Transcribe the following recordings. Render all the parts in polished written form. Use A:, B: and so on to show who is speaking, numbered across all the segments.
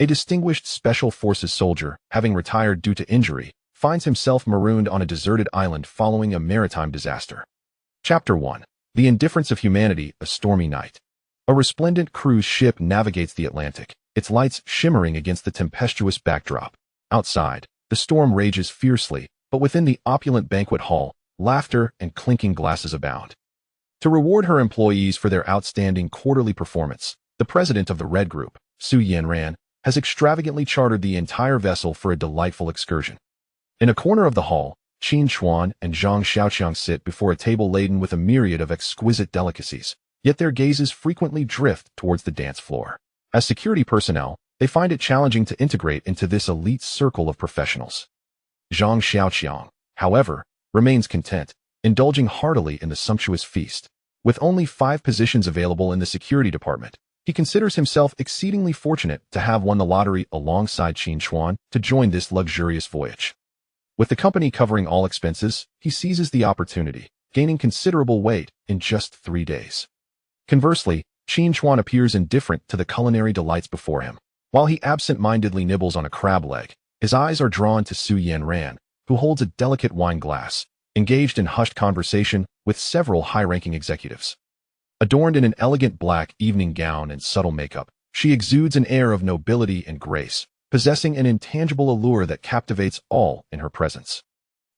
A: A distinguished special forces soldier, having retired due to injury, finds himself marooned on a deserted island following a maritime disaster. Chapter 1. The Indifference of Humanity, a Stormy Night. A resplendent cruise ship navigates the Atlantic, its lights shimmering against the tempestuous backdrop. Outside, the storm rages fiercely, but within the opulent banquet hall, laughter and clinking glasses abound. To reward her employees for their outstanding quarterly performance, the president of the Red Group, Yanran, has extravagantly chartered the entire vessel for a delightful excursion. In a corner of the hall, Qin Chuan and Zhang Xiaoqiang sit before a table laden with a myriad of exquisite delicacies, yet their gazes frequently drift towards the dance floor. As security personnel, they find it challenging to integrate into this elite circle of professionals. Zhang Xiaoqiang, however, remains content, indulging heartily in the sumptuous feast. With only 5 positions available in the security department, he considers himself exceedingly fortunate to have won the lottery alongside Qin Chuan to join this luxurious voyage. With the company covering all expenses, he seizes the opportunity, gaining considerable weight in just 3 days. Conversely, Qin Chuan appears indifferent to the culinary delights before him. While he absent-mindedly nibbles on a crab leg, his eyes are drawn to Yanran, who holds a delicate wine glass, engaged in hushed conversation with several high-ranking executives. Adorned in an elegant black evening gown and subtle makeup, she exudes an air of nobility and grace, possessing an intangible allure that captivates all in her presence.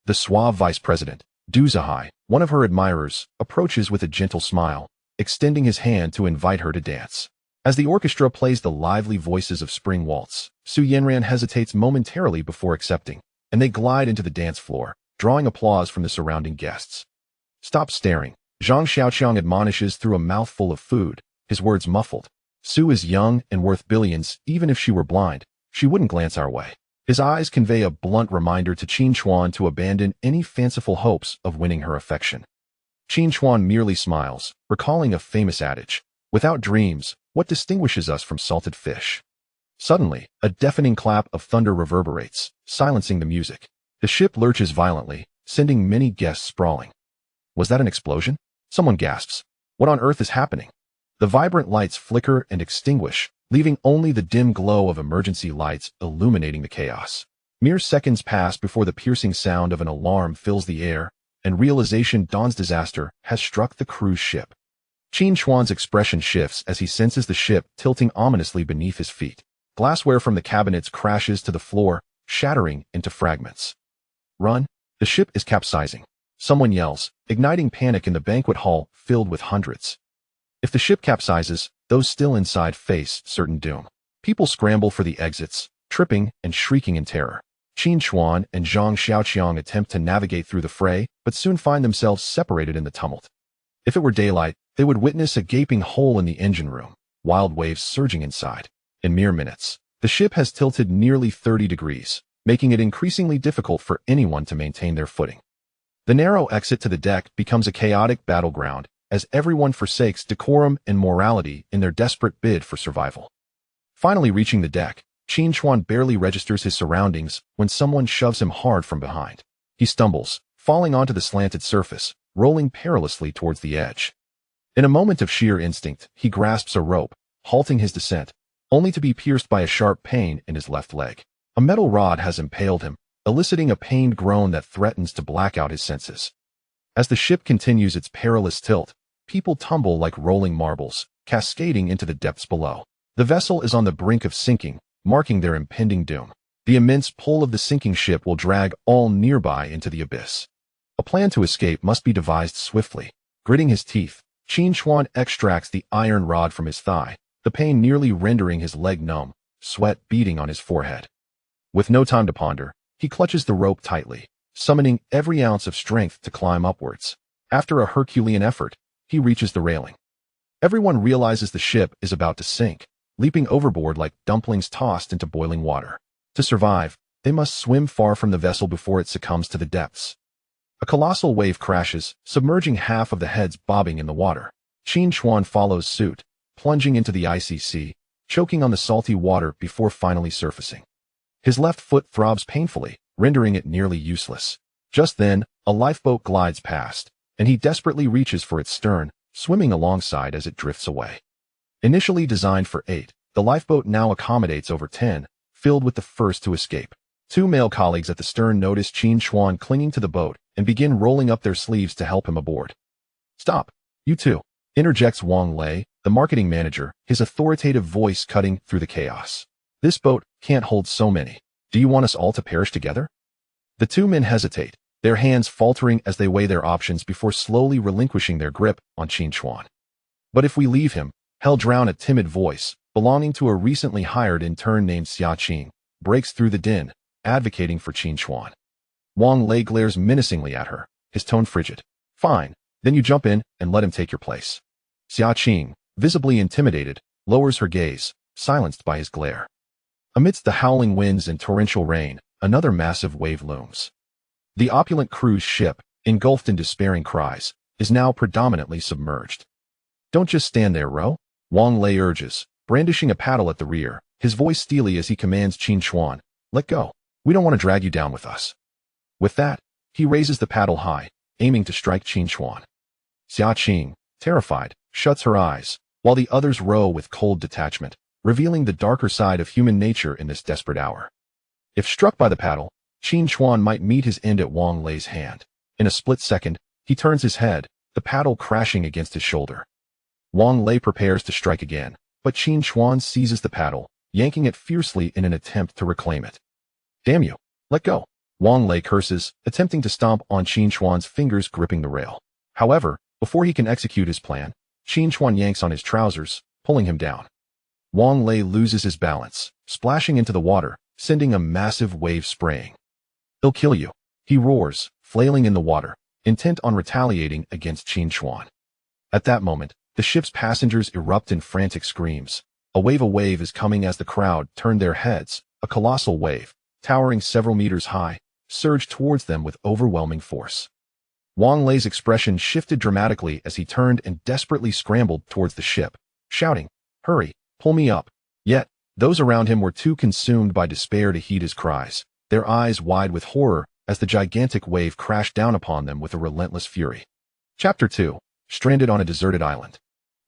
A: The suave vice president, Du Zihai, one of her admirers, approaches with a gentle smile, extending his hand to invite her to dance. As the orchestra plays the lively voices of Spring Waltz, Yanran hesitates momentarily before accepting, and they glide into the dance floor, drawing applause from the surrounding guests. "Stop staring," Zhang Xiaoqiang admonishes through a mouthful of food, his words muffled. "Sue is young and worth billions. Even if she were blind, she wouldn't glance our way." His eyes convey a blunt reminder to Qin Chuan to abandon any fanciful hopes of winning her affection. Qin Chuan merely smiles, recalling a famous adage, "Without dreams, what distinguishes us from salted fish?" Suddenly, a deafening clap of thunder reverberates, silencing the music. The ship lurches violently, sending many guests sprawling. Was that an explosion? Someone gasps. What on earth is happening? The vibrant lights flicker and extinguish, leaving only the dim glow of emergency lights illuminating the chaos. Mere seconds pass before the piercing sound of an alarm fills the air, and realization dawns: disaster has struck the cruise ship. Qin Chuan's expression shifts as he senses the ship tilting ominously beneath his feet. Glassware from the cabinets crashes to the floor, shattering into fragments. "Run! The ship is capsizing!" Someone yells, igniting panic in the banquet hall filled with hundreds. If the ship capsizes, those still inside face certain doom. People scramble for the exits, tripping and shrieking in terror. Qin Chuan and Zhang Xiaoqiang attempt to navigate through the fray, but soon find themselves separated in the tumult. If it were daylight, they would witness a gaping hole in the engine room, wild waves surging inside. In mere minutes, the ship has tilted nearly 30 degrees, making it increasingly difficult for anyone to maintain their footing. The narrow exit to the deck becomes a chaotic battleground as everyone forsakes decorum and morality in their desperate bid for survival. Finally reaching the deck, Qin Chuan barely registers his surroundings when someone shoves him hard from behind. He stumbles, falling onto the slanted surface, rolling perilously towards the edge. In a moment of sheer instinct, he grasps a rope, halting his descent, only to be pierced by a sharp pain in his left leg. A metal rod has impaled him, eliciting a pained groan that threatens to black out his senses. As the ship continues its perilous tilt, people tumble like rolling marbles, cascading into the depths below. The vessel is on the brink of sinking, marking their impending doom. The immense pull of the sinking ship will drag all nearby into the abyss. A plan to escape must be devised swiftly. Gritting his teeth, Qin Chuan extracts the iron rod from his thigh, the pain nearly rendering his leg numb, sweat beading on his forehead. With no time to ponder, he clutches the rope tightly, summoning every ounce of strength to climb upwards. After a Herculean effort, he reaches the railing. Everyone realizes the ship is about to sink, leaping overboard like dumplings tossed into boiling water. To survive, they must swim far from the vessel before it succumbs to the depths. A colossal wave crashes, submerging half of the heads bobbing in the water. Qin Chuan follows suit, plunging into the icy sea, choking on the salty water before finally surfacing. His left foot throbs painfully, rendering it nearly useless. Just then, a lifeboat glides past, and he desperately reaches for its stern, swimming alongside as it drifts away. Initially designed for 8, The lifeboat now accommodates over 10, filled with the first to escape. Two male colleagues at the stern notice Qin Chuan clinging to the boat and begin rolling up their sleeves to help him aboard. "Stop, you two," interjects Wang Lei, the marketing manager, his authoritative voice cutting through the chaos. "This boat can't hold so many. Do you want us all to perish together?" The two men hesitate, their hands faltering as they weigh their options before slowly relinquishing their grip on Qin Chuan. "But if we leave him," held drown a timid voice, belonging to a recently hired intern named Xia Qing, breaks through the din, advocating for Qin Chuan. Wang Lei glares menacingly at her, his tone frigid. "Fine, then you jump in and let him take your place." Xia Qing, visibly intimidated, lowers her gaze, silenced by his glare. Amidst the howling winds and torrential rain, another massive wave looms. The opulent cruise ship, engulfed in despairing cries, is now predominantly submerged. "Don't just stand there, row," Wang Lei urges, brandishing a paddle at the rear, his voice steely as he commands Qin Chuan, "Let go. We don't want to drag you down with us." With that, he raises the paddle high, aiming to strike Qin Chuan. Xia Qing, terrified, shuts her eyes, while the others row with cold detachment, revealing the darker side of human nature in this desperate hour. If struck by the paddle, Qin Chuan might meet his end at Wang Lei's hand. In a split second, he turns his head, the paddle crashing against his shoulder. Wang Lei prepares to strike again, but Qin Chuan seizes the paddle, yanking it fiercely in an attempt to reclaim it. "Damn you, let go," Wang Lei curses, attempting to stomp on Qin Chuan's fingers gripping the rail. However, before he can execute his plan, Qin Chuan yanks on his trousers, pulling him down. Wang Lei loses his balance, splashing into the water, sending a massive wave spraying. "He'll kill you," he roars, flailing in the water, intent on retaliating against Qin Chuan. At that moment, the ship's passengers erupt in frantic screams. A wave is coming as the crowd turn their heads. A colossal wave, towering several meters high, surged towards them with overwhelming force. Wang Lei's expression shifted dramatically as he turned and desperately scrambled towards the ship, shouting, "Hurry, pull me up." Yet, those around him were too consumed by despair to heed his cries, their eyes wide with horror as the gigantic wave crashed down upon them with a relentless fury. Chapter 2. Stranded on a deserted island.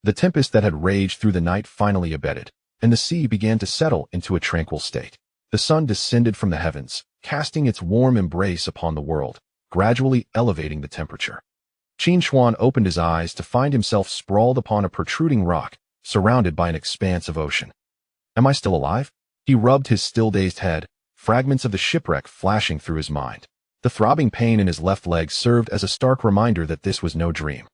A: The tempest that had raged through the night finally abated, and the sea began to settle into a tranquil state. The sun descended from the heavens, casting its warm embrace upon the world, gradually elevating the temperature. Qin Chuan opened his eyes to find himself sprawled upon a protruding rock, surrounded by an expanse of ocean. "Am I still alive?" He rubbed his still-dazed head, fragments of the shipwreck flashing through his mind. The throbbing pain in his left leg served as a stark reminder that this was no dream.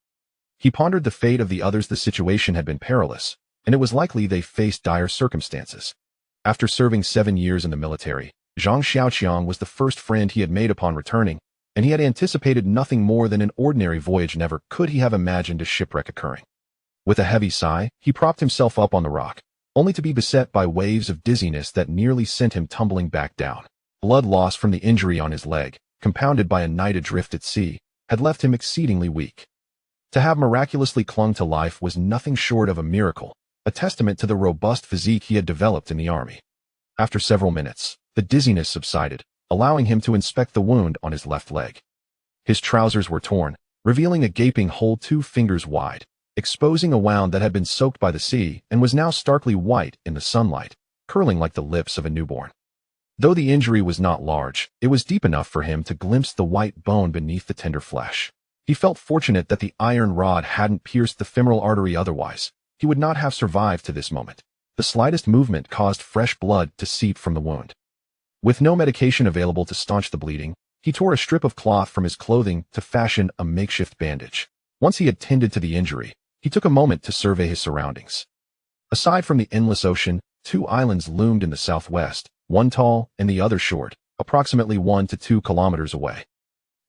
A: He pondered the fate of the others. The situation had been perilous, and it was likely they faced dire circumstances. After serving 7 years in the military, Zhang Xiaoqiang was the first friend he had made upon returning, and he had anticipated nothing more than an ordinary voyage. Never could he have imagined a shipwreck occurring. With a heavy sigh, he propped himself up on the rock, only to be beset by waves of dizziness that nearly sent him tumbling back down. Blood loss from the injury on his leg, compounded by a night adrift at sea, had left him exceedingly weak. To have miraculously clung to life was nothing short of a miracle, a testament to the robust physique he had developed in the army. After several minutes, the dizziness subsided, allowing him to inspect the wound on his left leg. His trousers were torn, revealing a gaping hole 2 fingers wide, exposing a wound that had been soaked by the sea and was now starkly white in the sunlight, curling like the lips of a newborn. Though the injury was not large, it was deep enough for him to glimpse the white bone beneath the tender flesh. He felt fortunate that the iron rod hadn't pierced the femoral artery, otherwise he would not have survived to this moment. The slightest movement caused fresh blood to seep from the wound. With no medication available to staunch the bleeding, he tore a strip of cloth from his clothing to fashion a makeshift bandage. Once he had tended to the injury, he took a moment to survey his surroundings. Aside from the endless ocean, 2 islands loomed in the southwest, one tall and the other short, approximately 1 to 2 kilometers away.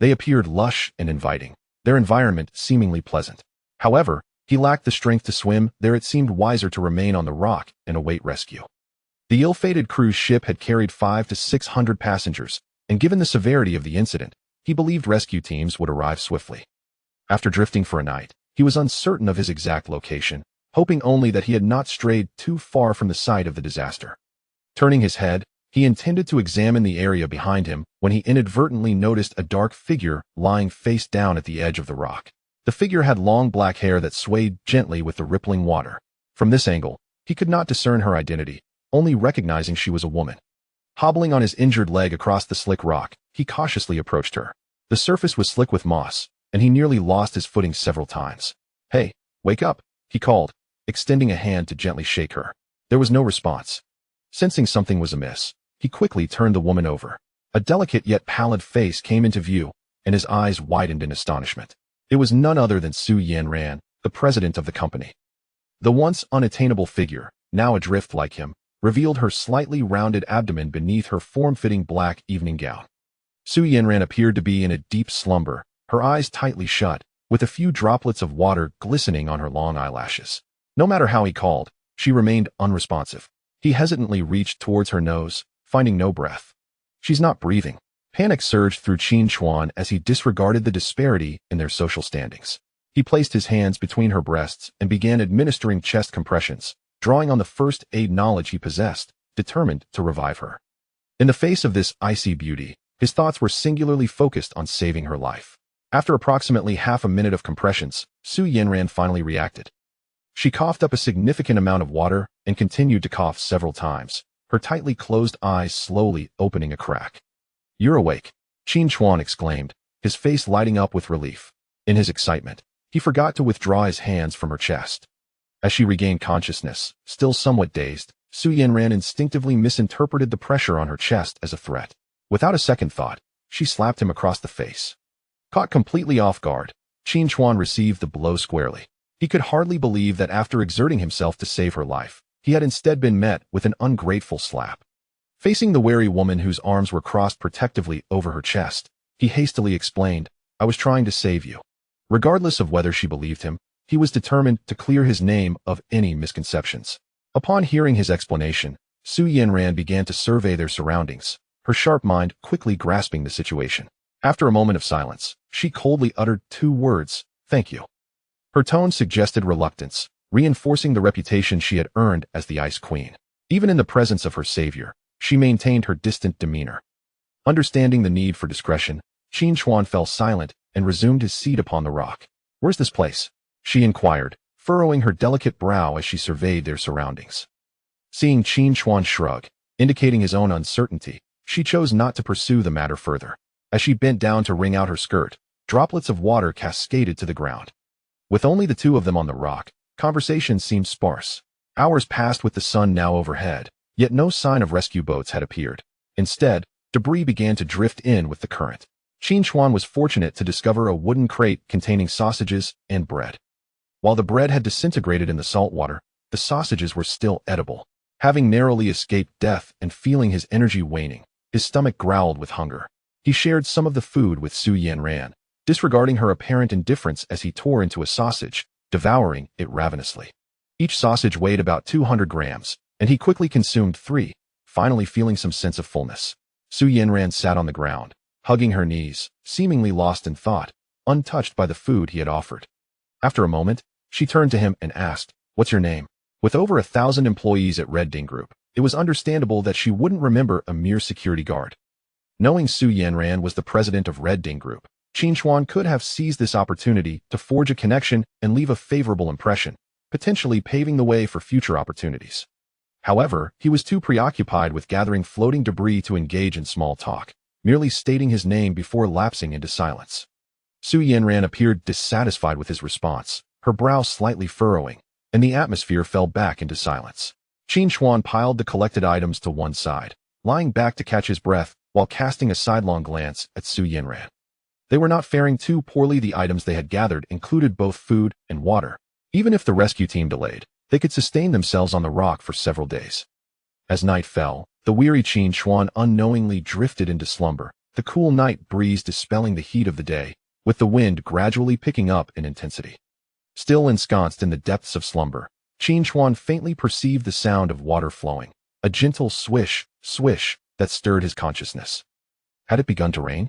A: They appeared lush and inviting, their environment seemingly pleasant. However, he lacked the strength to swim. There it seemed wiser to remain on the rock and await rescue. The ill-fated cruise ship had carried 500 to 600 passengers, and given the severity of the incident, he believed rescue teams would arrive swiftly. After drifting for a night, he was uncertain of his exact location, hoping only that he had not strayed too far from the site of the disaster. Turning his head, he intended to examine the area behind him when he inadvertently noticed a dark figure lying face down at the edge of the rock. The figure had long black hair that swayed gently with the rippling water. From this angle, He could not discern her identity, only recognizing she was a woman. Hobbling on his injured leg across the slick rock, he cautiously approached her. The surface was slick with moss, and he nearly lost his footing several times. "Hey, wake up," he called, extending a hand to gently shake her. There was no response. Sensing something was amiss, he quickly turned the woman over. A delicate yet pallid face came into view, and his eyes widened in astonishment. It was none other than Su Yanran, the president of the company. The once unattainable figure, now adrift like him, revealed her slightly rounded abdomen beneath her form-fitting black evening gown. Su Yanran appeared to be in a deep slumber, her eyes tightly shut, with a few droplets of water glistening on her long eyelashes. No matter how he called, she remained unresponsive. He hesitantly reached towards her nose, finding no breath. "She's not breathing." Panic surged through Qin Chuan as he disregarded the disparity in their social standings. He placed his hands between her breasts and began administering chest compressions, drawing on the first aid knowledge he possessed, determined to revive her. In the face of this icy beauty, his thoughts were singularly focused on saving her life. After approximately half a minute of compressions, Su Yanran finally reacted. She coughed up a significant amount of water and continued to cough several times, her tightly closed eyes slowly opening a crack. "You're awake," Qin Chuan exclaimed, his face lighting up with relief. In his excitement, he forgot to withdraw his hands from her chest. As she regained consciousness, still somewhat dazed, Su Yanran instinctively misinterpreted the pressure on her chest as a threat. Without a second thought, she slapped him across the face. Caught completely off guard, Qin Chuan received the blow squarely. He could hardly believe that after exerting himself to save her life, he had instead been met with an ungrateful slap. Facing the wary woman whose arms were crossed protectively over her chest, he hastily explained, "I was trying to save you." Regardless of whether she believed him, he was determined to clear his name of any misconceptions. Upon hearing his explanation, Su Yanran began to survey their surroundings, her sharp mind quickly grasping the situation. After a moment of silence, she coldly uttered 2 words, "Thank you." Her tone suggested reluctance, reinforcing the reputation she had earned as the Ice Queen. Even in the presence of her savior, she maintained her distant demeanor. Understanding the need for discretion, Qin Chuan fell silent and resumed his seat upon the rock. "Where's this place?" she inquired, furrowing her delicate brow as she surveyed their surroundings. Seeing Qin Chuan shrug, indicating his own uncertainty, she chose not to pursue the matter further. As she bent down to wring out her skirt, droplets of water cascaded to the ground. With only the 2 of them on the rock, conversation seemed sparse. Hours passed with the sun now overhead, yet no sign of rescue boats had appeared. Instead, debris began to drift in with the current. Qin Chuan was fortunate to discover a wooden crate containing sausages and bread. While the bread had disintegrated in the salt water, the sausages were still edible. Having narrowly escaped death and feeling his energy waning, his stomach growled with hunger. He shared some of the food with Su Yanran, disregarding her apparent indifference as he tore into a sausage, devouring it ravenously. Each sausage weighed about 200 grams, and he quickly consumed 3, finally feeling some sense of fullness. Su Yanran sat on the ground, hugging her knees, seemingly lost in thought, untouched by the food he had offered. After a moment, she turned to him and asked, "What's your name?" With over 1,000 employees at Red Ding Group, it was understandable that she wouldn't remember a mere security guard. Knowing Su Yanran was the president of Red Ding Group, Qin Chuan could have seized this opportunity to forge a connection and leave a favorable impression, potentially paving the way for future opportunities. However, he was too preoccupied with gathering floating debris to engage in small talk, merely stating his name before lapsing into silence. Su Yanran appeared dissatisfied with his response, her brow slightly furrowing, and the atmosphere fell back into silence. Qin Chuan piled the collected items to one side, lying back to catch his breath while casting a sidelong glance at Su Yanran. They were not faring too poorly. The items they had gathered included both food and water. Even if the rescue team delayed, they could sustain themselves on the rock for several days. As night fell, the weary Qin Chuan unknowingly drifted into slumber, the cool night breeze dispelling the heat of the day, with the wind gradually picking up in intensity. Still ensconced in the depths of slumber, Qin Chuan faintly perceived the sound of water flowing, a gentle swish, swish that stirred his consciousness. Had it begun to rain?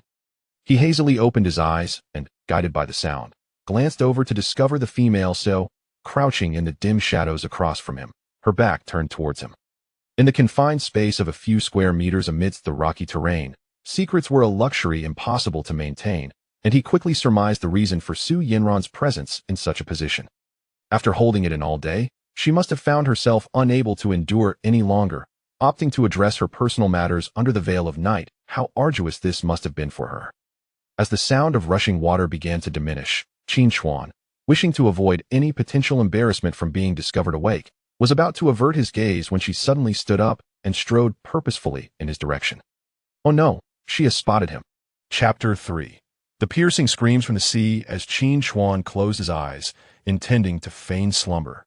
A: He hazily opened his eyes and, guided by the sound, glanced over to discover the female So, crouching in the dim shadows across from him, her back turned towards him. In the confined space of a few square meters amidst the rocky terrain, secrets were a luxury impossible to maintain, and he quickly surmised the reason for Su Yanran's presence in such a position. After holding it in all day, She must have found herself unable to endure any longer, opting to address her personal matters under the veil of night. How arduous this must have been for her. As the sound of rushing water began to diminish, Qin Chuan, wishing to avoid any potential embarrassment from being discovered awake, was about to avert his gaze when she suddenly stood up and strode purposefully in his direction. Oh no, she has spotted him. Chapter 3. The piercing screams from the sea as Qin Chuan closed his eyes, intending to feign slumber.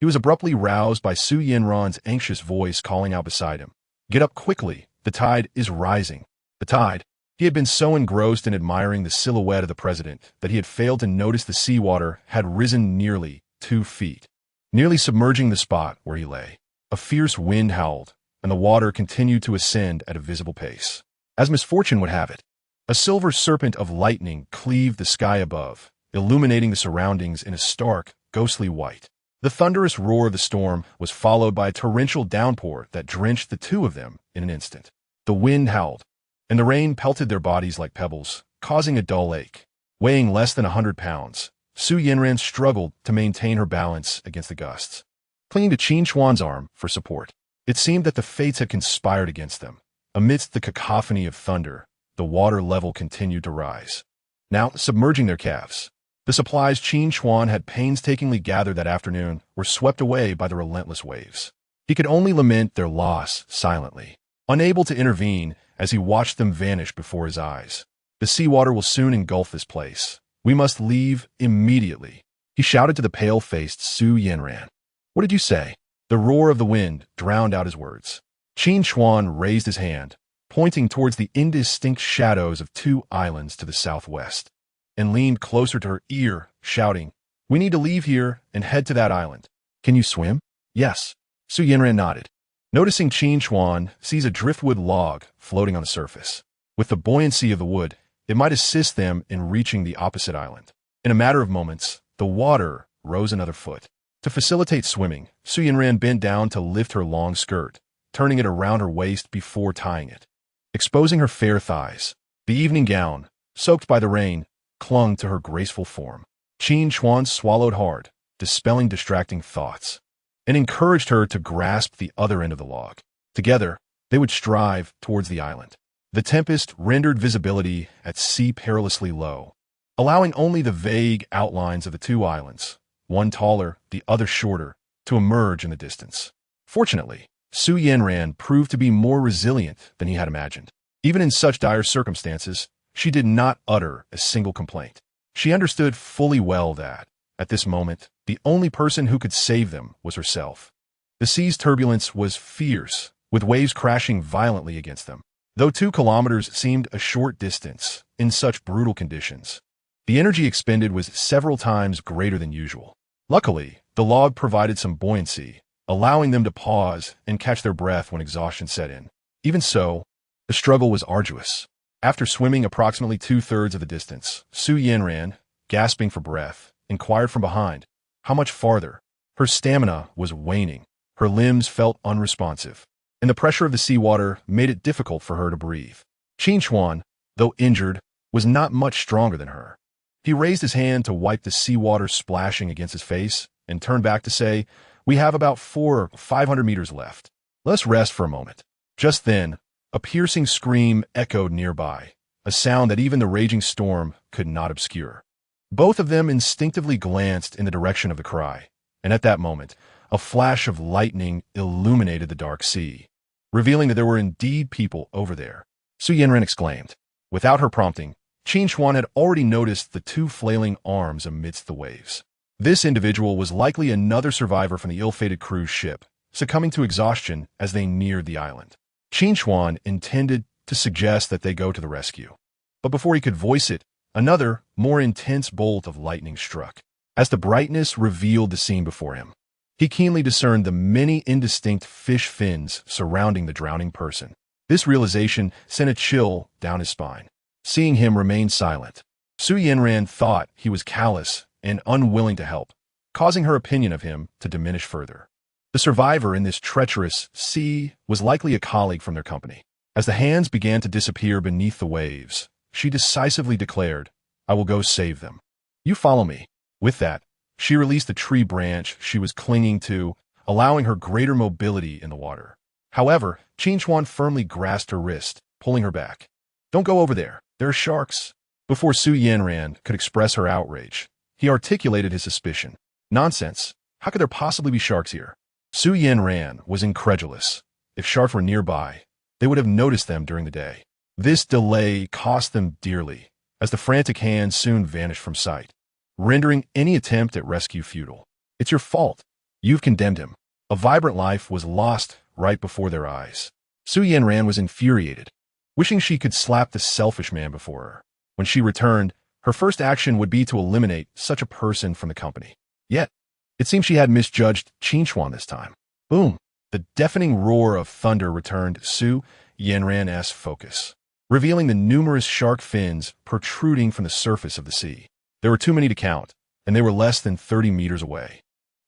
A: He was abruptly roused by Su Yanran's anxious voice calling out beside him. Get up quickly, the tide is rising. The tide. He had been so engrossed in admiring the silhouette of the president that he had failed to notice the seawater had risen nearly 2 feet, nearly submerging the spot where he lay. A fierce wind howled, and the water continued to ascend at a visible pace. As misfortune would have it, a silver serpent of lightning cleaved the sky above, illuminating the surroundings in a stark, ghostly white. The thunderous roar of the storm was followed by a torrential downpour that drenched the two of them in an instant. The wind howled, and the rain pelted their bodies like pebbles, causing a dull ache. Weighing less than 100 pounds, Su Yanran struggled to maintain her balance against the gusts. Clinging to Qin Chuan's arm for support, it seemed that the fates had conspired against them. Amidst the cacophony of thunder, the water level continued to rise, now submerging their calves. The supplies Qin Chuan had painstakingly gathered that afternoon were swept away by the relentless waves. He could only lament their loss silently, unable to intervene as he watched them vanish before his eyes. The seawater will soon engulf this place. We must leave immediately, he shouted to the pale-faced Su Yanran. What did you say? The roar of the wind drowned out his words. Qin Chuan raised his hand, pointing towards the indistinct shadows of 2 islands to the southwest, and leaned closer to her ear, shouting, We need to leave here and head to that island. Can you swim? Yes. Su Yanran nodded. Noticing Qin Chuan sees a driftwood log floating on the surface. With the buoyancy of the wood, it might assist them in reaching the opposite island. In a matter of moments, the water rose another foot. To facilitate swimming, Su Yanran bent down to lift her long skirt, turning it around her waist before tying it, exposing her fair thighs. The evening gown, soaked by the rain, clung to her graceful form. Qin Chuan swallowed hard, dispelling distracting thoughts, and encouraged her to grasp the other end of the log. Together, they would strive towards the island. The tempest rendered visibility at sea perilously low, allowing only the vague outlines of the 2 islands, one taller, the other shorter, to emerge in the distance. Fortunately, Su Yanran proved to be more resilient than he had imagined. Even in such dire circumstances, she did not utter a single complaint. She understood fully well that, at this moment, the only person who could save them was herself. The sea's turbulence was fierce, with waves crashing violently against them. Though 2 kilometers seemed a short distance in such brutal conditions, the energy expended was several times greater than usual. Luckily, the log provided some buoyancy, allowing them to pause and catch their breath when exhaustion set in. Even so, the struggle was arduous. After swimming approximately 2/3 of the distance, Su Yanran, gasping for breath, inquired from behind, how much farther? Her stamina was waning. Her limbs felt unresponsive, and the pressure of the seawater made it difficult for her to breathe. Qin Chuan, though injured, was not much stronger than her. He raised his hand to wipe the seawater splashing against his face and turned back to say, We have about 400 or 500 meters left. Let's rest for a moment. Just then, a piercing scream echoed nearby, a sound that even the raging storm could not obscure. Both of them instinctively glanced in the direction of the cry, and at that moment, a flash of lightning illuminated the dark sea, revealing that there were indeed people over there. Su Yanran exclaimed. Without her prompting, Qin Chuan had already noticed the 2 flailing arms amidst the waves. This individual was likely another survivor from the ill-fated cruise ship, succumbing to exhaustion as they neared the island. Qin Chuan intended to suggest that they go to the rescue, but before he could voice it, another, more intense bolt of lightning struck. As the brightness revealed the scene before him, he keenly discerned the many indistinct fish fins surrounding the drowning person. This realization sent a chill down his spine. Seeing him remain silent, Su Yanran thought he was callous and unwilling to help, causing her opinion of him to diminish further. The survivor in this treacherous sea was likely a colleague from their company. As the hands began to disappear beneath the waves, she decisively declared, I will go save them. You follow me. With that, She released the tree branch she was clinging to, allowing her greater mobility in the water. However, Qin Chuan firmly grasped her wrist, pulling her back. Don't go over there. There are sharks. Before Su Yanran could express her outrage, he articulated his suspicion. Nonsense. How could there possibly be sharks here? Su Yanran was incredulous. If sharks were nearby, they would have noticed them during the day. This delay cost them dearly, as the frantic hands soon vanished from sight, rendering any attempt at rescue futile. It's your fault. You've condemned him. A vibrant life was lost right before their eyes. Su Yanran was infuriated, wishing she could slap the selfish man before her. When she returned, her first action would be to eliminate such a person from the company. Yet, it seemed she had misjudged Qin Chuan this time. Boom! The deafening roar of thunder returned Su Yanran's focus, revealing the numerous shark fins protruding from the surface of the sea. There were too many to count, and they were less than 30 meters away.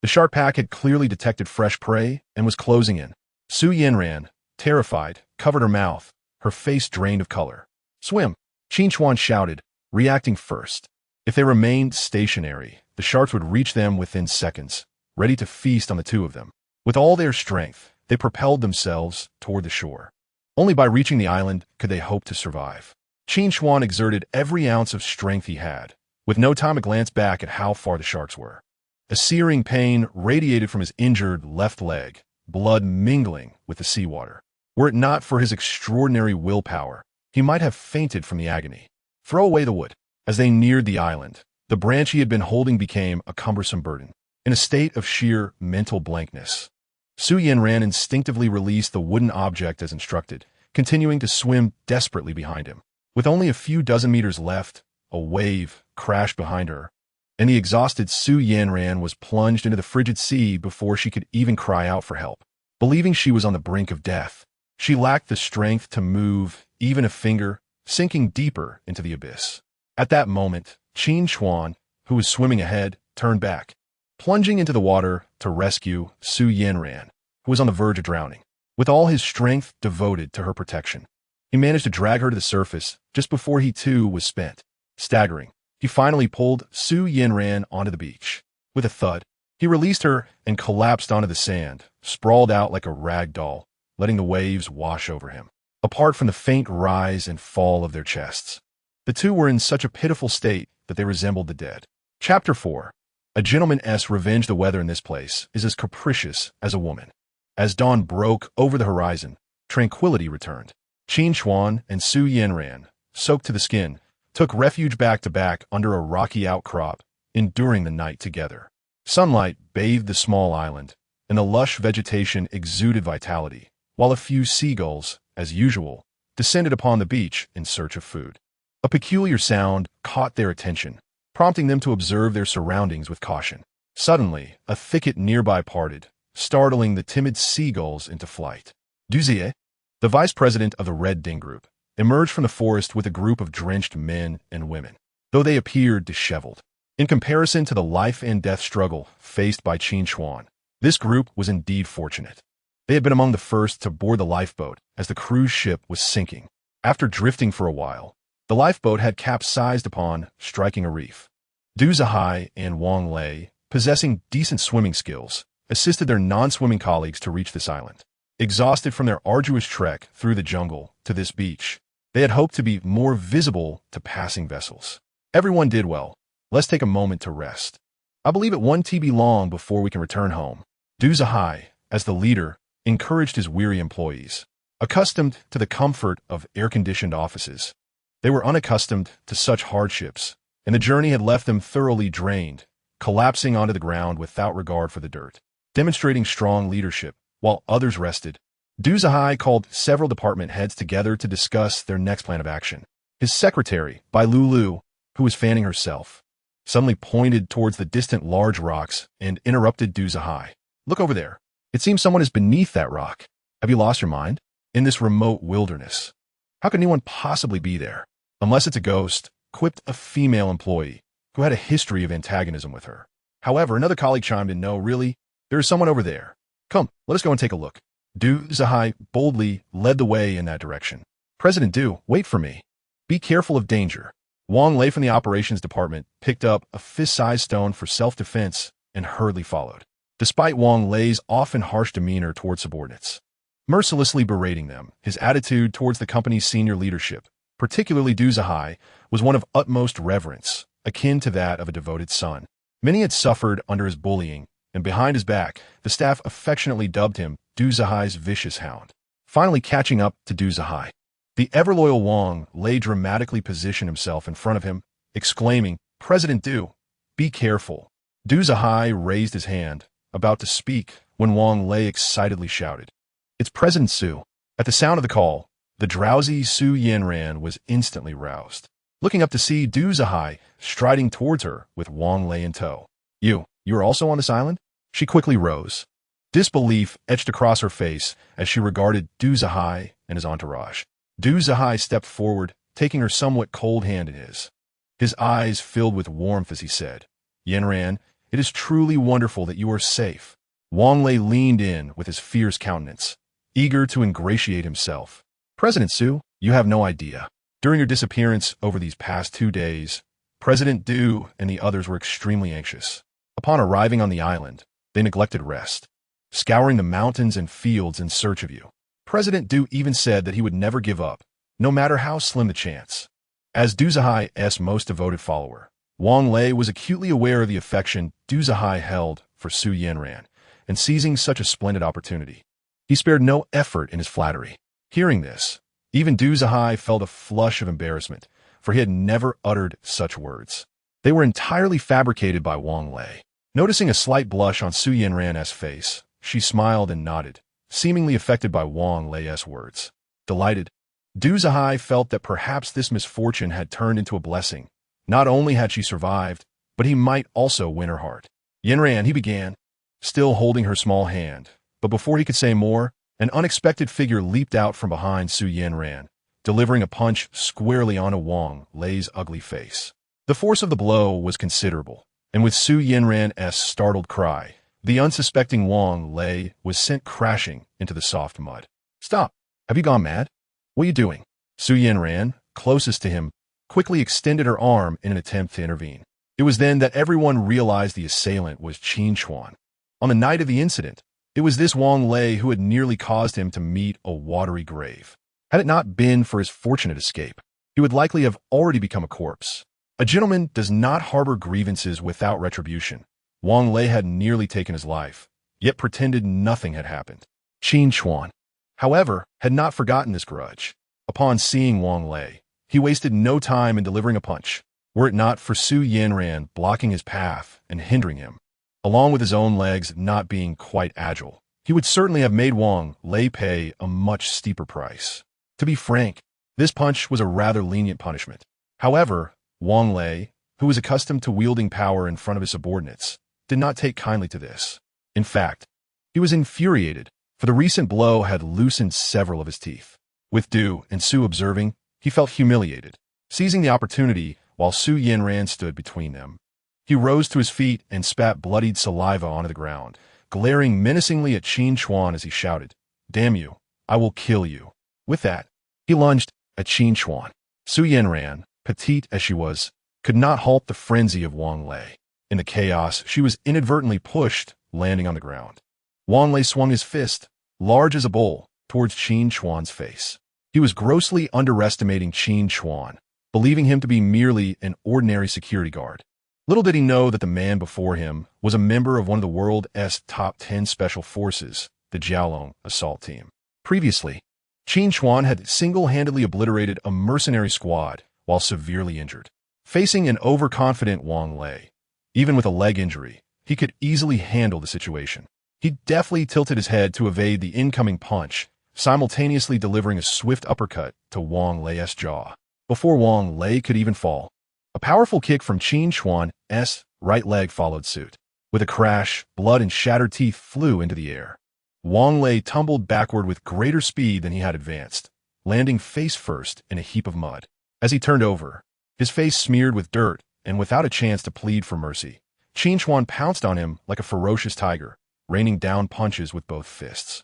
A: The shark pack had clearly detected fresh prey and was closing in. Su Yanran, terrified, covered her mouth, her face drained of color. Swim! Qin Chuan shouted, reacting first. If they remained stationary, the sharks would reach them within seconds, ready to feast on the two of them. With all their strength, they propelled themselves toward the shore. Only by reaching the island could they hope to survive. Qin Chuan exerted every ounce of strength he had, with no time to glance back at how far the sharks were. A searing pain radiated from his injured left leg, blood mingling with the seawater. Were it not for his extraordinary willpower, he might have fainted from the agony. Throw away the wood. As they neared the island, the branch he had been holding became a cumbersome burden. In a state of sheer mental blankness, Su Yanran instinctively released the wooden object as instructed, continuing to swim desperately behind him. With only a few dozen meters left, a wave crashed behind her, and the exhausted Su Yanran was plunged into the frigid sea before she could even cry out for help. Believing she was on the brink of death, she lacked the strength to move even a finger, sinking deeper into the abyss. At that moment, Qin Chuan, who was swimming ahead, turned back, plunging into the water to rescue Su Yanran, who was on the verge of drowning. With all his strength devoted to her protection, he managed to drag her to the surface just before he too was spent. Staggering, he finally pulled Su Yanran onto the beach. With a thud, he released her and collapsed onto the sand, sprawled out like a rag doll, letting the waves wash over him. Apart from the faint rise and fall of their chests, the two were in such a pitiful state that they resembled the dead. Chapter 4. A gentleman's revenge. The weather in this place is as capricious as a woman. As dawn broke over the horizon, tranquility returned. Qin Chuan and Su Yanran, soaked to the skin, took refuge back to back under a rocky outcrop, enduring the night together. Sunlight bathed the small island, and the lush vegetation exuded vitality, while a few seagulls, as usual, descended upon the beach in search of food. A peculiar sound caught their attention, prompting them to observe their surroundings with caution. Suddenly, a thicket nearby parted, startling the timid seagulls into flight. Duzier, the vice president of the Red Ding Group, emerged from the forest with a group of drenched men and women, though they appeared disheveled. In comparison to the life-and-death struggle faced by Qin Chuan, this group was indeed fortunate. They had been among the first to board the lifeboat as the cruise ship was sinking. After drifting for a while, the lifeboat had capsized upon striking a reef. Du Zihai and Wang Lei, possessing decent swimming skills, assisted their non-swimming colleagues to reach this island. Exhausted from their arduous trek through the jungle to this beach, they had hoped to be more visible to passing vessels. Everyone did well. Let's take a moment to rest. I believe it 1 TB long before we can return home. Du Zihai, as the leader, encouraged his weary employees. Accustomed to the comfort of air-conditioned offices, they were unaccustomed to such hardships, and the journey had left them thoroughly drained, collapsing onto the ground without regard for the dirt. Demonstrating strong leadership, while others rested, Du Zihai called several department heads together to discuss their next plan of action. His secretary, Bai Lulu, who was fanning herself, suddenly pointed towards the distant large rocks and interrupted Du Zihai. Look over there. It seems someone is beneath that rock. Have you lost your mind? In this remote wilderness, how could anyone possibly be there? Unless it's a ghost, quipped a female employee who had a history of antagonism with her. However, another colleague chimed in, no, really, there is someone over there. Come, let us go and take a look. Du Zihai boldly led the way in that direction. President Du, wait for me. Be careful of danger. Wang Lei from the operations department picked up a fist-sized stone for self-defense and hurriedly followed, despite Wang Lei's often harsh demeanor toward subordinates. Mercilessly berating them, his attitude towards the company's senior leadership, particularly Du Zihai, was one of utmost reverence, akin to that of a devoted son. Many had suffered under his bullying, and behind his back, the staff affectionately dubbed him Du Zihai's vicious hound. Finally catching up to Du Zihai, the ever-loyal Wang Lei dramatically positioned himself in front of him, exclaiming, "President Du, be careful." Du Zihai raised his hand, about to speak, when Wang Lei excitedly shouted, "It's President Su." At the sound of the call, the drowsy Su Yanran was instantly roused, looking up to see Du Zihai striding towards her with Wang Lei in tow. You are also on this island?" She quickly rose. Disbelief etched across her face as she regarded Du Zihai and his entourage. Du Zihai stepped forward, taking her somewhat cold hand in his. His eyes filled with warmth as he said, "Yanran, it is truly wonderful that you are safe." Wang Lei leaned in with his fierce countenance, eager to ingratiate himself. "President Su, you have no idea. During your disappearance over these past 2 days, President Du and the others were extremely anxious. Upon arriving on the island, they neglected rest, scouring the mountains and fields in search of you. President Du even said that he would never give up, no matter how slim the chance." As Du Zihai's most devoted follower, Wang Lei was acutely aware of the affection Du Zihai held for Su Yanran, and seizing such a splendid opportunity, he spared no effort in his flattery. Hearing this, even Du Zihai felt a flush of embarrassment, for he had never uttered such words. They were entirely fabricated by Wang Lei. Noticing a slight blush on Su Yanran's face, she smiled and nodded, seemingly affected by Wang Lei's words. Delighted, Du Zihai felt that perhaps this misfortune had turned into a blessing. Not only had she survived, but he might also win her heart. "Yanran," he began, still holding her small hand, but before he could say more, an unexpected figure leaped out from behind Su Yanran, delivering a punch squarely onto Wang Lei's ugly face. The force of the blow was considerable, and with Su Yanran's startled cry, the unsuspecting Wang Lei was sent crashing into the soft mud. "Stop! Have you gone mad? What are you doing?" Su Yanran, closest to him, quickly extended her arm in an attempt to intervene. It was then that everyone realized the assailant was Qin Chuan. On the night of the incident, it was this Wang Lei who had nearly caused him to meet a watery grave. Had it not been for his fortunate escape, he would likely have already become a corpse. A gentleman does not harbor grievances without retribution. Wang Lei had nearly taken his life, yet pretended nothing had happened. Qin Chuan, however, had not forgotten this grudge. Upon seeing Wang Lei, he wasted no time in delivering a punch, were it not for Su Yanran blocking his path and hindering him. Along with his own legs not being quite agile, he would certainly have made Wang Lei pay a much steeper price. To be frank, this punch was a rather lenient punishment. However, Wang Lei, who was accustomed to wielding power in front of his subordinates, did not take kindly to this. In fact, he was infuriated, for the recent blow had loosened several of his teeth. With Du and Su observing, he felt humiliated. Seizing the opportunity while Su Yanran stood between them, he rose to his feet and spat bloodied saliva onto the ground, glaring menacingly at Qin Chuan as he shouted, "Damn you, I will kill you." With that, he lunged at Qin Chuan. Su Yanran, petite as she was, could not halt the frenzy of Wang Lei. In the chaos, she was inadvertently pushed, landing on the ground. Wang Lei swung his fist, large as a bowl, towards Qin Chuan's face. He was grossly underestimating Qin Chuan, believing him to be merely an ordinary security guard. Little did he know that the man before him was a member of one of the world's top 10 special forces, the Jiaolong assault team. Previously, Qin Chuan had single-handedly obliterated a mercenary squad while severely injured. Facing an overconfident Wang Lei, even with a leg injury, he could easily handle the situation. He deftly tilted his head to evade the incoming punch, simultaneously delivering a swift uppercut to Wang Lei's jaw. Before Wang Lei could even fall, a powerful kick from Qin Chuan's right leg followed suit. With a crash, blood and shattered teeth flew into the air. Wang Lei tumbled backward with greater speed than he had advanced, landing face first in a heap of mud. As he turned over, his face smeared with dirt, and without a chance to plead for mercy, Qin Chuan pounced on him like a ferocious tiger, raining down punches with both fists.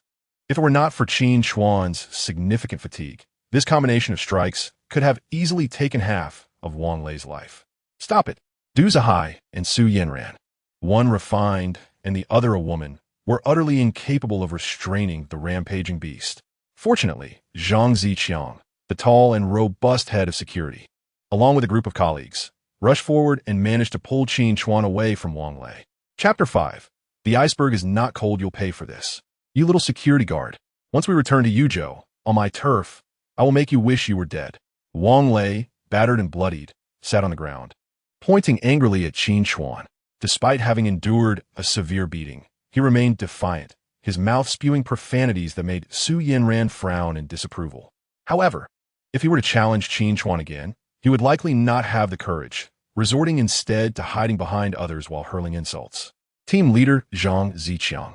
A: If it were not for Qin Chuan's significant fatigue, this combination of strikes could have easily taken half of Wang Lei's life. Stop it! Du Zihai and Su Yanran, one refined and the other a woman, were utterly incapable of restraining the rampaging beast. Fortunately, Zhang Ziqiang, the tall and robust head of security, along with a group of colleagues, rushed forward and managed to pull Qin Chuan away from Wang Lei. Chapter 5. The iceberg is not cold, you'll pay for this. You little security guard. Once we return to Yuzhou, on my turf, I will make you wish you were dead. Wang Lei, battered and bloodied, sat on the ground, pointing angrily at Qin Chuan. Despite having endured a severe beating, he remained defiant, his mouth spewing profanities that made Su Yanran frown in disapproval. However, if he were to challenge Qin Chuan again, he would likely not have the courage, resorting instead to hiding behind others while hurling insults. Team leader Zhang Ziqiang,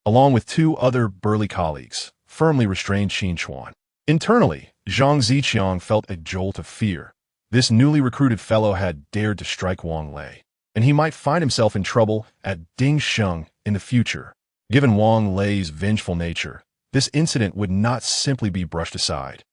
A: along with two other burly colleagues, firmly restrained Qin Chuan. Internally, Zhang Ziqiang felt a jolt of fear. This newly recruited fellow had dared to strike Wang Lei, and he might find himself in trouble at Dingsheng in the future. Given Wang Lei's vengeful nature, this incident would not simply be brushed aside.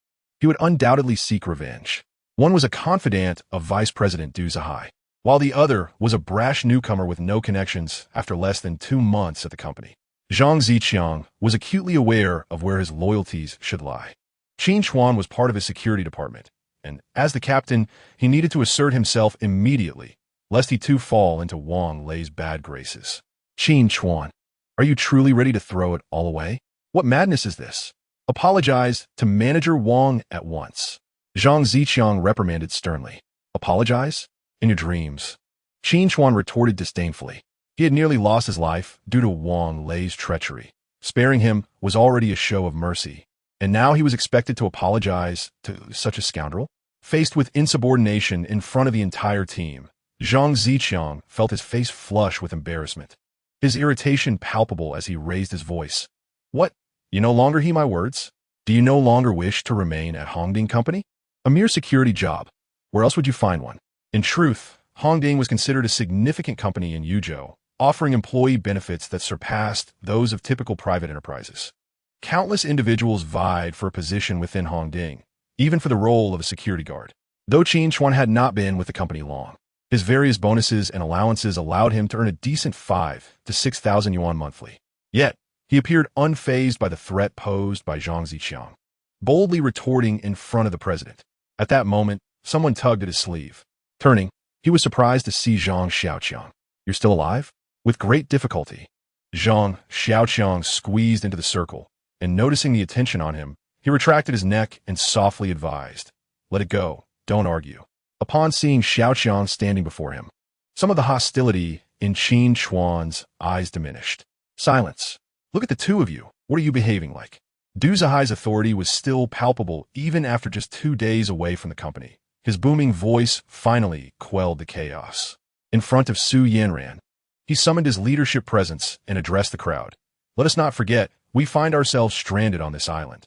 A: He would undoubtedly seek revenge. One was a confidant of Vice President Du Zihai, while the other was a brash newcomer with no connections after less than 2 months at the company. Zhang Ziqiang was acutely aware of where his loyalties should lie. Qin Chuan was part of his security department, and as the captain, he needed to assert himself immediately, lest he too fall into Wang Lei's bad graces. Qin Chuan, are you truly ready to throw it all away? What madness is this? Apologize to Manager Wang at once. Zhang Ziqiang reprimanded sternly. Apologize? In your dreams. Qin Chuan retorted disdainfully. He had nearly lost his life due to Wang Lei's treachery. Sparing him was already a show of mercy, and now he was expected to apologize to such a scoundrel? Faced with insubordination in front of the entire team, Zhang Ziqiang felt his face flush with embarrassment, his irritation palpable as he raised his voice. What? You no longer heed my words? Do you no longer wish to remain at Hongding Company? A mere security job. Where else would you find one? In truth, Hongding was considered a significant company in Yuzhou, offering employee benefits that surpassed those of typical private enterprises. Countless individuals vied for a position within Hongding, even for the role of a security guard. Though Qin Chuan had not been with the company long, his various bonuses and allowances allowed him to earn a decent 5,000 to 6,000 yuan monthly. Yet, he appeared unfazed by the threat posed by Zhang Ziqiang, boldly retorting in front of the president. At that moment, someone tugged at his sleeve. Turning, he was surprised to see Zhang Xiaoqiang. You're still alive? With great difficulty, Zhang Xiaoqiang squeezed into the circle, and noticing the attention on him, he retracted his neck and softly advised, let it go, don't argue. Upon seeing Xiaoqiang standing before him, some of the hostility in Qin Chuan's eyes diminished. Silence. Look at the two of you. What are you behaving like? Du Zihai's authority was still palpable even after just 2 days away from the company. His booming voice finally quelled the chaos. In front of Su Yanran, he summoned his leadership presence and addressed the crowd. Let us not forget, we find ourselves stranded on this island.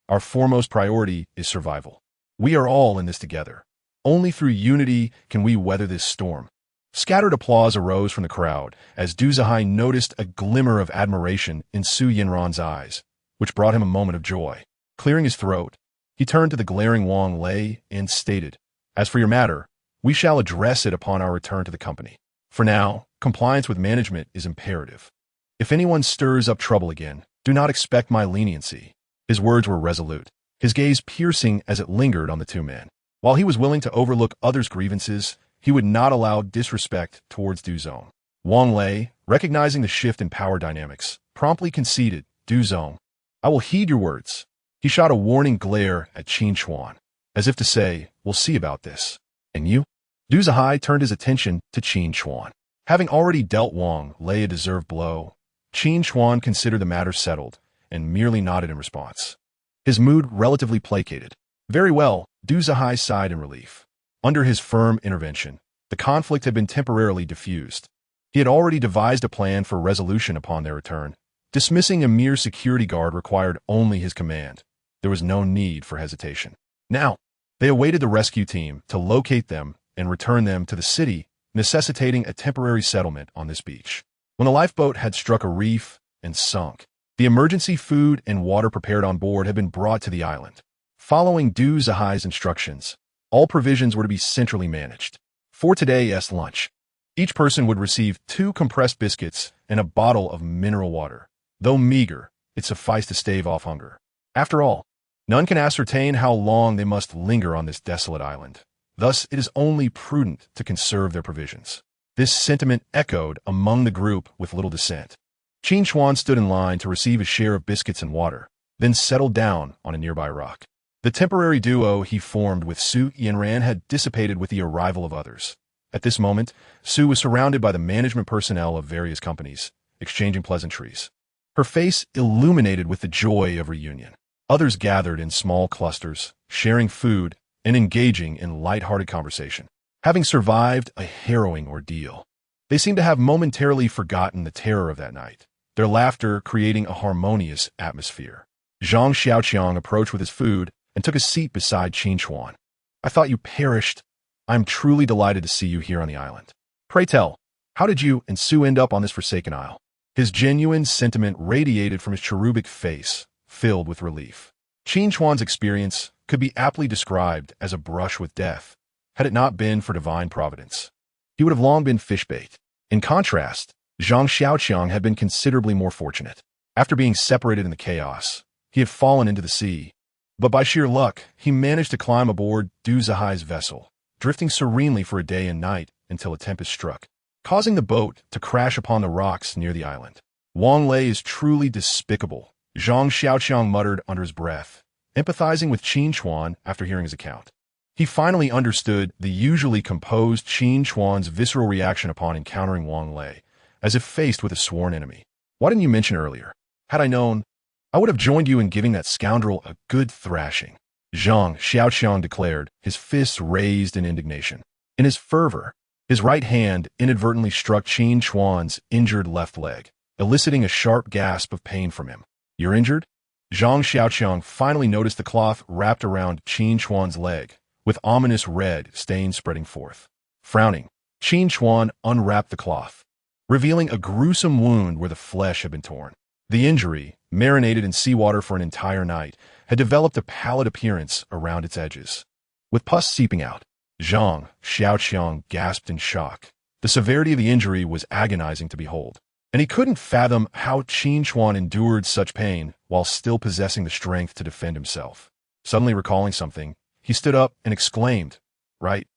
A: Our foremost priority is survival. We are all in this together. Only through unity can we weather this storm. Scattered applause arose from the crowd as Du Zihai noticed a glimmer of admiration in Su Yanran's eyes, which brought him a moment of joy. Clearing his throat, he turned to the glaring Wang Lei and stated, as for your matter, we shall address it upon our return to the company. For now, compliance with management is imperative. If anyone stirs up trouble again, do not expect my leniency. His words were resolute, his gaze piercing as it lingered on the two men. While he was willing to overlook others' grievances, he would not allow disrespect towards Du Zong. Wang Lei, recognizing the shift in power dynamics, promptly conceded, Du Zong, I will heed your words. He shot a warning glare at Qin Chuan, as if to say, we'll see about this. And you? Du Zihai turned his attention to Qin Chuan. Having already dealt Wang Lei a deserved blow, Qin Chuan considered the matter settled and merely nodded in response. His mood relatively placated. Very well, Du Zihai sighed in relief. Under his firm intervention, the conflict had been temporarily diffused. He had already devised a plan for resolution upon their return. Dismissing a mere security guard required only his command. There was no need for hesitation. Now, they awaited the rescue team to locate them and return them to the city, necessitating a temporary settlement on this beach. When the lifeboat had struck a reef and sunk, the emergency food and water prepared on board had been brought to the island. Following Du Zihai's instructions, All provisions were to be centrally managed. For today's lunch, each person would receive 2 compressed biscuits and a bottle of mineral water. Though meager, it sufficed to stave off hunger. After all, none can ascertain how long they must linger on this desolate island. Thus, it is only prudent to conserve their provisions. This sentiment echoed among the group with little dissent. Qin Chuan stood in line to receive his share of biscuits and water, then settled down on a nearby rock. The temporary duo he formed with Su Yanran had dissipated with the arrival of others. At this moment, Su was surrounded by the management personnel of various companies, exchanging pleasantries. Her face illuminated with the joy of reunion. Others gathered in small clusters, sharing food and engaging in light-hearted conversation. Having survived a harrowing ordeal, they seemed to have momentarily forgotten the terror of that night, their laughter creating a harmonious atmosphere. Zhang Xiaoqiang approached with his food and took a seat beside Qin Chuan. "I thought you perished. I am truly delighted to see you here on the island. Pray tell, how did you and Su end up on this forsaken isle?" His genuine sentiment radiated from his cherubic face, filled with relief. Qin Chuan's experience could be aptly described as a brush with death, had it not been for divine providence. He would have long been fishbait. In contrast, Zhang Xiaoqiang had been considerably more fortunate. After being separated in the chaos, he had fallen into the sea. But by sheer luck, he managed to climb aboard Du Zihai's vessel, drifting serenely for a day and night until a tempest struck, causing the boat to crash upon the rocks near the island. "Wang Lei is truly despicable," Zhang Xiaoqiang muttered under his breath, empathizing with Qin Chuan after hearing his account. He finally understood the usually composed Qin Chuan's visceral reaction upon encountering Wang Lei, as if faced with a sworn enemy. "Why didn't you mention earlier? Had I known, I would have joined you in giving that scoundrel a good thrashing," Zhang Xiaoqiang declared, his fists raised in indignation. In his fervor, his right hand inadvertently struck Qin Chuan's injured left leg, eliciting a sharp gasp of pain from him. "You're injured?" Zhang Xiaoqiang finally noticed the cloth wrapped around Qin Chuan's leg, with ominous red stains spreading forth. Frowning, Qin Chuan unwrapped the cloth, revealing a gruesome wound where the flesh had been torn. The injury, marinated in seawater for an entire night, had developed a pallid appearance around its edges. With pus seeping out, Zhang Xiaoqiang gasped in shock. The severity of the injury was agonizing to behold, and he couldn't fathom how Qin Chuan endured such pain while still possessing the strength to defend himself. Suddenly recalling something, he stood up and exclaimed, "Right,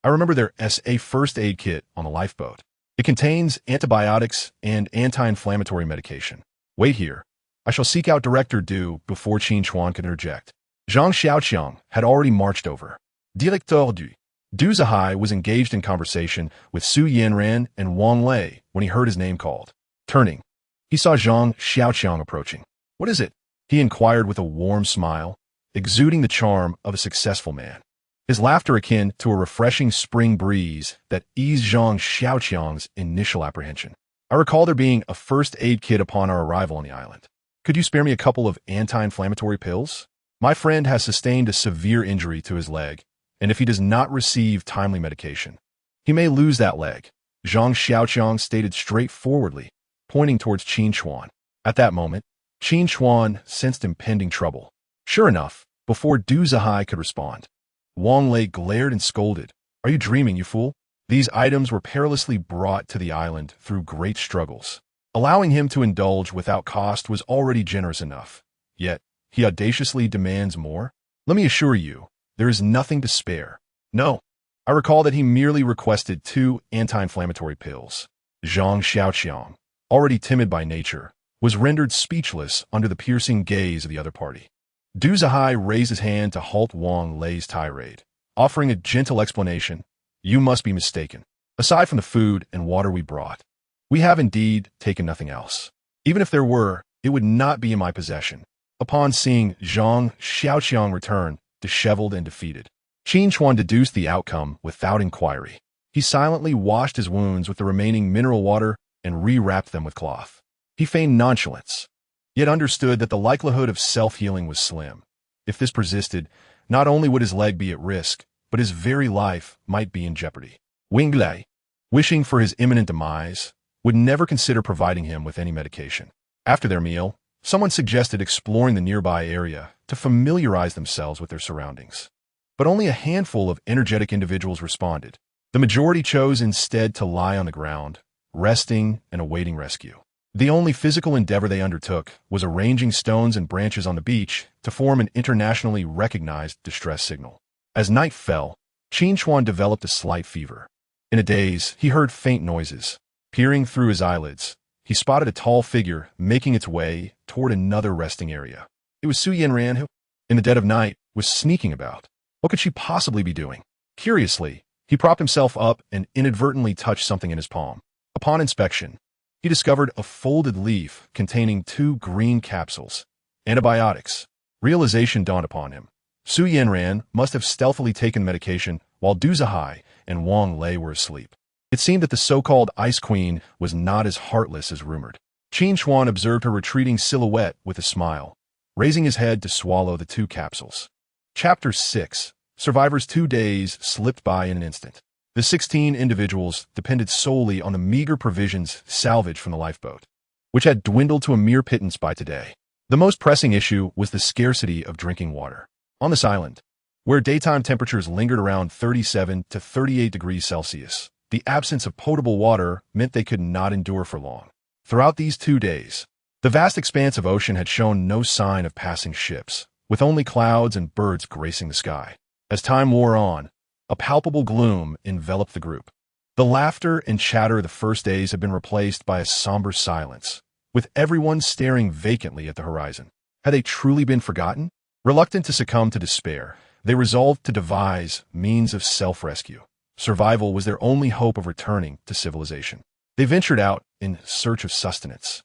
A: I remember there's a first aid kit on the lifeboat. It contains antibiotics and anti-inflammatory medication. Wait here. I shall seek out Director Du before Qin Chuan could interject." Zhang Xiaoqiang had already marched over. Directeur Du. Du Zihai was engaged in conversation with Su Yanran and Wang Lei when he heard his name called. Turning, he saw Zhang Xiaoqiang approaching. "What is it?" he inquired with a warm smile, exuding the charm of a successful man. His laughter akin to a refreshing spring breeze that eased Zhang Xiaoqiang's initial apprehension. "I recall there being a first aid kit upon our arrival on the island. Could you spare me a couple of anti-inflammatory pills? My friend has sustained a severe injury to his leg, and if he does not receive timely medication, he may lose that leg," Zhang Xiaoqiang stated straightforwardly, pointing towards Qin Chuan. At that moment, Qin Chuan sensed impending trouble. Sure enough, before Du Zihai could respond, Wang Lei glared and scolded. "Are you dreaming, you fool? These items were perilously brought to the island through great struggles. Allowing him to indulge without cost was already generous enough. Yet, he audaciously demands more? Let me assure you, there is nothing to spare. No, I recall that he merely requested 2 anti-inflammatory pills." Zhang Xiaoqiang, already timid by nature, was rendered speechless under the piercing gaze of the other party. Du Zihai raised his hand to halt Wang Lei's tirade, offering a gentle explanation. "You must be mistaken. Aside from the food and water we brought, we have indeed taken nothing else. Even if there were, it would not be in my possession." Upon seeing Zhang Xiaoqiang return, disheveled and defeated, Qin Chuan deduced the outcome without inquiry. He silently washed his wounds with the remaining mineral water and re-wrapped them with cloth. He feigned nonchalance, yet understood that the likelihood of self-healing was slim. If this persisted, not only would his leg be at risk, but his very life might be in jeopardy. Wang Lei, wishing for his imminent demise, would never consider providing him with any medication. After their meal, someone suggested exploring the nearby area to familiarize themselves with their surroundings. but only a handful of energetic individuals responded. The majority chose instead to lie on the ground, resting and awaiting rescue. The only physical endeavor they undertook was arranging stones and branches on the beach to form an internationally recognized distress signal. As night fell, Qin Chuan developed a slight fever. In a daze, he heard faint noises. Peering through his eyelids, he spotted a tall figure making its way toward another resting area. It was Su Yanran who, in the dead of night, was sneaking about. What could she possibly be doing? Curiously, he propped himself up and inadvertently touched something in his palm. Upon inspection, he discovered a folded leaf containing 2 green capsules. Antibiotics. Realization dawned upon him. Su Yanran must have stealthily taken medication while Du Zihai and Wang Lei were asleep. It seemed that the so-called Ice Queen was not as heartless as rumored. Qin Chuan observed her retreating silhouette with a smile, raising his head to swallow the 2 capsules. Chapter 6. Survivors' 2 days slipped by in an instant. The 16 individuals depended solely on the meager provisions salvaged from the lifeboat, which had dwindled to a mere pittance by today. The most pressing issue was the scarcity of drinking water. On this island, where daytime temperatures lingered around 37 to 38 degrees Celsius, the absence of potable water meant they could not endure for long. Throughout these 2 days, the vast expanse of ocean had shown no sign of passing ships, with only clouds and birds gracing the sky. As time wore on, a palpable gloom enveloped the group. The laughter and chatter of the first days had been replaced by a somber silence, with everyone staring vacantly at the horizon. Had they truly been forgotten? Reluctant to succumb to despair, they resolved to devise means of self-rescue. Survival was their only hope of returning to civilization. They ventured out in search of sustenance.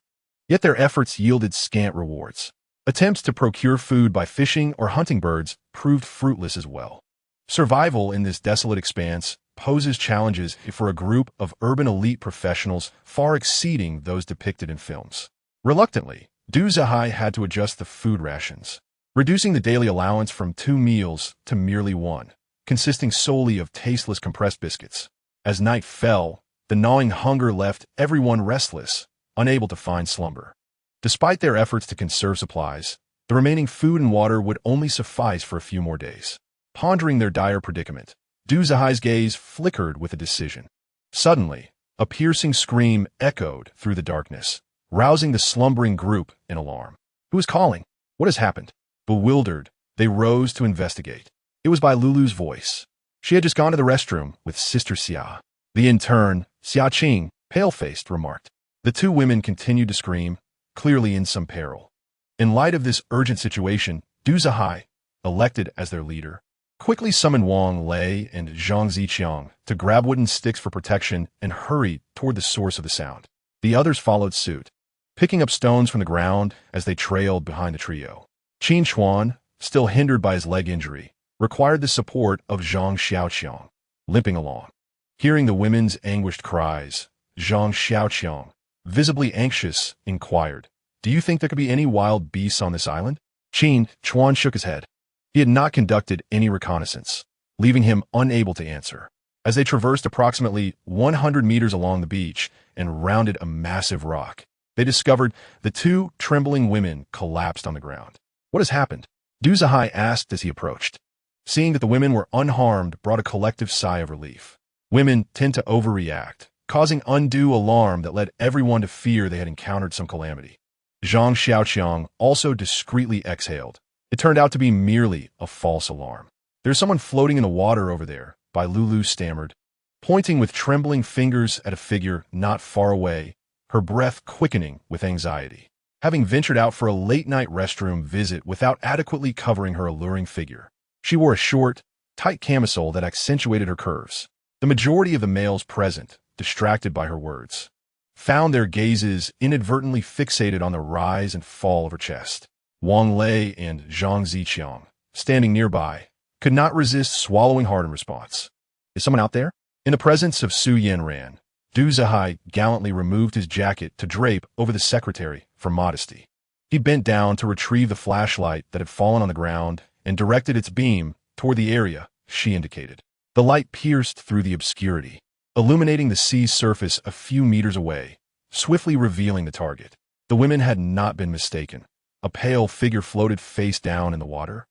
A: Yet their efforts yielded scant rewards. Attempts to procure food by fishing or hunting birds proved fruitless as well. Survival in this desolate expanse poses challenges for a group of urban elite professionals far exceeding those depicted in films. Reluctantly, Du Zihai had to adjust the food rations, reducing the daily allowance from 2 meals to merely 1, consisting solely of tasteless compressed biscuits. As night fell, the gnawing hunger left everyone restless, unable to find slumber. Despite their efforts to conserve supplies, the remaining food and water would only suffice for a few more days. Pondering their dire predicament, Du Zihai's gaze flickered with a decision. Suddenly, a piercing scream echoed through the darkness, rousing the slumbering group in alarm. Who is calling? What has happened? Bewildered, they rose to investigate. It was by Lulu's voice. She had just gone to the restroom with Sister Xia. The intern, Xia Qing, pale-faced, remarked. The 2 women continued to scream, clearly in some peril. In light of this urgent situation, Du Zihai, elected as their leader, quickly summoned Wang Lei and Zhang Ziqiang to grab wooden sticks for protection and hurried toward the source of the sound. The others followed suit, picking up stones from the ground as they trailed behind the trio. Qin Chuan, still hindered by his leg injury, required the support of Zhang Xiaoqiang, limping along. Hearing the women's anguished cries, Zhang Xiaoqiang, visibly anxious, inquired, "Do you think there could be any wild beasts on this island?" Qin Chuan shook his head. He had not conducted any reconnaissance, leaving him unable to answer. As they traversed approximately 100 meters along the beach and rounded a massive rock, they discovered the 2 trembling women collapsed on the ground. What has happened? Du Zihai asked as he approached. Seeing that the women were unharmed brought a collective sigh of relief. Women tend to overreact, causing undue alarm that led everyone to fear they had encountered some calamity. Zhang Xiaoqiang also discreetly exhaled. It turned out to be merely a false alarm. "There's someone floating in the water over there," Bai Lulu stammered, pointing with trembling fingers at a figure not far away, her breath quickening with anxiety. Having ventured out for a late-night restroom visit without adequately covering her alluring figure, she wore a short, tight camisole that accentuated her curves. The majority of the males present, distracted by her words, found their gazes inadvertently fixated on the rise and fall of her chest. Wang Lei and Zhang Ziqiang, standing nearby, could not resist swallowing hard in response. "Is someone out there?" In the presence of Su Yanran, Du Zihai gallantly removed his jacket to drape over the secretary for modesty. He bent down to retrieve the flashlight that had fallen on the ground and directed its beam toward the area she indicated. The light pierced through the obscurity, illuminating the sea's surface a few meters away, swiftly revealing the target. The women had not been mistaken. A pale figure floated face down in the water.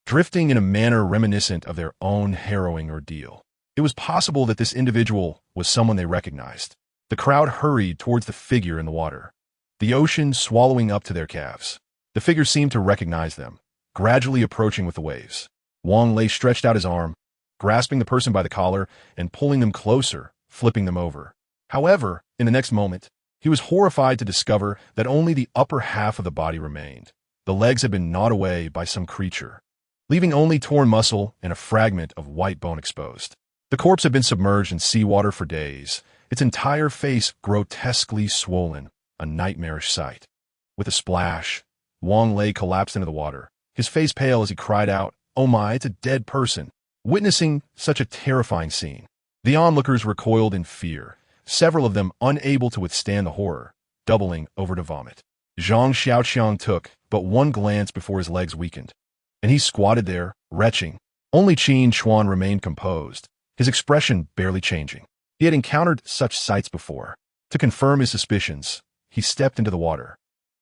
A: drifting in a manner reminiscent of their own harrowing ordeal. It was possible that this individual was someone they recognized. The crowd hurried towards the figure in the water, the ocean swallowing up to their calves. The figure seemed to recognize them, gradually approaching with the waves. Wang Lei stretched out his arm, grasping the person by the collar and pulling them closer, flipping them over. However, in the next moment, he was horrified to discover that only the upper half of the body remained. The legs had been gnawed away by some creature, leaving only torn muscle and a fragment of white bone exposed. The corpse had been submerged in seawater for days, its entire face grotesquely swollen, a nightmarish sight. With a splash, Wang Lei collapsed into the water, his face pale as he cried out, "Oh my, it's a dead person!" Witnessing such a terrifying scene, the onlookers recoiled in fear, several of them unable to withstand the horror, doubling over to vomit. Zhang Xiaoqiang took but one glance before his legs weakened, and he squatted there, retching. Only Qin Chuan remained composed, his expression barely changing. He had encountered such sights before. To confirm his suspicions, he stepped into the water,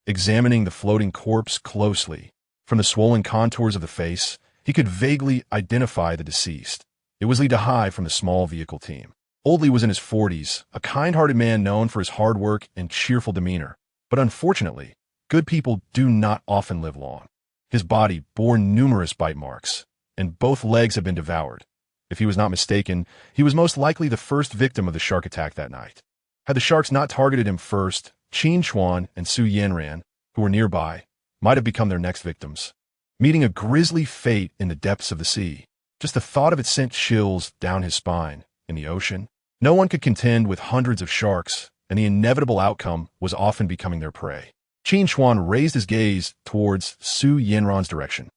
A: examining the floating corpse closely. From the swollen contours of the face, he could vaguely identify the deceased. It was Li Dahai from the small vehicle team. Old Li was in his 40s, a kind-hearted man known for his hard work and cheerful demeanor. But unfortunately, good people do not often live long. His body bore numerous bite marks, and both legs had been devoured. If he was not mistaken, he was most likely the first victim of the shark attack that night. Had the sharks not targeted him first, Qin Chuan and Su Yanran, who were nearby, might have become their next victims. Meeting a grisly fate in the depths of the sea. Just the thought of it sent chills down his spine. In the ocean, no one could contend with hundreds of sharks, and the inevitable outcome was often becoming their prey. Qin Chuan raised his gaze towards Su Yanran's direction,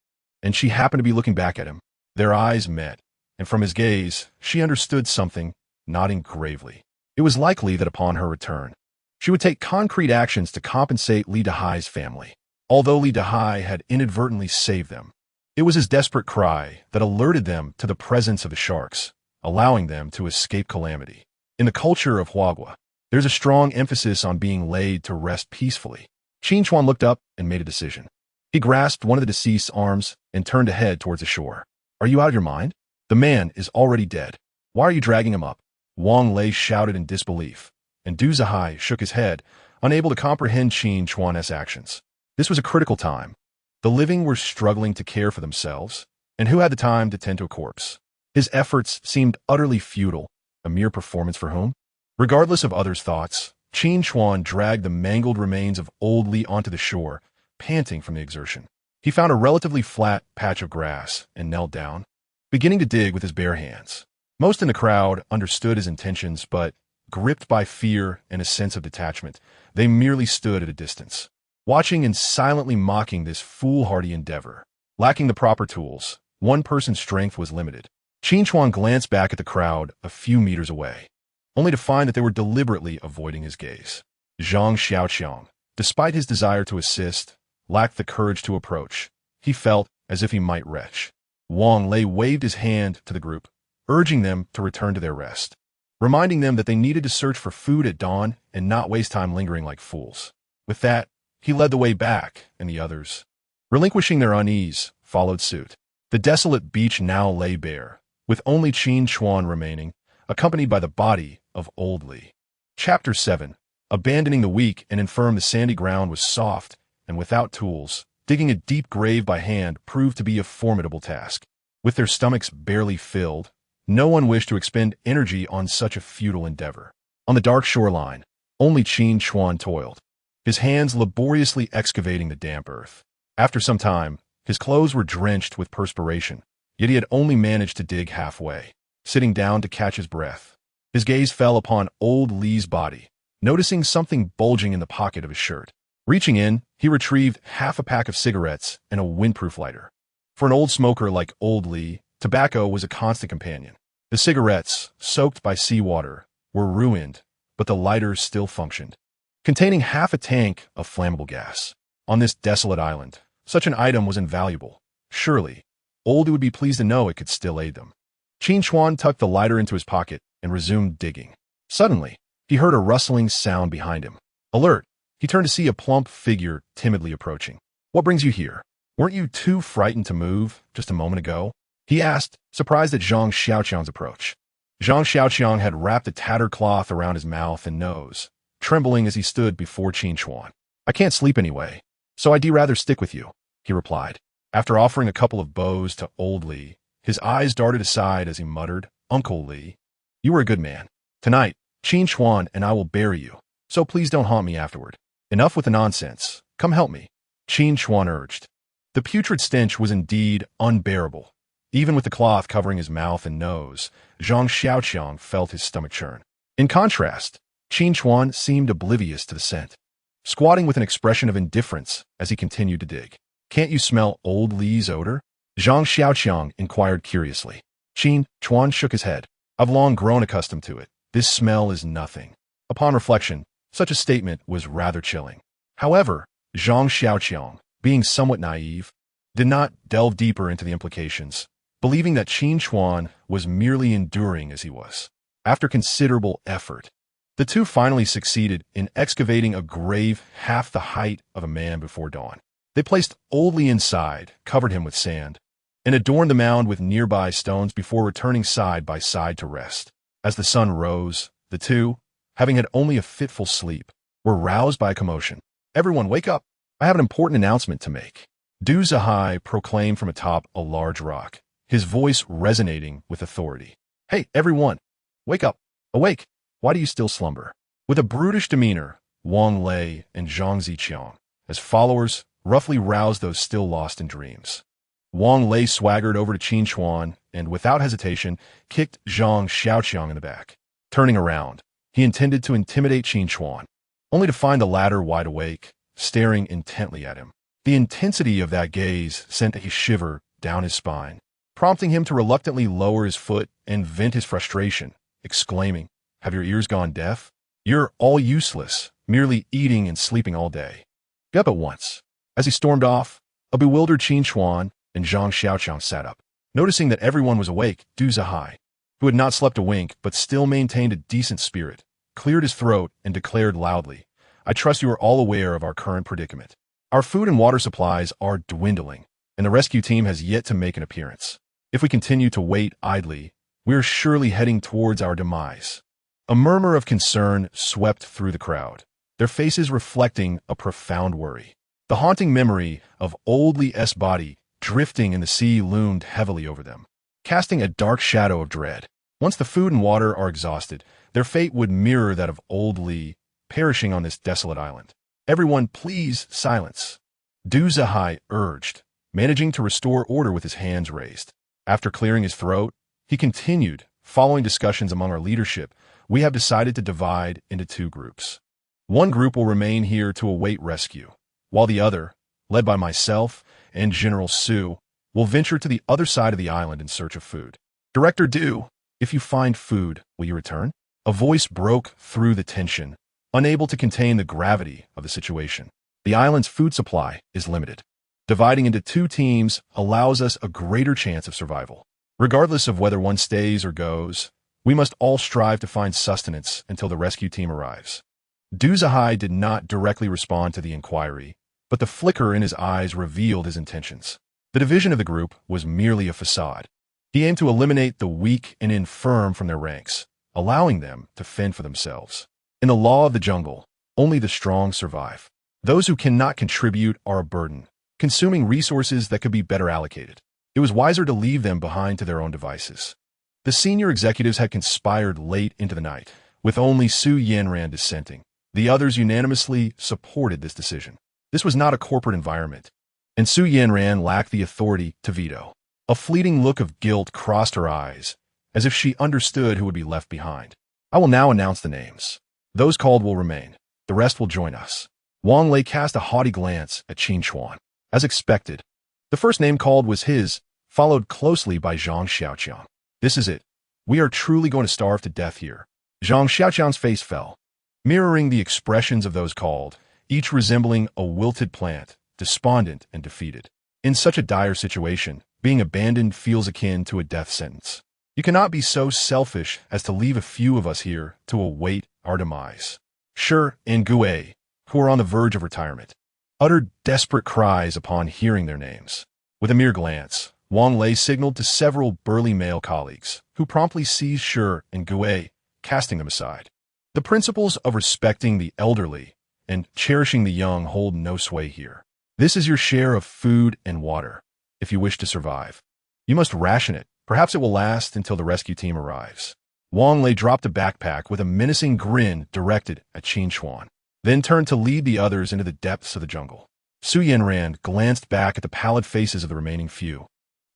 A: and she happened to be looking back at him. Their eyes met, and from his gaze, she understood something, nodding gravely. It was likely that upon her return, she would take concrete actions to compensate Li Dahai's family. Although Li Dahai had inadvertently saved them, it was his desperate cry that alerted them to the presence of the sharks, allowing them to escape calamity. In the culture of Huagua, there's a strong emphasis on being laid to rest peacefully. Qin Chuan looked up and made a decision. He grasped one of the deceased's arms and turned to head towards the shore. "Are you out of your mind? The man is already dead. Why are you dragging him up?" Wang Lei shouted in disbelief, and Du Zihai shook his head, unable to comprehend Qin Chuan's actions. This was a critical time. The living were struggling to care for themselves, and who had the time to tend to a corpse? His efforts seemed utterly futile, a mere performance for whom? Regardless of others' thoughts, Qin Chuan dragged the mangled remains of old Li onto the shore, panting from the exertion. He found a relatively flat patch of grass and knelt down, beginning to dig with his bare hands. Most in the crowd understood his intentions, but, gripped by fear and a sense of detachment, they merely stood at a distance, watching and silently mocking this foolhardy endeavor. Lacking the proper tools, one person's strength was limited. Qin Chuan glanced back at the crowd a few meters away, only to find that they were deliberately avoiding his gaze. Zhang Xiaoqiang, despite his desire to assist, lacked the courage to approach. He felt as if he might retch. Wang Lei waved his hand to the group, urging them to return to their rest, reminding them that they needed to search for food at dawn and not waste time lingering like fools. With that, he led the way back, and the others, relinquishing their unease, followed suit. The desolate beach now lay bare, with only Qin Chuan remaining, accompanied by the body of old Li. Chapter 7. Abandoning the weak and infirm, the sandy ground was soft, and without tools, digging a deep grave by hand proved to be a formidable task. With their stomachs barely filled, no one wished to expend energy on such a futile endeavor. On the dark shoreline, only Qin Chuan toiled, his hands laboriously excavating the damp earth. After some time, his clothes were drenched with perspiration, yet he had only managed to dig halfway. Sitting down to catch his breath, his gaze fell upon old Li's body, noticing something bulging in the pocket of his shirt. Reaching in, he retrieved half a pack of cigarettes and a windproof lighter. For an old smoker like old Li, tobacco was a constant companion. The cigarettes, soaked by seawater, were ruined, but the lighter still functioned, containing half a tank of flammable gas. On this desolate island, such an item was invaluable. Surely, old Li would be pleased to know it could still aid them. Qin Chuan tucked the lighter into his pocket and resumed digging. Suddenly, he heard a rustling sound behind him. Alert, he turned to see a plump figure timidly approaching. "What brings you here?" Weren't you too frightened to move just a moment ago? He asked, surprised at Zhang Xiaoqiang's approach. Zhang Xiaoqiang had wrapped a tattered cloth around his mouth and nose, trembling as he stood before Qin Chuan. I can't sleep anyway, so I'd rather stick with you, he replied. After offering a couple of bows to old Li, his eyes darted aside as he muttered, Uncle Li, you were a good man. Tonight, Qin Chuan and I will bury you, so please don't haunt me afterward. Enough with the nonsense. Come help me, Qin Chuan urged. The putrid stench was indeed unbearable. Even with the cloth covering his mouth and nose, Zhang Xiaoqiang felt his stomach churn. In contrast, Qin Chuan seemed oblivious to the scent, squatting with an expression of indifference as he continued to dig. Can't you smell old Li's odor? Zhang Xiaoqiang inquired curiously. Qin Chuan shook his head. I've long grown accustomed to it. This smell is nothing. Upon reflection, such a statement was rather chilling. However, Zhang Xiaoqiang, being somewhat naive, did not delve deeper into the implications, believing that Qin Chuan was merely enduring as he was. After considerable effort, the two finally succeeded in excavating a grave half the height of a man before dawn. They placed old Li inside, covered him with sand, and adorned the mound with nearby stones before returning side by side to rest. As the sun rose, the two, having had only a fitful sleep, were roused by a commotion. Everyone, wake up! I have an important announcement to make. Du Zihai proclaimed from atop a large rock, his voice resonating with authority. Hey, everyone! Wake up! Awake! Why do you still slumber? With a brutish demeanor, Wang Lei and Zhang Ziqiang, as followers, roughly roused those still lost in dreams. Wang Lei swaggered over to Qin Chuan and, without hesitation, kicked Zhang Xiaoqiang in the back. Turning around, he intended to intimidate Qin Chuan, only to find the latter wide awake, staring intently at him. The intensity of that gaze sent a shiver down his spine, prompting him to reluctantly lower his foot and vent his frustration, exclaiming, Have your ears gone deaf? You're all useless, merely eating and sleeping all day. Get up at once. As he stormed off, a bewildered Qin Chuan and Zhang Xiaoqiang sat up. Noticing that everyone was awake, Du Zihai, who had not slept a wink but still maintained a decent spirit, cleared his throat and declared loudly, I trust you are all aware of our current predicament. Our food and water supplies are dwindling, and the rescue team has yet to make an appearance. If we continue to wait idly, we are surely heading towards our demise. A murmur of concern swept through the crowd, their faces reflecting a profound worry. The haunting memory of old Li's body drifting in the sea loomed heavily over them, casting a dark shadow of dread. Once the food and water are exhausted, their fate would mirror that of old Li, perishing on this desolate island. Everyone, please, silence, Du Zihai urged, managing to restore order with his hands raised. After clearing his throat, he continued, following discussions among our leadership, we have decided to divide into two groups. One group will remain here to await rescue, while the other, led by myself and General Su, will venture to the other side of the island in search of food. Director Du, if you find food, will you return? A voice broke through the tension, unable to contain the gravity of the situation. The island's food supply is limited. Dividing into two teams allows us a greater chance of survival. Regardless of whether one stays or goes, we must all strive to find sustenance until the rescue team arrives. Du Zihai did not directly respond to the inquiry, but the flicker in his eyes revealed his intentions. The division of the group was merely a facade. He aimed to eliminate the weak and infirm from their ranks, allowing them to fend for themselves. In the law of the jungle, only the strong survive. Those who cannot contribute are a burden, consuming resources that could be better allocated. It was wiser to leave them behind to their own devices. The senior executives had conspired late into the night, with only Su Yanran dissenting. The others unanimously supported this decision. This was not a corporate environment, and Su Yanran lacked the authority to veto. A fleeting look of guilt crossed her eyes, as if she understood who would be left behind. I will now announce the names. Those called will remain. The rest will join us. Wang Lei cast a haughty glance at Qin Chuan. As expected, the first name called was his, followed closely by Zhang Xiaoqiang. This is it. We are truly going to starve to death here. Zhang Xiaoqiang's face fell, mirroring the expressions of those called, each resembling a wilted plant, despondent and defeated. In such a dire situation, being abandoned feels akin to a death sentence. You cannot be so selfish as to leave a few of us here to await our demise. Shi and Gue, who are on the verge of retirement, uttered desperate cries upon hearing their names. With a mere glance, Wang Lei signaled to several burly male colleagues, who promptly seized Shi and Gui, casting them aside. The principles of respecting the elderly and cherishing the young hold no sway here. This is your share of food and water. If you wish to survive, you must ration it. Perhaps it will last until the rescue team arrives. Wang Lei dropped a backpack with a menacing grin directed at Qin Chuan, then turned to lead the others into the depths of the jungle. Su Yanran glanced back at the pallid faces of the remaining few,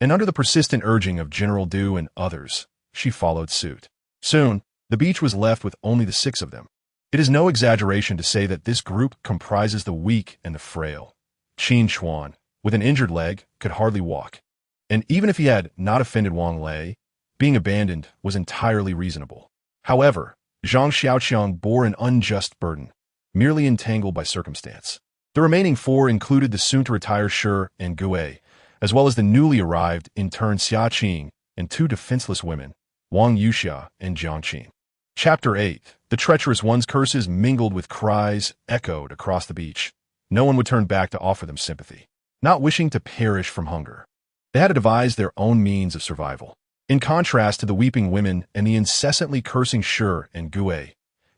A: and under the persistent urging of General Du and others, she followed suit. Soon, the beach was left with only the 6 of them. It is no exaggeration to say that this group comprises the weak and the frail. Qin Chuan, with an injured leg, could hardly walk, and even if he had not offended Wang Lei, being abandoned was entirely reasonable. However, Zhang Xiaoqiang bore an unjust burden, merely entangled by circumstance. The remaining 4 included the soon-to-retire Shi and Gui, as well as the newly arrived intern Xia Qing and 2 defenseless women, Wang Yuxia and Jiang Qin. Chapter 8. The treacherous one's curses mingled with cries echoed across the beach. No one would turn back to offer them sympathy, not wishing to perish from hunger. They had to devise their own means of survival. In contrast to the weeping women and the incessantly cursing Shi and Gui,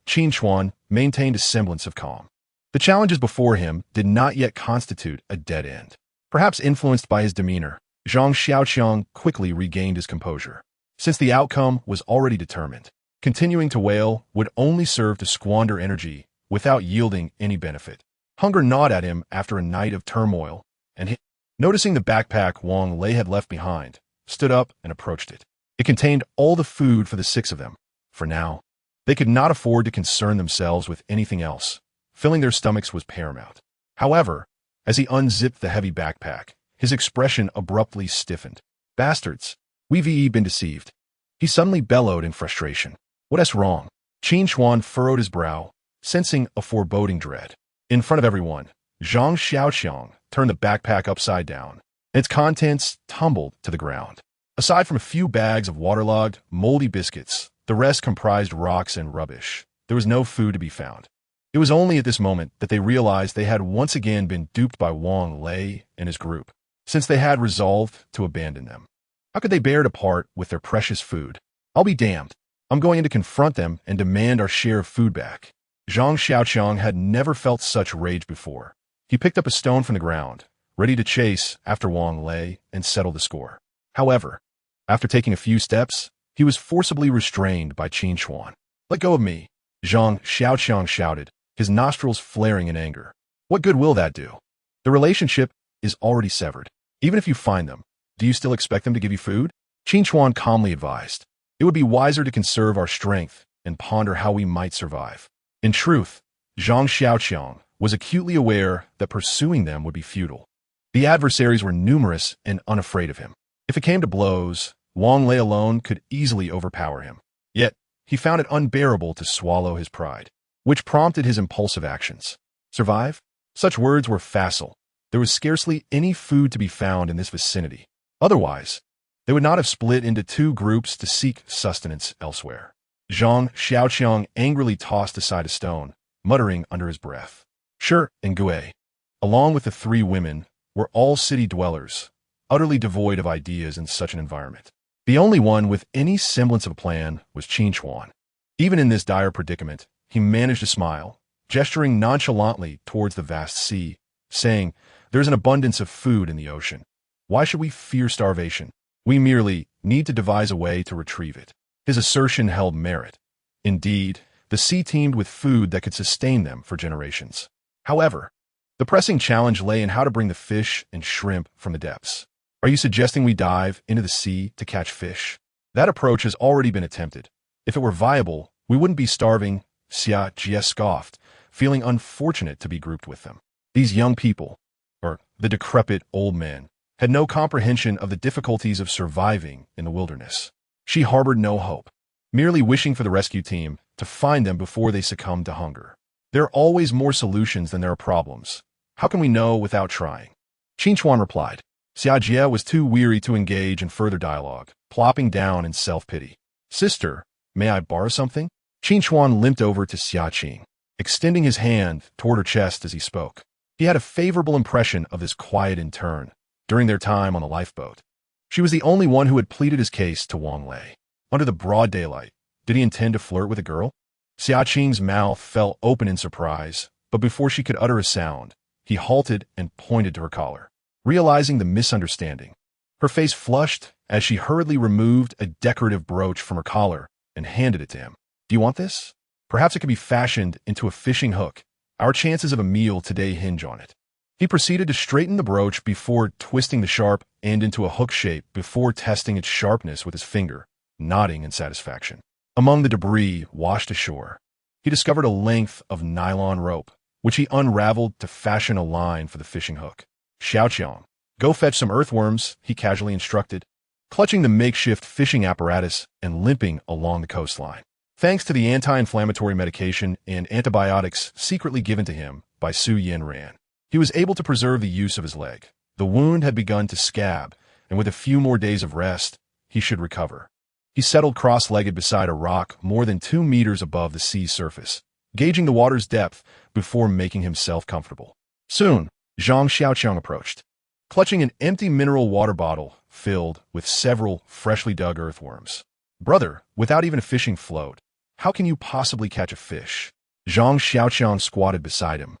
A: Qin Chuan maintained a semblance of calm. The challenges before him did not yet constitute a dead end. Perhaps influenced by his demeanor, Zhang Xiaoqiang quickly regained his composure. Since the outcome was already determined, continuing to wail would only serve to squander energy without yielding any benefit. Hunger gnawed at him after a night of turmoil, and he, noticing the backpack Wang Lei had left behind, stood up and approached it. It contained all the food for the 6 of them. For now, they could not afford to concern themselves with anything else. Filling their stomachs was paramount. However, as he unzipped the heavy backpack, his expression abruptly stiffened. Bastards! We've been deceived. He suddenly bellowed in frustration. What's wrong? Qin Chuan furrowed his brow, sensing a foreboding dread. In front of everyone, Zhang Xiaoqiang turned the backpack upside down, and its contents tumbled to the ground. Aside from a few bags of waterlogged, moldy biscuits, the rest comprised rocks and rubbish. There was no food to be found. It was only at this moment that they realized they had once again been duped by Wang Lei and his group, since they had resolved to abandon them. How could they bear to part with their precious food? I'll be damned. I'm going in to confront them and demand our share of food back. Zhang Xiaoqiang had never felt such rage before. He picked up a stone from the ground, ready to chase after Wang Lei and settle the score. However, after taking a few steps, he was forcibly restrained by Qin Chuan. Let go of me, Zhang Xiaoqiang shouted, his nostrils flaring in anger. What good will that do? The relationship is already severed. Even if you find them, do you still expect them to give you food? Qin Chuan calmly advised. It would be wiser to conserve our strength and ponder how we might survive. In truth, Zhang Xiaoqiang was acutely aware that pursuing them would be futile. The adversaries were numerous and unafraid of him. If it came to blows, Wang Lei alone could easily overpower him. Yet, he found it unbearable to swallow his pride, which prompted his impulsive actions. Survive? Such words were facile. There was scarcely any food to be found in this vicinity. Otherwise, they would not have split into 2 groups to seek sustenance elsewhere. Zhang Xiaoqiang angrily tossed aside a stone, muttering under his breath. Shi and Gui, along with the 3 women, were all city dwellers, utterly devoid of ideas in such an environment. The only one with any semblance of a plan was Qin Chuan. Even in this dire predicament, he managed to smile, gesturing nonchalantly towards the vast sea, saying, "There's an abundance of food in the ocean. Why should we fear starvation? We merely need to devise a way to retrieve it." His assertion held merit. Indeed, the sea teemed with food that could sustain them for generations. However, the pressing challenge lay in how to bring the fish and shrimp from the depths. Are you suggesting we dive into the sea to catch fish? That approach has already been attempted. If it were viable, we wouldn't be starving, Xia Jie scoffed, feeling unfortunate to be grouped with them. These young people, or the decrepit old men, had no comprehension of the difficulties of surviving in the wilderness. She harbored no hope, merely wishing for the rescue team to find them before they succumbed to hunger. There are always more solutions than there are problems. How can we know without trying? Qin Chuan replied. Xia Jie was too weary to engage in further dialogue, plopping down in self-pity. Sister, may I borrow something? Qin Chuan limped over to Xia Qing, extending his hand toward her chest as he spoke. He had a favorable impression of this quiet intern during their time on the lifeboat. She was the only one who had pleaded his case to Wang Lei. Under the broad daylight, did he intend to flirt with a girl? Xiaqing's mouth fell open in surprise, but before she could utter a sound, he halted and pointed to her collar. Realizing the misunderstanding, her face flushed as she hurriedly removed a decorative brooch from her collar and handed it to him. Do you want this? Perhaps it could be fashioned into a fishing hook. Our chances of a meal today hinge on it. He proceeded to straighten the brooch before twisting the sharp end into a hook shape before testing its sharpness with his finger, nodding in satisfaction. Among the debris washed ashore, he discovered a length of nylon rope, which he unraveled to fashion a line for the fishing hook. Xiaoqiang, go fetch some earthworms, he casually instructed, clutching the makeshift fishing apparatus and limping along the coastline. Thanks to the anti-inflammatory medication and antibiotics secretly given to him by Su Yanran, he was able to preserve the use of his leg. The wound had begun to scab, and with a few more days of rest, he should recover. He settled cross-legged beside a rock more than 2 meters above the sea's surface, gauging the water's depth before making himself comfortable. Soon, Zhang Xiaoqiang approached, clutching an empty mineral water bottle filled with several freshly dug earthworms. Brother, without even a fishing float, how can you possibly catch a fish? Zhang Xiaoqiang squatted beside him,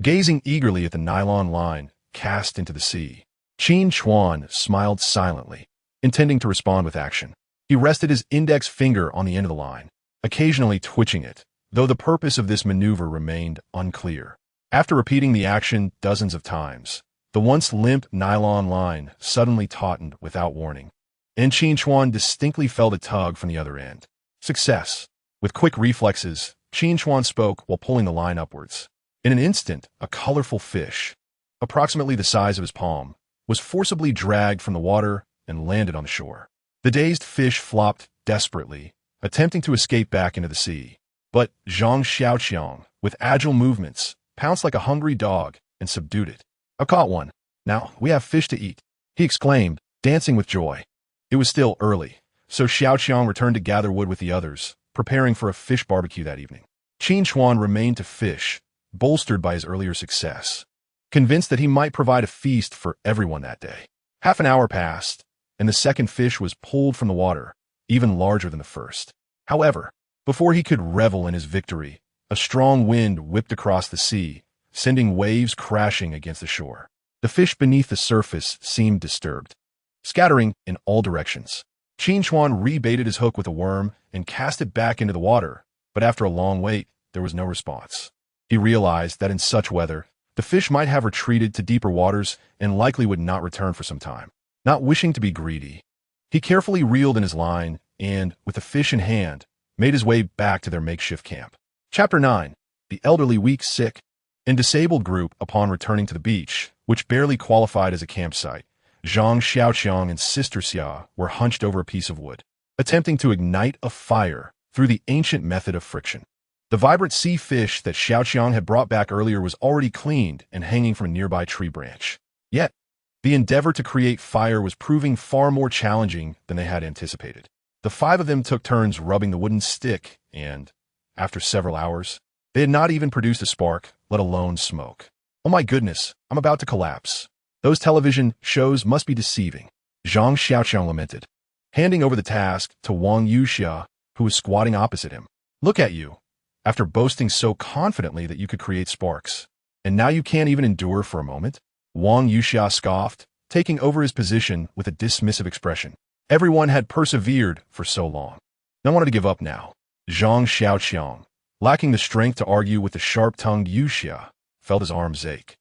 A: gazing eagerly at the nylon line cast into the sea. Qin Chuan smiled silently, intending to respond with action. He rested his index finger on the end of the line, occasionally twitching it, though the purpose of this maneuver remained unclear. After repeating the action dozens of times, the once limp nylon line suddenly tautened without warning, and Qin Chuan distinctly felt a tug from the other end. Success! With quick reflexes, Qin Chuan spoke while pulling the line upwards. In an instant, a colorful fish, approximately the size of his palm, was forcibly dragged from the water and landed on the shore. The dazed fish flopped desperately, attempting to escape back into the sea. But Zhang Xiaoqiang, with agile movements, pounced like a hungry dog and subdued it. I caught one. Now we have fish to eat, he exclaimed, dancing with joy. It was still early, so Xiaoqiang returned to gather wood with the others, preparing for a fish barbecue that evening. Qin Chuan remained to fish, bolstered by his earlier success, convinced that he might provide a feast for everyone that day. Half an hour passed, and the second fish was pulled from the water, even larger than the first. However, before he could revel in his victory, a strong wind whipped across the sea, sending waves crashing against the shore. The fish beneath the surface seemed disturbed, scattering in all directions. Qin Chuan rebaited his hook with a worm and cast it back into the water, but after a long wait, there was no response. He realized that in such weather, the fish might have retreated to deeper waters and likely would not return for some time. Not wishing to be greedy, he carefully reeled in his line and, with the fish in hand, made his way back to their makeshift camp. Chapter 9. The elderly, weak, sick, and disabled group upon returning to the beach, which barely qualified as a campsite. Zhang Xiaoqiang and Sister Xia were hunched over a piece of wood, attempting to ignite a fire through the ancient method of friction. The vibrant sea fish that Xiaoqiang had brought back earlier was already cleaned and hanging from a nearby tree branch. Yet, the endeavor to create fire was proving far more challenging than they had anticipated. The 5 of them took turns rubbing the wooden stick, and, after several hours, they had not even produced a spark, let alone smoke. Oh my goodness, I'm about to collapse. Those television shows must be deceiving, Zhang Xiaoqiang lamented, handing over the task to Wang Yuxia, who was squatting opposite him. Look at you, after boasting so confidently that you could create sparks, and now you can't even endure for a moment? Wang Yuxia scoffed, taking over his position with a dismissive expression. Everyone had persevered for so long. I wanted to give up now. Zhang Xiaoqiang, lacking the strength to argue with the sharp-tongued Yuxia, felt his arms ache.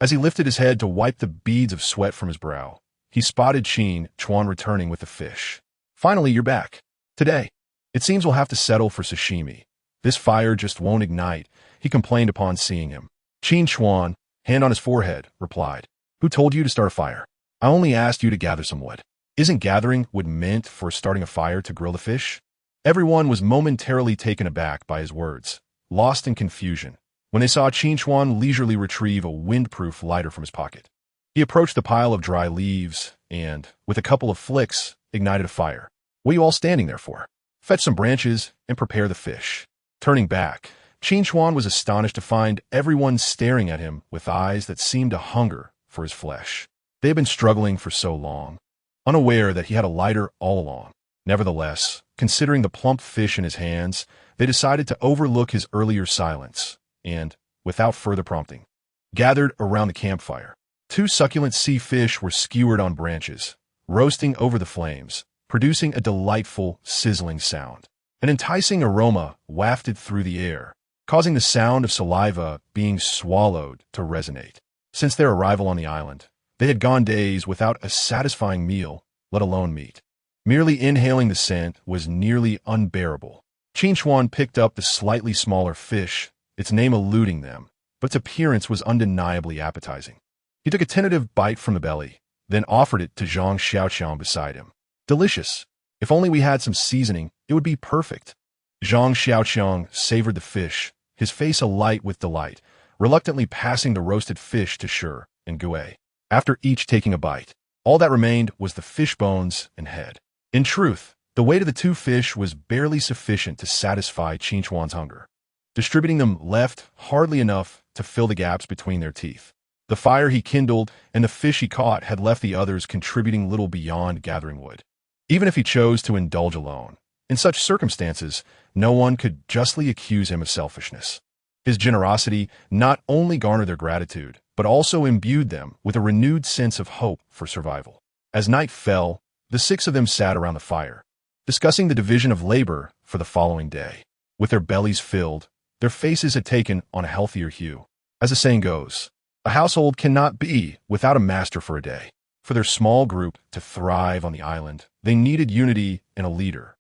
A: As he lifted his head to wipe the beads of sweat from his brow, he spotted Qin Chuan returning with the fish. Finally, you're back. Today, it seems we'll have to settle for sashimi. This fire just won't ignite, he complained upon seeing him. Qin Chuan, hand on his forehead, replied, Who told you to start a fire? I only asked you to gather some wood. Isn't gathering wood meant for starting a fire to grill the fish? Everyone was momentarily taken aback by his words, lost in confusion, when they saw Qin Chuan leisurely retrieve a windproof lighter from his pocket. He approached the pile of dry leaves and, with a couple of flicks, ignited a fire. What are you all standing there for? Fetch some branches and prepare the fish. Turning back, Qin Chuan was astonished to find everyone staring at him with eyes that seemed to hunger for his flesh. They had been struggling for so long, unaware that he had a lighter all along. Nevertheless, considering the plump fish in his hands, they decided to overlook his earlier silence and, without further prompting, gathered around the campfire. 2 succulent sea fish were skewered on branches, roasting over the flames, producing a delightful, sizzling sound. An enticing aroma wafted through the air, causing the sound of saliva being swallowed to resonate. Since their arrival on the island, they had gone days without a satisfying meal, let alone meat. Merely inhaling the scent was nearly unbearable. Qin Chuan picked up the slightly smaller fish, its name eluding them, but its appearance was undeniably appetizing. He took a tentative bite from the belly, then offered it to Zhang Xiaoqiang beside him. Delicious. If only we had some seasoning, it would be perfect. Zhang Xiaoqiang savored the fish, his face alight with delight, reluctantly passing the roasted fish to Shi and Gui. After each taking a bite, all that remained was the fish bones and head. In truth, the weight of the 2 fish was barely sufficient to satisfy Qin Chuan's hunger. Distributing them left hardly enough to fill the gaps between their teeth. The fire he kindled and the fish he caught had left the others contributing little beyond gathering wood. Even if he chose to indulge alone, in such circumstances, no one could justly accuse him of selfishness. His generosity not only garnered their gratitude, but also imbued them with a renewed sense of hope for survival. As night fell, the 6 of them sat around the fire, discussing the division of labor for the following day. With their bellies filled, their faces had taken on a healthier hue. As the saying goes, a household cannot be without a master for a day. For their small group to thrive on the island, they needed unity and a leader.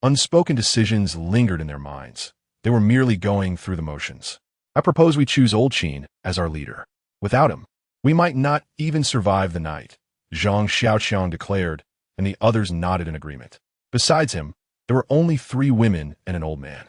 A: Unspoken decisions lingered in their minds. They were merely going through the motions. I propose we choose Old Qin as our leader. Without him, we might not even survive the night, Zhang Xiaoqiang declared, and the others nodded in agreement. Besides him, there were only 3 women and an old man.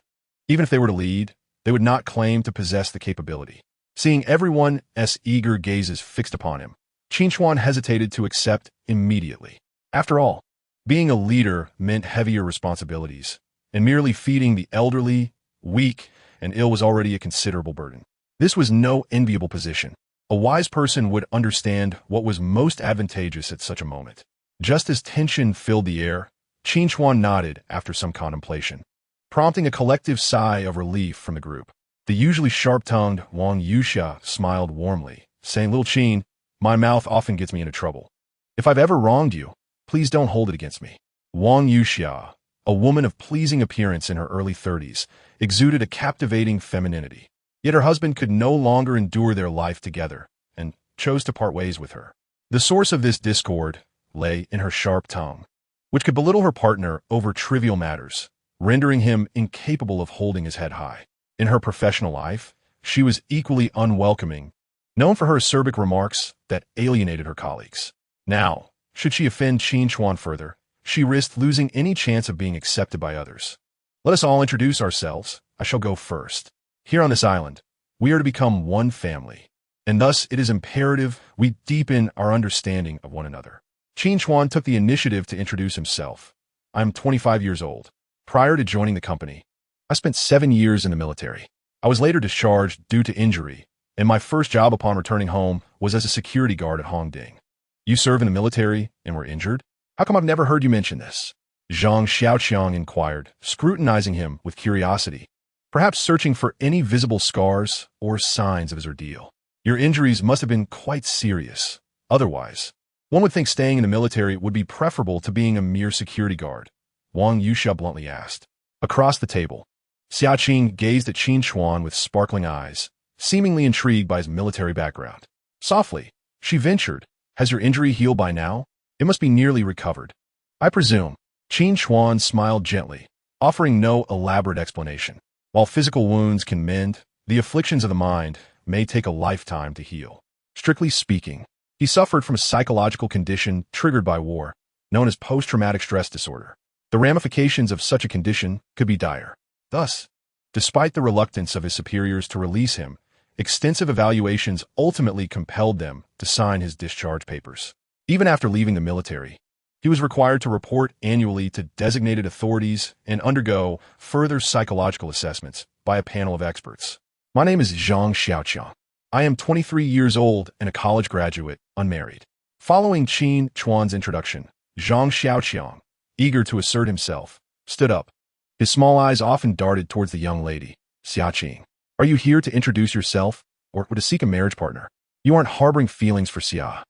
A: Even if they were to lead, they would not claim to possess the capability. Seeing everyone's eager gazes fixed upon him, Qin Chuan hesitated to accept immediately. After all, being a leader meant heavier responsibilities, and merely feeding the elderly, weak, and ill was already a considerable burden. This was no enviable position. A wise person would understand what was most advantageous at such a moment. Just as tension filled the air, Qin Chuan nodded after some contemplation, prompting a collective sigh of relief from the group. The usually sharp-tongued Wang Yuxia smiled warmly, saying, "Little Qin, my mouth often gets me into trouble. If I've ever wronged you, please don't hold it against me." Wang Yuxia, a woman of pleasing appearance in her early 30s, exuded a captivating femininity. Yet her husband could no longer endure their life together and chose to part ways with her. The source of this discord lay in her sharp tongue, which could belittle her partner over trivial matters, rendering him incapable of holding his head high. In her professional life, she was equally unwelcoming, known for her acerbic remarks that alienated her colleagues. Now, should she offend Qin Chuan further, she risked losing any chance of being accepted by others. Let us all introduce ourselves. I shall go first. Here on this island, we are to become one family, and thus it is imperative we deepen our understanding of one another. Qin Chuan took the initiative to introduce himself. I am 25 years old. Prior to joining the company, I spent 7 years in the military. I was later discharged due to injury, and my first job upon returning home was as a security guard at Hongding. You serve in the military and were injured? How come I've never heard you mention this? Zhang Xiaoqiang inquired, scrutinizing him with curiosity, perhaps searching for any visible scars or signs of his ordeal. Your injuries must have been quite serious. Otherwise, one would think staying in the military would be preferable to being a mere security guard, Wang Yuxia bluntly asked. Across the table, Xiaoqing gazed at Qin Chuan with sparkling eyes, seemingly intrigued by his military background. Softly, she ventured, "Has your injury healed by now? It must be nearly recovered, I presume." Qin Chuan smiled gently, offering no elaborate explanation. While physical wounds can mend, the afflictions of the mind may take a lifetime to heal. Strictly speaking, he suffered from a psychological condition triggered by war, known as post-traumatic stress disorder. The ramifications of such a condition could be dire. Thus, despite the reluctance of his superiors to release him, extensive evaluations ultimately compelled them to sign his discharge papers. Even after leaving the military, He was required to report annually to designated authorities and undergo further psychological assessments by a panel of experts. My name is Zhang Xiaoqiang. I am 23 years old and a college graduate, unmarried. Following Qin Chuan's introduction, Zhang Xiaoqiang, eager to assert himself, stood up. His small eyes often darted towards the young lady, Xiaqing. Are you here to introduce yourself, or to seek a marriage partner? You aren't harboring feelings for Xia,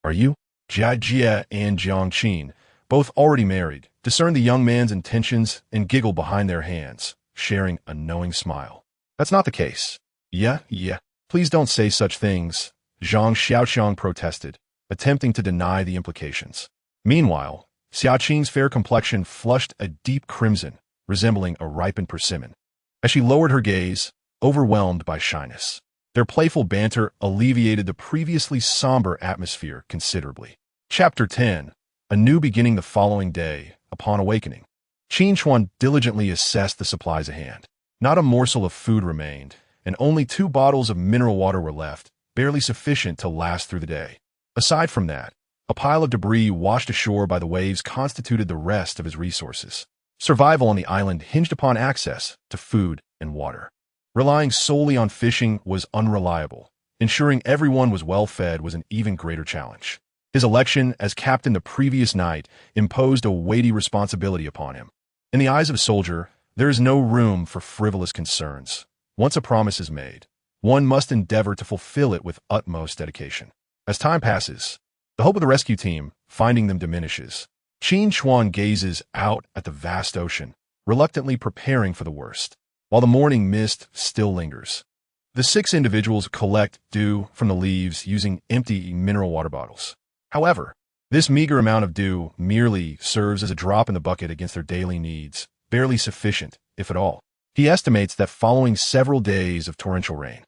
A: are you? Jia Jia and Jiang Qin, both already married, discerned the young man's intentions and giggled behind their hands, sharing a knowing smile. That's not the case. Yeah, please don't say such things, Zhang Xiaoqiang protested, attempting to deny the implications. Meanwhile, Xiaqing's fair complexion flushed a deep crimson, resembling a ripened persimmon, as she lowered her gaze, overwhelmed by shyness. Their playful banter alleviated the previously somber atmosphere considerably. Chapter 10. A New Beginning. The following day, upon awakening, Qin Chuan diligently assessed the supplies at hand. Not a morsel of food remained, and only 2 bottles of mineral water were left, barely sufficient to last through the day. Aside from that, a pile of debris washed ashore by the waves constituted the rest of his resources. Survival on the island hinged upon access to food and water. Relying solely on fishing was unreliable. Ensuring everyone was well fed was an even greater challenge. His election as captain the previous night imposed a weighty responsibility upon him. In the eyes of a soldier, there is no room for frivolous concerns. Once a promise is made, one must endeavor to fulfill it with utmost dedication. As time passes, the hope of the rescue team, finding them, diminishes. Qin Chuan gazes out at the vast ocean, reluctantly preparing for the worst. While the morning mist still lingers, the 6 individuals collect dew from the leaves using empty mineral water bottles. However, this meager amount of dew merely serves as a drop in the bucket against their daily needs, barely sufficient, if at all. He estimates that following several days of torrential rain,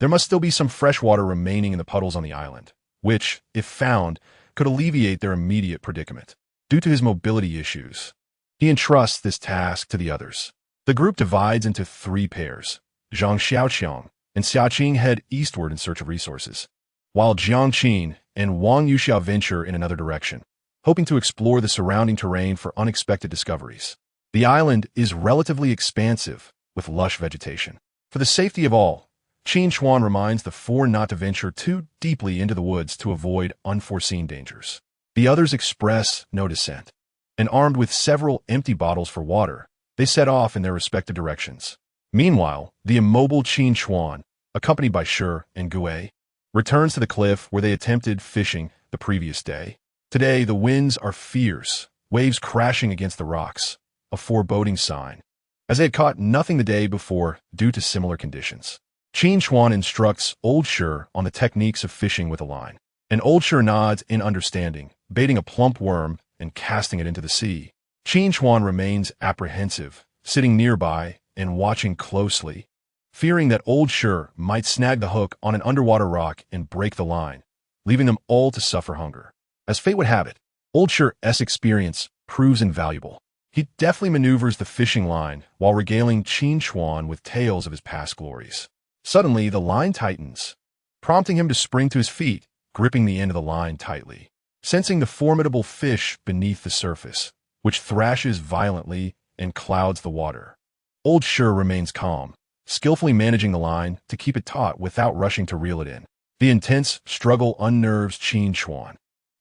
A: there must still be some fresh water remaining in the puddles on the island, which, if found, could alleviate their immediate predicament. Due to his mobility issues, he entrusts this task to the others. The group divides into 3 pairs. Zhang Xiaoqiang and Xiaqing head eastward in search of resources, while Jiang Qin and Wang Yuxiao venture in another direction, hoping to explore the surrounding terrain for unexpected discoveries. The island is relatively expansive, with lush vegetation. For the safety of all, Qin Chuan reminds the 4 not to venture too deeply into the woods to avoid unforeseen dangers. The others express no dissent, and armed with several empty bottles for water, they set off in their respective directions. Meanwhile, the immobile Qin Chuan, accompanied by Shi and Gui, returns to the cliff where they attempted fishing the previous day. Today, the winds are fierce, waves crashing against the rocks, a foreboding sign, as they had caught nothing the day before due to similar conditions. Qin Chuan instructs Old Shi on the techniques of fishing with a line, and Old Shi nods in understanding, baiting a plump worm and casting it into the sea. Qin Chuan remains apprehensive, sitting nearby and watching closely, fearing that Old Shi might snag the hook on an underwater rock and break the line, leaving them all to suffer hunger. As fate would have it, Old Shi's experience proves invaluable. He deftly maneuvers the fishing line while regaling Qin Chuan with tales of his past glories. Suddenly, the line tightens, prompting him to spring to his feet, gripping the end of the line tightly. Sensing the formidable fish beneath the surface, which thrashes violently and clouds the water, Old Shi remains calm, skillfully managing the line to keep it taut without rushing to reel it in. The intense struggle unnerves Qin Chuan,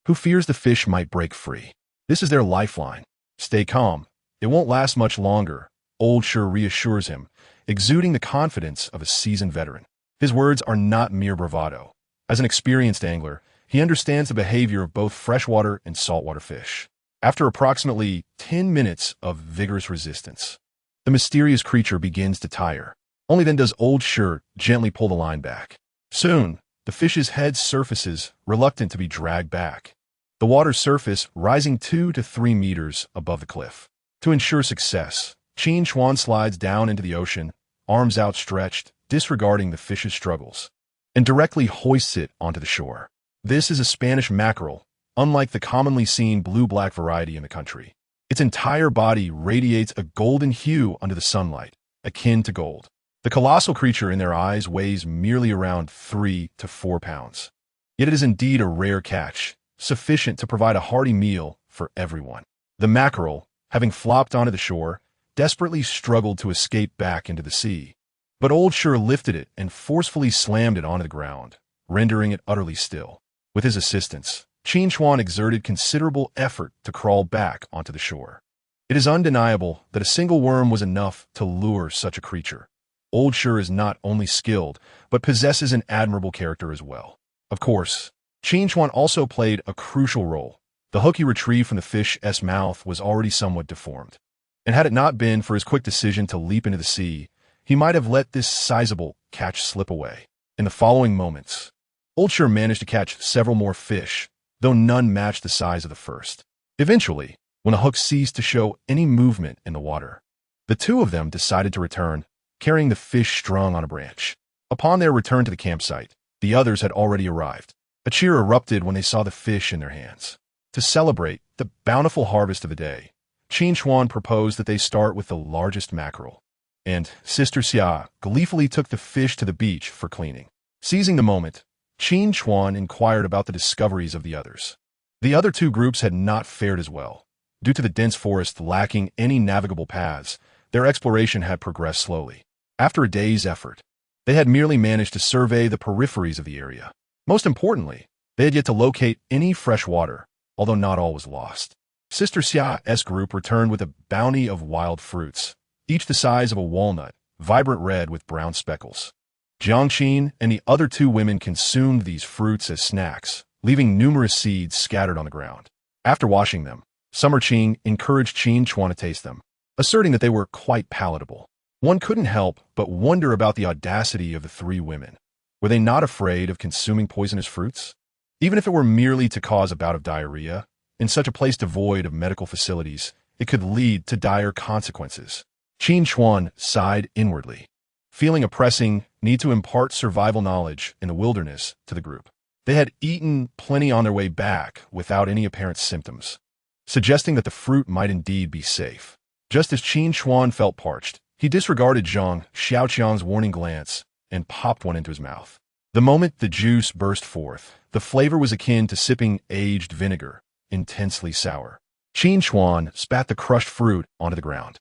A: who fears the fish might break free. This is their lifeline. Stay calm. It won't last much longer, Old Shi reassures him, exuding the confidence of a seasoned veteran. His words are not mere bravado. As an experienced angler, he understands the behavior of both freshwater and saltwater fish. After approximately 10 minutes of vigorous resistance, the mysterious creature begins to tire. Only then does Old Shi gently pull the line back. Soon, the fish's head surfaces, reluctant to be dragged back, the water's surface rising 2 to 3 meters above the cliff. To ensure success, Qin Chuan slides down into the ocean, arms outstretched, disregarding the fish's struggles, and directly hoists it onto the shore. This is a Spanish mackerel, unlike the commonly seen blue-black variety in the country. Its entire body radiates a golden hue under the sunlight, akin to gold. The colossal creature in their eyes weighs merely around 3 to 4 pounds. Yet it is indeed a rare catch, sufficient to provide a hearty meal for everyone. The mackerel, having flopped onto the shore, desperately struggled to escape back into the sea. But Old Sure lifted it and forcefully slammed it onto the ground, rendering it utterly still. With his assistance, Qin Chuan exerted considerable effort to crawl back onto the shore. It is undeniable that a single worm was enough to lure such a creature. Old Sure is not only skilled, but possesses an admirable character as well. Of course, Qin Chuan also played a crucial role. The hook he retrieved from the fish's mouth was already somewhat deformed, and had it not been for his quick decision to leap into the sea, he might have let this sizable catch slip away. In the following moments, Old Sure managed to catch several more fish, though none matched the size of the first. Eventually, when the hook ceased to show any movement in the water, the two of them decided to return, carrying the fish strung on a branch. Upon their return to the campsite, the others had already arrived. A cheer erupted when they saw the fish in their hands. To celebrate the bountiful harvest of the day, Qin Chuan proposed that they start with the largest mackerel, and Sister Xia gleefully took the fish to the beach for cleaning. Seizing the moment, Qin Chuan inquired about the discoveries of the others. The other two groups had not fared as well. Due to the dense forest lacking any navigable paths, their exploration had progressed slowly. After a day's effort, they had merely managed to survey the peripheries of the area. Most importantly, they had yet to locate any fresh water, although not all was lost. Sister Xia's group returned with a bounty of wild fruits, each the size of a walnut, vibrant red with brown speckles. Jiang Qin and the other two women consumed these fruits as snacks, leaving numerous seeds scattered on the ground. After washing them, Summer Qing encouraged Qin Chuan to taste them, asserting that they were quite palatable. One couldn't help but wonder about the audacity of the three women. Were they not afraid of consuming poisonous fruits? Even if it were merely to cause a bout of diarrhea, in such a place devoid of medical facilities, it could lead to dire consequences. Qin Chuan sighed inwardly, feeling a pressing need to impart survival knowledge in the wilderness to the group. They had eaten plenty on their way back without any apparent symptoms, suggesting that the fruit might indeed be safe. Just as Qin Chuan felt parched, he disregarded Zhang Xiaoqiang's warning glance and popped one into his mouth. The moment the juice burst forth, the flavor was akin to sipping aged vinegar, intensely sour. Qin Chuan spat the crushed fruit onto the ground,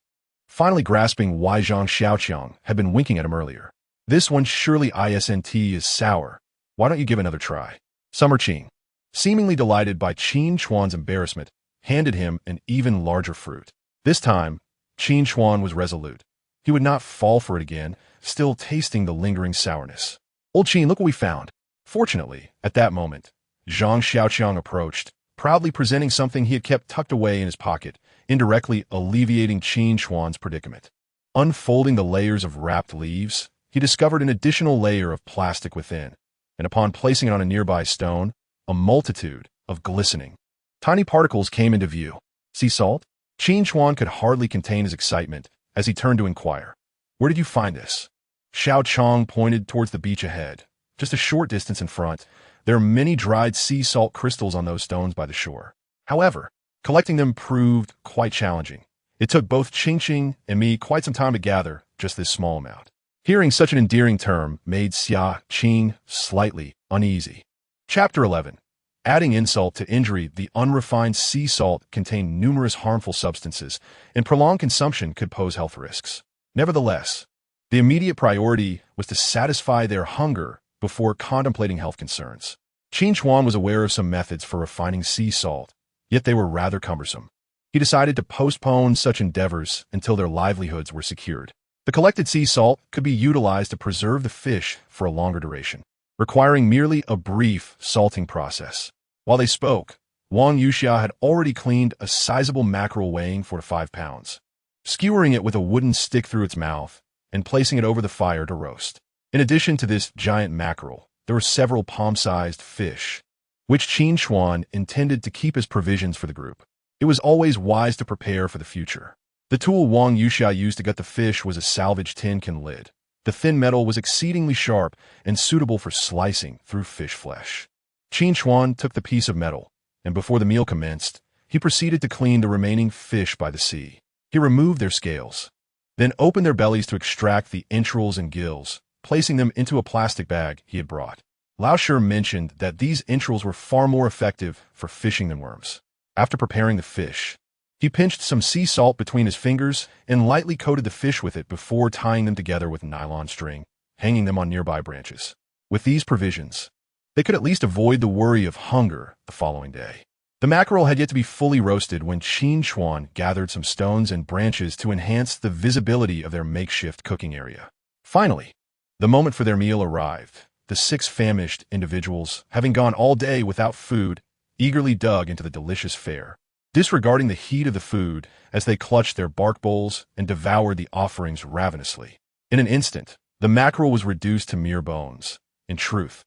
A: finally grasping why Zhang Xiaoqiang had been winking at him earlier. This one surely is sour. Why don't you give another try? Summer Qing, seemingly delighted by Qin Chuan's embarrassment, handed him an even larger fruit. This time, Qin Chuan was resolute. He would not fall for it again, still tasting the lingering sourness. Old Qin, look what we found. Fortunately, at that moment, Zhang Xiaoqiang approached, proudly presenting something he had kept tucked away in his pocket, indirectly alleviating Qin Chuan's predicament. Unfolding the layers of wrapped leaves, he discovered an additional layer of plastic within, and upon placing it on a nearby stone, a multitude of glistening, tiny particles came into view. Sea salt? Qin Chuan could hardly contain his excitement as he turned to inquire. Where did you find this? Xiao Chong pointed towards the beach ahead. Just a short distance in front, there are many dried sea salt crystals on those stones by the shore. However, collecting them proved quite challenging. It took both Qing and me quite some time to gather just this small amount. Hearing such an endearing term made Xia Qing slightly uneasy. Chapter 11. Adding insult to injury, the unrefined sea salt contained numerous harmful substances, and prolonged consumption could pose health risks. Nevertheless, the immediate priority was to satisfy their hunger before contemplating health concerns. Qin Chuan was aware of some methods for refining sea salt, yet they were rather cumbersome. He decided to postpone such endeavors until their livelihoods were secured. The collected sea salt could be utilized to preserve the fish for a longer duration, requiring merely a brief salting process. While they spoke, Wang Yuxia had already cleaned a sizable mackerel weighing 4 to 5 pounds, skewering it with a wooden stick through its mouth and placing it over the fire to roast. In addition to this giant mackerel, there were several palm-sized fish, which Qin Chuan intended to keep as provisions for the group. It was always wise to prepare for the future. The tool Wang Yuxia used to gut the fish was a salvaged tin can lid. The thin metal was exceedingly sharp and suitable for slicing through fish flesh. Qin Chuan took the piece of metal, and before the meal commenced, he proceeded to clean the remaining fish by the sea. He removed their scales, then opened their bellies to extract the entrails and gills, placing them into a plastic bag he had brought. Lao Shi mentioned that these entrails were far more effective for fishing than worms. After preparing the fish, he pinched some sea salt between his fingers and lightly coated the fish with it before tying them together with nylon string, hanging them on nearby branches. With these provisions, they could at least avoid the worry of hunger the following day. The mackerel had yet to be fully roasted when Qin Chuan gathered some stones and branches to enhance the visibility of their makeshift cooking area. Finally, the moment for their meal arrived. The 6 famished individuals, having gone all day without food, eagerly dug into the delicious fare, disregarding the heat of the food as they clutched their bark bowls and devoured the offerings ravenously. In an instant, the mackerel was reduced to mere bones. In truth,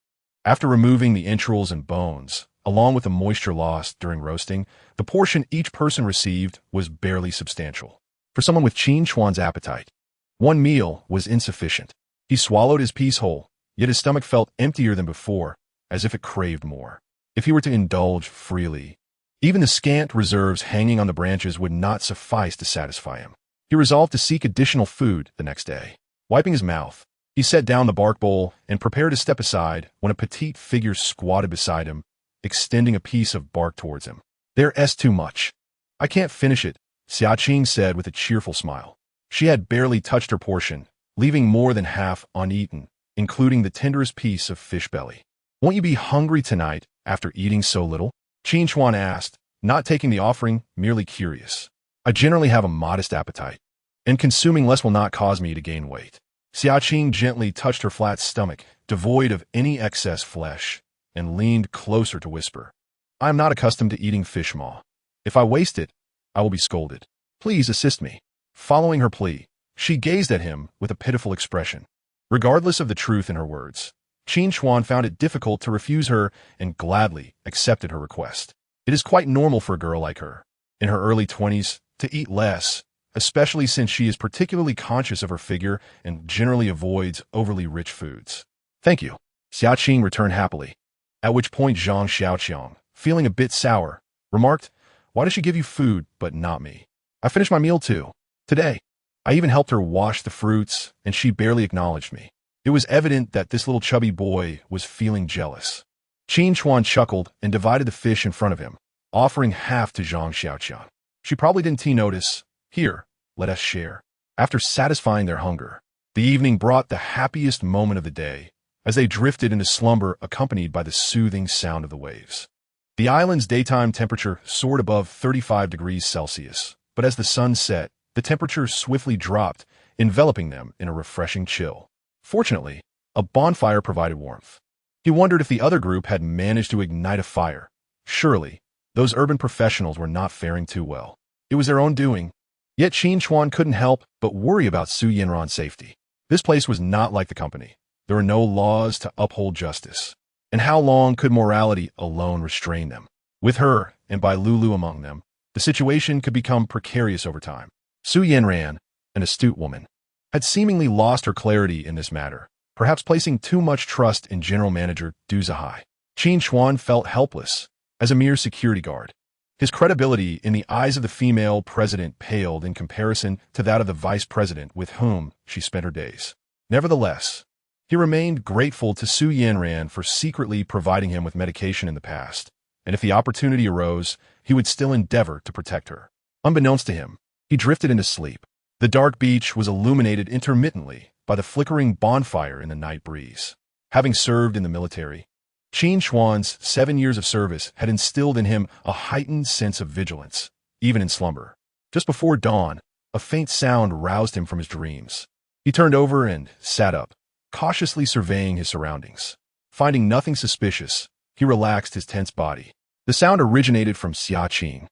A: after removing the entrails and bones, along with the moisture lost during roasting, the portion each person received was barely substantial. For someone with Qin Chuan's appetite, one meal was insufficient. He swallowed his piece whole, yet his stomach felt emptier than before, as if it craved more. If he were to indulge freely, even the scant reserves hanging on the branches would not suffice to satisfy him. He resolved to seek additional food the next day. Wiping his mouth, he set down the bark bowl and prepared to step aside when a petite figure squatted beside him, extending a piece of bark towards him. "There's too much. I can't finish it," Xiaqing said with a cheerful smile. She had barely touched her portion, leaving more than half uneaten, including the tenderest piece of fish belly. "Won't you be hungry tonight after eating so little?" Qin Chuan asked, not taking the offering, merely curious. "I generally have a modest appetite, and consuming less will not cause me to gain weight." Xiaqing gently touched her flat stomach, devoid of any excess flesh, and leaned closer to whisper, "I am not accustomed to eating fish maw. If I waste it, I will be scolded. Please assist me." Following her plea, she gazed at him with a pitiful expression. Regardless of the truth in her words, Qin Chuan found it difficult to refuse her and gladly accepted her request. It is quite normal for a girl like her, in her early 20s, to eat less, especially since she is particularly conscious of her figure and generally avoids overly rich foods. "Thank you," Xiaqing returned happily, at which point Zhang Xiaoqiang, feeling a bit sour, remarked, "Why does she give you food but not me? I finished my meal too. Today, I even helped her wash the fruits, and she barely acknowledged me." It was evident that this little chubby boy was feeling jealous. Qin Chuan chuckled and divided the fish in front of him, offering half to Zhang Xiaoqiang. "She probably didn't notice. Here, let us share." After satisfying their hunger, the evening brought the happiest moment of the day, as they drifted into slumber accompanied by the soothing sound of the waves. The island's daytime temperature soared above 35 degrees Celsius, but as the sun set, the temperature swiftly dropped, enveloping them in a refreshing chill. Fortunately, a bonfire provided warmth. He wondered if the other group had managed to ignite a fire. Surely, those urban professionals were not faring too well. It was their own doing. Yet Qin Chuan couldn't help but worry about Su Yanran's safety. This place was not like the company. There were no laws to uphold justice. And how long could morality alone restrain them? With her, and by Lulu among them, the situation could become precarious over time. Su Yanran, an astute woman, had seemingly lost her clarity in this matter, perhaps placing too much trust in General Manager Du Zihai. Qin Chuan felt helpless, as a mere security guard. His credibility in the eyes of the female president paled in comparison to that of the vice president with whom she spent her days. Nevertheless, he remained grateful to Su Yanran for secretly providing him with medication in the past, and if the opportunity arose, he would still endeavor to protect her. Unbeknownst to him, he drifted into sleep. The dark beach was illuminated intermittently by the flickering bonfire in the night breeze. Having served in the military, Qin Chuan's 7 years of service had instilled in him a heightened sense of vigilance, even in slumber. Just before dawn, a faint sound roused him from his dreams. He turned over and sat up, cautiously surveying his surroundings. Finding nothing suspicious, he relaxed his tense body. The sound originated from Xiaqing,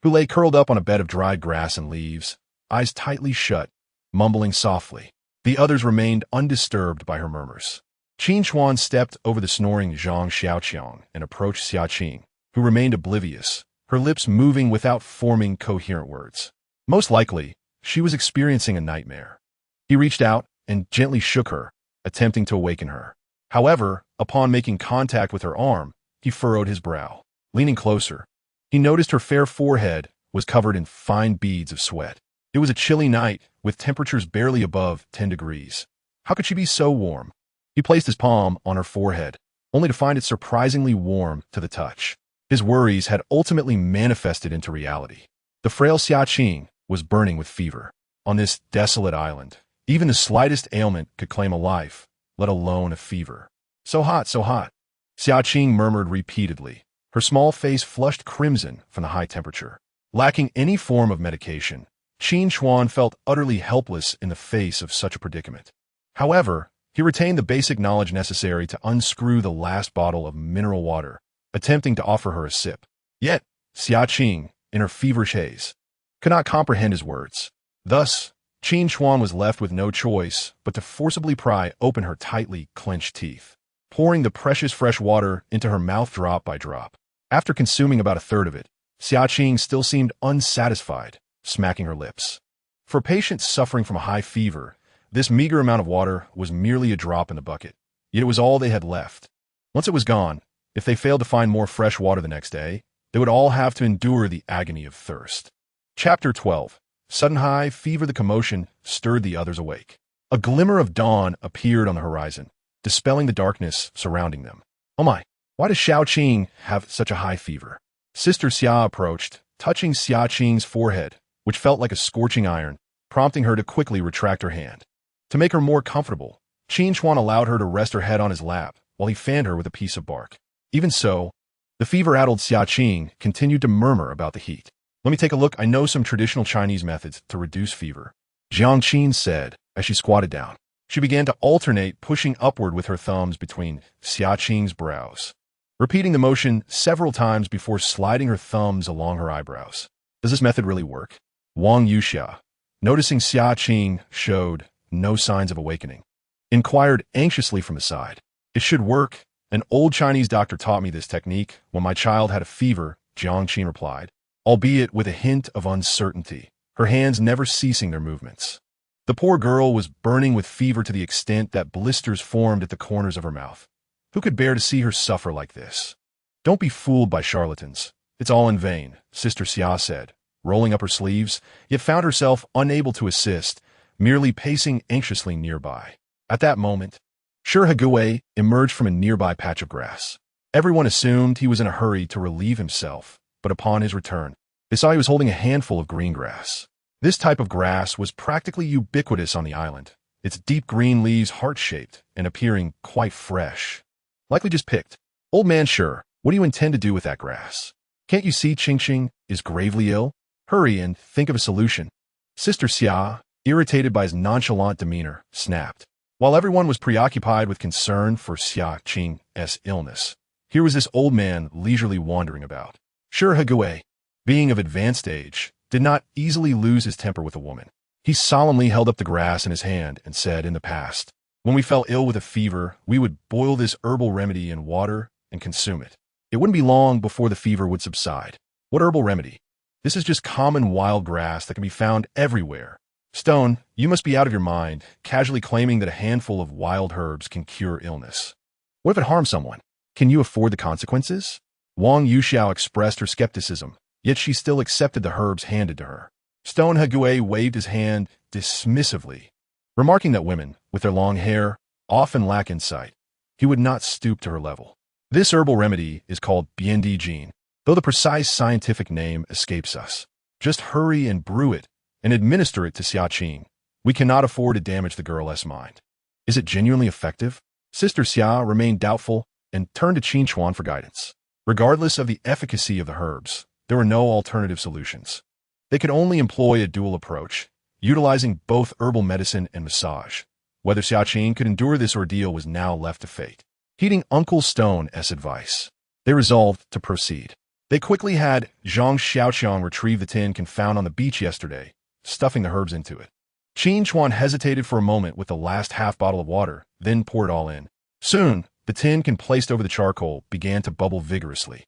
A: who lay curled up on a bed of dried grass and leaves, eyes tightly shut, mumbling softly. The others remained undisturbed by her murmurs. Qin Chuan stepped over the snoring Zhang Xiaoqiang and approached Xiaqing, who remained oblivious, her lips moving without forming coherent words. Most likely, she was experiencing a nightmare. He reached out and gently shook her, attempting to awaken her. However, upon making contact with her arm, he furrowed his brow. Leaning closer, he noticed her fair forehead was covered in fine beads of sweat. It was a chilly night, with temperatures barely above 10 degrees. How could she be so warm? He placed his palm on her forehead, only to find it surprisingly warm to the touch. His worries had ultimately manifested into reality. The frail Xia Qing was burning with fever. On this desolate island, even the slightest ailment could claim a life, let alone a fever. So hot, so hot. Xia Qing murmured repeatedly, her small face flushed crimson from the high temperature. Lacking any form of medication, Qin Chuan felt utterly helpless in the face of such a predicament. However, he retained the basic knowledge necessary to unscrew the last bottle of mineral water, attempting to offer her a sip. Yet, Xia Qing, in her feverish haze, could not comprehend his words. Thus, Qin Chuan was left with no choice but to forcibly pry open her tightly clenched teeth, pouring the precious fresh water into her mouth drop by drop. After consuming about a third of it, Xia Qing still seemed unsatisfied, smacking her lips. For patients suffering from a high fever, this meager amount of water was merely a drop in the bucket, yet it was all they had left. Once it was gone, if they failed to find more fresh water the next day, they would all have to endure the agony of thirst. Chapter 12. Sudden high fever. The commotion stirred the others awake. A glimmer of dawn appeared on the horizon, dispelling the darkness surrounding them. Oh my, why does Xiao Qing have such a high fever? Sister Xia approached, touching Xia Qing's forehead, which felt like a scorching iron, prompting her to quickly retract her hand. To make her more comfortable, Qin Chuan allowed her to rest her head on his lap while he fanned her with a piece of bark. Even so, the fever-addled Xia Qing continued to murmur about the heat. Let me take a look. I know some traditional Chinese methods to reduce fever, Jiang Qin said as she squatted down. She began to alternate pushing upward with her thumbs between Xia Qing's brows, repeating the motion several times before sliding her thumbs along her eyebrows. Does this method really work? Wang Yuxia, noticing Xia Qing showed no signs of awakening, inquired anxiously from the side. It should work. An old Chinese doctor taught me this technique when my child had a fever, Jiang Qin replied, albeit with a hint of uncertainty, her hands never ceasing their movements. The poor girl was burning with fever to the extent that blisters formed at the corners of her mouth. Who could bear to see her suffer like this? Don't be fooled by charlatans. It's all in vain, Sister Xia said, rolling up her sleeves, yet found herself unable to assist, merely pacing anxiously nearby. At that moment, Shi Hegui emerged from a nearby patch of grass. Everyone assumed he was in a hurry to relieve himself, but upon his return, they saw he was holding a handful of green grass. This type of grass was practically ubiquitous on the island, its deep green leaves heart-shaped and appearing quite fresh. Likely just picked. Old man Shi, what do you intend to do with that grass? Can't you see Qing is gravely ill? Hurry and think of a solution. Sister Xia, irritated by his nonchalant demeanor, snapped. While everyone was preoccupied with concern for Xia Qing's illness, here was this old man leisurely wandering about. Shi Hegui, being of advanced age, did not easily lose his temper with a woman. He solemnly held up the grass in his hand and said, in the past, when we fell ill with a fever, we would boil this herbal remedy in water and consume it. It wouldn't be long before the fever would subside. What herbal remedy? This is just common wild grass that can be found everywhere. Stone, you must be out of your mind, casually claiming that a handful of wild herbs can cure illness. What if it harms someone? Can you afford the consequences? Wang Yuxiao expressed her skepticism, yet she still accepted the herbs handed to her. Stone Hegui waved his hand dismissively, remarking that women, with their long hair, often lack insight. He would not stoop to her level. This herbal remedy is called Biendi Jin, though the precise scientific name escapes us. Just hurry and brew it, and administer it to Xia Qing. We cannot afford to damage the girl's mind. Is it genuinely effective? Sister Xia remained doubtful and turned to Qin Chuan for guidance. Regardless of the efficacy of the herbs, there were no alternative solutions. They could only employ a dual approach, utilizing both herbal medicine and massage. Whether Xia Qing could endure this ordeal was now left to fate. Heeding Uncle Stone's advice, they resolved to proceed. They quickly had Zhang Xiaoqiang retrieve the tin can found on the beach yesterday, stuffing the herbs into it. Qin Chuan hesitated for a moment with the last half bottle of water, then poured it all in. Soon, the tin can placed over the charcoal began to bubble vigorously.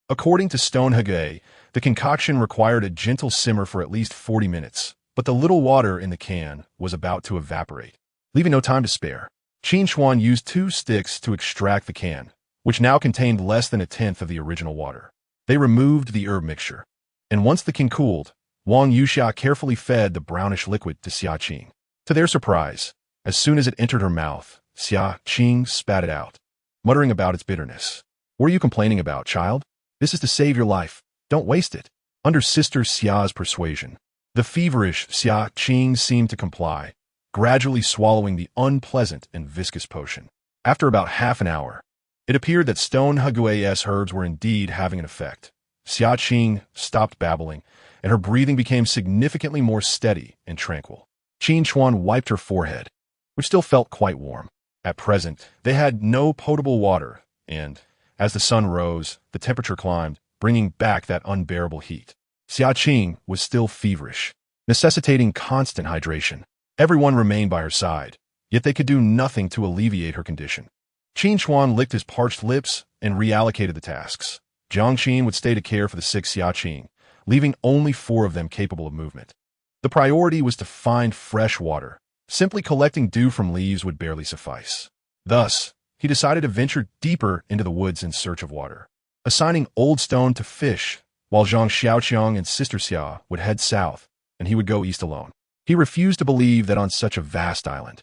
A: According to Stone Hegui, the concoction required a gentle simmer for at least 40 minutes, but the little water in the can was about to evaporate. Leaving no time to spare, Qin Chuan used 2 sticks to extract the can, which now contained less than a tenth of the original water. They removed the herb mixture, and once the can cooled, Wang Yuxia carefully fed the brownish liquid to Xia Qing. To their surprise, as soon as it entered her mouth, Xia Qing spat it out, muttering about its bitterness. What are you complaining about, child? This is to save your life. Don't waste it. Under Sister Xia's persuasion, the feverish Xia Qing seemed to comply, gradually swallowing the unpleasant and viscous potion. After about half an hour, it appeared that stone Hugue's herbs were indeed having an effect. Xia Qing stopped babbling, and her breathing became significantly more steady and tranquil. Qin Chuan wiped her forehead, which still felt quite warm. At present, they had no potable water, and, as the sun rose, the temperature climbed, bringing back that unbearable heat. Xia Qing was still feverish, necessitating constant hydration. Everyone remained by her side, yet they could do nothing to alleviate her condition. Qin Chuan licked his parched lips and reallocated the tasks. Jiang Qin would stay to care for the sick Xia Qing, leaving only 4 of them capable of movement. The priority was to find fresh water. Simply collecting dew from leaves would barely suffice. Thus, he decided to venture deeper into the woods in search of water, assigning Old Stone to fish, while Zhang Xiaoqiang and Sister Xia would head south, and he would go east alone. He refused to believe that on such a vast island,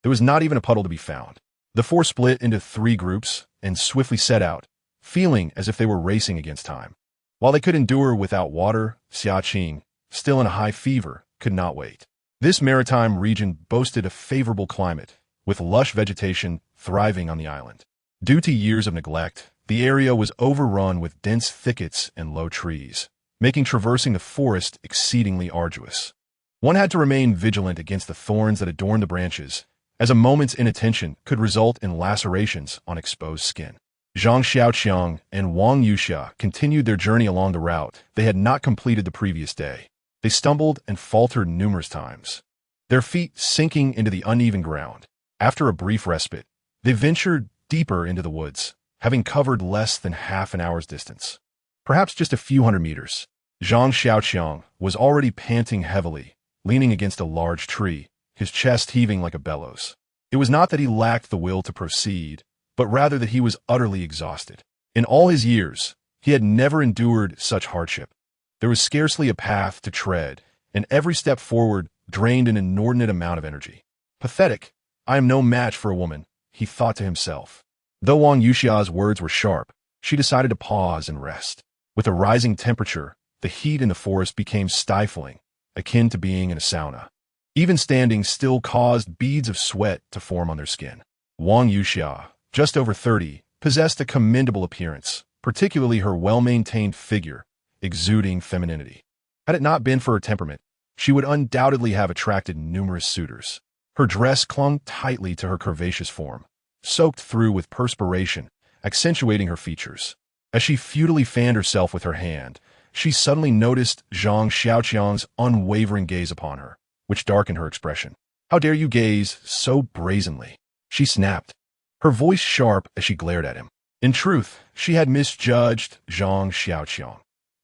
A: there was not even a puddle to be found. The 4 split into 3 groups and swiftly set out, feeling as if they were racing against time. While they could endure without water, Xia Qing, still in a high fever, could not wait. This maritime region boasted a favorable climate, with lush vegetation thriving on the island. Due to years of neglect, the area was overrun with dense thickets and low trees, making traversing the forest exceedingly arduous. One had to remain vigilant against the thorns that adorned the branches, as a moment's inattention could result in lacerations on exposed skin. Zhang Xiaoqiang and Wang Yuxia continued their journey along the route they had not completed the previous day. They stumbled and faltered numerous times, their feet sinking into the uneven ground. After a brief respite, they ventured deeper into the woods, having covered less than half an hour's distance. Perhaps just a few hundred meters. Zhang Xiaoqiang was already panting heavily, leaning against a large tree, his chest heaving like a bellows. It was not that he lacked the will to proceed, but rather that he was utterly exhausted. In all his years, he had never endured such hardship. There was scarcely a path to tread, and every step forward drained an inordinate amount of energy. Pathetic. I am no match for a woman, he thought to himself. Though Wang Yuxia's words were sharp, she decided to pause and rest. With a rising temperature, the heat in the forest became stifling, akin to being in a sauna. Even standing still caused beads of sweat to form on their skin. Wang Yuxia, just over 30, possessed a commendable appearance, particularly her well-maintained figure, exuding femininity. Had it not been for her temperament, she would undoubtedly have attracted numerous suitors. Her dress clung tightly to her curvaceous form, soaked through with perspiration, accentuating her features. As she futilely fanned herself with her hand, she suddenly noticed Zhang Xiaoqiang's unwavering gaze upon her, which darkened her expression. "How dare you gaze so brazenly?" she snapped, her voice sharp as she glared at him. In truth, she had misjudged Zhang Xiaoqiang.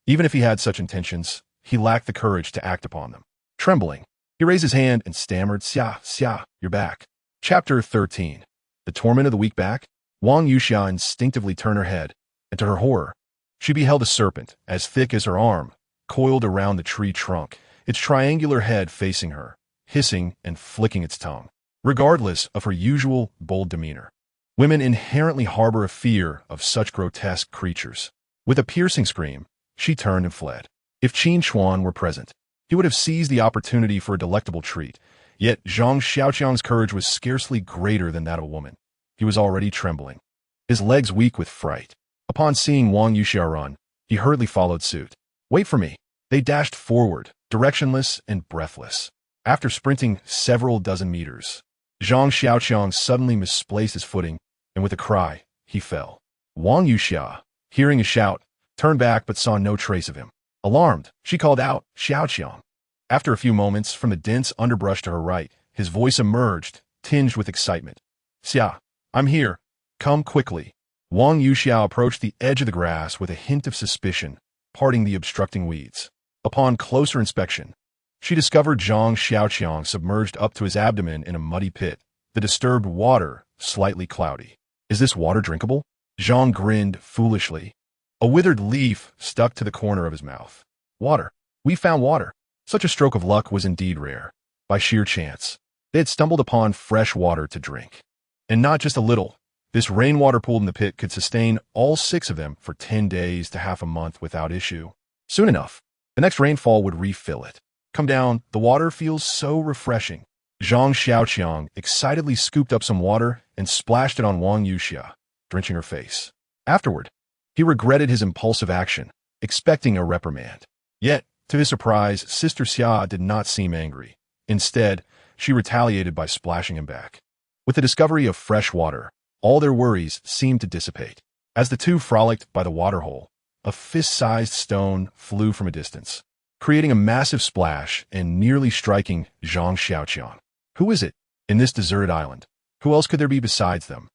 A: Even if he had such intentions, he lacked the courage to act upon them. Trembling, he raised his hand and stammered, Xia, you're back." Chapter 13. The Torment of the Weak Back. Wang Yuxia instinctively turned her head, and to her horror, she beheld a serpent, as thick as her arm, coiled around the tree trunk, its triangular head facing her, hissing and flicking its tongue. Regardless of her usual bold demeanor, women inherently harbor a fear of such grotesque creatures. With a piercing scream, she turned and fled. If Qin Chuan were present, he would have seized the opportunity for a delectable treat, yet Zhang Xiaoqiang's courage was scarcely greater than that of a woman. He was already trembling, his legs weak with fright. Upon seeing Wang Yuxia run, he hurriedly followed suit. "Wait for me." They dashed forward, directionless and breathless. After sprinting several dozen meters, Zhang Xiaoqiang suddenly misplaced his footing, and with a cry, he fell. Wang Yuxia, hearing a shout, turned back but saw no trace of him. Alarmed, she called out, "Xiaoqiang." After a few moments, from the dense underbrush to her right, his voice emerged, tinged with excitement. "Xia, I'm here. Come quickly." Wang Yuxia approached the edge of the grass with a hint of suspicion, parting the obstructing weeds. Upon closer inspection, she discovered Zhang Xiaoqiang submerged up to his abdomen in a muddy pit, the disturbed water slightly cloudy. "Is this water drinkable?" Zhang grinned foolishly. A withered leaf stuck to the corner of his mouth. "Water. We found water." Such a stroke of luck was indeed rare. By sheer chance, they had stumbled upon fresh water to drink. And not just a little, This rainwater pooled in the pit could sustain all 6 of them for 10 days to half a month without issue. Soon enough, the next rainfall would refill it. Come down, the water feels so refreshing. Zhang Xiaoqiang excitedly scooped up some water and splashed it on Wang Yuxia, drenching her face. Afterward, he regretted his impulsive action, expecting a reprimand. Yet, to his surprise, Sister Xia did not seem angry. Instead, she retaliated by splashing him back. With the discovery of fresh water, all their worries seemed to dissipate. As the two frolicked by the waterhole, a fist-sized stone flew from a distance, creating a massive splash and nearly striking Zhang Xiaoqiang. Who is it? In this deserted island, who else could there be besides them?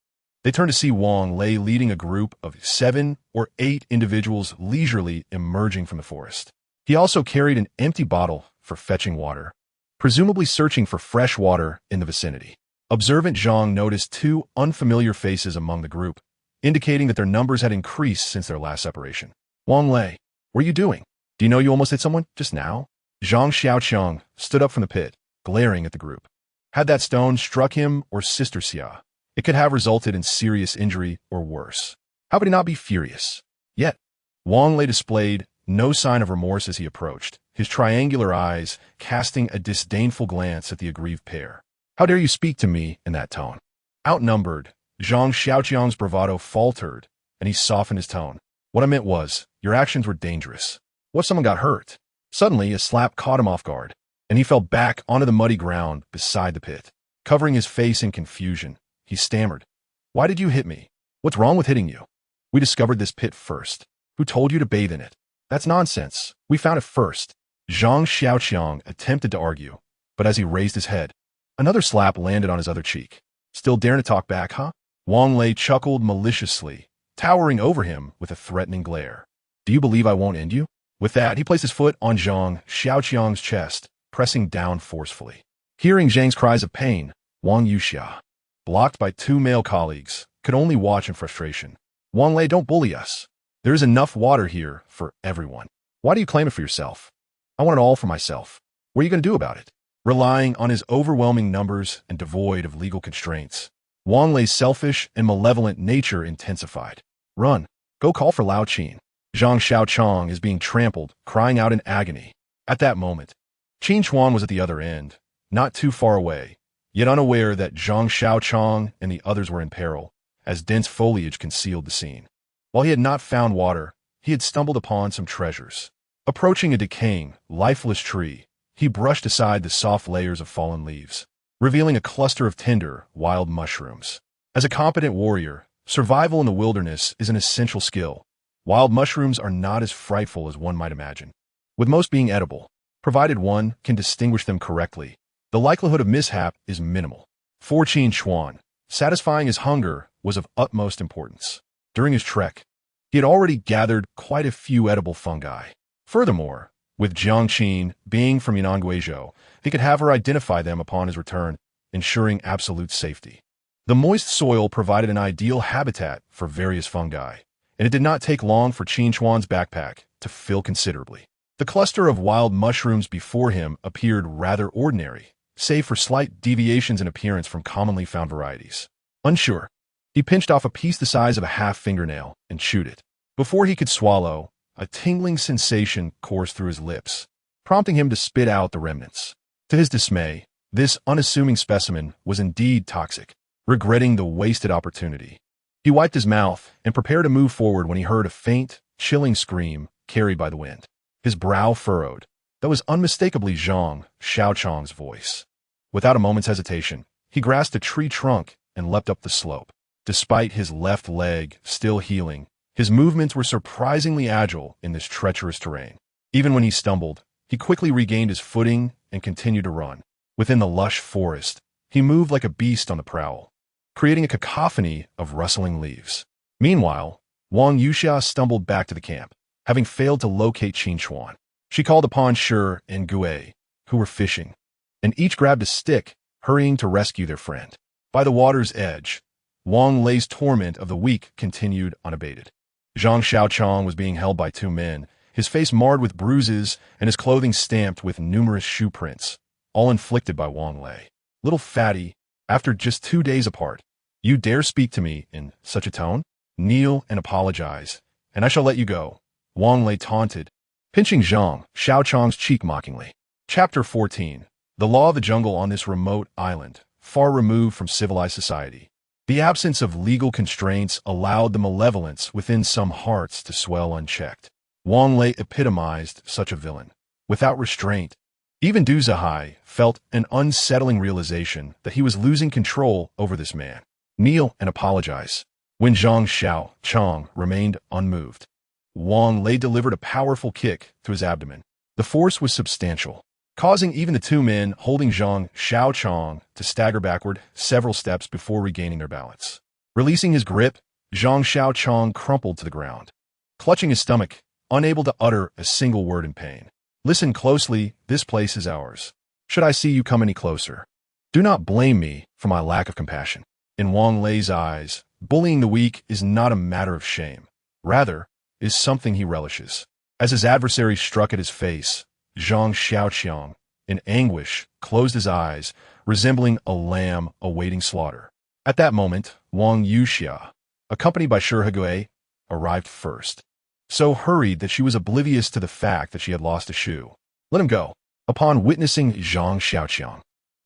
A: They turned to see Wang Lei leading a group of 7 or 8 individuals leisurely emerging from the forest. He also carried an empty bottle for fetching water, presumably searching for fresh water in the vicinity. Observant Zhang noticed 2 unfamiliar faces among the group, indicating that their numbers had increased since their last separation. Wang Lei, what are you doing? Do you know you almost hit someone just now? Zhang Xiaoqiang stood up from the pit, glaring at the group. Had that stone struck him or Sister Xia, it could have resulted in serious injury or worse. How could he not be furious? Yet, Wang Lei displayed no sign of remorse as he approached, his triangular eyes casting a disdainful glance at the aggrieved pair. How dare you speak to me in that tone? Outnumbered, Zhang Xiaoqiang's bravado faltered, and he softened his tone. What I meant was, your actions were dangerous. What if someone got hurt? Suddenly, a slap caught him off guard, and he fell back onto the muddy ground beside the pit. Covering his face in confusion, he stammered, "Why did you hit me? What's wrong with hitting you? We discovered this pit first. Who told you to bathe in it? That's nonsense. We found it first." Zhang Xiaoqiang attempted to argue, but as he raised his head, another slap landed on his other cheek. Still daring to talk back, huh? Wang Lei chuckled maliciously, towering over him with a threatening glare. Do you believe I won't end you? With that, he placed his foot on Zhang Xiaoqiang's chest, pressing down forcefully. Hearing Zhang's cries of pain, Wang Yuxia, blocked by 2 male colleagues, could only watch in frustration. Wang Lei, don't bully us. There is enough water here for everyone. Why do you claim it for yourself? I want it all for myself. What are you going to do about it? Relying on his overwhelming numbers and devoid of legal constraints, Wang Lei's selfish and malevolent nature intensified. Run. Go call for Lao Qin. Zhang Xiaoqiang is being trampled, crying out in agony. At that moment, Qin Chuan was at the other end, not too far away, yet unaware that Zhang Xiaoqiang and the others were in peril, as dense foliage concealed the scene. While he had not found water, he had stumbled upon some treasures. Approaching a decaying, lifeless tree, he brushed aside the soft layers of fallen leaves, revealing a cluster of tender, wild mushrooms. As a competent warrior, survival in the wilderness is an essential skill. Wild mushrooms are not as frightful as one might imagine, with most being edible, provided one can distinguish them correctly. The likelihood of mishap is minimal. For Qin Chuan, satisfying his hunger was of utmost importance. During his trek, he had already gathered quite a few edible fungi. Furthermore, with Jiang Qin being from Yanran, he could have her identify them upon his return, ensuring absolute safety. The moist soil provided an ideal habitat for various fungi, and it did not take long for Qin Chuan's backpack to fill considerably. The cluster of wild mushrooms before him appeared rather ordinary, save for slight deviations in appearance from commonly found varieties. Unsure, he pinched off a piece the size of a half-fingernail and chewed it. Before he could swallow, a tingling sensation coursed through his lips, prompting him to spit out the remnants. To his dismay, this unassuming specimen was indeed toxic. Regretting the wasted opportunity, he wiped his mouth and prepared to move forward when he heard a faint, chilling scream carried by the wind. His brow furrowed. That was unmistakably Zhang Xiaoqiang's voice. Without a moment's hesitation, he grasped a tree trunk and leapt up the slope. Despite his left leg still healing, his movements were surprisingly agile in this treacherous terrain. Even when he stumbled, he quickly regained his footing and continued to run. Within the lush forest, he moved like a beast on the prowl, creating a cacophony of rustling leaves. Meanwhile, Wang Yuxia stumbled back to the camp, having failed to locate Qin Chuan. She called upon Shi and Gue, who were fishing, and each grabbed a stick, hurrying to rescue their friend. By the water's edge, Wang Lei's torment of the weak continued unabated. Zhang Xiaoqiang was being held by 2 men, his face marred with bruises and his clothing stamped with numerous shoe prints, all inflicted by Wang Lei. Little fatty, after just 2 days apart, You dare speak to me in such a tone? Kneel and apologize, and I shall let you go. Wang Lei taunted, pinching Xiao Chang's cheek mockingly. Chapter 14. The law of the jungle on this remote island, far removed from civilized society. The absence of legal constraints allowed the malevolence within some hearts to swell unchecked. Wang Lei epitomized such a villain. Without restraint, even Du Zihai felt an unsettling realization that he was losing control over this man. Kneel and apologize. When Xiao Chang remained unmoved, Wang Lei delivered a powerful kick to his abdomen. The force was substantial, causing even the two men holding Xiao Chang to stagger backward several steps before regaining their balance. Releasing his grip, Xiao Chang crumpled to the ground, clutching his stomach, unable to utter a single word in pain. Listen closely, this place is ours. Should I see you come any closer, do not blame me for my lack of compassion. In Wang Lei's eyes, bullying the weak is not a matter of shame. Rather, is something he relishes. As his adversary struck at his face, Xiaoqiang, in anguish, closed his eyes, resembling a lamb awaiting slaughter. At that moment, Wang Yuxia, accompanied by Shi Hegui, arrived first, so hurried that she was oblivious to the fact that she had lost a shoe. Let him go. Upon witnessing Zhang Xiaoqiang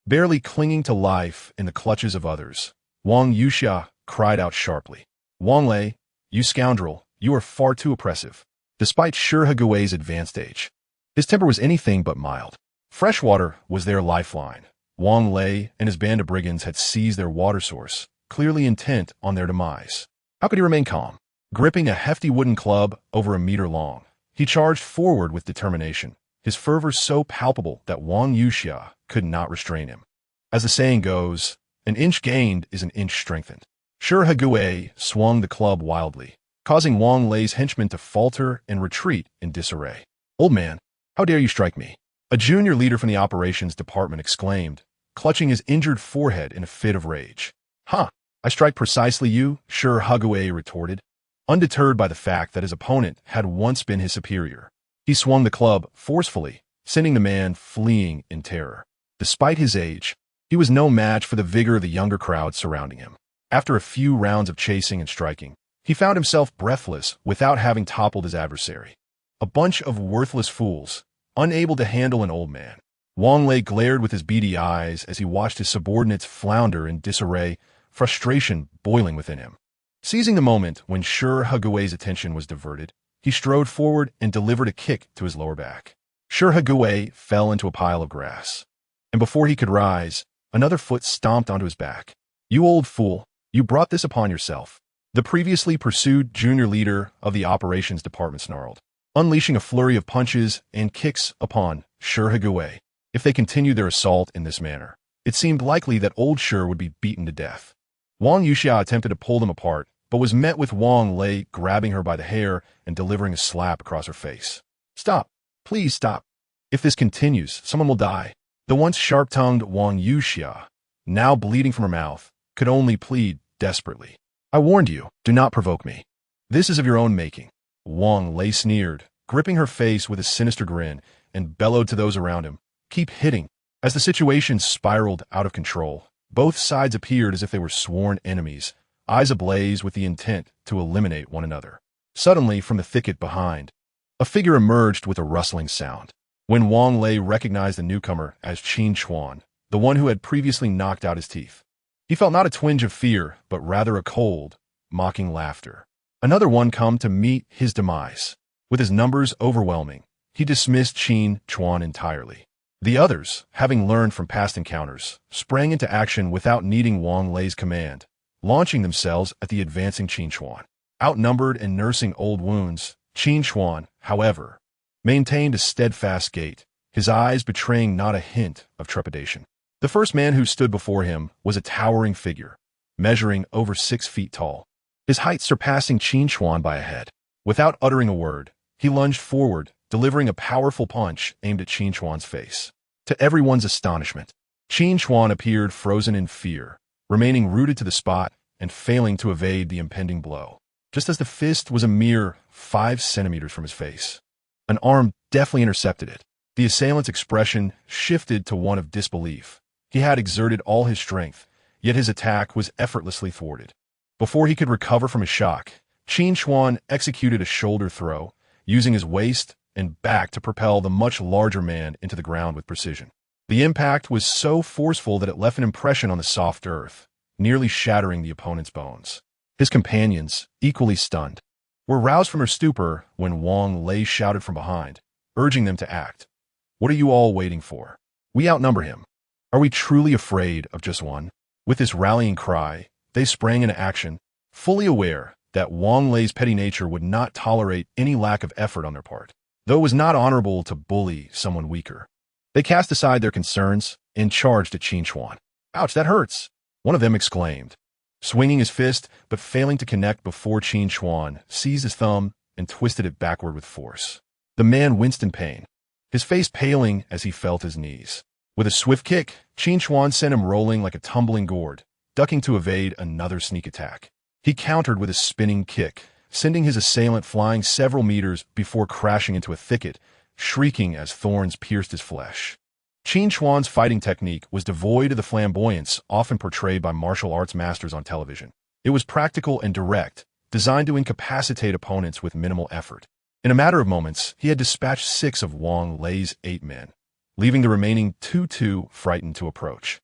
A: barely clinging to life in the clutches of others, Wang Yuxia cried out sharply, Wang Lei, you scoundrel, you are far too oppressive. Despite Shi Hegui's advanced age, his temper was anything but mild. Fresh water was their lifeline. Wang Lei and his band of brigands had seized their water source, clearly intent on their demise. How could he remain calm? Gripping a hefty wooden club over a meter long, he charged forward with determination, his fervor so palpable that Wang Yuxia could not restrain him. As the saying goes, an inch gained is an inch strengthened. Shi Hegui swung the club wildly, causing Wang Lei's henchmen to falter and retreat in disarray. Old man, how dare you strike me? A junior leader from the operations department exclaimed, clutching his injured forehead in a fit of rage. I strike precisely you, Shi Hegui retorted. Undeterred by the fact that his opponent had once been his superior, he swung the club forcefully, sending the man fleeing in terror. Despite his age, he was no match for the vigor of the younger crowd surrounding him. After a few rounds of chasing and striking, he found himself breathless without having toppled his adversary. A bunch of worthless fools, unable to handle an old man. Wang Lei glared with his beady eyes as he watched his subordinates flounder in disarray, frustration boiling within him. Seizing the moment when Shi Hegui's attention was diverted, he strode forward and delivered a kick to his lower back. Shi Hegui fell into a pile of grass, and before he could rise, another foot stomped onto his back. You old fool, you brought this upon yourself. The previously pursued junior leader of the operations department snarled, unleashing a flurry of punches and kicks upon Shi Hegui. If they continued their assault in this manner, it seemed likely that old Shi would be beaten to death. Wang Yuxia attempted to pull them apart, but was met with Wang Lei grabbing her by the hair and delivering a slap across her face. Stop. Please stop. If this continues, someone will die. The once sharp-tongued Wang Yuxia, now bleeding from her mouth, could only plead desperately. I warned you, do not provoke me. This is of your own making. Wang Lei sneered, gripping her face with a sinister grin, and bellowed to those around him, keep hitting. As the situation spiraled out of control, both sides appeared as if they were sworn enemies, eyes ablaze with the intent to eliminate one another. Suddenly, from the thicket behind, a figure emerged with a rustling sound. When Wang Lei recognized the newcomer as Qin Chuan, the one who had previously knocked out his teeth, he felt not a twinge of fear, but rather a cold, mocking laughter. Another one come to meet his demise. With his numbers overwhelming, he dismissed Qin Chuan entirely. The others, having learned from past encounters, sprang into action without needing Wang Lei's command, launching themselves at the advancing Qin Chuan. Outnumbered and nursing old wounds, Qin Chuan, however, maintained a steadfast gait, his eyes betraying not a hint of trepidation. The first man who stood before him was a towering figure, measuring over 6 feet tall, his height surpassing Qin Chuan by a head. Without uttering a word, he lunged forward, delivering a powerful punch aimed at Qin Chuan's face. To everyone's astonishment, Qin Chuan appeared frozen in fear, remaining rooted to the spot and failing to evade the impending blow, just as the fist was a mere 5 centimeters from his face. An arm deftly intercepted it. The assailant's expression shifted to one of disbelief. He had exerted all his strength, yet his attack was effortlessly thwarted. Before he could recover from his shock, Qin Chuan executed a shoulder throw, using his waist and back to propel the much larger man into the ground with precision. The impact was so forceful that it left an impression on the soft earth, nearly shattering the opponent's bones. His companions, equally stunned, were roused from their stupor when Wang Lei shouted from behind, urging them to act. "What are you all waiting for? We outnumber him. Are we truly afraid of just one?" With this rallying cry, they sprang into action, fully aware that Wang Lei's petty nature would not tolerate any lack of effort on their part, though it was not honorable to bully someone weaker. They cast aside their concerns and charged at Qin Chuan. "Ouch, that hurts!" one of them exclaimed, swinging his fist but failing to connect before Qin Chuan seized his thumb and twisted it backward with force. The man winced in pain, his face paling as he felt his knees. With a swift kick, Qin Chuan sent him rolling like a tumbling gourd, ducking to evade another sneak attack. He countered with a spinning kick, sending his assailant flying several meters before crashing into a thicket, shrieking as thorns pierced his flesh. Qin Chuan's fighting technique was devoid of the flamboyance often portrayed by martial arts masters on television. It was practical and direct, designed to incapacitate opponents with minimal effort. In a matter of moments, he had dispatched 6 of Wang Lei's 8 men, leaving the remaining 2 too frightened to approach.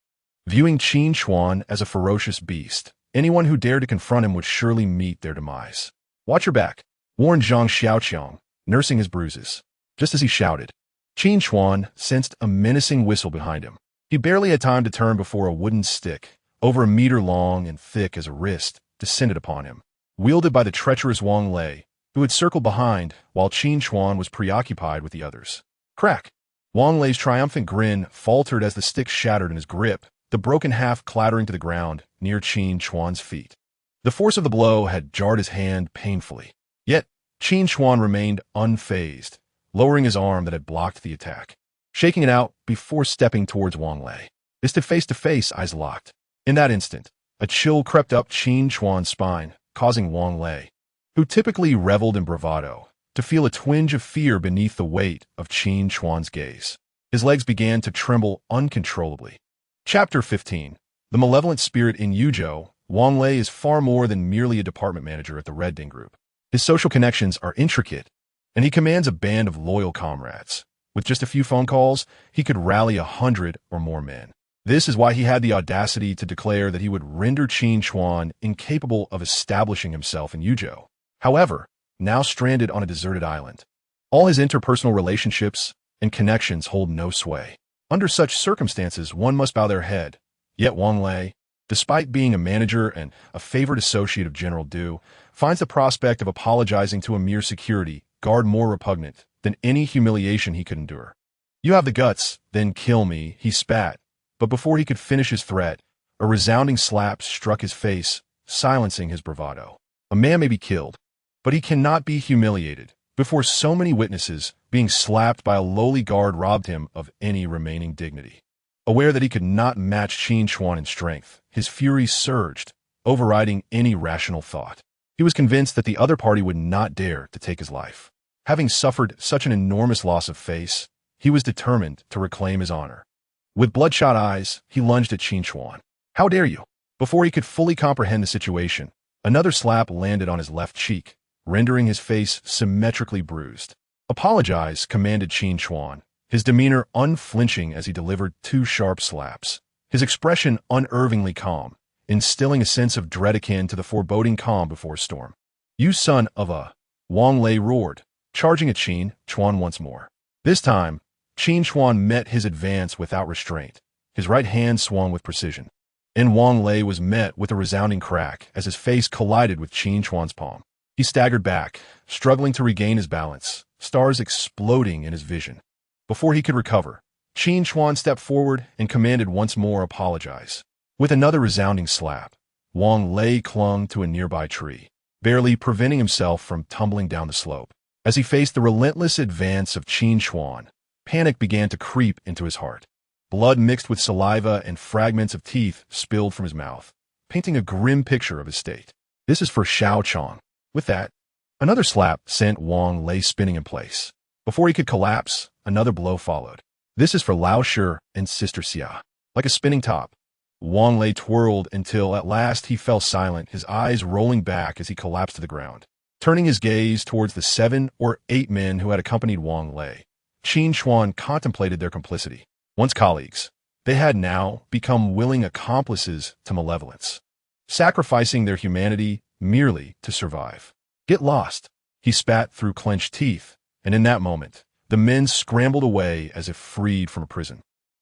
A: Viewing Qin Chuan as a ferocious beast, anyone who dared to confront him would surely meet their demise. "Watch your back," warned Zhang Xiaoqiang, nursing his bruises. Just as he shouted, Qin Chuan sensed a menacing whistle behind him. He barely had time to turn before a wooden stick, over a meter long and thick as a wrist, descended upon him, wielded by the treacherous Wang Lei, who had circled behind while Qin Chuan was preoccupied with the others. Crack! Wang Lei's triumphant grin faltered as the stick shattered in his grip, the broken half clattering to the ground near Qin Chuan's feet. The force of the blow had jarred his hand painfully. Yet, Qin Chuan remained unfazed, lowering his arm that had blocked the attack, shaking it out before stepping towards Wang Lei. They stood face to face, eyes locked. In that instant, a chill crept up Qin Chuan's spine, causing Wang Lei, who typically reveled in bravado, to feel a twinge of fear beneath the weight of Qin Chuan's gaze. His legs began to tremble uncontrollably. Chapter 15. The malevolent spirit in Yuzhou. Wang Lei is far more than merely a department manager at the Red Ding Group. His social connections are intricate, and he commands a band of loyal comrades. With just a few phone calls, he could rally 100 or more men. This is why he had the audacity to declare that he would render Qin Chuan incapable of establishing himself in Yuzhou. However, now stranded on a deserted island, all his interpersonal relationships and connections hold no sway. Under such circumstances, one must bow their head. Yet Wang Lei, despite being a manager and a favored associate of General Du, finds the prospect of apologizing to a mere security guard more repugnant than any humiliation he could endure. "You have the guts, then kill me," he spat, but before he could finish his threat, a resounding slap struck his face, silencing his bravado. A man may be killed, but he cannot be humiliated. Before so many witnesses, being slapped by a lowly guard robbed him of any remaining dignity. Aware that he could not match Qin Chuan in strength, his fury surged, overriding any rational thought. He was convinced that the other party would not dare to take his life. Having suffered such an enormous loss of face, he was determined to reclaim his honor. With bloodshot eyes, he lunged at Qin Chuan. "How dare you?" Before he could fully comprehend the situation, another slap landed on his left cheek, rendering his face symmetrically bruised. "Apologize," commanded Qin Chuan, his demeanor unflinching as he delivered 2 sharp slaps, his expression unervingly calm, instilling a sense of dread akin to the foreboding calm before a storm. "You son of a—" Wang Lei roared, charging at Qin Chuan once more. This time, Qin Chuan met his advance without restraint, his right hand swung with precision. And Wang Lei was met with a resounding crack as his face collided with Qin Chuan's palm. He staggered back, struggling to regain his balance, stars exploding in his vision. Before he could recover, Qin Chuan stepped forward and commanded once more apologize. With another resounding slap, Wang Lei clung to a nearby tree, barely preventing himself from tumbling down the slope. As he faced the relentless advance of Qin Chuan, panic began to creep into his heart. Blood mixed with saliva and fragments of teeth spilled from his mouth, painting a grim picture of his state. "This is for Xiao Chong." With that, another slap sent Wang Lei spinning in place. Before he could collapse, another blow followed. "This is for Lao Shi and Sister Xia." Like a spinning top, Wang Lei twirled until at last he fell silent, his eyes rolling back as he collapsed to the ground. Turning his gaze towards the 7 or 8 men who had accompanied Wang Lei, Qin Chuan contemplated their complicity. Once colleagues, they had now become willing accomplices to malevolence, sacrificing their humanity merely to survive. Get lost, he spat through clenched teeth, and in that moment, the men scrambled away as if freed from a prison,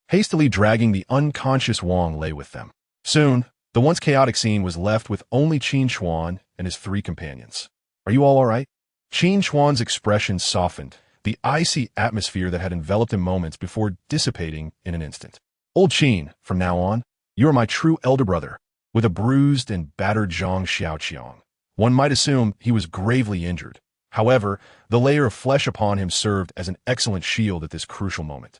A: hastily dragging the unconscious Wang Lei with them. Soon, the once chaotic scene was left with only Qin Chuan and his 3 companions. Are you all right? Qin Chuan's expression softened, the icy atmosphere that had enveloped him moments before dissipating in an instant. Old Qin, from now on, you are my true elder brother. With a bruised and battered Zhang Xiaoqiang, one might assume he was gravely injured. However, the layer of flesh upon him served as an excellent shield at this crucial moment.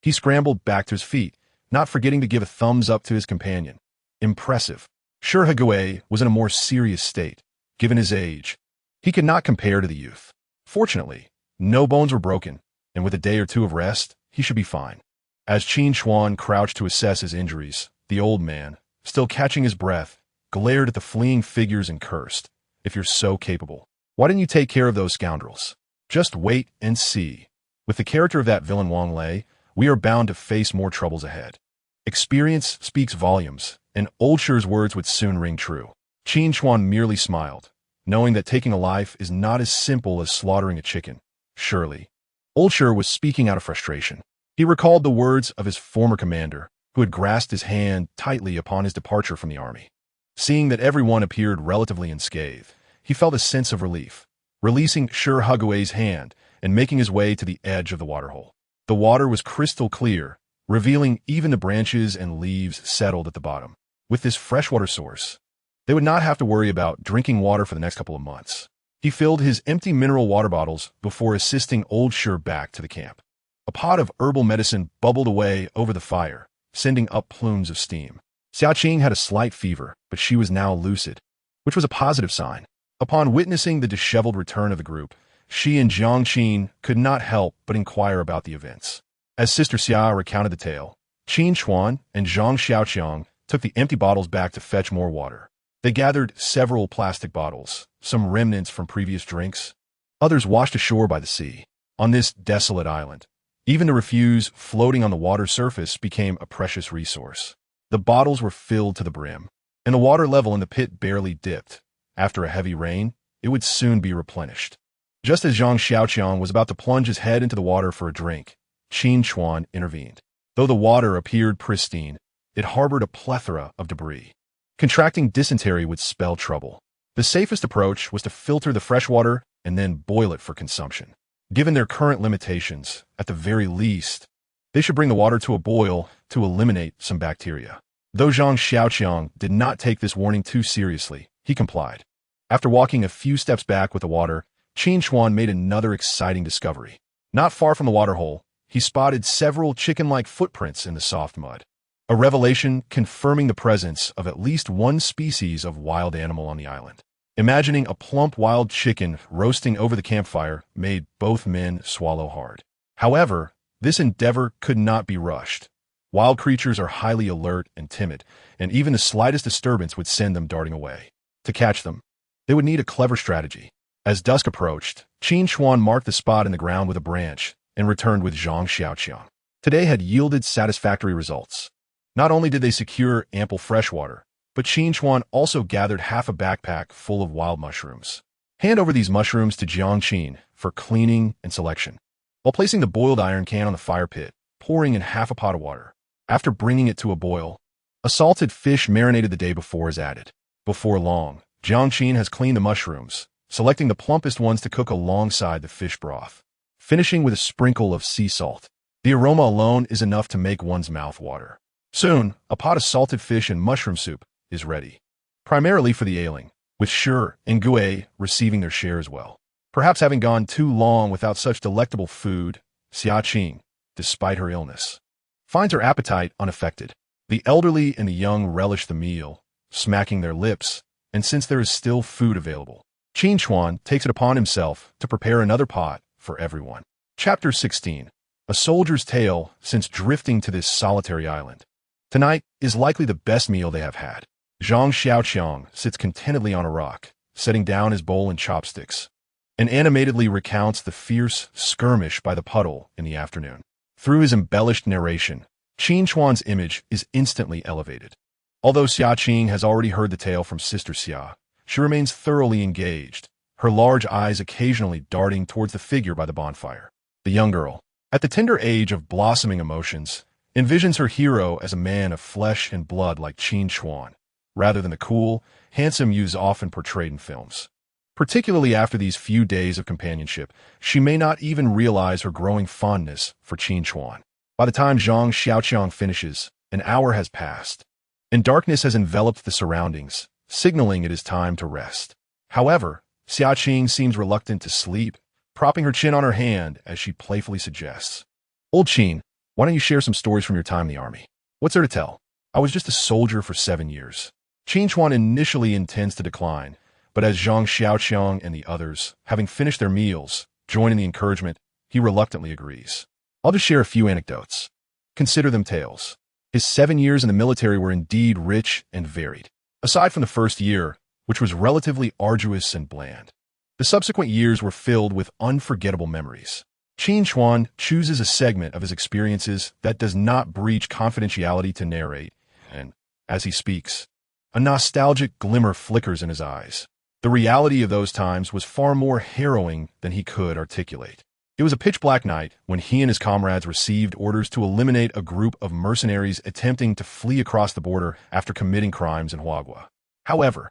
A: He scrambled back to his feet, not forgetting to give a thumbs up to his companion. Impressive. Sure, Hegui was in a more serious state. Given his age, he could not compare to the youth. Fortunately, no bones were broken, and with a day or 2 of rest, he should be fine. As Qin Chuan crouched to assess his injuries, the old man, still catching his breath, glared at the fleeing figures and cursed. If you're so capable, why didn't you take care of those scoundrels? Just wait and see. With the character of that villain Wang Lei, we are bound to face more troubles ahead. Experience speaks volumes, and Old Shi's words would soon ring true. Qin Chuan merely smiled, knowing that taking a life is not as simple as slaughtering a chicken. Surely, Old Shi was speaking out of frustration. He recalled the words of his former commander, who had grasped his hand tightly upon his departure from the army. Seeing that everyone appeared relatively unscathed, he felt a sense of relief, releasing Shi Hegui's hand and making his way to the edge of the waterhole. The water was crystal clear, revealing even the branches and leaves settled at the bottom. With this freshwater source, they would not have to worry about drinking water for the next couple of months. He filled his empty mineral water bottles before assisting Old Shi back to the camp. A pot of herbal medicine bubbled away over the fire, sending up plumes of steam. Xiaoqing had a slight fever, but she was now lucid, which was a positive sign. Upon witnessing the disheveled return of the group, she and Jiang Qin could not help but inquire about the events. As Sister Xia recounted the tale, Qin Chuan and Zhang Xiaoqiang took the empty bottles back to fetch more water. They gathered several plastic bottles, some remnants from previous drinks, others washed ashore by the sea. On this desolate island, even the refuse floating on the water's surface became a precious resource. The bottles were filled to the brim, and the water level in the pit barely dipped. After a heavy rain, it would soon be replenished. Just as Zhang Xiaoqiang was about to plunge his head into the water for a drink, Qin Chuan intervened. Though the water appeared pristine, it harbored a plethora of debris. Contracting dysentery would spell trouble. The safest approach was to filter the fresh water and then boil it for consumption. Given their current limitations, at the very least, they should bring the water to a boil to eliminate some bacteria. Though Zhang Xiaoqiang did not take this warning too seriously, he complied. After walking a few steps back with the water, Qin Chuan made another exciting discovery. Not far from the waterhole, he spotted several chicken-like footprints in the soft mud. A revelation confirming the presence of at least one species of wild animal on the island. Imagining a plump wild chicken roasting over the campfire made both men swallow hard. However, this endeavor could not be rushed. Wild creatures are highly alert and timid, and even the slightest disturbance would send them darting away. To catch them, they would need a clever strategy. As dusk approached, Qin Chuan marked the spot in the ground with a branch and returned with Zhang Xiaoqiang. Today had yielded satisfactory results. Not only did they secure ample fresh water, but Qin Chuan also gathered half a backpack full of wild mushrooms. Hand over these mushrooms to Jiang Qin for cleaning and selection. While placing the boiled iron can on the fire pit, pouring in half a pot of water. After bringing it to a boil, a salted fish marinated the day before is added. Before long, Jiang Qin has cleaned the mushrooms, selecting the plumpest ones to cook alongside the fish broth, finishing with a sprinkle of sea salt. The aroma alone is enough to make one's mouth water. Soon, a pot of salted fish and mushroom soup is ready, primarily for the ailing, with Shi and Gui receiving their share as well. Perhaps having gone too long without such delectable food, Xiaoqing, despite her illness, finds her appetite unaffected. The elderly and the young relish the meal, smacking their lips, and since there is still food available, Qin Chuan takes it upon himself to prepare another pot for everyone. Chapter 16. A soldier's tale since drifting to this solitary island. Tonight is likely the best meal they have had. Zhang Xiaoqiang sits contentedly on a rock, setting down his bowl and chopsticks, and animatedly recounts the fierce skirmish by the puddle in the afternoon. Through his embellished narration, Qin Chuan's image is instantly elevated. Although Xia Qing has already heard the tale from Sister Xia, she remains thoroughly engaged, her large eyes occasionally darting towards the figure by the bonfire. The young girl, at the tender age of blossoming emotions, envisions her hero as a man of flesh and blood like Qin Chuan, rather than the cool, handsome youths often portrayed in films. Particularly after these few days of companionship, she may not even realize her growing fondness for Qin Chuan. By the time Zhang Xiaoqiang finishes, an hour has passed, and darkness has enveloped the surroundings, signaling it is time to rest. However, Xia Qing seems reluctant to sleep, propping her chin on her hand as she playfully suggests, "Old Qin, why don't you share some stories from your time in the army? What's there to tell? I was just a soldier for 7 years." Qin Chuan initially intends to decline, but as Zhang Xiaoqiang and the others, having finished their meals, join in the encouragement, he reluctantly agrees. "I'll just share a few anecdotes. Consider them tales." His 7 years in the military were indeed rich and varied. Aside from the first year, which was relatively arduous and bland, the subsequent years were filled with unforgettable memories. Qin Chuan chooses a segment of his experiences that does not breach confidentiality to narrate, and, as he speaks, a nostalgic glimmer flickers in his eyes. The reality of those times was far more harrowing than he could articulate. It was a pitch-black night when he and his comrades received orders to eliminate a group of mercenaries attempting to flee across the border after committing crimes in Huagua. However,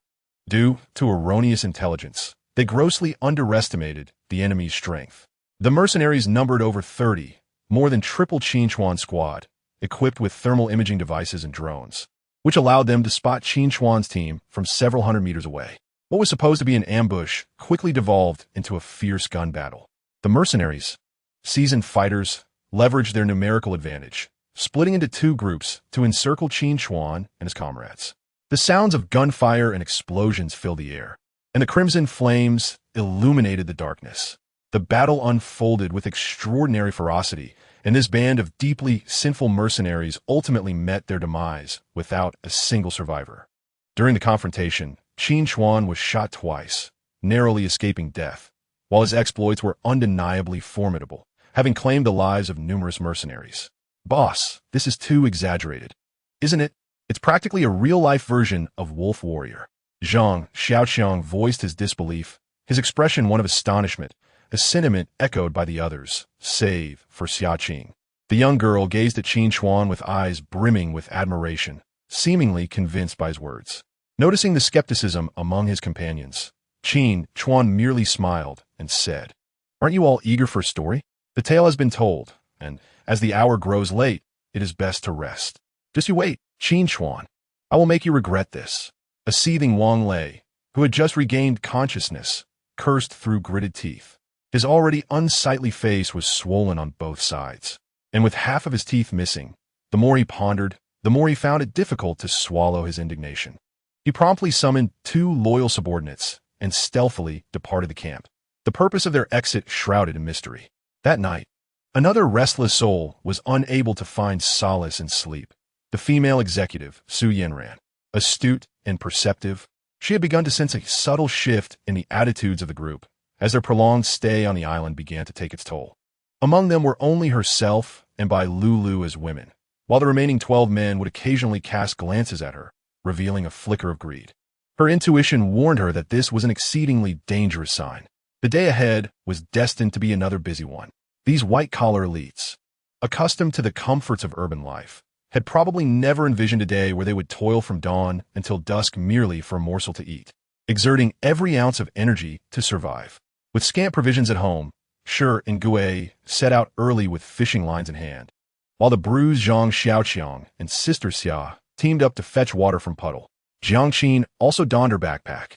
A: due to erroneous intelligence, they grossly underestimated the enemy's strength. The mercenaries numbered over 30, more than triple Qin Chuan's squad, equipped with thermal imaging devices and drones, which allowed them to spot Qin Chuan's team from several hundred meters away. What was supposed to be an ambush quickly devolved into a fierce gun battle. The mercenaries, seasoned fighters, leveraged their numerical advantage, splitting into two groups to encircle Qin Chuan and his comrades. The sounds of gunfire and explosions filled the air, and the crimson flames illuminated the darkness. The battle unfolded with extraordinary ferocity, and this band of deeply sinful mercenaries ultimately met their demise without a single survivor. During the confrontation, Qin Chuan was shot twice, narrowly escaping death, while his exploits were undeniably formidable, having claimed the lives of numerous mercenaries. "Boss, this is too exaggerated, isn't it? It's practically a real-life version of Wolf Warrior." Zhang Xiaoqiang voiced his disbelief, his expression one of astonishment, a sentiment echoed by the others, save for Xia Qing. The young girl gazed at Qin Chuan with eyes brimming with admiration, seemingly convinced by his words. Noticing the skepticism among his companions, Qin Chuan merely smiled and said, "Aren't you all eager for a story? The tale has been told, and as the hour grows late, it is best to rest. Just you wait, Qin Chuan. I will make you regret this." A seething Wang Lei, who had just regained consciousness, cursed through gritted teeth. His already unsightly face was swollen on both sides, and with half of his teeth missing, the more he pondered, the more he found it difficult to swallow his indignation. He promptly summoned 2 loyal subordinates and stealthily departed the camp, the purpose of their exit shrouded in mystery. That night, another restless soul was unable to find solace in sleep. The female executive, Su Yanran, astute and perceptive, she had begun to sense a subtle shift in the attitudes of the group as their prolonged stay on the island began to take its toll. Among them were only herself and Bai Lulu as women, while the remaining 12 men would occasionally cast glances at her, revealing a flicker of greed. Her intuition warned her that this was an exceedingly dangerous sign. The day ahead was destined to be another busy one. These white-collar elites, accustomed to the comforts of urban life, had probably never envisioned a day where they would toil from dawn until dusk merely for a morsel to eat, exerting every ounce of energy to survive. With scant provisions at home, Shi and Gue set out early with fishing lines in hand, while the bruised Zhang Xiaoqiang and Sister Xia teamed up to fetch water from puddle. Jiang Qin also donned her backpack,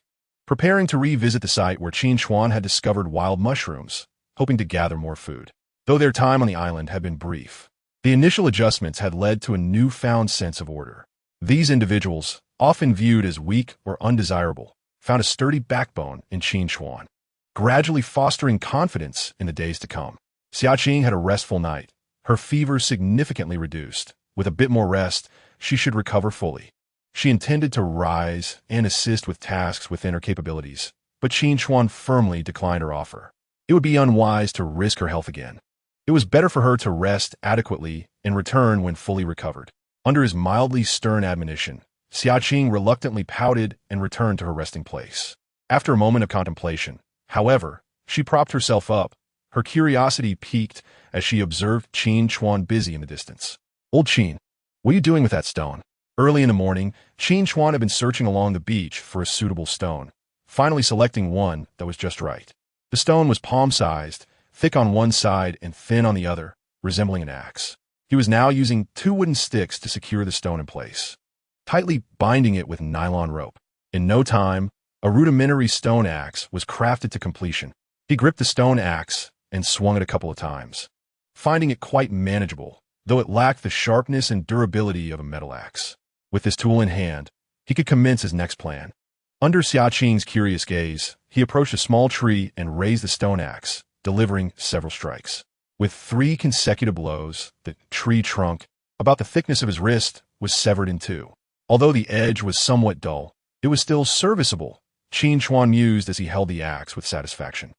A: preparing to revisit the site where Qin Chuan had discovered wild mushrooms, hoping to gather more food. Though their time on the island had been brief, the initial adjustments had led to a newfound sense of order. These individuals, often viewed as weak or undesirable, found a sturdy backbone in Qin Chuan, gradually fostering confidence in the days to come. Xia Qing had a restful night, her fever significantly reduced. With a bit more rest, she should recover fully. She intended to rise and assist with tasks within her capabilities, but Qin Chuan firmly declined her offer. It would be unwise to risk her health again. It was better for her to rest adequately and return when fully recovered. Under his mildly stern admonition, Xiaqing reluctantly pouted and returned to her resting place. After a moment of contemplation, however, she propped herself up. Her curiosity piqued as she observed Qin Chuan busy in the distance. "Old Qin, what are you doing with that stone?" Early in the morning, Qin Chuan had been searching along the beach for a suitable stone, finally selecting one that was just right. The stone was palm-sized, thick on one side and thin on the other, resembling an axe. He was now using 2 wooden sticks to secure the stone in place, tightly binding it with nylon rope. In no time, a rudimentary stone axe was crafted to completion. He gripped the stone axe and swung it a couple of times, finding it quite manageable, though it lacked the sharpness and durability of a metal axe. With this tool in hand, he could commence his next plan. Under Xiaqing's curious gaze, he approached a small tree and raised the stone axe, delivering several strikes. With 3 consecutive blows, the tree trunk, about the thickness of his wrist, was severed in 2. Although the edge was somewhat dull, it was still serviceable, Qin Chuan mused as he held the axe with satisfaction.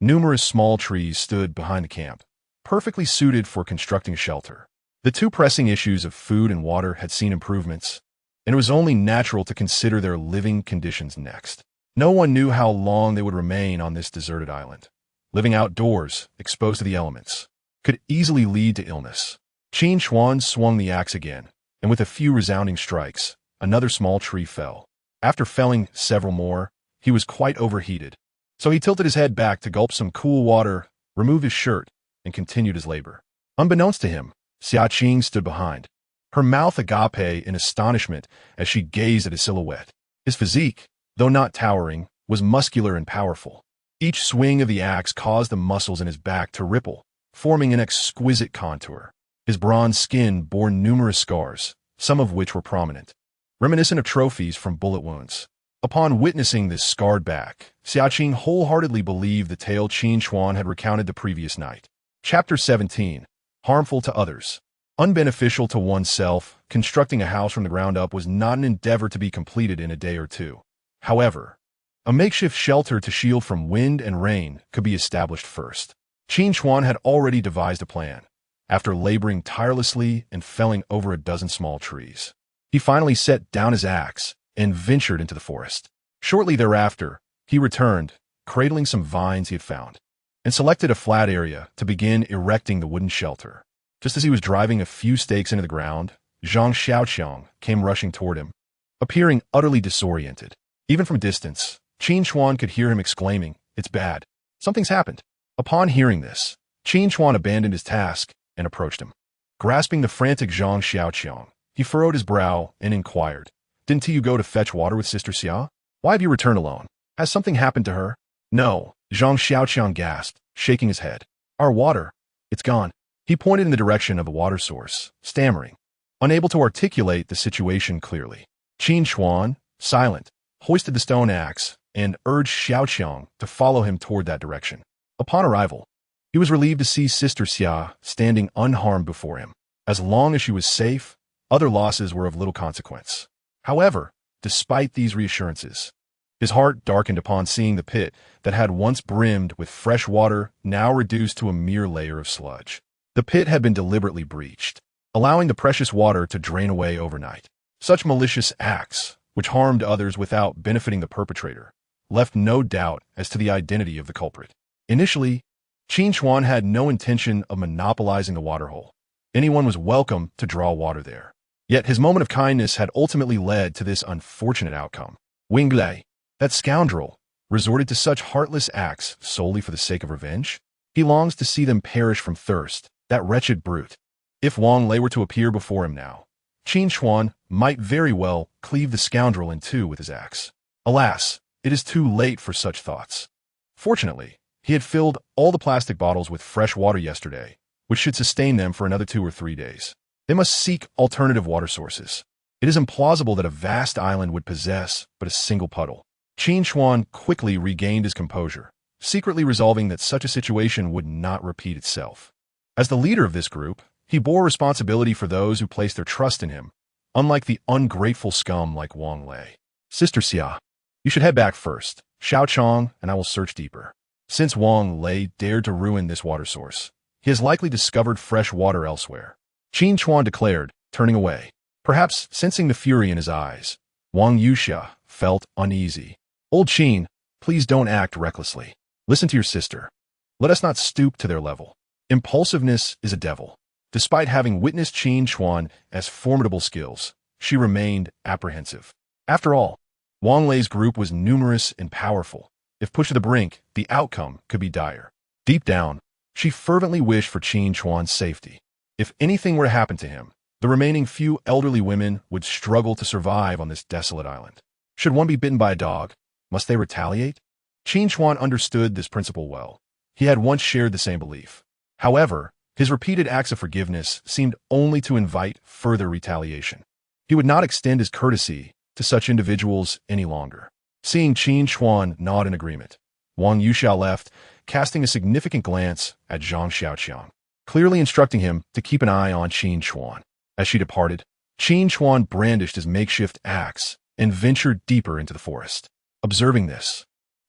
A: Numerous small trees stood behind the camp, perfectly suited for constructing a shelter. The 2 pressing issues of food and water had seen improvements, and it was only natural to consider their living conditions next. No one knew how long they would remain on this deserted island. Living outdoors, exposed to the elements, could easily lead to illness. Qin Chuan swung the axe again, and with a few resounding strikes, another small tree fell. After felling several more, he was quite overheated, so he tilted his head back to gulp some cool water, remove his shirt, and continued his labor. Unbeknownst to him, Xiaqing stood behind, her mouth agape in astonishment as she gazed at his silhouette. His physique, though not towering, was muscular and powerful. Each swing of the axe caused the muscles in his back to ripple, forming an exquisite contour. His bronze skin bore numerous scars, some of which were prominent, reminiscent of trophies from bullet wounds. Upon witnessing this scarred back, Xiaqing wholeheartedly believed the tale Qin Chuan had recounted the previous night. Chapter 17. Harmful to others. Unbeneficial to oneself, constructing a house from the ground up was not an endeavor to be completed in a day or 2. However, a makeshift shelter to shield from wind and rain could be established first. Qin Chuan had already devised a plan, after laboring tirelessly and felling over a dozen small trees. He finally set down his axe and ventured into the forest. Shortly thereafter, he returned, cradling some vines he had found, and selected a flat area to begin erecting the wooden shelter. Just as he was driving a few stakes into the ground, Zhang Xiaoqiang came rushing toward him, appearing utterly disoriented. Even from a distance, Qin Chuan could hear him exclaiming, "It's bad. Something's happened." Upon hearing this, Qin Chuan abandoned his task and approached him. Grasping the frantic Zhang Xiaoqiang, he furrowed his brow and inquired, "Didn't you go to fetch water with Sister Xia? Why have you returned alone? Has something happened to her?" "No," Zhang Xiaoqiang gasped, shaking his head. "Our water, it's gone." He pointed in the direction of the water source, stammering, unable to articulate the situation clearly. Qin Chuan, silent, hoisted the stone axe and urged Xiaoqiang to follow him toward that direction. Upon arrival, he was relieved to see Sister Xia standing unharmed before him. As long as she was safe, other losses were of little consequence. However, despite these reassurances, his heart darkened upon seeing the pit that had once brimmed with fresh water now reduced to a mere layer of sludge. The pit had been deliberately breached, allowing the precious water to drain away overnight. Such malicious acts, which harmed others without benefiting the perpetrator, left no doubt as to the identity of the culprit. Initially, Qin Chuan had no intention of monopolizing the waterhole. Anyone was welcome to draw water there. Yet his moment of kindness had ultimately led to this unfortunate outcome. Wing Lei, that scoundrel, resorted to such heartless acts solely for the sake of revenge? He longs to see them perish from thirst, that wretched brute. If Wang Lei were to appear before him now, Qin Chuan might very well cleave the scoundrel in 2 with his axe. Alas, it is too late for such thoughts. Fortunately, he had filled all the plastic bottles with fresh water yesterday, which should sustain them for another 2 or 3 days. They must seek alternative water sources. It is implausible that a vast island would possess but a single puddle. Qin Chuan quickly regained his composure, secretly resolving that such a situation would not repeat itself. As the leader of this group, he bore responsibility for those who placed their trust in him, unlike the ungrateful scum like Wang Lei. Sister Xia, you should head back first. Xiao Chong and I will search deeper. Since Wang Lei dared to ruin this water source, he has likely discovered fresh water elsewhere. Qin Chuan declared, turning away. Perhaps sensing the fury in his eyes, Wang Yuxia felt uneasy. Old Qin, please don't act recklessly. Listen to your sister. Let us not stoop to their level. Impulsiveness is a devil. Despite having witnessed Qin Chuan as formidable skills, she remained apprehensive. After all, Wang Lei's group was numerous and powerful. If pushed to the brink, the outcome could be dire. Deep down, she fervently wished for Qin Chuan's safety. If anything were to happen to him, the remaining few elderly women would struggle to survive on this desolate island. Should one be bitten by a dog, must they retaliate? Qin Chuan understood this principle well. He had once shared the same belief. However, his repeated acts of forgiveness seemed only to invite further retaliation. He would not extend his courtesy to such individuals any longer. Seeing Qin Chuan nod in agreement, Wang Yuxiao left, casting a significant glance at Zhang Xiaoqiang, clearly instructing him to keep an eye on Qin Chuan. As she departed, Qin Chuan brandished his makeshift axe and ventured deeper into the forest. Observing this,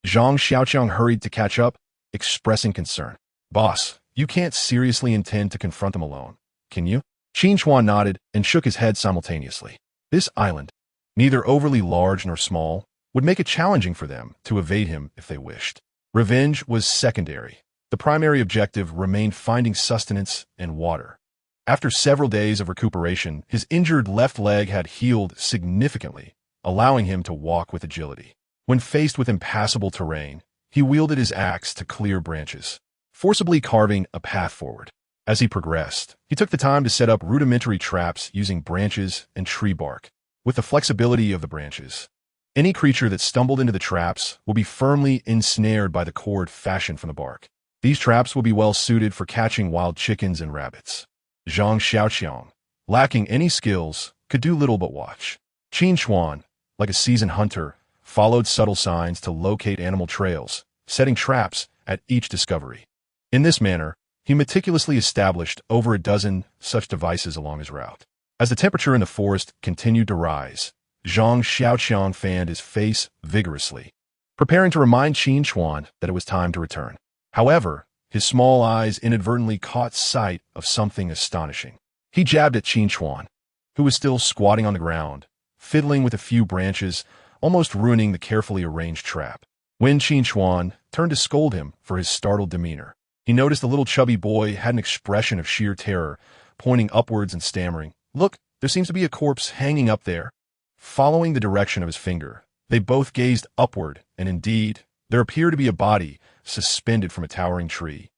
A: Zhang Xiaoqiang hurried to catch up, expressing concern. Boss, you can't seriously intend to confront them alone, can you? Qin Chuan nodded and shook his head simultaneously. This island, neither overly large nor small, would make it challenging for them to evade him if they wished. Revenge was secondary. The primary objective remained finding sustenance and water. After several days of recuperation, his injured left leg had healed significantly, allowing him to walk with agility. When faced with impassable terrain, he wielded his axe to clear branches, forcibly carving a path forward. As he progressed, he took the time to set up rudimentary traps using branches and tree bark. With the flexibility of the branches, any creature that stumbled into the traps will be firmly ensnared by the cord fashioned from the bark. These traps will be well suited for catching wild chickens and rabbits. Zhang Xiaoqiang, lacking any skills, could do little but watch. Qin Chuan, like a seasoned hunter, followed subtle signs to locate animal trails, setting traps at each discovery. In this manner, he meticulously established over a dozen such devices along his route. As the temperature in the forest continued to rise, Zhang Xiaoqiang fanned his face vigorously, preparing to remind Qin Chuan that it was time to return. However, his small eyes inadvertently caught sight of something astonishing. He jabbed at Qin Chuan, who was still squatting on the ground, fiddling with a few branches, almost ruining the carefully arranged trap. When Qin Chuan turned to scold him for his startled demeanor, he noticed the little chubby boy had an expression of sheer terror, pointing upwards and stammering, "Look, there seems to be a corpse hanging up there." Following the direction of his finger, they both gazed upward, and indeed, there appeared to be a body suspended from a towering tree,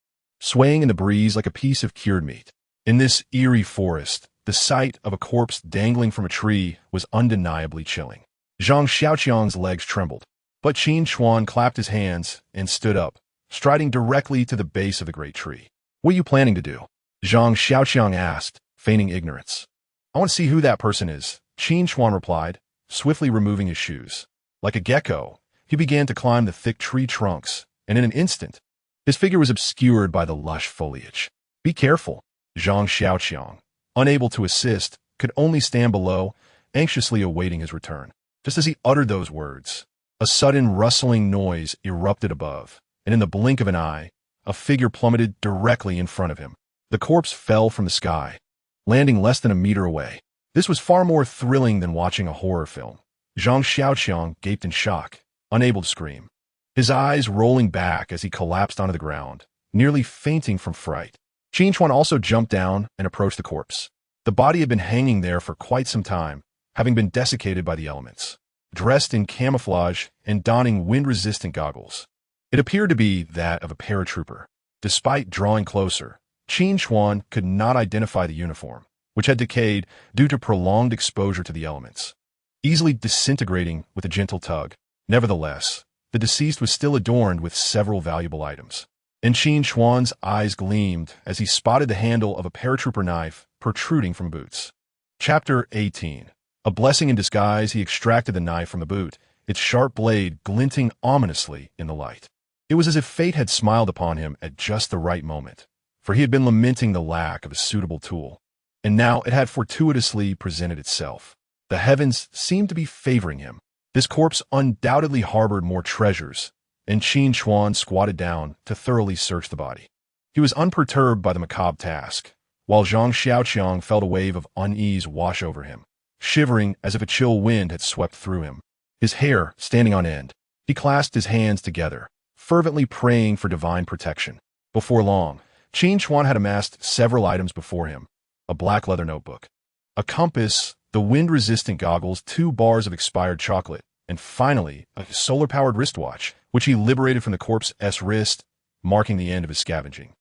A: swaying in the breeze like a piece of cured meat. In this eerie forest, the sight of a corpse dangling from a tree was undeniably chilling. Zhang Xiaoqiang's legs trembled, but Qin Chuan clapped his hands and stood up, striding directly to the base of the great tree. "What are you planning to do?" Zhang Xiaoqiang asked, feigning ignorance. "I want to see who that person is," Qin Chuan replied, swiftly removing his shoes. Like a gecko, he began to climb the thick tree trunks, and in an instant, his figure was obscured by the lush foliage. "Be careful." Zhang Xiaoqiang, unable to assist, could only stand below, anxiously awaiting his return. Just as he uttered those words, a sudden rustling noise erupted above, and in the blink of an eye, a figure plummeted directly in front of him. The corpse fell from the sky, landing less than a meter away. This was far more thrilling than watching a horror film. Zhang Xiaoqiang gaped in shock, unable to scream, his eyes rolling back as he collapsed onto the ground, nearly fainting from fright. Qin Chuan also jumped down and approached the corpse. The body had been hanging there for quite some time, having been desiccated by the elements. Dressed in camouflage and donning wind-resistant goggles, it appeared to be that of a paratrooper. Despite drawing closer, Qin Chuan could not identify the uniform, which had decayed due to prolonged exposure to the elements, easily disintegrating with a gentle tug. Nevertheless, the deceased was still adorned with several valuable items, and Qin Chuan's eyes gleamed as he spotted the handle of a paratrooper knife protruding from boots. Chapter 18. A blessing in disguise, he extracted the knife from the boot, its sharp blade glinting ominously in the light. It was as if fate had smiled upon him at just the right moment, for he had been lamenting the lack of a suitable tool, and now it had fortuitously presented itself. The heavens seemed to be favoring him. This corpse undoubtedly harbored more treasures, and Qin Chuan squatted down to thoroughly search the body. He was unperturbed by the macabre task, while Zhang Xiaoqiang felt a wave of unease wash over him, shivering as if a chill wind had swept through him. His hair standing on end, he clasped his hands together, fervently praying for divine protection. Before long, Qin Chuan had amassed several items before him: a black leather notebook, a compass, the wind-resistant goggles, 2 bars of expired chocolate, and finally, a solar-powered wristwatch, which he liberated from the corpse's wrist, marking the end of his scavenging.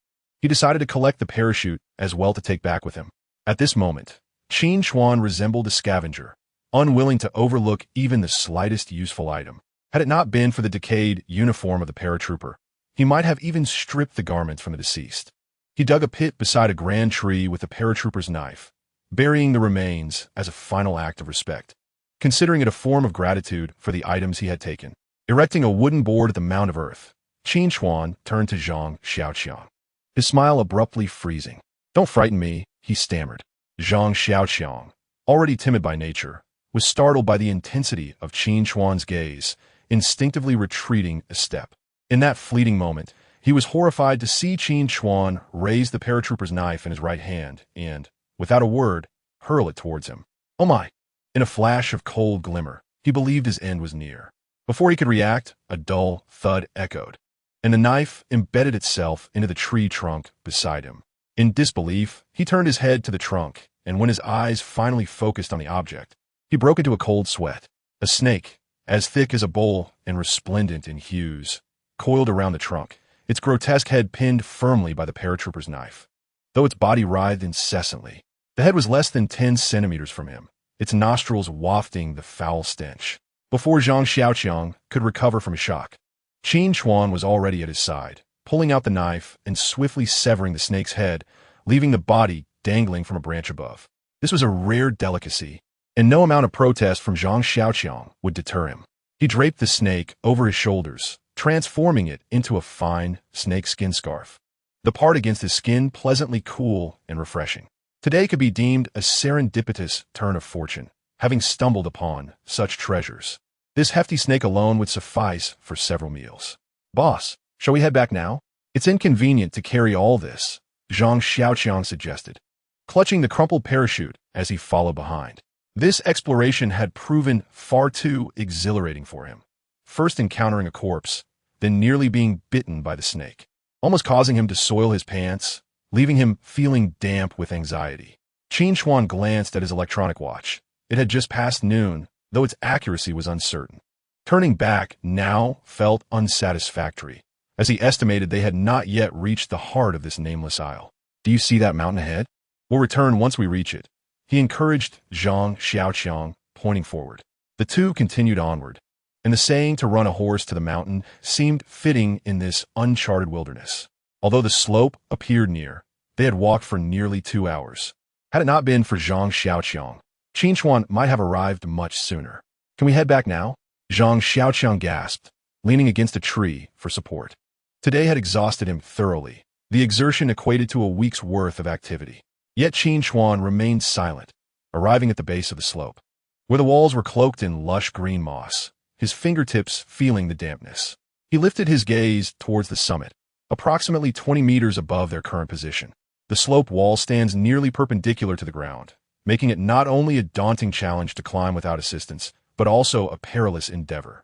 A: He decided to collect the parachute as well to take back with him. At this moment, Qin Chuan resembled a scavenger, unwilling to overlook even the slightest useful item. Had it not been for the decayed uniform of the paratrooper, he might have even stripped the garments from the deceased. He dug a pit beside a grand tree with the paratrooper's knife, burying the remains as a final act of respect, considering it a form of gratitude for the items he had taken. Erecting a wooden board at the mound of earth, Qin Chuan turned to Zhang Xiaoqiang, his smile abruptly freezing. "Don't frighten me," he stammered. Zhang Xiaoqiang, already timid by nature, was startled by the intensity of Qin Chuan's gaze, instinctively retreating a step. In that fleeting moment, he was horrified to see Qin Chuan raise the paratrooper's knife in his right hand and, without a word, hurl it towards him. "Oh my!" In a flash of cold glimmer, he believed his end was near. Before he could react, a dull thud echoed, and the knife embedded itself into the tree trunk beside him. In disbelief, he turned his head to the trunk, and when his eyes finally focused on the object, he broke into a cold sweat. A snake, as thick as a bowl and resplendent in hues, coiled around the trunk, its grotesque head pinned firmly by the paratrooper's knife. Though its body writhed incessantly, the head was less than 10 centimeters from him, its nostrils wafting the foul stench. Before Zhang Xiaoqiang could recover from shock, Qin Chuan was already at his side, pulling out the knife and swiftly severing the snake's head, leaving the body dangling from a branch above. This was a rare delicacy, and no amount of protest from Zhang Xiaoqiang would deter him. He draped the snake over his shoulders, transforming it into a fine snakeskin scarf, the part against his skin pleasantly cool and refreshing. Today could be deemed a serendipitous turn of fortune, having stumbled upon such treasures. This hefty snake alone would suffice for several meals. "Boss, shall we head back now? It's inconvenient to carry all this," Zhang Xiaoqiang suggested, clutching the crumpled parachute as he followed behind. This exploration had proven far too exhilarating for him. First encountering a corpse, then nearly being bitten by the snake, almost causing him to soil his pants, leaving him feeling damp with anxiety. Qin Chuan glanced at his electronic watch. It had just passed noon, though its accuracy was uncertain. Turning back now felt unsatisfactory, as he estimated they had not yet reached the heart of this nameless isle. "Do you see that mountain ahead? We'll return once we reach it," he encouraged Zhang Xiaoqiang, pointing forward. The two continued onward, and the saying to run a horse to the mountain seemed fitting in this uncharted wilderness. Although the slope appeared near, they had walked for nearly 2 hours. Had it not been for Zhang Xiaoqiang, Qin Chuan might have arrived much sooner. "Can we head back now?" Zhang Xiaoqiang gasped, leaning against a tree for support. Today had exhausted him thoroughly. The exertion equated to a week's worth of activity. Yet Qin Chuan remained silent, arriving at the base of the slope, where the walls were cloaked in lush green moss, his fingertips feeling the dampness. He lifted his gaze towards the summit, approximately 20 meters above their current position. The slope wall stands nearly perpendicular to the ground, making it not only a daunting challenge to climb without assistance, but also a perilous endeavor.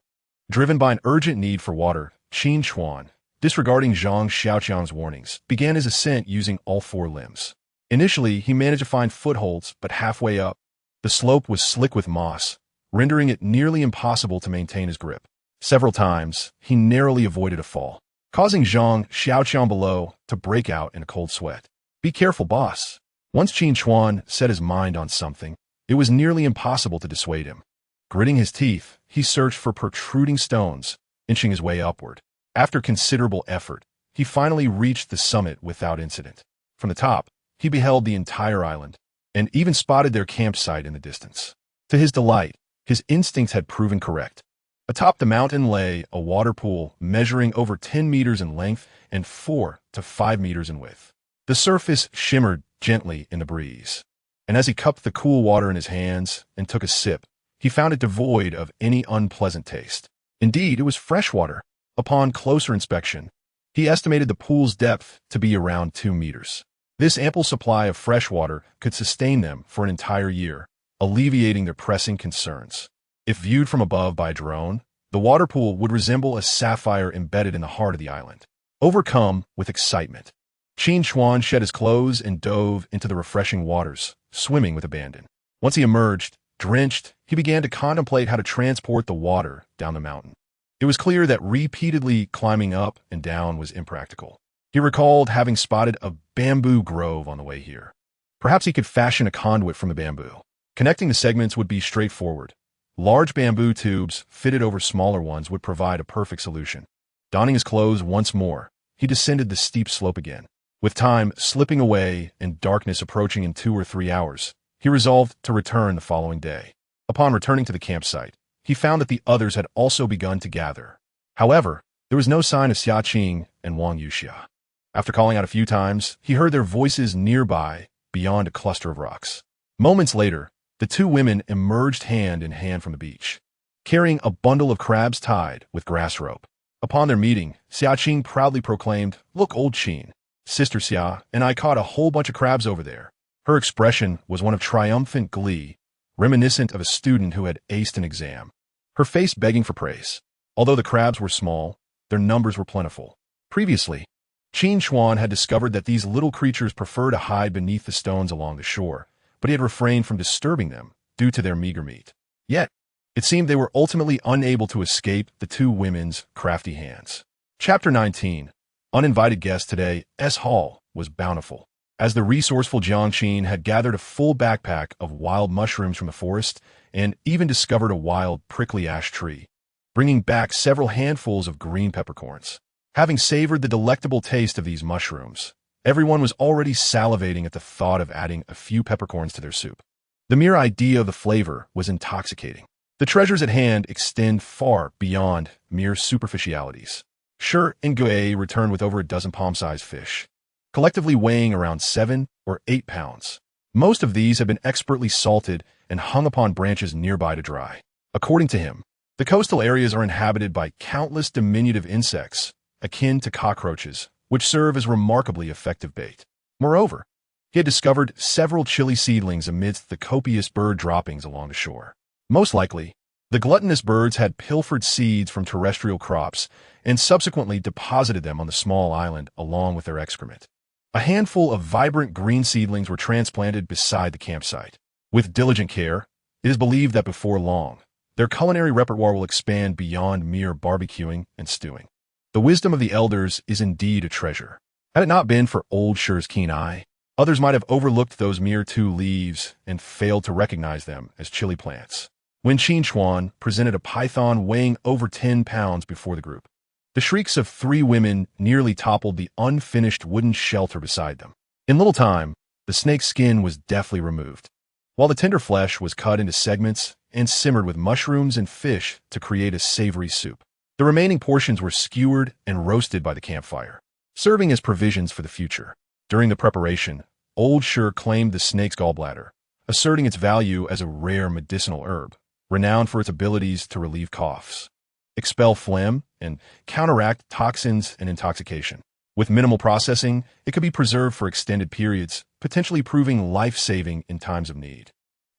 A: Driven by an urgent need for water, Qin Chuan, disregarding Zhang Xiaoqiang's warnings, began his ascent using all 4 limbs. Initially, he managed to find footholds, but halfway up, the slope was slick with moss, rendering it nearly impossible to maintain his grip. Several times, he narrowly avoided a fall, causing Zhang Xiaoqiang below to break out in a cold sweat. "Be careful, boss." Once Qin Chuan set his mind on something, it was nearly impossible to dissuade him. Gritting his teeth, he searched for protruding stones, inching his way upward. After considerable effort, he finally reached the summit without incident. From the top, he beheld the entire island, and even spotted their campsite in the distance. To his delight, his instincts had proven correct. Atop the mountain lay a water pool measuring over 10 meters in length and 4 to 5 meters in width. The surface shimmered gently in the breeze, and as he cupped the cool water in his hands and took a sip, he found it devoid of any unpleasant taste. Indeed, it was fresh water. Upon closer inspection, he estimated the pool's depth to be around 2 meters. This ample supply of fresh water could sustain them for an entire year, alleviating their pressing concerns. If viewed from above by a drone, the water pool would resemble a sapphire embedded in the heart of the island. Overcome with excitement, Qin Chuan shed his clothes and dove into the refreshing waters, swimming with abandon. Once he emerged, drenched, he began to contemplate how to transport the water down the mountain. It was clear that repeatedly climbing up and down was impractical. He recalled having spotted a bamboo grove on the way here. Perhaps he could fashion a conduit from the bamboo. Connecting the segments would be straightforward. Large bamboo tubes fitted over smaller ones would provide a perfect solution. Donning his clothes once more, he descended the steep slope again. With time slipping away and darkness approaching in 2 or 3 hours, he resolved to return the following day. Upon returning to the campsite, he found that the others had also begun to gather. However, there was no sign of Xia Qing and Wang Yuxia. After calling out a few times, he heard their voices nearby, beyond a cluster of rocks. Moments later, the 2 women emerged hand in hand from the beach, carrying a bundle of crabs tied with grass rope. Upon their meeting, Xia Qing proudly proclaimed, "Look, old Qin, Sister Xia and I caught a whole bunch of crabs over there." Her expression was one of triumphant glee, reminiscent of a student who had aced an exam, her face begging for praise. Although the crabs were small, their numbers were plentiful. Previously, Qin Chuan had discovered that these little creatures prefer to hide beneath the stones along the shore, but he had refrained from disturbing them due to their meager meat. Yet, it seemed they were ultimately unable to escape the 2 women's crafty hands. Chapter 19. Uninvited guest today, S. Hall, was bountiful, as the resourceful Jiang Qin had gathered a full backpack of wild mushrooms from the forest and even discovered a wild prickly ash tree, bringing back several handfuls of green peppercorns. Having savored the delectable taste of these mushrooms, everyone was already salivating at the thought of adding a few peppercorns to their soup. The mere idea of the flavor was intoxicating. The treasures at hand extend far beyond mere superficialities. Shi and Gui returned with over a dozen palm-sized fish, collectively weighing around 7 or 8 pounds. Most of these had been expertly salted and hung upon branches nearby to dry. According to him, the coastal areas are inhabited by countless diminutive insects, akin to cockroaches, which serve as remarkably effective bait. Moreover, he had discovered several chili seedlings amidst the copious bird droppings along the shore. Most likely, the gluttonous birds had pilfered seeds from terrestrial crops and subsequently deposited them on the small island along with their excrement. A handful of vibrant green seedlings were transplanted beside the campsite. With diligent care, it is believed that before long, their culinary repertoire will expand beyond mere barbecuing and stewing. The wisdom of the elders is indeed a treasure. Had it not been for old Shi's keen eye, others might have overlooked those mere 2 leaves and failed to recognize them as chili plants. When Qin Chuan presented a python weighing over 10 pounds before the group, the shrieks of 3 women nearly toppled the unfinished wooden shelter beside them. In little time, the snake's skin was deftly removed, while the tender flesh was cut into segments and simmered with mushrooms and fish to create a savory soup. The remaining portions were skewered and roasted by the campfire, serving as provisions for the future. During the preparation, old Shi claimed the snake's gallbladder, asserting its value as a rare medicinal herb, renowned for its abilities to relieve coughs, expel phlegm, and counteract toxins and intoxication. With minimal processing, it could be preserved for extended periods, potentially proving life-saving in times of need.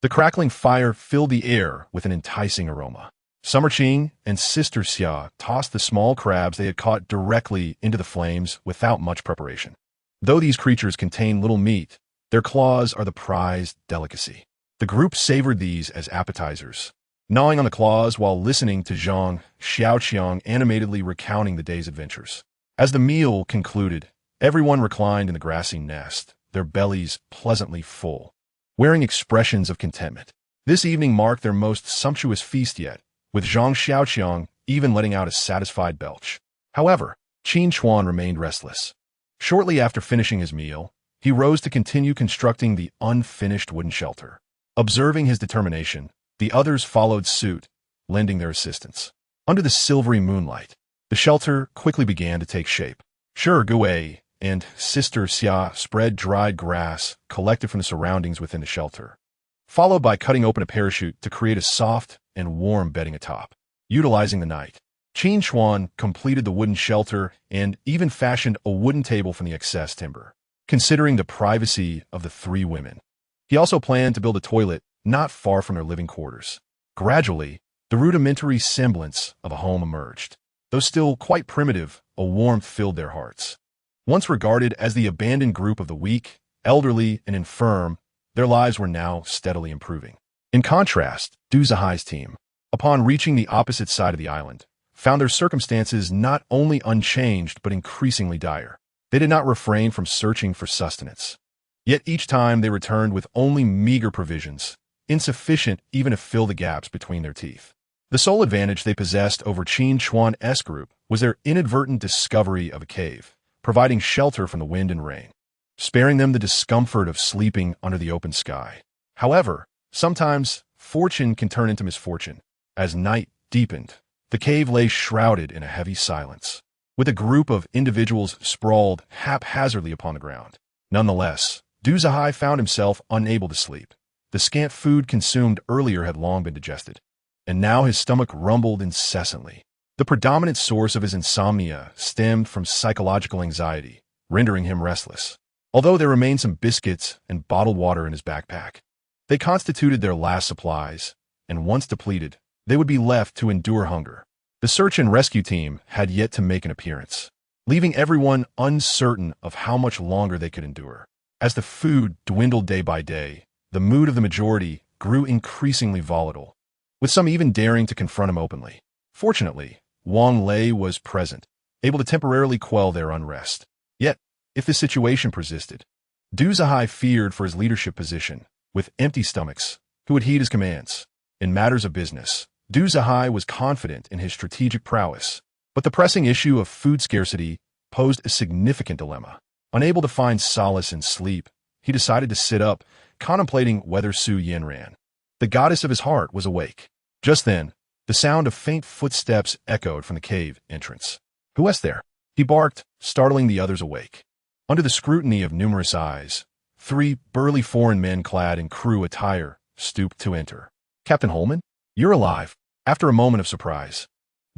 A: The crackling fire filled the air with an enticing aroma. Summer Qing and Sister Xia tossed the small crabs they had caught directly into the flames without much preparation. Though these creatures contain little meat, their claws are the prized delicacy. The group savored these as appetizers, gnawing on the claws while listening to Zhang Xiaoqiang animatedly recounting the day's adventures. As the meal concluded, everyone reclined in the grassy nest, their bellies pleasantly full, wearing expressions of contentment. This evening marked their most sumptuous feast yet, with Zhang Xiaoqiang even letting out a satisfied belch. However, Qin Chuan remained restless. Shortly after finishing his meal, he rose to continue constructing the unfinished wooden shelter. Observing his determination, the others followed suit, lending their assistance. Under the silvery moonlight, the shelter quickly began to take shape. Shi, Gui, and Sister Xia spread dried grass collected from the surroundings within the shelter, followed by cutting open a parachute to create a soft and warm bedding atop. Utilizing the night, Qin Chuan completed the wooden shelter and even fashioned a wooden table from the excess timber. Considering the privacy of the three women, he also planned to build a toilet not far from their living quarters. Gradually, the rudimentary semblance of a home emerged. Though still quite primitive, a warmth filled their hearts. Once regarded as the abandoned group of the weak, elderly, and infirm, their lives were now steadily improving. In contrast, Du Zihai's team, upon reaching the opposite side of the island, found their circumstances not only unchanged but increasingly dire. They did not refrain from searching for sustenance. Yet each time they returned with only meager provisions, insufficient even to fill the gaps between their teeth. The sole advantage they possessed over Qin Chuan's group was their inadvertent discovery of a cave, providing shelter from the wind and rain, sparing them the discomfort of sleeping under the open sky. However, sometimes fortune can turn into misfortune. As night deepened, the cave lay shrouded in a heavy silence, with a group of individuals sprawled haphazardly upon the ground. Nonetheless, Du Zihai found himself unable to sleep. The scant food consumed earlier had long been digested, and now his stomach rumbled incessantly. The predominant source of his insomnia stemmed from psychological anxiety, rendering him restless. Although there remained some biscuits and bottled water in his backpack, they constituted their last supplies, and once depleted, they would be left to endure hunger. The search and rescue team had yet to make an appearance, leaving everyone uncertain of how much longer they could endure. As the food dwindled day by day, the mood of the majority grew increasingly volatile, with some even daring to confront him openly. Fortunately, Wang Lei was present, able to temporarily quell their unrest. Yet, if the situation persisted, Du Zihai feared for his leadership position. With empty stomachs, who would heed his commands? In matters of business, Du Zihai was confident in his strategic prowess, but the pressing issue of food scarcity posed a significant dilemma. Unable to find solace in sleep, he decided to sit up, contemplating whether Yanran, the goddess of his heart, was awake. Just then, the sound of faint footsteps echoed from the cave entrance. "Who was there?" he barked, startling the others awake. Under the scrutiny of numerous eyes, three burly foreign men clad in crew attire stooped to enter. "Captain Holman? You're alive." After a moment of surprise,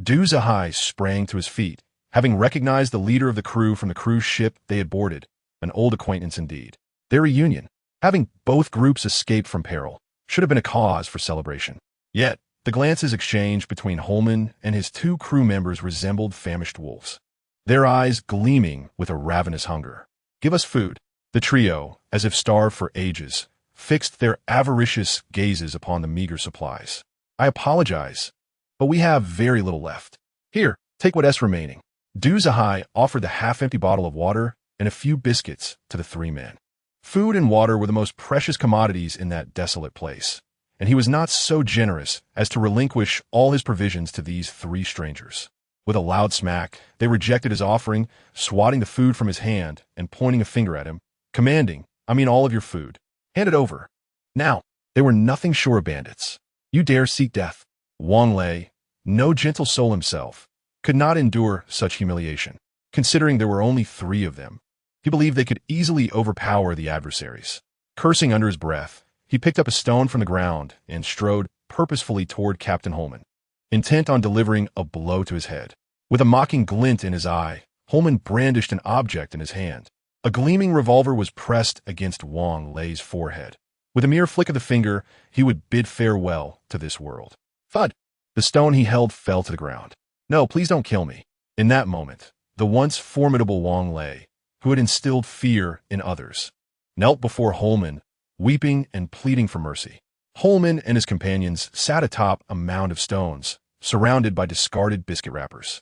A: Du Zihai sprang to his feet, having recognized the leader of the crew from the cruise ship they had boarded, an old acquaintance indeed. Their reunion, having both groups escaped from peril, should have been a cause for celebration. Yet, the glances exchanged between Holman and his two crew members resembled famished wolves, their eyes gleaming with a ravenous hunger. "Give us food." The trio, as if starved for ages, fixed their avaricious gazes upon the meager supplies. "I apologize, but we have very little left. Here, take what's remaining." Du Zihai offered the half-empty bottle of water and a few biscuits to the three men. Food and water were the most precious commodities in that desolate place, and he was not so generous as to relinquish all his provisions to these three strangers. With a loud smack, they rejected his offering, swatting the food from his hand and pointing a finger at him, commanding, all of your food. Hand it over." Now, they were nothing short of bandits. "You dare seek death?" Wang Lei, no gentle soul himself, could not endure such humiliation. Considering there were only three of them, he believed they could easily overpower the adversaries. Cursing under his breath, he picked up a stone from the ground and strode purposefully toward Captain Holman, intent on delivering a blow to his head. With a mocking glint in his eye, Holman brandished an object in his hand. A gleaming revolver was pressed against Wang Lei's forehead. With a mere flick of the finger, he would bid farewell to this world. Thud! The stone he held fell to the ground. "No, please don't kill me." In that moment, the once formidable Wang Lei, who had instilled fear in others, knelt before Holman, weeping and pleading for mercy. Holman and his companions sat atop a mound of stones, surrounded by discarded biscuit wrappers.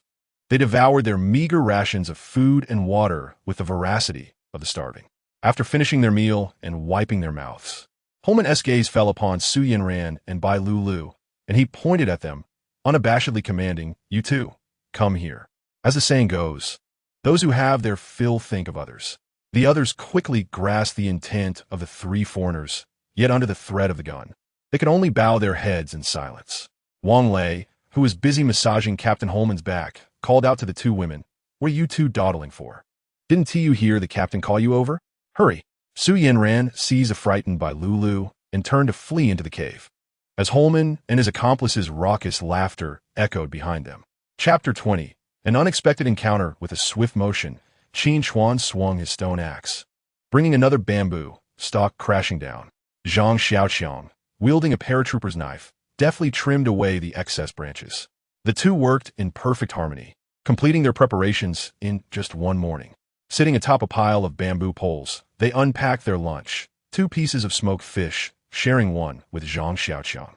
A: They devoured their meager rations of food and water with the voracity of the starving. After finishing their meal and wiping their mouths, Holman's gaze fell upon Yanran and Bai Lulu, and he pointed at them, unabashedly commanding, "You too, come here." As the saying goes, those who have their fill think of others. The others quickly grasped the intent of the three foreigners, yet under the threat of the gun, they could only bow their heads in silence. Wang Lei, who was busy massaging Captain Holman's back, called out to the two women, "What are you two dawdling for?" Didn't you hear the captain call you over? Hurry. Su Yanran seized frightened by Lulu and turned to flee into the cave, as Holman and his accomplices' raucous laughter echoed behind them. Chapter 20. An unexpected encounter. With a swift motion, Qin Chuan swung his stone axe, bringing another bamboo stalk crashing down. Zhang Xiaoqiang, wielding a paratrooper's knife, deftly trimmed away the excess branches. The two worked in perfect harmony, completing their preparations in just one morning. Sitting atop a pile of bamboo poles, they unpacked their lunch, 2 pieces of smoked fish, sharing one with Zhang Xiaoqiang.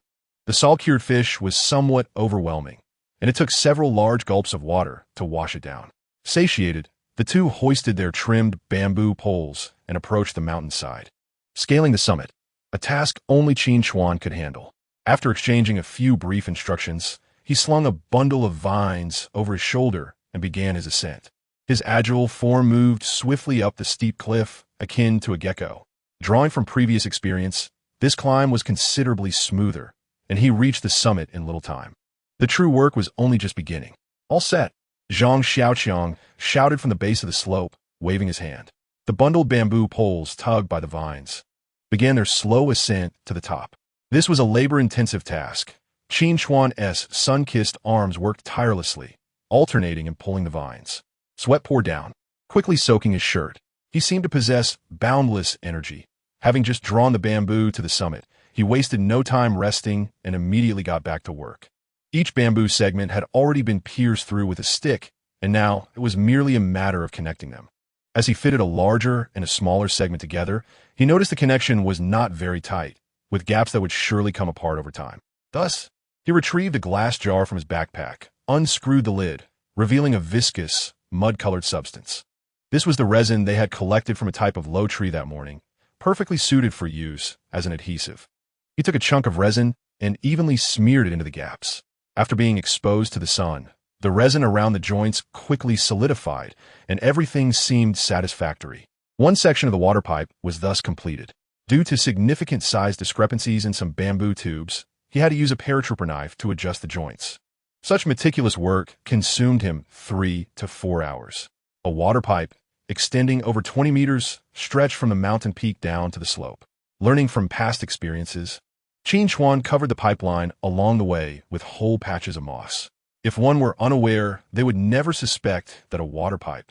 A: The salt-cured fish was somewhat overwhelming, and it took several large gulps of water to wash it down. Satiated, the two hoisted their trimmed bamboo poles and approached the mountainside. Scaling the summit, a task only Qin Chuan could handle. After exchanging a few brief instructions, he slung a bundle of vines over his shoulder and began his ascent. His agile form moved swiftly up the steep cliff, akin to a gecko. Drawing from previous experience, this climb was considerably smoother, and he reached the summit in little time. The true work was only just beginning. All set, Zhang Xiaoqiang shouted from the base of the slope, waving his hand. The bundled bamboo poles, tugged by the vines, began their slow ascent to the top. This was a labor-intensive task. Qin Chuan's sun-kissed arms worked tirelessly, alternating and pulling the vines. Sweat poured down, quickly soaking his shirt. He seemed to possess boundless energy. Having just drawn the bamboo to the summit, he wasted no time resting and immediately got back to work. Each bamboo segment had already been pierced through with a stick, and now it was merely a matter of connecting them. As he fitted a larger and a smaller segment together, he noticed the connection was not very tight, with gaps that would surely come apart over time. Thus, he retrieved a glass jar from his backpack, unscrewed the lid, revealing a viscous, mud-colored substance. This was the resin they had collected from a type of low tree that morning, perfectly suited for use as an adhesive. He took a chunk of resin and evenly smeared it into the gaps. After being exposed to the sun, the resin around the joints quickly solidified, and everything seemed satisfactory. One section of the water pipe was thus completed. Due to significant size discrepancies in some bamboo tubes, he had to use a paratrooper knife to adjust the joints. Such meticulous work consumed him 3 to 4 hours. A water pipe, extending over 20 meters, stretched from the mountain peak down to the slope. Learning from past experiences, Qin Chuan covered the pipeline along the way with whole patches of moss. If one were unaware, they would never suspect that a water pipe,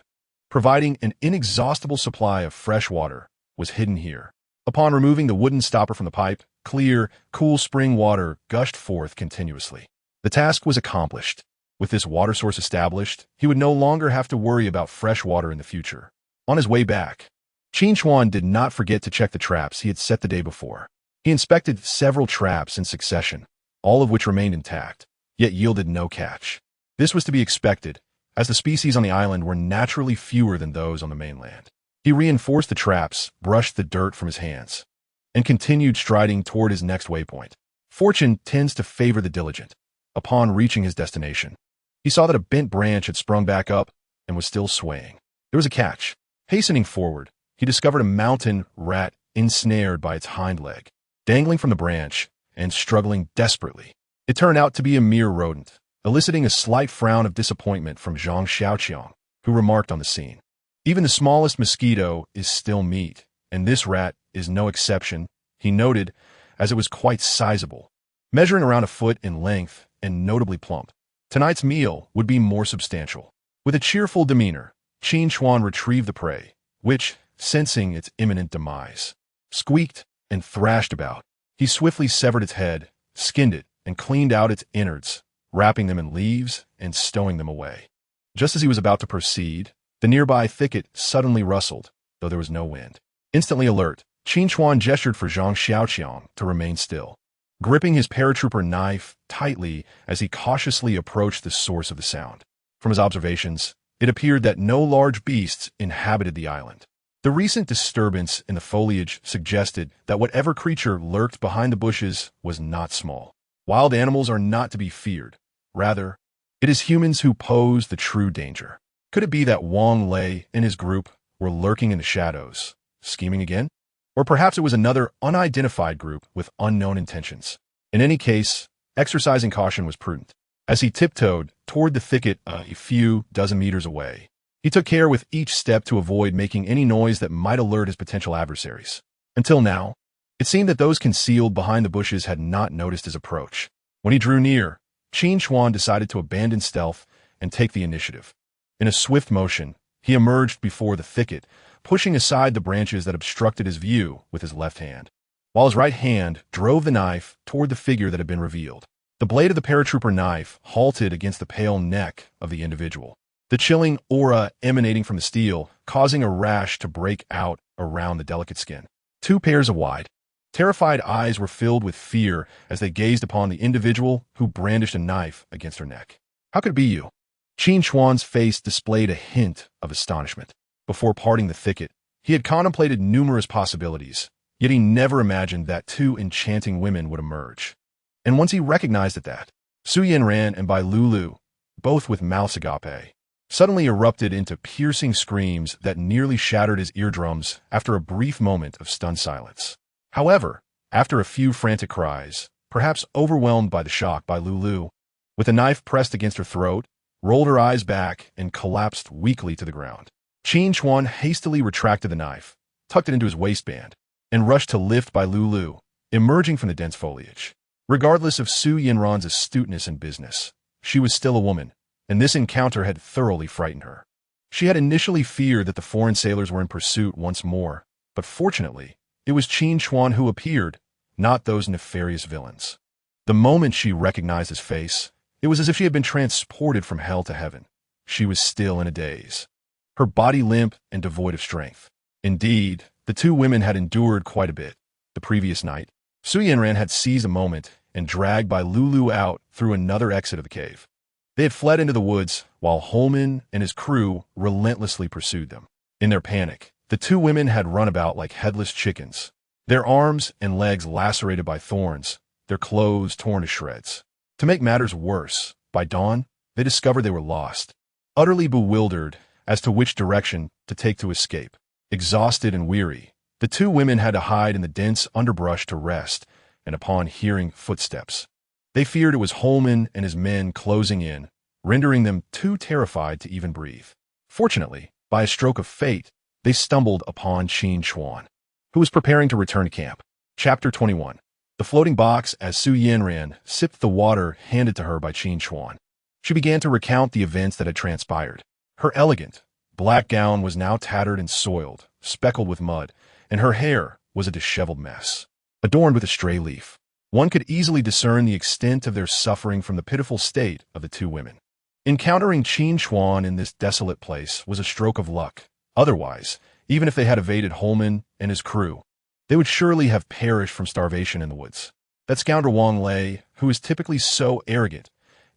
A: providing an inexhaustible supply of fresh water, was hidden here. Upon removing the wooden stopper from the pipe, clear, cool spring water gushed forth continuously. The task was accomplished. With this water source established, he would no longer have to worry about fresh water in the future. On his way back, Qin Chuan did not forget to check the traps he had set the day before. He inspected several traps in succession, all of which remained intact, yet yielded no catch. This was to be expected, as the species on the island were naturally fewer than those on the mainland. He reinforced the traps, brushed the dirt from his hands, and continued striding toward his next waypoint. Fortune tends to favor the diligent. Upon reaching his destination, he saw that a bent branch had sprung back up and was still swaying. There was a catch. Hastening forward, he discovered a mountain rat ensnared by its hind leg, dangling from the branch and struggling desperately. It turned out to be a mere rodent, eliciting a slight frown of disappointment from Zhang Xiaoqiang, who remarked on the scene. Even the smallest mosquito is still meat, and this rat is no exception, he noted, as it was quite sizable, measuring around a foot in length and notably plump. Tonight's meal would be more substantial. With a cheerful demeanor, Qin Chuan retrieved the prey, which, sensing its imminent demise, squeaked and thrashed about. He swiftly severed its head, skinned it, and cleaned out its innards, wrapping them in leaves and stowing them away. Just as he was about to proceed, the nearby thicket suddenly rustled, though there was no wind. Instantly alert, Qin Chuan gestured for Zhang Xiaoqiang to remain still, gripping his paratrooper knife tightly as he cautiously approached the source of the sound. From his observations, it appeared that no large beasts inhabited the island. The recent disturbance in the foliage suggested that whatever creature lurked behind the bushes was not small. Wild animals are not to be feared. Rather, it is humans who pose the true danger. Could it be that Wang Lei and his group were lurking in the shadows, scheming again? Or perhaps it was another unidentified group with unknown intentions. In any case, exercising caution was prudent. As he tiptoed toward the thicket a few dozen meters away, He took care with each step to avoid making any noise that might alert his potential adversaries. Until now, it seemed that those concealed behind the bushes had not noticed his approach. When he drew near, Qin Chuan decided to abandon stealth and take the initiative. In a swift motion, he emerged before the thicket, pushing aside the branches that obstructed his view with his left hand, while his right hand drove the knife toward the figure that had been revealed. The blade of the paratrooper knife halted against the pale neck of the individual, the chilling aura emanating from the steel, causing a rash to break out around the delicate skin. 2 pairs of wide, terrified eyes were filled with fear as they gazed upon the individual who brandished a knife against her neck. How could it be you? Qin Chuan's face displayed a hint of astonishment. Before parting the thicket, he had contemplated numerous possibilities, yet he never imagined that 2 enchanting women would emerge. And once he recognized that, Su Yanran and Bai Lulu, both with mouths agape, suddenly erupted into piercing screams that nearly shattered his eardrums after a brief moment of stunned silence. However, after a few frantic cries, perhaps overwhelmed by the shock, Bai Lulu, with a knife pressed against her throat, rolled her eyes back and collapsed weakly to the ground. Qin Chuan hastily retracted the knife, tucked it into his waistband, and rushed to lift Bai Lulu, emerging from the dense foliage. Regardless of Su Yanran's astuteness in business, she was still a woman, and this encounter had thoroughly frightened her. She had initially feared that the foreign sailors were in pursuit once more, but fortunately, it was Qin Chuan who appeared, not those nefarious villains. The moment she recognized his face, it was as if she had been transported from hell to heaven. She was still in a daze, her body limp and devoid of strength. Indeed, the 2 women had endured quite a bit. The previous night, Su Yanran had seized a moment and dragged Bai Lulu out through another exit of the cave. They had fled into the woods, while Holman and his crew relentlessly pursued them. In their panic, the 2 women had run about like headless chickens, their arms and legs lacerated by thorns, their clothes torn to shreds. To make matters worse, by dawn, they discovered they were lost, utterly bewildered as to which direction to take to escape. Exhausted and weary, the 2 women had to hide in the dense underbrush to rest, and upon hearing footsteps, they feared it was Holman and his men closing in, rendering them too terrified to even breathe. Fortunately, by a stroke of fate, they stumbled upon Qin Chuan, who was preparing to return to camp. Chapter 21. The floating box as Su Yanran sipped the water handed to her by Qin Chuan. She began to recount the events that had transpired. Her elegant, black gown was now tattered and soiled, speckled with mud, and her hair was a disheveled mess, adorned with a stray leaf. One could easily discern the extent of their suffering from the pitiful state of the 2 women. Encountering Qin Chuan in this desolate place was a stroke of luck. Otherwise, even if they had evaded Holman and his crew, they would surely have perished from starvation in the woods. That scoundrel Wang Lei, who is typically so arrogant,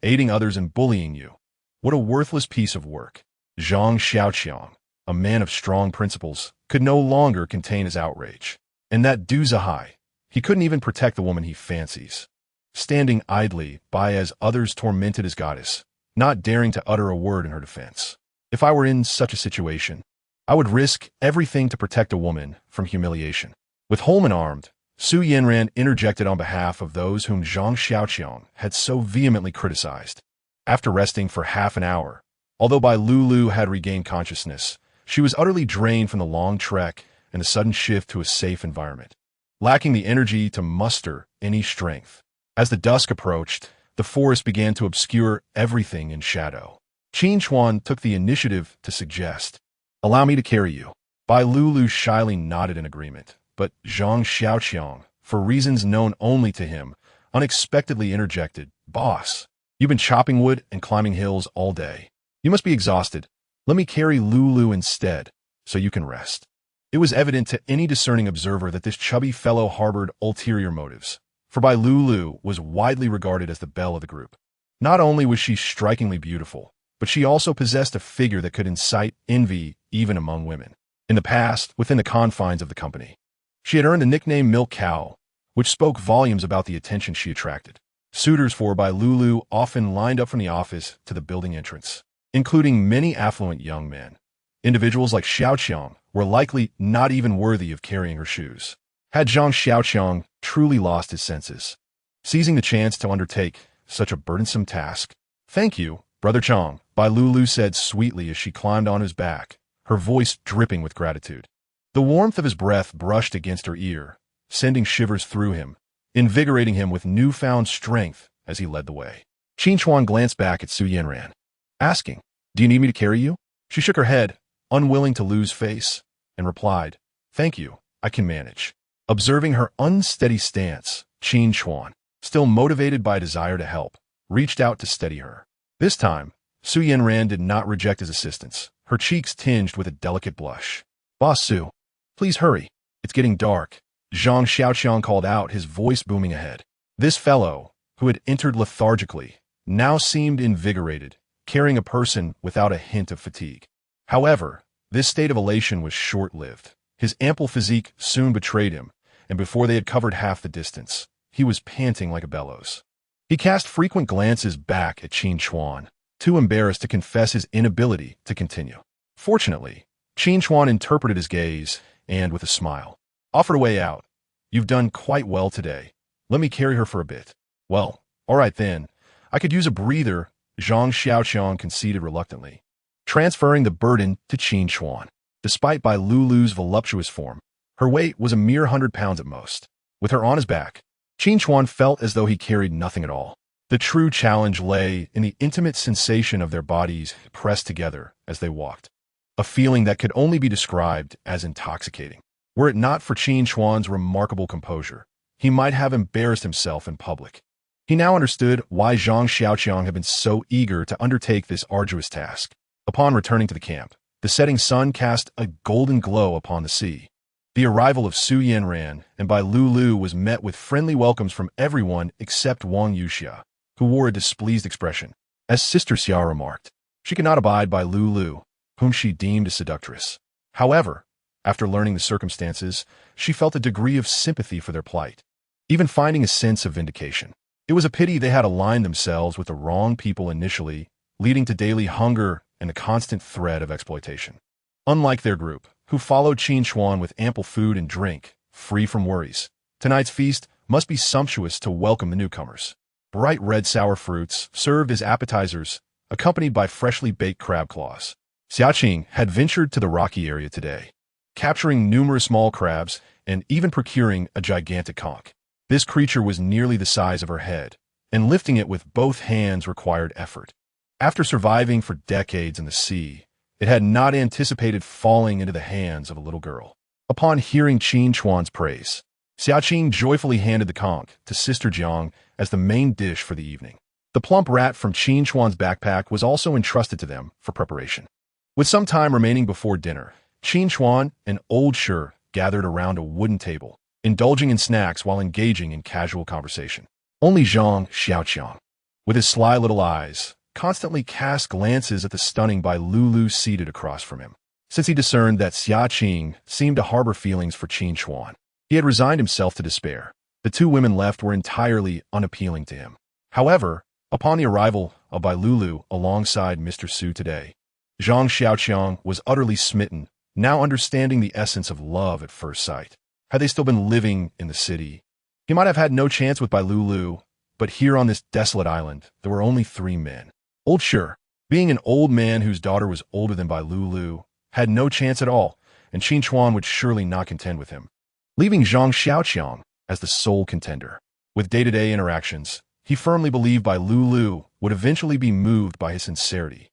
A: aiding others and bullying you. What a worthless piece of work. Zhang Xiaoqiang, a man of strong principles, could no longer contain his outrage. And that Du Zihai, he couldn't even protect the woman he fancies. Standing idly by as others tormented his goddess, not daring to utter a word in her defense. If I were in such a situation, I would risk everything to protect a woman from humiliation. With Holman armed, Su Yanran interjected on behalf of those whom Zhang Xiaoqiang had so vehemently criticized. After resting for half an hour, although Bai Lulu had regained consciousness, she was utterly drained from the long trek and the sudden shift to a safe environment, lacking the energy to muster any strength. As the dusk approached, the forest began to obscure everything in shadow. Qin Chuan took the initiative to suggest, "Allow me to carry you." Bai Lulu shyly nodded in agreement, but Zhang Xiaoqiang, for reasons known only to him, unexpectedly interjected, "Boss, you've been chopping wood and climbing hills all day. You must be exhausted. Let me carry Lulu instead, so you can rest." It was evident to any discerning observer that this chubby fellow harbored ulterior motives, for Bai Lulu was widely regarded as the belle of the group. Not only was she strikingly beautiful, but she also possessed a figure that could incite envy even among women. In the past, within the confines of the company, she had earned the nickname Milk Cow, which spoke volumes about the attention she attracted. Suitors for Bai Lulu often lined up from the office to the building entrance, including many affluent young men. Individuals like Xiaoqiang were likely not even worthy of carrying her shoes. Had Zhang Xiaoqiang truly lost his senses, seizing the chance to undertake such a burdensome task? "Thank you, Brother Chang," Bai Lulu said sweetly as she climbed on his back, her voice dripping with gratitude. The warmth of his breath brushed against her ear, sending shivers through him, invigorating him with newfound strength as he led the way. Qin Chuan glanced back at Su Yanran, asking, "Do you need me to carry you?" She shook her head, unwilling to lose face, and replied, "Thank you, I can manage." Observing her unsteady stance, Qin Chuan, still motivated by a desire to help, reached out to steady her. This time, Su Yanran did not reject his assistance, her cheeks tinged with a delicate blush. "Boss Su, please hurry. It's getting dark," Zhang Xiaoqiang called out, his voice booming ahead. This fellow, who had entered lethargically, now seemed invigorated, carrying a person without a hint of fatigue. However, this state of elation was short-lived. His ample physique soon betrayed him, and before they had covered half the distance, he was panting like a bellows. He cast frequent glances back at Qin Chuan, too embarrassed to confess his inability to continue. Fortunately, Qin Chuan interpreted his gaze and, with a smile, offered a way out. "You've done quite well today. Let me carry her for a bit." "Well, all right then. I could use a breather," Zhang Xiaoqiang conceded reluctantly, transferring the burden to Qin Chuan. Despite Bai Lulu's voluptuous form, her weight was a mere 100 pounds at most. With her on his back, Qin Chuan felt as though he carried nothing at all. The true challenge lay in the intimate sensation of their bodies pressed together as they walked, a feeling that could only be described as intoxicating. Were it not for Qin Chuan's remarkable composure, he might have embarrassed himself in public. He now understood why Zhang Xiaoqiang had been so eager to undertake this arduous task. Upon returning to the camp, the setting sun cast a golden glow upon the sea. The arrival of Su Yanran and Bai Lulu was met with friendly welcomes from everyone except Wang Yuxia, who wore a displeased expression. As Sister Xia remarked, she could not abide Bai Lulu, whom she deemed a seductress. However, after learning the circumstances, she felt a degree of sympathy for their plight, even finding a sense of vindication. It was a pity they had aligned themselves with the wrong people initially, leading to daily hunger and the constant threat of exploitation. Unlike their group, who followed Qin Chuan with ample food and drink, free from worries, tonight's feast must be sumptuous to welcome the newcomers. Bright red sour fruits served as appetizers, accompanied by freshly baked crab claws. Xiaqing had ventured to the rocky area today, capturing numerous small crabs and even procuring a gigantic conch. This creature was nearly the size of her head, and lifting it with both hands required effort. After surviving for decades in the sea, it had not anticipated falling into the hands of a little girl. Upon hearing Qin Chuan's praise, Xiaqing joyfully handed the conch to Sister Jiang as the main dish for the evening. The plump rat from Qin Chuan's backpack was also entrusted to them for preparation. With some time remaining before dinner, Qin Chuan and Old Shi gathered around a wooden table, indulging in snacks while engaging in casual conversation. Only Zhang Xiaoqiang, with his sly little eyes, constantly cast glances at the stunning Bai Lulu seated across from him. Since he discerned that Xiaqing seemed to harbor feelings for Qin Chuan, he had resigned himself to despair. The two women left were entirely unappealing to him. However, upon the arrival of Bai Lulu alongside Mr. Su today, Zhang Xiaoqiang was utterly smitten, now understanding the essence of love at first sight. Had they still been living in the city, he might have had no chance with Bai Lulu, but here on this desolate island, there were only 3 men. Old Shi, being an old man whose daughter was older than Bai Lulu, had no chance at all, and Qin Chuan would surely not contend with him, leaving Zhang Xiaoqiang as the sole contender. With day-to-day interactions, he firmly believed Bai Lulu would eventually be moved by his sincerity.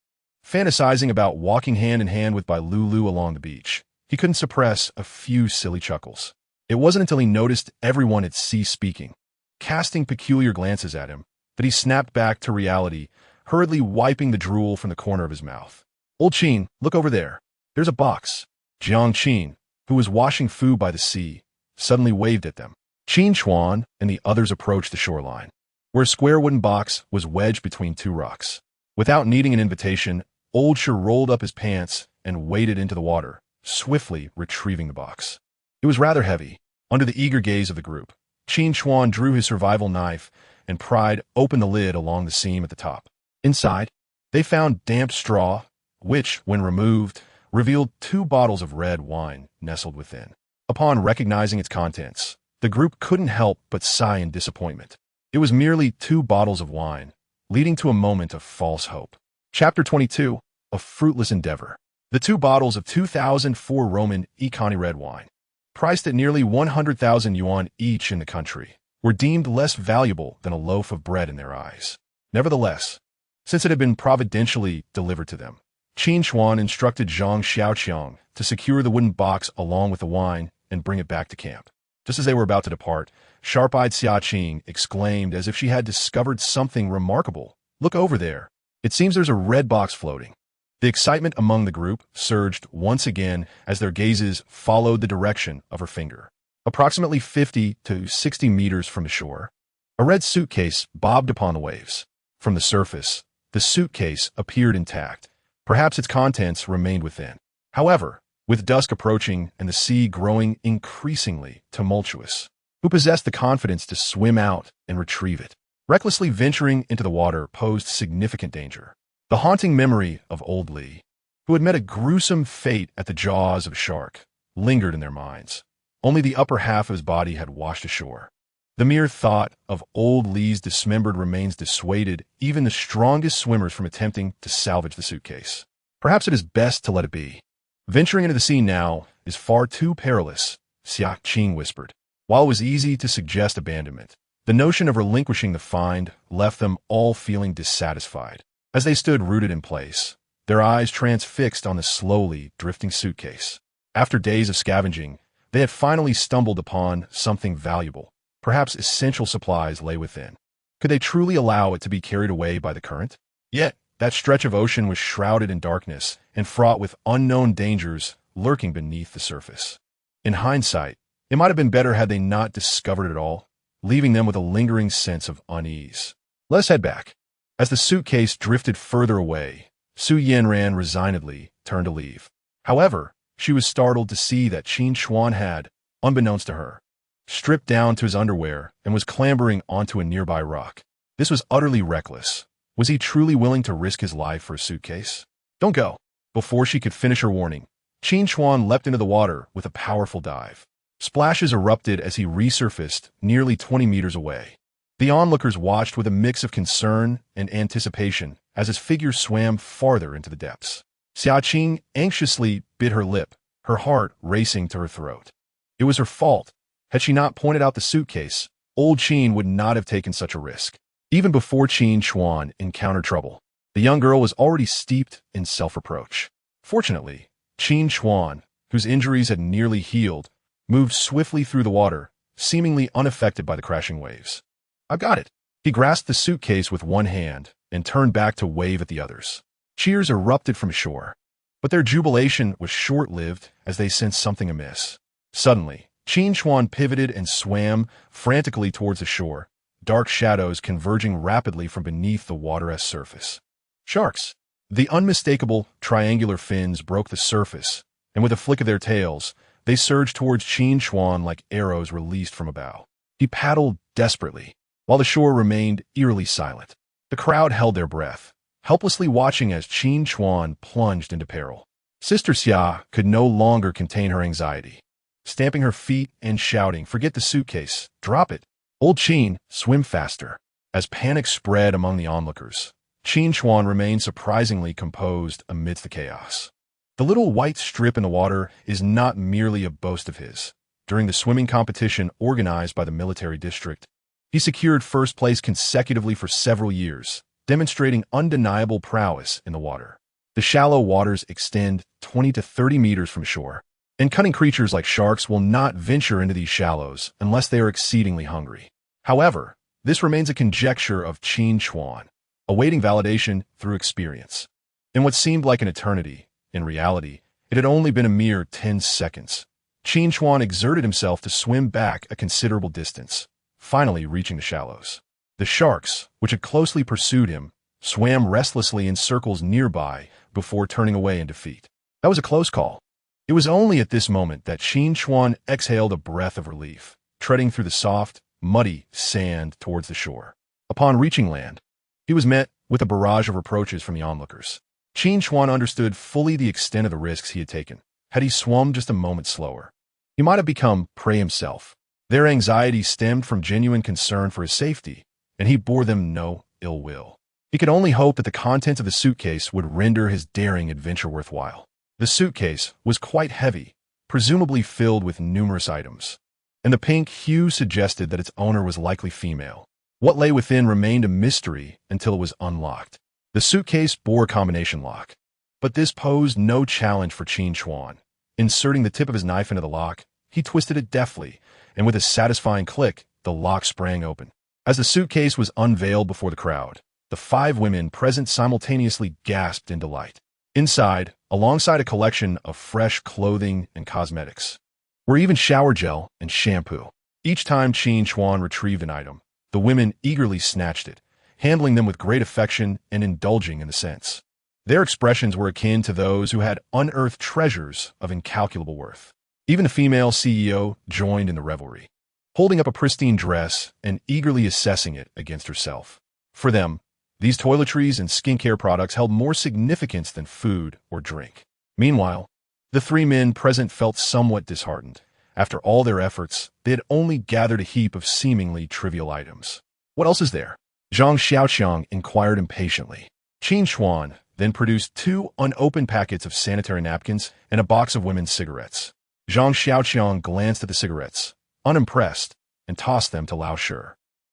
A: Fantasizing about walking hand-in-hand with Bai Lulu along the beach, he couldn't suppress a few silly chuckles. It wasn't until he noticed everyone had ceased speaking, casting peculiar glances at him, that he snapped back to reality, hurriedly wiping the drool from the corner of his mouth. "Old Qin, look over there. There's a box." Jiang Qin, who was washing food by the sea, suddenly waved at them. Qin Chuan and the others approached the shoreline, where a square wooden box was wedged between 2 rocks. Without needing an invitation, Old Shi rolled up his pants and waded into the water, swiftly retrieving the box. It was rather heavy. Under the eager gaze of the group, Qin Chuan drew his survival knife and pried open the lid along the seam at the top. Inside, they found damp straw, which, when removed, revealed 2 bottles of red wine nestled within. Upon recognizing its contents, the group couldn't help but sigh in disappointment. It was merely 2 bottles of wine, leading to a moment of false hope. Chapter 22. A fruitless endeavor. The two bottles of 2004 Roman Economy red wine, priced at nearly 100,000 yuan each in the country, were deemed less valuable than a loaf of bread in their eyes. Nevertheless, since it had been providentially delivered to them, Qin Chuan instructed Zhang Xiaoqiang to secure the wooden box along with the wine and bring it back to camp. Just as they were about to depart, sharp-eyed Xiaoqing exclaimed as if she had discovered something remarkable. "Look over there. It seems there's a red box floating." The excitement among the group surged once again as their gazes followed the direction of her finger. Approximately 50 to 60 meters from the shore, a red suitcase bobbed upon the waves. From the surface, the suitcase appeared intact. Perhaps its contents remained within. However, with dusk approaching and the sea growing increasingly tumultuous, who possessed the confidence to swim out and retrieve it? Recklessly venturing into the water posed significant danger. The haunting memory of old Li, who had met a gruesome fate at the jaws of a shark, lingered in their minds. Only the upper half of his body had washed ashore. The mere thought of old Li's dismembered remains dissuaded even the strongest swimmers from attempting to salvage the suitcase. Perhaps it is best to let it be. Venturing into the sea now is far too perilous, Xiaoqing whispered. While it was easy to suggest abandonment, the notion of relinquishing the find left them all feeling dissatisfied. As they stood rooted in place, their eyes transfixed on the slowly drifting suitcase. After days of scavenging, they had finally stumbled upon something valuable. Perhaps essential supplies lay within. Could they truly allow it to be carried away by the current? Yet, that stretch of ocean was shrouded in darkness and fraught with unknown dangers lurking beneath the surface. In hindsight, it might have been better had they not discovered it at all, leaving them with a lingering sense of unease. "Let us head back." As the suitcase drifted further away, Yanran resignedly turned to leave. However, she was startled to see that Qin Chuan had, unbeknownst to her, stripped down to his underwear and was clambering onto a nearby rock. This was utterly reckless. Was he truly willing to risk his life for a suitcase? "Don't go." Before she could finish her warning, Qin Chuan leapt into the water with a powerful dive. Splashes erupted as he resurfaced nearly 20 meters away. The onlookers watched with a mix of concern and anticipation as his figure swam farther into the depths. Xiaoqing anxiously bit her lip, her heart racing to her throat. It was her fault. Had she not pointed out the suitcase, old Qin would not have taken such a risk. Even before Qin Chuan encountered trouble, the young girl was already steeped in self-reproach. Fortunately, Qin Chuan, whose injuries had nearly healed, moved swiftly through the water, seemingly unaffected by the crashing waves. "I've got it." He grasped the suitcase with one hand and turned back to wave at the others. Cheers erupted from shore, but their jubilation was short-lived as they sensed something amiss. Suddenly, Qin Chuan pivoted and swam frantically towards the shore, dark shadows converging rapidly from beneath the water-esque surface. Sharks! The unmistakable triangular fins broke the surface, and with a flick of their tails, they surged towards Qin Chuan like arrows released from a bow. He paddled desperately, while the shore remained eerily silent. The crowd held their breath, helplessly watching as Qin Chuan plunged into peril. Sister Xia could no longer contain her anxiety. Stamping her feet and shouting, "Forget the suitcase, drop it. Old Qin, swim faster." As panic spread among the onlookers, Qin Chuan remained surprisingly composed amidst the chaos. The little white strip in the water is not merely a boast of his. During the swimming competition organized by the military district, he secured first place consecutively for several years, demonstrating undeniable prowess in the water. The shallow waters extend 20 to 30 meters from shore, and cunning creatures like sharks will not venture into these shallows unless they are exceedingly hungry. However, this remains a conjecture of Qin Chuan, awaiting validation through experience. In what seemed like an eternity, in reality, it had only been a mere 10 seconds. Qin Chuan exerted himself to swim back a considerable distance, finally reaching the shallows. The sharks, which had closely pursued him, swam restlessly in circles nearby before turning away in defeat. That was a close call. It was only at this moment that Qin Chuan exhaled a breath of relief, treading through the soft, muddy sand towards the shore. Upon reaching land, he was met with a barrage of reproaches from the onlookers. Qin Chuan understood fully the extent of the risks he had taken. Had he swum just a moment slower, he might have become prey himself. Their anxiety stemmed from genuine concern for his safety, and he bore them no ill will. He could only hope that the contents of the suitcase would render his daring adventure worthwhile. The suitcase was quite heavy, presumably filled with numerous items, and the pink hue suggested that its owner was likely female. What lay within remained a mystery until it was unlocked. The suitcase bore a combination lock, but this posed no challenge for Qin Chuan. Inserting the tip of his knife into the lock, he twisted it deftly, and with a satisfying click, the lock sprang open. As the suitcase was unveiled before the crowd, the 5 women present simultaneously gasped in delight. Inside, alongside a collection of fresh clothing and cosmetics, were even shower gel and shampoo. Each time Qin Chuan retrieved an item, the women eagerly snatched it, handling them with great affection and indulging in the scents. Their expressions were akin to those who had unearthed treasures of incalculable worth. Even the female CEO joined in the revelry, holding up a pristine dress and eagerly assessing it against herself. For them, these toiletries and skincare products held more significance than food or drink. Meanwhile, the 3 men present felt somewhat disheartened. After all their efforts, they had only gathered a heap of seemingly trivial items. What else is there? Zhang Xiaoqiang inquired impatiently. Qin Chuan then produced 2 unopened packets of sanitary napkins and a box of women's cigarettes. Zhang Xiaoqiang glanced at the cigarettes, unimpressed, and tossed them to Lao Shi.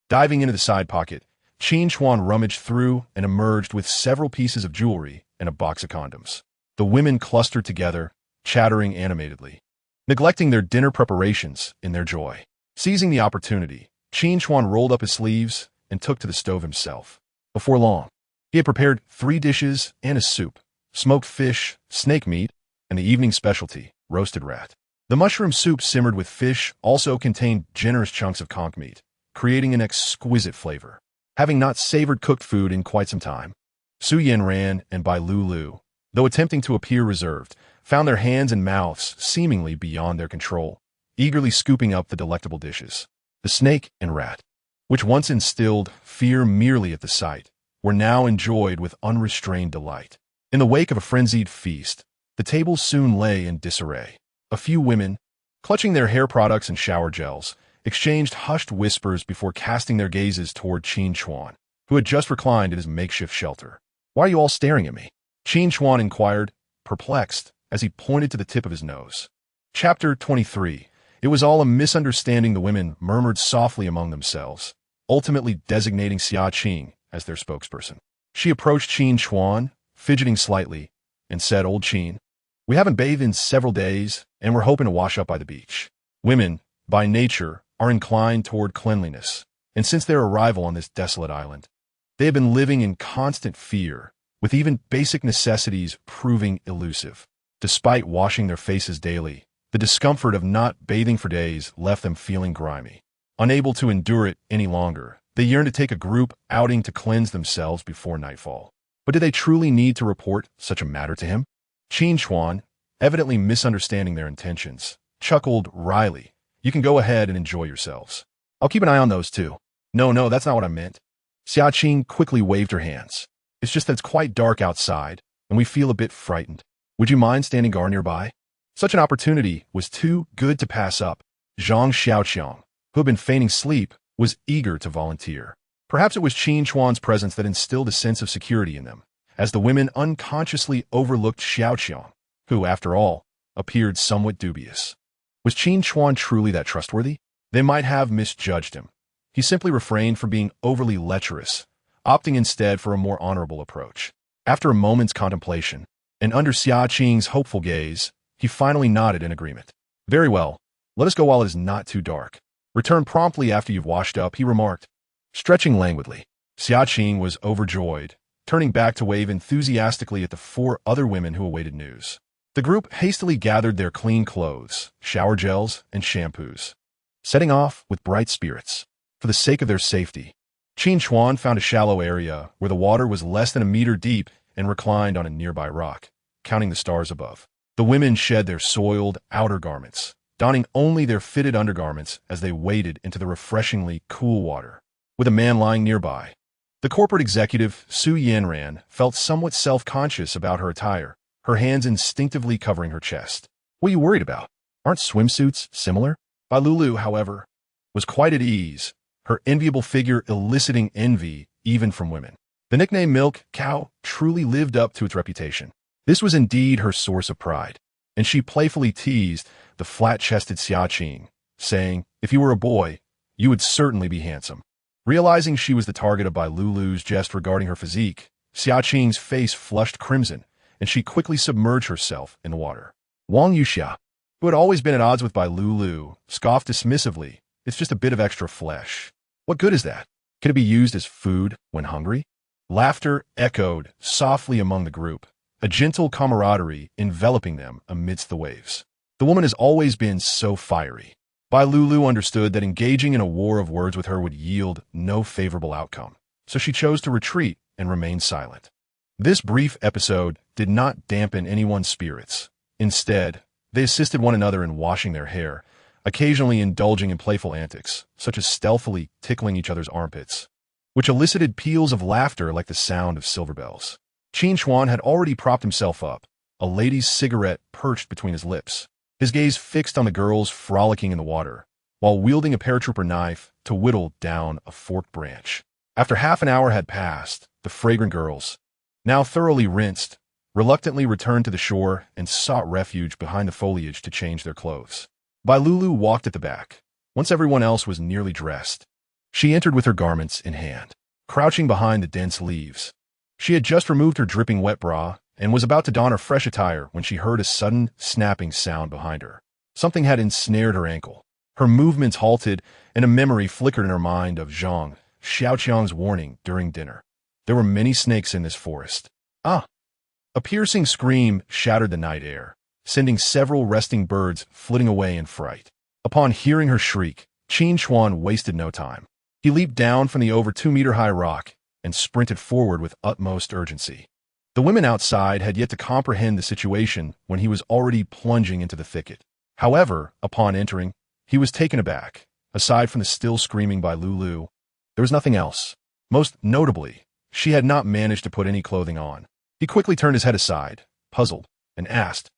A: Diving into the side pocket, Qin Chuan rummaged through and emerged with several pieces of jewelry and a box of condoms. The women clustered together, chattering animatedly, neglecting their dinner preparations in their joy. Seizing the opportunity, Qin Chuan rolled up his sleeves and took to the stove himself. Before long, he had prepared 3 dishes and a soup, smoked fish, snake meat, and the evening specialty, roasted rat. The mushroom soup simmered with fish also contained generous chunks of conch meat, creating an exquisite flavor. Having not savored cooked food in quite some time, Su Yanran and Bai Lulu, though attempting to appear reserved, found their hands and mouths seemingly beyond their control, eagerly scooping up the delectable dishes. The snake and rat, which once instilled fear merely at the sight, were now enjoyed with unrestrained delight. In the wake of a frenzied feast, the table soon lay in disarray. A few women, clutching their hair products and shower gels, exchanged hushed whispers before casting their gazes toward Qin Chuan, who had just reclined in his makeshift shelter. "Why are you all staring at me?" Qin Chuan inquired, perplexed, as he pointed to the tip of his nose. Chapter 23. It was all a misunderstanding, the women murmured softly among themselves, ultimately designating Xia Qing as their spokesperson. She approached Qin Chuan, fidgeting slightly, and said, "Old Qin, we haven't bathed in several days, and we're hoping to wash up by the beach." Women, by nature, are inclined toward cleanliness, and since their arrival on this desolate island, they have been living in constant fear, with even basic necessities proving elusive. Despite washing their faces daily, the discomfort of not bathing for days left them feeling grimy. Unable to endure it any longer, they yearned to take a group outing to cleanse themselves before nightfall. But did they truly need to report such a matter to him? Qin Chuan, evidently misunderstanding their intentions, chuckled wryly. "You can go ahead and enjoy yourselves. I'll keep an eye on those too." No, that's not what I meant." Xia Qing quickly waved her hands. "It's just that it's quite dark outside, and we feel a bit frightened. Would you mind standing guard nearby?" Such an opportunity was too good to pass up. Zhang Xiaoqiang, who had been feigning sleep, was eager to volunteer. Perhaps it was Qin Chuan's presence that instilled a sense of security in them, as the women unconsciously overlooked Xiaoqiang, who, after all, appeared somewhat dubious. Was Qin Chuan truly that trustworthy? They might have misjudged him. He simply refrained from being overly lecherous, opting instead for a more honorable approach. After a moment's contemplation, and under Xia Qing's hopeful gaze, he finally nodded in agreement. "Very well, let us go while it is not too dark. Return promptly after you've washed up," he remarked, stretching languidly. Xia Qing was overjoyed, turning back to wave enthusiastically at the 4 other women who awaited news. The group hastily gathered their clean clothes, shower gels, and shampoos, setting off with bright spirits. For the sake of their safety, Qin Chuan found a shallow area where the water was less than a meter deep and reclined on a nearby rock, counting the stars above. The women shed their soiled outer garments, donning only their fitted undergarments as they waded into the refreshingly cool water. With a man lying nearby, the corporate executive, Su Yanran, felt somewhat self-conscious about her attire, her hands instinctively covering her chest. "What are you worried about? Aren't swimsuits similar?" Bai Lulu, however, was quite at ease, her enviable figure eliciting envy even from women. The nickname Milk Cow truly lived up to its reputation. This was indeed her source of pride, and she playfully teased the flat-chested Xiaqing, saying, "If you were a boy, you would certainly be handsome." Realizing she was the target of Bai Lulu's jest regarding her physique, Xiaqing's face flushed crimson, and she quickly submerged herself in the water. Wang Yuxia, who had always been at odds with Bai Lulu, scoffed dismissively, "It's just a bit of extra flesh. What good is that? Can it be used as food when hungry?" Laughter echoed softly among the group, a gentle camaraderie enveloping them amidst the waves. The woman has always been so fiery. Bai Lulu understood that engaging in a war of words with her would yield no favorable outcome, so she chose to retreat and remain silent. This brief episode did not dampen anyone's spirits. Instead, they assisted one another in washing their hair, occasionally indulging in playful antics, such as stealthily tickling each other's armpits, which elicited peals of laughter like the sound of silver bells. Qin Chuan had already propped himself up, a lady's cigarette perched between his lips, his gaze fixed on the girls frolicking in the water, while wielding a paratrooper knife to whittle down a forked branch. After half an hour had passed, the fragrant girls, now thoroughly rinsed, reluctantly returned to the shore and sought refuge behind the foliage to change their clothes. Bai Lulu walked at the back. Once everyone else was nearly dressed, she entered with her garments in hand, crouching behind the dense leaves. She had just removed her dripping wet bra and was about to don her fresh attire when she heard a sudden snapping sound behind her. Something had ensnared her ankle. Her movements halted, and a memory flickered in her mind of Zhang Xiaoqiang's warning during dinner. There were many snakes in this forest. Ah! A piercing scream shattered the night air, sending several resting birds flitting away in fright. Upon hearing her shriek, Qin Chuan wasted no time. He leaped down from the over 2-meter-high rock and sprinted forward with utmost urgency. The women outside had yet to comprehend the situation when he was already plunging into the thicket. However, upon entering, he was taken aback. Aside from the still screaming by Lulu, there was nothing else. Most notably, she had not managed to put any clothing on. He quickly turned his head aside, puzzled, and asked,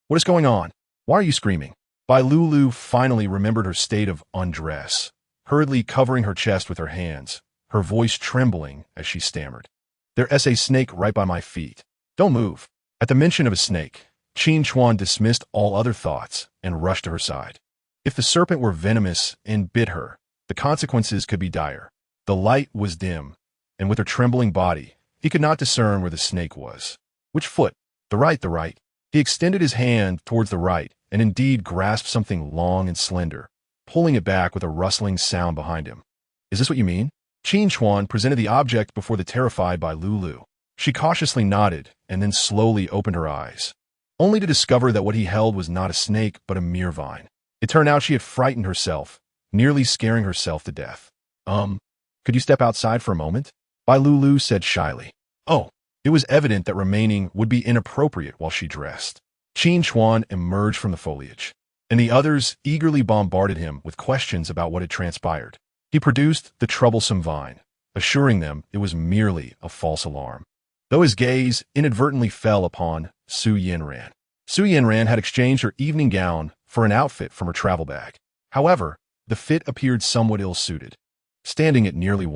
A: "What is going on? Why are you screaming?" Bai Lulu finally remembered her state of undress, hurriedly covering her chest with her hands, her voice trembling as she stammered. "There's a snake right by my feet. Don't move." At the mention of a snake, Qin Chuan dismissed all other thoughts and rushed to her side. If the serpent were venomous and bit her, the consequences could be dire. The light was dim, and with her trembling body, he could not discern where the snake was. Which foot? The right. He extended his hand towards the right and indeed grasped something long and slender, pulling it back with a rustling sound behind him. "Is this what you mean?" Qin Chuan presented the object before the terrified Bai Lulu. She cautiously nodded and then slowly opened her eyes, only to discover that what he held was not a snake but a mere vine. It turned out she had frightened herself, nearly scaring herself to death. Could you step outside for a moment?" Bai Lulu said shyly. Oh, it was evident that remaining would be inappropriate while she dressed. Qin Chuan emerged from the foliage, and the others eagerly bombarded him with questions about what had transpired. He produced the troublesome vine, assuring them it was merely a false alarm. Though his gaze inadvertently fell upon Su Yanran. Su Yanran had exchanged her evening gown for an outfit from her travel bag. However, the fit appeared somewhat ill-suited. Standing at nearly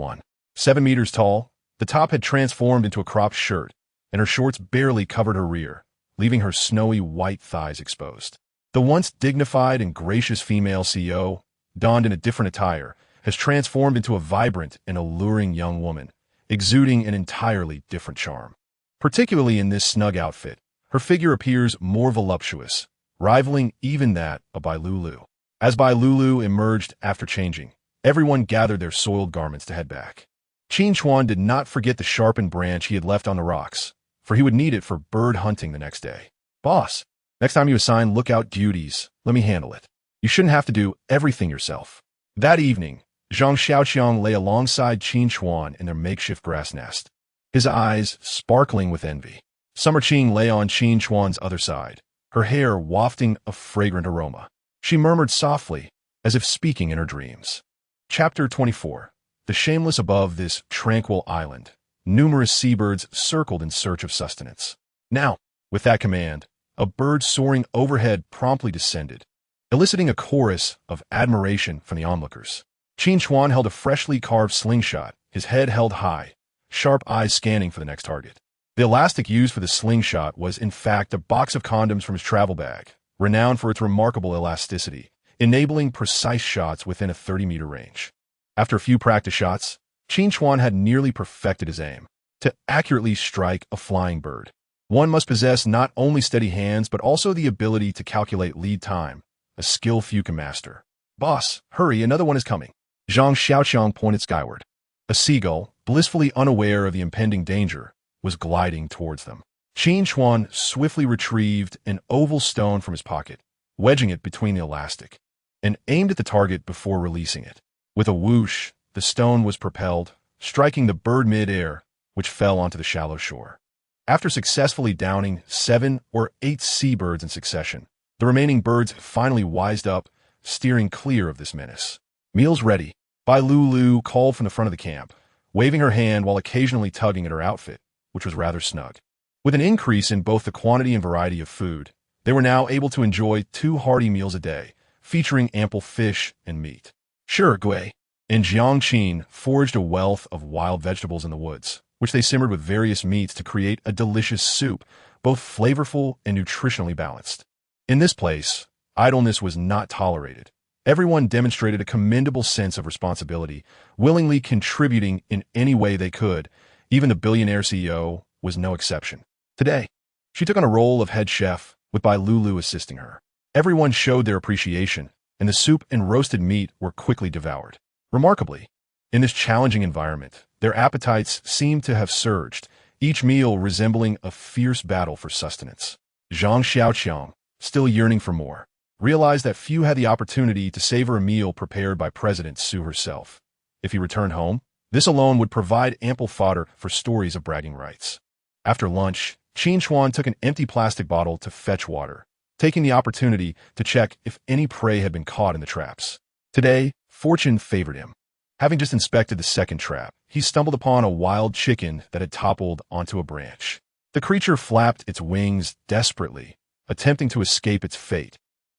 A: 7 meters tall, the top had transformed into a cropped shirt, and her shorts barely covered her rear, leaving her snowy white thighs exposed. The once dignified and gracious female CEO, donned in a different attire, has transformed into a vibrant and alluring young woman, exuding an entirely different charm. Particularly in this snug outfit, her figure appears more voluptuous, rivaling even that of Bai Lulu. As Bai Lulu emerged after changing, everyone gathered their soiled garments to head back. Qin Chuan did not forget the sharpened branch he had left on the rocks, for he would need it for bird hunting the next day. "Boss, next time you assign lookout duties, let me handle it. You shouldn't have to do everything yourself." That evening, Zhang Xiaoqiang lay alongside Qin Chuan in their makeshift grass nest, his eyes sparkling with envy. Summer Qing lay on Qin Chuan's other side, her hair wafting a fragrant aroma. She murmured softly, as if speaking in her dreams. Chapter 24. The shameless. Above this tranquil island, numerous seabirds circled in search of sustenance. Now, with that command, a bird soaring overhead promptly descended, eliciting a chorus of admiration from the onlookers. Qin Chuan held a freshly carved slingshot, his head held high, sharp eyes scanning for the next target. The elastic used for the slingshot was, in fact, a box of condoms from his travel bag, renowned for its remarkable elasticity, enabling precise shots within a 30-meter range. After a few practice shots, Qin Chuan had nearly perfected his aim to accurately strike a flying bird. One must possess not only steady hands but also the ability to calculate lead time, a skill few can master. "Boss, hurry, another one is coming." Zhang Xiaoqiang pointed skyward. A seagull, blissfully unaware of the impending danger, was gliding towards them. Qin Chuan swiftly retrieved an oval stone from his pocket, wedging it between the elastic, and aimed at the target before releasing it. With a whoosh, the stone was propelled, striking the bird mid-air, which fell onto the shallow shore. After successfully downing 7 or 8 seabirds in succession, the remaining birds finally wised up, steering clear of this menace. "Meals ready," Bai Lulu called from the front of the camp, waving her hand while occasionally tugging at her outfit, which was rather snug. With an increase in both the quantity and variety of food, they were now able to enjoy 2 hearty meals a day, featuring ample fish and meat. "Sure, Gui." And Jiangqin foraged a wealth of wild vegetables in the woods, which they simmered with various meats to create a delicious soup, both flavorful and nutritionally balanced. In this place, idleness was not tolerated. Everyone demonstrated a commendable sense of responsibility, willingly contributing in any way they could. Even the billionaire CEO was no exception. Today, she took on a role of head chef, with Bai Lulu assisting her. Everyone showed their appreciation, and the soup and roasted meat were quickly devoured. Remarkably, in this challenging environment, their appetites seemed to have surged, each meal resembling a fierce battle for sustenance. Zhang Xiaoqiang, still yearning for more, realized that few had the opportunity to savor a meal prepared by President Su herself. If he returned home, this alone would provide ample fodder for stories of bragging rights. After lunch, Qin Chuan took an empty plastic bottle to fetch water, taking the opportunity to check if any prey had been caught in the traps. Today, fortune favored him. Having just inspected the second trap, he stumbled upon a wild chicken that had toppled onto a branch. The creature flapped its wings desperately, attempting to escape its fate,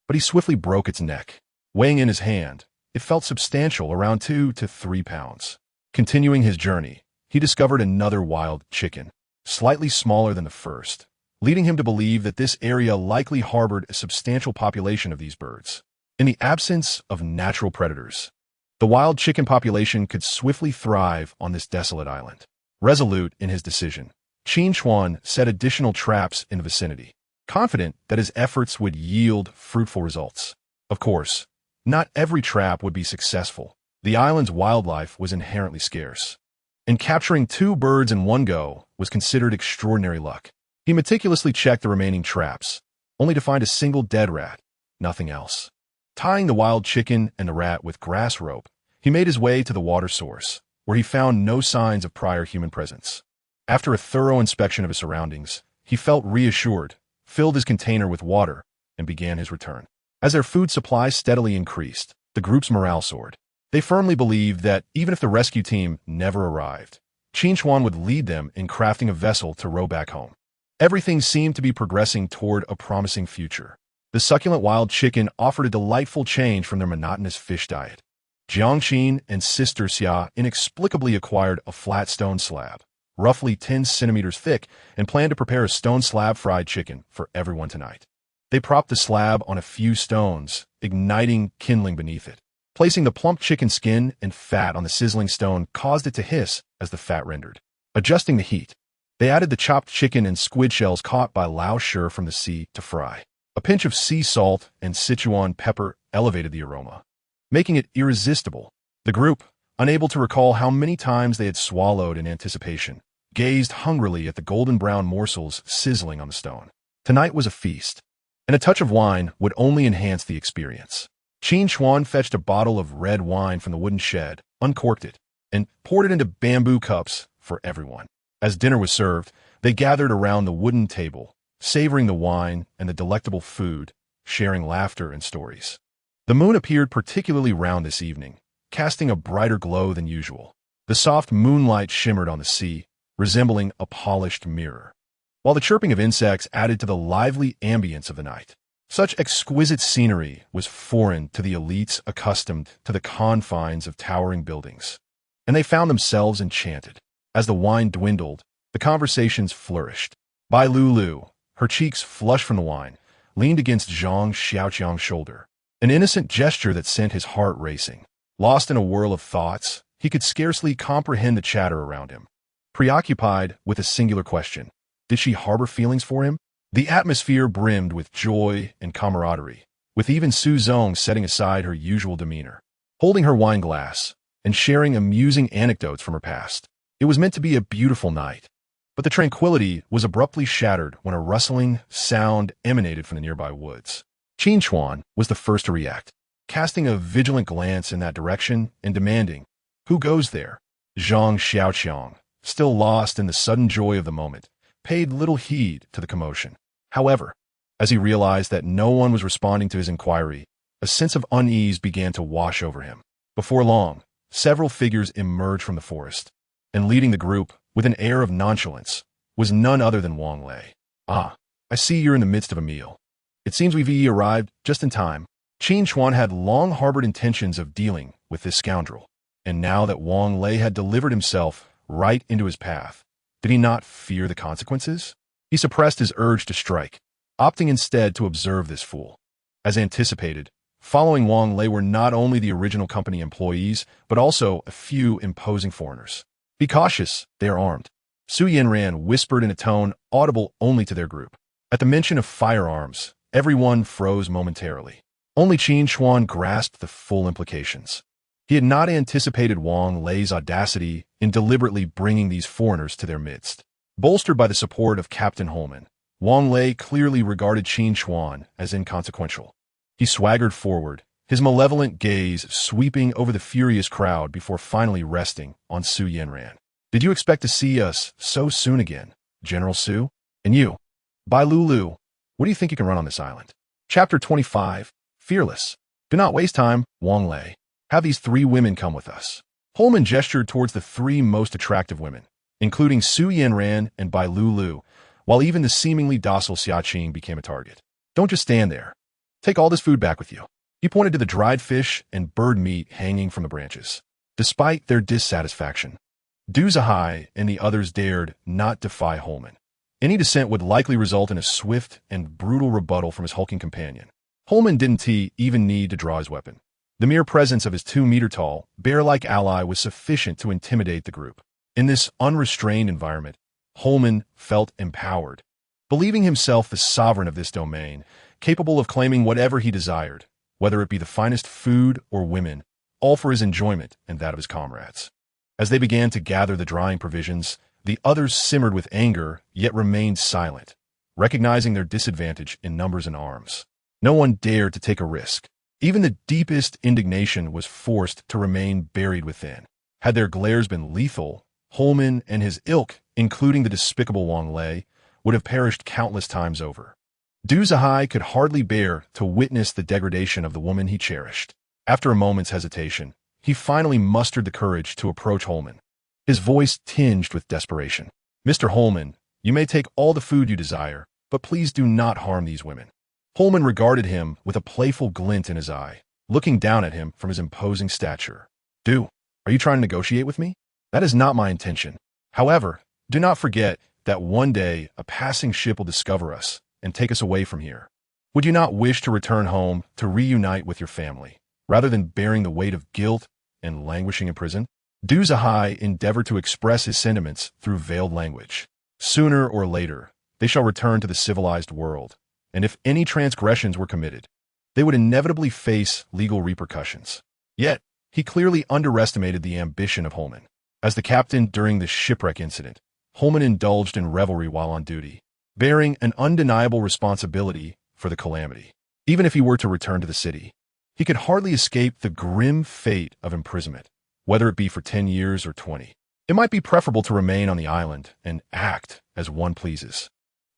A: but he swiftly broke its neck. Weighing in his hand, it felt substantial, around 2 to 3 pounds. Continuing his journey, he discovered another wild chicken, slightly smaller than the first, leading him to believe that this area likely harbored a substantial population of these birds. In the absence of natural predators, the wild chicken population could swiftly thrive on this desolate island. Resolute in his decision, Qin Chuan set additional traps in the vicinity, confident that his efforts would yield fruitful results. Of course, not every trap would be successful. The island's wildlife was inherently scarce, and capturing 2 birds in one go was considered extraordinary luck. He meticulously checked the remaining traps, only to find a single dead rat, nothing else. Tying the wild chicken and the rat with grass rope, he made his way to the water source, where he found no signs of prior human presence. After a thorough inspection of his surroundings, he felt reassured, filled his container with water, and began his return. As their food supply steadily increased, the group's morale soared. They firmly believed that even if the rescue team never arrived, Qin Chuan would lead them in crafting a vessel to row back home. Everything seemed to be progressing toward a promising future. The succulent wild chicken offered a delightful change from their monotonous fish diet. Jiangqin and Sister Xia inexplicably acquired a flat stone slab, roughly 10 centimeters thick, and planned to prepare a stone slab fried chicken for everyone tonight. They propped the slab on a few stones, igniting kindling beneath it. Placing the plump chicken skin and fat on the sizzling stone caused it to hiss as the fat rendered. Adjusting the heat, they added the chopped chicken and squid shells caught by Lao Shi from the sea to fry. A pinch of sea salt and Sichuan pepper elevated the aroma, making it irresistible. The group, unable to recall how many times they had swallowed in anticipation, gazed hungrily at the golden brown morsels sizzling on the stone. Tonight was a feast, and a touch of wine would only enhance the experience. Qin Chuan fetched a bottle of red wine from the wooden shed, uncorked it, and poured it into bamboo cups for everyone. As dinner was served, they gathered around the wooden table, savoring the wine and the delectable food, sharing laughter and stories. The moon appeared particularly round this evening, casting a brighter glow than usual. The soft moonlight shimmered on the sea, resembling a polished mirror, while the chirping of insects added to the lively ambience of the night. Such exquisite scenery was foreign to the elites accustomed to the confines of towering buildings, and they found themselves enchanted. As the wine dwindled, the conversations flourished. Bai Lulu, her cheeks flushed from the wine, leaned against Zhang Xiaoqiang's shoulder. An innocent gesture that sent his heart racing. Lost in a whirl of thoughts, he could scarcely comprehend the chatter around him. Preoccupied with a singular question, did she harbor feelings for him? The atmosphere brimmed with joy and camaraderie, with even Su Zong setting aside her usual demeanor, holding her wine glass, and sharing amusing anecdotes from her past. It was meant to be a beautiful night. But the tranquility was abruptly shattered when a rustling sound emanated from the nearby woods. Qin Chuan was the first to react, casting a vigilant glance in that direction and demanding, "Who goes there?" Zhang Xiaoqiang, still lost in the sudden joy of the moment, paid little heed to the commotion. However, as he realized that no one was responding to his inquiry, a sense of unease began to wash over him. Before long, several figures emerged from the forest, and leading the group, with an air of nonchalance, was none other than Wang Lei. "Ah, I see you're in the midst of a meal. It seems we've arrived just in time." Qin Chuan had long harbored intentions of dealing with this scoundrel, and now that Wang Lei had delivered himself right into his path, did he not fear the consequences? He suppressed his urge to strike, opting instead to observe this fool. As anticipated, following Wang Lei were not only the original company employees, but also a few imposing foreigners. "Be cautious, they are armed," Su Yanran whispered in a tone audible only to their group. At the mention of firearms, everyone froze momentarily. Only Qin Chuan grasped the full implications. He had not anticipated Wang Lei's audacity in deliberately bringing these foreigners to their midst. Bolstered by the support of Captain Holman, Wang Lei clearly regarded Qin Chuan as inconsequential. He swaggered forward, his malevolent gaze sweeping over the furious crowd before finally resting on Su Yanran. "Did you expect to see us so soon again, General Su? And you, Bai Lulu, what do you think you can run on this island?" Chapter 25, Fearless. "Do not waste time, Wang Lei. Have these 3 women come with us." Holman gestured towards the 3 most attractive women, including Su Yanran and Bai Lulu, while even the seemingly docile Xiaqing became a target. "Don't just stand there. Take all this food back with you." He pointed to the dried fish and bird meat hanging from the branches. Despite their dissatisfaction, Du Zihai and the others dared not defy Holman. Any dissent would likely result in a swift and brutal rebuttal from his hulking companion. Holman didn't even need to draw his weapon. The mere presence of his 2-meter-tall, bear-like ally was sufficient to intimidate the group. In this unrestrained environment, Holman felt empowered, believing himself the sovereign of this domain, capable of claiming whatever he desired, whether it be the finest food or women, all for his enjoyment and that of his comrades. As they began to gather the drying provisions, the others simmered with anger, yet remained silent, recognizing their disadvantage in numbers and arms. No one dared to take a risk. Even the deepest indignation was forced to remain buried within. Had their glares been lethal, Holman and his ilk, including the despicable Wang Lei, would have perished countless times over. Du Zihai could hardly bear to witness the degradation of the woman he cherished. After a moment's hesitation, he finally mustered the courage to approach Holman, his voice tinged with desperation. "Mr. Holman, you may take all the food you desire, but please do not harm these women." Holman regarded him with a playful glint in his eye, looking down at him from his imposing stature. "Du, are you trying to negotiate with me? That is not my intention. However, do not forget that one day a passing ship will discover us and take us away from here. Would you not wish to return home to reunite with your family, rather than bearing the weight of guilt and languishing in prison?" Du Zihai endeavored to express his sentiments through veiled language. "Sooner or later, they shall return to the civilized world, and if any transgressions were committed, they would inevitably face legal repercussions." Yet, he clearly underestimated the ambition of Holman. As the captain during the shipwreck incident, Holman indulged in revelry while on duty, bearing an undeniable responsibility for the calamity. Even if he were to return to the city, he could hardly escape the grim fate of imprisonment, whether it be for 10 years or 20. It might be preferable to remain on the island and act as one pleases.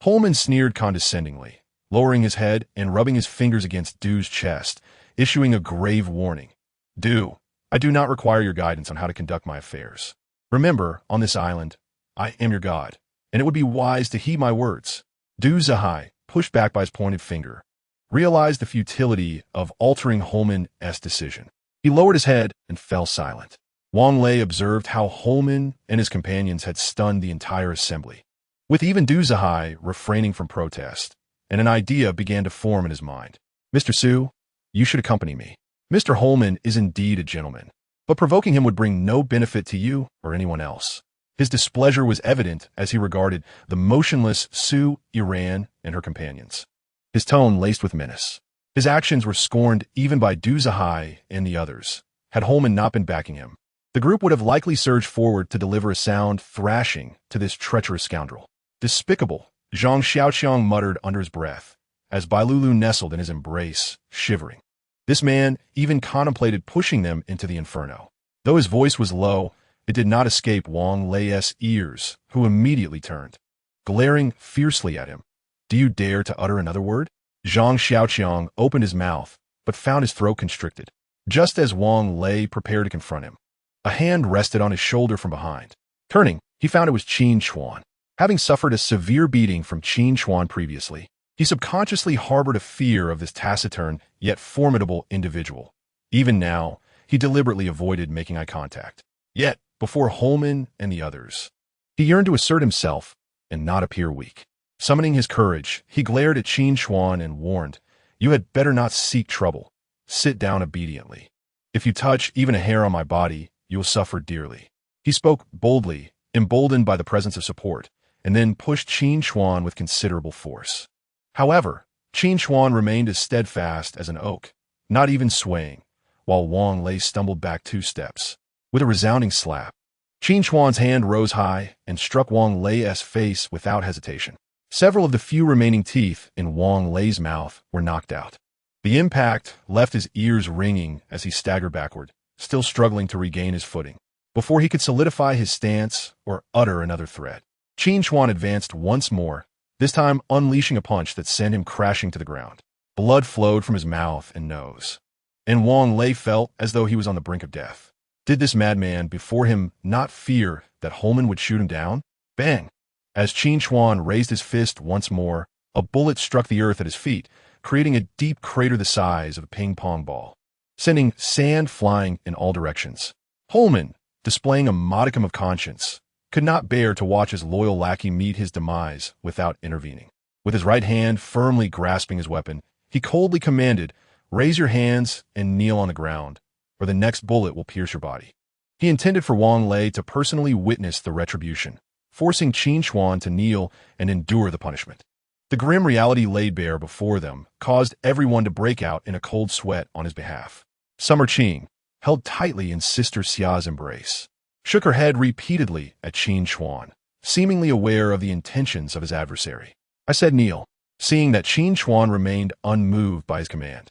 A: Holman sneered condescendingly, lowering his head and rubbing his fingers against Du's chest, issuing a grave warning. "Du, I do not require your guidance on how to conduct my affairs. Remember, on this island, I am your god, and it would be wise to heed my words." Du Zihai, pushed back by his pointed finger, realized the futility of altering Holman's decision. He lowered his head and fell silent. Wang Lei observed how Holman and his companions had stunned the entire assembly, with even Du Zihai refraining from protest, and an idea began to form in his mind. Mr. Su, you should accompany me. Mr. Holman is indeed a gentleman, but provoking him would bring no benefit to you or anyone else. His displeasure was evident as he regarded the motionless Su, Yanran, and her companions, his tone laced with menace. His actions were scorned even by Du Zihai and the others. Had Holman not been backing him, the group would have likely surged forward to deliver a sound thrashing to this treacherous scoundrel. Despicable, Zhang Xiaoqiang muttered under his breath, as Bailulu nestled in his embrace, shivering. This man even contemplated pushing them into the inferno. Though his voice was low, it did not escape Wang Lei's ears, who immediately turned, glaring fiercely at him. Do you dare to utter another word? Zhang Xiaoqiang opened his mouth, but found his throat constricted. Just as Wang Lei prepared to confront him, a hand rested on his shoulder from behind. Turning, he found it was Qin Chuan. Having suffered a severe beating from Qin Chuan previously, he subconsciously harbored a fear of this taciturn yet formidable individual. Even now, he deliberately avoided making eye contact. Yet, before Holman and the others, he yearned to assert himself and not appear weak. Summoning his courage, he glared at Qin Chuan and warned, "You had better not seek trouble. Sit down obediently. If you touch even a hair on my body, you will suffer dearly." He spoke boldly, emboldened by the presence of support, and then pushed Qin Chuan with considerable force. However, Qin Chuan remained as steadfast as an oak, not even swaying, while Wang Lei stumbled back 2 steps. With a resounding slap, Qin Chuan's hand rose high and struck Wang Lei's face without hesitation. Several of the few remaining teeth in Wang Lei's mouth were knocked out. The impact left his ears ringing as he staggered backward, still struggling to regain his footing. Before he could solidify his stance or utter another threat, Qin Chuan advanced once more, this time unleashing a punch that sent him crashing to the ground. Blood flowed from his mouth and nose, and Wang Lei felt as though he was on the brink of death. Did this madman before him not fear that Holman would shoot him down? Bang! As Qin Chuan raised his fist once more, a bullet struck the earth at his feet, creating a deep crater the size of a ping-pong ball, sending sand flying in all directions. Holman, displaying a modicum of conscience, could not bear to watch his loyal lackey meet his demise without intervening. With his right hand firmly grasping his weapon, he coldly commanded, "Raise your hands and kneel on the ground, or the next bullet will pierce your body." He intended for Wang Lei to personally witness the retribution, forcing Qin Chuan to kneel and endure the punishment. The grim reality laid bare before them caused everyone to break out in a cold sweat on his behalf. Summer Qing, held tightly in Sister Xia's embrace, shook her head repeatedly at Qin Chuan, seemingly aware of the intentions of his adversary. "I said kneel," seeing that Qin Chuan remained unmoved by his command.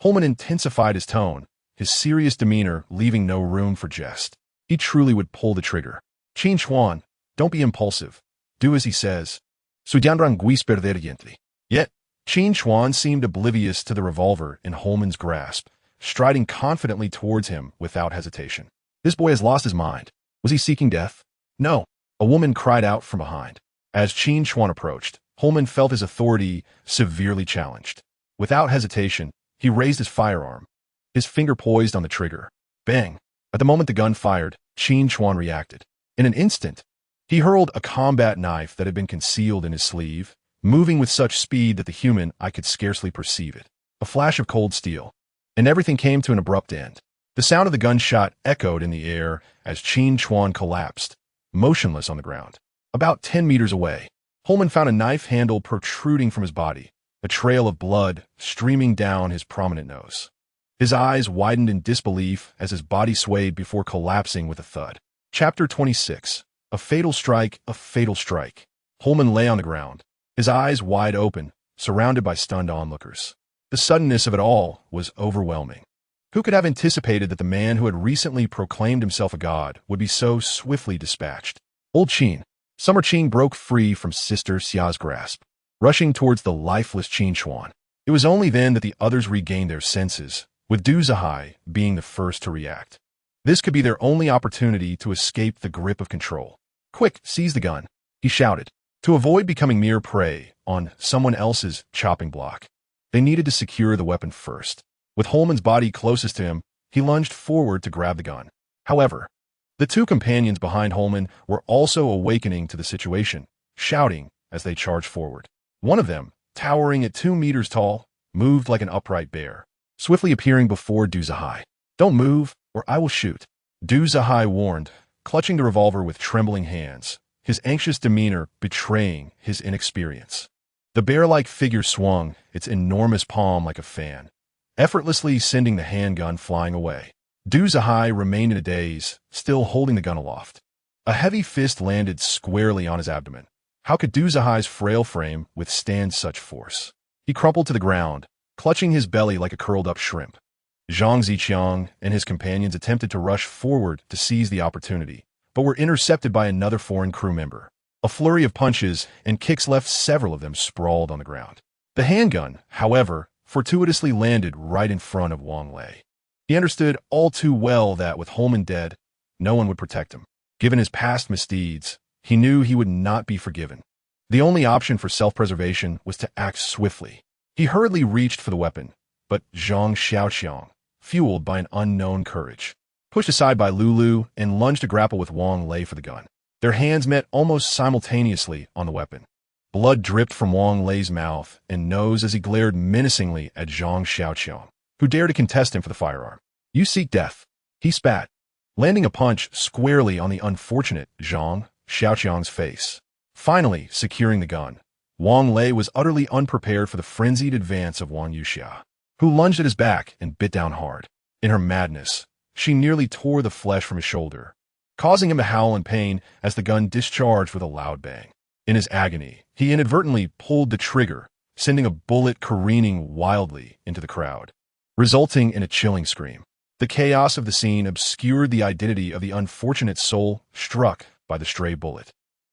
A: Holman intensified his tone, his serious demeanor leaving no room for jest. He truly would pull the trigger. "Qin Chuan, don't be impulsive. Do as he says." Su Yanran guisper dergently. Yet, Qin Chuan seemed oblivious to the revolver in Holman's grasp, striding confidently towards him without hesitation. "This boy has lost his mind. Was he seeking death?" "No," a woman cried out from behind. As Qin Chuan approached, Holman felt his authority severely challenged. Without hesitation, he raised his firearm, his finger poised on the trigger. Bang! At the moment the gun fired, Qin Chuan reacted. In an instant, he hurled a combat knife that had been concealed in his sleeve, moving with such speed that the human eye could scarcely perceive it. A flash of cold steel, and everything came to an abrupt end. The sound of the gunshot echoed in the air as Qin Chuan collapsed, motionless on the ground. About 10 meters away, Holman found a knife handle protruding from his body, a trail of blood streaming down his prominent nose. His eyes widened in disbelief as his body swayed before collapsing with a thud. Chapter 26. A fatal strike, a fatal strike. Holman lay on the ground, his eyes wide open, surrounded by stunned onlookers. The suddenness of it all was overwhelming. Who could have anticipated that the man who had recently proclaimed himself a god would be so swiftly dispatched? Old Qin, Summer Qing broke free from Sister Xia's grasp, rushing towards the lifeless Qin Chuan. It was only then that the others regained their senses, with Du Zihai being the first to react. This could be their only opportunity to escape the grip of control. "Quick, seize the gun," he shouted. To avoid becoming mere prey on someone else's chopping block, they needed to secure the weapon first. With Holman's body closest to him, he lunged forward to grab the gun. However, The two companions behind Holman were also awakening to the situation, shouting as they charged forward. One of them, towering at 2 meters tall, moved like an upright bear, swiftly appearing before Du Zihai. "Don't move, or I will shoot," Du Zihai warned, clutching the revolver with trembling hands, his anxious demeanor betraying his inexperience. The bear-like figure swung, its enormous palm like a fan, effortlessly sending the handgun flying away. Du Zihai remained in a daze, still holding the gun aloft. A heavy fist landed squarely on his abdomen. How could Du Zihai's frail frame withstand such force? He crumpled to the ground, clutching his belly like a curled-up shrimp. Zhang Ziqiang and his companions attempted to rush forward to seize the opportunity, but were intercepted by another foreign crew member. A flurry of punches and kicks left several of them sprawled on the ground. The handgun, however, fortuitously landed right in front of Wang Lei. He understood all too well that, with Holman dead, no one would protect him. Given his past misdeeds, he knew he would not be forgiven. The only option for self-preservation was to act swiftly. He hurriedly reached for the weapon, but Zhang Xiaoqiang, fueled by an unknown courage, pushed aside by Lulu and lunged to grapple with Wang Lei for the gun. Their hands met almost simultaneously on the weapon. Blood dripped from Wang Lei's mouth and nose as he glared menacingly at Zhang Xiaoqiang, who dared to contest him for the firearm. "You seek death," he spat, landing a punch squarely on the unfortunate Zhang Xiaoqiang's face. Finally securing the gun, Wang Lei was utterly unprepared for the frenzied advance of Wang Yuxia, who lunged at his back and bit down hard. In her madness, she nearly tore the flesh from his shoulder, causing him to howl in pain as the gun discharged with a loud bang. In his agony, he inadvertently pulled the trigger, sending a bullet careening wildly into the crowd, resulting in a chilling scream. The chaos of the scene obscured the identity of the unfortunate soul struck by the stray bullet.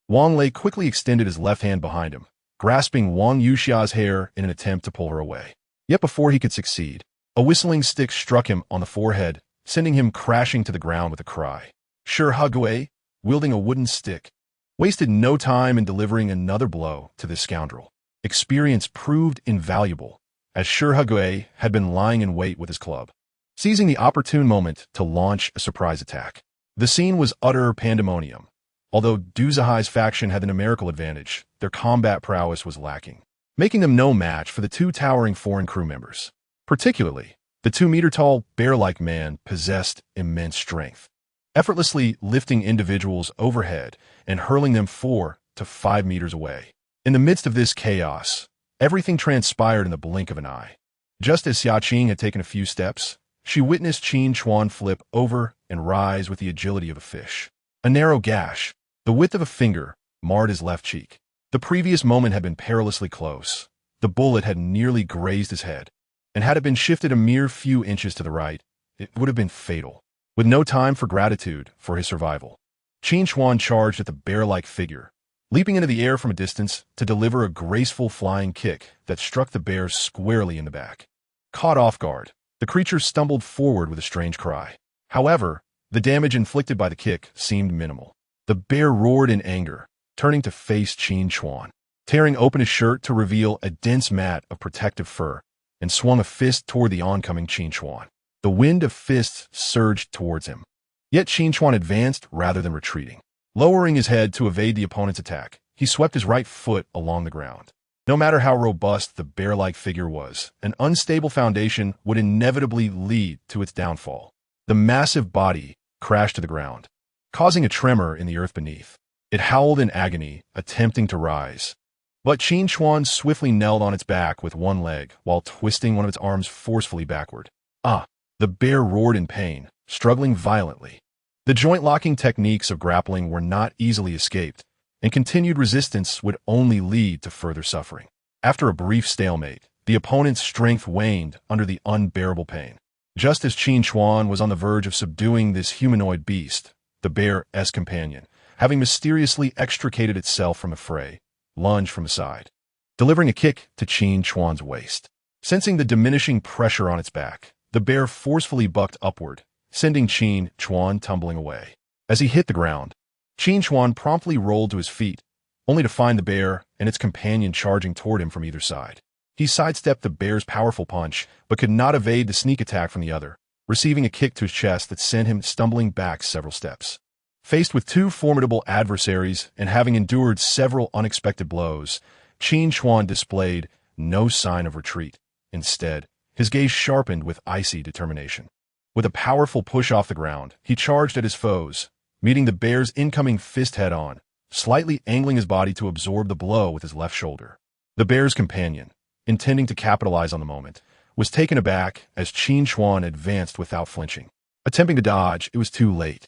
A: Wang Lei quickly extended his left hand behind him, grasping Wang Yuxia's hair in an attempt to pull her away. Yet before he could succeed, a whistling stick struck him on the forehead, sending him crashing to the ground with a cry. Shihagui, wielding a wooden stick, wasted no time in delivering another blow to this scoundrel. Experience proved invaluable, as Shihagui had been lying in wait with his club, seizing the opportune moment to launch a surprise attack. The scene was utter pandemonium. Although Du Zihai's faction had the numerical advantage, their combat prowess was lacking, making them no match for the two towering foreign crew members. Particularly, the 2-meter-tall, bear-like man possessed immense strength, effortlessly lifting individuals overhead and hurling them 4 to 5 meters away. In the midst of this chaos, everything transpired in the blink of an eye. Just as Xiaqing had taken a few steps, she witnessed Qin Chuan flip over and rise with the agility of a fish. A narrow gash, the width of a finger, marred his left cheek. The previous moment had been perilously close. The bullet had nearly grazed his head, and had it been shifted a mere few inches to the right, it would have been fatal. With no time for gratitude for his survival, Qin Chuan charged at the bear-like figure, leaping into the air from a distance to deliver a graceful flying kick that struck the bear squarely in the back. Caught off guard, the creature stumbled forward with a strange cry. However, the damage inflicted by the kick seemed minimal. The bear roared in anger, turning to face Qin Chuan, tearing open his shirt to reveal a dense mat of protective fur, and swung a fist toward the oncoming Qin Chuan. The wind of fists surged towards him. Yet Qin Chuan advanced rather than retreating. Lowering his head to evade the opponent's attack, he swept his right foot along the ground. No matter how robust the bear-like figure was, an unstable foundation would inevitably lead to its downfall. The massive body crashed to the ground, causing a tremor in the earth beneath. It howled in agony, attempting to rise. But Qin Chuan swiftly knelt on its back with one leg while twisting one of its arms forcefully backward. Ah! The bear roared in pain, struggling violently. The joint-locking techniques of grappling were not easily escaped, and continued resistance would only lead to further suffering. After a brief stalemate, the opponent's strength waned under the unbearable pain. Just as Qin Chuan was on the verge of subduing this humanoid beast, the bear's companion, having mysteriously extricated itself from a fray, lunged from the side, delivering a kick to Qin Chuan's waist. Sensing the diminishing pressure on its back, the bear forcefully bucked upward, sending Qin Chuan tumbling away. As he hit the ground, Qin Chuan promptly rolled to his feet, only to find the bear and its companion charging toward him from either side. He sidestepped the bear's powerful punch, but could not evade the sneak attack from the other, receiving a kick to his chest that sent him stumbling back several steps. Faced with two formidable adversaries and having endured several unexpected blows, Qin Chuan displayed no sign of retreat. Instead, his gaze sharpened with icy determination. With a powerful push off the ground, he charged at his foes, meeting the bear's incoming fist head-on, slightly angling his body to absorb the blow with his left shoulder. The bear's companion, intending to capitalize on the moment, was taken aback as Qin Chuan advanced without flinching. Attempting to dodge, it was too late.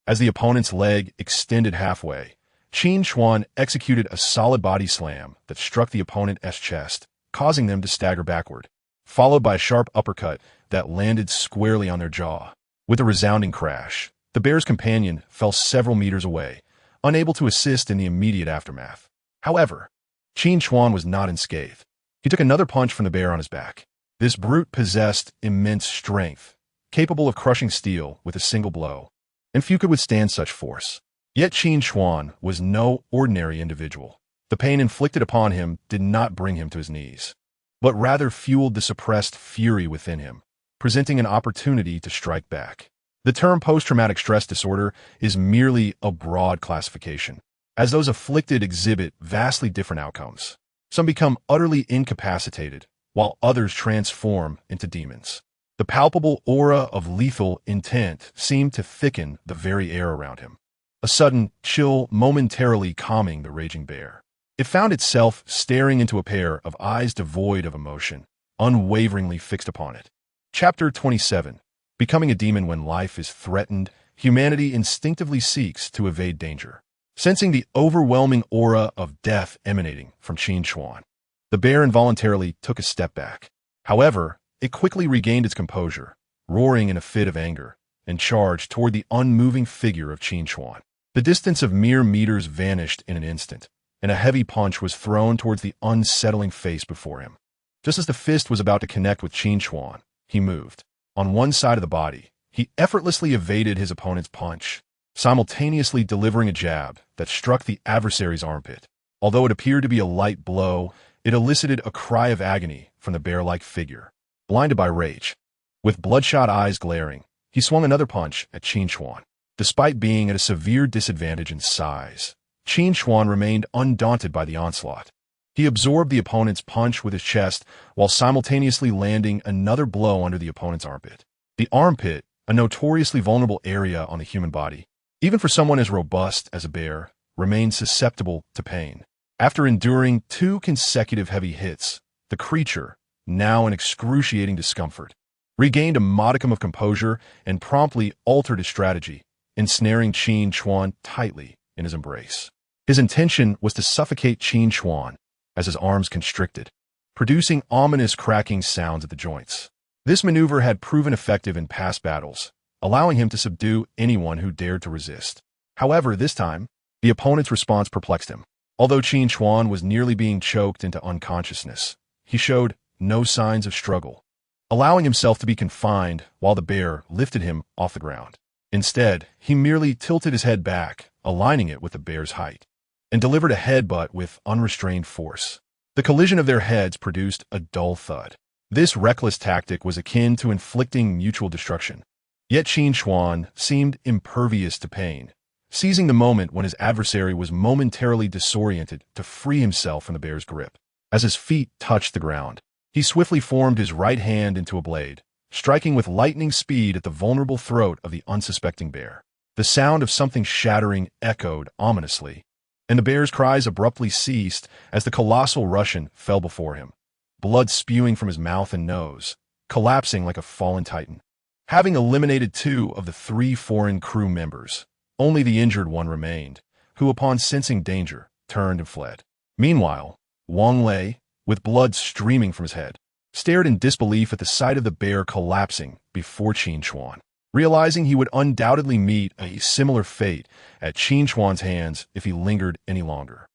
A: As the opponent's leg extended halfway, Qin Chuan executed a solid body slam that struck the opponent's chest, causing them to stagger backward, followed by a sharp uppercut that landed squarely on their jaw. With a resounding crash, the bear's companion fell several meters away, unable to assist in the immediate aftermath. However, Qin Chuan was not unscathed. He took another punch from the bear on his back. This brute possessed immense strength, capable of crushing steel with a single blow, and few could withstand such force. Yet Qin Chuan was no ordinary individual. The pain inflicted upon him did not bring him to his knees, but rather fueled the suppressed fury within him, presenting an opportunity to strike back. The term post-traumatic stress disorder is merely a broad classification, as those afflicted exhibit vastly different outcomes. Some become utterly incapacitated, while others transform into demons. The palpable aura of lethal intent seemed to thicken the very air around him, a sudden chill momentarily calming the raging bear. It found itself staring into a pair of eyes devoid of emotion, unwaveringly fixed upon it. Chapter 27. Becoming a demon when life is threatened, humanity instinctively seeks to evade danger. Sensing the overwhelming aura of death emanating from Qin Chuan, the bear involuntarily took a step back. However, it quickly regained its composure, roaring in a fit of anger, and charged toward the unmoving figure of Qin Chuan. The distance of mere meters vanished in an instant, and a heavy punch was thrown towards the unsettling face before him. Just as the fist was about to connect with Qin Chuan, he moved. On one side of the body, he effortlessly evaded his opponent's punch, simultaneously delivering a jab that struck the adversary's armpit. Although it appeared to be a light blow, it elicited a cry of agony from the bear-like figure. Blinded by rage, with bloodshot eyes glaring, he swung another punch at Qin Chuan. Despite being at a severe disadvantage in size, Qin Chuan remained undaunted by the onslaught. He absorbed the opponent's punch with his chest while simultaneously landing another blow under the opponent's armpit. The armpit, a notoriously vulnerable area on the human body, even for someone as robust as a bear, remained susceptible to pain. After enduring 2 consecutive heavy hits, the creature, now in excruciating discomfort, regained a modicum of composure and promptly altered his strategy, ensnaring Qin Chuan tightly in his embrace. His intention was to suffocate Qin Chuan as his arms constricted, producing ominous cracking sounds at the joints. This maneuver had proven effective in past battles, allowing him to subdue anyone who dared to resist. However, this time, the opponent's response perplexed him. Although Qin Chuan was nearly being choked into unconsciousness, he showed no signs of struggle, allowing himself to be confined while the bear lifted him off the ground. Instead, he merely tilted his head back, aligning it with the bear's height, and delivered a headbutt with unrestrained force. The collision of their heads produced a dull thud. This reckless tactic was akin to inflicting mutual destruction. Yet Qin Chuan seemed impervious to pain, seizing the moment when his adversary was momentarily disoriented to free himself from the bear's grip. As his feet touched the ground, he swiftly formed his right hand into a blade, striking with lightning speed at the vulnerable throat of the unsuspecting bear. The sound of something shattering echoed ominously, and the bear's cries abruptly ceased as the colossal Russian fell before him, blood spewing from his mouth and nose, collapsing like a fallen titan. Having eliminated 2 of the 3 foreign crew members, only the injured one remained, who upon sensing danger, turned and fled. Meanwhile, Wang Lei, with blood streaming from his head, stared in disbelief at the sight of the bear collapsing before Qin Chuan, realizing he would undoubtedly meet a similar fate at Qin Chuan's hands if he lingered any longer.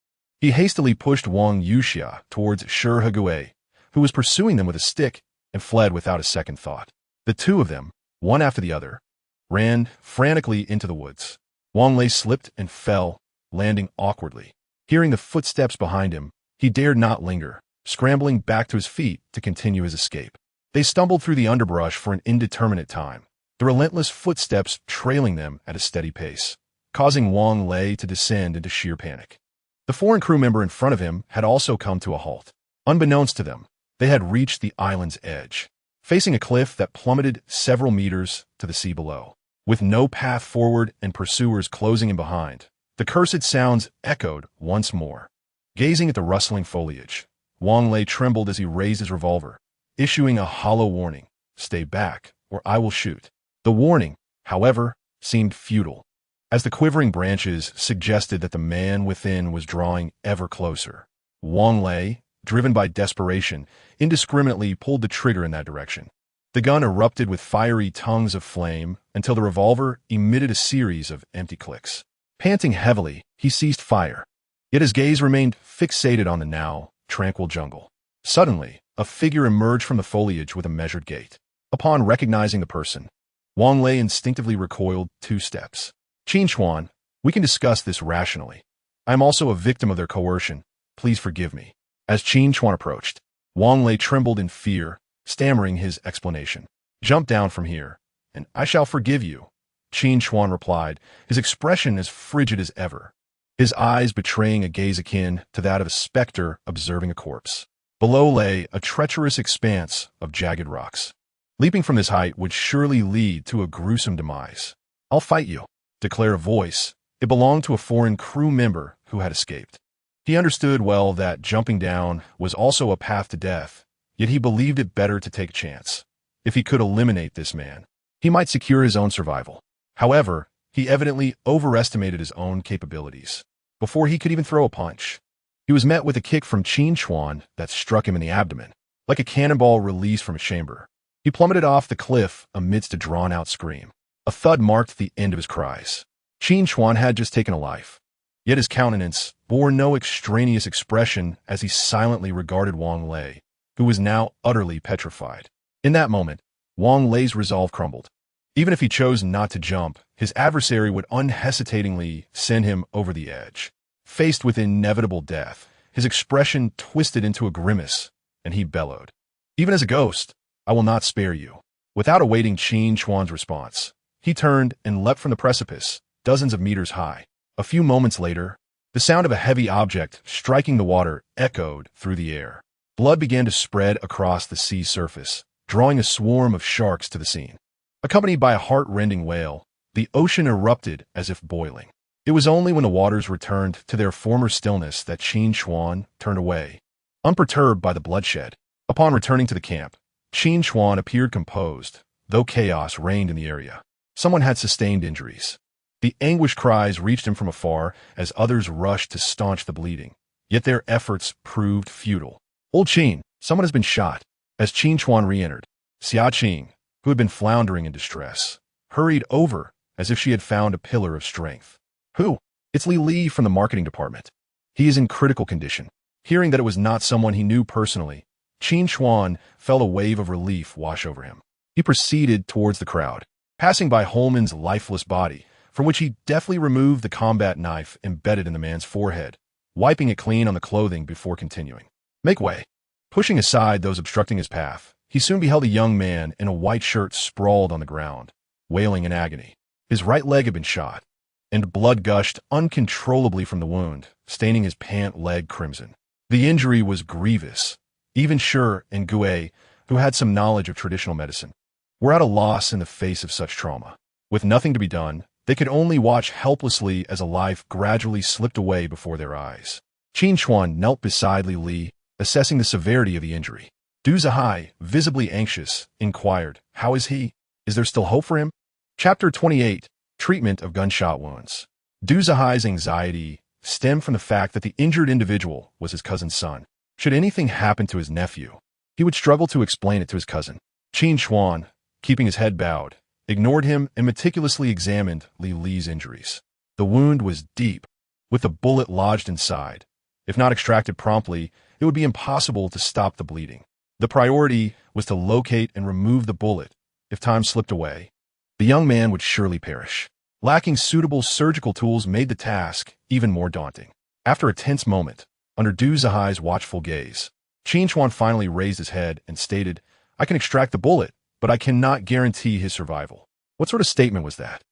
A: He hastily pushed Wang Yuxia towards Shi Hegui, who was pursuing them with a stick, and fled without a second thought. The 2 of them, one after the other, ran frantically into the woods. Wang Lei slipped and fell, landing awkwardly. Hearing the footsteps behind him, he dared not linger, scrambling back to his feet to continue his escape. They stumbled through the underbrush for an indeterminate time, the relentless footsteps trailing them at a steady pace. causing Wang Lei to descend into sheer panic. The foreign crew member in front of him had also come to a halt. Unbeknownst to them, they had reached the island's edge, facing a cliff that plummeted several meters to the sea below. With no path forward and pursuers closing in behind, the cursed sounds echoed once more. Gazing at the rustling foliage, Wang Lei trembled as he raised his revolver, issuing a hollow warning, "Stay back, or I will shoot." The warning, however, seemed futile, as the quivering branches suggested that the man within was drawing ever closer. Wang Lei, driven by desperation, indiscriminately pulled the trigger in that direction. The gun erupted with fiery tongues of flame until the revolver emitted a series of empty clicks. Panting heavily, he ceased fire, yet his gaze remained fixated on the now tranquil jungle. Suddenly, a figure emerged from the foliage with a measured gait. Upon recognizing the person, Wang Lei instinctively recoiled 2 steps. "Qin Chuan, we can discuss this rationally. I am also a victim of their coercion. Please forgive me." As Qin Chuan approached, Wang Lei trembled in fear, stammering his explanation. "Jump down from here, and I shall forgive you," Qin Chuan replied, his expression as frigid as ever, his eyes betraying a gaze akin to that of a specter observing a corpse. Below lay a treacherous expanse of jagged rocks. Leaping from this height would surely lead to a gruesome demise. "I'll fight you," declared a voice. It belonged to a foreign crew member who had escaped. He understood well that jumping down was also a path to death, yet he believed it better to take a chance. If he could eliminate this man, he might secure his own survival. However, he evidently overestimated his own capabilities. Before he could even throw a punch, he was met with a kick from Qin Chuan that struck him in the abdomen, like a cannonball released from a chamber. He plummeted off the cliff amidst a drawn-out scream. A thud marked the end of his cries. Qin Chuan had just taken a life, yet his countenance bore no extraneous expression as he silently regarded Wang Lei, who was now utterly petrified. In that moment, Wang Lei's resolve crumbled. Even if he chose not to jump, his adversary would unhesitatingly send him over the edge. Faced with inevitable death, his expression twisted into a grimace, and he bellowed, "Even as a ghost, I will not spare you." Without awaiting Qin Chuan's response, he turned and leapt from the precipice, dozens of meters high. A few moments later, the sound of a heavy object striking the water echoed through the air. Blood began to spread across the sea's surface, drawing a swarm of sharks to the scene. Accompanied by a heart-rending wail, the ocean erupted as if boiling. It was only when the waters returned to their former stillness that Qin Chuan turned away, unperturbed by the bloodshed. Upon returning to the camp, Qin Chuan appeared composed, though chaos reigned in the area. Someone had sustained injuries. The anguished cries reached him from afar as others rushed to staunch the bleeding, yet their efforts proved futile. "Old Qin, someone has been shot." As Qin Chuan re-entered, Xia Qing, who had been floundering in distress, hurried over as if she had found a pillar of strength. "Who?" "It's Li from the marketing department. He is in critical condition." Hearing that it was not someone he knew personally, Qin Chuan felt a wave of relief wash over him. He proceeded towards the crowd, passing by Holman's lifeless body, from which he deftly removed the combat knife embedded in the man's forehead, wiping it clean on the clothing before continuing. "Make way." Pushing aside those obstructing his path, he soon beheld a young man in a white shirt sprawled on the ground, wailing in agony. His right leg had been shot, and blood gushed uncontrollably from the wound, staining his pant leg crimson. The injury was grievous. Even Shi and Gue, who had some knowledge of traditional medicine, were at a loss in the face of such trauma. With nothing to be done, they could only watch helplessly as a life gradually slipped away before their eyes. Qin Chuan knelt beside Li, assessing the severity of the injury. Du Zihai, visibly anxious, inquired, "How is he? Is there still hope for him?" Chapter 28, Treatment of Gunshot Wounds. Du Zihai's anxiety stemmed from the fact that the injured individual was his cousin's son. Should anything happen to his nephew, he would struggle to explain it to his cousin. Qin Chuan, keeping his head bowed, ignored him and meticulously examined Li's injuries. The wound was deep, with a bullet lodged inside. If not extracted promptly, it would be impossible to stop the bleeding. The priority was to locate and remove the bullet. If time slipped away, the young man would surely perish. Lacking suitable surgical tools made the task even more daunting. After a tense moment, under Du Zihai's watchful gaze, Qin Chuan finally raised his head and stated, "I can extract the bullet, but I cannot guarantee his survival." What sort of statement was that?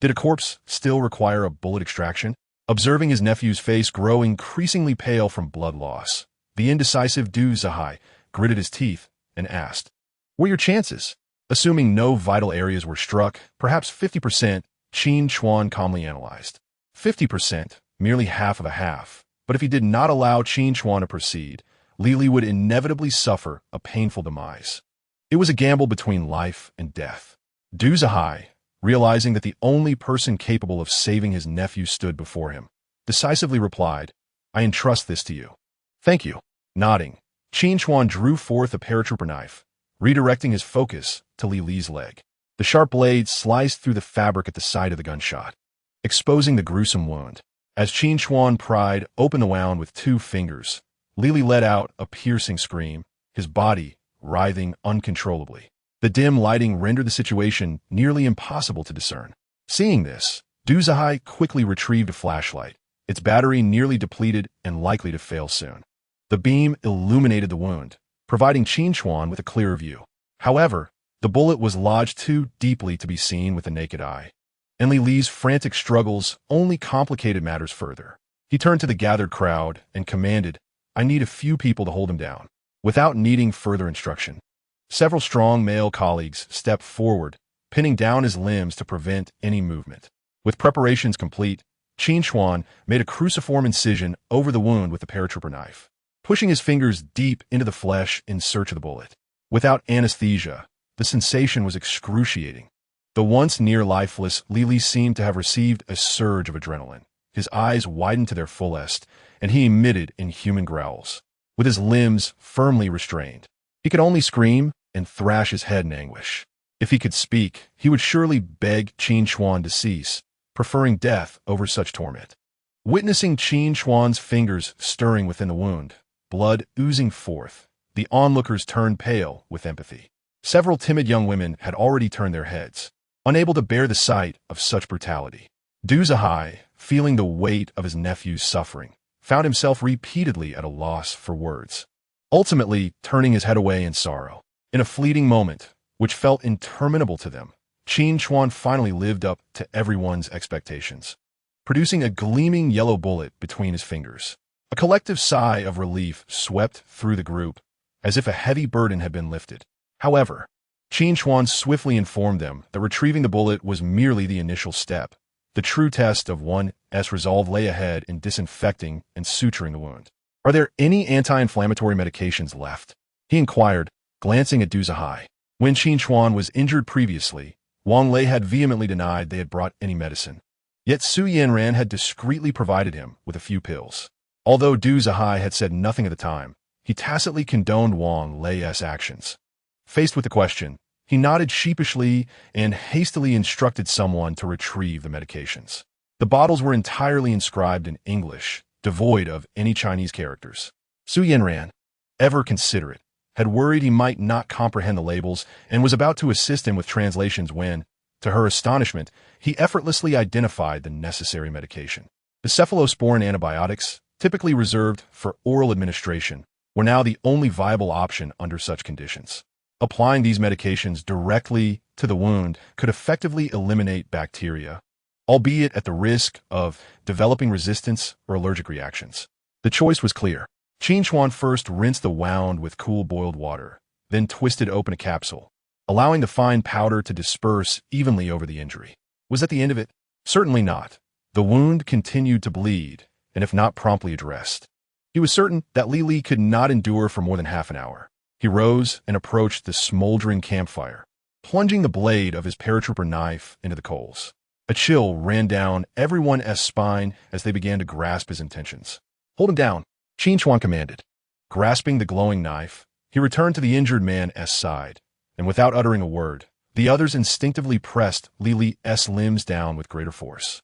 A: Did a corpse still require a bullet extraction? Observing his nephew's face grow increasingly pale from blood loss, the indecisive Du Zihai gritted his teeth and asked, "What are your chances?" Assuming no vital areas were struck, perhaps 50%, Qin Chuan calmly analyzed. 50%, merely half of a half. But if he did not allow Qin Chuan to proceed, Li would inevitably suffer a painful demise. It was a gamble between life and death. Du Zihai, realizing that the only person capable of saving his nephew stood before him, decisively replied, "I entrust this to you." "Thank you." Nodding, Qin Chuan drew forth a paratrooper knife, redirecting his focus to Li's leg. The sharp blade sliced through the fabric at the site of the gunshot, exposing the gruesome wound. As Qin Chuan pried open the wound with 2 fingers, Li let out a piercing scream, his body writhing uncontrollably. The dim lighting rendered the situation nearly impossible to discern. Seeing this, Du Zihai quickly retrieved a flashlight, its battery nearly depleted and likely to fail soon. The beam illuminated the wound, providing Qin Chuan with a clearer view. However, the bullet was lodged too deeply to be seen with the naked eye, and Li's frantic struggles only complicated matters further. He turned to the gathered crowd and commanded, "I need a few people to hold him down." Without needing further instruction, several strong male colleagues stepped forward, pinning down his limbs to prevent any movement. With preparations complete, Qin Chuan made a cruciform incision over the wound with the paratrooper knife, pushing his fingers deep into the flesh in search of the bullet. Without anesthesia, the sensation was excruciating. The once near lifeless Li seemed to have received a surge of adrenaline. His eyes widened to their fullest, and he emitted inhuman growls. With his limbs firmly restrained, he could only scream and thrash his head in anguish. If he could speak, he would surely beg Qin Chuan to cease, preferring death over such torment. Witnessing Qin Chuan's fingers stirring within the wound, blood oozing forth, the onlookers turned pale with empathy. Several timid young women had already turned their heads, unable to bear the sight of such brutality. Du Zihai, feeling the weight of his nephew's suffering, found himself repeatedly at a loss for words, ultimately turning his head away in sorrow. In a fleeting moment, which felt interminable to them, Qin Chuan finally lived up to everyone's expectations, producing a gleaming yellow bullet between his fingers. A collective sigh of relief swept through the group, as if a heavy burden had been lifted. However, Qin Chuan swiftly informed them that retrieving the bullet was merely the initial step. The true test of one's resolve lay ahead in disinfecting and suturing the wound. "Are there any anti-inflammatory medications left?" he inquired, glancing at Du Zihai. When Qin Chuan was injured previously, Wang Lei had vehemently denied they had brought any medicine. Yet Su Yanran had discreetly provided him with a few pills. Although Du Zihai had said nothing at the time, he tacitly condoned Wang Lei's actions. Faced with the question, he nodded sheepishly and hastily instructed someone to retrieve the medications. The bottles were entirely inscribed in English, devoid of any Chinese characters. Su Yanran, ever considerate, had worried he might not comprehend the labels and was about to assist him with translations when, to her astonishment, he effortlessly identified the necessary medication. The cephalosporin antibiotics, typically reserved for oral administration, were now the only viable option under such conditions. Applying these medications directly to the wound could effectively eliminate bacteria, albeit at the risk of developing resistance or allergic reactions. The choice was clear. Qin Chuan first rinsed the wound with cool boiled water, then twisted open a capsule, allowing the fine powder to disperse evenly over the injury. Was that the end of it? Certainly not. The wound continued to bleed, and if not promptly addressed, he was certain that Li could not endure for more than half an hour. He rose and approached the smoldering campfire, plunging the blade of his paratrooper knife into the coals. A chill ran down everyone's spine as they began to grasp his intentions. "Hold him down," Qin Chuan commanded. Grasping the glowing knife, he returned to the injured man's side, and without uttering a word, the others instinctively pressed Li's limbs down with greater force.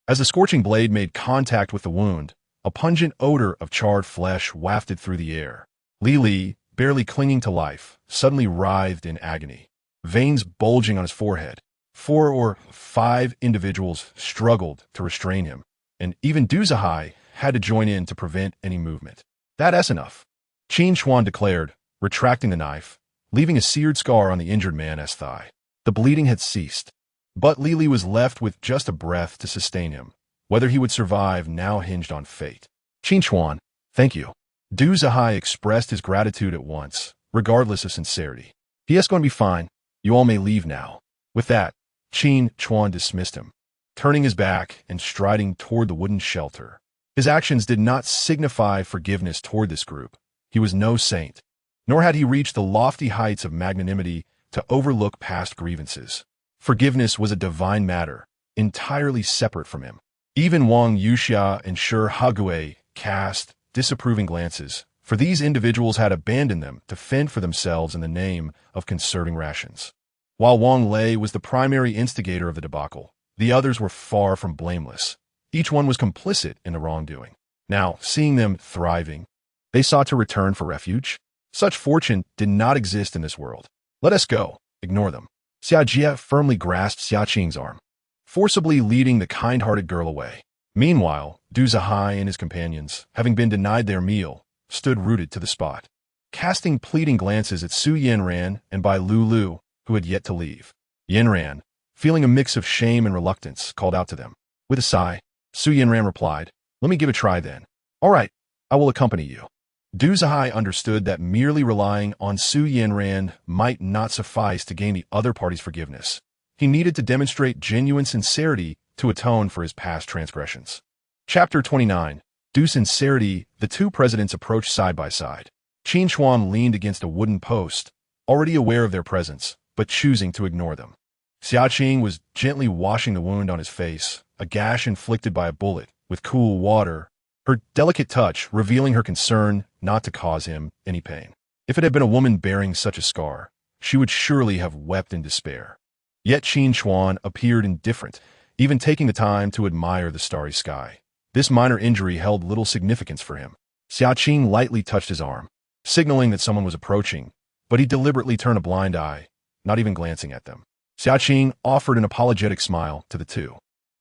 A: As the scorching blade made contact with the wound, a pungent odor of charred flesh wafted through the air. Li, barely clinging to life, suddenly writhed in agony, veins bulging on his forehead. 4 or 5 individuals struggled to restrain him, and even Du Zihai had to join in to prevent any movement. "That's enough," Qin Chuan declared, retracting the knife, leaving a seared scar on the injured man's thigh. The bleeding had ceased, But Li Li was left with just a breath to sustain him. Whether he would survive now hinged on fate. Qin Chuan, thank you. Du Zihai expressed his gratitude at once, regardless of sincerity. He is going to be fine. You all may leave now. With that, Qin Chuan dismissed him, turning his back and striding toward the wooden shelter. His actions did not signify forgiveness toward this group. He was no saint, nor had he reached the lofty heights of magnanimity to overlook past grievances. Forgiveness was a divine matter, entirely separate from him. Even Wang Yuxia and Shi Hagui cast disapproving glances, for these individuals had abandoned them to fend for themselves in the name of conserving rations. While Wang Lei was the primary instigator of the debacle, the others were far from blameless. Each one was complicit in the wrongdoing. Now, seeing them thriving, they sought to return for refuge. Such fortune did not exist in this world. Let us go. Ignore them. Xia Jie firmly grasped Xia Qing's arm, forcibly leading the kind-hearted girl away. Meanwhile, Du Zihai and his companions, having been denied their meal, stood rooted to the spot, casting pleading glances at Su Yanran and Bai Lu, who had yet to leave. Yanran, feeling a mix of shame and reluctance, called out to them. With a sigh, Su Yanran replied, "Let me give a try then. All right, I will accompany you." Du Zihai understood that merely relying on Su Yanran might not suffice to gain the other party's forgiveness. He needed to demonstrate genuine sincerity to atone for his past transgressions. Chapter 29. Due sincerity, the two presidents approached side by side. Qin Chuan leaned against a wooden post, already aware of their presence, but choosing to ignore them. Xia Qing was gently washing the wound on his face, a gash inflicted by a bullet, with cool water, her delicate touch revealing her concern not to cause him any pain. If it had been a woman bearing such a scar, she would surely have wept in despair. Yet Qin Chuan appeared indifferent, even taking the time to admire the starry sky. This minor injury held little significance for him. Xia Qing lightly touched his arm, signaling that someone was approaching, but he deliberately turned a blind eye, not even glancing at them. Xia Qing offered an apologetic smile to the two.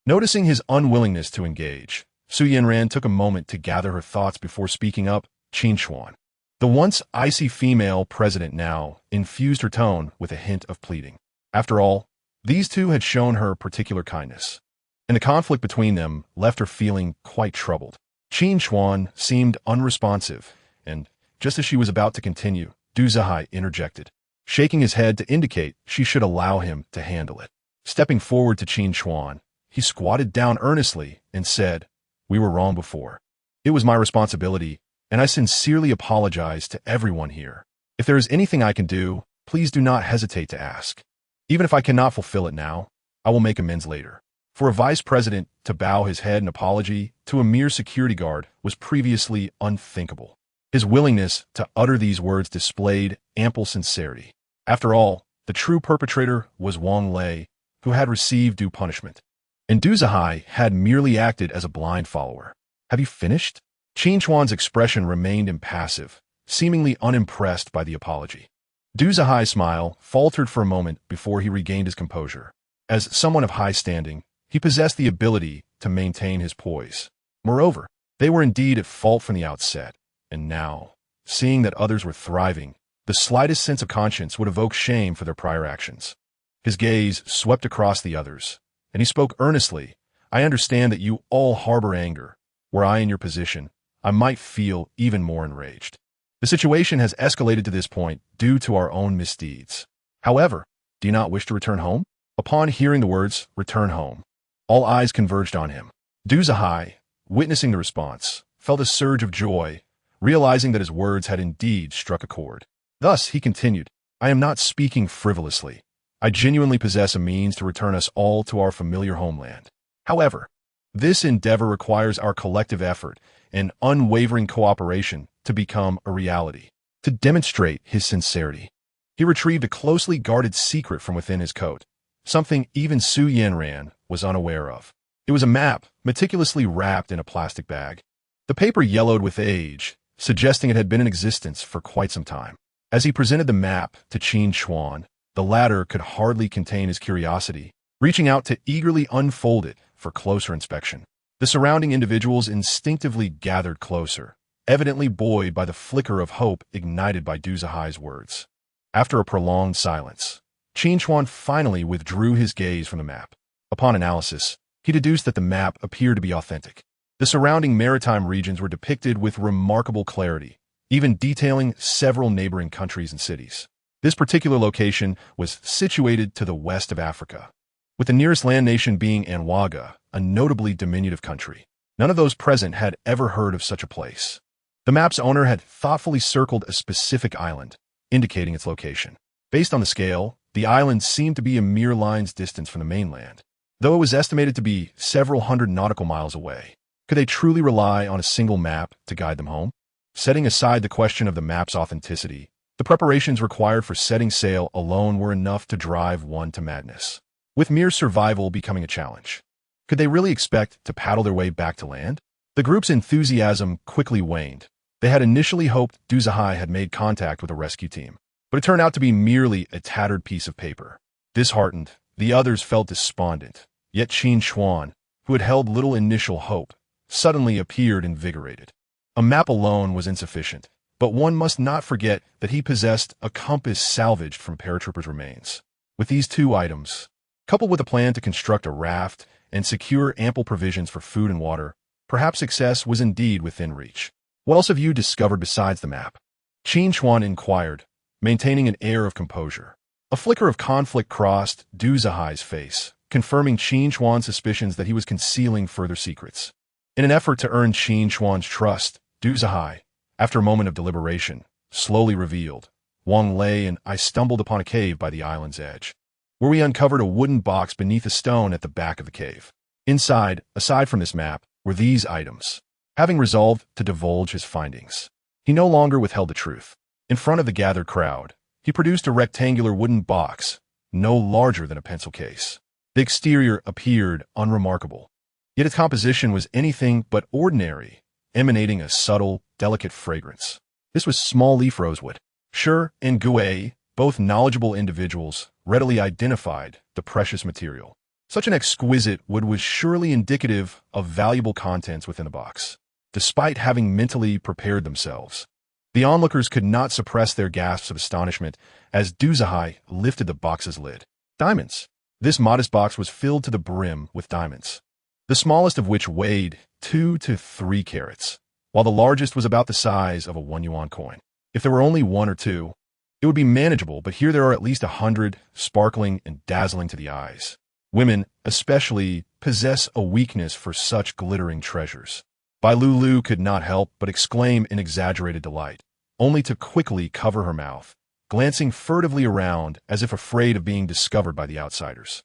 A: Noticing his unwillingness to engage, Su Yanran took a moment to gather her thoughts before speaking up. Qin Chuan, the once icy female president, now infused her tone with a hint of pleading. After all, these two had shown her particular kindness, and the conflict between them left her feeling quite troubled. Qin Chuan seemed unresponsive, and just as she was about to continue, Du Zihai interjected, shaking his head to indicate she should allow him to handle it. Stepping forward to Qin Chuan, he squatted down earnestly and said, "We were wrong before. It was my responsibility, and I sincerely apologize to everyone here. If there is anything I can do, please do not hesitate to ask. Even if I cannot fulfill it now, I will make amends later." For a vice president to bow his head in apology to a mere security guard was previously unthinkable. His willingness to utter these words displayed ample sincerity. After all, the true perpetrator was Wang Lei, who had received due punishment, and Du Zihai had merely acted as a blind follower. "Have you finished?" Qin Chuan's expression remained impassive, seemingly unimpressed by the apology. Du Zihai's smile faltered for a moment before he regained his composure. As someone of high standing, he possessed the ability to maintain his poise. Moreover, they were indeed at fault from the outset, and now, seeing that others were thriving, the slightest sense of conscience would evoke shame for their prior actions. His gaze swept across the others, and he spoke earnestly. "I understand that you all harbor anger. Were I in your position, I might feel even more enraged. The situation has escalated to this point due to our own misdeeds. However, do you not wish to return home?" Upon hearing the words, "return home," all eyes converged on him. Du Zihai, witnessing the response, felt a surge of joy, realizing that his words had indeed struck a chord. Thus, he continued, "I am not speaking frivolously. I genuinely possess a means to return us all to our familiar homeland. However, this endeavor requires our collective effort and unwavering cooperation to become a reality." To demonstrate his sincerity, he retrieved a closely guarded secret from within his coat, something even Su Yanran was unaware of. It was a map, meticulously wrapped in a plastic bag. The paper yellowed with age, suggesting it had been in existence for quite some time. As he presented the map to Qin Chuan, the latter could hardly contain his curiosity, reaching out to eagerly unfold it for closer inspection. The surrounding individuals instinctively gathered closer, evidently buoyed by the flicker of hope ignited by Du Zihai's words. After a prolonged silence, Qin Chuan finally withdrew his gaze from the map. Upon analysis, he deduced that the map appeared to be authentic. The surrounding maritime regions were depicted with remarkable clarity, even detailing several neighboring countries and cities. This particular location was situated to the west of Africa, with the nearest land nation being Anwaga, a notably diminutive country. None of those present had ever heard of such a place. The map's owner had thoughtfully circled a specific island, indicating its location. Based on the scale, the island seemed to be a mere line's distance from the mainland, though it was estimated to be several hundred nautical miles away. Could they truly rely on a single map to guide them home? Setting aside the question of the map's authenticity, the preparations required for setting sail alone were enough to drive one to madness, with mere survival becoming a challenge. Could they really expect to paddle their way back to land? The group's enthusiasm quickly waned. They had initially hoped Du Zhai had made contact with a rescue team, but it turned out to be merely a tattered piece of paper. Disheartened, the others felt despondent, yet Qin Chuan, who had held little initial hope, suddenly appeared invigorated. A map alone was insufficient, but one must not forget that he possessed a compass salvaged from paratroopers' remains. With these two items, coupled with a plan to construct a raft and secure ample provisions for food and water, perhaps success was indeed within reach. What else have you discovered besides the map? Qin Chuan inquired, maintaining an air of composure. A flicker of conflict crossed Du Zhai's face, confirming Qin Chuan's suspicions that he was concealing further secrets. In an effort to earn Qin Chuan's trust, Du Zhai, after a moment of deliberation, slowly revealed, Wang Lei and I stumbled upon a cave by the island's edge, where we uncovered a wooden box beneath a stone at the back of the cave. Inside, aside from this map, were these items. Having resolved to divulge his findings, he no longer withheld the truth. In front of the gathered crowd, he produced a rectangular wooden box, no larger than a pencil case. The exterior appeared unremarkable, yet its composition was anything but ordinary, emanating a subtle, delicate fragrance. This was small leaf rosewood. Shi and Gui, both knowledgeable individuals, readily identified the precious material. Such an exquisite wood was surely indicative of valuable contents within the box. Despite having mentally prepared themselves, the onlookers could not suppress their gasps of astonishment as Du Zhai lifted the box's lid. Diamonds. This modest box was filled to the brim with diamonds, the smallest of which weighed 2 to 3 carats, while the largest was about the size of a 1 yuan coin. If there were only 1 or 2, it would be manageable, but here there are at least 100, sparkling and dazzling to the eyes. Women, especially, possess a weakness for such glittering treasures. Bai Lulu could not help but exclaim in exaggerated delight, only to quickly cover her mouth, glancing furtively around as if afraid of being discovered by the outsiders.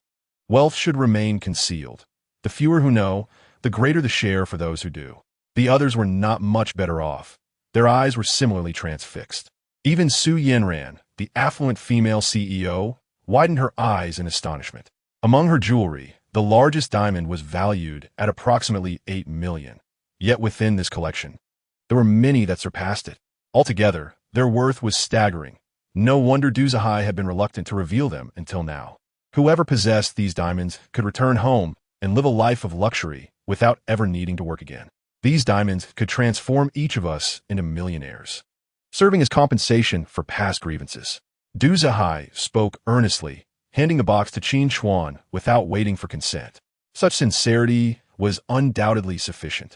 A: Wealth should remain concealed. The fewer who know, the greater the share for those who do. The others were not much better off. Their eyes were similarly transfixed. Even Su Yanran, the affluent female CEO, widened her eyes in astonishment. Among her jewelry, the largest diamond was valued at approximately 8 million. Yet within this collection, there were many that surpassed it. Altogether, their worth was staggering. No wonder Du Zhai had been reluctant to reveal them until now. Whoever possessed these diamonds could return home and live a life of luxury without ever needing to work again. These diamonds could transform each of us into millionaires, serving as compensation for past grievances. Du Zhai spoke earnestly, handing the box to Qin Chuan without waiting for consent. Such sincerity was undoubtedly sufficient,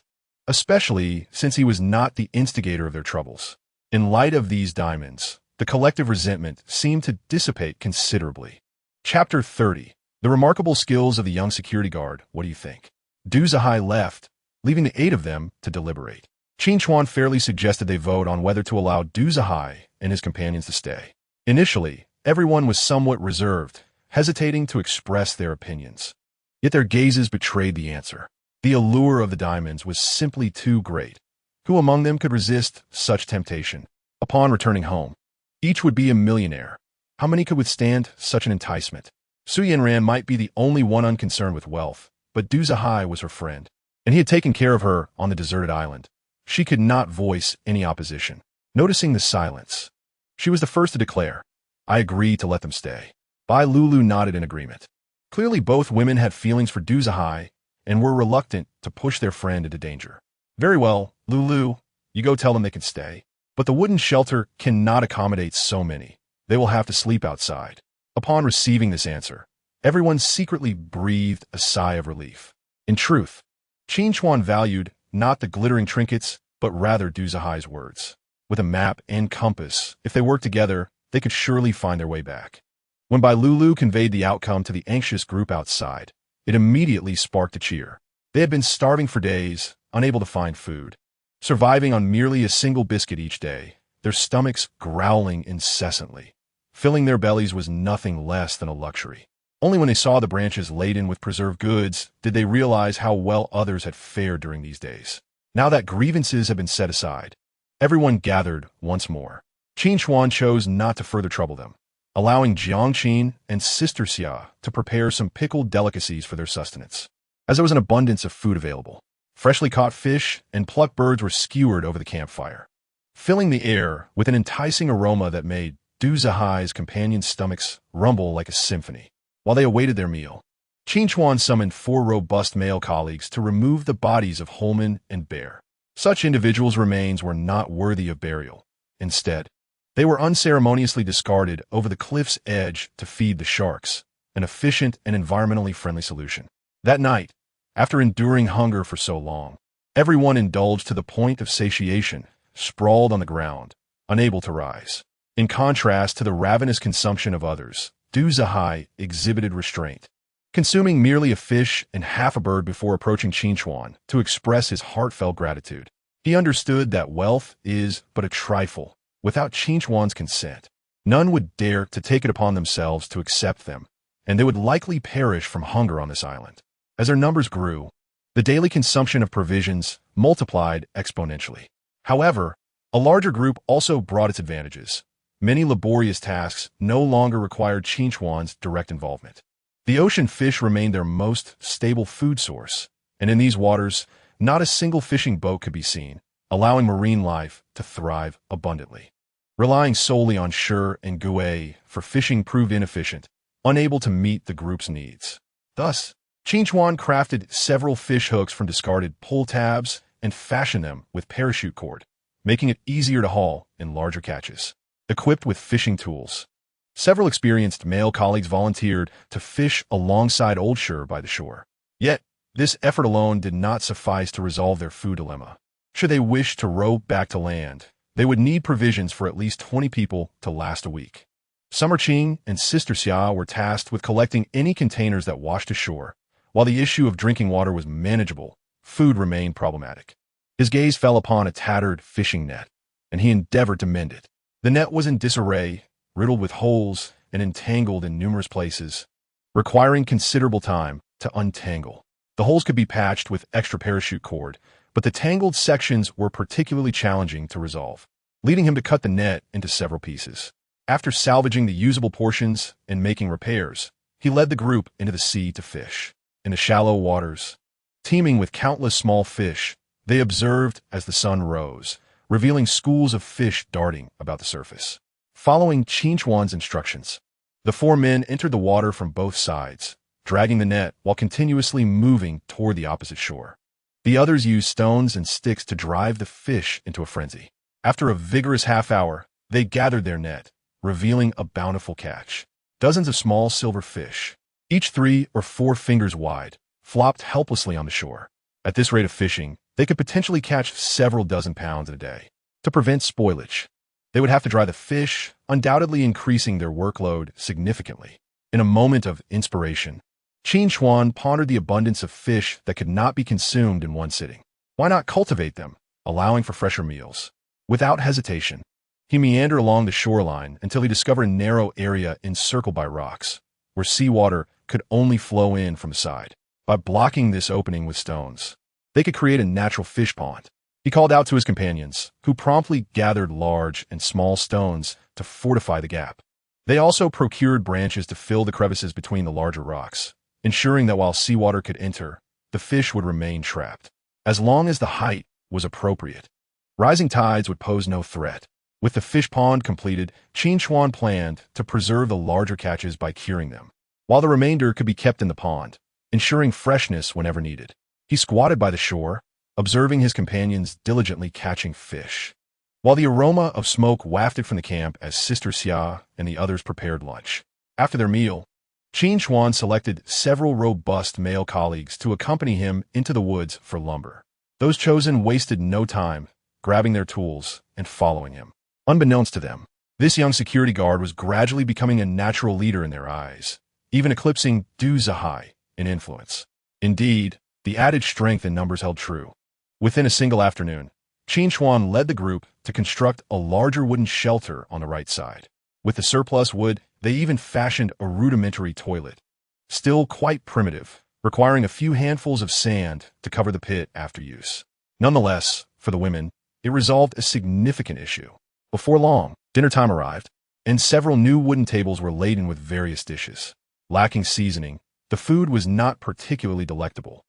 A: especially since he was not the instigator of their troubles. In light of these diamonds, the collective resentment seemed to dissipate considerably. Chapter 30. The remarkable skills of the young security guard. What do you think? Du Zhai left, leaving the 8 of them to deliberate. Qin Chuan fairly suggested they vote on whether to allow Du Zhai and his companions to stay. Initially, everyone was somewhat reserved, hesitating to express their opinions. Yet their gazes betrayed the answer. The allure of the diamonds was simply too great. Who among them could resist such temptation? Upon returning home, each would be a millionaire. How many could withstand such an enticement? Su Yanran might be the only one unconcerned with wealth, but Du Zhai was her friend, and he had taken care of her on the deserted island. She could not voice any opposition. Noticing the silence, she was the first to declare, "I agree to let them stay." Bai Lulu nodded in agreement. Clearly both women had feelings for Du Zhai and were reluctant to push their friend into danger. "Very well, Lulu, you go tell them they can stay. But the wooden shelter cannot accommodate so many. They will have to sleep outside." Upon receiving this answer, everyone secretly breathed a sigh of relief. In truth, Qin Chuan valued not the glittering trinkets, but rather Du Zihai's words. With a map and compass, if they worked together, they could surely find their way back. When Bai Lulu conveyed the outcome to the anxious group outside, it immediately sparked a cheer. They had been starving for days, unable to find food, surviving on merely a single biscuit each day, their stomachs growling incessantly. Filling their bellies was nothing less than a luxury. Only when they saw the branches laden with preserved goods did they realize how well others had fared during these days. Now that grievances had been set aside, everyone gathered once more. Qin Chuan chose not to further trouble them, allowing Jiang Qin and Sister Xia to prepare some pickled delicacies for their sustenance. As there was an abundance of food available, freshly caught fish and plucked birds were skewered over the campfire, filling the air with an enticing aroma that made Du Zihai's companions' stomachs rumble like a symphony. While they awaited their meal, Qin Chuan summoned 4 robust male colleagues to remove the bodies of Holman and Bear. Such individuals' remains were not worthy of burial. Instead, they were unceremoniously discarded over the cliff's edge to feed the sharks, an efficient and environmentally friendly solution. That night, after enduring hunger for so long, everyone indulged to the point of satiation, sprawled on the ground, unable to rise. In contrast to the ravenous consumption of others, Du Zihai exhibited restraint, consuming merely a fish and half a bird before approaching Qin Chuan to express his heartfelt gratitude. He understood that wealth is but a trifle without Qin Chuan's consent. None would dare to take it upon themselves to accept them, and they would likely perish from hunger on this island. As their numbers grew, the daily consumption of provisions multiplied exponentially. However, a larger group also brought its advantages. Many laborious tasks no longer required Qin Chuan's direct involvement. The ocean fish remained their most stable food source, and in these waters, not a single fishing boat could be seen, allowing marine life to thrive abundantly. Relying solely on Shi and Gui for fishing proved inefficient, unable to meet the group's needs. Thus, Qin Chuan crafted several fish hooks from discarded pull tabs and fashioned them with parachute cord, making it easier to haul in larger catches. Equipped with fishing tools, several experienced male colleagues volunteered to fish alongside Old Shi by the shore. Yet, this effort alone did not suffice to resolve their food dilemma. Should they wish to row back to land, they would need provisions for at least 20 people to last a week. Summer Qing and Sister Xia were tasked with collecting any containers that washed ashore. While the issue of drinking water was manageable, food remained problematic. His gaze fell upon a tattered fishing net, and he endeavored to mend it. The net was in disarray, riddled with holes and entangled in numerous places, requiring considerable time to untangle. The holes could be patched with extra parachute cord, but the tangled sections were particularly challenging to resolve, leading him to cut the net into several pieces. After salvaging the usable portions and making repairs, he led the group into the sea to fish. In the shallow waters, teeming with countless small fish, they observed as the sun rose, revealing schools of fish darting about the surface. Following Qin Chuan's instructions, the 4 men entered the water from both sides, dragging the net while continuously moving toward the opposite shore. The others used stones and sticks to drive the fish into a frenzy. After a vigorous half-hour, they gathered their net, revealing a bountiful catch. Dozens of small silver fish, each 3 or 4 fingers wide, flopped helplessly on the shore. At this rate of fishing, they could potentially catch several dozen pounds in a day. To prevent spoilage, they would have to dry the fish, undoubtedly increasing their workload significantly. In a moment of inspiration, Qin Chuan pondered the abundance of fish that could not be consumed in one sitting. Why not cultivate them, allowing for fresher meals? Without hesitation, he meandered along the shoreline until he discovered a narrow area encircled by rocks, where seawater could only flow in from the side. By blocking this opening with stones, they could create a natural fish pond. He called out to his companions, who promptly gathered large and small stones to fortify the gap. They also procured branches to fill the crevices between the larger rocks, ensuring that while seawater could enter, the fish would remain trapped. As long as the height was appropriate, rising tides would pose no threat. With the fish pond completed, Qin Chuan planned to preserve the larger catches by curing them, while the remainder could be kept in the pond, ensuring freshness whenever needed. He squatted by the shore, observing his companions diligently catching fish, while the aroma of smoke wafted from the camp as Sister Xia and the others prepared lunch. After their meal, Qin Chuan selected several robust male colleagues to accompany him into the woods for lumber. Those chosen wasted no time, grabbing their tools and following him. Unbeknownst to them, this young security guard was gradually becoming a natural leader in their eyes, even eclipsing Du Zihai in influence. Indeed, the added strength in numbers held true. Within a single afternoon, Qin Chuan led the group to construct a larger wooden shelter on the right side. With the surplus wood, they even fashioned a rudimentary toilet, still quite primitive, requiring a few handfuls of sand to cover the pit after use. Nonetheless, for the women, it resolved a significant issue. Before long, dinner time arrived, and several new wooden tables were laden with various dishes. Lacking seasoning, the food was not particularly delectable.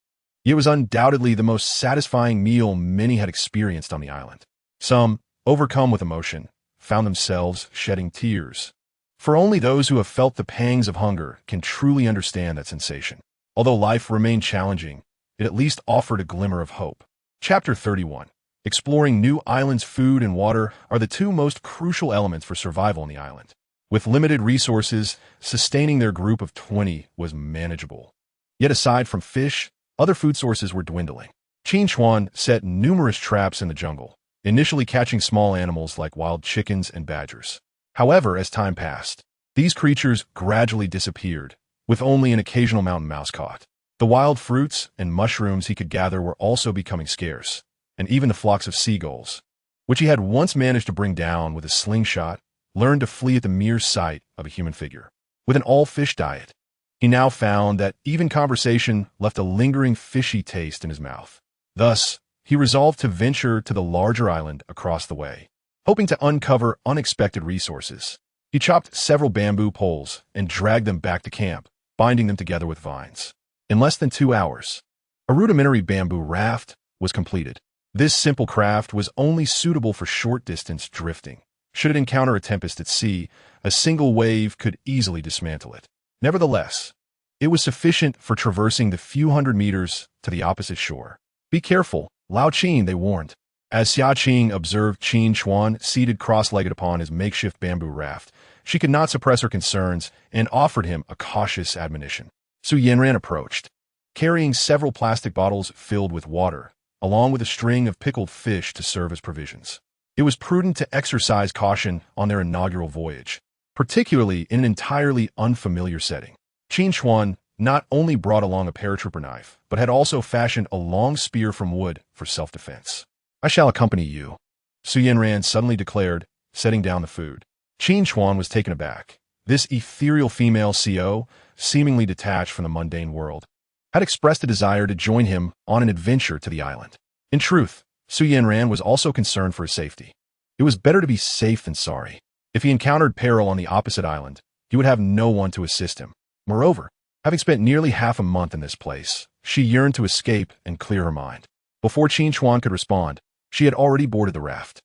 A: It was undoubtedly the most satisfying meal many had experienced on the island. Some, overcome with emotion, found themselves shedding tears. For only those who have felt the pangs of hunger can truly understand that sensation. Although life remained challenging, it at least offered a glimmer of hope. Chapter 31. Exploring new islands. Food and water are the two most crucial elements for survival on the island. With limited resources, sustaining their group of 20 was manageable. Yet aside from fish, other food sources were dwindling. Qin Chuan set numerous traps in the jungle, initially catching small animals like wild chickens and badgers. However, as time passed, these creatures gradually disappeared, with only an occasional mountain mouse caught. The wild fruits and mushrooms he could gather were also becoming scarce, and even the flocks of seagulls, which he had once managed to bring down with a slingshot, learned to flee at the mere sight of a human figure. With an all-fish diet, he now found that even conversation left a lingering fishy taste in his mouth. Thus, he resolved to venture to the larger island across the way, hoping to uncover unexpected resources. He chopped several bamboo poles and dragged them back to camp, binding them together with vines. In less than 2 hours, a rudimentary bamboo raft was completed. This simple craft was only suitable for short-distance drifting. Should it encounter a tempest at sea, a single wave could easily dismantle it. Nevertheless, it was sufficient for traversing the few hundred meters to the opposite shore. "Be careful, Lao Qin," they warned. As Xia Qing observed Qin Chuan seated cross-legged upon his makeshift bamboo raft, she could not suppress her concerns and offered him a cautious admonition. Yanran approached, carrying several plastic bottles filled with water, along with a string of pickled fish to serve as provisions. It was prudent to exercise caution on their inaugural voyage, particularly in an entirely unfamiliar setting. Qin Chuan not only brought along a paratrooper knife, but had also fashioned a long spear from wood for self-defense. "I shall accompany you," Yanran suddenly declared, setting down the food. Qin Chuan was taken aback. This ethereal female CO, seemingly detached from the mundane world, had expressed a desire to join him on an adventure to the island. In truth, Yanran was also concerned for his safety. It was better to be safe than sorry. If he encountered peril on the opposite island, he would have no one to assist him. Moreover, having spent nearly half a month in this place, she yearned to escape and clear her mind. Before Qin Chuan could respond, she had already boarded the raft.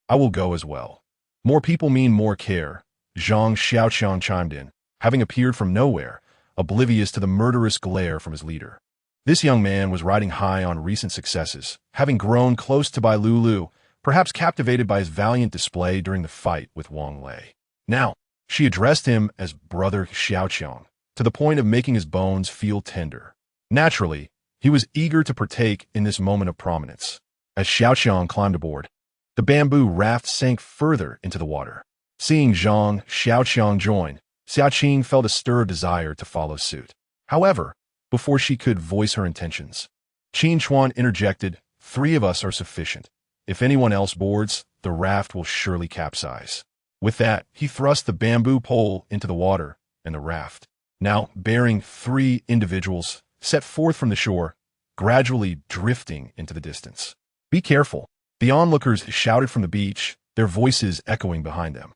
A: "I will go as well. More people mean more care," Zhang Xiaoqiang chimed in, having appeared from nowhere, oblivious to the murderous glare from his leader. This young man was riding high on recent successes, having grown close to Bai Lulu, perhaps captivated by his valiant display during the fight with Wang Lei. Now, she addressed him as Brother Xiaoqiang, to the point of making his bones feel tender. Naturally, he was eager to partake in this moment of prominence. As Xiaoqiang climbed aboard, the bamboo raft sank further into the water. Seeing Zhang Xiaoqiang join, Xia Qing felt a stir of desire to follow suit. However, before she could voice her intentions, Qin Chuan interjected, "3 of us are sufficient. If anyone else boards, the raft will surely capsize." With that, he thrust the bamboo pole into the water, and the raft, now bearing 3 individuals, set forth from the shore, gradually drifting into the distance. "Be careful," the onlookers shouted from the beach, their voices echoing behind them.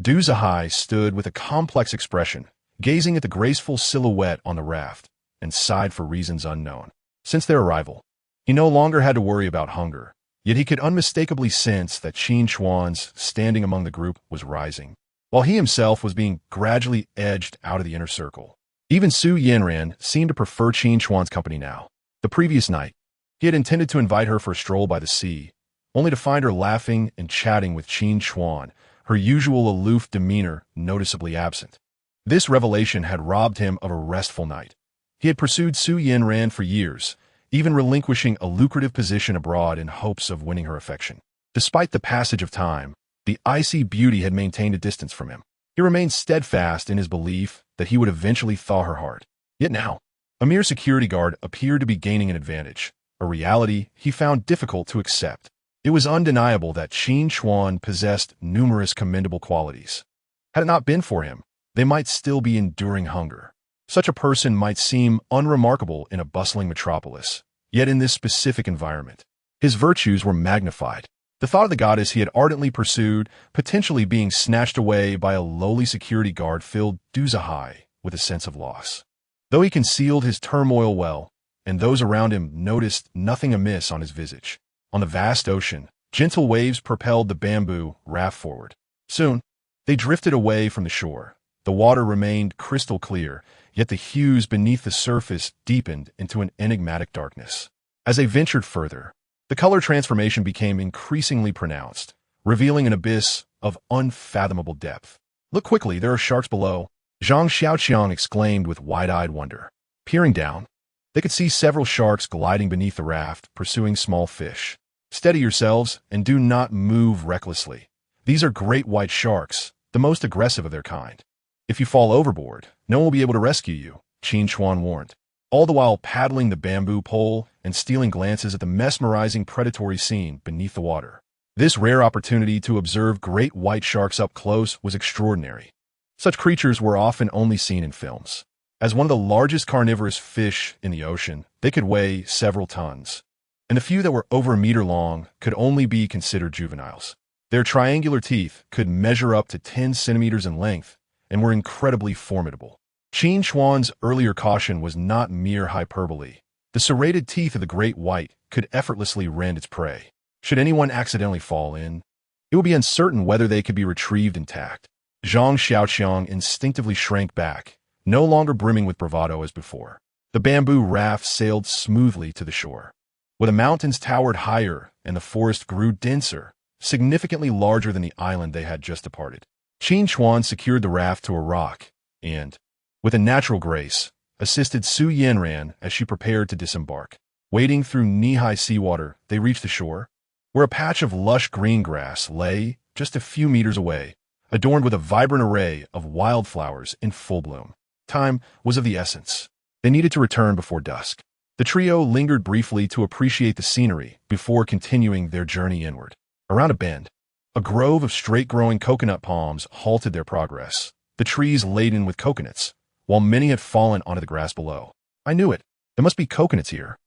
A: Du Zihai stood with a complex expression, gazing at the graceful silhouette on the raft, and sighed for reasons unknown. Since their arrival, he no longer had to worry about hunger, yet he could unmistakably sense that Qin Chuan's standing among the group was rising, while he himself was being gradually edged out of the inner circle. Even Yanran seemed to prefer Qin Chuan's company now. The previous night, he had intended to invite her for a stroll by the sea, only to find her laughing and chatting with Qin Chuan, her usual aloof demeanor noticeably absent. This revelation had robbed him of a restful night. He had pursued Su Yanran for years, even relinquishing a lucrative position abroad in hopes of winning her affection. Despite the passage of time, the icy beauty had maintained a distance from him. He remained steadfast in his belief that he would eventually thaw her heart. Yet now, a mere security guard appeared to be gaining an advantage, a reality he found difficult to accept. It was undeniable that Qin Chuan possessed numerous commendable qualities. Had it not been for him, they might still be enduring hunger. Such a person might seem unremarkable in a bustling metropolis, yet in this specific environment, his virtues were magnified. The thought of the goddess he had ardently pursued, potentially being snatched away by a lowly security guard, filled Duzahai with a sense of loss. Though he concealed his turmoil well, and those around him noticed nothing amiss on his visage. On the vast ocean, gentle waves propelled the bamboo raft forward. Soon, they drifted away from the shore. The water remained crystal clear, yet the hues beneath the surface deepened into an enigmatic darkness. As they ventured further, the color transformation became increasingly pronounced, revealing an abyss of unfathomable depth. "Look quickly, there are sharks below," Zhang Xiaoqiang exclaimed with wide-eyed wonder. Peering down, they could see several sharks gliding beneath the raft, pursuing small fish. "Steady yourselves and do not move recklessly. These are great white sharks, the most aggressive of their kind. If you fall overboard, no one will be able to rescue you," Qin Chuan warned, all the while paddling the bamboo pole and stealing glances at the mesmerizing predatory scene beneath the water. This rare opportunity to observe great white sharks up close was extraordinary. Such creatures were often only seen in films. As one of the largest carnivorous fish in the ocean, they could weigh several tons, and the few that were over a meter long could only be considered juveniles. Their triangular teeth could measure up to 10 centimeters in length and were incredibly formidable. Qin Chuan's earlier caution was not mere hyperbole. The serrated teeth of the great white could effortlessly rend its prey. Should anyone accidentally fall in, it would be uncertain whether they could be retrieved intact. Zhang Xiaoqiang instinctively shrank back, no longer brimming with bravado as before. The bamboo raft sailed smoothly to the shore. Where the mountains towered higher and the forest grew denser, significantly larger than the island they had just departed, Qin Chuan secured the raft to a rock and, with a natural grace, assisted Su Yanran as she prepared to disembark. Wading through knee-high seawater, they reached the shore, where a patch of lush green grass lay just a few meters away, adorned with a vibrant array of wildflowers in full bloom. Time was of the essence. They needed to return before dusk. The trio lingered briefly to appreciate the scenery before continuing their journey inward. Around a bend, a grove of straight-growing coconut palms halted their progress, the trees laden with coconuts, while many had fallen onto the grass below. "I knew it. There must be coconuts here,"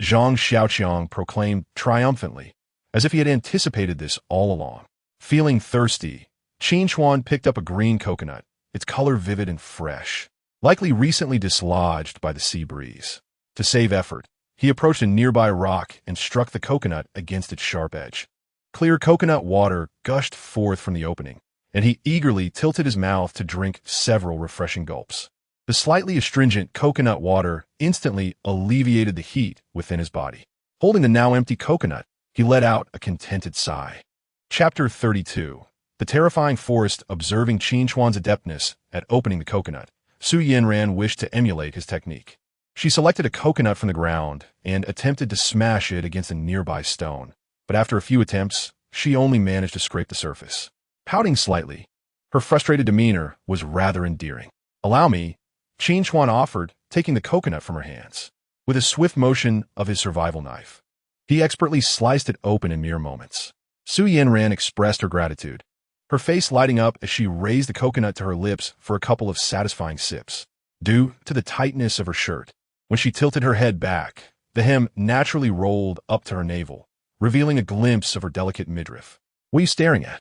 A: Zhang Xiaoqiang proclaimed triumphantly, as if he had anticipated this all along. Feeling thirsty, Qin Chuan picked up a green coconut, its color vivid and fresh, likely recently dislodged by the sea breeze. To save effort, he approached a nearby rock and struck the coconut against its sharp edge. Clear coconut water gushed forth from the opening, and he eagerly tilted his mouth to drink several refreshing gulps. The slightly astringent coconut water instantly alleviated the heat within his body. Holding the now empty coconut, he let out a contented sigh. Chapter 32. The terrifying forest. Observing Qin Chuan's adeptness at opening the coconut, Su Yanran wished to emulate his technique. She selected a coconut from the ground and attempted to smash it against a nearby stone, but after a few attempts, she only managed to scrape the surface. Pouting slightly, her frustrated demeanor was rather endearing. "Allow me," Qin Chuan offered, taking the coconut from her hands. With a swift motion of his survival knife, he expertly sliced it open in mere moments. Su Yanran expressed her gratitude, her face lighting up as she raised the coconut to her lips for a couple of satisfying sips. Due to the tightness of her shirt, when she tilted her head back, the hem naturally rolled up to her navel, revealing a glimpse of her delicate midriff. "What are you staring at?"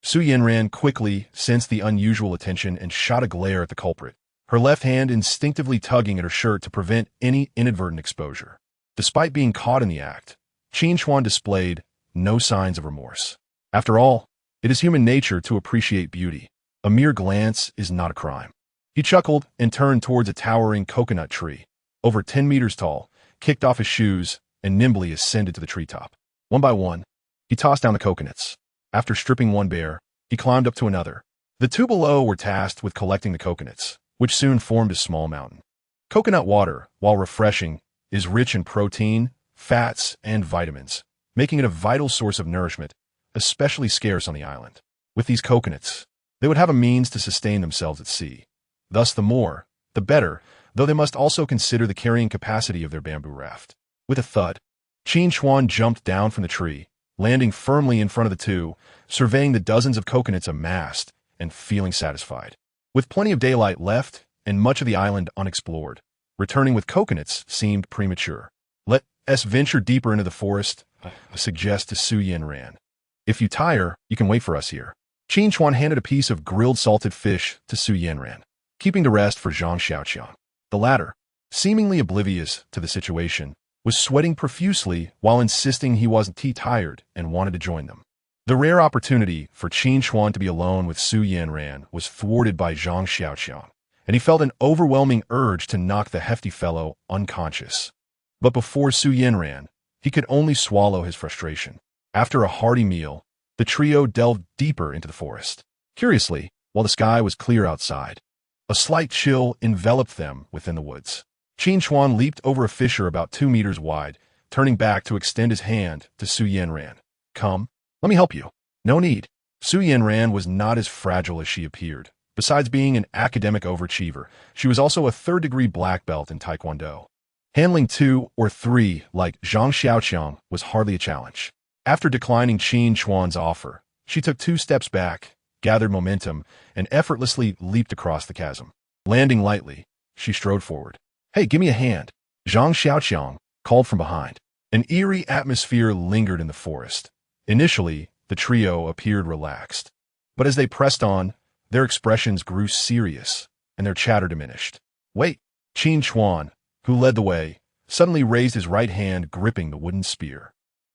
A: Su Yanran quickly sensed the unusual attention and shot a glare at the culprit, her left hand instinctively tugging at her shirt to prevent any inadvertent exposure. Despite being caught in the act, Qin Chuan displayed no signs of remorse. After all, it is human nature to appreciate beauty. A mere glance is not a crime. He chuckled and turned towards a towering coconut tree, over 10 meters tall, kicked off his shoes, and nimbly ascended to the treetop. One by one, he tossed down the coconuts. After stripping one bare, he climbed up to another. The two below were tasked with collecting the coconuts, which soon formed a small mountain. Coconut water, while refreshing, is rich in protein, fats, and vitamins, making it a vital source of nourishment, especially scarce on the island. With these coconuts, they would have a means to sustain themselves at sea. Thus, the more, the better, though they must also consider the carrying capacity of their bamboo raft. With a thud, Qin Chuan jumped down from the tree, landing firmly in front of the two, surveying the dozens of coconuts amassed and feeling satisfied. With plenty of daylight left and much of the island unexplored, returning with coconuts seemed premature. Let us venture deeper into the forest, suggest to Su Yanran. If you tire, you can wait for us here. Qin Chuan handed a piece of grilled salted fish to Su Yanran, keeping the rest for Zhang Xiaoqiang. The latter, seemingly oblivious to the situation, was sweating profusely while insisting he wasn't tired and wanted to join them. The rare opportunity for Qin Chuan to be alone with Su Yanran was thwarted by Zhang Xiaoqiang, and he felt an overwhelming urge to knock the hefty fellow unconscious. But before Su Yanran, he could only swallow his frustration. After a hearty meal, the trio delved deeper into the forest. Curiously, while the sky was clear outside, a slight chill enveloped them within the woods. Qin Chuan leaped over a fissure about 2 meters wide, turning back to extend his hand to Su Yanran. Come, let me help you. No need. Su Yanran was not as fragile as she appeared. Besides being an academic overachiever, she was also a third-degree black belt in Taekwondo. Handling 2 or 3 like Zhang Xiaoqiang was hardly a challenge. After declining Qin Chuan's offer, she took 2 steps back, gathered momentum, and effortlessly leaped across the chasm. Landing lightly, she strode forward. Hey, give me a hand. Zhang Xiaoqiang called from behind. An eerie atmosphere lingered in the forest. Initially, the trio appeared relaxed. But as they pressed on, their expressions grew serious, and their chatter diminished. Wait! Qin Chuan, who led the way, suddenly raised his right hand gripping the wooden spear.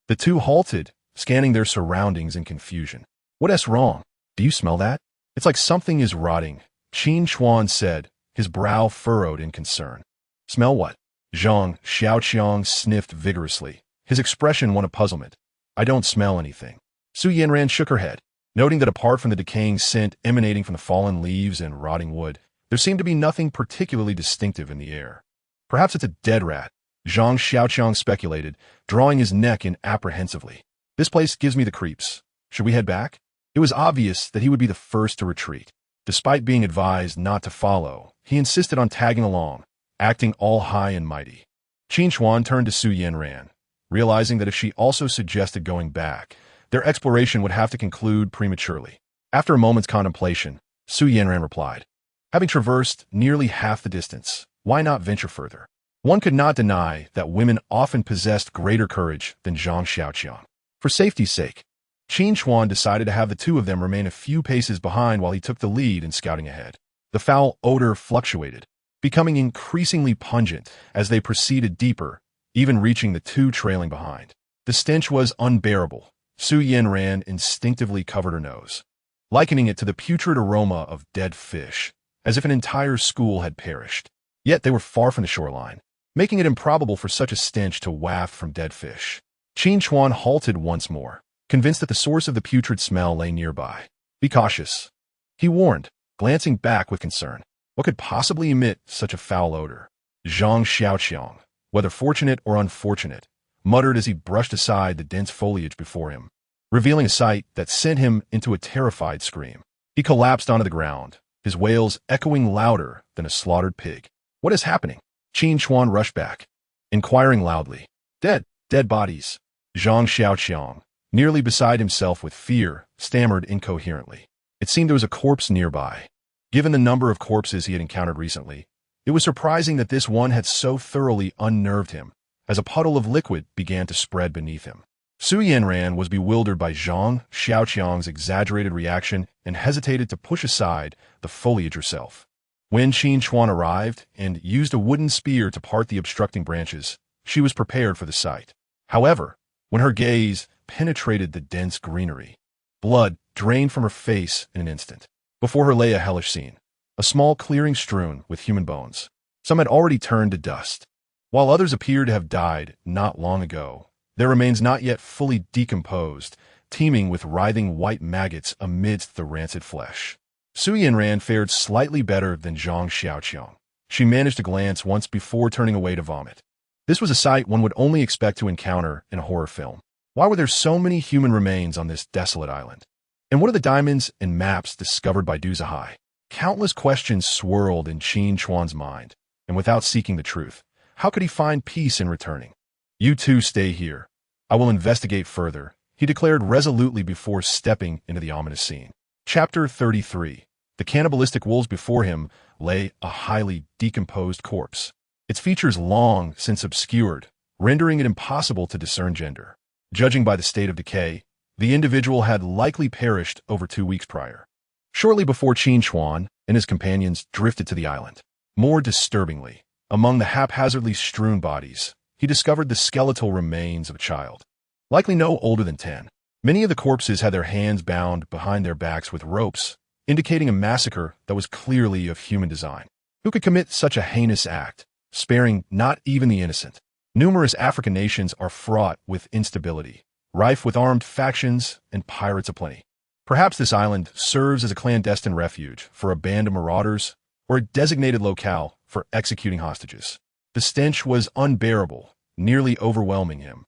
A: The two halted, scanning their surroundings in confusion. What's wrong? Do you smell that? It's like something is rotting, Qin Chuan said, his brow furrowed in concern. Smell what? Zhang Xiaoqiang sniffed vigorously, his expression one of puzzlement. I don't smell anything. Su Yanran shook her head, noting that apart from the decaying scent emanating from the fallen leaves and rotting wood, there seemed to be nothing particularly distinctive in the air. Perhaps it's a dead rat, Zhang Xiaoqiang speculated, drawing his neck in apprehensively. This place gives me the creeps. Should we head back? It was obvious that he would be the first to retreat. Despite being advised not to follow, he insisted on tagging along, acting all high and mighty. Qin Chuan turned to Su Yanran, realizing that if she also suggested going back, their exploration would have to conclude prematurely. After a moment's contemplation, Su Yanran replied, having traversed nearly half the distance, why not venture further? One could not deny that women often possessed greater courage than Zhang Xiaoqiang. For safety's sake, Qin Chuan decided to have the two of them remain a few paces behind while he took the lead in scouting ahead. The foul odor fluctuated, becoming increasingly pungent as they proceeded deeper, even reaching the two trailing behind. The stench was unbearable. Su Yanran instinctively covered her nose, likening it to the putrid aroma of dead fish, as if an entire school had perished. Yet they were far from the shoreline, making it improbable for such a stench to waft from dead fish. Qin Chuan halted once more, convinced that the source of the putrid smell lay nearby. Be cautious, he warned, glancing back with concern. What could possibly emit such a foul odor? Zhang Xiaoqiang, whether fortunate or unfortunate, muttered as he brushed aside the dense foliage before him, revealing a sight that sent him into a terrified scream. He collapsed onto the ground, his wails echoing louder than a slaughtered pig. What is happening? Qin Chuan rushed back, inquiring loudly. Dead bodies. Zhang Xiaoqiang, nearly beside himself with fear, stammered incoherently. It seemed there was a corpse nearby. Given the number of corpses he had encountered recently, it was surprising that this one had so thoroughly unnerved him, as a puddle of liquid began to spread beneath him. Su Yanran was bewildered by Zhang Xiaoqiang's exaggerated reaction and hesitated to push aside the foliage herself. When Qin Chuan arrived and used a wooden spear to part the obstructing branches, she was prepared for the sight. However, when her gaze penetrated the dense greenery, blood drained from her face in an instant. Before her lay a hellish scene, a small clearing strewn with human bones. Some had already turned to dust, while others appeared to have died not long ago. Their remains not yet fully decomposed, teeming with writhing white maggots amidst the rancid flesh. Su Yanran fared slightly better than Zhang Xiaoqiang. She managed to glance once before turning away to vomit. This was a sight one would only expect to encounter in a horror film. Why were there so many human remains on this desolate island? And what are the diamonds and maps discovered by Du Zihai? Countless questions swirled in Qin Chuan's mind, and without seeking the truth, how could he find peace in returning? You two stay here. I will investigate further, he declared resolutely before stepping into the ominous scene. Chapter 33. The cannibalistic wolves before him lay a highly decomposed corpse, its features long since obscured, rendering it impossible to discern gender. Judging by the state of decay, the individual had likely perished over 2 weeks prior. Shortly before Qin Chuan and his companions drifted to the island. More disturbingly, among the haphazardly strewn bodies, he discovered the skeletal remains of a child, likely no older than 10. Many of the corpses had their hands bound behind their backs with ropes, indicating a massacre that was clearly of human design. Who could commit such a heinous act, sparing not even the innocent? Numerous African nations are fraught with instability, rife with armed factions and pirates aplenty. Perhaps this island serves as a clandestine refuge for a band of marauders or a designated locale for executing hostages. The stench was unbearable, nearly overwhelming him.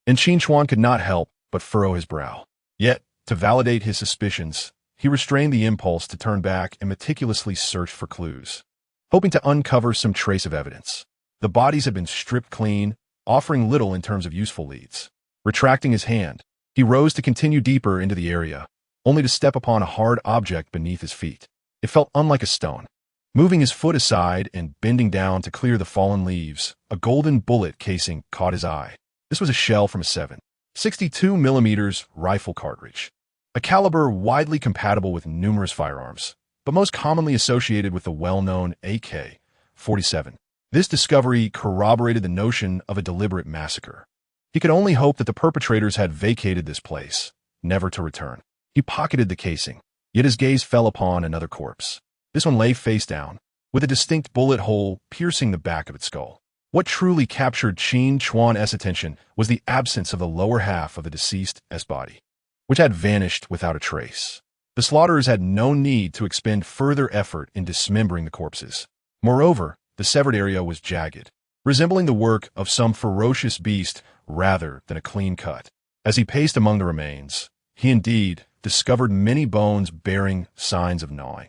A: And Qin Chuan could not help but furrow his brow. Yet, to validate his suspicions, he restrained the impulse to turn back and meticulously search for clues, hoping to uncover some trace of evidence. The bodies had been stripped clean, offering little in terms of useful leads. Retracting his hand, he rose to continue deeper into the area, only to step upon a hard object beneath his feet. It felt unlike a stone. Moving his foot aside and bending down to clear the fallen leaves, a golden bullet casing caught his eye. This was a shell from a 7.62mm rifle cartridge, a caliber widely compatible with numerous firearms, but most commonly associated with the well-known AK-47. This discovery corroborated the notion of a deliberate massacre. He could only hope that the perpetrators had vacated this place, never to return. He pocketed the casing, yet his gaze fell upon another corpse. This one lay face down, with a distinct bullet hole piercing the back of its skull. What truly captured Qin Chuan's attention was the absence of the lower half of the deceased's body, which had vanished without a trace. The slaughterers had no need to expend further effort in dismembering the corpses. Moreover, the severed area was jagged, resembling the work of some ferocious beast rather than a clean cut. As he paced among the remains, he indeed discovered many bones bearing signs of gnawing,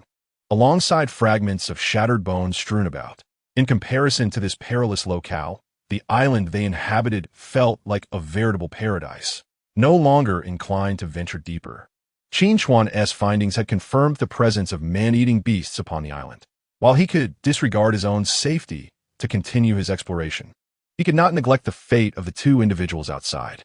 A: alongside fragments of shattered bones strewn about. In comparison to this perilous locale, the island they inhabited felt like a veritable paradise, no longer inclined to venture deeper. Qin Chuan's findings had confirmed the presence of man-eating beasts upon the island. While he could disregard his own safety to continue his exploration, he could not neglect the fate of the two individuals outside.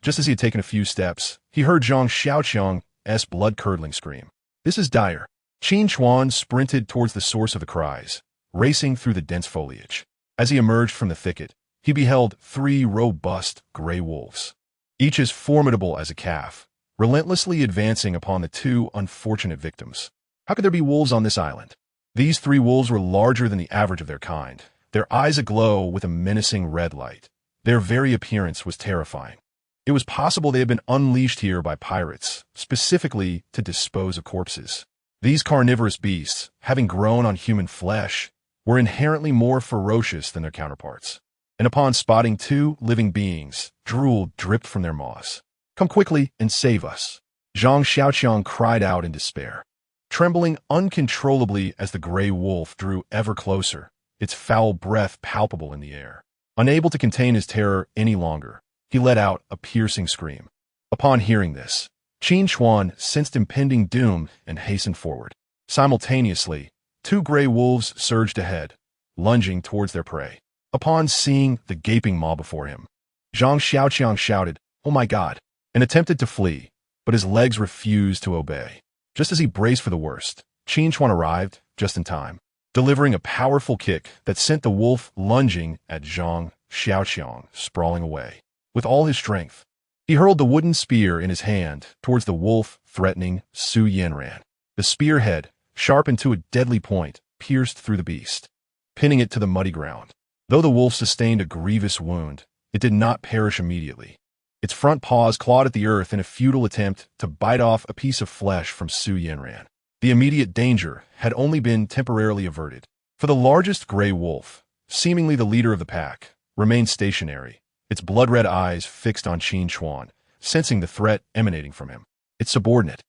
A: Just as he had taken a few steps, he heard Zhang Xiaoqiang's blood-curdling scream. This is dire. Qin Chuan sprinted towards the source of the cries, racing through the dense foliage. As he emerged from the thicket, he beheld 3 robust gray wolves, each as formidable as a calf, relentlessly advancing upon the 2 unfortunate victims. How could there be wolves on this island? These 3 wolves were larger than the average of their kind, their eyes aglow with a menacing red light. Their very appearance was terrifying. It was possible they had been unleashed here by pirates, specifically to dispose of corpses. These carnivorous beasts, having grown on human flesh, were inherently more ferocious than their counterparts. And upon spotting 2 living beings, drool dripped from their maws. Come quickly and save us, Zhang Xiaoqiang cried out in despair. Trembling uncontrollably as the gray wolf drew ever closer, its foul breath palpable in the air. Unable to contain his terror any longer, he let out a piercing scream. Upon hearing this, Qin Chuan sensed impending doom and hastened forward. Simultaneously, 2 gray wolves surged ahead, lunging towards their prey. Upon seeing the gaping maw before him, Zhang Xiaoqiang shouted, "Oh my God," and attempted to flee, but his legs refused to obey. Just as he braced for the worst, Qin Chuan arrived just in time, delivering a powerful kick that sent the wolf lunging at Zhang Xiaoqiang, sprawling away. With all his strength, he hurled the wooden spear in his hand towards the wolf, threatening Su Yanran. The spearhead, sharpened to a deadly point, pierced through the beast, pinning it to the muddy ground. Though the wolf sustained a grievous wound, it did not perish immediately. Its front paws clawed at the earth in a futile attempt to bite off a piece of flesh from Su Yanran. The immediate danger had only been temporarily averted. For the largest gray wolf, seemingly the leader of the pack, remained stationary, its blood-red eyes fixed on Qin Chuan, sensing the threat emanating from him. Its subordinate,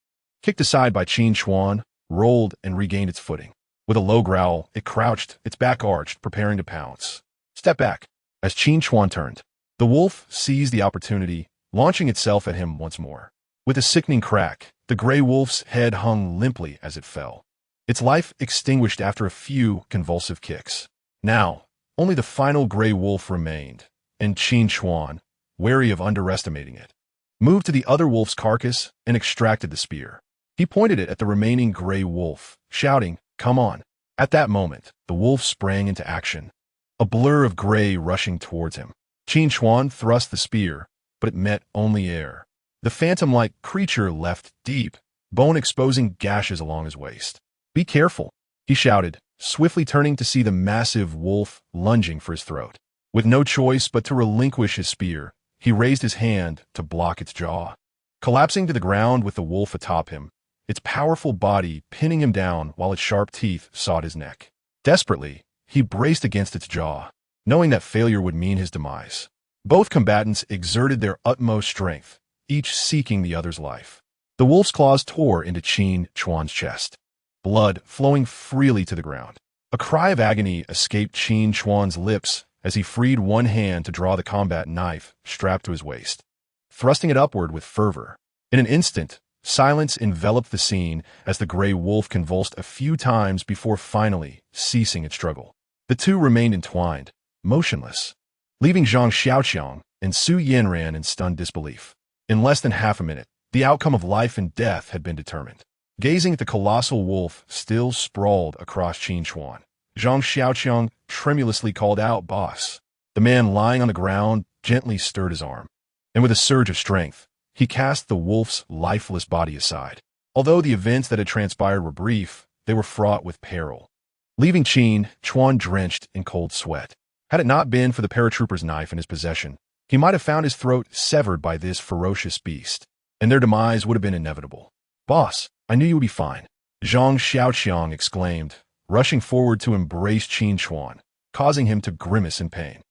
A: kicked aside by Qin Chuan, rolled and regained its footing. With a low growl, it crouched, its back arched, preparing to pounce. Step back. As Qin Chuan turned, the wolf seized the opportunity, launching itself at him once more. With a sickening crack, the gray wolf's head hung limply as it fell. Its life extinguished after a few convulsive kicks. Now, only the final gray wolf remained, and Qin Chuan, wary of underestimating it, moved to the other wolf's carcass and extracted the spear. He pointed it at the remaining gray wolf, shouting, "Come on." At that moment, the wolf sprang into action, a blur of gray rushing towards him. Qin Chuan thrust the spear, but it met only air. The phantom-like creature left deep, bone-exposing gashes along his waist. "Be careful," he shouted, swiftly turning to see the massive wolf lunging for his throat. With no choice but to relinquish his spear, he raised his hand to block its jaw. Collapsing to the ground with the wolf atop him, its powerful body pinning him down while its sharp teeth sawed his neck. Desperately, he braced against its jaw, knowing that failure would mean his demise. Both combatants exerted their utmost strength, each seeking the other's life. The wolf's claws tore into Qin Chuan's chest, blood flowing freely to the ground. A cry of agony escaped Qin Chuan's lips as he freed one hand to draw the combat knife strapped to his waist, thrusting it upward with fervor. In an instant, silence enveloped the scene as the gray wolf convulsed a few times before finally ceasing its struggle. The two remained entwined, motionless, leaving Zhang Xiaoqiang and Su Yanran in stunned disbelief. In less than half a minute, the outcome of life and death had been determined. Gazing at the colossal wolf still sprawled across Qin Chuan, Zhang Xiaoqiang tremulously called out, "Boss." The man lying on the ground gently stirred his arm, and with a surge of strength, he cast the wolf's lifeless body aside. Although the events that had transpired were brief, they were fraught with peril, leaving Qin Chuan drenched in cold sweat. Had it not been for the paratrooper's knife in his possession, he might have found his throat severed by this ferocious beast, and their demise would have been inevitable. "Boss, I knew you would be fine," Zhang Xiaoqiang exclaimed, rushing forward to embrace Qin Chuan, causing him to grimace in pain.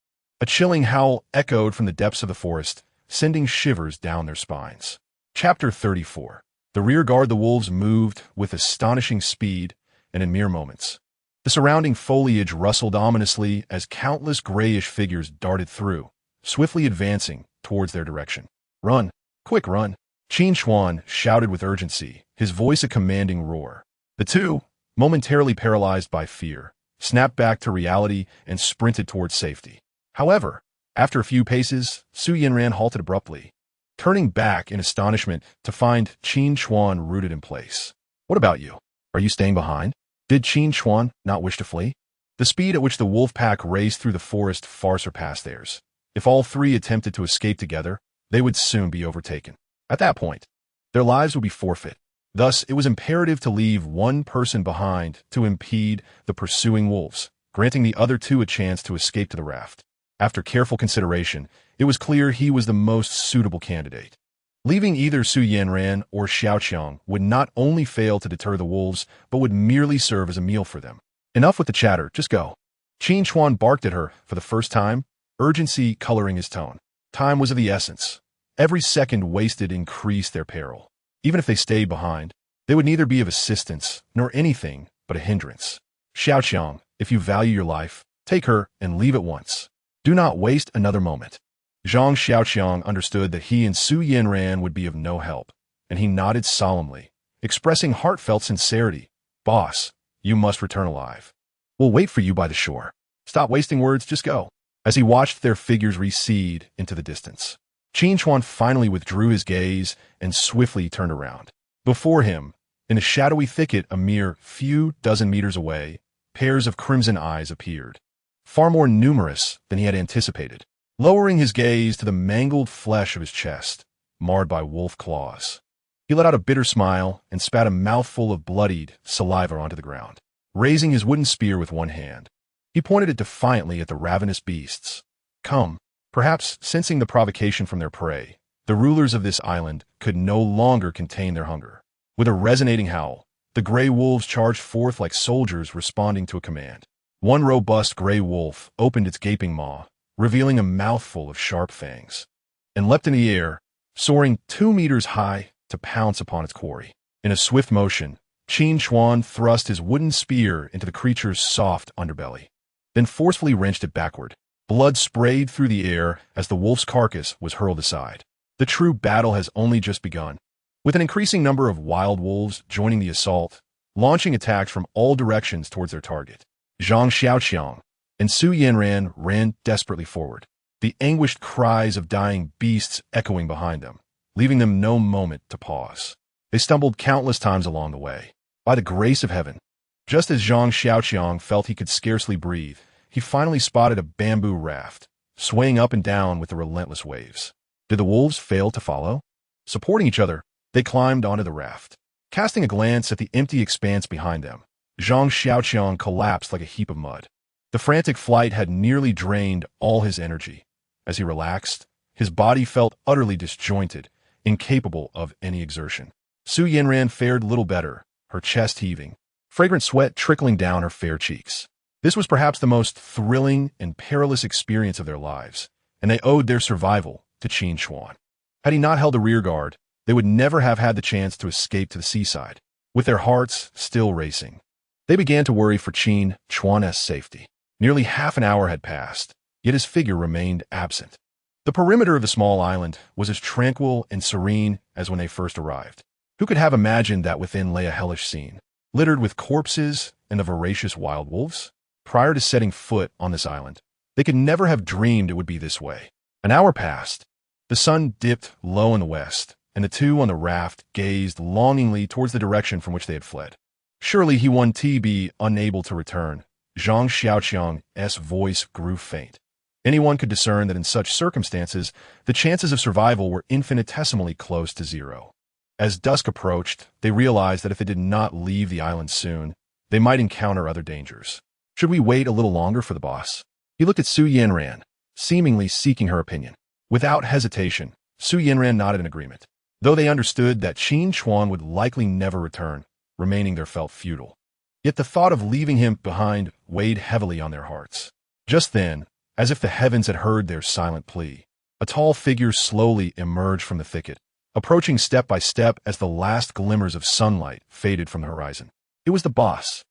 A: A chilling howl echoed from the depths of the forest, sending shivers down their spines. Chapter 34. The rear guard. The wolves moved with astonishing speed, and in mere moments, the surrounding foliage rustled ominously as countless grayish figures darted through, swiftly advancing towards their direction. "Run! Quick, run!" Qin Chuan shouted with urgency, his voice a commanding roar. The two, momentarily paralyzed by fear, snapped back to reality and sprinted towards safety. However, after a few paces, Su Yanran halted abruptly, turning back in astonishment to find Qin Chuan rooted in place. "What about you? Are you staying behind?" Did Qin Chuan not wish to flee? The speed at which the wolf pack raced through the forest far surpassed theirs. If all three attempted to escape together, they would soon be overtaken. At that point, their lives would be forfeit. Thus, it was imperative to leave one person behind to impede the pursuing wolves, granting the other two a chance to escape to the raft. After careful consideration, it was clear he was the most suitable candidate. Leaving either Su Yanran or Xiaoqiang would not only fail to deter the wolves, but would merely serve as a meal for them. "Enough with the chatter, just go." Qin Chuan barked at her for the first time, urgency coloring his tone. Time was of the essence. Every second wasted increased their peril. Even if they stayed behind, they would neither be of assistance nor anything but a hindrance. "Xiaoqiang, if you value your life, take her and leave at once. Do not waste another moment." Zhang Xiaoqiang understood that he and Su Yanran would be of no help, and he nodded solemnly, expressing heartfelt sincerity. "Boss, you must return alive. We'll wait for you by the shore. Stop wasting words, just go." As he watched their figures recede into the distance, Qin Chuan finally withdrew his gaze and swiftly turned around. Before him, in a shadowy thicket a mere few dozen meters away, pairs of crimson eyes appeared, far more numerous than he had anticipated. Lowering his gaze to the mangled flesh of his chest, marred by wolf claws, he let out a bitter smile and spat a mouthful of bloodied saliva onto the ground. Raising his wooden spear with one hand, he pointed it defiantly at the ravenous beasts. "Come." Perhaps sensing the provocation from their prey, the rulers of this island could no longer contain their hunger. With a resonating howl, The gray wolves charged forth like soldiers responding to a command. One robust gray wolf opened its gaping maw, revealing a mouthful of sharp fangs, and leapt in the air, soaring 2 meters high to pounce upon its quarry. In a swift motion, Qin Chuan thrust his wooden spear into the creature's soft underbelly, then forcefully wrenched it backward. Blood sprayed through the air as the wolf's carcass was hurled aside. The true battle has only just begun, with an increasing number of wild wolves joining the assault, launching attacks from all directions towards their target. Zhang Xiaoqiang and Su Yanran ran desperately forward, the anguished cries of dying beasts echoing behind them, leaving them no moment to pause. They stumbled countless times along the way. By the grace of heaven, just as Zhang Xiaoqiang felt he could scarcely breathe, he finally spotted a bamboo raft, swaying up and down with the relentless waves. Did the wolves fail to follow? Supporting each other, they climbed onto the raft. Casting a glance at the empty expanse behind them, Zhang Xiaoqiang collapsed like a heap of mud. The frantic flight had nearly drained all his energy. As he relaxed, his body felt utterly disjointed, incapable of any exertion. Su Yanran fared little better, her chest heaving, fragrant sweat trickling down her fair cheeks. This was perhaps the most thrilling and perilous experience of their lives, and they owed their survival to Qin Chuan. Had he not held a rear guard, they would never have had the chance to escape to the seaside. With their hearts still racing, they began to worry for Qin Chuan's safety. Nearly half an hour had passed, yet his figure remained absent. The perimeter of the small island was as tranquil and serene as when they first arrived. Who could have imagined that within lay a hellish scene, littered with corpses and the voracious wild wolves? Prior to setting foot on this island, they could never have dreamed it would be this way. An hour passed. The sun dipped low in the west, and the two on the raft gazed longingly towards the direction from which they had fled. Surely he won to be unable to return. Zhang Xiaoqiang's voice grew faint. Anyone could discern that in such circumstances, the chances of survival were infinitesimally close to zero. As dusk approached, they realized that if they did not leave the island soon, they might encounter other dangers. Should we wait a little longer for the boss? He looked at Su Yanran, seemingly seeking her opinion. Without hesitation, Su Yanran nodded in agreement. Though they understood that Qin Chuan would likely never return, remaining there felt futile. Yet the thought of leaving him behind weighed heavily on their hearts. Just then, as if the heavens had heard their silent plea, a tall figure slowly emerged from the thicket, approaching step by step as the last glimmers of sunlight faded from the horizon. It was the boss.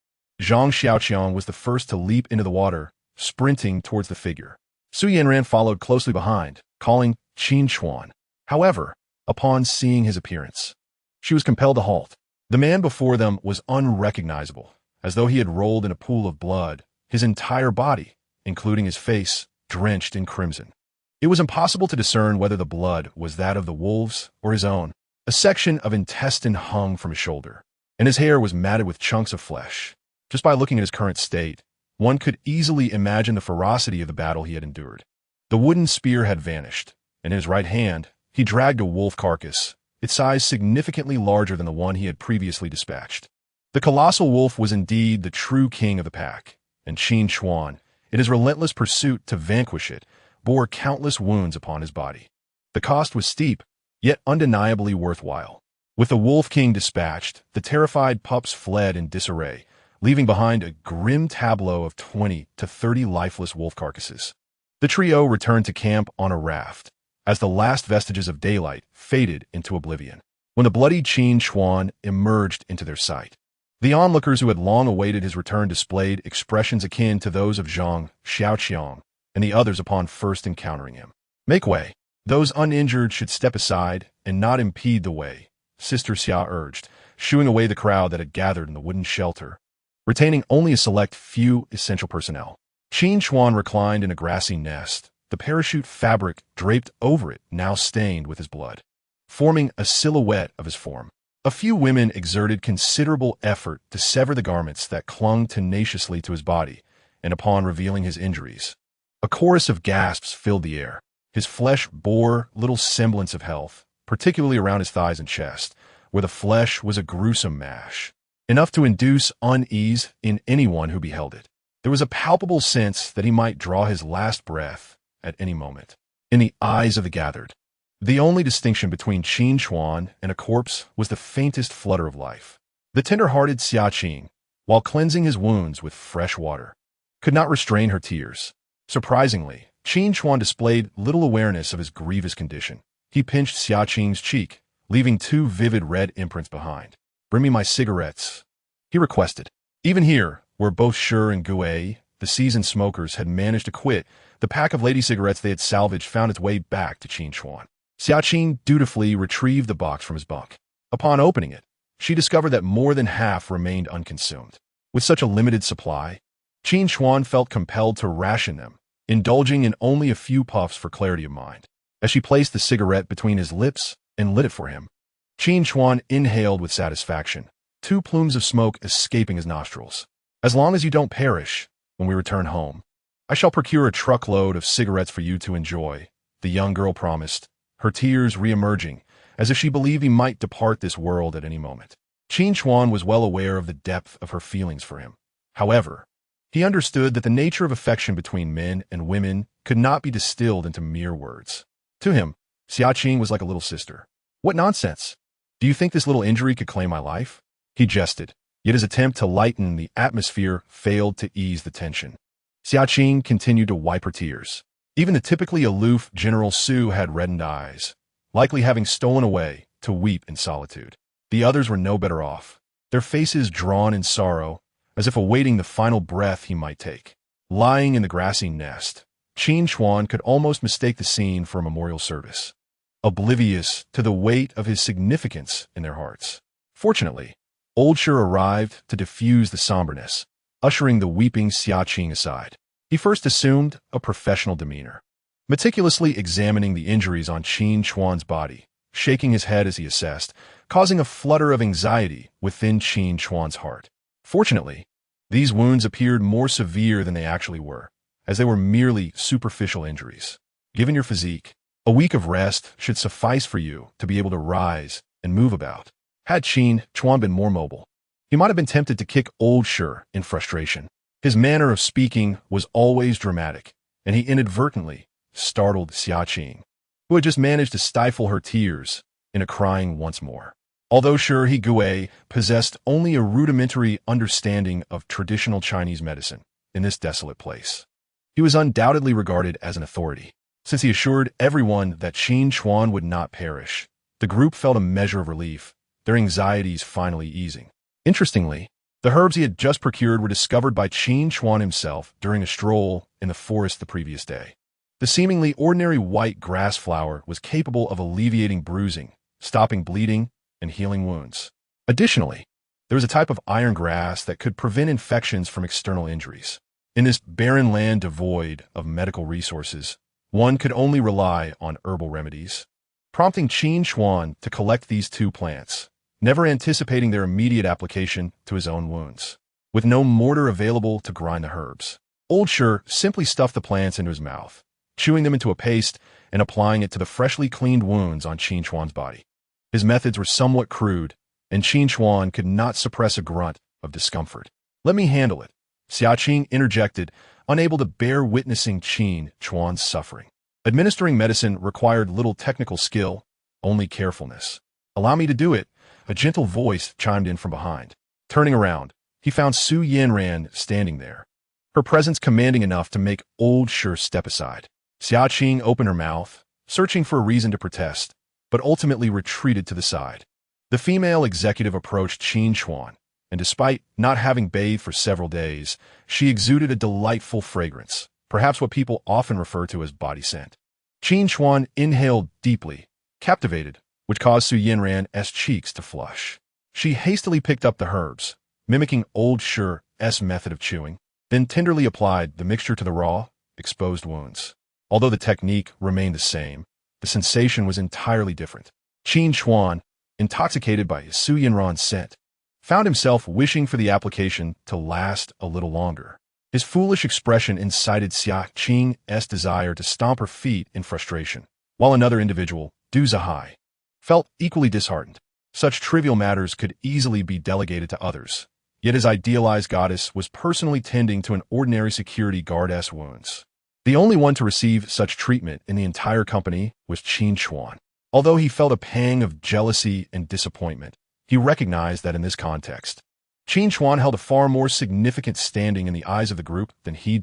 A: Zhang Xiaoqiang was the first to leap into the water, sprinting towards the figure. Su Yanran followed closely behind, calling Qin Chuan. However, upon seeing his appearance, she was compelled to halt. The man before them was unrecognizable, as though he had rolled in a pool of blood, his entire body, including his face, drenched in crimson. It was impossible to discern whether the blood was that of the wolves or his own. A section of intestine hung from his shoulder, and his hair was matted with chunks of flesh. Just by looking at his current state, one could easily imagine the ferocity of the battle he had endured. The wooden spear had vanished, and in his right hand, he dragged a wolf carcass, its size significantly larger than the one he had previously dispatched. The colossal wolf was indeed the true king of the pack, and Qin Chuan, in his relentless pursuit to vanquish it, bore countless wounds upon his body. The cost was steep, yet undeniably worthwhile. With the Wolf King dispatched, the terrified pups fled in disarray, leaving behind a grim tableau of 20 to 30 lifeless wolf carcasses. The trio returned to camp on a raft, as the last vestiges of daylight faded into oblivion, when the bloody Qin Chuan emerged into their sight. The onlookers who had long awaited his return displayed expressions akin to those of Zhang Xiaoqiang and the others upon first encountering him. "Make way. Those uninjured should step aside and not impede the way," Sister Xia urged, shooing away the crowd that had gathered in the wooden shelter, retaining only a select few essential personnel. Qin Chuan reclined in a grassy nest, the parachute fabric draped over it now stained with his blood, forming a silhouette of his form. A few women exerted considerable effort to sever the garments that clung tenaciously to his body, and upon revealing his injuries, a chorus of gasps filled the air. His flesh bore little semblance of health, particularly around his thighs and chest, where the flesh was a gruesome mash, enough to induce unease in anyone who beheld it. There was a palpable sense that he might draw his last breath at any moment. In the eyes of the gathered, the only distinction between Qin Chuan and a corpse was the faintest flutter of life. The tender-hearted Qin, while cleansing his wounds with fresh water, could not restrain her tears. Surprisingly, Qin Chuan displayed little awareness of his grievous condition. He pinched Qin's cheek, leaving 2 vivid red imprints behind. "Bring me my cigarettes," he requested. Even here, where both Shi and Gue, the seasoned smokers, had managed to quit, the pack of lady cigarettes they had salvaged found its way back to Qin Chuan. Qin dutifully retrieved the box from his bunk. Upon opening it, she discovered that more than half remained unconsumed. With such a limited supply, Qin Chuan felt compelled to ration them, indulging in only a few puffs for clarity of mind. As she placed the cigarette between his lips and lit it for him, Qin Chuan inhaled with satisfaction, 2 plumes of smoke escaping his nostrils. "As long as you don't perish, when we return home, I shall procure a truckload of cigarettes for you to enjoy," the young girl promised, her tears re-emerging, as if she believed he might depart this world at any moment. Qin Chuan was well aware of the depth of her feelings for him. However, he understood that the nature of affection between men and women could not be distilled into mere words. To him, Qin was like a little sister. "What nonsense! Do you think this little injury could claim my life?" He jested, yet his attempt to lighten the atmosphere failed to ease the tension. Qin continued to wipe her tears. Even the typically aloof General Su had reddened eyes, likely having stolen away to weep in solitude. The others were no better off, their faces drawn in sorrow, as if awaiting the final breath he might take. Lying in the grassy nest, Qin Chuan could almost mistake the scene for a memorial service, oblivious to the weight of his significance in their hearts. Fortunately, Old Shi arrived to diffuse the somberness, ushering the weeping Qin aside. He first assumed a professional demeanor, meticulously examining the injuries on Qin Chuan's body, shaking his head as he assessed, causing a flutter of anxiety within Qin Chuan's heart. Fortunately, these wounds appeared more severe than they actually were, as they were merely superficial injuries. Given your physique, a week of rest should suffice for you to be able to rise and move about. Had Qin Chuan been more mobile, he might have been tempted to kick Old Shi in frustration. His manner of speaking was always dramatic, and he inadvertently startled Qin, who had just managed to stifle her tears into crying once more. Although Shi Gue possessed only a rudimentary understanding of traditional Chinese medicine in this desolate place, he was undoubtedly regarded as an authority. Since he assured everyone that Qin Chuan would not perish, the group felt a measure of relief, their anxieties finally easing. Interestingly, the herbs he had just procured were discovered by Qin Chuan himself during a stroll in the forest the previous day. The seemingly ordinary white grass flower was capable of alleviating bruising, stopping bleeding, and healing wounds. Additionally, there was a type of iron grass that could prevent infections from external injuries. In this barren land devoid of medical resources, one could only rely on herbal remedies, prompting Qin Chuan to collect these 2 plants, never anticipating their immediate application to his own wounds. With no mortar available to grind the herbs, Old Shi simply stuffed the plants into his mouth, chewing them into a paste and applying it to the freshly cleaned wounds on Qin Chuan's body. His methods were somewhat crude, and Qin Chuan could not suppress a grunt of discomfort. "Let me handle it," Qin interjected, unable to bear witnessing Qin Chuan's suffering. Administering medicine required little technical skill, only carefulness. "Allow me to do it," a gentle voice chimed in from behind. Turning around, he found Su Yanran standing there, her presence commanding enough to make Old Shi step aside. Qin opened her mouth, searching for a reason to protest, but ultimately retreated to the side. The female executive approached Qin Chuan, and despite not having bathed for several days, she exuded a delightful fragrance, perhaps what people often refer to as body scent. Qin Chuan inhaled deeply, captivated, which caused Su Yanran's cheeks to flush. She hastily picked up the herbs, mimicking Old Shi's method of chewing, then tenderly applied the mixture to the raw, exposed wounds. Although the technique remained the same, the sensation was entirely different. Qin Chuan, intoxicated by his Su Yanran's scent, found himself wishing for the application to last a little longer. His foolish expression incited Qin's desire to stomp her feet in frustration, while another individual, Du Zihai, felt equally disheartened. Such trivial matters could easily be delegated to others, yet his idealized goddess was personally tending to an ordinary security guard's wounds. The only one to receive such treatment in the entire company was Qin Chuan. Although he felt a pang of jealousy and disappointment, He recognized that in this context, Qin Chuan held a far more significant standing in the eyes of the group than he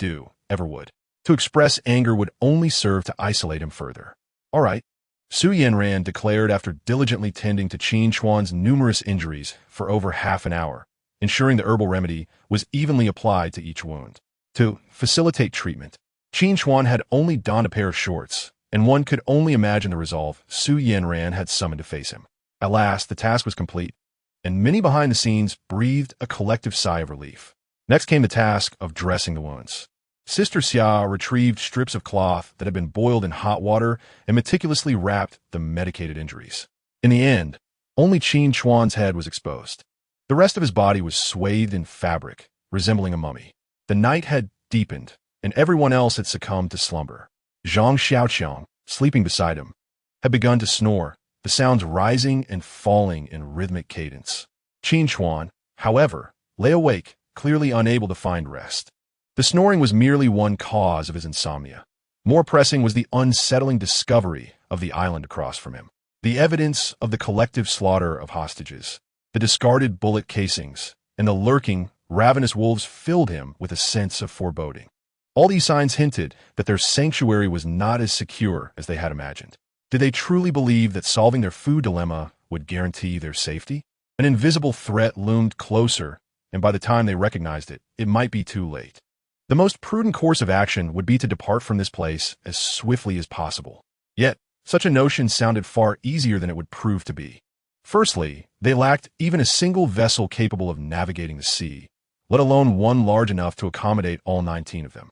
A: ever would. To express anger would only serve to isolate him further. All right, Su Yanran declared after diligently tending to Qin Chuan's numerous injuries for over half an hour, ensuring the herbal remedy was evenly applied to each wound. To facilitate treatment, Qin Chuan had only donned a pair of shorts, and one could only imagine the resolve Su Yanran had summoned to face him. At last, the task was complete, and many behind the scenes breathed a collective sigh of relief. Next came the task of dressing the wounds. Sister Xia retrieved strips of cloth that had been boiled in hot water and meticulously wrapped the medicated injuries. In the end, only Qin Chuan's head was exposed. The rest of his body was swathed in fabric, resembling a mummy. The night had deepened, and everyone else had succumbed to slumber. Zhang Xiaoqiang, sleeping beside him, had begun to snore, the sounds rising and falling in rhythmic cadence. Qin Chuan, however, lay awake, clearly unable to find rest. The snoring was merely one cause of his insomnia. More pressing was the unsettling discovery of the island across from him. The evidence of the collective slaughter of hostages, the discarded bullet casings, and the lurking, ravenous wolves filled him with a sense of foreboding. All these signs hinted that their sanctuary was not as secure as they had imagined. Did they truly believe that solving their food dilemma would guarantee their safety? An invisible threat loomed closer, and by the time they recognized it, it might be too late. The most prudent course of action would be to depart from this place as swiftly as possible. Yet, such a notion sounded far easier than it would prove to be. Firstly, they lacked even a single vessel capable of navigating the sea, let alone one large enough to accommodate all 19 of them.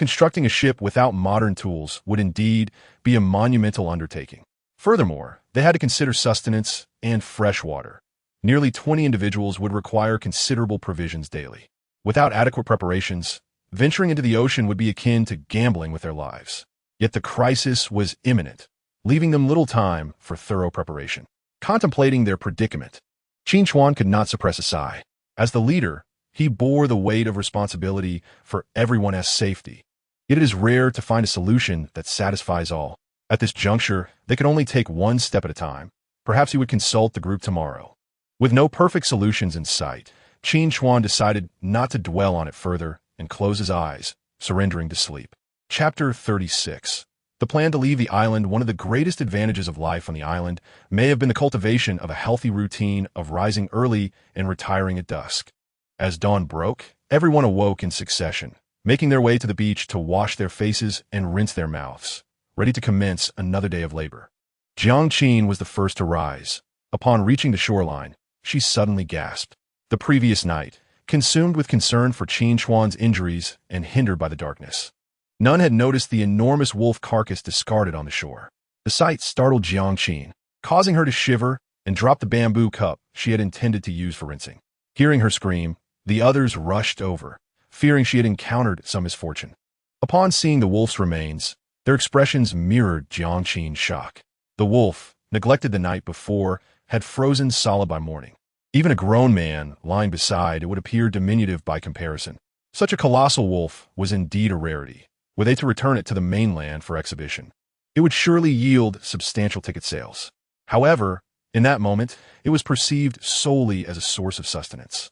A: Constructing a ship without modern tools would indeed be a monumental undertaking. Furthermore, they had to consider sustenance and fresh water. Nearly 20 individuals would require considerable provisions daily. Without adequate preparations, venturing into the ocean would be akin to gambling with their lives. Yet the crisis was imminent, leaving them little time for thorough preparation. Contemplating their predicament, Qin Chuan could not suppress a sigh. As the leader, he bore the weight of responsibility for everyone's safety. Yet it is rare to find a solution that satisfies all. At this juncture, they could only take one step at a time. Perhaps he would consult the group tomorrow. With no perfect solutions in sight, Qin Chuan decided not to dwell on it further and close his eyes, surrendering to sleep. Chapter 36. The plan to leave the island. One of the greatest advantages of life on the island may have been the cultivation of a healthy routine of rising early and retiring at dusk. As dawn broke, everyone awoke in succession, making their way to the beach to wash their faces and rinse their mouths, ready to commence another day of labor. Jiang Qin was the first to rise. Upon reaching the shoreline, she suddenly gasped. The previous night, consumed with concern for Qin Chuan's injuries and hindered by the darkness, none had noticed the enormous wolf carcass discarded on the shore. The sight startled Jiang Qin, causing her to shiver and drop the bamboo cup she had intended to use for rinsing. Hearing her scream, the others rushed over, fearing she had encountered some misfortune. Upon seeing the wolf's remains, their expressions mirrored Jiang Qin's shock. The wolf, neglected the night before, had frozen solid by morning. Even a grown man lying beside it would appear diminutive by comparison. Such a colossal wolf was indeed a rarity. Were they to return it to the mainland for exhibition, it would surely yield substantial ticket sales. However, in that moment, it was perceived solely as a source of sustenance.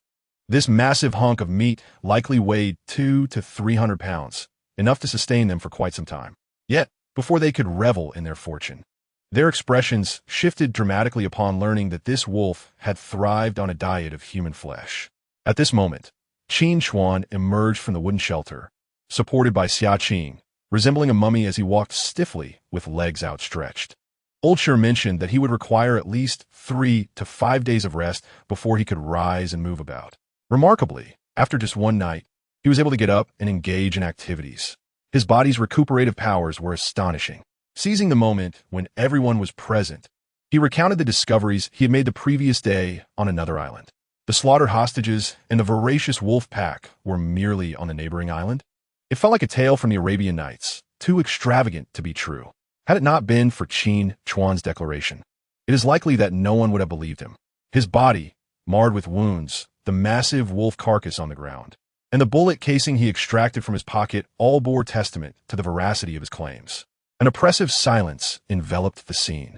A: This massive hunk of meat likely weighed 200 to 300 pounds, enough to sustain them for quite some time. Yet, before they could revel in their fortune, their expressions shifted dramatically upon learning that this wolf had thrived on a diet of human flesh. At this moment, Qin Chuan emerged from the wooden shelter, supported by Xia Qing, resembling a mummy as he walked stiffly with legs outstretched. Old Sher mentioned that he would require at least 3 to 5 days of rest before he could rise and move about. Remarkably, after just one night, he was able to get up and engage in activities. His body's recuperative powers were astonishing. Seizing the moment when everyone was present, he recounted the discoveries he had made the previous day on another island. The slaughtered hostages and the voracious wolf pack were merely on the neighboring island. It felt like a tale from the Arabian Nights, too extravagant to be true. Had it not been for Qin Chuan's declaration, it is likely that no one would have believed him. His body, marred with wounds, the massive wolf carcass on the ground, and the bullet casing he extracted from his pocket all bore testament to the veracity of his claims. An oppressive silence enveloped the scene.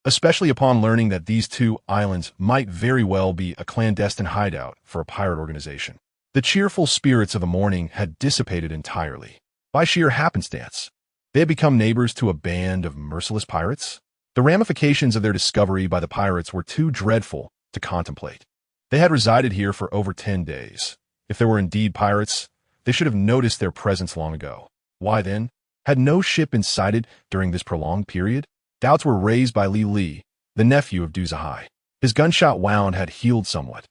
A: especially upon learning that these two islands might very well be a clandestine hideout for a pirate organization. The cheerful spirits of the morning had dissipated entirely. By sheer happenstance, they had become neighbors to a band of merciless pirates. The ramifications of their discovery by the pirates were too dreadful to contemplate. They had resided here for over 10 days. If there were indeed pirates, they should have noticed their presence long ago. Why then? Had no ship been sighted during this prolonged period? Doubts were raised by Li, the nephew of Du Zhai. His gunshot wound had healed somewhat,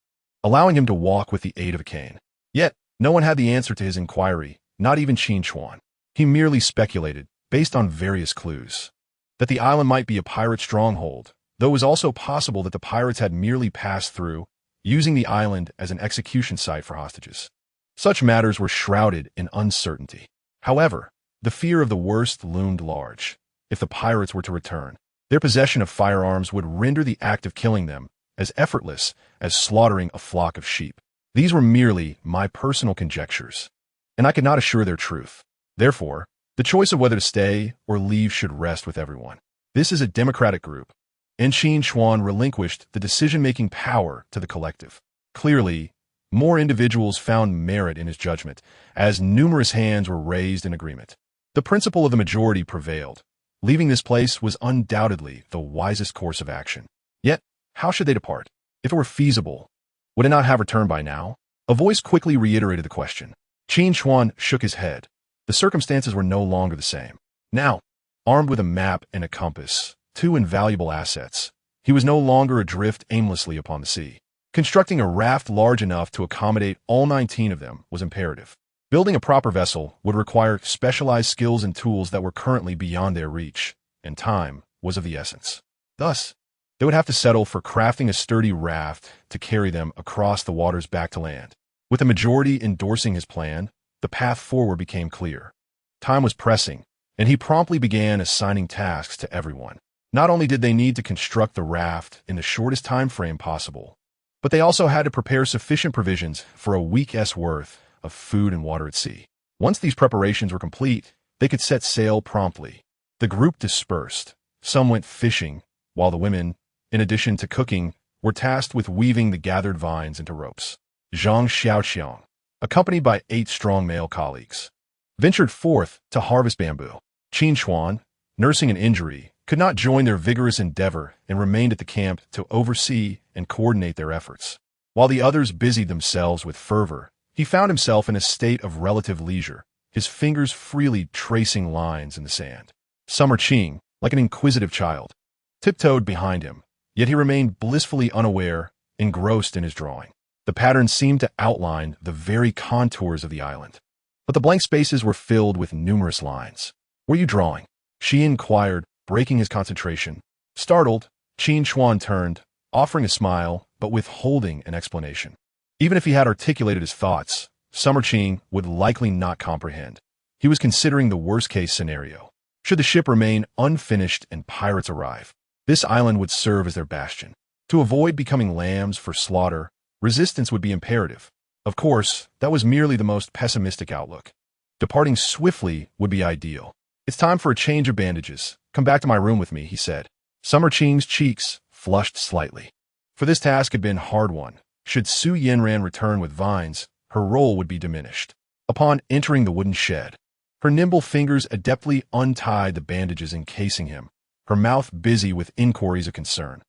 A: allowing him to walk with the aid of a cane. Yet, no one had the answer to his inquiry, not even Qin Chuan. He merely speculated, based on various clues, that the island might be a pirate stronghold, though it was also possible that the pirates had merely passed through, using the island as an execution site for hostages. Such matters were shrouded in uncertainty. However, the fear of the worst loomed large. If the pirates were to return, their possession of firearms would render the act of killing them as effortless as slaughtering a flock of sheep. These were merely my personal conjectures, and I could not assure their truth. Therefore, the choice of whether to stay or leave should rest with everyone. This is a democratic group, and Qin Chuan relinquished the decision-making power to the collective. Clearly, more individuals found merit in his judgment, as numerous hands were raised in agreement. The principle of the majority prevailed. Leaving this place was undoubtedly the wisest course of action. Yet, how should they depart? If it were feasible, would it not have returned by now? A voice quickly reiterated the question. Qin Chuan shook his head. The circumstances were no longer the same. Now, armed with a map and a compass, two invaluable assets, he was no longer adrift aimlessly upon the sea. Constructing a raft large enough to accommodate all 19 of them was imperative. Building a proper vessel would require specialized skills and tools that were currently beyond their reach, and time was of the essence. Thus, they would have to settle for crafting a sturdy raft to carry them across the waters back to land. With the majority endorsing his plan, the path forward became clear. Time was pressing, and he promptly began assigning tasks to everyone. Not only did they need to construct the raft in the shortest time frame possible, but they also had to prepare sufficient provisions for a week's worth of food and water at sea. Once these preparations were complete, they could set sail promptly. The group dispersed. Some went fishing, while the women, in addition to cooking, were tasked with weaving the gathered vines into ropes. Zhang Xiaoqiang, accompanied by 8 strong male colleagues, ventured forth to harvest bamboo. Qin Chuan, nursing an injury, could not join their vigorous endeavor and remained at the camp to oversee and coordinate their efforts. While the others busied themselves with fervor, he found himself in a state of relative leisure, his fingers freely tracing lines in the sand. Summer Qing, like an inquisitive child, tiptoed behind him, yet he remained blissfully unaware, engrossed in his drawing. The patterns seemed to outline the very contours of the island, but the blank spaces were filled with numerous lines. "Were you drawing?" She inquired, breaking his concentration. Startled, Qin Chuan turned, offering a smile, but withholding an explanation. Even if he had articulated his thoughts, Summer Qing would likely not comprehend. He was considering the worst-case scenario. Should the ship remain unfinished and pirates arrive, this island would serve as their bastion. To avoid becoming lambs for slaughter, resistance would be imperative. Of course, that was merely the most pessimistic outlook. Departing swiftly would be ideal. "It's time for a change of bandages. Come back to my room with me," he said. Summer Qing's cheeks flushed slightly. For this task had been a hard one. Should Su Yanran return with vines, her role would be diminished. Upon entering the wooden shed, her nimble fingers adeptly untied the bandages encasing him, her mouth busy with inquiries of concern.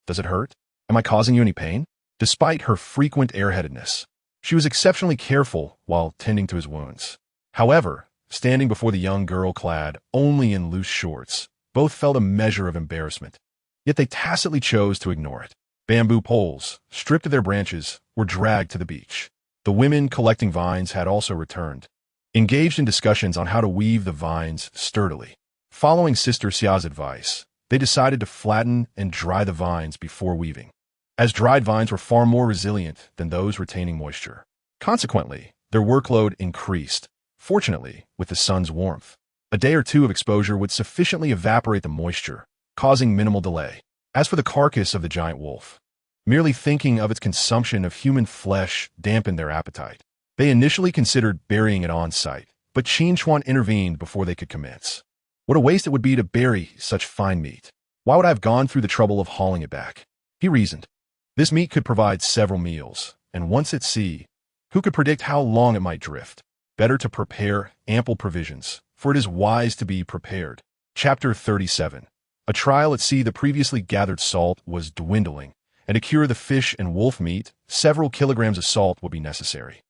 A: "Does it hurt? Am I causing you any pain?" Despite her frequent airheadedness, she was exceptionally careful while tending to his wounds. However, standing before the young girl clad only in loose shorts, both felt a measure of embarrassment. Yet they tacitly chose to ignore it. Bamboo poles, stripped of their branches, were dragged to the beach. The women collecting vines had also returned, engaged in discussions on how to weave the vines sturdily. Following Sister Xia's advice, they decided to flatten and dry the vines before weaving, as dried vines were far more resilient than those retaining moisture. Consequently, their workload increased, fortunately, with the sun's warmth. A day or two of exposure would sufficiently evaporate the moisture, causing minimal delay. As for the carcass of the giant wolf, merely thinking of its consumption of human flesh dampened their appetite. They initially considered burying it on site, but Qin Chuan intervened before they could commence. What a waste it would be to bury such fine meat. Why would I have gone through the trouble of hauling it back? He reasoned. This meat could provide several meals, and once at sea, who could predict how long it might drift? Better to prepare ample provisions, for it is wise to be prepared. Chapter 37. A trial at sea. The previously gathered salt was dwindling, and to cure the fish and wolf meat, several kilograms of salt would be necessary.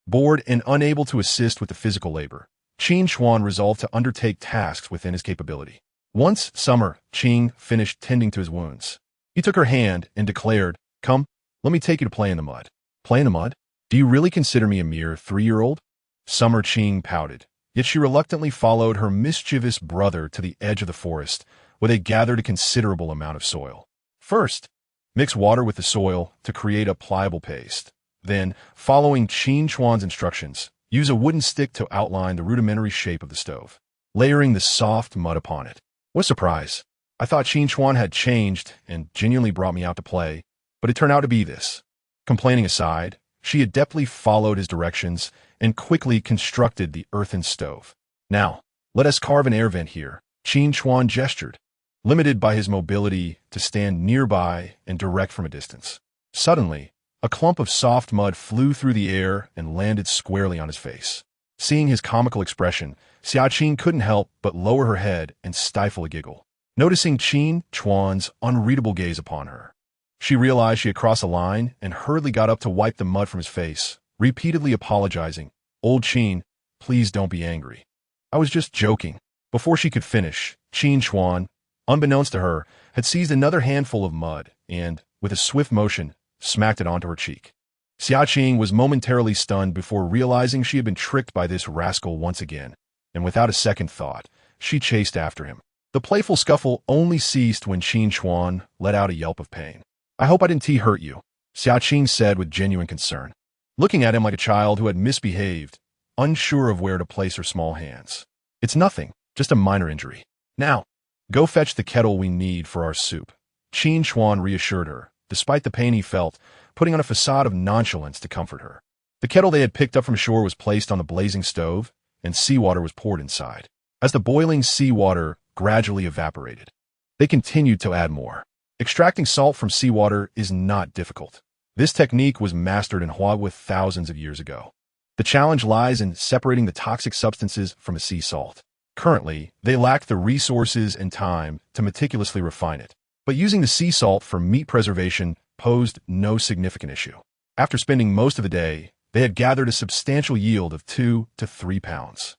A: Bored and unable to assist with the physical labor, Qin Chuan resolved to undertake tasks within his capability. Once summer, Qing finished tending to his wounds. He took her hand and declared, "Come, let me take you to play in the mud." "Play in the mud? Do you really consider me a mere 3-year-old? Summer Qing pouted, yet she reluctantly followed her mischievous brother to the edge of the forest, where they gathered a considerable amount of soil. First, mix water with the soil to create a pliable paste. Then, following Qin Chuan's instructions, use a wooden stick to outline the rudimentary shape of the stove, layering the soft mud upon it. What a surprise! I thought Qin Chuan had changed and genuinely brought me out to play, but it turned out to be this. Complaining aside, she adeptly followed his directions and quickly constructed the earthen stove. "Now, let us carve an air vent here," Qin Chuan gestured, limited by his mobility to stand nearby and direct from a distance. Suddenly, a clump of soft mud flew through the air and landed squarely on his face. Seeing his comical expression, Qin couldn't help but lower her head and stifle a giggle. Noticing Qin Chuan's unreadable gaze upon her, she realized she had crossed a line and hurriedly got up to wipe the mud from his face, repeatedly apologizing. "Old Qin, please don't be angry. I was just joking." Before she could finish, Qin Chuan, unbeknownst to her, had seized another handful of mud and, with a swift motion, smacked it onto her cheek. Qin was momentarily stunned before realizing she had been tricked by this rascal once again, and without a second thought, she chased after him. The playful scuffle only ceased when Qin Chuan let out a yelp of pain. "I hope I didn't hurt you," Qin said with genuine concern, looking at him like a child who had misbehaved, unsure of where to place her small hands. "It's nothing, just a minor injury. Now, go fetch the kettle we need for our soup," Qin Chuan reassured her, despite the pain he felt, putting on a facade of nonchalance to comfort her. The kettle they had picked up from shore was placed on the blazing stove, and seawater was poured inside. As the boiling seawater gradually evaporated, they continued to add more. Extracting salt from seawater is not difficult. This technique was mastered in Hua thousands of years ago. The challenge lies in separating the toxic substances from a sea salt. Currently, they lack the resources and time to meticulously refine it, but using the sea salt for meat preservation posed no significant issue. After spending most of the day, they had gathered a substantial yield of 2 to 3 pounds.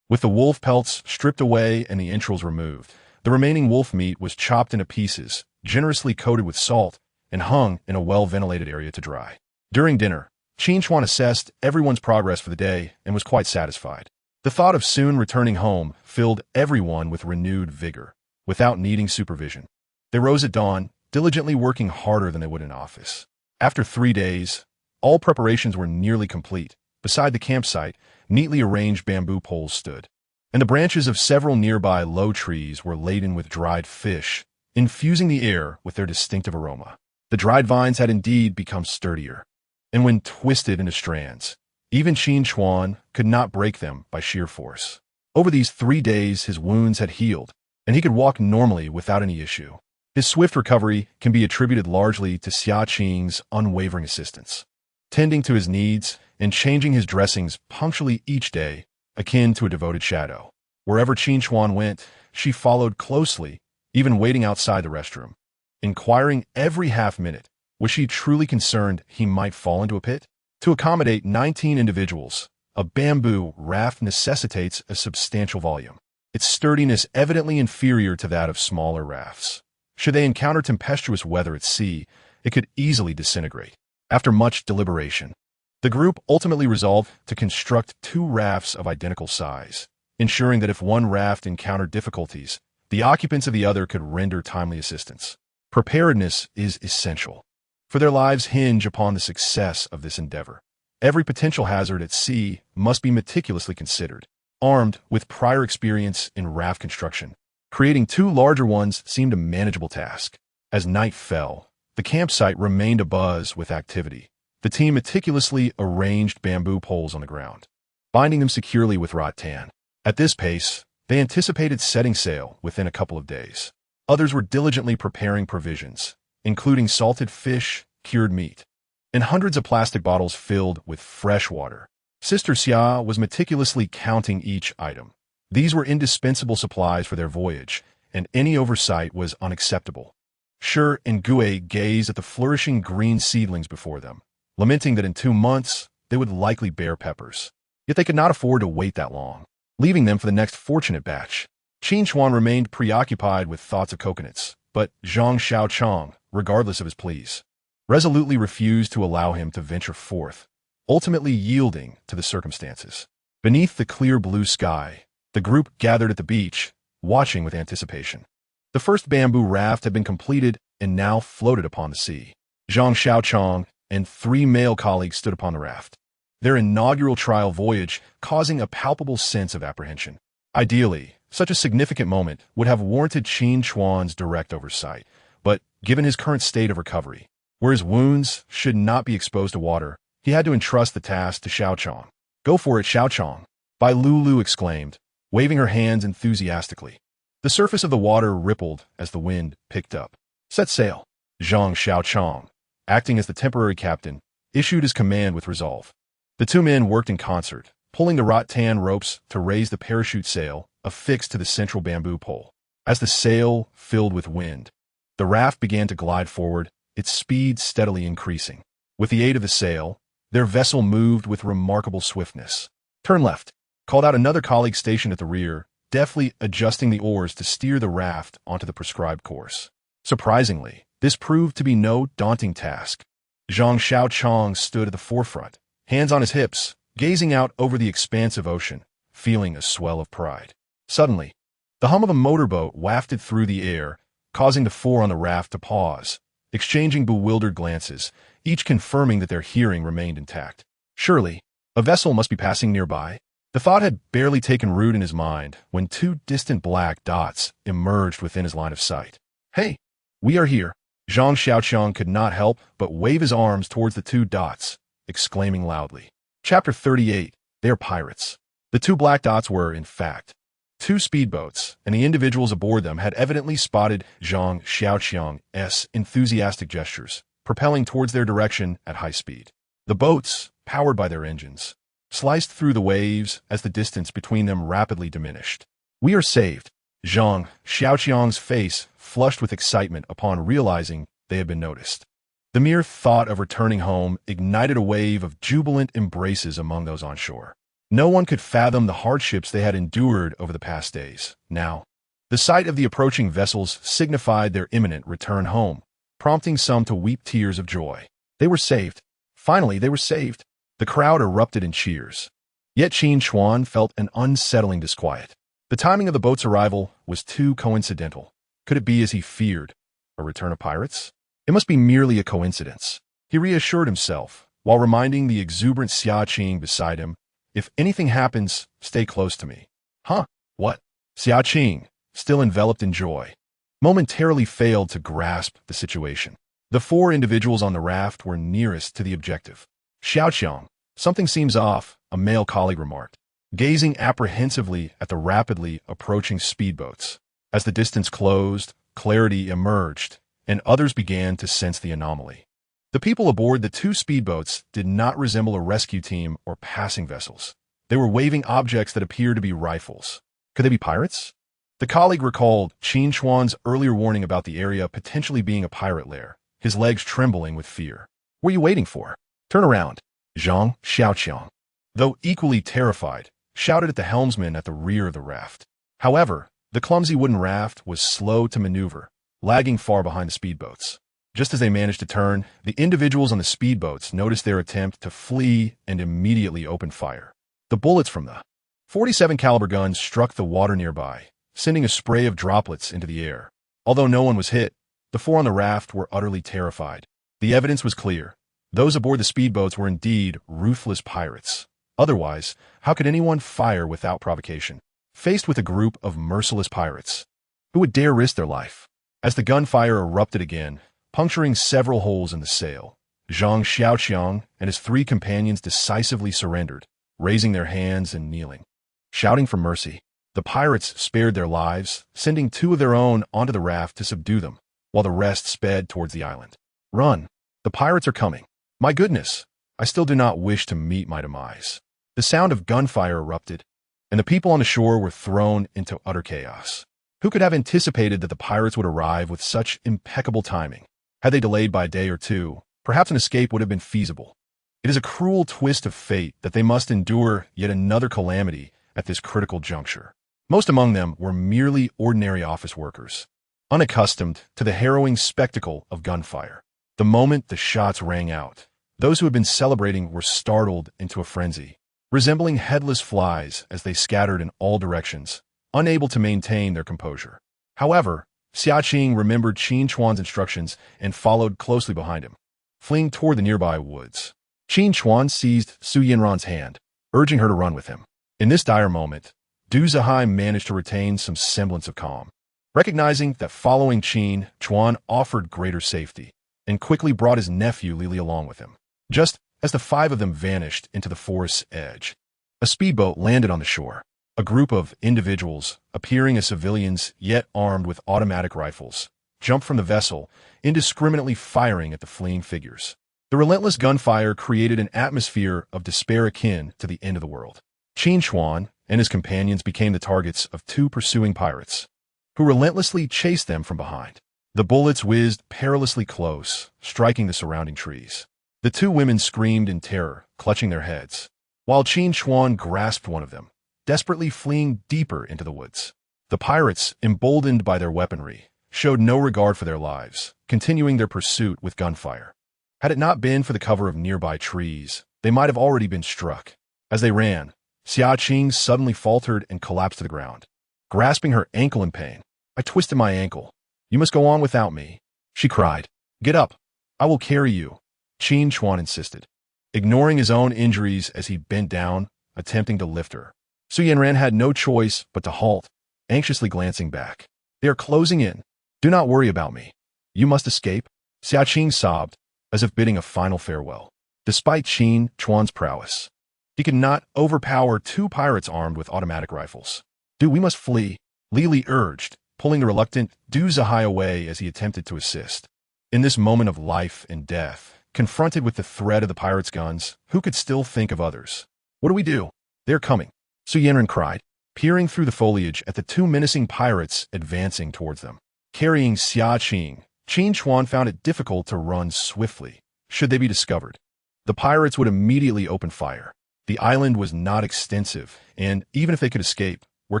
A: With the wolf pelts stripped away and the entrails removed, the remaining wolf meat was chopped into pieces, generously coated with salt, and hung in a well-ventilated area to dry. During dinner, Qin Chuan assessed everyone's progress for the day and was quite satisfied. The thought of soon returning home filled everyone with renewed vigor, without needing supervision. They rose at dawn, diligently working harder than they would in office. After 3 days, all preparations were nearly complete. Beside the campsite, neatly arranged bamboo poles stood, and the branches of several nearby low trees were laden with dried fish, infusing the air with their distinctive aroma. The dried vines had indeed become sturdier, and when twisted into strands, even Qin Chuan could not break them by sheer force. Over these 3 days, his wounds had healed, and he could walk normally without any issue. His swift recovery can be attributed largely to Qin's unwavering assistance, tending to his needs and changing his dressings punctually each day, akin to a devoted shadow. Wherever Qin Chuan went, she followed closely, even waiting outside the restroom, inquiring every half-minute, was she truly concerned he might fall into a pit? To accommodate 19 individuals, a bamboo raft necessitates a substantial volume, its sturdiness evidently inferior to that of smaller rafts. Should they encounter tempestuous weather at sea, it could easily disintegrate. After much deliberation, the group ultimately resolved to construct 2 rafts of identical size, ensuring that if one raft encountered difficulties, the occupants of the other could render timely assistance. Preparedness is essential, for their lives hinge upon the success of this endeavor. Every potential hazard at sea must be meticulously considered. Armed with prior experience in raft construction, creating 2 larger ones seemed a manageable task. As night fell, the campsite remained abuzz with activity. The team meticulously arranged bamboo poles on the ground, binding them securely with rattan. At this pace, they anticipated setting sail within a couple of days. Others were diligently preparing provisions, including salted fish, cured meat, and hundreds of plastic bottles filled with fresh water. Sister Xia was meticulously counting each item. These were indispensable supplies for their voyage, and any oversight was unacceptable. Shi and Gue gazed at the flourishing green seedlings before them, lamenting that in 2 months they would likely bear peppers. Yet they could not afford to wait that long, leaving them for the next fortunate batch. Qin Chuan remained preoccupied with thoughts of coconuts, but Zhang Xiaochang, regardless of his pleas, resolutely refused to allow him to venture forth, ultimately yielding to the circumstances. Beneath the clear blue sky, the group gathered at the beach, watching with anticipation. The first bamboo raft had been completed and now floated upon the sea. Zhang Xiaochang and 3 male colleagues stood upon the raft, their inaugural trial voyage causing a palpable sense of apprehension. Ideally, such a significant moment would have warranted Qin Chuan's direct oversight, but given his current state of recovery, where his wounds should not be exposed to water, he had to entrust the task to Xiaochang. "Go for it, Xiaochang," Bai Lulu exclaimed, waving her hands enthusiastically. The surface of the water rippled as the wind picked up. "Set sail." Zhang Xiaochang, acting as the temporary captain, issued his command with resolve. The 2 men worked in concert, pulling the rattan ropes to raise the parachute sail affixed to the central bamboo pole. As the sail filled with wind, the raft began to glide forward, its speed steadily increasing. With the aid of the sail, their vessel moved with remarkable swiftness. "Turn left," called out another colleague stationed at the rear, deftly adjusting the oars to steer the raft onto the prescribed course. Surprisingly, this proved to be no daunting task. Zhang Xiaochang stood at the forefront, hands on his hips, gazing out over the expansive ocean, feeling a swell of pride. Suddenly, the hum of a motorboat wafted through the air, causing the 4 on the raft to pause, exchanging bewildered glances, each confirming that their hearing remained intact. Surely, a vessel must be passing nearby. The thought had barely taken root in his mind when 2 distant black dots emerged within his line of sight. "Hey, we are here." Zhang Xiaochang could not help but wave his arms towards the 2 dots, exclaiming loudly. Chapter 38. They are pirates. The 2 black dots were, in fact, 2 speedboats, and the individuals aboard them had evidently spotted Zhang Xiaochang's enthusiastic gestures, propelling towards their direction at high speed. The boats, powered by their engines, sliced through the waves as the distance between them rapidly diminished. "We are saved." Zhang Xiaochang's face flushed with excitement upon realizing they had been noticed. The mere thought of returning home ignited a wave of jubilant embraces among those on shore. No one could fathom the hardships they had endured over the past days. Now, the sight of the approaching vessels signified their imminent return home, prompting some to weep tears of joy. They were saved. Finally, they were saved. The crowd erupted in cheers. Yet Qin Chuan felt an unsettling disquiet. The timing of the boat's arrival was too coincidental. Could it be, as he feared, a return of pirates? It must be merely a coincidence, he reassured himself, while reminding the exuberant Xia Qing beside him, "If anything happens, stay close to me." "Huh? What?" Xia Qing, still enveloped in joy, momentarily failed to grasp the situation. The 4 individuals on the raft were nearest to the objective. "Xiaoqiang, something seems off," a male colleague remarked, gazing apprehensively at the rapidly approaching speedboats. As the distance closed, clarity emerged, and others began to sense the anomaly. The people aboard the 2 speedboats did not resemble a rescue team or passing vessels. They were waving objects that appeared to be rifles. Could they be pirates? The colleague recalled Qin Chuan's earlier warning about the area potentially being a pirate lair, his legs trembling with fear. "What are you waiting for? Turn around." Zhang Xiaoqiang, though equally terrified, shouted at the helmsman at the rear of the raft. However, the clumsy wooden raft was slow to maneuver, lagging far behind the speedboats. Just as they managed to turn, the individuals on the speedboats noticed their attempt to flee and immediately opened fire. The bullets from the .47 caliber guns struck the water nearby, sending a spray of droplets into the air. Although no one was hit, the 4 on the raft were utterly terrified. The evidence was clear. Those aboard the speedboats were indeed ruthless pirates. Otherwise, how could anyone fire without provocation? Faced with a group of merciless pirates, who would dare risk their life? As the gunfire erupted again, puncturing several holes in the sail, Zhang Xiaoqiang and his 3 companions decisively surrendered, raising their hands and kneeling, shouting for mercy. The pirates spared their lives, sending 2 of their own onto the raft to subdue them, while the rest sped towards the island. Run! The pirates are coming. My goodness! I still do not wish to meet my demise. The sound of gunfire erupted, and the people on the shore were thrown into utter chaos. Who could have anticipated that the pirates would arrive with such impeccable timing? Had they delayed by a day or 2, perhaps an escape would have been feasible. It is a cruel twist of fate that they must endure yet another calamity at this critical juncture. Most among them were merely ordinary office workers, unaccustomed to the harrowing spectacle of gunfire. The moment the shots rang out, those who had been celebrating were startled into a frenzy, resembling headless flies as they scattered in all directions, unable to maintain their composure. However, Xiaqing remembered Qin Chuan's instructions and followed closely behind him, fleeing toward the nearby woods. Qin Chuan seized Su Yanran's hand, urging her to run with him. In this dire moment, Du Zihai managed to retain some semblance of calm, recognizing that following Qin Chuan offered greater safety, and quickly brought his nephew Lili along with him. Just as the 5 of them vanished into the forest's edge, a speedboat landed on the shore. A group of individuals, appearing as civilians yet armed with automatic rifles, jumped from the vessel, indiscriminately firing at the fleeing figures. The relentless gunfire created an atmosphere of despair akin to the end of the world. Qin Chuan and his companions became the targets of 2 pursuing pirates, who relentlessly chased them from behind. The bullets whizzed perilously close, striking the surrounding trees. The 2 women screamed in terror, clutching their heads, while Qin Chuan grasped one of them, desperately fleeing deeper into the woods. The pirates, emboldened by their weaponry, showed no regard for their lives, continuing their pursuit with gunfire. Had it not been for the cover of nearby trees, they might have already been struck. As they ran, Xiaqing suddenly faltered and collapsed to the ground, grasping her ankle in pain. I twisted my ankle. You must go on without me, she cried. Get up. I will carry you, Qin Chuan insisted, ignoring his own injuries as he bent down, attempting to lift her. Su Yanran had no choice but to halt, anxiously glancing back. They are closing in. Do not worry about me. You must escape. Xiaqing sobbed, as if bidding a final farewell. Despite Qin Chuan's prowess, he could not overpower 2 pirates armed with automatic rifles. We must flee, Lili urged, pulling the reluctant Du Zihai away as he attempted to assist. In this moment of life and death, confronted with the threat of the pirates' guns, who could still think of others? What do we do? They're coming, Su Yanran cried, peering through the foliage at the 2 menacing pirates advancing towards them. Carrying Xiaqing, Qin Chuan found it difficult to run swiftly, should they be discovered. The pirates would immediately open fire. The island was not extensive, and even if they could escape, where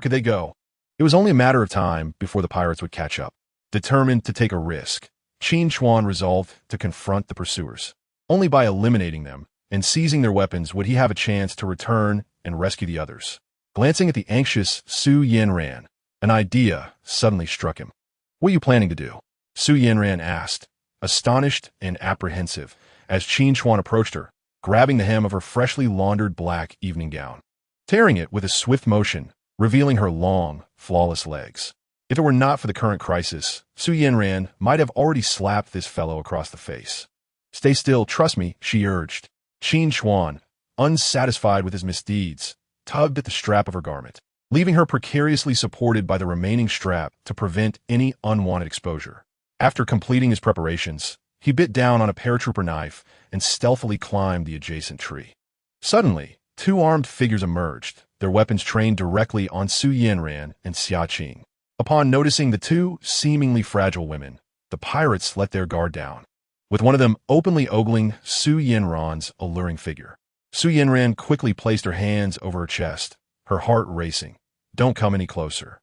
A: could they go? It was only a matter of time before the pirates would catch up. Determined to take a risk, Qin Chuan resolved to confront the pursuers. Only by eliminating them and seizing their weapons would he have a chance to return and rescue the others. Glancing at the anxious Su Yanran, an idea suddenly struck him. What are you planning to do? Su Yanran asked, astonished and apprehensive, as Qin Chuan approached her, grabbing the hem of her freshly laundered black evening gown, tearing it with a swift motion, revealing her long, flawless legs. If it were not for the current crisis, Su Yanran might have already slapped this fellow across the face. Stay still, trust me, she urged. Qin Chuan, unsatisfied with his misdeeds, tugged at the strap of her garment, leaving her precariously supported by the remaining strap to prevent any unwanted exposure. After completing his preparations, he bit down on a paratrooper knife and stealthily climbed the adjacent tree. Suddenly, 2 armed figures emerged, their weapons trained directly on Su Yanran and Xiaqing. Upon noticing the 2 seemingly fragile women, the pirates let their guard down, with one of them openly ogling Su Yanran's alluring figure. Su Yanran quickly placed her hands over her chest, her heart racing. Don't come any closer.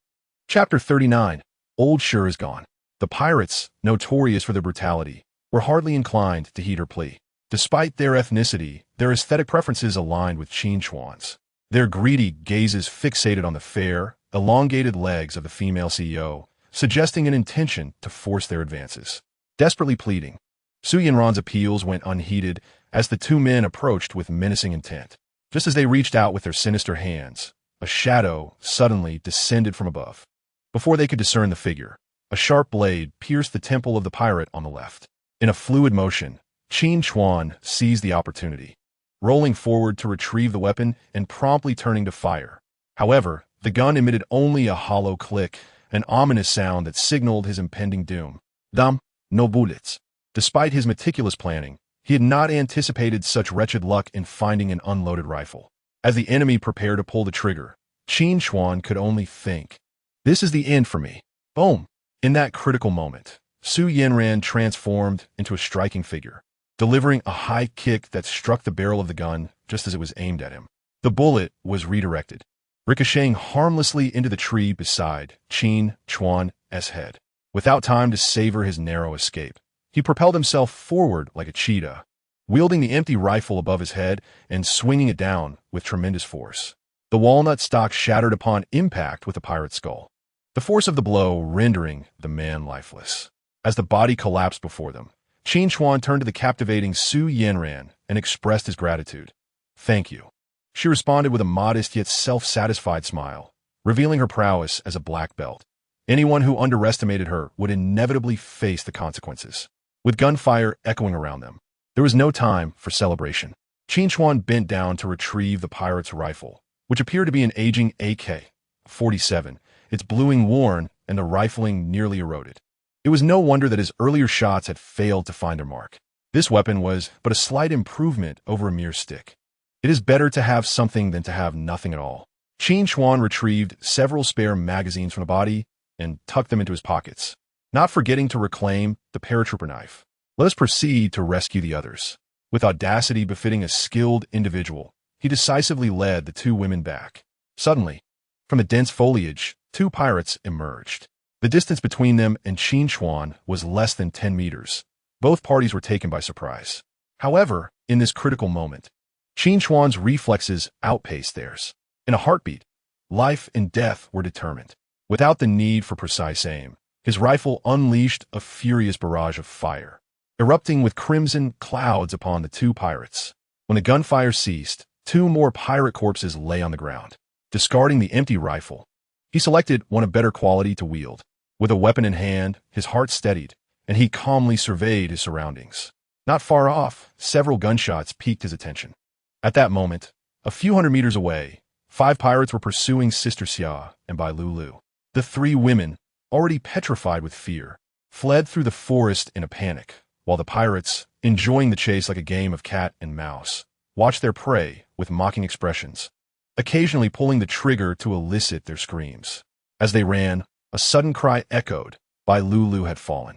A: Chapter 39. Old Sure is gone. The pirates, notorious for their brutality, were hardly inclined to heed her plea. Despite their ethnicity, their aesthetic preferences aligned with Qin Chuan's. Their greedy gazes fixated on the fair, elongated legs of the female CEO, suggesting an intention to force their advances. Desperately pleading, Su Yanran's appeals went unheeded as the 2 men approached with menacing intent. Just as they reached out with their sinister hands, a shadow suddenly descended from above. Before they could discern the figure, a sharp blade pierced the temple of the pirate on the left. In a fluid motion, Qin Chuan seized the opportunity, rolling forward to retrieve the weapon and promptly turning to fire. However, The gun emitted only a hollow click, an ominous sound that signaled his impending doom. Dumb, no bullets. Despite his meticulous planning, he had not anticipated such wretched luck in finding an unloaded rifle. As the enemy prepared to pull the trigger, Qin Chuan could only think, "This is the end for me." Boom! In that critical moment, Su Yanran transformed into a striking figure, delivering a high kick that struck the barrel of the gun just as it was aimed at him. The bullet was redirected, ricocheting harmlessly into the tree beside Qin Chuan's head. Without time to savor his narrow escape, he propelled himself forward like a cheetah, wielding the empty rifle above his head and swinging it down with tremendous force. The walnut stock shattered upon impact with the pirate's skull, the force of the blow rendering the man lifeless. As the body collapsed before them, Qin Chuan turned to the captivating Su Yanran and expressed his gratitude. "Thank you." She responded with a modest yet self-satisfied smile, revealing her prowess as a black belt. Anyone who underestimated her would inevitably face the consequences. With gunfire echoing around them, there was no time for celebration. Qin Chuan bent down to retrieve the pirate's rifle, which appeared to be an aging AK-47, its bluing worn and the rifling nearly eroded. It was no wonder that his earlier shots had failed to find their mark. This weapon was but a slight improvement over a mere stick. It is better to have something than to have nothing at all. Qin Chuan retrieved several spare magazines from the body and tucked them into his pockets, not forgetting to reclaim the paratrooper knife. Let us proceed to rescue the others. With audacity befitting a skilled individual, he decisively led the two women back. Suddenly, from the dense foliage, two pirates emerged. The distance between them and Qin Chuan was less than 10 meters. Both parties were taken by surprise. However, in this critical moment, Qin Chuan's reflexes outpaced theirs. In a heartbeat, life and death were determined. Without the need for precise aim, his rifle unleashed a furious barrage of fire, erupting with crimson clouds upon the two pirates. When the gunfire ceased, two more pirate corpses lay on the ground. Discarding the empty rifle, he selected one of better quality to wield. With a weapon in hand, his heart steadied, and he calmly surveyed his surroundings. Not far off, several gunshots piqued his attention. At that moment, a few hundred meters away, 5 pirates were pursuing Sister Xia and Bai Lulu. The 3 women, already petrified with fear, fled through the forest in a panic, while the pirates, enjoying the chase like a game of cat and mouse, watched their prey with mocking expressions, occasionally pulling the trigger to elicit their screams. As they ran, a sudden cry echoed. Bai Lulu had fallen.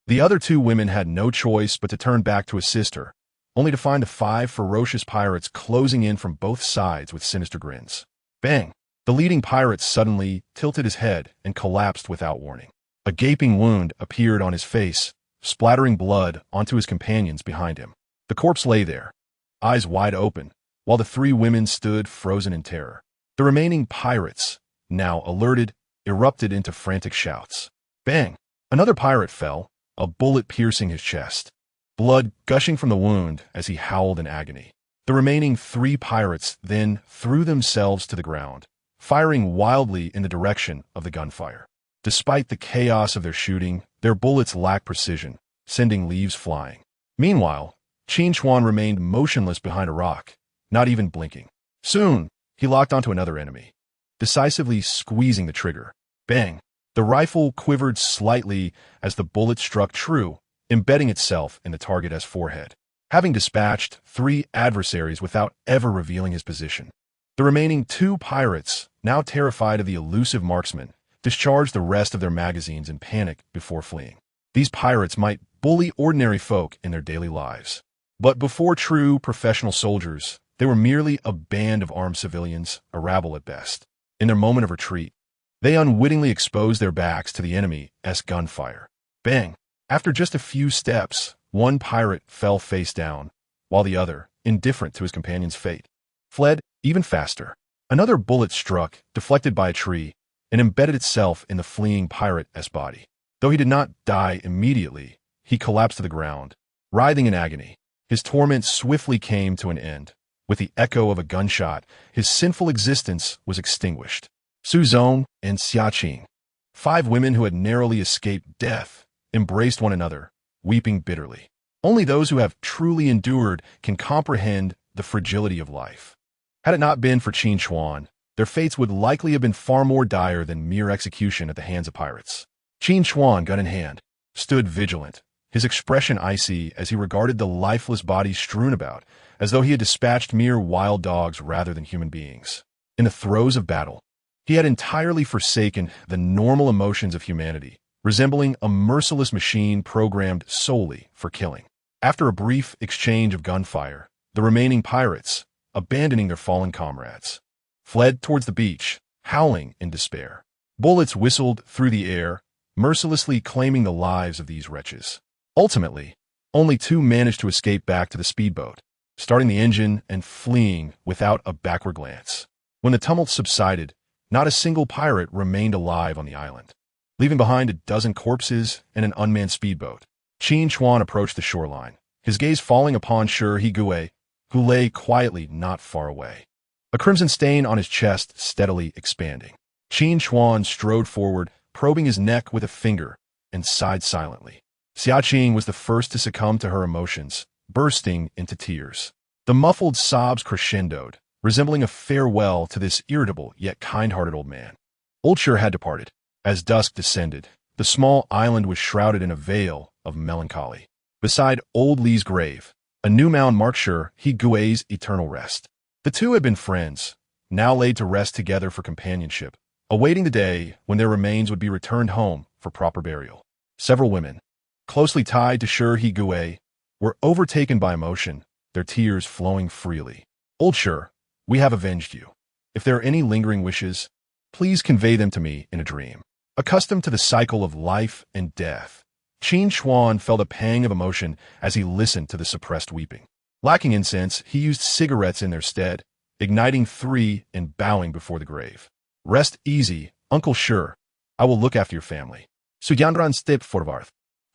A: The other 2 women had no choice but to turn back to assist her, only to find the 5 ferocious pirates closing in from both sides with sinister grins. Bang! The leading pirate suddenly tilted his head and collapsed without warning. A gaping wound appeared on his face, splattering blood onto his companions behind him. The corpse lay there, eyes wide open, while the 3 women stood frozen in terror. The remaining pirates, now alerted, erupted into frantic shouts. Bang! Another pirate fell, a bullet piercing his chest, blood gushing from the wound as he howled in agony. The remaining 3 pirates then threw themselves to the ground, firing wildly in the direction of the gunfire. Despite the chaos of their shooting, their bullets lacked precision, sending leaves flying. Meanwhile, Qin Chuan remained motionless behind a rock, not even blinking. Soon, he locked onto another enemy, decisively squeezing the trigger. Bang! The rifle quivered slightly as the bullet struck true, embedding itself in the target's forehead. Having dispatched 3 adversaries without ever revealing his position, the remaining 2 pirates, now terrified of the elusive marksman, discharged the rest of their magazines in panic before fleeing. These pirates might bully ordinary folk in their daily lives, but before true professional soldiers, they were merely a band of armed civilians, a rabble at best. In their moment of retreat, they unwittingly exposed their backs to the enemy's gunfire. Bang! After just a few steps, one pirate fell face down, while the other, indifferent to his companion's fate, fled even faster. Another bullet struck, deflected by a tree, and embedded itself in the fleeing pirate's body. Though he did not die immediately, he collapsed to the ground, writhing in agony. His torment swiftly came to an end. With the echo of a gunshot, his sinful existence was extinguished. Su Zong and Xia Qing, 5 women who had narrowly escaped death, embraced one another, weeping bitterly. Only those who have truly endured can comprehend the fragility of life. Had it not been for Qin Chuan, their fates would likely have been far more dire than mere execution at the hands of pirates. Qin Chuan, gun in hand, stood vigilant, his expression icy as he regarded the lifeless bodies strewn about, as though he had dispatched mere wild dogs rather than human beings. In the throes of battle, he had entirely forsaken the normal emotions of humanity, resembling a merciless machine programmed solely for killing. After a brief exchange of gunfire, the remaining pirates, abandoning their fallen comrades, fled towards the beach, howling in despair. Bullets whistled through the air, mercilessly claiming the lives of these wretches. Ultimately, only 2 managed to escape back to the speedboat, starting the engine and fleeing without a backward glance. When the tumult subsided, not a single pirate remained alive on the island, leaving behind a dozen corpses and an unmanned speedboat. Qin Chuan approached the shoreline, his gaze falling upon Shi Gue, who lay quietly not far away, a crimson stain on his chest steadily expanding. Qin Chuan strode forward, probing his neck with a finger, and sighed silently. Xia Qing was the first to succumb to her emotions, bursting into tears. The muffled sobs crescendoed, resembling a farewell to this irritable yet kind-hearted old man. Old Shi had departed. As dusk descended, the small island was shrouded in a veil of melancholy. Beside old Li's grave, a new mound marked Shi Gui's eternal rest. The two had been friends, now laid to rest together for companionship, awaiting the day when their remains would be returned home for proper burial. Several women, closely tied to Shi Gue, were overtaken by emotion, their tears flowing freely. Old Shi, we have avenged you. If there are any lingering wishes, please convey them to me in a dream. Accustomed to the cycle of life and death, Qin Chuan felt a pang of emotion as he listened to the suppressed weeping. Lacking incense, he used cigarettes in their stead, igniting 3 and bowing before the grave. Rest easy, Uncle Shi. I will look after your family. So Yanran stepped forward,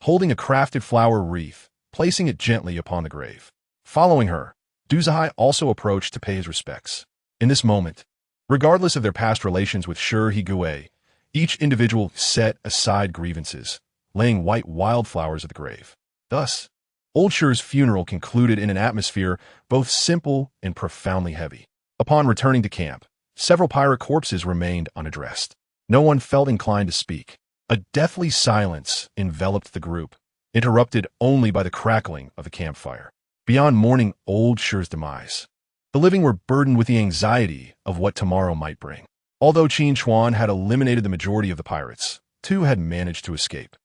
A: holding a crafted flower wreath, placing it gently upon the grave. Following her, Du Zihai also approached to pay his respects. In this moment, regardless of their past relations with Shi Gue, each individual set aside grievances, laying white wildflowers at the grave. Thus, Old Shi's funeral concluded in an atmosphere both simple and profoundly heavy. Upon returning to camp, several pirate corpses remained unaddressed. No one felt inclined to speak. A deathly silence enveloped the group, interrupted only by the crackling of the campfire. Beyond mourning Old Shi's demise, the living were burdened with the anxiety of what tomorrow might bring. Although Qin Chuan had eliminated the majority of the pirates, 2 had managed to escape.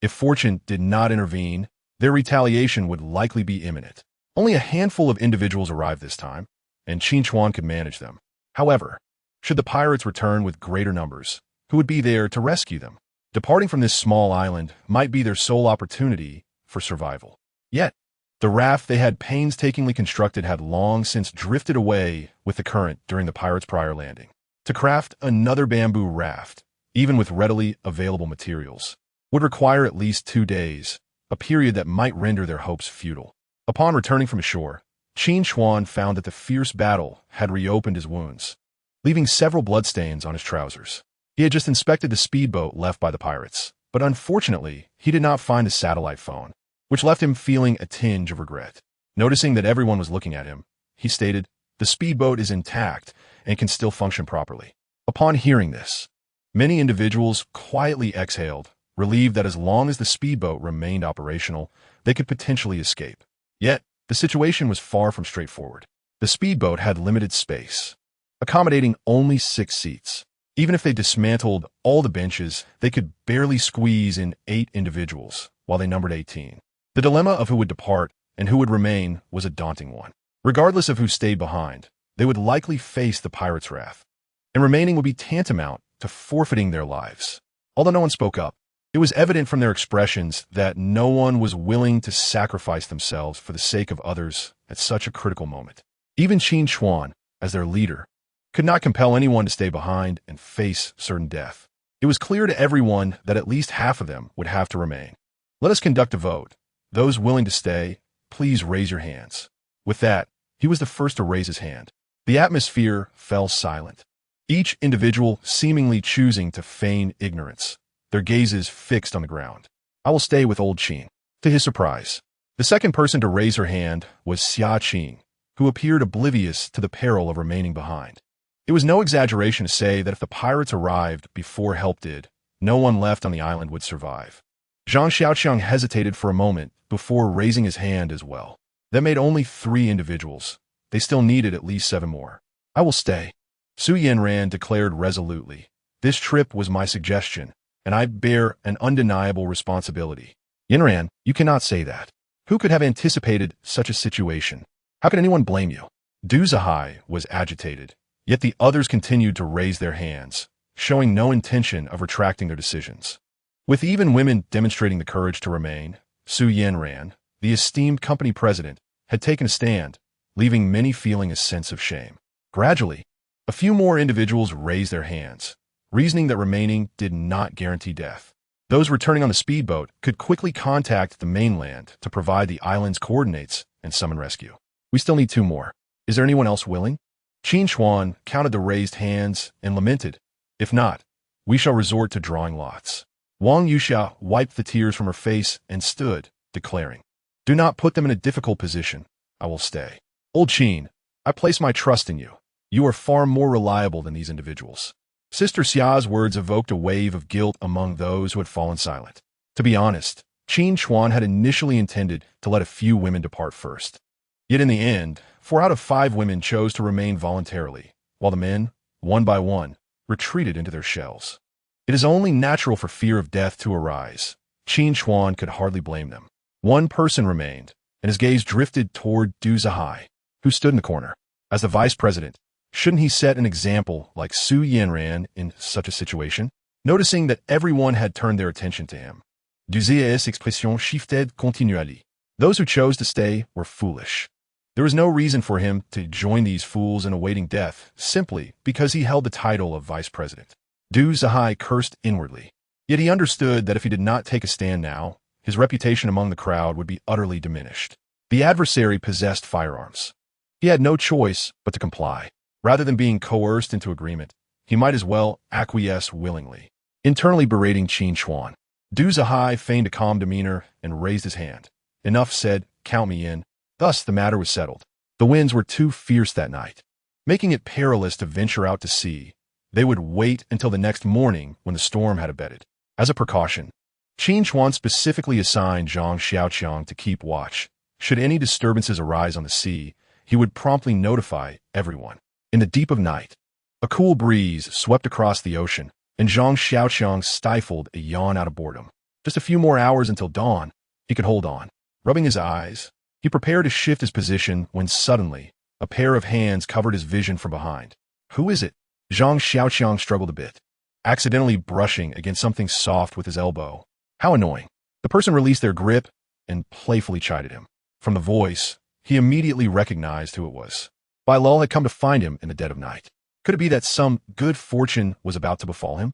A: If fortune did not intervene, their retaliation would likely be imminent. Only a handful of individuals arrived this time, and Qin Chuan could manage them. However, should the pirates return with greater numbers, who would be there to rescue them? Departing from this small island might be their sole opportunity for survival. Yet, the raft they had painstakingly constructed had long since drifted away with the current during the pirates' prior landing. To craft another bamboo raft, even with readily available materials, would require at least 2 days, a period that might render their hopes futile. Upon returning from shore, Qin Chuan found that the fierce battle had reopened his wounds, leaving several bloodstains on his trousers. He had just inspected the speedboat left by the pirates, but unfortunately, he did not find a satellite phone, which left him feeling a tinge of regret. Noticing that everyone was looking at him, he stated, "The speedboat is intact and can still function properly." Upon hearing this, many individuals quietly exhaled, relieved that as long as the speedboat remained operational, they could potentially escape. Yet, the situation was far from straightforward. The speedboat had limited space, accommodating only 6 seats. Even if they dismantled all the benches, they could barely squeeze in 8 individuals, while they numbered 18. The dilemma of who would depart and who would remain was a daunting one. Regardless of who stayed behind, they would likely face the pirates' wrath, and remaining would be tantamount to forfeiting their lives. Although no one spoke up, it was evident from their expressions that no one was willing to sacrifice themselves for the sake of others at such a critical moment. Even Qin Chuan, as their leader, could not compel anyone to stay behind and face certain death. It was clear to everyone that at least half of them would have to remain. "Let us conduct a vote. Those willing to stay, please raise your hands." With that, he was the first to raise his hand. The atmosphere fell silent, each individual seemingly choosing to feign ignorance, their gazes fixed on the ground. "I will stay with old Qin." To his surprise, the second person to raise her hand was Xia Qing, who appeared oblivious to the peril of remaining behind. It was no exaggeration to say that if the pirates arrived before help did, no one left on the island would survive. Zhang Xiaoqiang hesitated for a moment before raising his hand as well. That made only 3 individuals. They still needed at least 7 more. I will stay, Su Yanran declared resolutely. This trip was my suggestion, and I bear an undeniable responsibility. Yanran, you cannot say that. Who could have anticipated such a situation? How could anyone blame you? Du Zihai was agitated, yet the others continued to raise their hands, showing no intention of retracting their decisions. With even women demonstrating the courage to remain, Su Yanran, the esteemed company president, had taken a stand, leaving many feeling a sense of shame. Gradually, a few more individuals raised their hands, reasoning that remaining did not guarantee death. Those returning on the speedboat could quickly contact the mainland to provide the island's coordinates and summon rescue. We still need 2 more. Is there anyone else willing? Qin Chuan counted the raised hands and lamented, if not, we shall resort to drawing lots. Wang Yuxia wiped the tears from her face and stood, declaring, do not put them in a difficult position. I will stay. Old Qin, I place my trust in you. You are far more reliable than these individuals. Sister Xia's words evoked a wave of guilt among those who had fallen silent. To be honest, Qin Chuan had initially intended to let a few women depart first. Yet in the end, 4 out of 5 women chose to remain voluntarily, while the men, one by one, retreated into their shells. It is only natural for fear of death to arise. Qin Chuan could hardly blame them. One person remained, and his gaze drifted toward Du Zihai, who stood in the corner. As the vice president, shouldn't he set an example like Su Yanran in such a situation? Noticing that everyone had turned their attention to him, Du Zihai's expression shifted continually. Those who chose to stay were foolish. There was no reason for him to join these fools in awaiting death simply because he held the title of vice president. Du Zihai cursed inwardly. Yet he understood that if he did not take a stand now, his reputation among the crowd would be utterly diminished. The adversary possessed firearms. He had no choice but to comply. Rather than being coerced into agreement, he might as well acquiesce willingly. Internally berating Qin Chuan, Du Zihai feigned a calm demeanor and raised his hand. Enough said, count me in. Thus the matter was settled. The winds were too fierce that night, making it perilous to venture out to sea. They would wait until the next morning when the storm had abated. As a precaution, Qin Chuan specifically assigned Zhang Xiaoqiang to keep watch. Should any disturbances arise on the sea, he would promptly notify everyone. In the deep of night, a cool breeze swept across the ocean, and Zhang Xiaoqiang stifled a yawn out of boredom. Just a few more hours until dawn, he could hold on. Rubbing his eyes, he prepared to shift his position when suddenly, a pair of hands covered his vision from behind. Who is it? Zhang Xiaoqiang struggled a bit, accidentally brushing against something soft with his elbow. How annoying. The person released their grip and playfully chided him. From the voice, he immediately recognized who it was. Bai Luo had come to find him in the dead of night. Could it be that some good fortune was about to befall him?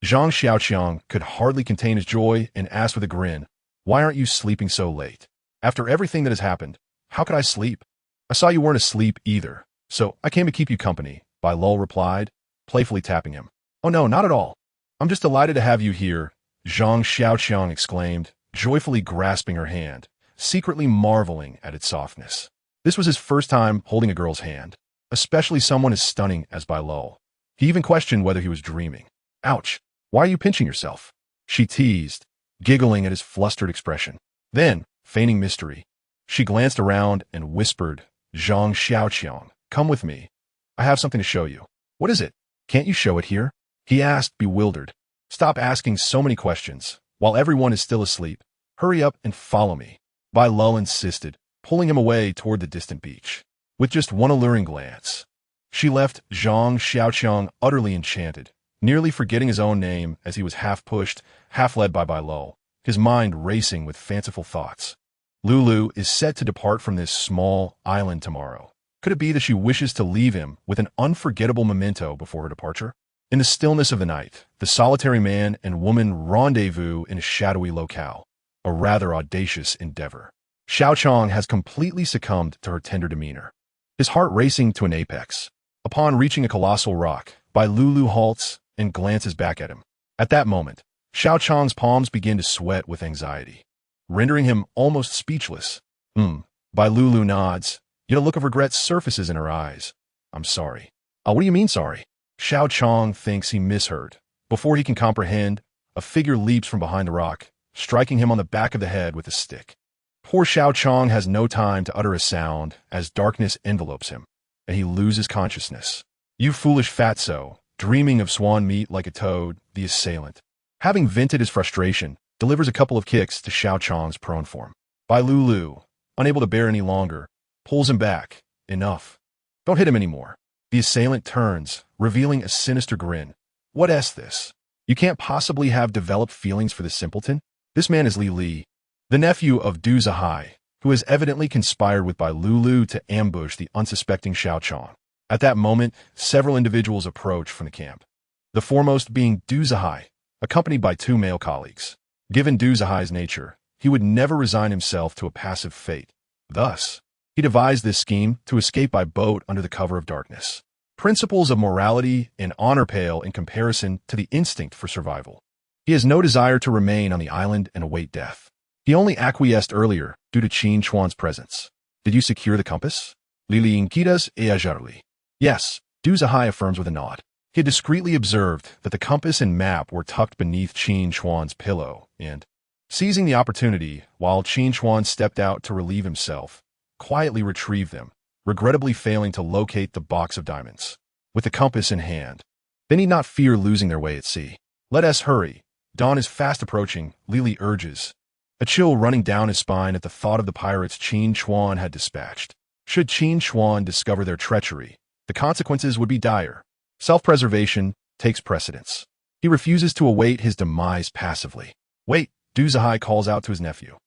A: Zhang Xiaoqiang could hardly contain his joy and asked with a grin, why aren't you sleeping so late? After everything that has happened, how could I sleep? I saw you weren't asleep either, so I came to keep you company, Bai Luo replied, playfully tapping him. Oh no, not at all. I'm just delighted to have you here, Zhang Xiaoqiang exclaimed, joyfully grasping her hand, secretly marveling at its softness. This was his first time holding a girl's hand, especially someone as stunning as Bai Luo. He even questioned whether he was dreaming. Ouch, why are you pinching yourself? She teased, giggling at his flustered expression. Then, feigning mystery, she glanced around and whispered, Zhang Xiaoqiang, come with me. I have something to show you. What is it? Can't you show it here? He asked, bewildered. Stop asking so many questions. While everyone is still asleep, hurry up and follow me. Bai Luo insisted, pulling him away toward the distant beach. With just one alluring glance, she left Zhang Xiaoqiang utterly enchanted, nearly forgetting his own name as he was half pushed, half led by Bai Luo, his mind racing with fanciful thoughts. Lulu is set to depart from this small island tomorrow. Could it be that she wishes to leave him with an unforgettable memento before her departure? In the stillness of the night, the solitary man and woman rendezvous in a shadowy locale, a rather audacious endeavor. Xiaoqiang has completely succumbed to her tender demeanor, his heart racing to an apex. Upon reaching a colossal rock, Bai Lulu halts and glances back at him. At that moment, Xiaoqiang's palms begin to sweat with anxiety, rendering him almost speechless. Bai Lulu nods, yet a look of regret surfaces in her eyes. I'm sorry. What do you mean, sorry? Xiao Chong thinks he misheard. Before he can comprehend, a figure leaps from behind the rock, striking him on the back of the head with a stick. Poor Xiao Chong has no time to utter a sound as darkness envelopes him, and he loses consciousness. You foolish fatso, dreaming of swan meat like a toad, the assailant, having vented his frustration, delivers a couple of kicks to Xiao Chong's prone form. Bai Lulu, unable to bear any longer, pulls him back. Enough. Don't hit him anymore. The assailant turns, revealing a sinister grin. What's this? You can't possibly have developed feelings for this simpleton? This man is Li Li, the nephew of Du Zihai, who has evidently conspired with Bai Lulu to ambush the unsuspecting Xiao Chong. At that moment, several individuals approach from the camp. The foremost being Du Zihai, accompanied by two male colleagues. Given Du Zihai's nature, he would never resign himself to a passive fate. Thus, he devised this scheme to escape by boat under the cover of darkness. Principles of morality and honor pale in comparison to the instinct for survival. He has no desire to remain on the island and await death. He only acquiesced earlier due to Qin Chuan's presence. Did you secure the compass? Lili inquitas eajarli. Yes, Du Zihai affirms with a nod. He had discreetly observed that the compass and map were tucked beneath Qin Chuan's pillow, and, seizing the opportunity while Qin Chuan stepped out to relieve himself, quietly retrieved them, regrettably failing to locate the box of diamonds. With the compass in hand, they need not fear losing their way at sea. Let us hurry. Dawn is fast approaching, Lili urges, a chill running down his spine at the thought of the pirates Qin Chuan had dispatched. Should Qin Chuan discover their treachery, the consequences would be dire. Self-preservation takes precedence. He refuses to await his demise passively. Wait, Du Zihai calls out to his nephew.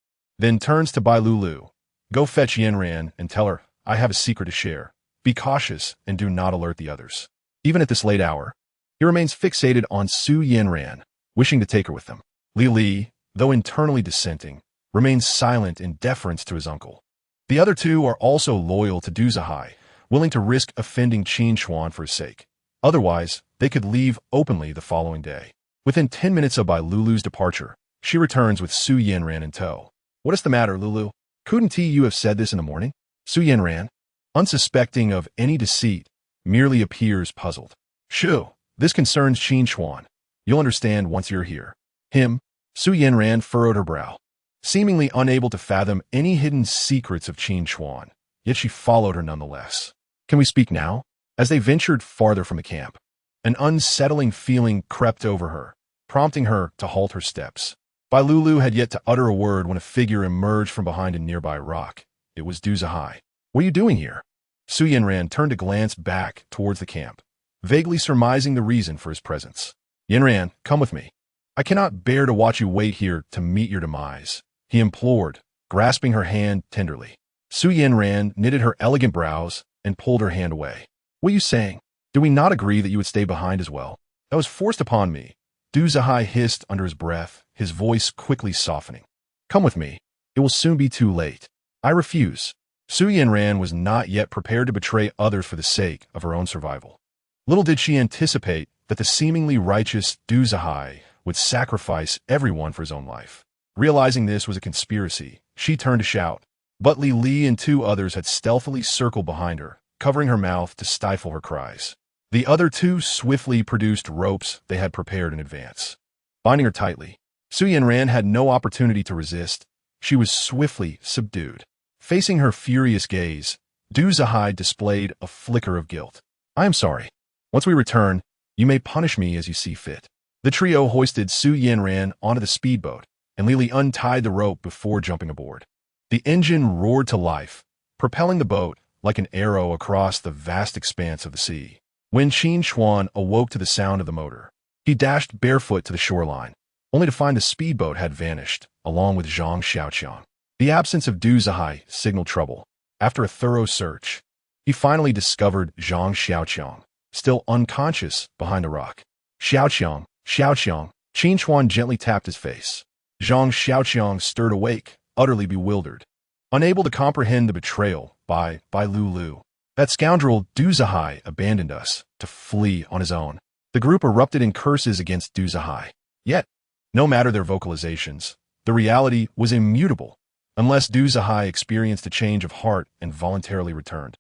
A: Then turns to Bai Lulu. Go fetch Yanran and tell her, I have a secret to share. Be cautious and do not alert the others. Even at this late hour, he remains fixated on Su Yanran, wishing to take her with them. Li Li, though internally dissenting, remains silent in deference to his uncle. The other two are also loyal to Du Zihai, willing to risk offending Qin Chuan for his sake. Otherwise, they could leave openly the following day. Within 10 minutes of Bai Lulu's departure, she returns with Su Yanran in tow. What is the matter, Lulu? Couldn't you have said this in the morning? Su Yanran, unsuspecting of any deceit, merely appears puzzled. Shoo, this concerns Qin Chuan. You'll understand once you're here. Su Yanran furrowed her brow, seemingly unable to fathom any hidden secrets of Qin Chuan, yet she followed her nonetheless. Can we speak now? As they ventured farther from the camp, an unsettling feeling crept over her, prompting her to halt her steps. Bai Lulu had yet to utter a word when a figure emerged from behind a nearby rock. It was Du Zihai. What are you doing here? Su Yanran turned to glance back towards the camp, vaguely surmising the reason for his presence. Yanran, come with me. I cannot bear to watch you wait here to meet your demise, he implored, grasping her hand tenderly. Su Yanran knitted her elegant brows and pulled her hand away. What are you saying? Do we not agree that you would stay behind as well? That was forced upon me. Du Zihai hissed under his breath, his voice quickly softening. Come with me. It will soon be too late. I refuse. Su Yanran was not yet prepared to betray others for the sake of her own survival. Little did she anticipate that the seemingly righteous Du Zihai would sacrifice everyone for his own life. Realizing this was a conspiracy, she turned to shout, but Li Li and two others had stealthily circled behind her, covering her mouth to stifle her cries. The other two swiftly produced ropes they had prepared in advance. Binding her tightly, Su Yanran had no opportunity to resist. She was swiftly subdued. Facing her furious gaze, Du Zihai displayed a flicker of guilt. I am sorry. Once we return, you may punish me as you see fit. The trio hoisted Su Yanran onto the speedboat, and Li Li untied the rope before jumping aboard. The engine roared to life, propelling the boat like an arrow across the vast expanse of the sea. When Qin Chuan awoke to the sound of the motor, he dashed barefoot to the shoreline, only to find the speedboat had vanished, along with Zhang Xiaoqiang. The absence of Du Zihai signaled trouble. After a thorough search, he finally discovered Zhang Xiaoqiang, still unconscious behind a rock. Xiaoqiang, Qin Chuan gently tapped his face. Zhang Xiaoqiang stirred awake, utterly bewildered, unable to comprehend the betrayal by Lulu. That scoundrel Du Zihai abandoned us to flee on his own. The group erupted in curses against Du Zihai. Yet, no matter their vocalizations, the reality was immutable, unless Du Zihai experienced a change of heart and voluntarily returned.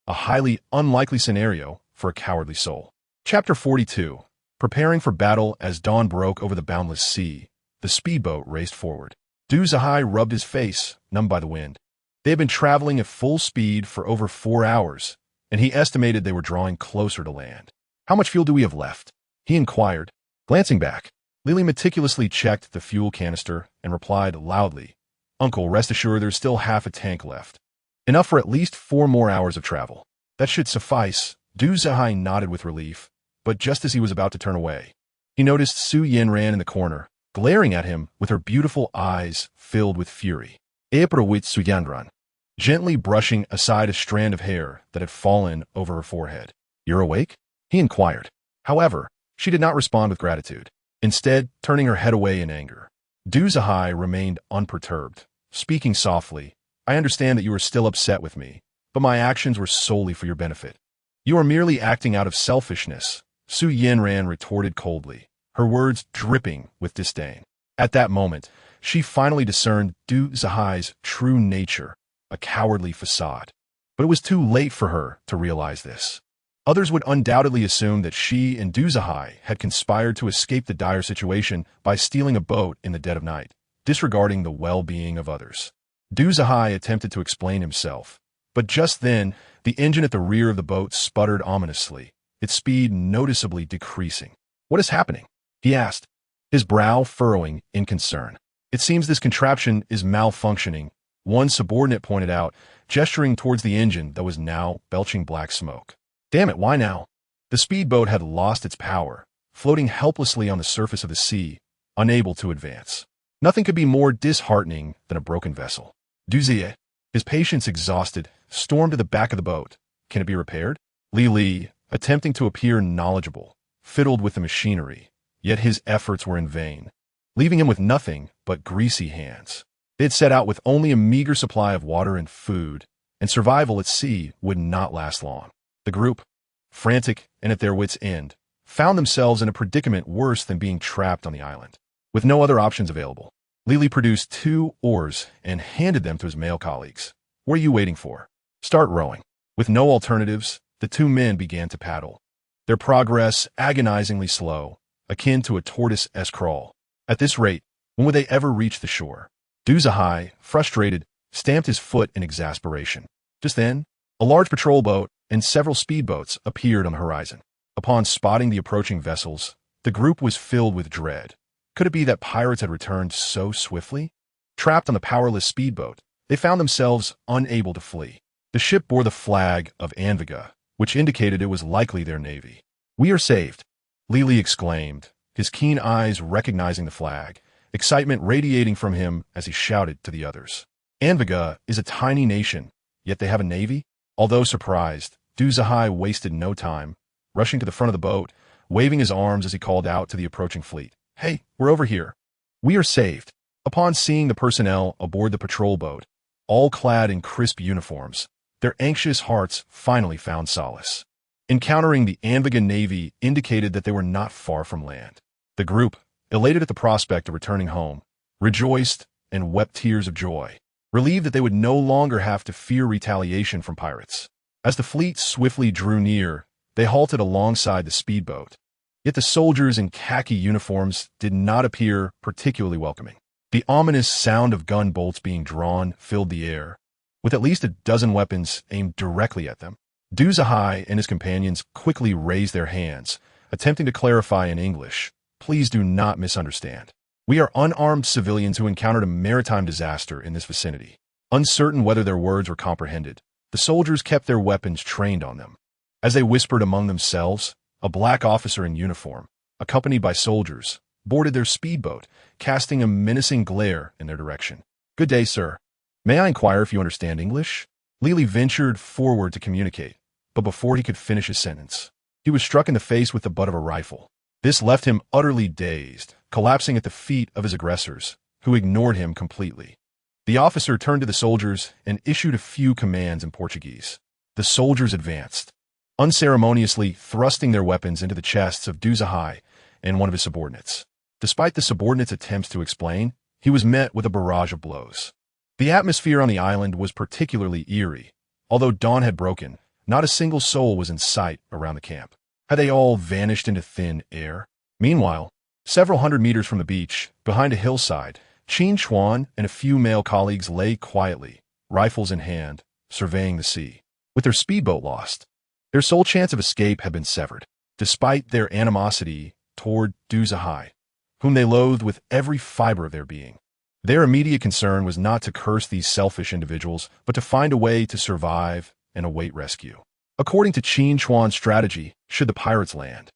A: A highly unlikely scenario for a cowardly soul. Chapter 42. Preparing for battle. As dawn broke over the boundless sea, the speedboat raced forward. Du Zhai rubbed his face, numbed by the wind. They had been traveling at full speed for over 4 hours, and he estimated they were drawing closer to land. "How much fuel do we have left?" he inquired. Glancing back, Lily meticulously checked the fuel canister and replied loudly, "Uncle, rest assured there's still half a tank left. Enough for at least 4 more hours of travel." "That should suffice." Du Zhai nodded with relief, but just as he was about to turn away, he noticed Su Yanran in the corner, glaring at him with her beautiful eyes filled with fury. "Aprowit Su Yanran," gently brushing aside a strand of hair that had fallen over her forehead. "You're awake?" he inquired. However, she did not respond with gratitude, instead turning her head away in anger. Du Zhai remained unperturbed, speaking softly. "I understand that you are still upset with me, but my actions were solely for your benefit." "You are merely acting out of selfishness," Su Yanran retorted coldly, her words dripping with disdain. At that moment, she finally discerned Du Zhai's true nature, a cowardly facade. But it was too late for her to realize this. Others would undoubtedly assume that she and Du Zhai had conspired to escape the dire situation by stealing a boat in the dead of night, disregarding the well-being of others. Du Zhai attempted to explain himself, but just then, the engine at the rear of the boat sputtered ominously, its speed noticeably decreasing. "What is happening?" he asked, his brow furrowing in concern. "It seems this contraption is malfunctioning," one subordinate pointed out, gesturing towards the engine that was now belching black smoke. "Damn it, why now?" The speedboat had lost its power, floating helplessly on the surface of the sea, unable to advance. Nothing could be more disheartening than a broken vessel. Du Zhai, his patience exhausted, stormed to the back of the boat. "Can it be repaired?" Li, attempting to appear knowledgeable, fiddled with the machinery, yet his efforts were in vain, leaving him with nothing but greasy hands. They had set out with only a meager supply of water and food, and survival at sea would not last long. The group, frantic and at their wits' end, found themselves in a predicament worse than being trapped on the island. With no other options available, Li produced 2 oars and handed them to his male colleagues. "What are you waiting for? Start rowing." With no alternatives, the 2 men began to paddle, their progress agonizingly slow, akin to a tortoise-esque crawl. At this rate, when would they ever reach the shore? Du Zhai, frustrated, stamped his foot in exasperation. Just then, a large patrol boat and several speedboats appeared on the horizon. Upon spotting the approaching vessels, the group was filled with dread. Could it be that pirates had returned so swiftly? Trapped on the powerless speedboat, they found themselves unable to flee. The ship bore the flag of Anviga, which indicated it was likely their navy. "We are saved," Li exclaimed, his keen eyes recognizing the flag, excitement radiating from him as he shouted to the others. Anviga is a tiny nation, yet they have a navy? Although surprised, Du Zhai wasted no time, rushing to the front of the boat, waving his arms as he called out to the approaching fleet. "Hey, we're over here. We are saved." Upon seeing the personnel aboard the patrol boat, all clad in crisp uniforms, their anxious hearts finally found solace. Encountering the Anviga Navy indicated that they were not far from land. The group, elated at the prospect of returning home, rejoiced and wept tears of joy, relieved that they would no longer have to fear retaliation from pirates. As the fleet swiftly drew near, they halted alongside the speedboat. Yet the soldiers in khaki uniforms did not appear particularly welcoming. The ominous sound of gun bolts being drawn filled the air, with at least a dozen weapons aimed directly at them. Du Zhai and his companions quickly raised their hands, attempting to clarify in English. "Please do not misunderstand. We are unarmed civilians who encountered a maritime disaster in this vicinity." Uncertain whether their words were comprehended, the soldiers kept their weapons trained on them. As they whispered among themselves, a black officer in uniform, accompanied by soldiers, boarded their speedboat, casting a menacing glare in their direction. "Good day, sir. May I inquire if you understand English?" Li ventured forward to communicate, but before he could finish his sentence, he was struck in the face with the butt of a rifle. This left him utterly dazed, collapsing at the feet of his aggressors, who ignored him completely. The officer turned to the soldiers and issued a few commands in Portuguese. The soldiers advanced, unceremoniously thrusting their weapons into the chests of Du Zhai and one of his subordinates. Despite the subordinate's attempts to explain, he was met with a barrage of blows. The atmosphere on the island was particularly eerie. Although dawn had broken, Not a single soul was in sight around the camp. Had they all vanished into thin air? Meanwhile, several hundred meters from the beach, behind a hillside, Qin Chuan and a few male colleagues lay quietly, rifles in hand, surveying the sea. With their speedboat lost, their sole chance of escape had been severed, despite their animosity toward Du Zhai, whom they loathed with every fiber of their being. Their immediate concern was not to curse these selfish individuals, but to find a way to survive and await rescue. According to Qin Chuan's strategy, should the pirates land,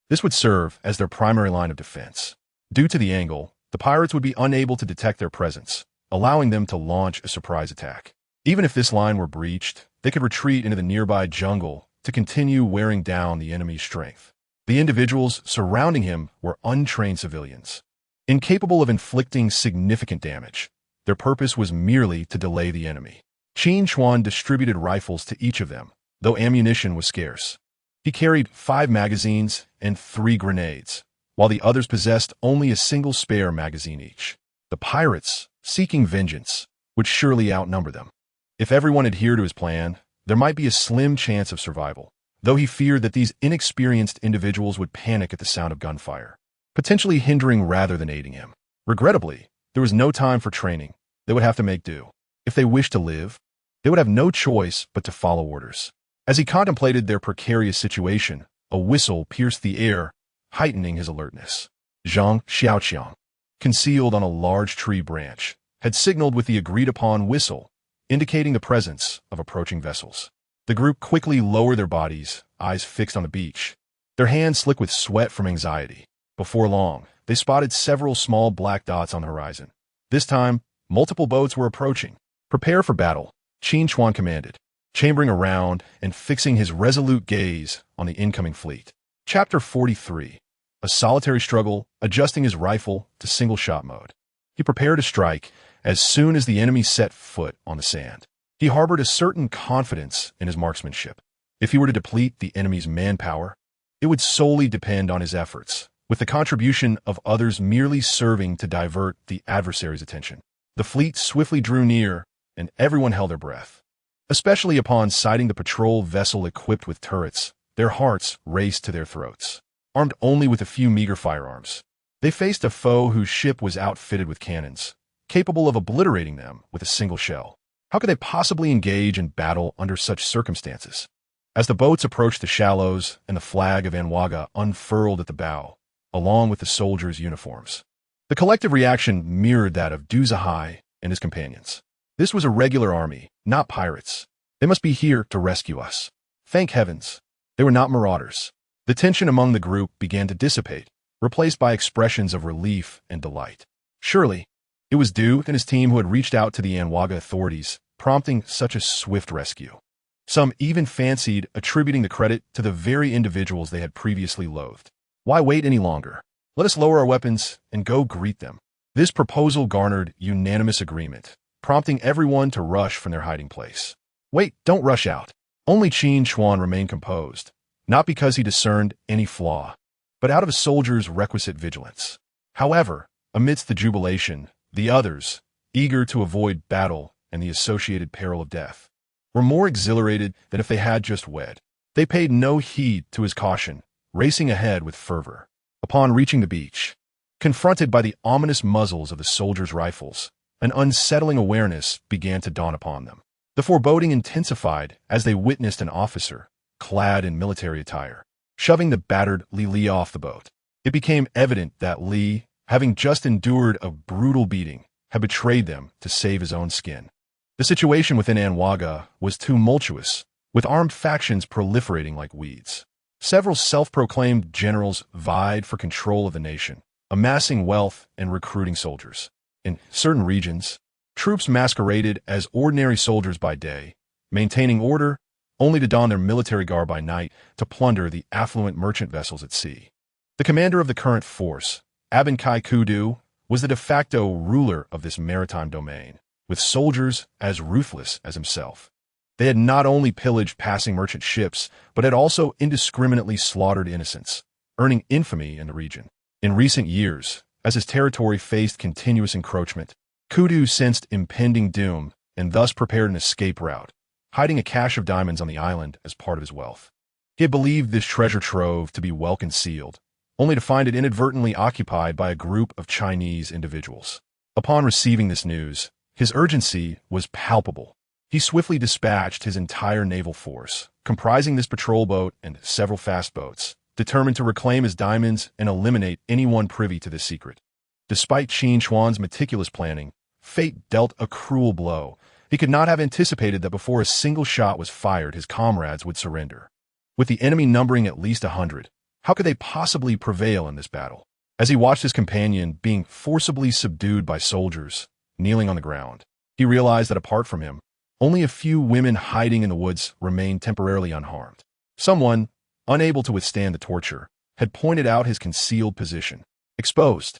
A: this would serve as their primary line of defense. Due to the angle, the pirates would be unable to detect their presence, allowing them to launch a surprise attack. Even if this line were breached, they could retreat into the nearby jungle to continue wearing down the enemy's strength. The individuals surrounding him were untrained civilians, incapable of inflicting significant damage. Their purpose was merely to delay the enemy. Qin Chuan distributed rifles to each of them, though ammunition was scarce. He carried 5 magazines and 3 grenades, while the others possessed only a single spare magazine each. The pirates, seeking vengeance, would surely outnumber them. If everyone adhered to his plan, there might be a slim chance of survival, though he feared that these inexperienced individuals would panic at the sound of gunfire, potentially hindering rather than aiding him. Regrettably, there was no time for training. They would have to make do. If they wished to live, they would have no choice but to follow orders. As he contemplated their precarious situation, a whistle pierced the air, heightening his alertness. Zhang Xiaoqiang, concealed on a large tree branch, had signaled with the agreed-upon whistle, indicating the presence of approaching vessels. The group quickly lowered their bodies, eyes fixed on the beach, their hands slick with sweat from anxiety. Before long, they spotted several small black dots on the horizon. This time, multiple boats were approaching. "Prepare for battle," Qin Chuan commanded, chambering around and fixing his resolute gaze on the incoming fleet. Chapter 43. A solitary struggle, adjusting his rifle to single-shot mode. He prepared to strike as soon as the enemy set foot on the sand. He harbored a certain confidence in his marksmanship. If he were to deplete the enemy's manpower, it would solely depend on his efforts, with the contribution of others merely serving to divert the adversary's attention. The fleet swiftly drew near, and everyone held their breath. Especially upon sighting the patrol vessel equipped with turrets, their hearts raced to their throats. Armed only with a few meager firearms, they faced a foe whose ship was outfitted with cannons, capable of obliterating them with a single shell. How could they possibly engage in battle under such circumstances? As the boats approached the shallows and the flag of Anwaga unfurled at the bow, along with the soldiers' uniforms, the collective reaction mirrored that of Du Zhai and his companions. This was a regular army, not pirates. They must be here to rescue us. Thank heavens, they were not marauders. The tension among the group began to dissipate, replaced by expressions of relief and delight. Surely, it was Du and his team who had reached out to the Anwaga authorities, prompting such a swift rescue. Some even fancied attributing the credit to the very individuals they had previously loathed. Why wait any longer? Let us lower our weapons and go greet them. This proposal garnered unanimous agreement, prompting everyone to rush from their hiding place. Wait, don't rush out. Only Qin Chuan remained composed, not because he discerned any flaw, but out of a soldier's requisite vigilance. However, amidst the jubilation, the others, eager to avoid battle and the associated peril of death, were more exhilarated than if they had just wed. They paid no heed to his caution, racing ahead with fervor. Upon reaching the beach, confronted by the ominous muzzles of the soldiers' rifles, an unsettling awareness began to dawn upon them. The foreboding intensified as they witnessed an officer, clad in military attire, shoving the battered Li off the boat. It became evident that Li, having just endured a brutal beating, had betrayed them to save his own skin. The situation within Anwaga was tumultuous, with armed factions proliferating like weeds. Several self-proclaimed generals vied for control of the nation, amassing wealth and recruiting soldiers. In certain regions, troops masqueraded as ordinary soldiers by day, maintaining order, only to don their military garb by night to plunder the affluent merchant vessels at sea. The commander of the current force, Abinkai Kudu, was the de facto ruler of this maritime domain, with soldiers as ruthless as himself. They had not only pillaged passing merchant ships, but had also indiscriminately slaughtered innocents, earning infamy in the region. In recent years, as his territory faced continuous encroachment, Kudu sensed impending doom and thus prepared an escape route, hiding a cache of diamonds on the island as part of his wealth. He had believed this treasure trove to be well concealed, only to find it inadvertently occupied by a group of Chinese individuals. Upon receiving this news, his urgency was palpable. He swiftly dispatched his entire naval force, comprising this patrol boat and several fast boats, determined to reclaim his diamonds and eliminate anyone privy to this secret. Despite Qin Chuan's meticulous planning, fate dealt a cruel blow. He could not have anticipated that before a single shot was fired, his comrades would surrender. With the enemy numbering at least 100, how could they possibly prevail in this battle? As he watched his companion being forcibly subdued by soldiers, kneeling on the ground, he realized that apart from him, only a few women hiding in the woods remained temporarily unharmed. Someone, unable to withstand the torture, had pointed out his concealed position. Exposed.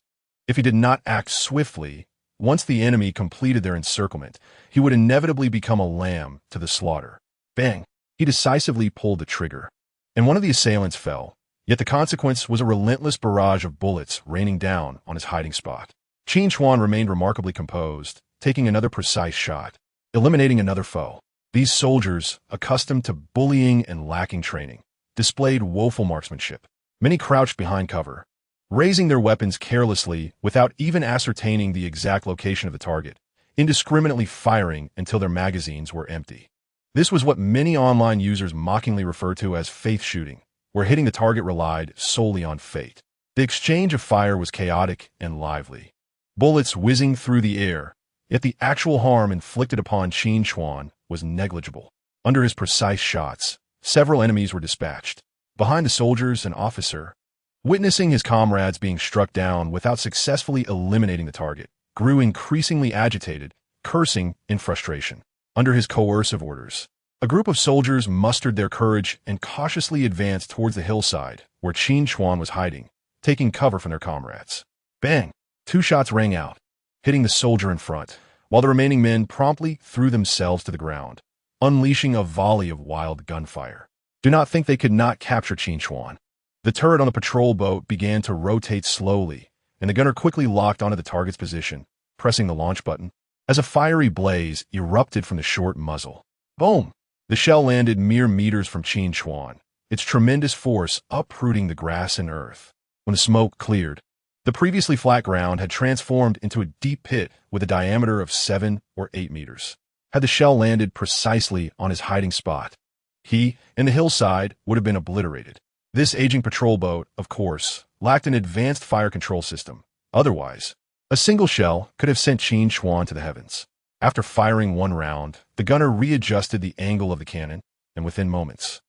A: If he did not act swiftly, once the enemy completed their encirclement, he would inevitably become a lamb to the slaughter. Bang! He decisively pulled the trigger, and one of the assailants fell, yet the consequence was a relentless barrage of bullets raining down on his hiding spot. Qin Chuan remained remarkably composed, taking another precise shot, eliminating another foe. These soldiers, accustomed to bullying and lacking training, displayed woeful marksmanship. Many crouched behind cover, raising their weapons carelessly without even ascertaining the exact location of the target, indiscriminately firing until their magazines were empty. This was what many online users mockingly refer to as faith shooting, where hitting the target relied solely on fate. The exchange of fire was chaotic and lively, bullets whizzing through the air, yet the actual harm inflicted upon Qin Chuan was negligible. Under his precise shots, several enemies were dispatched. Behind the soldiers, an officer, witnessing his comrades being struck down without successfully eliminating the target, grew increasingly agitated, cursing in frustration. Under his coercive orders, a group of soldiers mustered their courage and cautiously advanced towards the hillside where Qin Chuan was hiding, taking cover from their comrades. Bang! 2 shots rang out, hitting the soldier in front, while the remaining men promptly threw themselves to the ground, unleashing a volley of wild gunfire. Do not think they could not capture Qin Chuan. The turret on the patrol boat began to rotate slowly, and the gunner quickly locked onto the target's position, pressing the launch button. As a fiery blaze erupted from the short muzzle. Boom! The shell landed mere meters from Qin Chuan, its tremendous force uprooting the grass and earth. When the smoke cleared, the previously flat ground had transformed into a deep pit with a diameter of 7 or 8 meters. Had the shell landed precisely on his hiding spot, he and the hillside would have been obliterated. This aging patrol boat, of course, lacked an advanced fire control system. Otherwise, a single shell could have sent Qin Chuan to the heavens. After firing 1 round, the gunner readjusted the angle of the cannon, and within moments,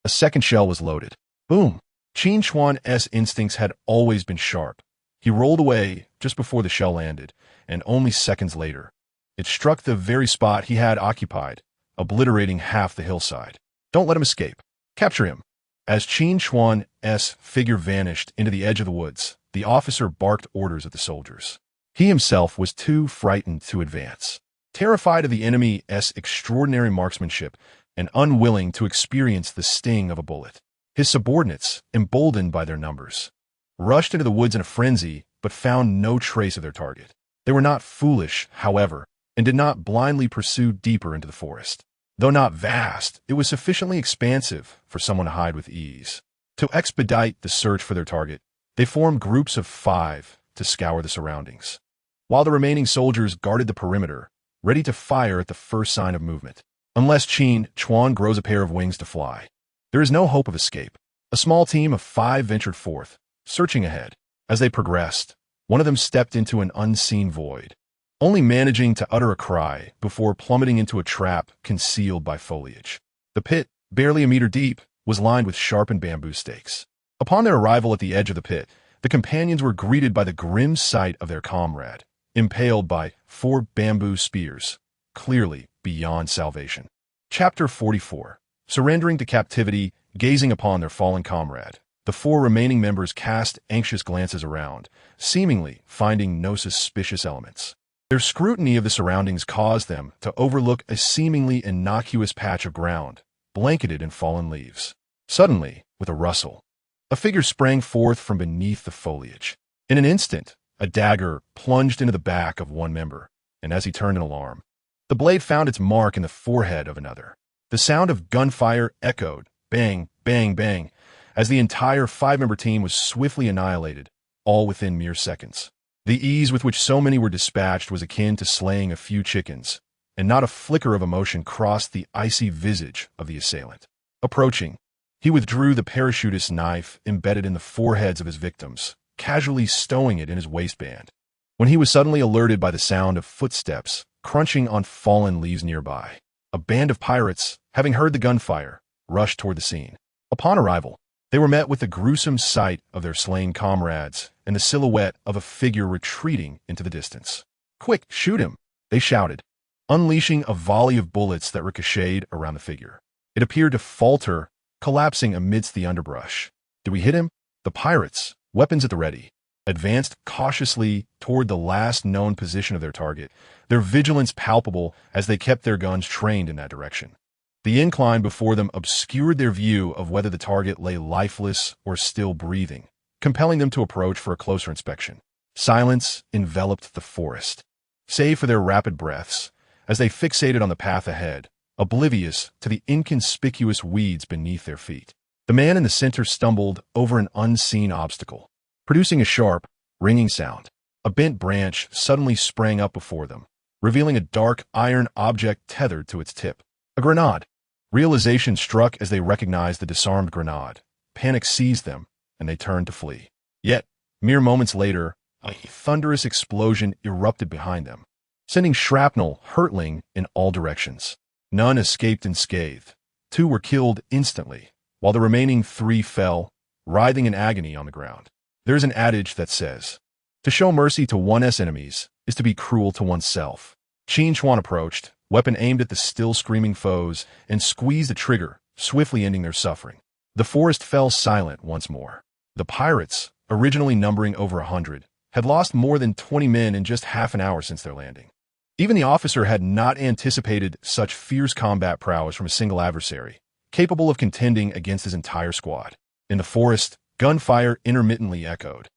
A: a second shell was loaded. Boom! Qin Chuan's instincts had always been sharp. He rolled away just before the shell landed, and only seconds later, it struck the very spot he had occupied, obliterating half the hillside. Don't let him escape. Capture him. As Qin Chuan's figure vanished into the edge of the woods, the officer barked orders at the soldiers. He himself was too frightened to advance, terrified of the enemy's extraordinary marksmanship and unwilling to experience the sting of a bullet. His subordinates, emboldened by their numbers, rushed into the woods in a frenzy but found no trace of their target. They were not foolish, however, and did not blindly pursue deeper into the forest. Though not vast, it was sufficiently expansive for someone to hide with ease. To expedite the search for their target, they formed groups of 5 to scour the surroundings, while the remaining soldiers guarded the perimeter, ready to fire at the first sign of movement. Unless Qin Chuan grows a pair of wings to fly, there is no hope of escape. A small team of 5 ventured forth, searching ahead. As they progressed, one of them stepped into an unseen void, only managing to utter a cry before plummeting into a trap concealed by foliage. The pit, barely a meter deep, was lined with sharpened bamboo stakes. Upon their arrival at the edge of the pit, the companions were greeted by the grim sight of their comrade, impaled by 4 bamboo spears, clearly beyond salvation. Chapter 44. Surrendering to captivity, gazing upon their fallen comrade, the 4 remaining members cast anxious glances around, seemingly finding no suspicious elements. Their scrutiny of the surroundings caused them to overlook a seemingly innocuous patch of ground, blanketed in fallen leaves. Suddenly, with a rustle, a figure sprang forth from beneath the foliage. In an instant, a dagger plunged into the back of one member, and as he turned in alarm, the blade found its mark in the forehead of another. The sound of gunfire echoed, bang, bang, bang, as the entire five-member team was swiftly annihilated, all within mere seconds. The ease with which so many were dispatched was akin to slaying a few chickens, and not a flicker of emotion crossed the icy visage of the assailant. Approaching, he withdrew the parachutist's knife embedded in the foreheads of his victims, casually stowing it in his waistband, when he was suddenly alerted by the sound of footsteps crunching on fallen leaves nearby. A band of pirates, having heard the gunfire, rushed toward the scene. Upon arrival, they were met with the gruesome sight of their slain comrades and the silhouette of a figure retreating into the distance. "Quick, shoot him!" they shouted, unleashing a volley of bullets that ricocheted around the figure. It appeared to falter, collapsing amidst the underbrush. Did we hit him? The pirates, weapons at the ready, advanced cautiously toward the last known position of their target, their vigilance palpable as they kept their guns trained in that direction. The incline before them obscured their view of whether the target lay lifeless or still breathing, compelling them to approach for a closer inspection. Silence enveloped the forest, save for their rapid breaths, as they fixated on the path ahead, oblivious to the inconspicuous weeds beneath their feet. The man in the center stumbled over an unseen obstacle, producing a sharp, ringing sound. A bent branch suddenly sprang up before them, revealing a dark iron object tethered to its tip. A grenade. Realization struck as they recognized the disarmed grenade. Panic seized them, and they turned to flee. Yet, mere moments later, a thunderous explosion erupted behind them, sending shrapnel hurtling in all directions. None escaped unscathed. 2 were killed instantly, while the remaining 3 fell, writhing in agony on the ground. There's an adage that says, to show mercy to one's enemies is to be cruel to oneself. Qin Chuan approached, weapon aimed at the still screaming foes, and squeezed the trigger, swiftly ending their suffering. The forest fell silent once more. The pirates, originally numbering over 100, had lost more than 20 men in just half an hour since their landing. Even the officer had not anticipated such fierce combat prowess from a single adversary, capable of contending against his entire squad. In the forest, gunfire intermittently echoed,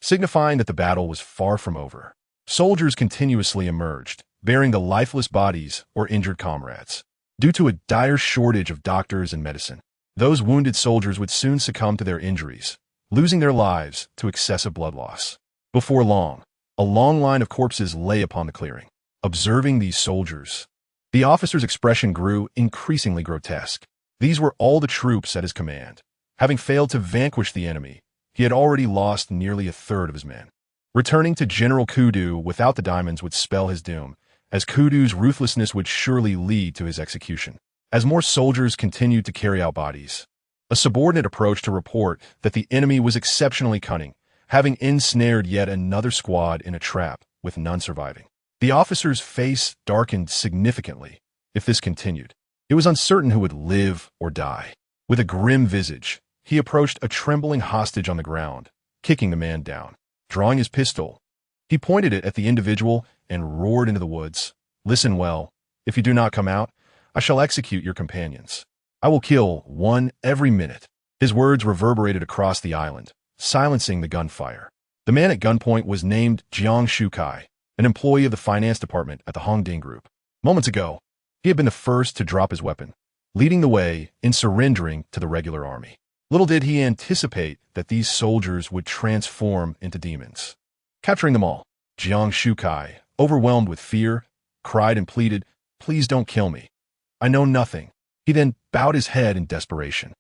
A: signifying that the battle was far from over. Soldiers continuously emerged, bearing the lifeless bodies or injured comrades. Due to a dire shortage of doctors and medicine, those wounded soldiers would soon succumb to their injuries, losing their lives to excessive blood loss. Before long, a long line of corpses lay upon the clearing. Observing these soldiers, the officer's expression grew increasingly grotesque. These were all the troops at his command. Having failed to vanquish the enemy, he had already lost nearly a third of his men. Returning to General Kudu without the diamonds would spell his doom, as Kudu's ruthlessness would surely lead to his execution. As more soldiers continued to carry out bodies, a subordinate approached to report that the enemy was exceptionally cunning, having ensnared yet another squad in a trap, with none surviving. The officer's face darkened significantly. If this continued, it was uncertain who would live or die. With a grim visage, he approached a trembling hostage on the ground, kicking the man down. Drawing his pistol, he pointed it at the individual and roared into the woods. "Listen well. If you do not come out, I shall execute your companions. I will kill one every minute." His words reverberated across the island, silencing the gunfire. The man at gunpoint was named Jiang Shukai, an employee of the finance department at the Hongding Group. Moments ago, he had been the first to drop his weapon, leading the way in surrendering to the regular army. Little did he anticipate that these soldiers would transform into demons. Capturing them all, Jiang Shukai, overwhelmed with fear, cried and pleaded, "Please don't kill me. I know nothing." He then bowed his head in desperation.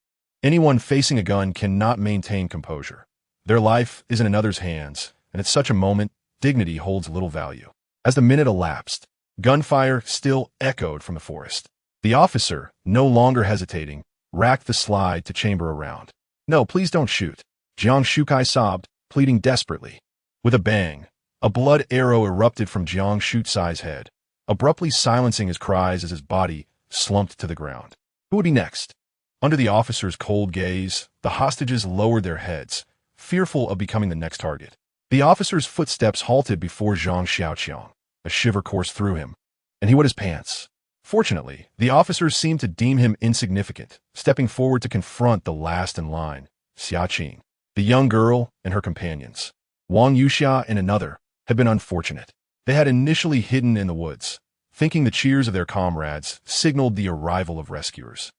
A: Anyone facing a gun cannot maintain composure. Their life is in another's hands, and at such a moment, dignity holds little value. As the minute elapsed, gunfire still echoed from the forest. The officer, no longer hesitating, racked the slide to chamber a round. "No, please don't shoot." Jiang Shukai sobbed, pleading desperately. With a bang, a blood arrow erupted from Jiang Shukai's head, abruptly silencing his cries as his body slumped to the ground. Who would be next? Under the officer's cold gaze, the hostages lowered their heads, fearful of becoming the next target. The officer's footsteps halted before Zhang Xiaoqiang. A shiver coursed through him, and he wet his pants. Fortunately, the officers seemed to deem him insignificant, stepping forward to confront the last in line, Xiaqing. The young girl and her companions, Wang Yuxia and another, had been unfortunate. They had initially hidden in the woods, thinking the cheers of their comrades signaled the arrival of rescuers,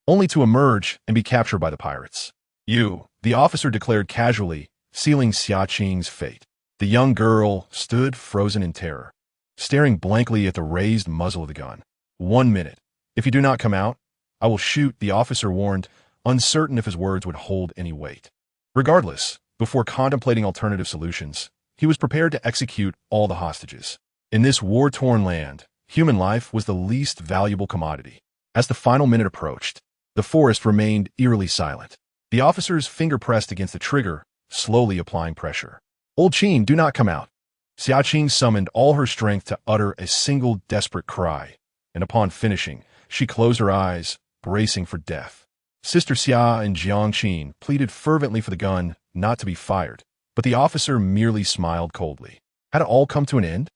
A: only to emerge and be captured by the pirates. "You," the officer declared casually, sealing Xia Qing's fate. The young girl stood frozen in terror, staring blankly at the raised muzzle of the gun. "1 minute. If you do not come out, I will shoot," the officer warned, uncertain if his words would hold any weight. Regardless, before contemplating alternative solutions, he was prepared to execute all the hostages. In this war-torn land, human life was the least valuable commodity. As the final minute approached, the forest remained eerily silent. The officer's finger pressed against the trigger, slowly applying pressure. "Old Qin, do not come out." Xia Qing summoned all her strength to utter a single desperate cry, and upon finishing, she closed her eyes, bracing for death. Sister Xia and Jiang Qin pleaded fervently for the gun not to be fired, but the officer merely smiled coldly. Had it all come to an end?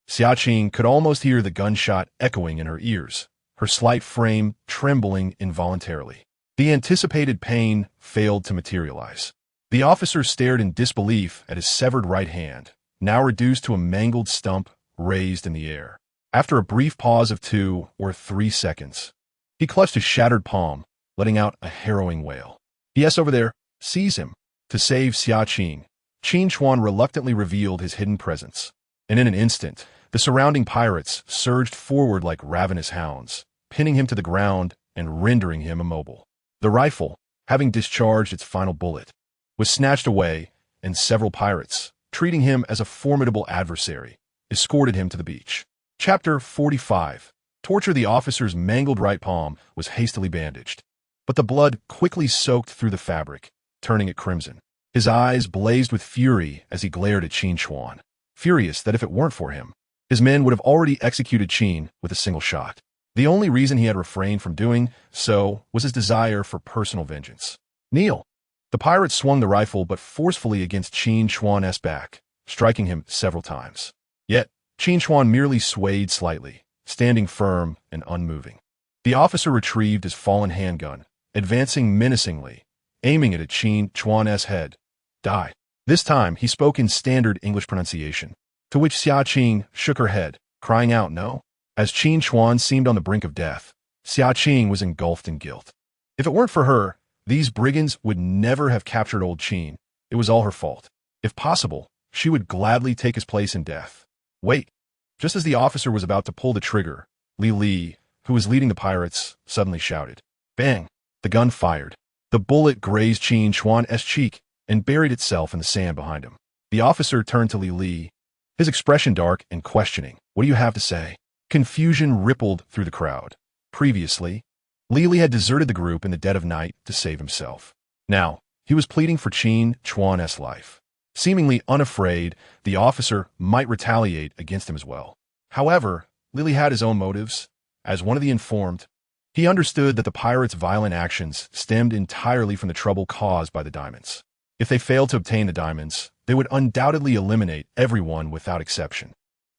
A: Xia Qing could almost hear the gunshot echoing in her ears, her slight frame trembling involuntarily. The anticipated pain failed to materialize. The officer stared in disbelief at his severed right hand, now reduced to a mangled stump raised in the air. After a brief pause of 2 or 3 seconds, he clutched his shattered palm, letting out a harrowing wail. "Yes, over there. Seize him." To save Xia Qing, Qin Chuan reluctantly revealed his hidden presence, and in an instant, the surrounding pirates surged forward like ravenous hounds, pinning him to the ground and rendering him immobile. The rifle, having discharged its final bullet, was snatched away, and several pirates, treating him as a formidable adversary, escorted him to the beach. Chapter 45. Torture. The officer's mangled right palm was hastily bandaged, but the blood quickly soaked through the fabric, turning it crimson. His eyes blazed with fury as he glared at Qin Chuan, furious that if it weren't for him, his men would have already executed Qin with a single shot. The only reason he had refrained from doing so was his desire for personal vengeance. "Kneel." The pirate swung the rifle but forcefully against Qin Chuan's back, striking him several times. Yet, Qin Chuan merely swayed slightly, standing firm and unmoving. The officer retrieved his fallen handgun, advancing menacingly, aiming it at Qin Chuan's head. "Die." This time, he spoke in standard English pronunciation, to which Xia Qing shook her head, crying out no. As Qin Chuan seemed on the brink of death, Xia Qing was engulfed in guilt. If it weren't for her, these brigands would never have captured old Qin. It was all her fault. If possible, she would gladly take his place in death. Wait. Just as the officer was about to pull the trigger, Li, who was leading the pirates, suddenly shouted. Bang! The gun fired. The bullet grazed Qin Chuan's cheek and buried itself in the sand behind him. The officer turned to Li, his expression dark and questioning. "What do you have to say?" Confusion rippled through the crowd. Previously, Li had deserted the group in the dead of night to save himself. Now, he was pleading for Qin Chuan's life. Seemingly unafraid, the officer might retaliate against him as well. However, Li had his own motives. As one of the informed, he understood that the pirates' violent actions stemmed entirely from the trouble caused by the diamonds. If they failed to obtain the diamonds, they would undoubtedly eliminate everyone without exception.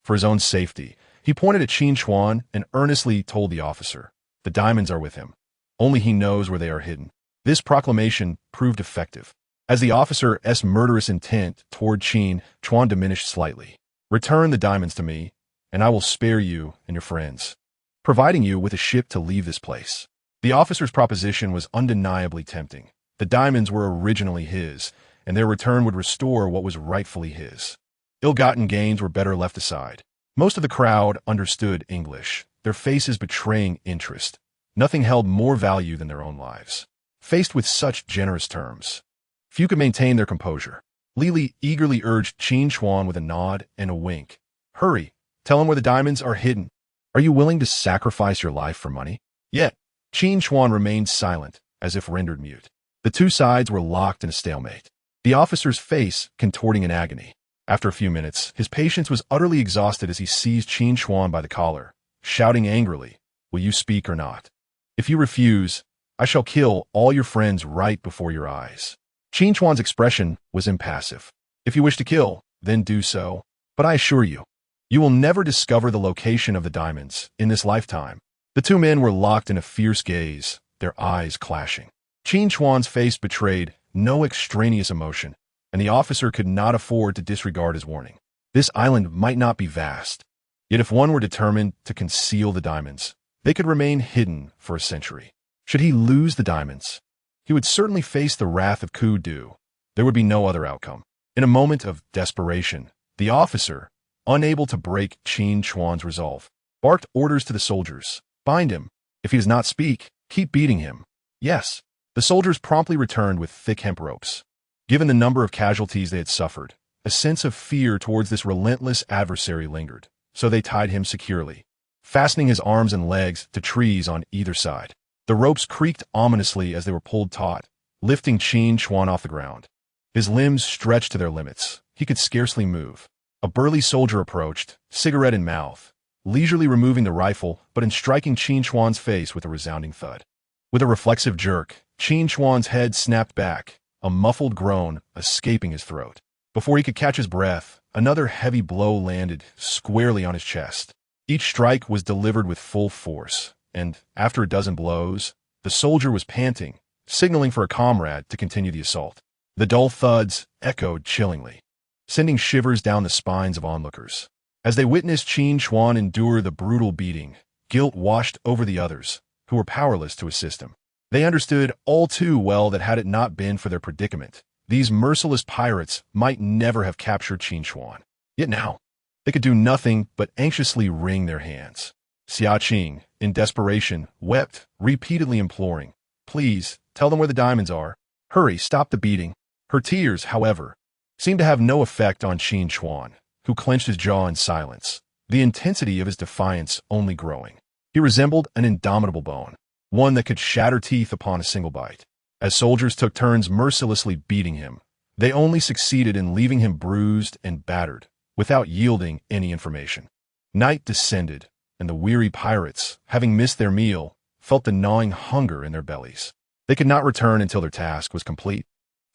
A: For his own safety, he pointed at Qin Chuan and earnestly told the officer, "The diamonds are with him. Only he knows where they are hidden." This proclamation proved effective, as the officer's murderous intent toward Qin Chuan diminished slightly. "Return the diamonds to me, and I will spare you and your friends, providing you with a ship to leave this place." The officer's proposition was undeniably tempting. The diamonds were originally his, and their return would restore what was rightfully his. Ill-gotten gains were better left aside. Most of the crowd understood English, their faces betraying interest. Nothing held more value than their own lives. Faced with such generous terms, few could maintain their composure. Li eagerly urged Qin Chuan with a nod and a wink. "Hurry, tell him where the diamonds are hidden. Are you willing to sacrifice your life for money?" Yet, Qin Chuan remained silent, as if rendered mute. The two sides were locked in a stalemate, the officer's face contorting in agony. After a few minutes, his patience was utterly exhausted as he seized Qin Chuan by the collar, shouting angrily, "Will you speak or not? If you refuse, I shall kill all your friends right before your eyes." Qin Chuan's expression was impassive. "If you wish to kill, then do so. But I assure you, you will never discover the location of the diamonds in this lifetime." The two men were locked in a fierce gaze, their eyes clashing. Qin Chuan's face betrayed no extraneous emotion, and the officer could not afford to disregard his warning. This island might not be vast, Yet if one were determined to conceal the diamonds, they could remain hidden for a century. Should he lose the diamonds, he would certainly face the wrath of Ku Du. There would be no other outcome. In a moment of desperation, the officer, unable to break Qin Chuan's resolve, barked orders to the soldiers. Bind him. If he does not speak, keep beating him. Yes. The soldiers promptly returned with thick hemp ropes. Given the number of casualties they had suffered, a sense of fear towards this relentless adversary lingered, so they tied him securely, fastening his arms and legs to trees on either side. The ropes creaked ominously as they were pulled taut, lifting Qin Chuan off the ground. His limbs stretched to their limits. He could scarcely move. A burly soldier approached, cigarette in mouth, leisurely removing the rifle, but in striking Qin Chuan's face with a resounding thud. With a reflexive jerk, Qin Chuan's head snapped back, a muffled groan escaping his throat. Before he could catch his breath, another heavy blow landed squarely on his chest. Each strike was delivered with full force, and, after a dozen blows, the soldier was panting, signaling for a comrade to continue the assault. The dull thuds echoed chillingly, sending shivers down the spines of onlookers. As they witnessed Qin Chuan endure the brutal beating, guilt washed over the others, who were powerless to assist him. They understood all too well that had it not been for their predicament, these merciless pirates might never have captured Qin Chuan. Yet now, they could do nothing but anxiously wring their hands. Xia Qing, in desperation, wept, repeatedly imploring, "Please, tell them where the diamonds are. Hurry, stop the beating." Her tears, however, seemed to have no effect on Qin Chuan, who clenched his jaw in silence, the intensity of his defiance only growing. He resembled an indomitable bone, one that could shatter teeth upon a single bite. As soldiers took turns mercilessly beating him, they only succeeded in leaving him bruised and battered, without yielding any information. Night descended, and the weary pirates, having missed their meal, felt the gnawing hunger in their bellies. They could not return until their task was complete.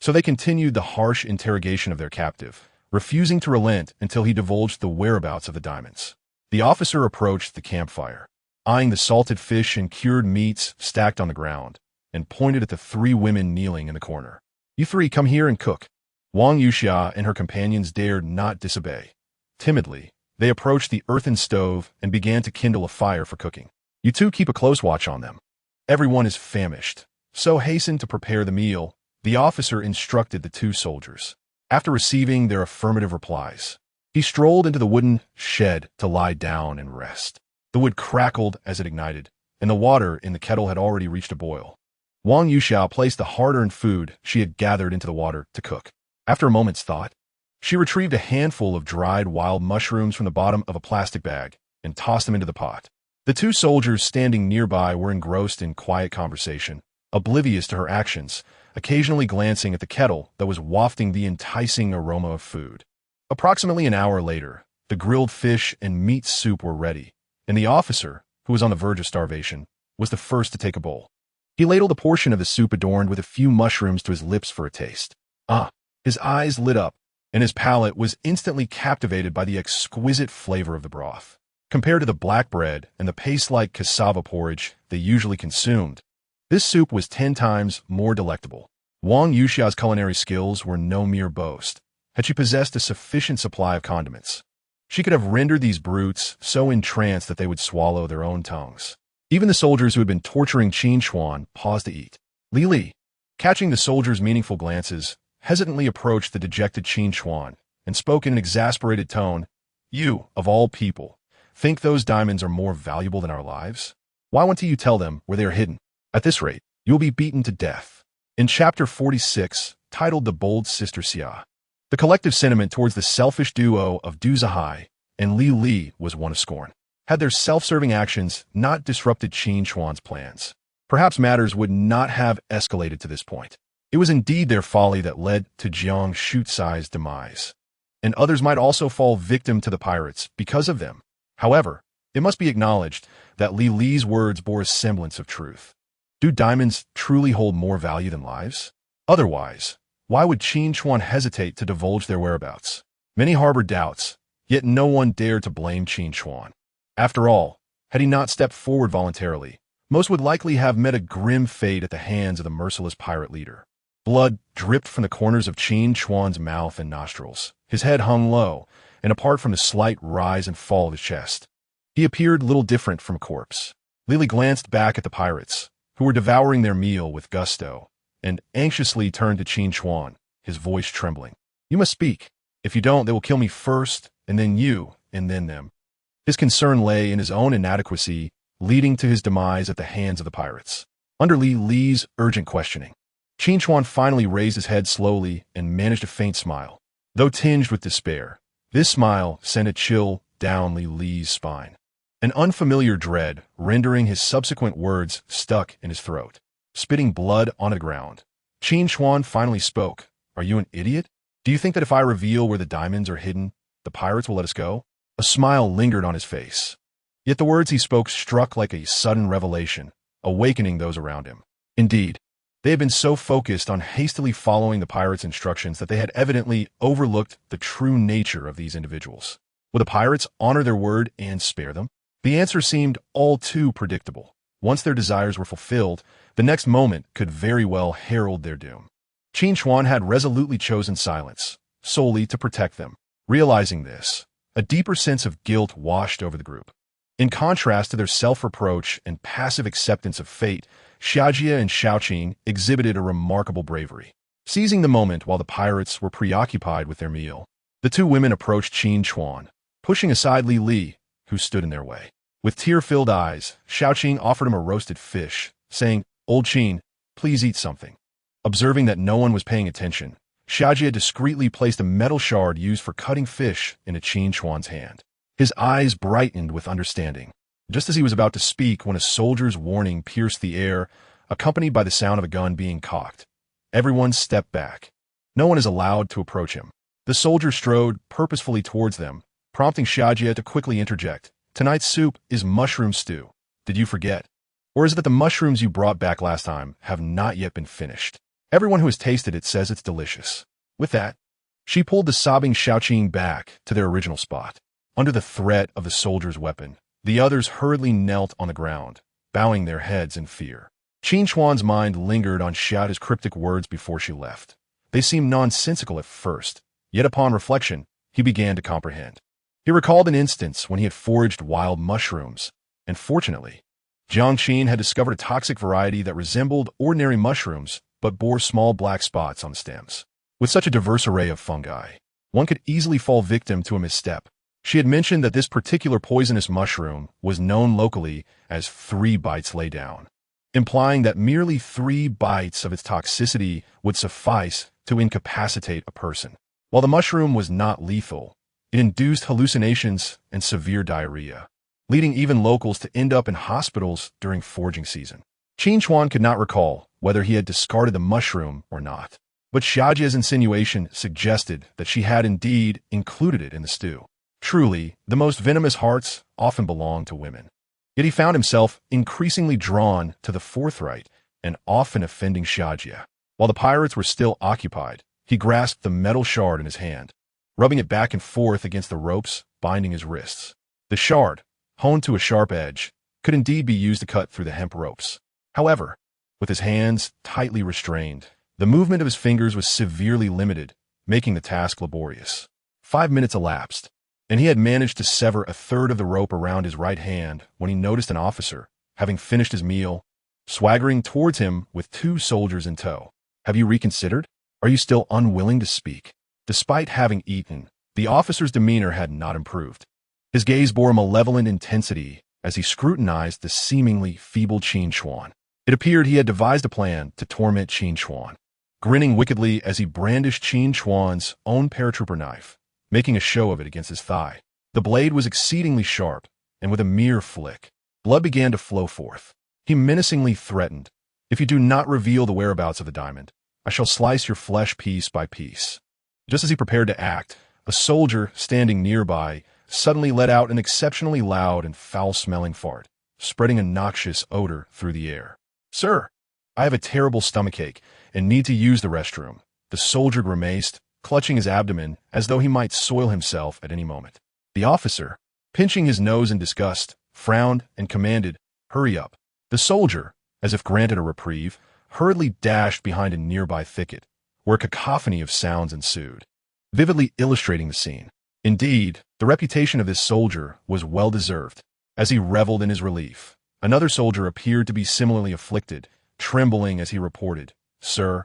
A: So they continued the harsh interrogation of their captive, refusing to relent until he divulged the whereabouts of the diamonds. The officer approached the campfire, eyeing the salted fish and cured meats stacked on the ground, and pointed at the three women kneeling in the corner. "You three come here and cook." Wang Yuxia and her companions dared not disobey. Timidly, they approached the earthen stove and began to kindle a fire for cooking. "You two keep a close watch on them. Everyone is famished, so hasten to prepare the meal," the officer instructed the two soldiers. After receiving their affirmative replies, he strolled into the wooden shed to lie down and rest. The wood crackled as it ignited, and the water in the kettle had already reached a boil. Wang Yuxiao placed the hard-earned food she had gathered into the water to cook. After a moment's thought, she retrieved a handful of dried wild mushrooms from the bottom of a plastic bag and tossed them into the pot. The two soldiers standing nearby were engrossed in quiet conversation, oblivious to her actions, occasionally glancing at the kettle that was wafting the enticing aroma of food. Approximately an hour later, the grilled fish and meat soup were ready, and the officer, who was on the verge of starvation, was the first to take a bowl. He ladled a portion of the soup adorned with a few mushrooms to his lips for a taste. His eyes lit up, and his palate was instantly captivated by the exquisite flavor of the broth. Compared to the black bread and the paste-like cassava porridge they usually consumed, this soup was 10 times more delectable. Wang Yuxia's culinary skills were no mere boast. Had she possessed a sufficient supply of condiments, she could have rendered these brutes so entranced that they would swallow their own tongues. Even the soldiers who had been torturing Qin Chuan paused to eat. Li Li, catching the soldiers' meaningful glances, hesitantly approached the dejected Qin Chuan and spoke in an exasperated tone, "You, of all people, think those diamonds are more valuable than our lives? Why won't you tell them where they are hidden? At this rate, you will be beaten to death." In Chapter 46, titled The Bold Sister Xia, the collective sentiment towards the selfish duo of Du Zihai and Li Li was one of scorn. Had their self-serving actions not disrupted Qin Chuan's plans, perhaps matters would not have escalated to this point. It was indeed their folly that led to Jiang Shutai's demise, and others might also fall victim to the pirates because of them. However, it must be acknowledged that Li Li's words bore a semblance of truth. Do diamonds truly hold more value than lives? Otherwise, why would Qin Chuan hesitate to divulge their whereabouts? Many harbored doubts, yet no one dared to blame Qin Chuan. After all, had he not stepped forward voluntarily, most would likely have met a grim fate at the hands of the merciless pirate leader. Blood dripped from the corners of Qin Chuan's mouth and nostrils, His head hung low, and apart from the slight rise and fall of his chest, he appeared little different from a corpse. Lily glanced back at the pirates, who were devouring their meal with gusto, and anxiously turned to Qin Chuan, his voice trembling. "You must speak. If you don't, they will kill me first, and then you, and then them." His concern lay in his own inadequacy, leading to his demise at the hands of the pirates. Under Li's urgent questioning, Qin Chuan finally raised his head slowly and managed a faint smile. Though tinged with despair, this smile sent a chill down Li's spine, an unfamiliar dread rendering his subsequent words stuck in his throat. Spitting blood on the ground, Qin Chuan finally spoke. "Are you an idiot? Do you think that if I reveal where the diamonds are hidden, the pirates will let us go?" A smile lingered on his face. Yet the words he spoke struck like a sudden revelation, awakening those around him. Indeed, they had been so focused on hastily following the pirates' instructions that they had evidently overlooked the true nature of these individuals. Would the pirates honor their word and spare them? The answer seemed all too predictable. Once their desires were fulfilled, the next moment could very well herald their doom. Qin Chuan had resolutely chosen silence, solely to protect them. Realizing this, a deeper sense of guilt washed over the group. In contrast to their self-reproach and passive acceptance of fate, Xiajie and Shaoqing exhibited a remarkable bravery. Seizing the moment while the pirates were preoccupied with their meal, the two women approached Qin Chuan, pushing aside Li, who stood in their way. With tear-filled eyes, Shaoqing offered him a roasted fish, saying, "Old Qin, please eat something." Observing that no one was paying attention, Xiajie discreetly placed a metal shard used for cutting fish into Qin Chuan's hand. His eyes brightened with understanding, just as he was about to speak when a soldier's warning pierced the air, accompanied by the sound of a gun being cocked. Everyone stepped back. No one is allowed to approach him. The soldier strode purposefully towards them, prompting Xiajie to quickly interject. "Tonight's soup is mushroom stew. Did you forget? Or is it that the mushrooms you brought back last time have not yet been finished? Everyone who has tasted it says it's delicious." With that, she pulled the sobbing Shaoqing back to their original spot. Under the threat of the soldier's weapon, the others hurriedly knelt on the ground, bowing their heads in fear. Qin Chuan's mind lingered on Xiao's cryptic words before she left. They seemed nonsensical at first, yet upon reflection, he began to comprehend. He recalled an instance when he had foraged wild mushrooms, and fortunately, Jiang Qin had discovered a toxic variety that resembled ordinary mushrooms but bore small black spots on the stems. With such a diverse array of fungi, one could easily fall victim to a misstep. She had mentioned that this particular poisonous mushroom was known locally as 3 bites lay down, implying that merely 3 bites of its toxicity would suffice to incapacitate a person. While the mushroom was not lethal, it induced hallucinations and severe diarrhea, leading even locals to end up in hospitals during foraging season. Qin Chuan could not recall whether he had discarded the mushroom or not, but Xiajie's insinuation suggested that she had indeed included it in the stew. Truly, the most venomous hearts often belong to women. Yet he found himself increasingly drawn to the forthright and often offending Xiajie. While the pirates were still occupied, he grasped the metal shard in his hand, rubbing it back and forth against the ropes binding his wrists. The shard, honed to a sharp edge, could indeed be used to cut through the hemp ropes. However, with his hands tightly restrained, the movement of his fingers was severely limited, making the task laborious. 5 minutes elapsed, and he had managed to sever a third of the rope around his right hand when he noticed an officer, having finished his meal, swaggering towards him with 2 soldiers in tow. "Have you reconsidered? Are you still unwilling to speak?" Despite having eaten, the officer's demeanor had not improved. His gaze bore a malevolent intensity as he scrutinized the seemingly feeble Qin Chuan. It appeared he had devised a plan to torment Qin Chuan. Grinning wickedly as he brandished Qin Chuan's own paratrooper knife, making a show of it against his thigh. The blade was exceedingly sharp, and with a mere flick, blood began to flow forth. He menacingly threatened, "If you do not reveal the whereabouts of the diamond, I shall slice your flesh piece by piece." Just as he prepared to act, a soldier standing nearby suddenly let out an exceptionally loud and foul-smelling fart, spreading a noxious odor through the air. "Sir, I have a terrible stomachache and need to use the restroom," the soldier grimaced, clutching his abdomen as though he might soil himself at any moment. The officer, pinching his nose in disgust, frowned and commanded, "Hurry up." The soldier, as if granted a reprieve, hurriedly dashed behind a nearby thicket, where a cacophony of sounds ensued. vividly illustrating the scene. Indeed, the reputation of this soldier was well-deserved. As he reveled in his relief, another soldier appeared to be similarly afflicted, trembling as he reported, "Sir,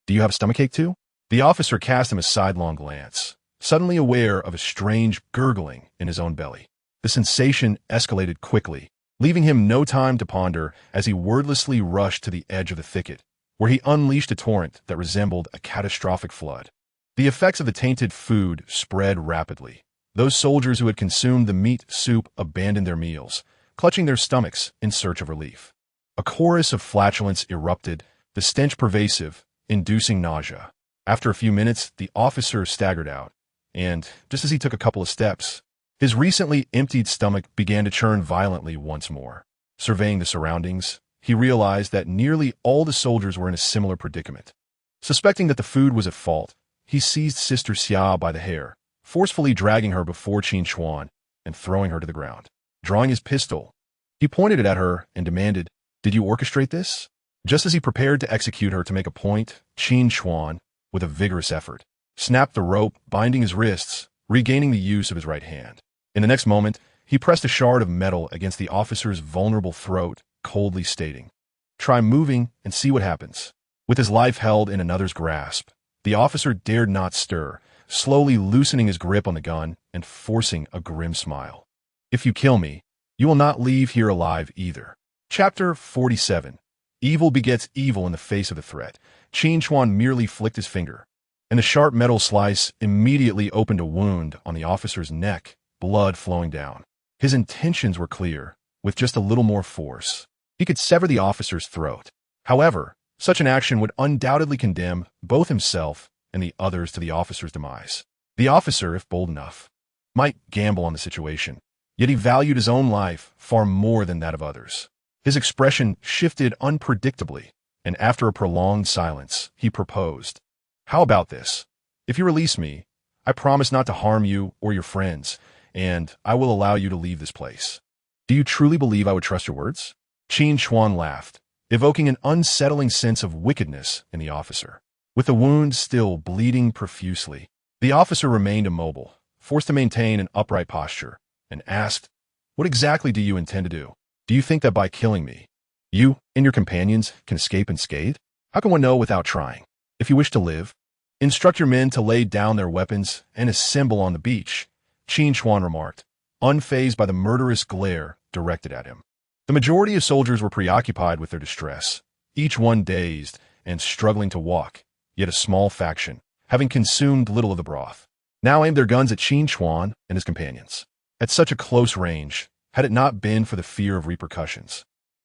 A: do you have a stomachache too?" The officer cast him a sidelong glance, suddenly aware of a strange gurgling in his own belly. The sensation escalated quickly, leaving him no time to ponder as he wordlessly rushed to the edge of the thicket, where he unleashed a torrent that resembled a catastrophic flood. The effects of the tainted food spread rapidly. Those soldiers who had consumed the meat soup abandoned their meals, clutching their stomachs in search of relief. A chorus of flatulence erupted, the stench pervasive, inducing nausea. After a few minutes, the officer staggered out, and, just as he took a couple of steps, his recently emptied stomach began to churn violently once more. Surveying the surroundings, he realized that nearly all the soldiers were in a similar predicament. Suspecting that the food was at fault, he seized Sister Xia by the hair, forcefully dragging her before Qin Chuan and throwing her to the ground. Drawing his pistol, he pointed it at her and demanded, "Did you orchestrate this?" Just as he prepared to execute her to make a point, Qin Chuan, with a vigorous effort, snapped the rope binding his wrists, regaining the use of his right hand. In the next moment, he pressed a shard of metal against the officer's vulnerable throat, coldly stating, "Try moving and see what happens." With his life held in another's grasp, the officer dared not stir, slowly loosening his grip on the gun and forcing a grim smile. "If you kill me, you will not leave here alive either." Chapter 47. Evil begets evil in the face of the threat. Qin Chuan merely flicked his finger, and the sharp metal slice immediately opened a wound on the officer's neck, blood flowing down. His intentions were clear. With just a little more force, he could sever the officer's throat. However, such an action would undoubtedly condemn both himself and the others to the officer's demise. The officer, if bold enough, might gamble on the situation, yet he valued his own life far more than that of others. His expression shifted unpredictably, and after a prolonged silence, he proposed, "How about this? If you release me, I promise not to harm you or your friends, and I will allow you to leave this place." "Do you truly believe I would trust your words?" Qin Chuan laughed, evoking an unsettling sense of wickedness in the officer. With the wound still bleeding profusely, the officer remained immobile, forced to maintain an upright posture, and asked, "What exactly do you intend to do? Do you think that by killing me, you and your companions can escape unscathed? How can one know without trying? If you wish to live, instruct your men to lay down their weapons and assemble on the beach," Qin Chuan remarked, unfazed by the murderous glare directed at him. The majority of soldiers were preoccupied with their distress, each one dazed and struggling to walk, yet a small faction, having consumed little of the broth, now aimed their guns at Qin Chuan and his companions. At such a close range, had it not been for the fear of repercussions,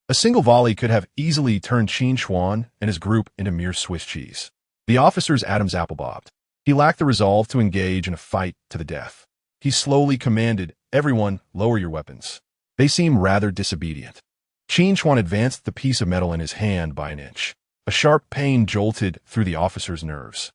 A: a single volley could have easily turned Qin Chuan and his group into mere Swiss cheese. The officer's Adam's apple bobbed. He lacked the resolve to engage in a fight to the death. He slowly commanded, "Everyone, lower your weapons." They seemed rather disobedient. Qin Chuan advanced the piece of metal in his hand by an inch. A sharp pain jolted through the officer's nerves,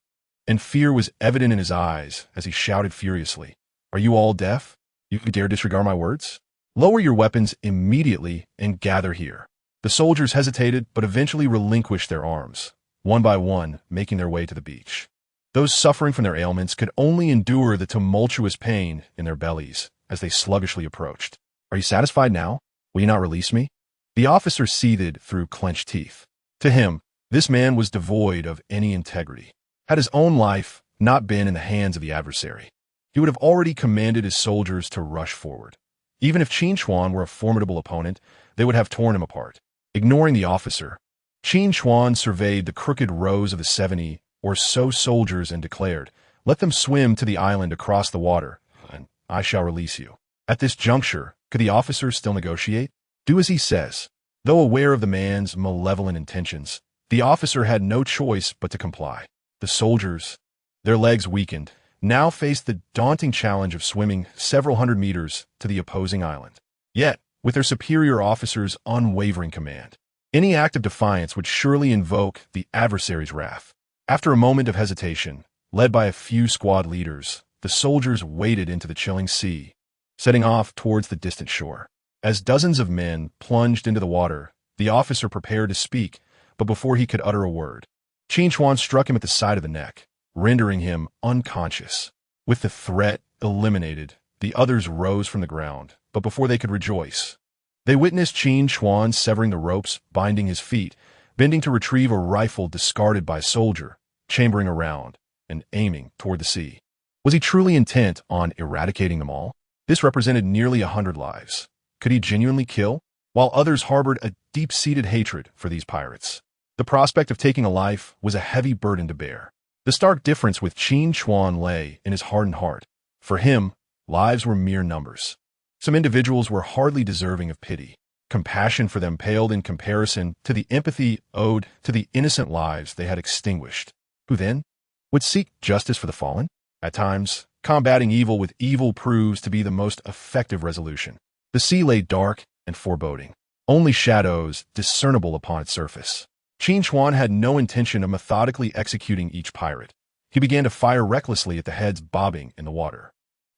A: and fear was evident in his eyes as he shouted furiously, "Are you all deaf? You dare disregard my words? Lower your weapons immediately and gather here." The soldiers hesitated but eventually relinquished their arms, one by one making their way to the beach. Those suffering from their ailments could only endure the tumultuous pain in their bellies as they sluggishly approached. "Are you satisfied now? Will you not release me?" The officer seethed through clenched teeth. To him, this man was devoid of any integrity. Had his own life not been in the hands of the adversary, he would have already commanded his soldiers to rush forward. Even if Qin Chuan were a formidable opponent, they would have torn him apart. Ignoring the officer, Qin Chuan surveyed the crooked rows of the 70 or so soldiers and declared, "Let them swim to the island across the water, and I shall release you." At this juncture, could the officer still negotiate? Do as he says. Though aware of the man's malevolent intentions, the officer had no choice but to comply. The soldiers, their legs weakened, now faced the daunting challenge of swimming several hundred meters to the opposing island. Yet, with their superior officer's unwavering command, any act of defiance would surely invoke the adversary's wrath. After a moment of hesitation, led by a few squad leaders, the soldiers waded into the chilling sea, setting off towards the distant shore. As dozens of men plunged into the water, the officer prepared to speak, but before he could utter a word, Qin Chuan struck him at the side of the neck, rendering him unconscious. With the threat eliminated, the others rose from the ground, but before they could rejoice, they witnessed Qin Chuan severing the ropes binding his feet, bending to retrieve a rifle discarded by a soldier, chambering around, and aiming toward the sea. Was he truly intent on eradicating them all? This represented nearly 100 lives. Could he genuinely kill? While others harbored a deep-seated hatred for these pirates, the prospect of taking a life was a heavy burden to bear. The stark difference with Qin Chuan lay in his hardened heart. For him, lives were mere numbers. Some individuals were hardly deserving of pity. Compassion for them paled in comparison to the empathy owed to the innocent lives they had extinguished. Who then would seek justice for the fallen? At times, combating evil with evil proves to be the most effective resolution. The sea lay dark and foreboding, only shadows discernible upon its surface. Qin Chuan had no intention of methodically executing each pirate. He began to fire recklessly at the heads bobbing in the water.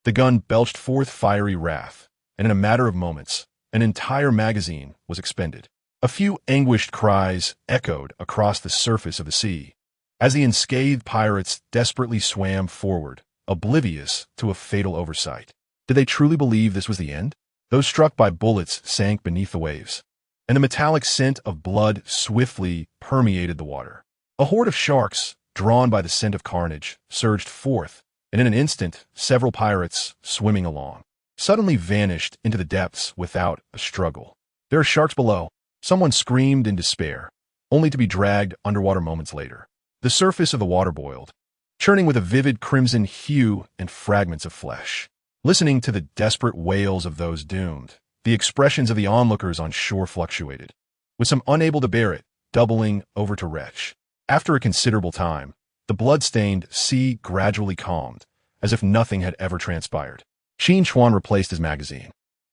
A: The gun belched forth fiery wrath, and in a matter of moments, an entire magazine was expended. A few anguished cries echoed across the surface of the sea, as the unscathed pirates desperately swam forward, oblivious to a fatal oversight. Did they truly believe this was the end? Those struck by bullets sank beneath the waves, and the metallic scent of blood swiftly permeated the water. A horde of sharks, drawn by the scent of carnage, surged forth, and in an instant, several pirates, swimming along, suddenly vanished into the depths without a struggle. There are sharks below. Someone screamed in despair, only to be dragged underwater moments later. The surface of the water boiled, churning with a vivid crimson hue and fragments of flesh. Listening to the desperate wails of those doomed, the expressions of the onlookers on shore fluctuated, with some unable to bear it, doubling over to retch. After a considerable time, the blood-stained sea gradually calmed, as if nothing had ever transpired. Qin Chuan replaced his magazine,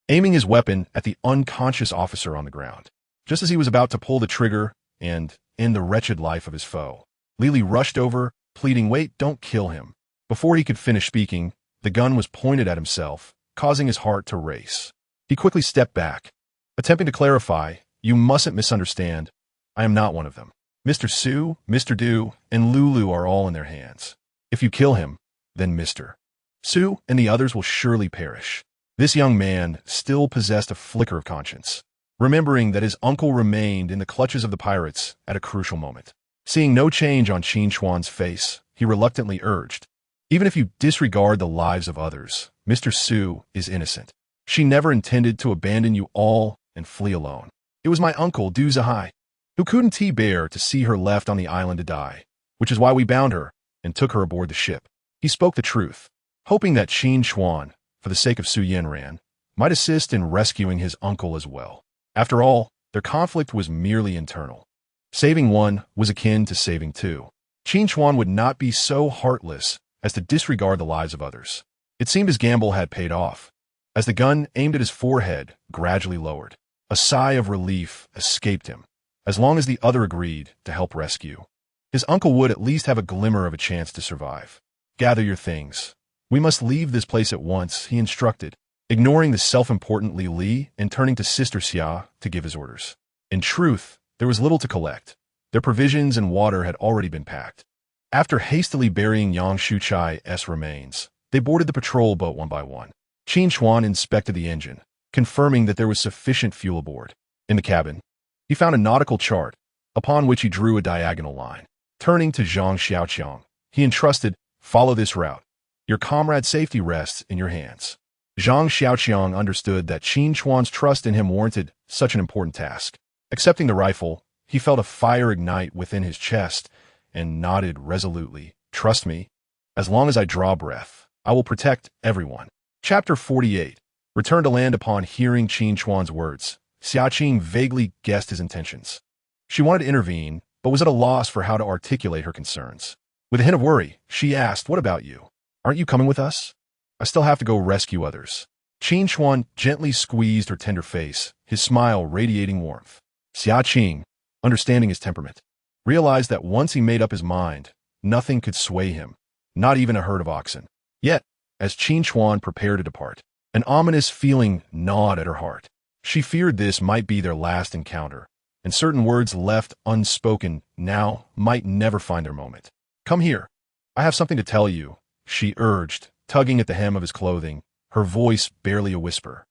A: aiming his weapon at the unconscious officer on the ground. Just as he was about to pull the trigger and end the wretched life of his foe, Lily rushed over, pleading, "Wait, don't kill him." Before he could finish speaking, the gun was pointed at himself, causing his heart to race. He quickly stepped back, attempting to clarify, "You mustn't misunderstand. I am not one of them. Mr. Su, Mr. Du, and Lulu are all in their hands. If you kill him, then Mr. Su and the others will surely perish." This young man still possessed a flicker of conscience, remembering that his uncle remained in the clutches of the pirates at a crucial moment. Seeing no change on Qin Chuan's face, he reluctantly urged, "Even if you disregard the lives of others, Mr. Su is innocent. She never intended to abandon you all and flee alone. It was my uncle, Du Zihai, who couldn't bear to see her left on the island to die, which is why we bound her and took her aboard the ship." He spoke the truth, hoping that Qin Chuan, for the sake of Su Yanran, might assist in rescuing his uncle as well. After all, their conflict was merely internal. Saving one was akin to saving two. Qin Chuan would not be so heartless as to disregard the lives of others. It seemed his gamble had paid off, as the gun aimed at his forehead gradually lowered. A sigh of relief escaped him, as long as the other agreed to help rescue. His uncle would at least have a glimmer of a chance to survive. "Gather your things. We must leave this place at once," he instructed, ignoring the self-important Li and turning to Sister Xia to give his orders. In truth, there was little to collect. Their provisions and water had already been packed. After hastily burying Yang Shuchai's remains, they boarded the patrol boat one by one. Qin Chuan inspected the engine, confirming that there was sufficient fuel aboard. In the cabin, he found a nautical chart, upon which he drew a diagonal line. Turning to Zhang Xiaoqiang, he entrusted, "Follow this route. Your comrade's safety rests in your hands." Zhang Xiaoqiang understood that Qin Chuan's trust in him warranted such an important task. Accepting the rifle, he felt a fire ignite within his chest and nodded resolutely. "Trust me. As long as I draw breath, I will protect everyone." Chapter 48. Return to land. Upon hearing Qin Chuan's words, Xiaoqing vaguely guessed his intentions. She wanted to intervene, but was at a loss for how to articulate her concerns. With a hint of worry, she asked, "What about you? Aren't you coming with us? I still have to go rescue others." Qin Chuan gently squeezed her tender face, his smile radiating warmth. Xiaoqing, understanding his temperament, realized that once he made up his mind, nothing could sway him, not even a herd of oxen. Yet, as Qin Chuan prepared to depart, an ominous feeling gnawed at her heart. She feared this might be their last encounter, and certain words left unspoken now might never find their moment. "Come here." I have something to tell you, she urged, tugging at the hem of his clothing, her voice barely a whisper.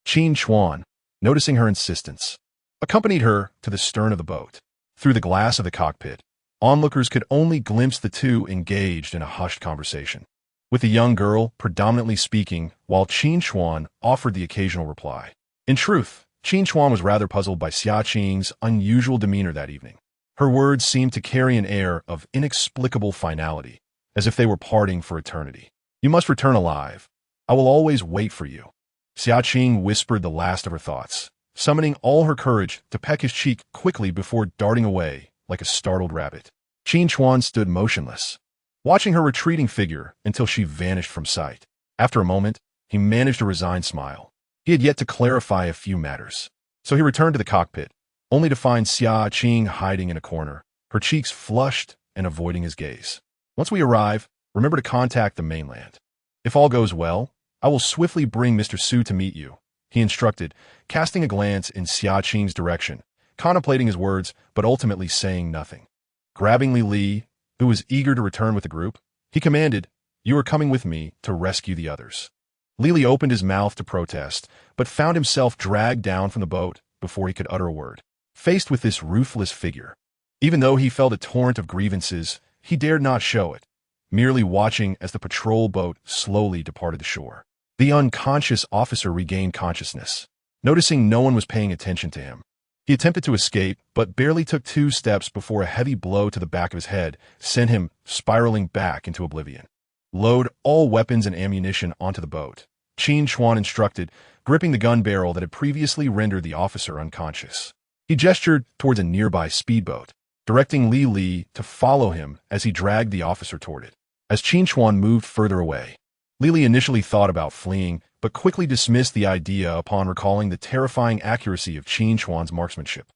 A: Qin Chuan, noticing her insistence, accompanied her to the stern of the boat. Through the glass of the cockpit, onlookers could only glimpse the two engaged in a hushed conversation, with the young girl predominantly speaking while Qin Chuan offered the occasional reply. In truth, Qin Chuan was rather puzzled by Xia Qing's unusual demeanor that evening. Her words seemed to carry an air of inexplicable finality, as if they were parting for eternity. You must return alive. I will always wait for you. Xia Qing whispered the last of her thoughts, summoning all her courage to peck his cheek quickly before darting away like a startled rabbit. Qin Chuan stood motionless, watching her retreating figure until she vanished from sight. After a moment, he managed a resigned smile. He had yet to clarify a few matters. So he returned to the cockpit, only to find Xia Qing hiding in a corner, her cheeks flushed and avoiding his gaze. Once we arrive, remember to contact the mainland. If all goes well, I will swiftly bring Mr. Su to meet you, he instructed, casting a glance in Xia Qing's direction, contemplating his words, but ultimately saying nothing. Grabbing Li, who was eager to return with the group, he commanded, "You are coming with me to rescue the others." Li opened his mouth to protest, but found himself dragged down from the boat before he could utter a word. Faced with this ruthless figure, even though he felt a torrent of grievances, he dared not show it, merely watching as the patrol boat slowly departed the shore. The unconscious officer regained consciousness, noticing no one was paying attention to him. He attempted to escape, but barely took 2 steps before a heavy blow to the back of his head sent him spiraling back into oblivion. Load all weapons and ammunition onto the boat, Qin Chuan instructed, gripping the gun barrel that had previously rendered the officer unconscious. He gestured towards a nearby speedboat, directing Li to follow him as he dragged the officer toward it. As Qin Chuan moved further away, Li initially thought about fleeing, but quickly dismissed the idea upon recalling the terrifying accuracy of Qin Chuan's marksmanship.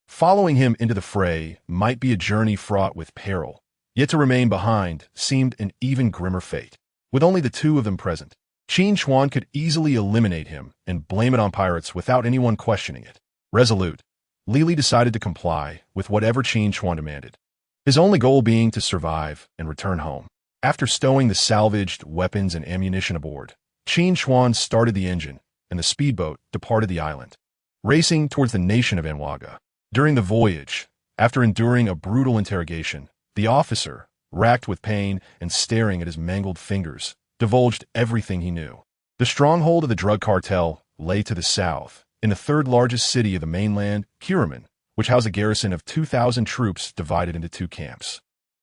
A: Following him into the fray might be a journey fraught with peril, yet to remain behind seemed an even grimmer fate. With only the two of them present, Qin Chuan could easily eliminate him and blame it on pirates without anyone questioning it. Resolute, Li decided to comply with whatever Qin Chuan demanded, his only goal being to survive and return home. After stowing the salvaged weapons and ammunition aboard, Qin Chuan started the engine, and the speedboat departed the island, racing towards the nation of Anwaga. During the voyage, after enduring a brutal interrogation, the officer, racked with pain and staring at his mangled fingers, divulged everything he knew. The stronghold of the drug cartel lay to the south, in the third largest city of the mainland, Yanran, which housed a garrison of 2,000 troops divided into 2 camps,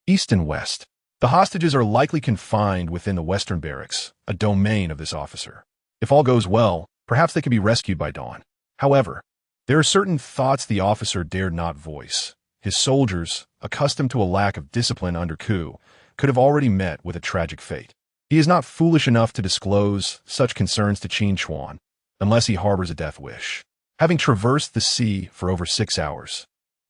A: east and west. The hostages are likely confined within the western barracks, a domain of this officer. If all goes well, perhaps they can be rescued by dawn. However, there are certain thoughts the officer dared not voice. His soldiers, accustomed to a lack of discipline under coup, could have already met with a tragic fate. He is not foolish enough to disclose such concerns to Qin Chuan, unless he harbors a death wish. Having traversed the sea for over 6 hours,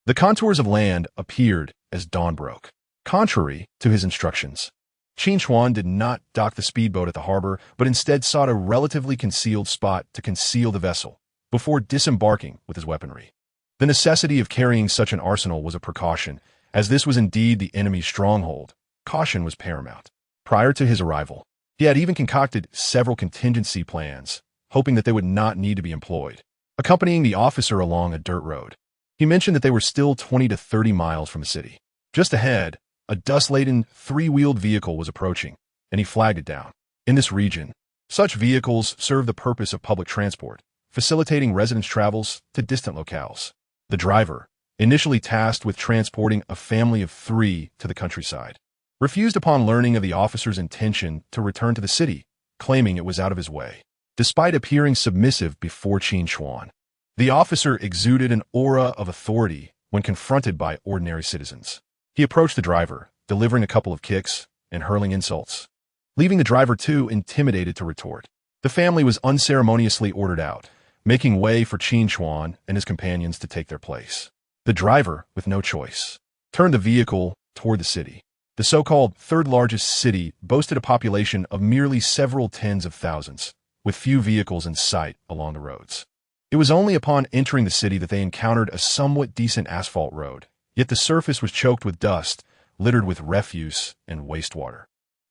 A: the contours of land appeared as dawn broke. Contrary to his instructions, Qin Chuan did not dock the speedboat at the harbor, but instead sought a relatively concealed spot to conceal the vessel before disembarking with his weaponry. The necessity of carrying such an arsenal was a precaution, as this was indeed the enemy's stronghold. Caution was paramount. Prior to his arrival, he had even concocted several contingency plans, hoping that they would not need to be employed. Accompanying the officer along a dirt road, he mentioned that they were still 20 to 30 miles from the city. Just ahead, a dust-laden 3-wheeled vehicle was approaching, and he flagged it down. In this region, such vehicles serve the purpose of public transport, facilitating residents' travels to distant locales. The driver, initially tasked with transporting a family of 3 to the countryside, refused upon learning of the officer's intention to return to the city, claiming it was out of his way. Despite appearing submissive before Qin Chuan, the officer exuded an aura of authority when confronted by ordinary citizens. He approached the driver, delivering a couple of kicks and hurling insults, leaving the driver too intimidated to retort. The family was unceremoniously ordered out, making way for Qin Chuan and his companions to take their place. The driver, with no choice, turned the vehicle toward the city. The so-called third largest city boasted a population of merely several tens of thousands, with few vehicles in sight along the roads. It was only upon entering the city that they encountered a somewhat decent asphalt road, yet the surface was choked with dust, littered with refuse and wastewater.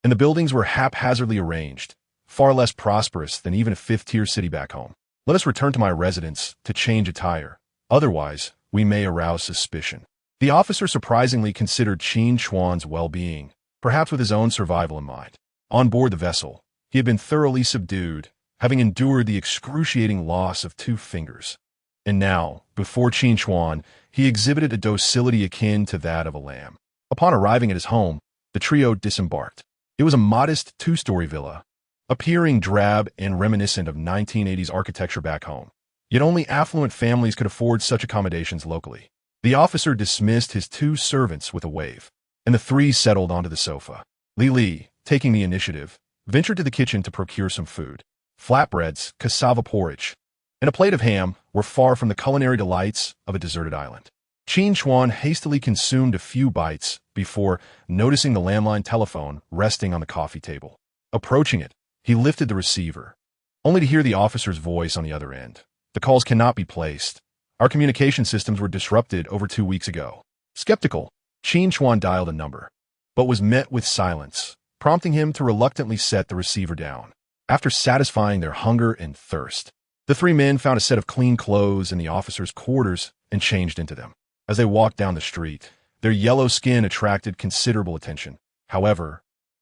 A: And the buildings were haphazardly arranged, far less prosperous than even a fifth-tier city back home. Let us return to my residence to change attire. Otherwise, we may arouse suspicion. The officer surprisingly considered Qin Chuan's well-being, perhaps with his own survival in mind. On board the vessel, he had been thoroughly subdued, having endured the excruciating loss of 2 fingers. And now, before Qin Chuan, he exhibited a docility akin to that of a lamb. Upon arriving at his home, the trio disembarked. It was a modest 2-story villa, appearing drab and reminiscent of 1980s architecture back home. Yet only affluent families could afford such accommodations locally. The officer dismissed his 2 servants with a wave, and the 3 settled onto the sofa. Li, taking the initiative, ventured to the kitchen to procure some food. Flatbreads, cassava porridge, and a plate of ham were far from the culinary delights of a deserted island. Qin Chuan hastily consumed a few bites before noticing the landline telephone resting on the coffee table. Approaching it, he lifted the receiver, only to hear the officer's voice on the other end. The calls cannot be placed. Our communication systems were disrupted over 2 weeks ago. Skeptical, Qin Chuan dialed a number, but was met with silence, prompting him to reluctantly set the receiver down. After satisfying their hunger and thirst, the 3 men found a set of clean clothes in the officer's quarters and changed into them. As they walked down the street, their yellow skin attracted considerable attention. However,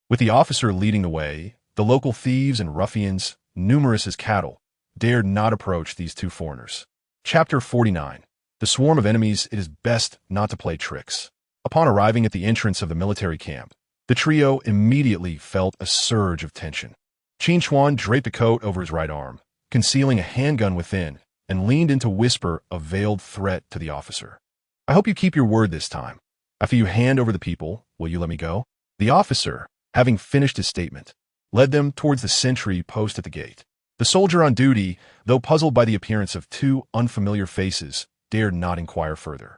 A: with the officer leading the way, the local thieves and ruffians, numerous as cattle, dared not approach these 2 foreigners. Chapter 49. The swarm of enemies. It is best not to play tricks. Upon arriving at the entrance of the military camp, the trio immediately felt a surge of tension. Qin Chuan draped a coat over his right arm, concealing a handgun within, and leaned in to whisper a veiled threat to the officer. I hope you keep your word this time. After you hand over the people, will you let me go? The officer, having finished his statement, led them towards the sentry post at the gate. The soldier on duty, though puzzled by the appearance of 2 unfamiliar faces, dared not inquire further.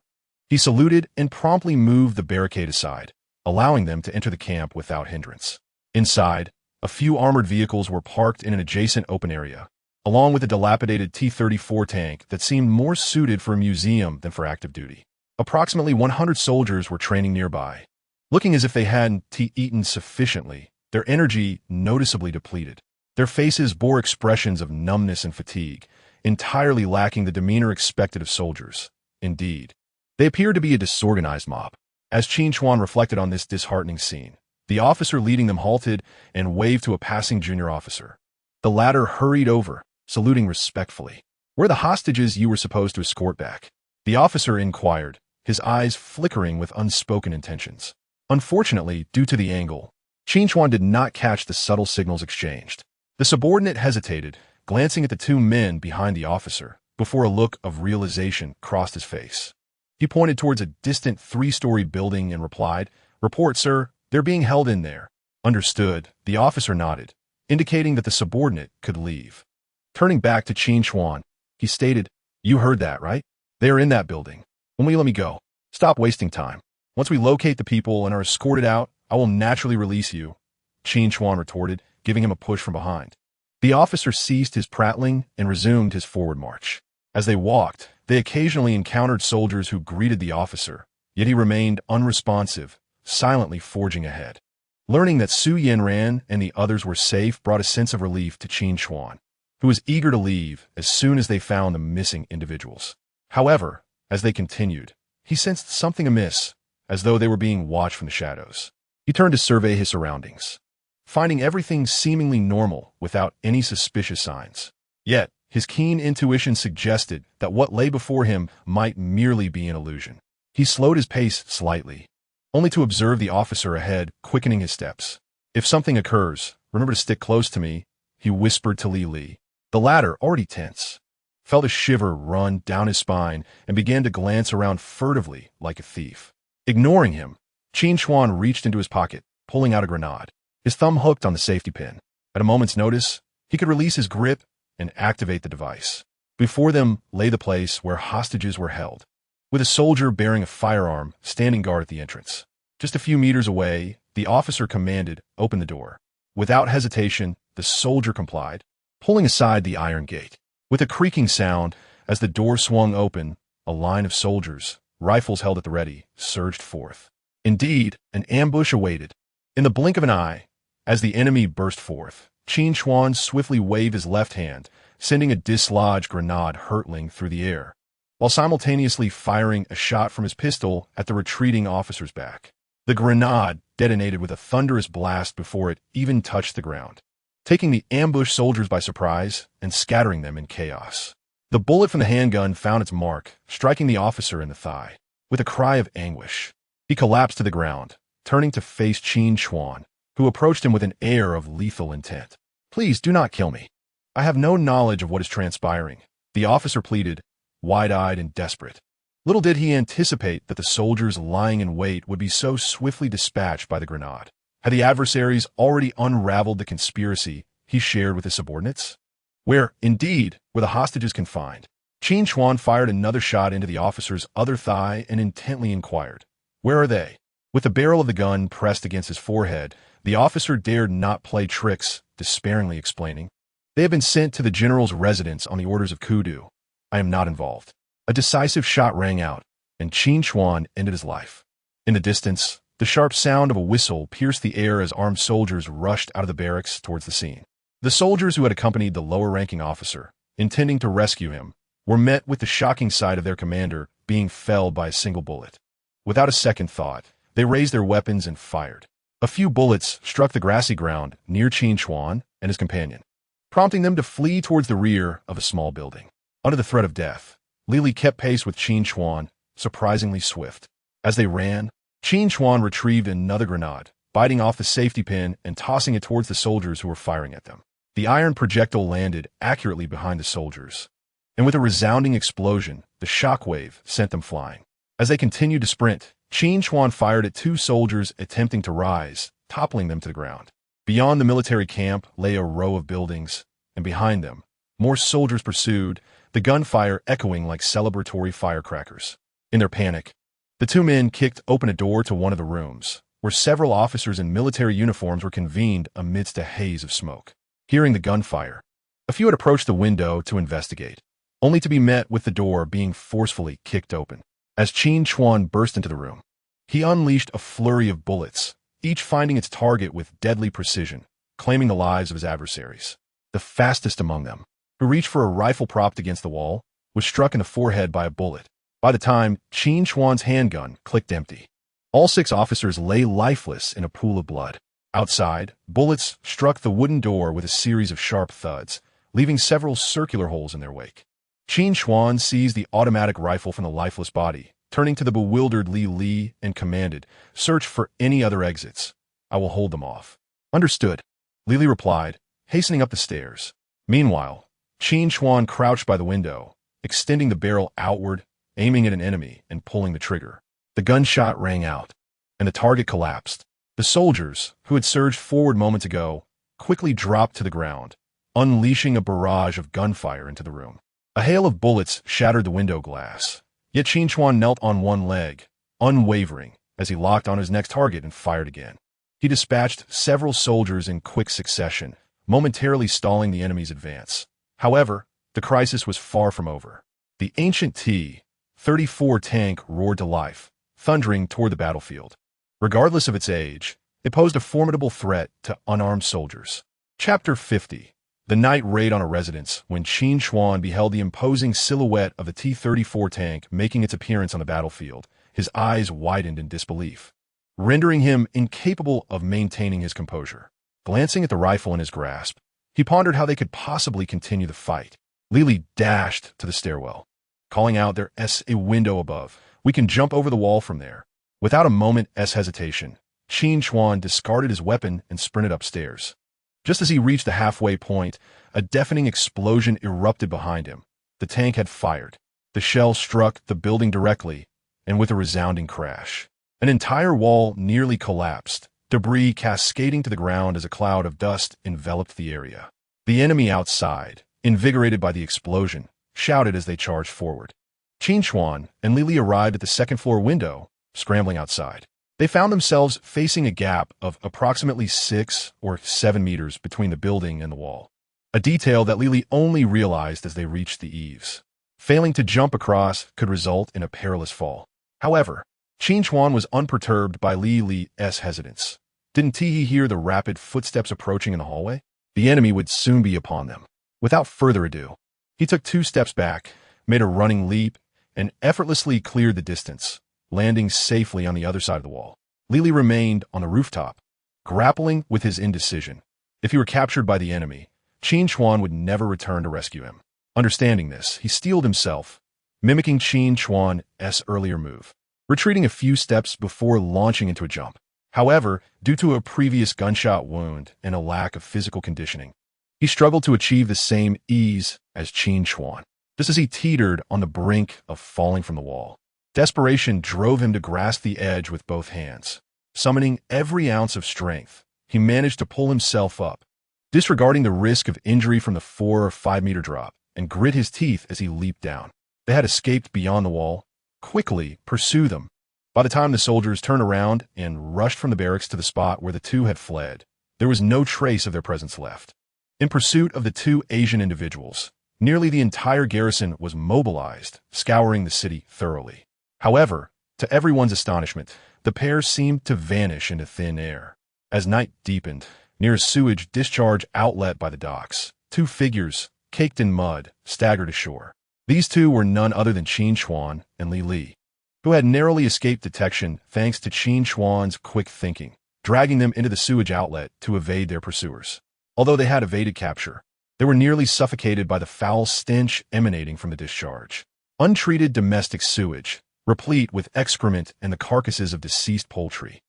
A: He saluted and promptly moved the barricade aside, allowing them to enter the camp without hindrance. Inside, a few armored vehicles were parked in an adjacent open area, along with a dilapidated T-34 tank that seemed more suited for a museum than for active duty. Approximately 100 soldiers were training nearby, looking as if they hadn't eaten sufficiently, their energy noticeably depleted. Their faces bore expressions of numbness and fatigue, entirely lacking the demeanor expected of soldiers. Indeed, they appeared to be a disorganized mob. As Qin Chuan reflected on this disheartening scene, the officer leading them halted and waved to a passing junior officer. The latter hurried over, saluting respectfully. "Where are the hostages you were supposed to escort back?" The officer inquired, his eyes flickering with unspoken intentions. Unfortunately, due to the angle, Qin Chuan did not catch the subtle signals exchanged. The subordinate hesitated, glancing at the 2 men behind the officer, before a look of realization crossed his face. He pointed towards a distant 3-story building and replied, "Report, sir, they're being held in there." Understood, the officer nodded, indicating that the subordinate could leave. Turning back to Qin Chuan, he stated, "You heard that, right? They are in that building. When will you let me go? Stop wasting time. Once we locate the people and are escorted out, I will naturally release you," Qin Chuan retorted, giving him a push from behind. The officer ceased his prattling and resumed his forward march. As they walked, they occasionally encountered soldiers who greeted the officer, yet he remained unresponsive, silently forging ahead. Learning that Su Yanran and the others were safe brought a sense of relief to Qin Chuan, who was eager to leave as soon as they found the missing individuals. However, as they continued, he sensed something amiss, as though they were being watched from the shadows. He turned to survey his surroundings, finding everything seemingly normal without any suspicious signs. Yet, his keen intuition suggested that what lay before him might merely be an illusion. He slowed his pace slightly, only to observe the officer ahead quickening his steps. "If something occurs, remember to stick close to me," he whispered to Li. The latter, already tense, felt a shiver run down his spine and began to glance around furtively like a thief. Ignoring him, Qin Chuan reached into his pocket, pulling out a grenade. His thumb hooked on the safety pin. At a moment's notice, he could release his grip and activate the device. Before them lay the place where hostages were held, with a soldier bearing a firearm standing guard at the entrance. Just a few meters away, the officer commanded, "Open the door." Without hesitation, the soldier complied, pulling aside the iron gate. With a creaking sound, as the door swung open, a line of soldiers, rifles held at the ready, surged forth. Indeed, an ambush awaited. In the blink of an eye, as the enemy burst forth, Qin Chuan swiftly waved his left hand, sending a dislodged grenade hurtling through the air, while simultaneously firing a shot from his pistol at the retreating officer's back. The grenade detonated with a thunderous blast before it even touched the ground, taking the ambushed soldiers by surprise and scattering them in chaos. The bullet from the handgun found its mark, striking the officer in the thigh. With a cry of anguish, he collapsed to the ground, turning to face Qin Chuan, who approached him with an air of lethal intent. "Please do not kill me. I have no knowledge of what is transpiring," the officer pleaded, wide-eyed and desperate. Little did he anticipate that the soldiers lying in wait would be so swiftly dispatched by the grenade. Had the adversaries already unraveled the conspiracy he shared with his subordinates? Where, indeed, were the hostages confined? Qin Chuan fired another shot into the officer's other thigh and intently inquired, "Where are they?" With the barrel of the gun pressed against his forehead, the officer dared not play tricks, despairingly explaining, "They have been sent to the general's residence on the orders of Kudu. I am not involved." A decisive shot rang out, and Qin Chuan ended his life. In the distance, the sharp sound of a whistle pierced the air as armed soldiers rushed out of the barracks towards the scene. The soldiers who had accompanied the lower-ranking officer, intending to rescue him, were met with the shocking sight of their commander being felled by a single bullet. Without a second thought, they raised their weapons and fired. A few bullets struck the grassy ground near Qin Chuan and his companion, prompting them to flee towards the rear of a small building. Under the threat of death, Lili kept pace with Qin Chuan, surprisingly swift. As they ran, Qin Chuan retrieved another grenade, biting off the safety pin and tossing it towards the soldiers who were firing at them. The iron projectile landed accurately behind the soldiers, and with a resounding explosion, the shockwave sent them flying. As they continued to sprint, Qin Chuan fired at two soldiers attempting to rise, toppling them to the ground. Beyond the military camp lay a row of buildings, and behind them, more soldiers pursued, the gunfire echoing like celebratory firecrackers. In their panic, the two men kicked open a door to one of the rooms, where several officers in military uniforms were convened amidst a haze of smoke. Hearing the gunfire, a few had approached the window to investigate, only to be met with the door being forcefully kicked open. As Qin Chuan burst into the room, he unleashed a flurry of bullets, each finding its target with deadly precision, claiming the lives of his adversaries. The fastest among them, who reached for a rifle propped against the wall, was struck in the forehead by a bullet. By the time Qin Chuan's handgun clicked empty, all 6 officers lay lifeless in a pool of blood. Outside, bullets struck the wooden door with a series of sharp thuds, leaving several circular holes in their wake. Qin Chuan seized the automatic rifle from the lifeless body, turning to the bewildered Li and commanded, "Search for any other exits. I will hold them off." "Understood," Li replied, hastening up the stairs. Meanwhile, Qin Chuan crouched by the window, extending the barrel outward, aiming at an enemy and pulling the trigger. The gunshot rang out, and the target collapsed. The soldiers, who had surged forward moments ago, quickly dropped to the ground, unleashing a barrage of gunfire into the room. A hail of bullets shattered the window glass, yet Qin Chuan knelt on one leg, unwavering, as he locked on his next target and fired again. He dispatched several soldiers in quick succession, momentarily stalling the enemy's advance. However, the crisis was far from over. The ancient T-34 tank roared to life, thundering toward the battlefield. Regardless of its age, it posed a formidable threat to unarmed soldiers. Chapter 50. The night raid on a residence when Qin Chuan beheld the imposing silhouette of the T-34 tank making its appearance on the battlefield. His eyes widened in disbelief, rendering him incapable of maintaining his composure. Glancing at the rifle in his grasp, he pondered how they could possibly continue the fight. Li dashed to the stairwell, calling out, "There's a window above. We can jump over the wall from there." Without a moment's hesitation, Qin Chuan discarded his weapon and sprinted upstairs. Just as he reached the halfway point, a deafening explosion erupted behind him. The tank had fired. The shell struck the building directly, and with a resounding crash, an entire wall nearly collapsed, debris cascading to the ground as a cloud of dust enveloped the area. The enemy outside, invigorated by the explosion, shouted as they charged forward. Qin Chuan and Li arrived at the second-floor window, scrambling outside. They found themselves facing a gap of approximately 6 or 7 meters between the building and the wall, a detail that Li only realized as they reached the eaves. Failing to jump across could result in a perilous fall. However, Qin Chuan was unperturbed by Li's hesitance. Didn't he hear the rapid footsteps approaching in the hallway? The enemy would soon be upon them. Without further ado, he took 2 steps back, made a running leap, and effortlessly cleared the distance, landing safely on the other side of the wall. Li remained on the rooftop, grappling with his indecision. If he were captured by the enemy, Qin Chuan would never return to rescue him. Understanding this, he steeled himself, mimicking Qin Chuan's earlier move, retreating a few steps before launching into a jump. However, due to a previous gunshot wound and a lack of physical conditioning, he struggled to achieve the same ease as Qin Chuan, just as he teetered on the brink of falling from the wall. Desperation drove him to grasp the edge with both hands. Summoning every ounce of strength, he managed to pull himself up, disregarding the risk of injury from the 4 or 5 meter drop, and grit his teeth as he leaped down. They had escaped beyond the wall. Quickly pursue them. By the time the soldiers turned around and rushed from the barracks to the spot where the 2 had fled, there was no trace of their presence left. In pursuit of the 2 Asian individuals, nearly the entire garrison was mobilized, scouring the city thoroughly. However, to everyone's astonishment, the pair seemed to vanish into thin air. As night deepened, near a sewage discharge outlet by the docks, 2 figures, caked in mud, staggered ashore. These 2 were none other than Qin Chuan and Li, who had narrowly escaped detection thanks to Qin Chuan's quick thinking, dragging them into the sewage outlet to evade their pursuers. Although they had evaded capture, they were nearly suffocated by the foul stench emanating from the discharge. Untreated domestic sewage, replete with excrement and the carcasses of deceased poultry,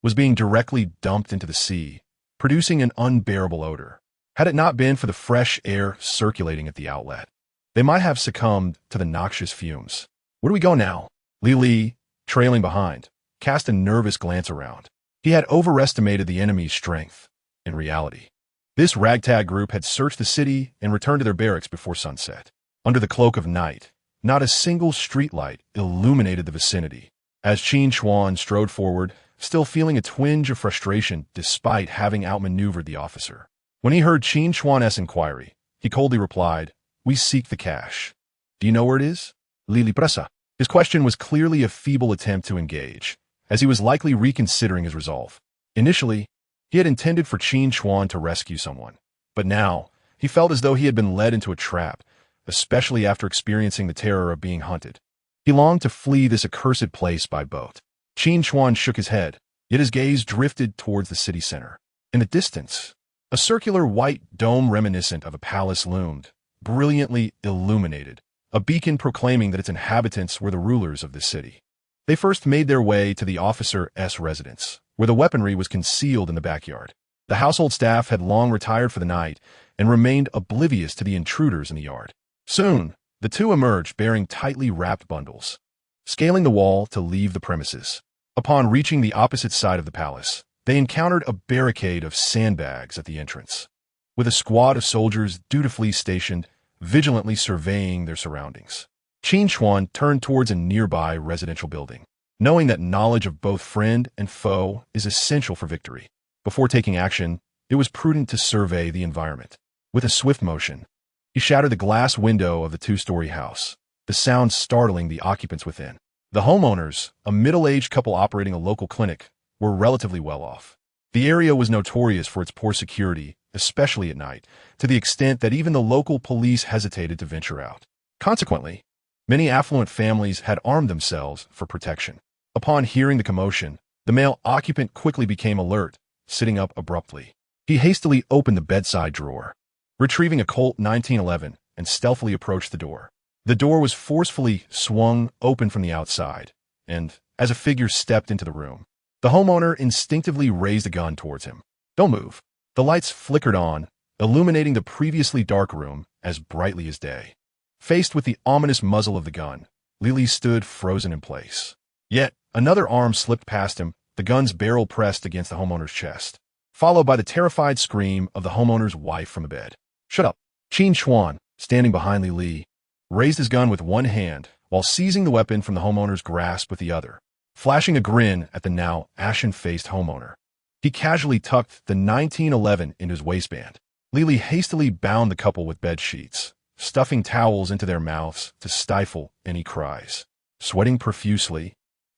A: was being directly dumped into the sea, producing an unbearable odor. Had it not been for the fresh air circulating at the outlet, they might have succumbed to the noxious fumes. Where do we go now? Li, trailing behind, cast a nervous glance around. He had overestimated the enemy's strength. In reality, this ragtag group had searched the city and returned to their barracks before sunset. Under the cloak of night, not a single streetlight illuminated the vicinity. As Qin Chuan strode forward, still feeling a twinge of frustration despite having outmaneuvered the officer. When he heard Qin Chuan's inquiry, he coldly replied, "We seek the cash. Do you know where it is?" Li pressa. His question was clearly a feeble attempt to engage, as he was likely reconsidering his resolve. Initially, he had intended for Qin Chuan to rescue someone, but now he felt as though he had been led into a trap, especially after experiencing the terror of being hunted. He longed to flee this accursed place by boat. Qin Chuan shook his head, yet his gaze drifted towards the city center. In the distance, a circular white dome reminiscent of a palace loomed, brilliantly illuminated, a beacon proclaiming that its inhabitants were the rulers of this city. They first made their way to the officer's residence, where the weaponry was concealed in the backyard. The household staff had long retired for the night and remained oblivious to the intruders in the yard. Soon, the 2 emerged bearing tightly wrapped bundles, scaling the wall to leave the premises. Upon reaching the opposite side of the palace, they encountered a barricade of sandbags at the entrance, with a squad of soldiers dutifully stationed, vigilantly surveying their surroundings. Qin Chuan turned towards a nearby residential building, knowing that knowledge of both friend and foe is essential for victory. Before taking action, it was prudent to survey the environment. With a swift motion, he shattered the glass window of the 2-story house, the sound startling the occupants within. The homeowners, a middle-aged couple operating a local clinic, were relatively well off. The area was notorious for its poor security, especially at night, to the extent that even the local police hesitated to venture out. Consequently, many affluent families had armed themselves for protection. Upon hearing the commotion, the male occupant quickly became alert, sitting up abruptly. He hastily opened the bedside drawer, retrieving a Colt 1911, and stealthily approached the door. The door was forcefully swung open from the outside, and, as a figure stepped into the room, the homeowner instinctively raised a gun towards him. "Don't move." The lights flickered on, illuminating the previously dark room as brightly as day. Faced with the ominous muzzle of the gun, Li stood frozen in place. Yet, another arm slipped past him, the gun's barrel pressed against the homeowner's chest, followed by the terrified scream of the homeowner's wife from the bed. "Shut up." Qin Chuan, standing behind Li, raised his gun with one hand while seizing the weapon from the homeowner's grasp with the other, flashing a grin at the now ashen-faced homeowner. He casually tucked the 1911 into his waistband. Li hastily bound the couple with bed sheets, stuffing towels into their mouths to stifle any cries. Sweating profusely,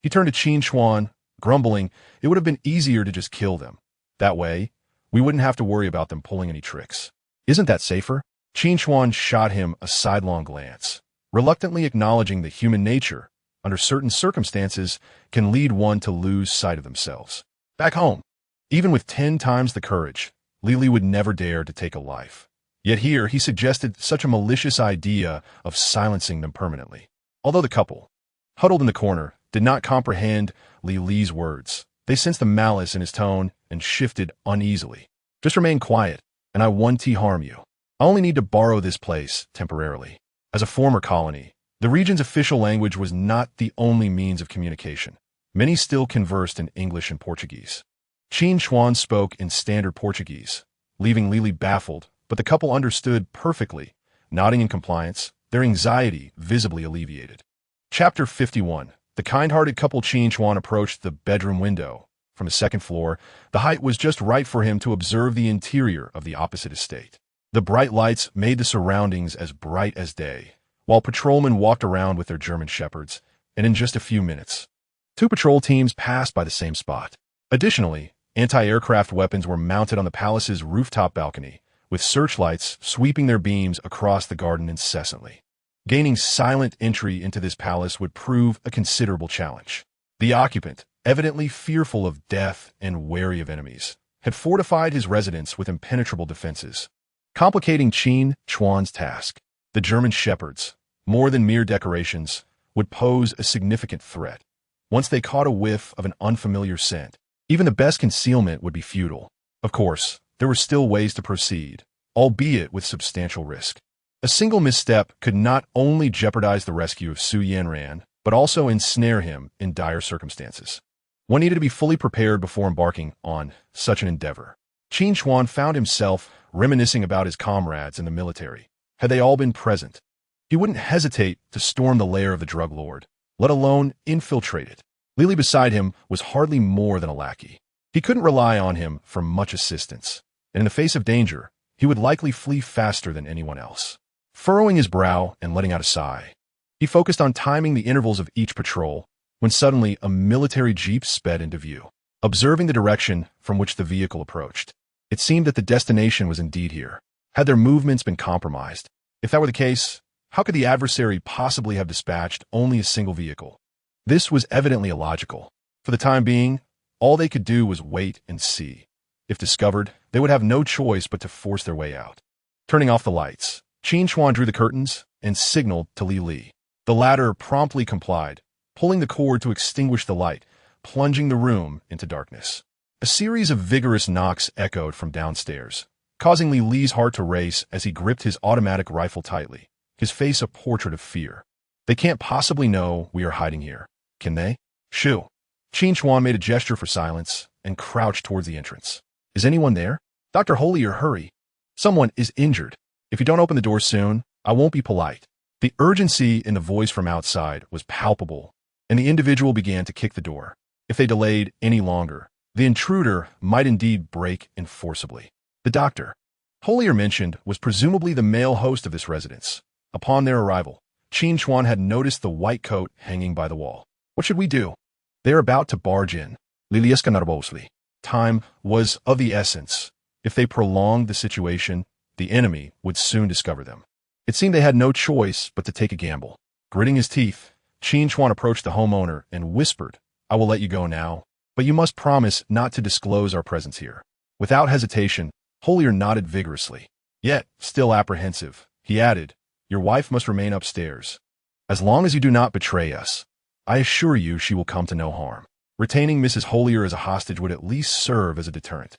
A: He turned to Qin Chuan, grumbling, "It would have been easier to just kill them. That way, we wouldn't have to worry about them pulling any tricks. Isn't that safer?" Qin Chuan shot him a sidelong glance, reluctantly acknowledging that human nature, under certain circumstances, can lead one to lose sight of themselves. Back home, even with 10 times the courage, Li would never dare to take a life. Yet here he suggested such a malicious idea of silencing them permanently. Although the couple, huddled in the corner, did not comprehend Li's words, they sensed the malice in his tone and shifted uneasily. "Just remain quiet, and I won't harm you. I only need to borrow this place temporarily." As a former colony, the region's official language was not the only means of communication. Many still conversed in English and Portuguese. Qin Chuan spoke in standard Portuguese, leaving Li baffled, but the couple understood perfectly, nodding in compliance, their anxiety visibly alleviated. Chapter 51. The kind-hearted couple. Qin Chuan approached the bedroom window. From the second floor, the height was just right for him to observe the interior of the opposite estate. The bright lights made the surroundings as bright as day, while patrolmen walked around with their German shepherds, and in just a few minutes, 2 patrol teams passed by the same spot. Additionally, anti-aircraft weapons were mounted on the palace's rooftop balcony, with searchlights sweeping their beams across the garden incessantly. Gaining silent entry into this palace would prove a considerable challenge. The occupant, evidently fearful of death and wary of enemies, had fortified his residence with impenetrable defenses, complicating Qin Chuan's task. The German shepherds, more than mere decorations, would pose a significant threat. Once they caught a whiff of an unfamiliar scent, even the best concealment would be futile. Of course, there were still ways to proceed, albeit with substantial risk. A single misstep could not only jeopardize the rescue of Su Yanran, but also ensnare him in dire circumstances. One needed to be fully prepared before embarking on such an endeavor. Qin Chuan found himself reminiscing about his comrades in the military. Had they all been present, he wouldn't hesitate to storm the lair of the drug lord, let alone infiltrate it. Li beside him was hardly more than a lackey. He couldn't rely on him for much assistance, and in the face of danger, he would likely flee faster than anyone else. Furrowing his brow and letting out a sigh, he focused on timing the intervals of each patrol, when suddenly a military jeep sped into view. Observing the direction from which the vehicle approached, it seemed that the destination was indeed here. Had their movements been compromised? If that were the case, how could the adversary possibly have dispatched only a single vehicle? This was evidently illogical. For the time being, all they could do was wait and see. If discovered, they would have no choice but to force their way out. Turning off the lights, Qin Chuan drew the curtains and signaled to Li. The latter promptly complied, pulling the cord to extinguish the light, plunging the room into darkness. A series of vigorous knocks echoed from downstairs, causing Li's heart to race as he gripped his automatic rifle tightly, his face a portrait of fear. They can't possibly know we are hiding here, can they? Shoo. Qin Chuan made a gesture for silence and crouched towards the entrance. Is anyone there? Dr. Holier, hurry. Someone is injured. If you don't open the door soon, I won't be polite. The urgency in the voice from outside was palpable, and the individual began to kick the door. If they delayed any longer, the intruder might indeed break in forcibly. The doctor Holier mentioned was presumably the male host of this residence. Upon their arrival, Qin Chuan had noticed the white coat hanging by the wall. What should we do? They are about to barge in. Nervously. Time was of the essence. If they prolonged the situation, the enemy would soon discover them. It seemed they had no choice but to take a gamble. Gritting his teeth, Qin Chuan approached the homeowner and whispered, I will let you go now, but you must promise not to disclose our presence here. Without hesitation, Holier nodded vigorously. Yet, still apprehensive, he added, your wife must remain upstairs. As long as you do not betray us, I assure you she will come to no harm. Retaining Mrs. Holier as a hostage would at least serve as a deterrent.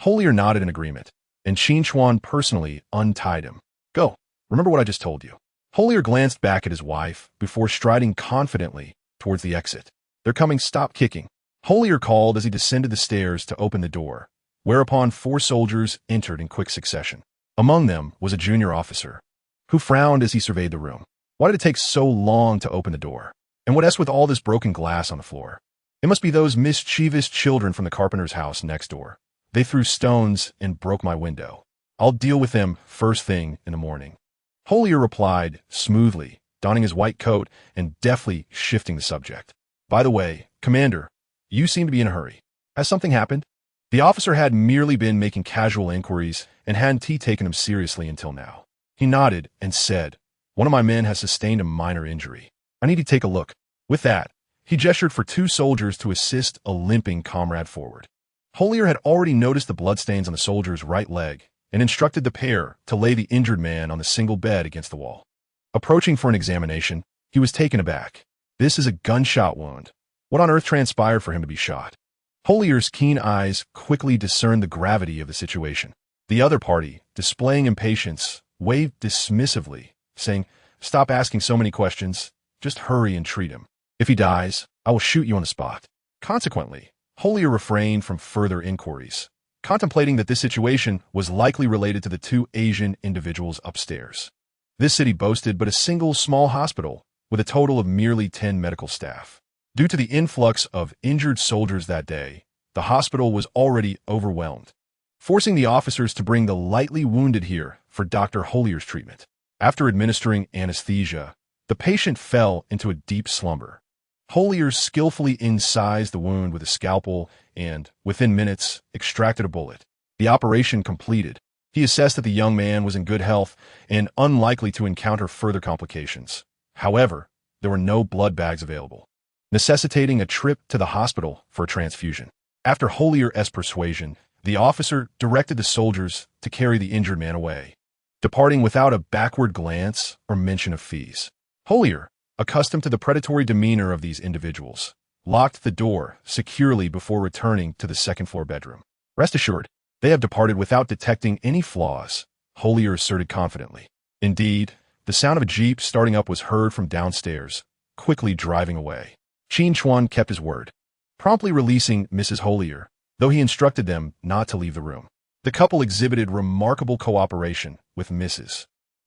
A: Holier nodded in agreement, and Qin Chuan personally untied him. Go. Remember what I just told you. Holier glanced back at his wife before striding confidently towards the exit. They're coming, stop kicking. Holier called as he descended the stairs to open the door, whereupon 4 soldiers entered in quick succession. Among them was a junior officer, who frowned as he surveyed the room. Why did it take so long to open the door? And what with all this broken glass on the floor? It must be those mischievous children from the carpenter's house next door. They threw stones and broke my window. I'll deal with them first thing in the morning. Holier replied smoothly, donning his white coat and deftly shifting the subject. By the way, "Commander, you seem to be in a hurry. Has something happened?" The officer had merely been making casual inquiries and hadn't taken him seriously until now. He nodded and said, "One of my men has sustained a minor injury. I need to take a look." With that, he gestured for two soldiers to assist a limping comrade forward. Holier had already noticed the bloodstains on the soldier's right leg and instructed the pair to lay the injured man on the single bed against the wall. Approaching for an examination, he was taken aback. "This is a gunshot wound. What on earth transpired for him to be shot?" Holier's keen eyes quickly discerned the gravity of the situation. The other party, displaying impatience, waved dismissively, saying, "Stop asking so many questions. Just hurry and treat him. If he dies, I will shoot you on the spot." Consequently, Holier refrained from further inquiries, contemplating that this situation was likely related to the two Asian individuals upstairs. This city boasted but a single small hospital, with a total of merely 10 medical staff. Due to the influx of injured soldiers that day, the hospital was already overwhelmed, forcing the officers to bring the lightly wounded here for Dr. Holier's treatment. After administering anesthesia, the patient fell into a deep slumber. Holier skillfully incised the wound with a scalpel and, within minutes, extracted a bullet. The operation completed, he assessed that the young man was in good health and unlikely to encounter further complications. However, there were no blood bags available, necessitating a trip to the hospital for a transfusion. After Holier's persuasion, the officer directed the soldiers to carry the injured man away, departing without a backward glance or mention of fees. Holier, accustomed to the predatory demeanor of these individuals, locked the door securely before returning to the second-floor bedroom. "Rest assured, they have departed without detecting any flaws," Holier asserted confidently. Indeed, the sound of a jeep starting up was heard from downstairs, quickly driving away. Qin Chuan kept his word, promptly releasing Mrs. Holier, though he instructed them not to leave the room. The couple exhibited remarkable cooperation with Mrs.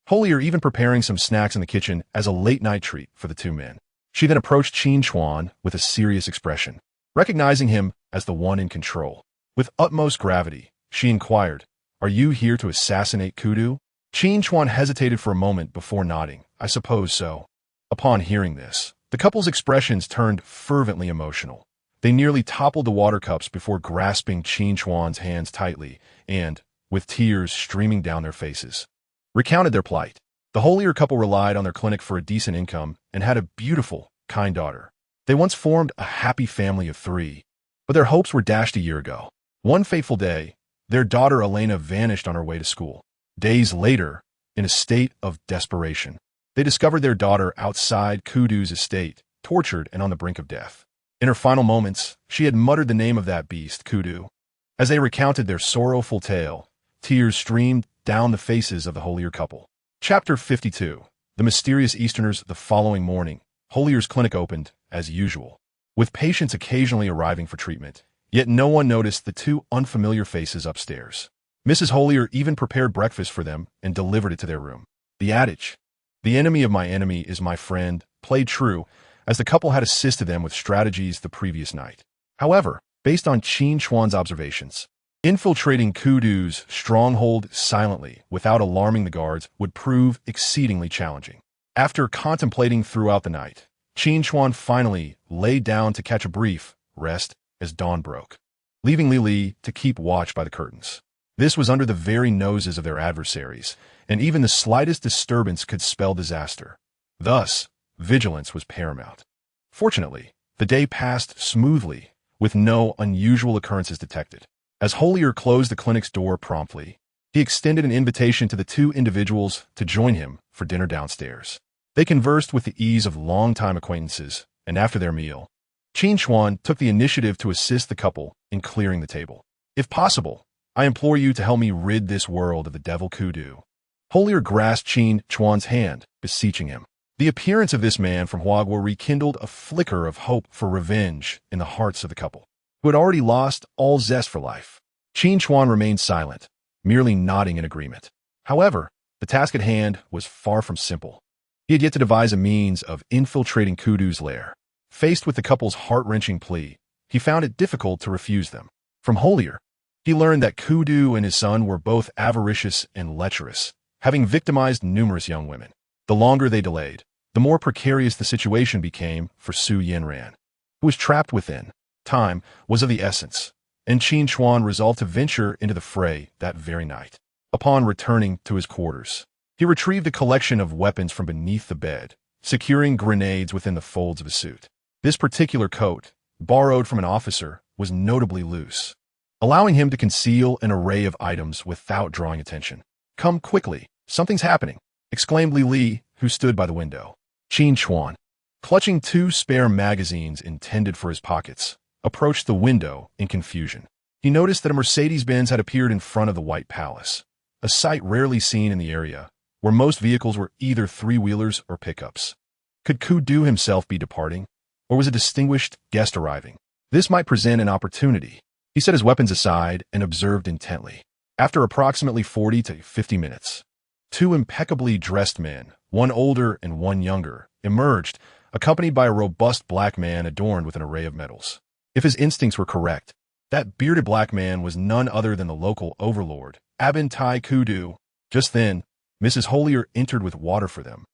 A: Holier, even preparing some snacks in the kitchen as a late-night treat for the two men. She then approached Qin Chuan with a serious expression, recognizing him as the one in control. With utmost gravity, she inquired, "Are you here to assassinate Kudu?" Qin Chuan hesitated for a moment before nodding, "I suppose so." Upon hearing this, the couple's expressions turned fervently emotional. They nearly toppled the water cups before grasping Qin Chuan's hands tightly and, with tears streaming down their faces, recounted their plight. The Holier couple relied on their clinic for a decent income and had a beautiful, kind daughter. They once formed a happy family of 3, but their hopes were dashed a year ago. One fateful day, their daughter Elena vanished on her way to school. Days later, in a state of desperation, they discovered their daughter outside Kudu's estate, tortured and on the brink of death. In her final moments, she had muttered the name of that beast, Kudu. As they recounted their sorrowful tale, tears streamed down the faces of the Holier couple. Chapter 52. The Mysterious Easterners. The following morning, Holier's clinic opened, as usual, with patients occasionally arriving for treatment, yet no one noticed the two unfamiliar faces upstairs. Mrs. Holier even prepared breakfast for them and delivered it to their room. The adage, "The enemy of my enemy is my friend," played true, as the couple had assisted them with strategies the previous night. However, based on Qin Chuan's observations, infiltrating Kudu's stronghold silently without alarming the guards would prove exceedingly challenging. After contemplating throughout the night, Qin Chuan finally laid down to catch a brief rest as dawn broke, leaving Li to keep watch by the curtains. This was under the very noses of their adversaries, and even the slightest disturbance could spell disaster. Thus, vigilance was paramount. Fortunately, the day passed smoothly, with no unusual occurrences detected. As Holier closed the clinic's door promptly, he extended an invitation to the two individuals to join him for dinner downstairs. They conversed with the ease of longtime acquaintances, and after their meal, Qin Chuan took the initiative to assist the couple in clearing the table. "If possible, I implore you to help me rid this world of the devil Kudu." Holier grasped Qin Chuan's hand, beseeching him. The appearance of this man from Huagua rekindled a flicker of hope for revenge in the hearts of the couple, who had already lost all zest for life. Qin Chuan remained silent, merely nodding in agreement. However, the task at hand was far from simple. He had yet to devise a means of infiltrating Kudu's lair. Faced with the couple's heart-wrenching plea, he found it difficult to refuse them. From Holier, he learned that Kudu and his son were both avaricious and lecherous, having victimized numerous young women. The longer they delayed, the more precarious the situation became for Su Yanran. who was trapped within. Time was of the essence, and Qin Chuan resolved to venture into the fray that very night. Upon returning to his quarters, he retrieved a collection of weapons from beneath the bed, securing grenades within the folds of his suit. This particular coat, borrowed from an officer, was notably loose, allowing him to conceal an array of items without drawing attention. "Come quickly, something's happening," exclaimed Li, who stood by the window. Qin Chuan, clutching 2 spare magazines intended for his pockets, approached the window in confusion. He noticed that a Mercedes-Benz had appeared in front of the White Palace, a sight rarely seen in the area, where most vehicles were either three-wheelers or pickups. Could Kudu himself be departing, or was a distinguished guest arriving? This might present an opportunity. He set his weapons aside and observed intently. After approximately 40 to 50 minutes, 2 impeccably dressed men, one older and one younger, emerged, accompanied by a robust black man adorned with an array of medals. If his instincts were correct, that bearded black man was none other than the local overlord, Abin Tai Kudu. Just then, Mrs. Holier entered with water for them,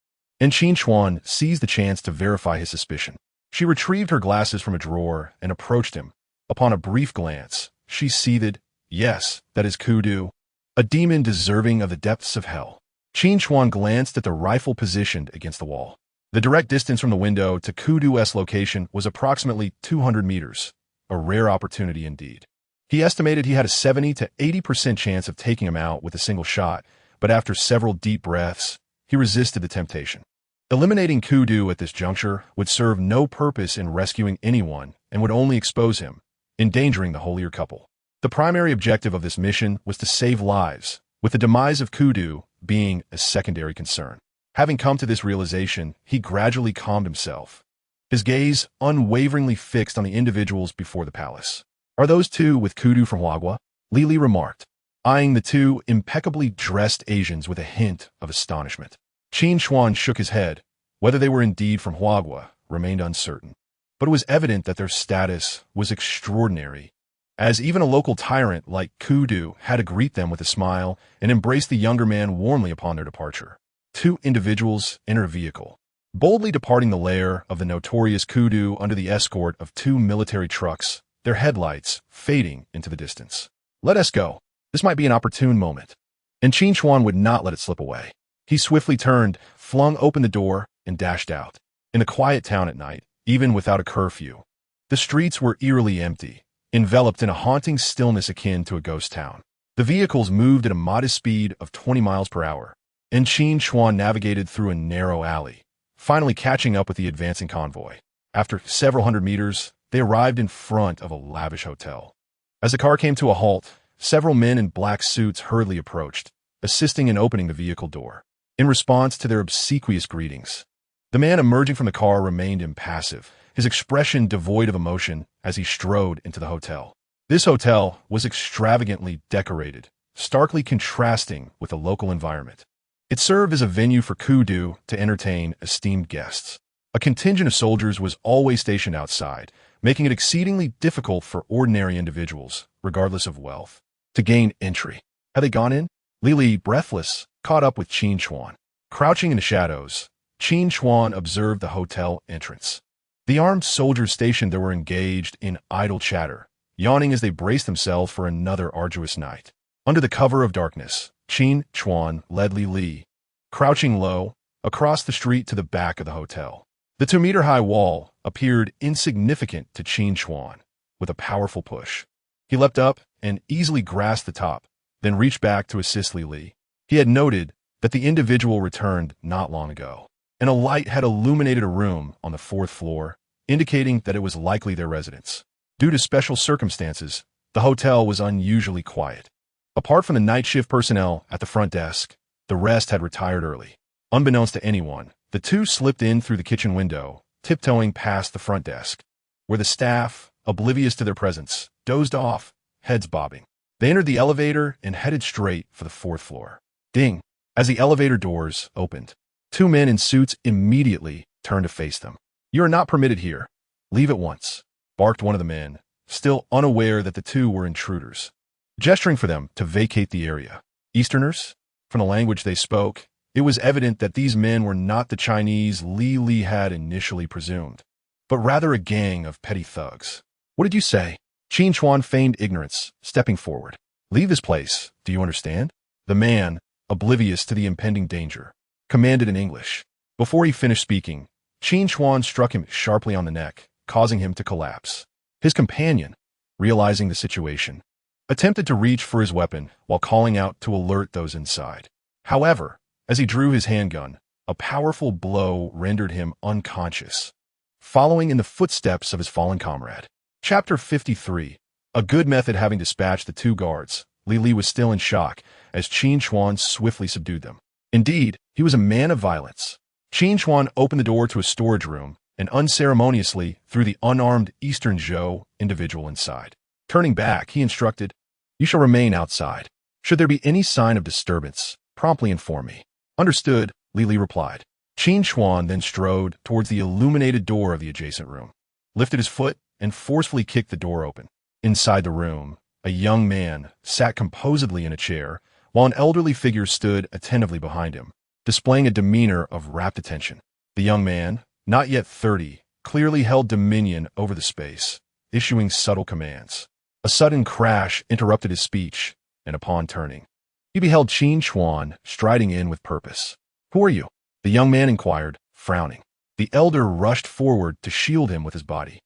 A: and Qin Chuan seized the chance to verify his suspicion. She retrieved her glasses from a drawer and approached him. Upon a brief glance, she seethed, "Yes, that is Kudu, a demon deserving of the depths of hell." Qin Chuan glanced at the rifle positioned against the wall. The direct distance from the window to Kudu's location was approximately 200 meters, a rare opportunity indeed. He estimated he had a 70 to 80% chance of taking him out with a single shot, but after several deep breaths, he resisted the temptation. Eliminating Kudu at this juncture would serve no purpose in rescuing anyone and would only expose him, endangering the Holier couple. The primary objective of this mission was to save lives, with the demise of Kudu being a secondary concern. Having come to this realization, he gradually calmed himself, his gaze unwaveringly fixed on the individuals before the palace. "Are those 2 with Kudu from Huagua?" Li remarked, eyeing the 2 impeccably dressed Asians with a hint of astonishment. Qin Chuan shook his head. Whether they were indeed from Huagua remained uncertain, but it was evident that their status was extraordinary, as even a local tyrant like Kudu had to greet them with a smile and embrace the younger man warmly upon their departure. 2 individuals entered a vehicle, boldly departing the lair of the notorious Kudu under the escort of 2 military trucks, their headlights fading into the distance. "Let us go. This might be an opportune moment." And Qin Chuan would not let it slip away. He swiftly turned, flung open the door, and dashed out. In the quiet town at night, even without a curfew, the streets were eerily empty, enveloped in a haunting stillness akin to a ghost town. The vehicles moved at a modest speed of 20 miles per hour, and Qin Chuan navigated through a narrow alley, finally catching up with the advancing convoy. After several hundred meters, they arrived in front of a lavish hotel. As the car came to a halt, several men in black suits hurriedly approached, assisting in opening the vehicle door. In response to their obsequious greetings, the man emerging from the car remained impassive, his expression devoid of emotion as he strode into the hotel. This hotel was extravagantly decorated, starkly contrasting with the local environment. It served as a venue for Kudu to entertain esteemed guests. A contingent of soldiers was always stationed outside, making it exceedingly difficult for ordinary individuals, regardless of wealth, to gain entry. Had they gone in? Li, breathless, caught up with Qin Chuan. Crouching in the shadows, Qin Chuan observed the hotel entrance. The armed soldiers stationed there were engaged in idle chatter, yawning as they braced themselves for another arduous night. Under the cover of darkness, Qin Chuan led Li, crouching low, across the street to the back of the hotel. The 2-meter-high wall appeared insignificant to Qin Chuan. With a powerful push, he leapt up and easily grasped the top, then reached back to assist Li. He had noted that the individual returned not long ago, and a light had illuminated a room on the 4th floor, indicating that it was likely their residence. Due to special circumstances, the hotel was unusually quiet. Apart from the night shift personnel at the front desk, the rest had retired early. Unbeknownst to anyone, the 2 slipped in through the kitchen window, tiptoeing past the front desk, where the staff, oblivious to their presence, dozed off, heads bobbing. They entered the elevator and headed straight for the 4th floor. Ding! As the elevator doors opened, 2 men in suits immediately turned to face them. "You are not permitted here. Leave at once," barked one of the men, still unaware that the 2 were intruders, gesturing for them to vacate the area. Easterners? From the language they spoke, it was evident that these men were not the Chinese Li had initially presumed. but rather a gang of petty thugs. What did you say? Qin Chuan feigned ignorance, stepping forward. Leave this place, do you understand? The man, oblivious to the impending danger, commanded in English. Before he finished speaking, Qin Chuan struck him sharply on the neck, causing him to collapse. His companion, realizing the situation, attempted to reach for his weapon while calling out to alert those inside. However, as he drew his handgun, a powerful blow rendered him unconscious, following in the footsteps of his fallen comrade. Chapter 53. A good method. Having dispatched the two guards, Li was still in shock as Qin Chuan swiftly subdued them. Indeed, he was a man of violence. Qin Chuan opened the door to a storage room and unceremoniously threw the unarmed Eastern Zhou individual inside. Turning back, he instructed, "You shall remain outside. Should there be any sign of disturbance, promptly inform me." Understood, Li replied. Qin Chuan then strode towards the illuminated door of the adjacent room, lifted his foot, and forcefully kicked the door open. Inside the room, a young man sat composedly in a chair, while an elderly figure stood attentively behind him, displaying a demeanor of rapt attention. The young man, not yet 30, clearly held dominion over the space, issuing subtle commands. A sudden crash interrupted his speech, and upon turning, he beheld Qin Chuan striding in with purpose. "Who are you?" the young man inquired, frowning. The elder rushed forward to shield him with his body,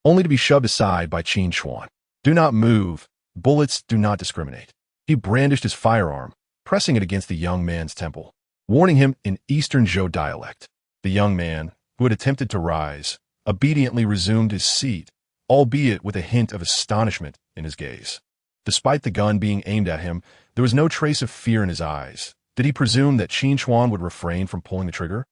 A: only to be shoved aside by Qin Chuan. "Do not move. Bullets do not discriminate." He brandished his firearm, pressing it against the young man's temple, warning him in Eastern Zhou dialect. The young man, who had attempted to rise, obediently resumed his seat, albeit with a hint of astonishment in his gaze. Despite the gun being aimed at him, there was no trace of fear in his eyes. Did he presume that Qin Chuan would refrain from pulling the trigger?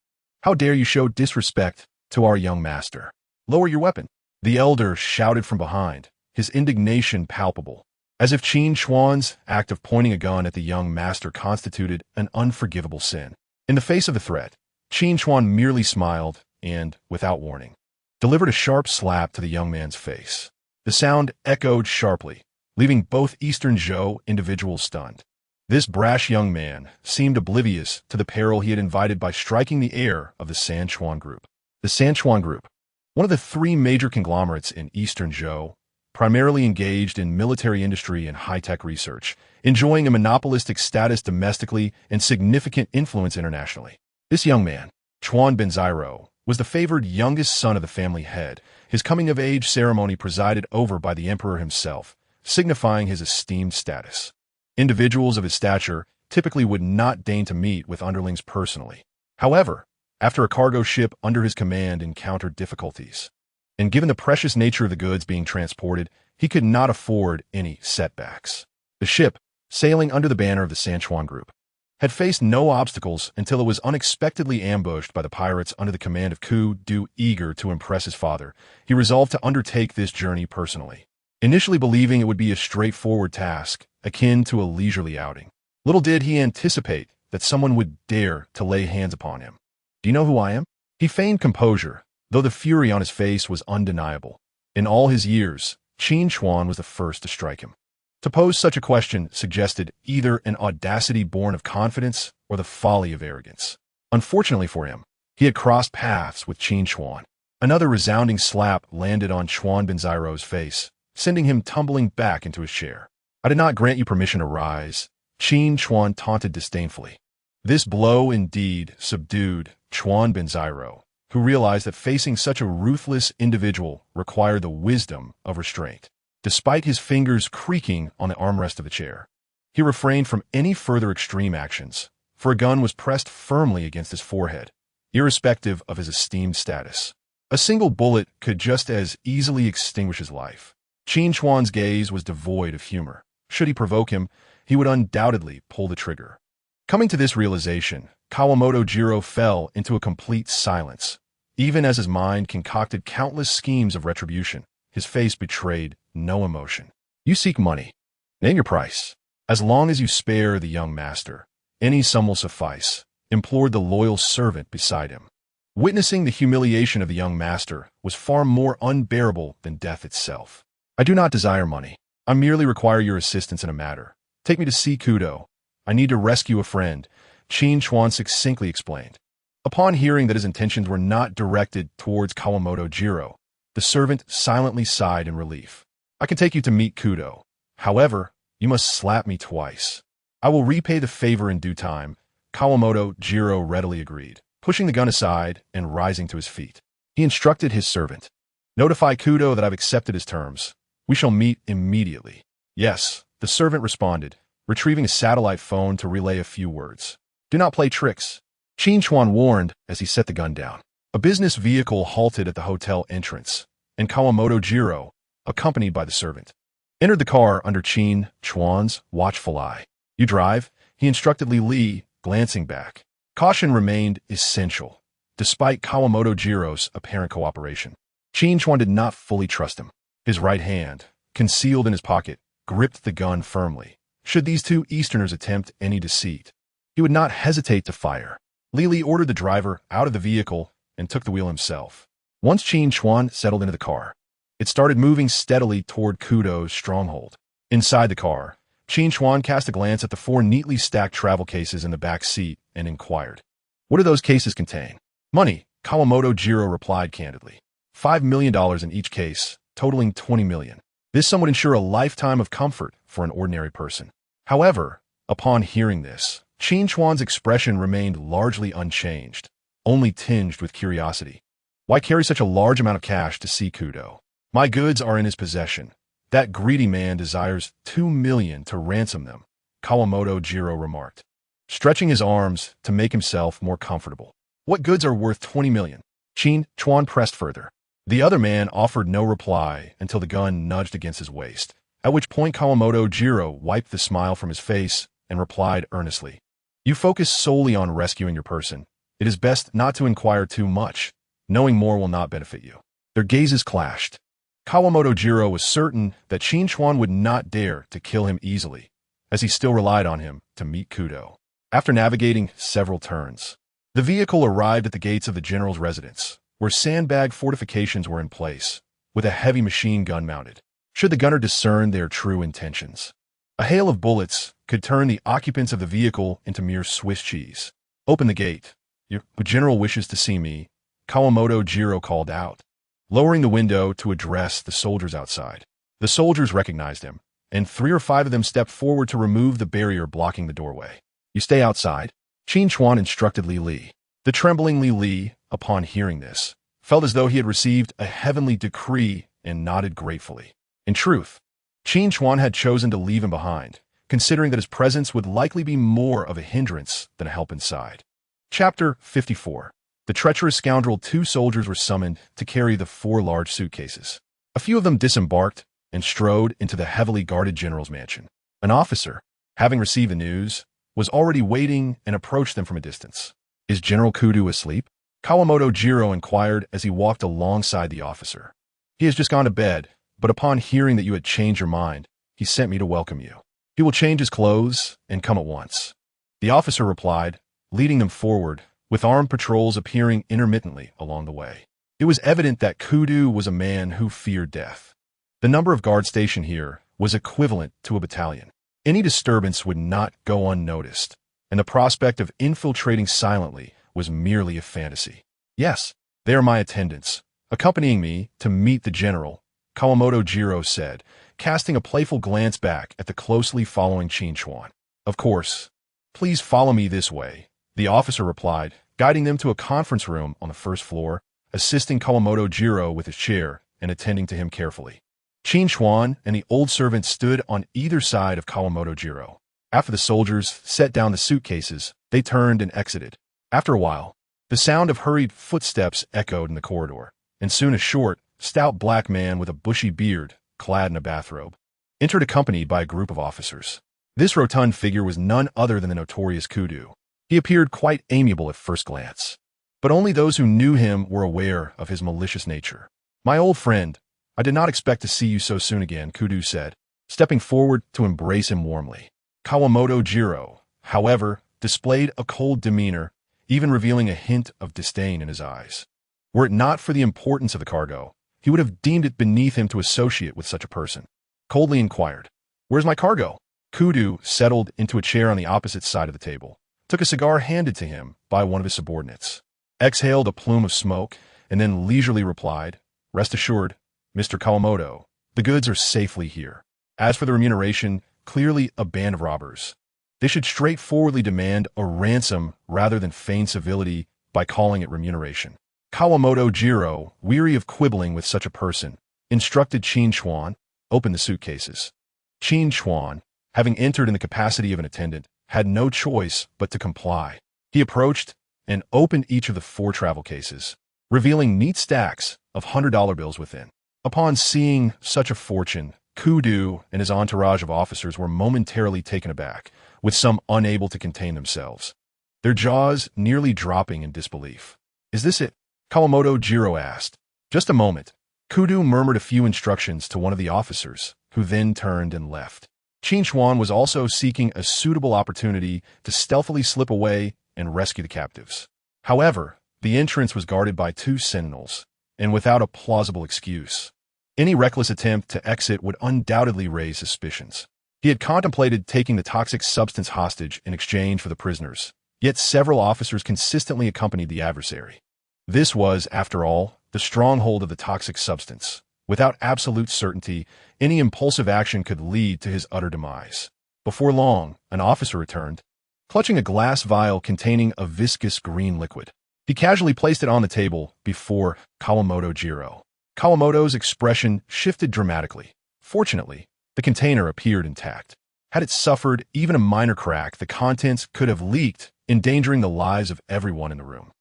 A: "How dare you show disrespect to our young master? Lower your weapon," the elder shouted from behind, his indignation palpable, as if Qin Chuan's act of pointing a gun at the young master constituted an unforgivable sin. In the face of the threat, Qin Chuan merely smiled and, without warning, delivered a sharp slap to the young man's face. The sound echoed sharply, leaving both Eastern Zhou individuals stunned. This brash young man seemed oblivious to the peril he had invited by striking the heir of the Sanchuan Group. The Sanchuan Group, one of the three major conglomerates in Eastern Zhou, primarily engaged in military industry and high-tech research, enjoying a monopolistic status domestically and significant influence internationally. This young man, Chuan Benziro, was the favored youngest son of the family head, his coming-of-age ceremony presided over by the emperor himself, signifying his esteemed status. Individuals of his stature typically would not deign to meet with underlings personally. However, after a cargo ship under his command encountered difficulties, and given the precious nature of the goods being transported, he could not afford any setbacks. The ship, sailing under the banner of the Sanchuan Group, had faced no obstacles until it was unexpectedly ambushed by the pirates under the command of Ku Du. Eager to impress his father, he resolved to undertake this journey personally. Initially believing it would be a straightforward task, akin to a leisurely outing, little did he anticipate that someone would dare to lay hands upon him. "Do you know who I am?" He feigned composure, though the fury on his face was undeniable. In all his years, Qin Chuan was the first to strike him. To pose such a question suggested either an audacity born of confidence or the folly of arrogance. Unfortunately for him, he had crossed paths with Qin Chuan. Another resounding slap landed on Chuan Benziro's face, sending him tumbling back into his chair. "I did not grant you permission to rise," Qin Chuan taunted disdainfully. This blow indeed subdued Chuan Benziro, who realized that facing such a ruthless individual required the wisdom of restraint. Despite his fingers creaking on the armrest of the chair, he refrained from any further extreme actions, for a gun was pressed firmly against his forehead, irrespective of his esteemed status. A single bullet could just as easily extinguish his life. Qin Chuan's gaze was devoid of humor. Should he provoke him, he would undoubtedly pull the trigger. Coming to this realization, Kawamoto Jiro fell into a complete silence. Even as his mind concocted countless schemes of retribution, his face betrayed no emotion. "You seek money. Name your price. As long as you spare the young master, any sum will suffice," implored the loyal servant beside him. Witnessing the humiliation of the young master was far more unbearable than death itself. "I do not desire money. I merely require your assistance in a matter. Take me to see Kudo. I need to rescue a friend," Qin Chuan succinctly explained. Upon hearing that his intentions were not directed towards Kawamoto Jiro, The servant silently sighed in relief. I can take you to meet Kudo. However, you must slap me twice. I will repay the favor in due time. Kawamoto Jiro readily agreed, pushing the gun aside and rising to his feet. He instructed his servant. Notify Kudo that I've accepted his terms. We shall meet immediately. Yes, the servant responded, retrieving a satellite phone to relay a few words. Do not play tricks, Qin Chuan warned as he set the gun down. A business vehicle halted at the hotel entrance, and Kawamoto Jiro, accompanied by the servant, entered the car under Qin Chuan's watchful eye. You drive, he instructed Li, glancing back. Caution remained essential, despite Kawamoto Jiro's apparent cooperation. Qin Chuan did not fully trust him. His right hand, concealed in his pocket, gripped the gun firmly. Should these two Easterners attempt any deceit, he would not hesitate to fire. Li ordered the driver out of the vehicle and took the wheel himself. Once Qin Chuan settled into the car, it started moving steadily toward Kudo's stronghold. Inside the car, Qin Chuan cast a glance at the 4 neatly stacked travel cases in the back seat and inquired, "What do those cases contain?" "Money," Kawamoto Jiro replied candidly. $5 million in each case, totaling $20 million. This sum would ensure a lifetime of comfort for an ordinary person. However, upon hearing this, Qin Chuan's expression remained largely unchanged, only tinged with curiosity. Why carry such a large amount of cash to see Kudo? My goods are in his possession. That greedy man desires $2 million to ransom them, Kawamoto Jiro remarked, stretching his arms to make himself more comfortable. What goods are worth $20 million? Qin Chuan pressed further. The other man offered no reply until the gun nudged against his waist, at which point Kawamoto Jiro wiped the smile from his face and replied earnestly, "You focus solely on rescuing your person. It is best not to inquire too much. Knowing more will not benefit you." Their gazes clashed. Kawamoto Jiro was certain that Qin Chuan would not dare to kill him easily, as he still relied on him to meet Kudo. After navigating several turns, the vehicle arrived at the gates of the general's residence, where sandbag fortifications were in place, with a heavy machine gun mounted, should the gunner discern their true intentions. A hail of bullets could turn the occupants of the vehicle into mere Swiss cheese. "Open the gate. Your general wishes to see me," Kawamoto Jiro called out, lowering the window to address the soldiers outside. The soldiers recognized him, and 3 or 5 of them stepped forward to remove the barrier blocking the doorway. "You stay outside," Qin Chuan instructed Li. The trembling Li, upon hearing this, felt as though he had received a heavenly decree and nodded gratefully. In truth, Qin Chuan had chosen to leave him behind, considering that his presence would likely be more of a hindrance than a help inside. Chapter 54. The treacherous scoundrel. 2 soldiers were summoned to carry the 4 large suitcases. A few of them disembarked and strode into the heavily guarded general's mansion. An officer, having received the news, was already waiting and approached them from a distance. "Is General Kudo asleep?" Kawamoto Jiro inquired as he walked alongside the officer. "He has just gone to bed, but upon hearing that you had changed your mind, he sent me to welcome you. He will change his clothes and come at once," the officer replied, leading them forward, with armed patrols appearing intermittently along the way. It was evident that Kudo was a man who feared death. The number of guards stationed here was equivalent to a battalion. Any disturbance would not go unnoticed, and the prospect of infiltrating silently was merely a fantasy. "Yes, they are my attendants, accompanying me to meet the general," Kawamoto Jiro said, casting a playful glance back at the closely following Qin Chuan. "Of course. Please follow me this way," the officer replied, guiding them to a conference room on the first floor, assisting Kawamoto Jiro with his chair and attending to him carefully. Qin Chuan and the old servant stood on either side of Kawamoto Jiro. After the soldiers set down the suitcases, they turned and exited. After a while, the sound of hurried footsteps echoed in the corridor, and soon a short, stout black man with a bushy beard, clad in a bathrobe, entered accompanied by a group of officers. This rotund figure was none other than the notorious Kudo. He appeared quite amiable at first glance, but only those who knew him were aware of his malicious nature. "My old friend, I did not expect to see you so soon again," Kudo said, stepping forward to embrace him warmly. Kawamoto Jiro, however, displayed a cold demeanor, even revealing a hint of disdain in his eyes. Were it not for the importance of the cargo, he would have deemed it beneath him to associate with such a person. Coldly inquired, "Where's my cargo?" Kudo settled into a chair on the opposite side of the table, took a cigar handed to him by one of his subordinates, exhaled a plume of smoke, and then leisurely replied, Rest assured, Mr. Kawamoto, the goods are safely here. As for the remuneration, clearly a band of robbers. They should straightforwardly demand a ransom rather than feign civility by calling it remuneration. Kawamoto Jiro, weary of quibbling with such a person, instructed Qin Chuan, open the suitcases. Qin Chuan, having entered in the capacity of an attendant, had no choice but to comply. He approached and opened each of the 4 travel cases, revealing neat stacks of $100 bills within. Upon seeing such a fortune, Kudu and his entourage of officers were momentarily taken aback, with some unable to contain themselves, their jaws nearly dropping in disbelief. Is this it? Kawamoto Jiro asked. Just a moment. Kudu murmured a few instructions to one of the officers, who then turned and left. Qin Chuan was also seeking a suitable opportunity to stealthily slip away and rescue the captives. However, the entrance was guarded by 2 sentinels, and without a plausible excuse. Any reckless attempt to exit would undoubtedly raise suspicions. He had contemplated taking the toxic substance hostage in exchange for the prisoners, yet several officers consistently accompanied the adversary. This was, after all, the stronghold of the toxic substance. Without absolute certainty, any impulsive action could lead to his utter demise. Before long, an officer returned, clutching a glass vial containing a viscous green liquid. He casually placed it on the table before Kawamoto Jiro. Kawamoto's expression shifted dramatically. Fortunately, the container appeared intact. Had it suffered even a minor crack, the contents could have leaked, endangering the lives of everyone in the room.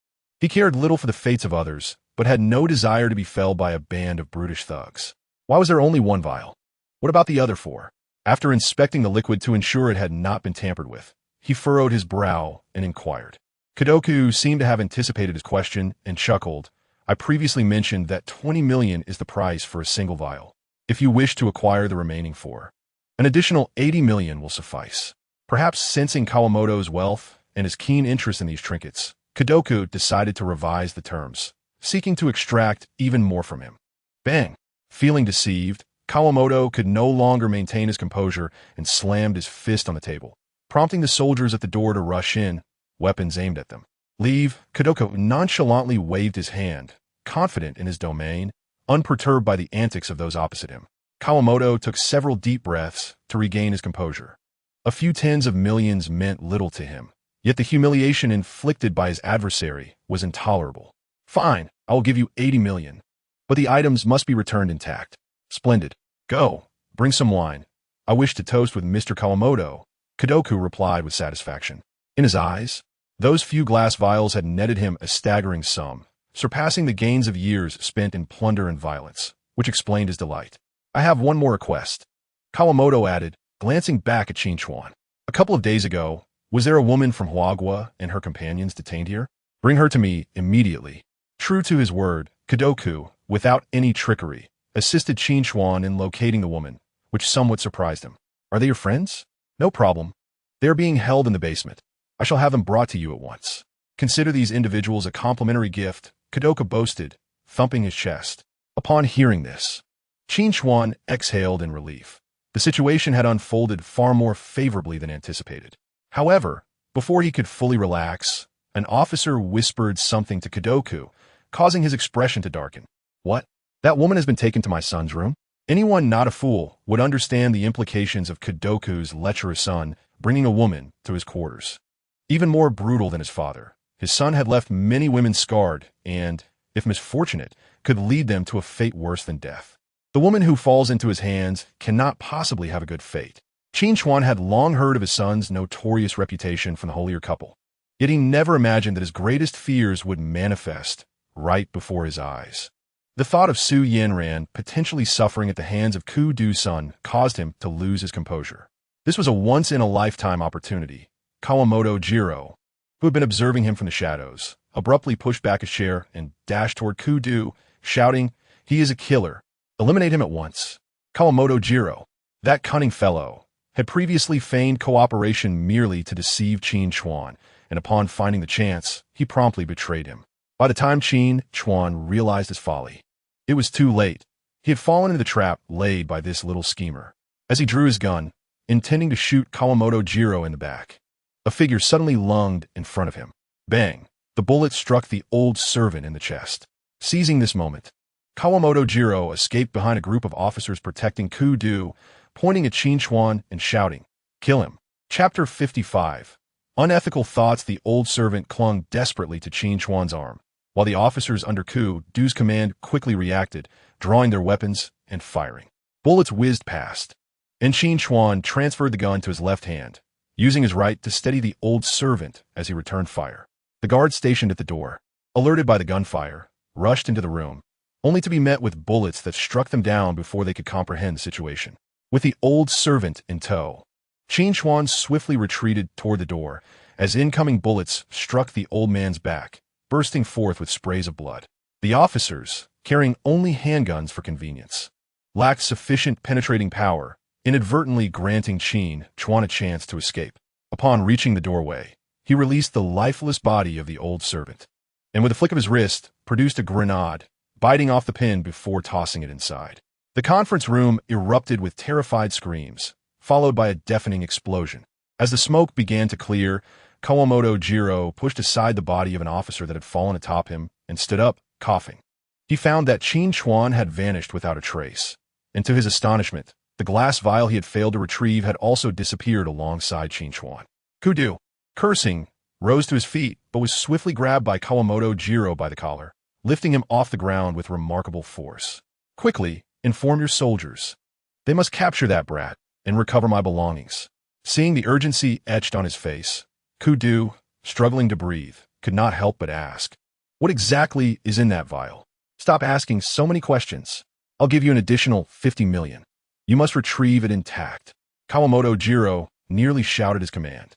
A: He cared little for the fates of others, but had no desire to be felled by a band of brutish thugs. Why was there only 1 vial? What about the other 4? After inspecting the liquid to ensure it had not been tampered with, he furrowed his brow and inquired. Kadoku seemed to have anticipated his question and chuckled. I previously mentioned that 20 million is the price for a single vial. If you wish to acquire the remaining 4, an additional 80 million will suffice. Perhaps sensing Kawamoto's wealth and his keen interest in these trinkets, Kadoku decided to revise the terms, seeking to extract even more from him. Bang! Feeling deceived, Kawamoto could no longer maintain his composure and slammed his fist on the table, prompting the soldiers at the door to rush in, weapons aimed at them. Leave. Kadoku nonchalantly waved his hand, confident in his domain, unperturbed by the antics of those opposite him. Kawamoto took several deep breaths to regain his composure. A few tens of millions meant little to him, yet the humiliation inflicted by his adversary was intolerable. Fine, I will give you 80 million, but the items must be returned intact. Splendid. Go, bring some wine. I wish to toast with Mr. Kawamoto, Kadoku replied with satisfaction. In his eyes, those few glass vials had netted him a staggering sum, surpassing the gains of years spent in plunder and violence, which explained his delight. I have one more request, Kawamoto added, glancing back at Qin Chuan. A couple of days ago, was there a woman from Huagua and her companions detained here? Bring her to me immediately. True to his word, Kadoku, without any trickery, assisted Qin Chuan in locating the woman, which somewhat surprised him. Are they your friends? No problem. They are being held in the basement. I shall have them brought to you at once. Consider these individuals a complimentary gift, Kadoku boasted, thumping his chest. Upon hearing this, Qin Chuan exhaled in relief. The situation had unfolded far more favorably than anticipated. However, before he could fully relax, an officer whispered something to Kadoku, causing his expression to darken. What? That woman has been taken to my son's room? Anyone not a fool would understand the implications of Kadoku's lecherous son bringing a woman to his quarters. Even more brutal than his father, his son had left many women scarred and, if misfortunate, could lead them to a fate worse than death. The woman who falls into his hands cannot possibly have a good fate. Qin Chuan had long heard of his son's notorious reputation from the holier couple, yet he never imagined that his greatest fears would manifest right before his eyes. The thought of Su Yanran potentially suffering at the hands of Ku Du's son caused him to lose his composure. This was a once-in-a-lifetime opportunity. Kawamoto Jiro, who had been observing him from the shadows, abruptly pushed back his chair and dashed toward Ku Du, shouting, "He is a killer. Eliminate him at once." Kawamoto Jiro, that cunning fellow, had previously feigned cooperation merely to deceive Qin Chuan, and upon finding the chance, he promptly betrayed him. By the time Qin Chuan realized his folly, it was too late. He had fallen into the trap laid by this little schemer. As he drew his gun, intending to shoot Kawamoto Jiro in the back, a figure suddenly lunged in front of him. Bang! The bullet struck the old servant in the chest. Seizing this moment, Kawamoto Jiro escaped behind a group of officers protecting Ku Du, pointing at Qin Chuan and shouting, "Kill him." Chapter 55. Unethical thoughts. The old servant clung desperately to Qin Chuan's arm, while the officers under Ku Du's command quickly reacted, drawing their weapons and firing. Bullets whizzed past, and Qin Chuan transferred the gun to his left hand, using his right to steady the old servant as he returned fire. The guards stationed at the door, alerted by the gunfire, rushed into the room, only to be met with bullets that struck them down before they could comprehend the situation. With the old servant in tow, Qin Chuan swiftly retreated toward the door as incoming bullets struck the old man's back, bursting forth with sprays of blood. The officers, carrying only handguns for convenience, lacked sufficient penetrating power, inadvertently granting Qin Chuan a chance to escape. Upon reaching the doorway, he released the lifeless body of the old servant, and with a flick of his wrist, produced a grenade, biting off the pin before tossing it inside. The conference room erupted with terrified screams, followed by a deafening explosion. As the smoke began to clear, Kawamoto Jiro pushed aside the body of an officer that had fallen atop him and stood up, coughing. He found that Qin Chuan had vanished without a trace, and to his astonishment, the glass vial he had failed to retrieve had also disappeared alongside Qin Chuan. Ku Du, cursing, rose to his feet, but was swiftly grabbed by Kawamoto Jiro by the collar, lifting him off the ground with remarkable force. "Quickly, inform your soldiers. They must capture that brat and recover my belongings." Seeing the urgency etched on his face, Ku Du, struggling to breathe, could not help but ask, "What exactly is in that vial? Stop asking so many questions. I'll give you an additional 50 million. You must retrieve it intact." Kawamoto Jiro nearly shouted his command.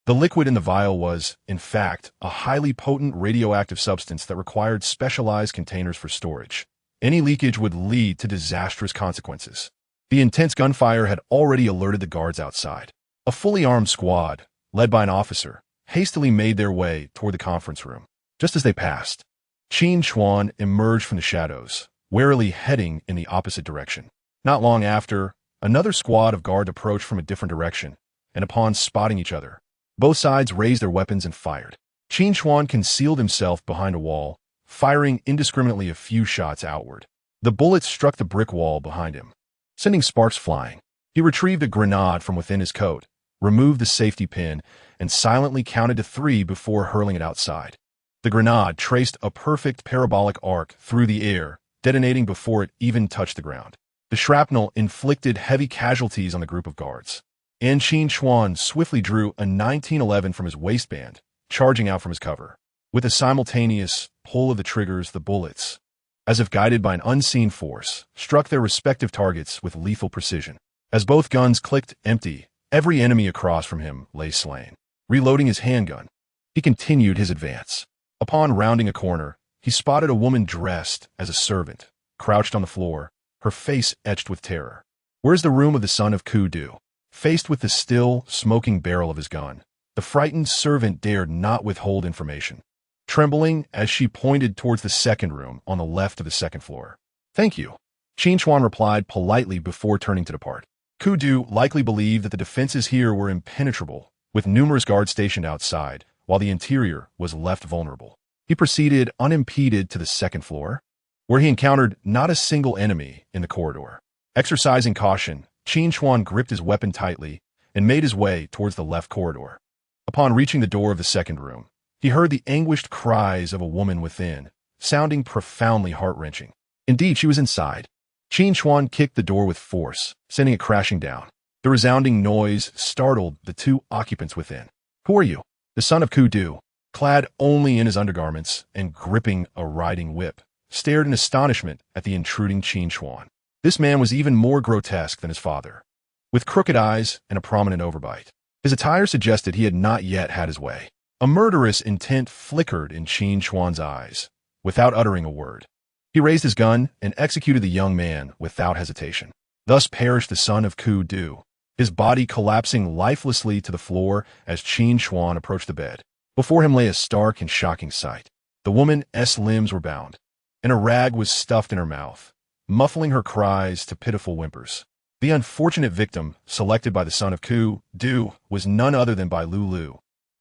A: The liquid in the vial was, in fact, a highly potent radioactive substance that required specialized containers for storage. Any leakage would lead to disastrous consequences. The intense gunfire had already alerted the guards outside. A fully armed squad, led by an officer, hastily made their way toward the conference room. Just as they passed, Qin Chuan emerged from the shadows, warily heading in the opposite direction. Not long after, another squad of guards approached from a different direction, and upon spotting each other, both sides raised their weapons and fired. Qin Chuan concealed himself behind a wall, firing indiscriminately a few shots outward. The bullets struck the brick wall behind him, sending sparks flying. He retrieved a grenade from within his coat, removed the safety pin, and silently counted to 3 before hurling it outside. The grenade traced a perfect parabolic arc through the air, detonating before it even touched the ground. The shrapnel inflicted heavy casualties on the group of guards, and Qin Chuan swiftly drew a 1911 from his waistband, charging out from his cover. With a simultaneous pull of the triggers, the bullets, as if guided by an unseen force, struck their respective targets with lethal precision. As both guns clicked empty, every enemy across from him lay slain. Reloading his handgun, he continued his advance. Upon rounding a corner, he spotted a woman dressed as a servant, crouched on the floor, her face etched with terror. "Where's the room of the son of Ku Du?" Faced with the still, smoking barrel of his gun, the frightened servant dared not withhold information, trembling as she pointed towards the second room on the left of the second floor. "Thank you," Qin Chuan replied politely before turning to depart. Ku Du likely believed that the defenses here were impenetrable, with numerous guards stationed outside, while the interior was left vulnerable. He proceeded unimpeded to the second floor, where he encountered not a single enemy in the corridor. Exercising caution, Qin Chuan gripped his weapon tightly and made his way towards the left corridor. Upon reaching the door of the second room, he heard the anguished cries of a woman within, sounding profoundly heart-wrenching. Indeed, she was inside. Qin Chuan kicked the door with force, sending it crashing down. The resounding noise startled the 2 occupants within. "Who are you?" The son of Ku Du, clad only in his undergarments and gripping a riding whip, stared in astonishment at the intruding Qin Chuan. This man was even more grotesque than his father, with crooked eyes and a prominent overbite. His attire suggested he had not yet had his way. A murderous intent flickered in Qin Chuan's eyes. Without uttering a word, he raised his gun and executed the young man without hesitation. Thus perished the son of Ku Du, his body collapsing lifelessly to the floor as Qin Chuan approached the bed. Before him lay a stark and shocking sight. The woman's limbs were bound, and a rag was stuffed in her mouth, muffling her cries to pitiful whimpers. The unfortunate victim, selected by the son of Ku Du, was none other than Bai Lulu.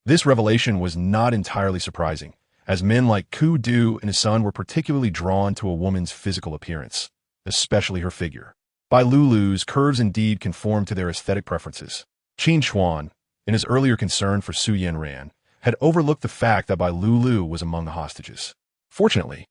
A: This revelation was not entirely surprising, as men like Ku Du and his son were particularly drawn to a woman's physical appearance, especially her figure. Bai Lulu's curves indeed conformed to their aesthetic preferences. Qin Chuan, in his earlier concern for Su Yanran, had overlooked the fact that Bai Lulu was among the hostages. Fortunately,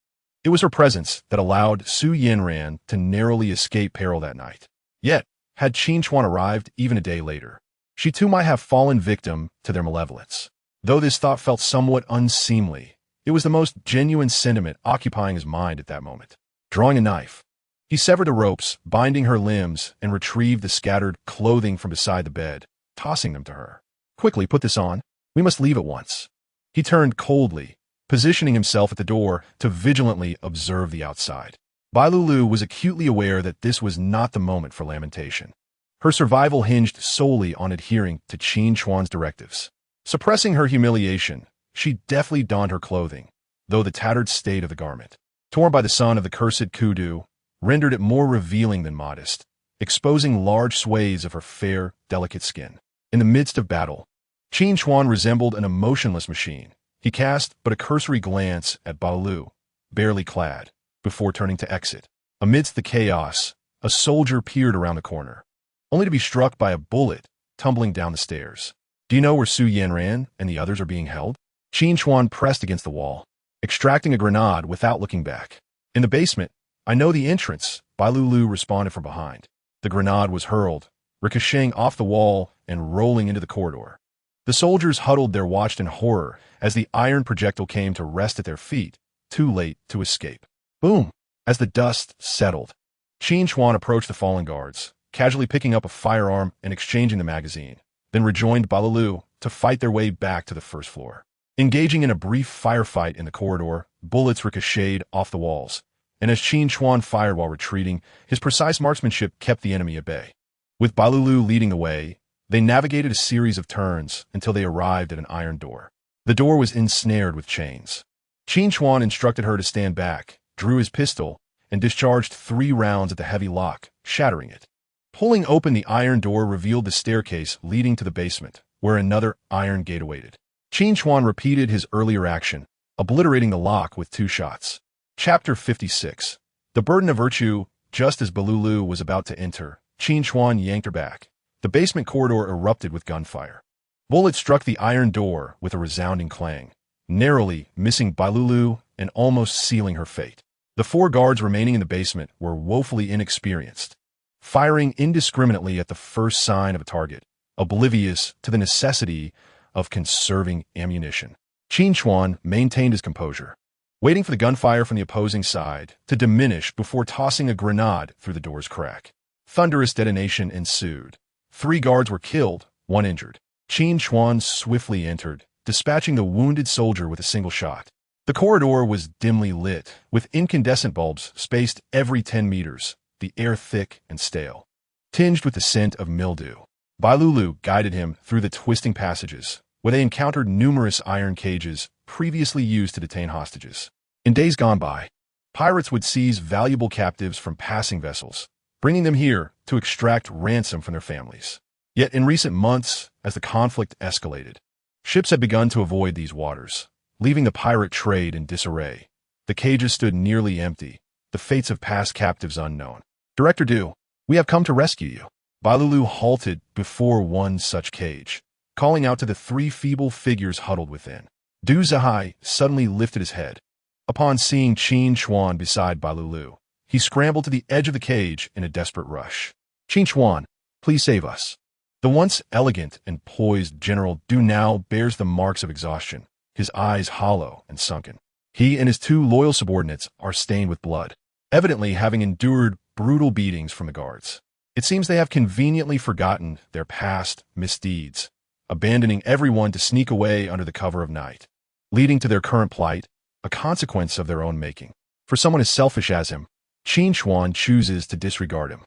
A: it was her presence that allowed Su Yanran to narrowly escape peril that night. Yet, had Qin Chuan arrived even a day later, she too might have fallen victim to their malevolence. Though this thought felt somewhat unseemly, it was the most genuine sentiment occupying his mind at that moment. Drawing a knife, he severed the ropes, binding her limbs, and retrieved the scattered clothing from beside the bed, tossing them to her. Quickly, put this on. We must leave at once. He turned coldly, positioning himself at the door to vigilantly observe the outside. Bai Lulu was acutely aware that this was not the moment for lamentation. Her survival hinged solely on adhering to Qin Chuan's directives. Suppressing her humiliation, she deftly donned her clothing, though the tattered state of the garment, torn by the son of the cursed Ku Du, rendered it more revealing than modest, exposing large swathes of her fair, delicate skin. In the midst of battle, Qin Chuan resembled an emotionless machine. He cast but a cursory glance at Bai Lu, barely clad, before turning to exit. Amidst the chaos, a soldier peered around the corner, only to be struck by a bullet tumbling down the stairs. Do you know where Su Yanran and the others are being held? Qin Chuan pressed against the wall, extracting a grenade without looking back. In the basement, I know the entrance, Bai Lulu responded from behind. The grenade was hurled, ricocheting off the wall and rolling into the corridor. The soldiers huddled there watched in horror as the iron projectile came to rest at their feet, too late to escape. Boom! As the dust settled, Qin Chuan approached the fallen guards, casually picking up a firearm and exchanging the magazine, then rejoined Bai Lulu to fight their way back to the first floor. Engaging in a brief firefight in the corridor, bullets ricocheted off the walls, and as Qin Chuan fired while retreating, his precise marksmanship kept the enemy at bay. With Bai Lulu leading the way, they navigated a series of turns until they arrived at an iron door. The door was ensnared with chains. Qin Chuan instructed her to stand back, drew his pistol, and discharged 3 rounds at the heavy lock, shattering it. Pulling open the iron door revealed the staircase leading to the basement, where another iron gate awaited. Qin Chuan repeated his earlier action, obliterating the lock with 2 shots. Chapter 56. The Burden of Virtue. Just as Bai Lulu was about to enter, Qin Chuan yanked her back. The basement corridor erupted with gunfire. Bullets struck the iron door with a resounding clang, narrowly missing Bai Lulu and almost sealing her fate. The 4 guards remaining in the basement were woefully inexperienced, firing indiscriminately at the first sign of a target, oblivious to the necessity of conserving ammunition. Qin Chuan maintained his composure, waiting for the gunfire from the opposing side to diminish before tossing a grenade through the door's crack. Thunderous detonation ensued. 3 guards were killed, 1 injured. Qin Chuan swiftly entered, dispatching the wounded soldier with a single shot. The corridor was dimly lit, with incandescent bulbs spaced every 10 meters, the air thick and stale, tinged with the scent of mildew. Bai Lulu guided him through the twisting passages, where they encountered numerous iron cages previously used to detain hostages. In days gone by, pirates would seize valuable captives from passing vessels, bringing them here to extract ransom from their families. Yet in recent months, as the conflict escalated, ships had begun to avoid these waters, leaving the pirate trade in disarray. The cages stood nearly empty, the fates of past captives unknown. Director Du, we have come to rescue you. Bai Lulu halted before one such cage, calling out to the 3 feeble figures huddled within. Du Zihai suddenly lifted his head. Upon seeing Qin Chuan beside Bai Lulu, he scrambled to the edge of the cage in a desperate rush. Qin Chuan, please save us. The once elegant and poised General Du now bears the marks of exhaustion, his eyes hollow and sunken. He and his 2 loyal subordinates are stained with blood, evidently having endured brutal beatings from the guards. It seems they have conveniently forgotten their past misdeeds, abandoning everyone to sneak away under the cover of night, leading to their current plight, a consequence of their own making. For someone as selfish as him, Qin Chuan chooses to disregard him.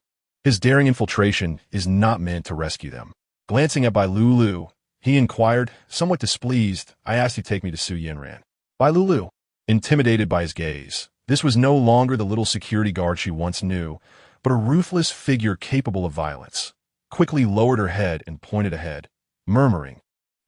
A: His daring infiltration is not meant to rescue them. Glancing at Bai Lulu, he inquired, somewhat displeased, I asked you to take me to Su Yanran. Bai Lulu, intimidated by his gaze, this was no longer the little security guard she once knew, but a ruthless figure capable of violence, quickly lowered her head and pointed ahead, murmuring,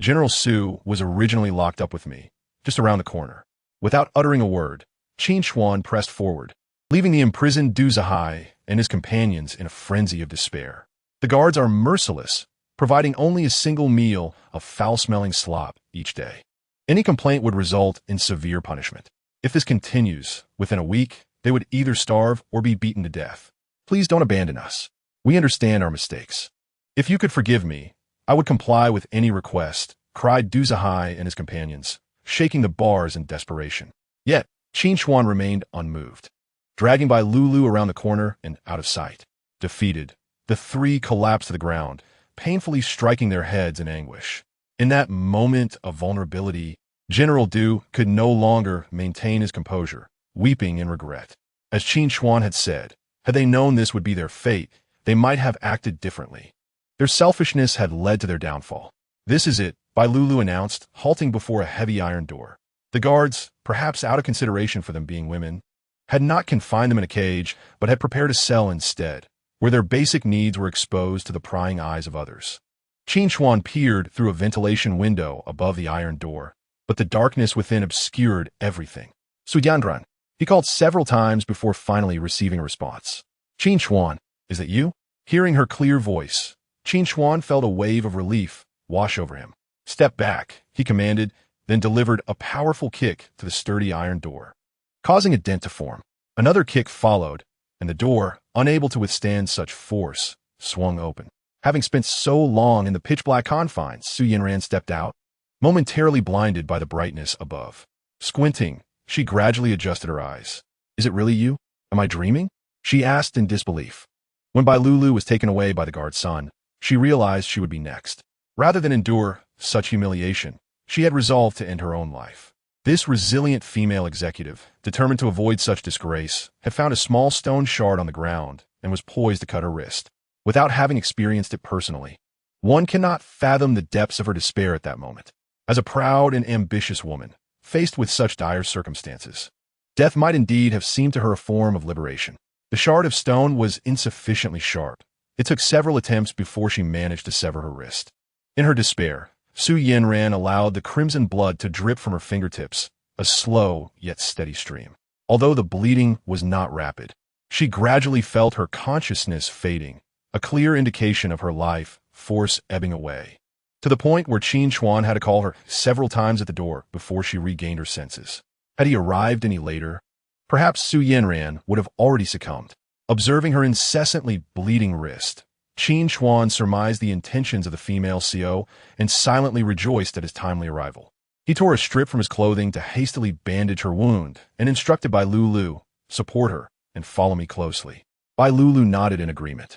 A: General Su was originally locked up with me, just around the corner. Without uttering a word, Qin Chuan pressed forward, leaving the imprisoned Du Zihai and his companions in a frenzy of despair. The guards are merciless, providing only a single meal of foul-smelling slop each day. Any complaint would result in severe punishment. If this continues, within a week, they would either starve or be beaten to death. Please don't abandon us. We understand our mistakes. If you could forgive me, I would comply with any request, cried Du Zihai and his companions, shaking the bars in desperation. Yet, Qin Chuan remained unmoved, dragging by Lulu around the corner and out of sight. Defeated, the three collapsed to the ground, painfully striking their heads in anguish. In that moment of vulnerability, General Du could no longer maintain his composure, weeping in regret. As Qin Chuan had said, had they known this would be their fate, they might have acted differently. Their selfishness had led to their downfall. This is it, Bai Lulu announced, halting before a heavy iron door. The guards, perhaps out of consideration for them being women, had not confined them in a cage, but had prepared a cell instead, where their basic needs were exposed to the prying eyes of others. Qin Chuan peered through a ventilation window above the iron door, but the darkness within obscured everything. Yanran, he called several times before finally receiving a response. Qin Chuan, is that you? Hearing her clear voice, Qin Chuan felt a wave of relief wash over him. Step back, he commanded, then delivered a powerful kick to the sturdy iron door, causing a dent to form. Another kick followed, and the door, unable to withstand such force, swung open. Having spent so long in the pitch-black confines, Yanran stepped out, momentarily blinded by the brightness above. Squinting, she gradually adjusted her eyes. Is it really you? Am I dreaming? She asked in disbelief. When Bai Lulu was taken away by the guard's son, she realized she would be next. Rather than endure such humiliation, she had resolved to end her own life. This resilient female executive, determined to avoid such disgrace, had found a small stone shard on the ground and was poised to cut her wrist. Without having experienced it personally, one cannot fathom the depths of her despair at that moment. As a proud and ambitious woman, faced with such dire circumstances, death might indeed have seemed to her a form of liberation. The shard of stone was insufficiently sharp. It took several attempts before she managed to sever her wrist. In her despair, Yanran allowed the crimson blood to drip from her fingertips, a slow yet steady stream. Although the bleeding was not rapid, she gradually felt her consciousness fading, a clear indication of her life force ebbing away, to the point where Qin Chuan had to call her several times at the door before she regained her senses. Had he arrived any later, perhaps Yanran would have already succumbed. Observing her incessantly bleeding wrist, Qin Chuan surmised the intentions of the female CO and silently rejoiced at his timely arrival. He tore a strip from his clothing to hastily bandage her wound and instructed Bai Lulu, support her and follow me closely. Bai Lulu nodded in agreement.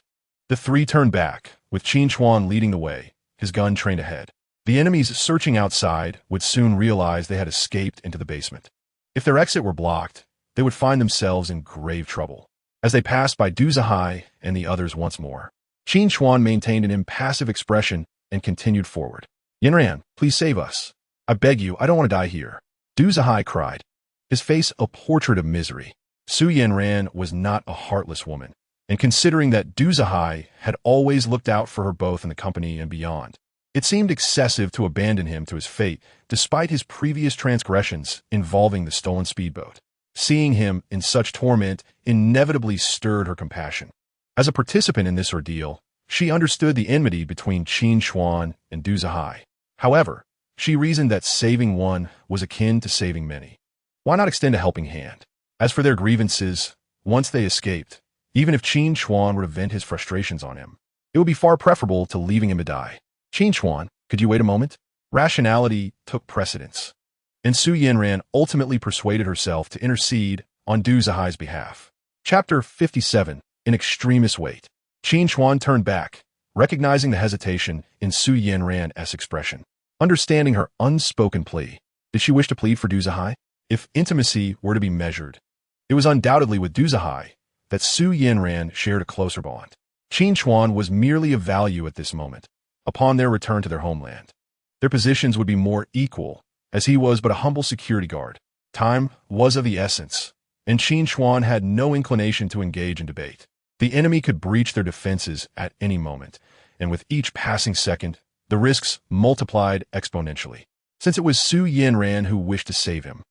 A: The three turned back, with Qin Chuan leading the way, his gun trained ahead. The enemies searching outside would soon realize they had escaped into the basement. If their exit were blocked, they would find themselves in grave trouble. As they passed by Du Zihai and the others once more, Qin Chuan maintained an impassive expression and continued forward. Yanran, please save us. I beg you, I don't want to die here. Du Zihai cried, his face a portrait of misery. Yanran was not a heartless woman, and considering that Du Zihai had always looked out for her both in the company and beyond, it seemed excessive to abandon him to his fate despite his previous transgressions involving the stolen speedboat. Seeing him in such torment inevitably stirred her compassion. As a participant in this ordeal, she understood the enmity between Qin Chuan and Du Zihai. However, she reasoned that saving one was akin to saving many. Why not extend a helping hand? As for their grievances, once they escaped, even if Qin Chuan were to vent his frustrations on him, it would be far preferable to leaving him to die. Qin Chuan, could you wait a moment? Rationality took precedence, and Yanran ultimately persuaded herself to intercede on Du Zihai's behalf. Chapter 57. In extremis weight. Qin Chuan turned back, recognizing the hesitation in Yanran's expression. Understanding her unspoken plea, did she wish to plead for Du Zihai? If intimacy were to be measured, it was undoubtedly with Du Zihai that Yanran shared a closer bond. Qin Chuan was merely of value at this moment. Upon their return to their homeland, their positions would be more equal, as he was but a humble security guard. Time was of the essence, and Qin Chuan had no inclination to engage in debate. The enemy could breach their defenses at any moment, and with each passing second, the risks multiplied exponentially. Since it was Yanran who wished to save him,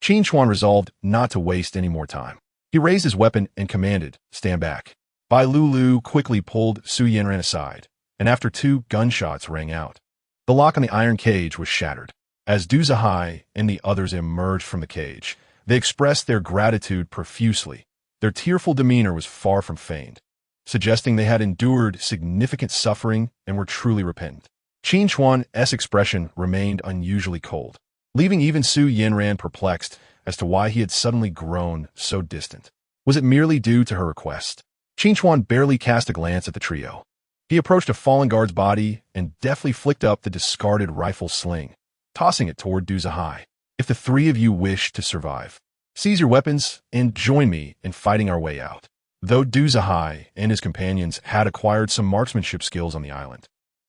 A: Qin Chuan resolved not to waste any more time. He raised his weapon and commanded, "Stand back." Bai Lulu quickly pulled Su Yanran aside, and after 2 gunshots rang out, the lock on the iron cage was shattered. As Du Zihai and the others emerged from the cage, they expressed their gratitude profusely. Their tearful demeanor was far from feigned, suggesting they had endured significant suffering and were truly repentant. Qin Chuan's expression remained unusually cold, leaving even Su Yanran perplexed as to why he had suddenly grown so distant. Was it merely due to her request? Qin Chuan barely cast a glance at the trio. He approached a fallen guard's body and deftly flicked up the discarded rifle sling, tossing it toward Du Zihai. "If the 3 of you wish to survive, seize your weapons and join me in fighting our way out." Though Du Zihai and his companions had acquired some marksmanship skills on the island,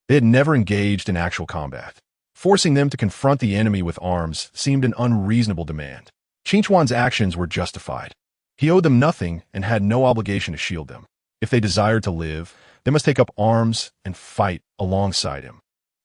A: they had never engaged in actual combat. Forcing them to confront the enemy with arms seemed an unreasonable demand. Qin Chuan's actions were justified. He owed them nothing and had no obligation to shield them. If they desired to live, they must take up arms and fight alongside him.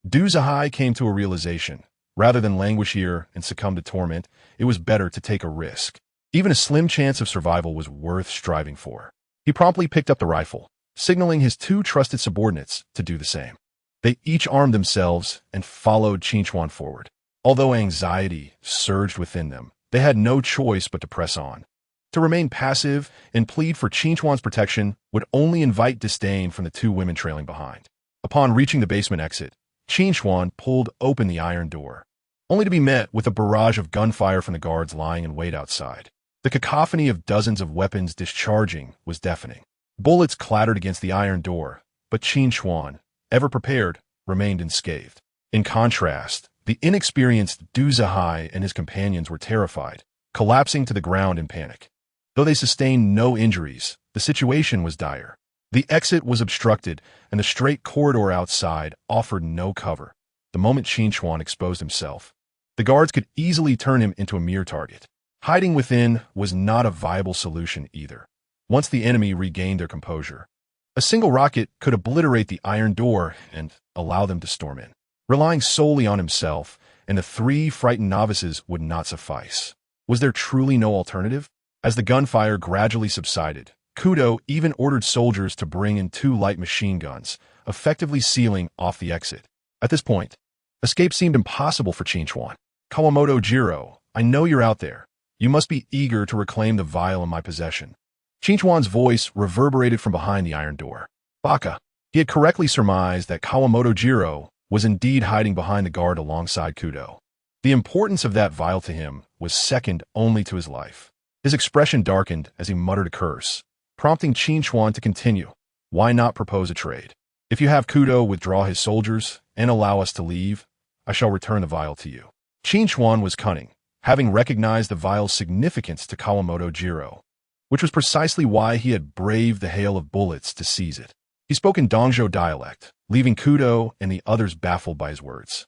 A: Du Zihai came to a realization. Rather than languish here and succumb to torment, it was better to take a risk. Even a slim chance of survival was worth striving for. He promptly picked up the rifle, signaling his 2 trusted subordinates to do the same. They each armed themselves and followed Qin Chuan forward. Although anxiety surged within them, they had no choice but to press on. To remain passive and plead for Qin Chuan's protection would only invite disdain from the 2 women trailing behind. Upon reaching the basement exit, Qin Chuan pulled open the iron door, only to be met with a barrage of gunfire from the guards lying in wait outside. The cacophony of dozens of weapons discharging was deafening. Bullets clattered against the iron door, but Qin Chuan, ever prepared, remained unscathed. In contrast, the inexperienced Du Zihai and his companions were terrified, collapsing to the ground in panic. Though they sustained no injuries, the situation was dire. The exit was obstructed, and the straight corridor outside offered no cover. The moment Qin Chuan exposed himself, the guards could easily turn him into a mere target. Hiding within was not a viable solution either. Once the enemy regained their composure, a single rocket could obliterate the iron door and allow them to storm in. Relying solely on himself and the 3 frightened novices would not suffice. Was there truly no alternative? As the gunfire gradually subsided, Kudo even ordered soldiers to bring in 2 light machine guns, effectively sealing off the exit. At this point, escape seemed impossible for Qin Chuan. "Kawamoto Jiro, I know you're out there. You must be eager to reclaim the vial in my possession." Qin Chuan's voice reverberated from behind the iron door. Baka. He had correctly surmised that Kawamoto Jiro was indeed hiding behind the guard alongside Kudo. The importance of that vial to him was second only to his life. His expression darkened as he muttered a curse, prompting Qin Chuan to continue. "Why not propose a trade? If you have Kudo withdraw his soldiers and allow us to leave, I shall return the vial to you." Qin Chuan was cunning, having recognized the vial's significance to Kawamoto Jiro, which was precisely why he had braved the hail of bullets to seize it. He spoke in Dongzhou dialect, leaving Kudo and the others baffled by his words.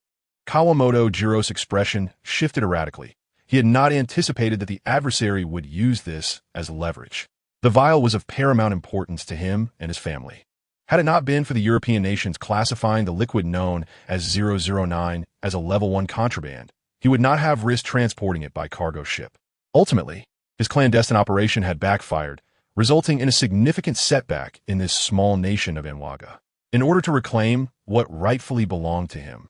A: Kawamoto Jiro's expression shifted erratically. He had not anticipated that the adversary would use this as leverage. The vial was of paramount importance to him and his family. Had it not been for the European nations classifying the liquid known as 009 as a level 1 contraband, he would not have risked transporting it by cargo ship. Ultimately, his clandestine operation had backfired, resulting in a significant setback in this small nation of Anwaga. In order to reclaim what rightfully belonged to him,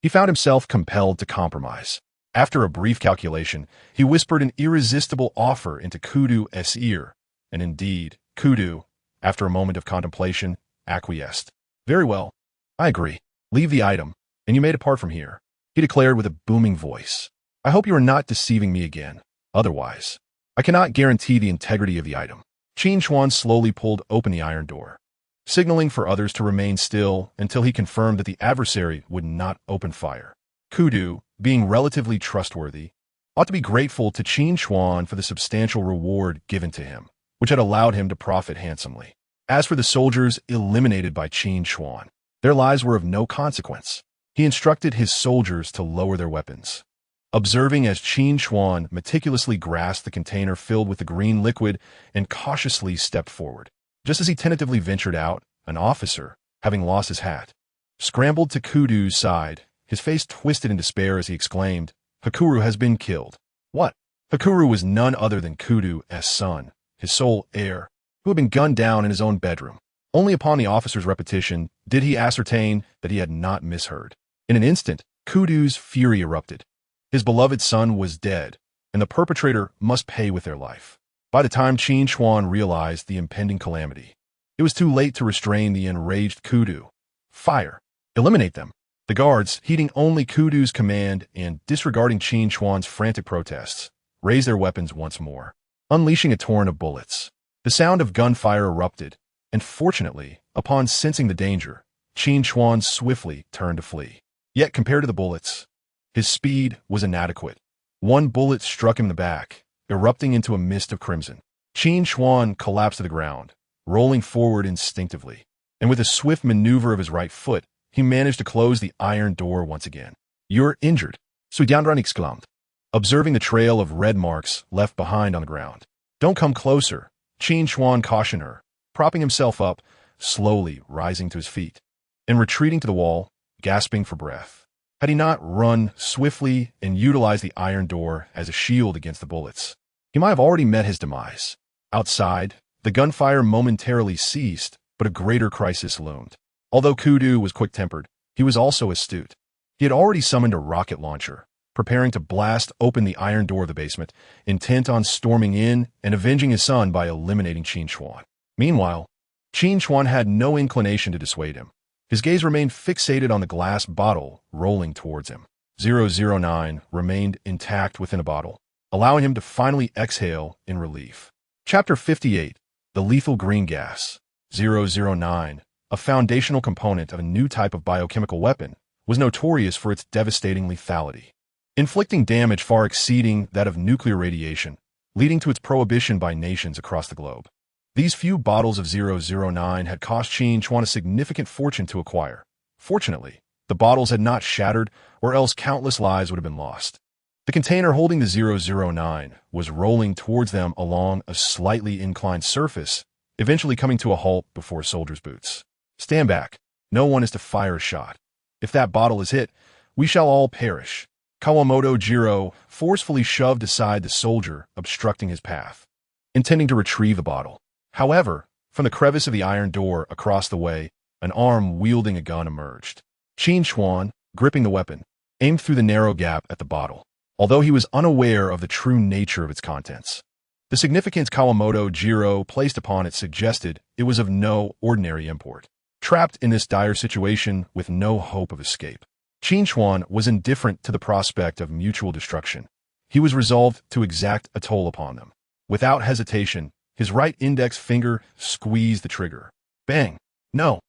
A: he found himself compelled to compromise. After a brief calculation, he whispered an irresistible offer into Kudu's ear, and indeed, Kudu, after a moment of contemplation, acquiesced. "Very well, I agree. Leave the item, and you may depart from here," he declared with a booming voice. "I hope you are not deceiving me again. Otherwise, I cannot guarantee the integrity of the item." Qin Chuan slowly pulled open the iron door, signaling for others to remain still until he confirmed that the adversary would not open fire. Kudu, being relatively trustworthy, ought to be grateful to Qin Chuan for the substantial reward given to him, which had allowed him to profit handsomely. As for the soldiers eliminated by Qin Chuan, their lives were of no consequence. He instructed his soldiers to lower their weapons. Observing as Qin Chuan meticulously grasped the container filled with the green liquid and cautiously stepped forward. Just as he tentatively ventured out, an officer, having lost his hat, scrambled to Kudu's side, his face twisted in despair as he exclaimed, "Hakuru has been killed." "What? Hakuru was none other than Kudu's son, his sole heir, who had been gunned down in his own bedroom. Only upon the officer's repetition did he ascertain that he had not misheard. In an instant, Kudu's fury erupted. His beloved son was dead, and the perpetrator must pay with their life. By the time Qin Chuan realized the impending calamity, it was too late to restrain the enraged Kudu. Fire! Eliminate them! The guards, heeding only Kudu's command and disregarding Qin Chuan's frantic protests, raised their weapons once more, unleashing a torrent of bullets. The sound of gunfire erupted, and fortunately, upon sensing the danger, Qin Chuan swiftly turned to flee. Yet compared to the bullets, his speed was inadequate. One bullet struck him in the back, erupting into a mist of crimson. Qin Chuan collapsed to the ground, rolling forward instinctively, and with a swift maneuver of his right foot, he managed to close the iron door once again. "You're injured," Yanran exclaimed, observing the trail of red marks left behind on the ground. "Don't come closer," Qin Chuan cautioned her, propping himself up, slowly rising to his feet, and retreating to the wall, gasping for breath. Had he not run swiftly and utilized the iron door as a shield against the bullets, he might have already met his demise. Outside, the gunfire momentarily ceased, but a greater crisis loomed. Although Kudu was quick-tempered, he was also astute. He had already summoned a rocket launcher, preparing to blast open the iron door of the basement, intent on storming in and avenging his son by eliminating Qin Chuan. Meanwhile, Qin Chuan had no inclination to dissuade him. His gaze remained fixated on the glass bottle rolling towards him. 009 remained intact within a bottle, allowing him to finally exhale in relief. Chapter 58. The Lethal Green Gas. 009, a foundational component of a new type of biochemical weapon, was notorious for its devastating lethality, inflicting damage far exceeding that of nuclear radiation, leading to its prohibition by nations across the globe. These few bottles of 009 had cost Qin Chuan a significant fortune to acquire. Fortunately, the bottles had not shattered, or else countless lives would have been lost. The container holding the 009 was rolling towards them along a slightly inclined surface, eventually coming to a halt before a soldier's boots. "Stand back. No one is to fire a shot. If that bottle is hit, we shall all perish." Kawamoto Jiro forcefully shoved aside the soldier obstructing his path, intending to retrieve the bottle. However, from the crevice of the iron door across the way, an arm wielding a gun emerged. Qin Chuan, gripping the weapon, aimed through the narrow gap at the bottle, although he was unaware of the true nature of its contents. The significance Kawamoto Jiro placed upon it suggested it was of no ordinary import. Trapped in this dire situation with no hope of escape, Qin Chuan was indifferent to the prospect of mutual destruction. He was resolved to exact a toll upon them. Without hesitation, his right index finger squeezed the trigger. Bang! No!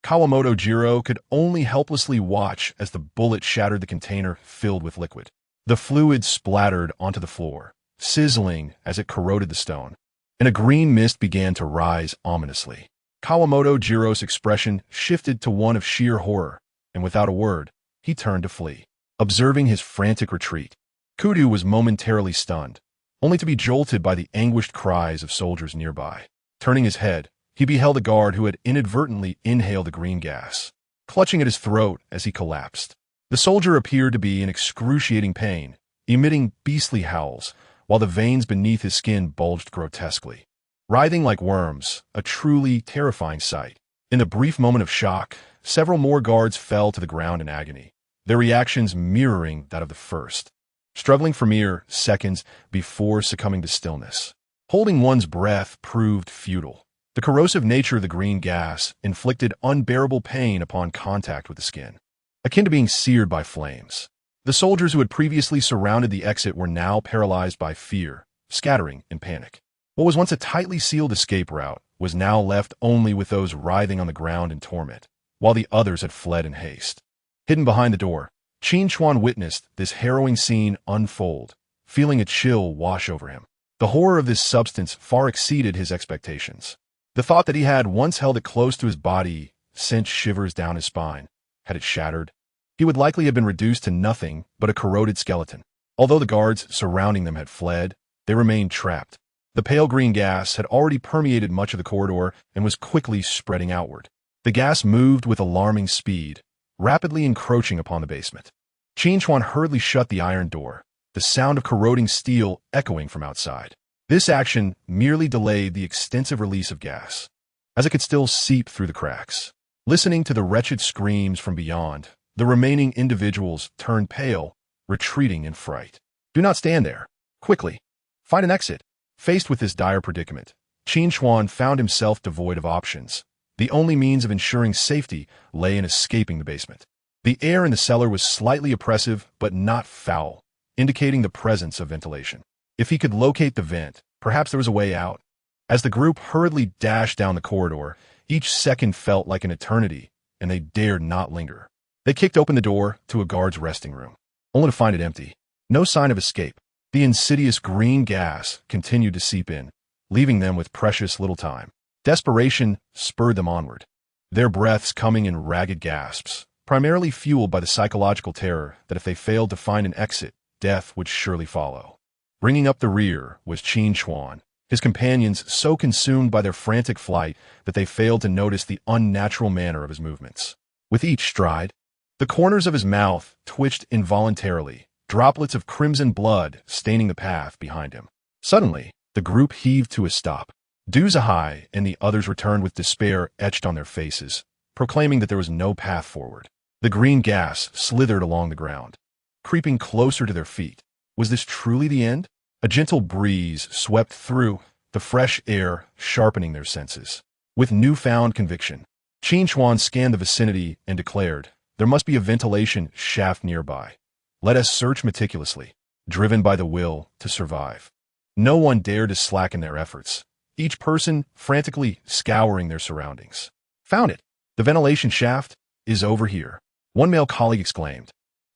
A: Kawamoto Jiro could only helplessly watch as the bullet shattered the container filled with liquid. The fluid splattered onto the floor, sizzling as it corroded the stone, and a green mist began to rise ominously. Kawamoto Jiro's expression shifted to one of sheer horror, and without a word, he turned to flee. Observing his frantic retreat, Kudu was momentarily stunned, only to be jolted by the anguished cries of soldiers nearby. Turning his head, he beheld a guard who had inadvertently inhaled the green gas, clutching at his throat as he collapsed. The soldier appeared to be in excruciating pain, emitting beastly howls, while the veins beneath his skin bulged grotesquely, writhing like worms, a truly terrifying sight. In the brief moment of shock, several more guards fell to the ground in agony, their reactions mirroring that of the first, struggling for mere seconds before succumbing to stillness. Holding one's breath proved futile. The corrosive nature of the green gas inflicted unbearable pain upon contact with the skin, akin to being seared by flames. The soldiers who had previously surrounded the exit were now paralyzed by fear, scattering in panic. What was once a tightly sealed escape route was now left only with those writhing on the ground in torment, while the others had fled in haste. Hidden behind the door, Qin Chuan witnessed this harrowing scene unfold, feeling a chill wash over him. The horror of this substance far exceeded his expectations. The thought that he had once held it close to his body sent shivers down his spine. Had it shattered, he would likely have been reduced to nothing but a corroded skeleton. Although the guards surrounding them had fled, they remained trapped. The pale green gas had already permeated much of the corridor and was quickly spreading outward. The gas moved with alarming speed, rapidly encroaching upon the basement. Qin Chuan hurriedly shut the iron door, the sound of corroding steel echoing from outside. This action merely delayed the extensive release of gas, as it could still seep through the cracks. Listening to the wretched screams from beyond, the remaining individuals turned pale, retreating in fright. Do not stand there. Quickly, find an exit. Faced with this dire predicament, Qin Chuan found himself devoid of options. The only means of ensuring safety lay in escaping the basement. The air in the cellar was slightly oppressive, but not foul, indicating the presence of ventilation. If he could locate the vent, perhaps there was a way out. As the group hurriedly dashed down the corridor, each second felt like an eternity, and they dared not linger. They kicked open the door to a guard's resting room, only to find it empty. No sign of escape. The insidious green gas continued to seep in, leaving them with precious little time. Desperation spurred them onward, their breaths coming in ragged gasps, primarily fueled by the psychological terror that if they failed to find an exit, death would surely follow. Bringing up the rear was Qin Chuan, his companions so consumed by their frantic flight that they failed to notice the unnatural manner of his movements. With each stride, the corners of his mouth twitched involuntarily, droplets of crimson blood staining the path behind him. Suddenly, the group heaved to a stop. Du Zhai and the others returned with despair etched on their faces, proclaiming that there was no path forward. The green gas slithered along the ground, creeping closer to their feet. Was this truly the end? A gentle breeze swept through, the fresh air sharpening their senses. With newfound conviction, Qin Chuan scanned the vicinity and declared, "There must be a ventilation shaft nearby. Let us search meticulously," driven by the will to survive. No one dared to slacken their efforts, each person frantically scouring their surroundings. "Found it! The ventilation shaft is over here," one male colleague exclaimed,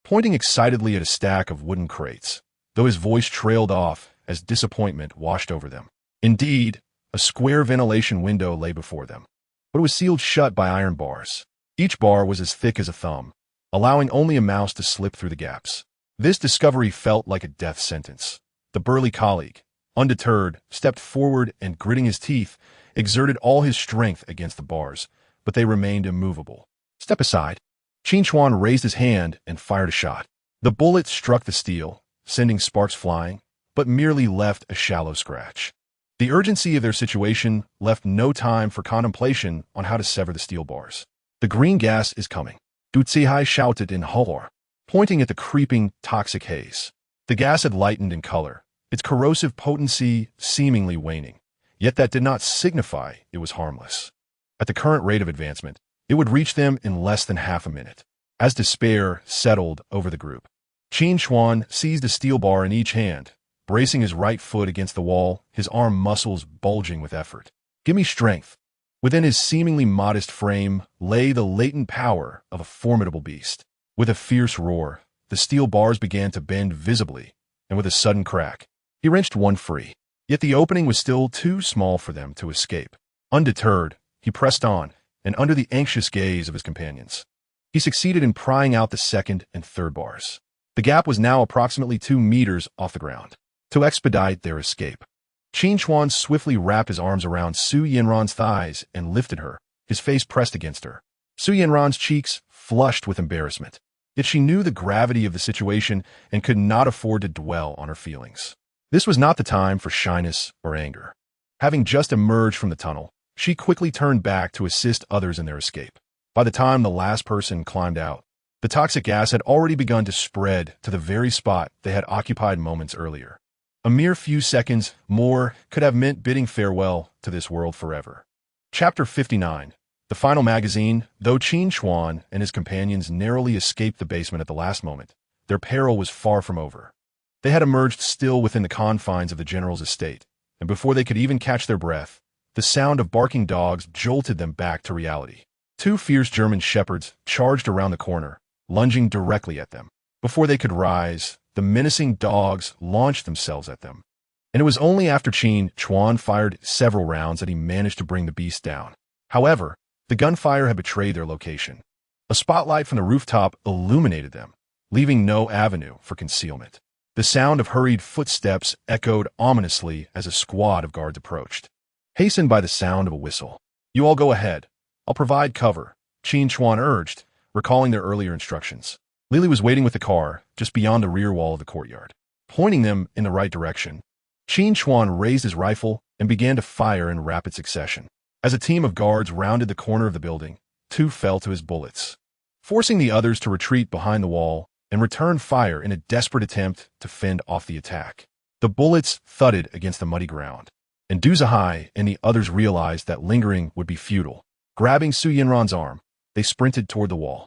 A: pointing excitedly at a stack of wooden crates, though his voice trailed off as disappointment washed over them. Indeed, a square ventilation window lay before them, but it was sealed shut by iron bars. Each bar was as thick as a thumb, allowing only a mouse to slip through the gaps. This discovery felt like a death sentence. The burly colleague, undeterred, stepped forward and, gritting his teeth, exerted all his strength against the bars, but they remained immovable. "Step aside." Qin Chuan raised his hand and fired a shot. The bullet struck the steel, sending sparks flying, but merely left a shallow scratch. The urgency of their situation left no time for contemplation on how to sever the steel bars. "The green gas is coming," Du Zhai shouted in horror, pointing at the creeping, toxic haze. The gas had lightened in color, its corrosive potency seemingly waning, yet that did not signify it was harmless. At the current rate of advancement, it would reach them in less than half a minute. As despair settled over the group, Qin Chuan seized a steel bar in each hand, bracing his right foot against the wall, his arm muscles bulging with effort. "Give me strength." Within his seemingly modest frame lay the latent power of a formidable beast. With a fierce roar, the steel bars began to bend visibly, and with a sudden crack, he wrenched one free. Yet the opening was still too small for them to escape. Undeterred, he pressed on, and under the anxious gaze of his companions, he succeeded in prying out the second and third bars. The gap was now approximately 2 meters off the ground. To expedite their escape, Qin Chuan swiftly wrapped his arms around Su Yanran's thighs and lifted her, his face pressed against her. Su Yanran's cheeks flushed with embarrassment, yet she knew the gravity of the situation and could not afford to dwell on her feelings. This was not the time for shyness or anger. Having just emerged from the tunnel, she quickly turned back to assist others in their escape. By the time the last person climbed out, the toxic gas had already begun to spread to the very spot they had occupied moments earlier. A mere few seconds more could have meant bidding farewell to this world forever. Chapter 59. The final magazine. Though Qin Chuan and his companions narrowly escaped the basement at the last moment, their peril was far from over. They had emerged still within the confines of the general's estate, and before they could even catch their breath, the sound of barking dogs jolted them back to reality. 2 fierce German shepherds charged around the corner, lunging directly at them. Before they could rise, the menacing dogs launched themselves at them, and it was only after Qin Chuan fired several rounds that he managed to bring the beast down. However, the gunfire had betrayed their location. A spotlight from the rooftop illuminated them, leaving no avenue for concealment. The sound of hurried footsteps echoed ominously as a squad of guards approached, hastened by the sound of a whistle. "You all go ahead. I'll provide cover," Qin Chuan urged, recalling their earlier instructions. Lily was waiting with the car just beyond the rear wall of the courtyard. pointing them in the right direction. Qin Chuan raised his rifle and began to fire in rapid succession. As a team of guards rounded the corner of the building, 2 fell to his bullets, forcing the others to retreat behind the wall and return fire in a desperate attempt to fend off the attack. The bullets thudded against the muddy ground, and Du Zihai and the others realized that lingering would be futile. Grabbing Su Yanran's arm, they sprinted toward the wall.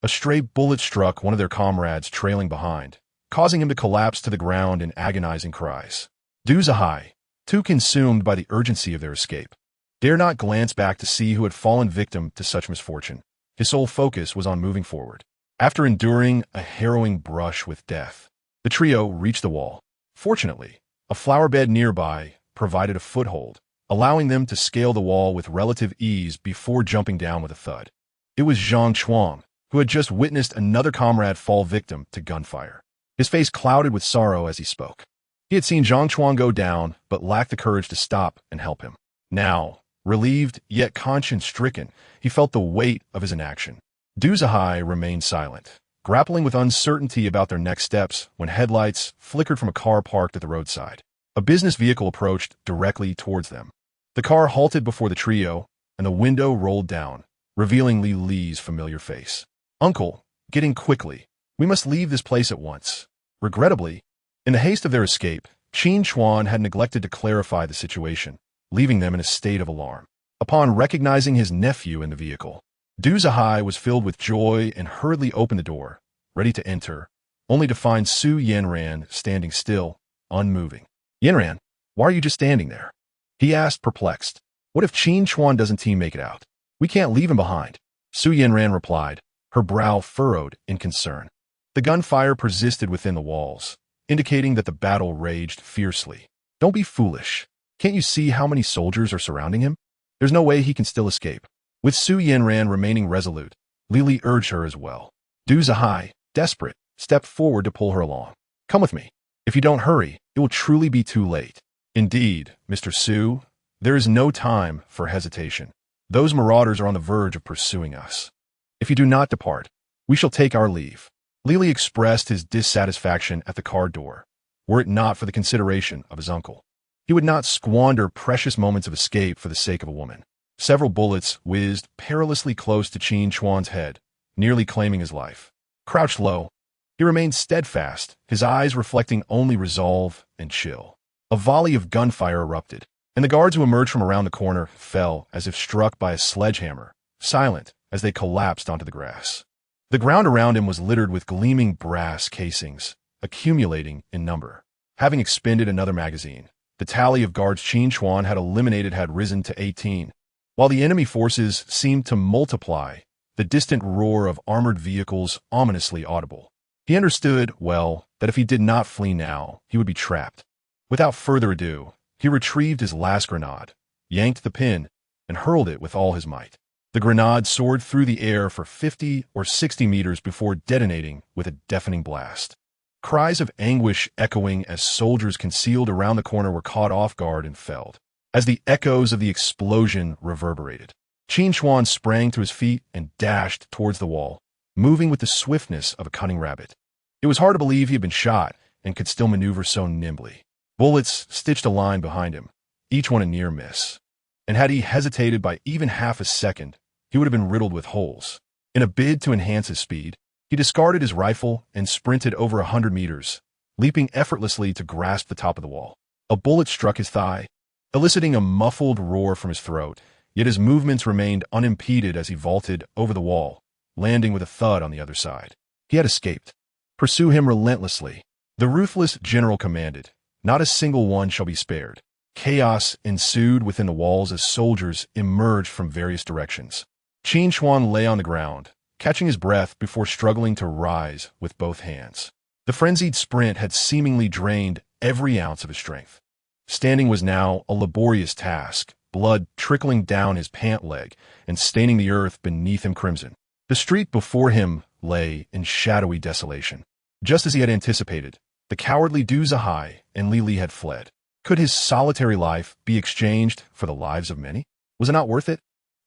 A: A stray bullet struck one of their comrades trailing behind, causing him to collapse to the ground in agonizing cries. Du Zihai, too consumed by the urgency of their escape, dare not glance back to see who had fallen victim to such misfortune. His sole focus was on moving forward. After enduring a harrowing brush with death, the trio reached the wall. Fortunately, a flower bed nearby provided a foothold, allowing them to scale the wall with relative ease before jumping down with a thud. It was Qin Chuan, who had just witnessed another comrade fall victim to gunfire. His face clouded with sorrow as he spoke. He had seen Qin Chuan go down, but lacked the courage to stop and help him. Now, relieved yet conscience-stricken, he felt the weight of his inaction. Du Zihai remained silent, grappling with uncertainty about their next steps when headlights flickered from a car parked at the roadside. A business vehicle approached directly towards them. The car halted before the trio, and the window rolled down, revealing Li Li's familiar face. "Uncle, get in quickly. We must leave this place at once." Regrettably, in the haste of their escape, Qin Chuan had neglected to clarify the situation, leaving them in a state of alarm. Upon recognizing his nephew in the vehicle, Du Zihai was filled with joy and hurriedly opened the door, ready to enter, only to find Su Yanran standing still, unmoving. "Yanran, why are you just standing there?" he asked, perplexed. "What if Qin Chuan doesn't make it out? We can't leave him behind." Su Yanran replied, her brow furrowed in concern. The gunfire persisted within the walls, indicating that the battle raged fiercely. "Don't be foolish. Can't you see how many soldiers are surrounding him? There's no way he can still escape." With Su Yanran remaining resolute, Li urged her as well. Du Zihai, desperate, stepped forward to pull her along. "Come with me. If you don't hurry, it will truly be too late." "Indeed, Mr. Su, there is no time for hesitation. Those marauders are on the verge of pursuing us. If you do not depart, we shall take our leave." Li expressed his dissatisfaction at the car door, were it not for the consideration of his uncle. He would not squander precious moments of escape for the sake of a woman. Several bullets whizzed perilously close to Qin Chuan's head, nearly claiming his life. Crouched low, he remained steadfast, his eyes reflecting only resolve and chill. A volley of gunfire erupted, and the guards who emerged from around the corner fell as if struck by a sledgehammer, silent as they collapsed onto the grass. The ground around him was littered with gleaming brass casings, accumulating in number. Having expended another magazine, the tally of guards Qin Chuan had eliminated had risen to 18. While the enemy forces seemed to multiply, the distant roar of armored vehicles ominously audible. He understood, well, that if he did not flee now, he would be trapped. Without further ado, he retrieved his last grenade, yanked the pin, and hurled it with all his might. The grenade soared through the air for 50 or 60 meters before detonating with a deafening blast. Cries of anguish echoing as soldiers concealed around the corner were caught off guard and felled. As the echoes of the explosion reverberated, Qin Chuan sprang to his feet and dashed towards the wall, moving with the swiftness of a cunning rabbit. It was hard to believe he had been shot and could still maneuver so nimbly. Bullets stitched a line behind him, each one a near miss. And had he hesitated by even half a second, he would have been riddled with holes. In a bid to enhance his speed, he discarded his rifle and sprinted over 100 meters, leaping effortlessly to grasp the top of the wall. A bullet struck his thigh, eliciting a muffled roar from his throat, yet his movements remained unimpeded as he vaulted over the wall, landing with a thud on the other side. He had escaped. "Pursue him relentlessly," the ruthless general commanded. "Not a single one shall be spared." Chaos ensued within the walls as soldiers emerged from various directions. Qin Chuan lay on the ground, catching his breath before struggling to rise with both hands. The frenzied sprint had seemingly drained every ounce of his strength. Standing was now a laborious task, blood trickling down his pant leg and staining the earth beneath him crimson. The street before him lay in shadowy desolation. Just as he had anticipated, the cowardly Du Zihai and Li had fled. Could his solitary life be exchanged for the lives of many? Was it not worth it?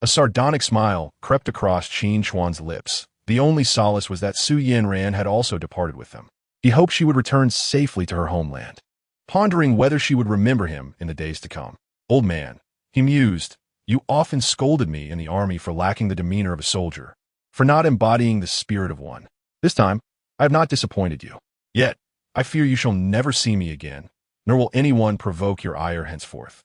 A: A sardonic smile crept across Qin Chuan's lips. The only solace was that Su Yanran had also departed with them. He hoped she would return safely to her homeland, pondering whether she would remember him in the days to come. "Old man," he mused, "you often scolded me in the army for lacking the demeanor of a soldier, for not embodying the spirit of one. This time, I have not disappointed you. Yet, I fear you shall never see me again, nor will anyone provoke your ire henceforth."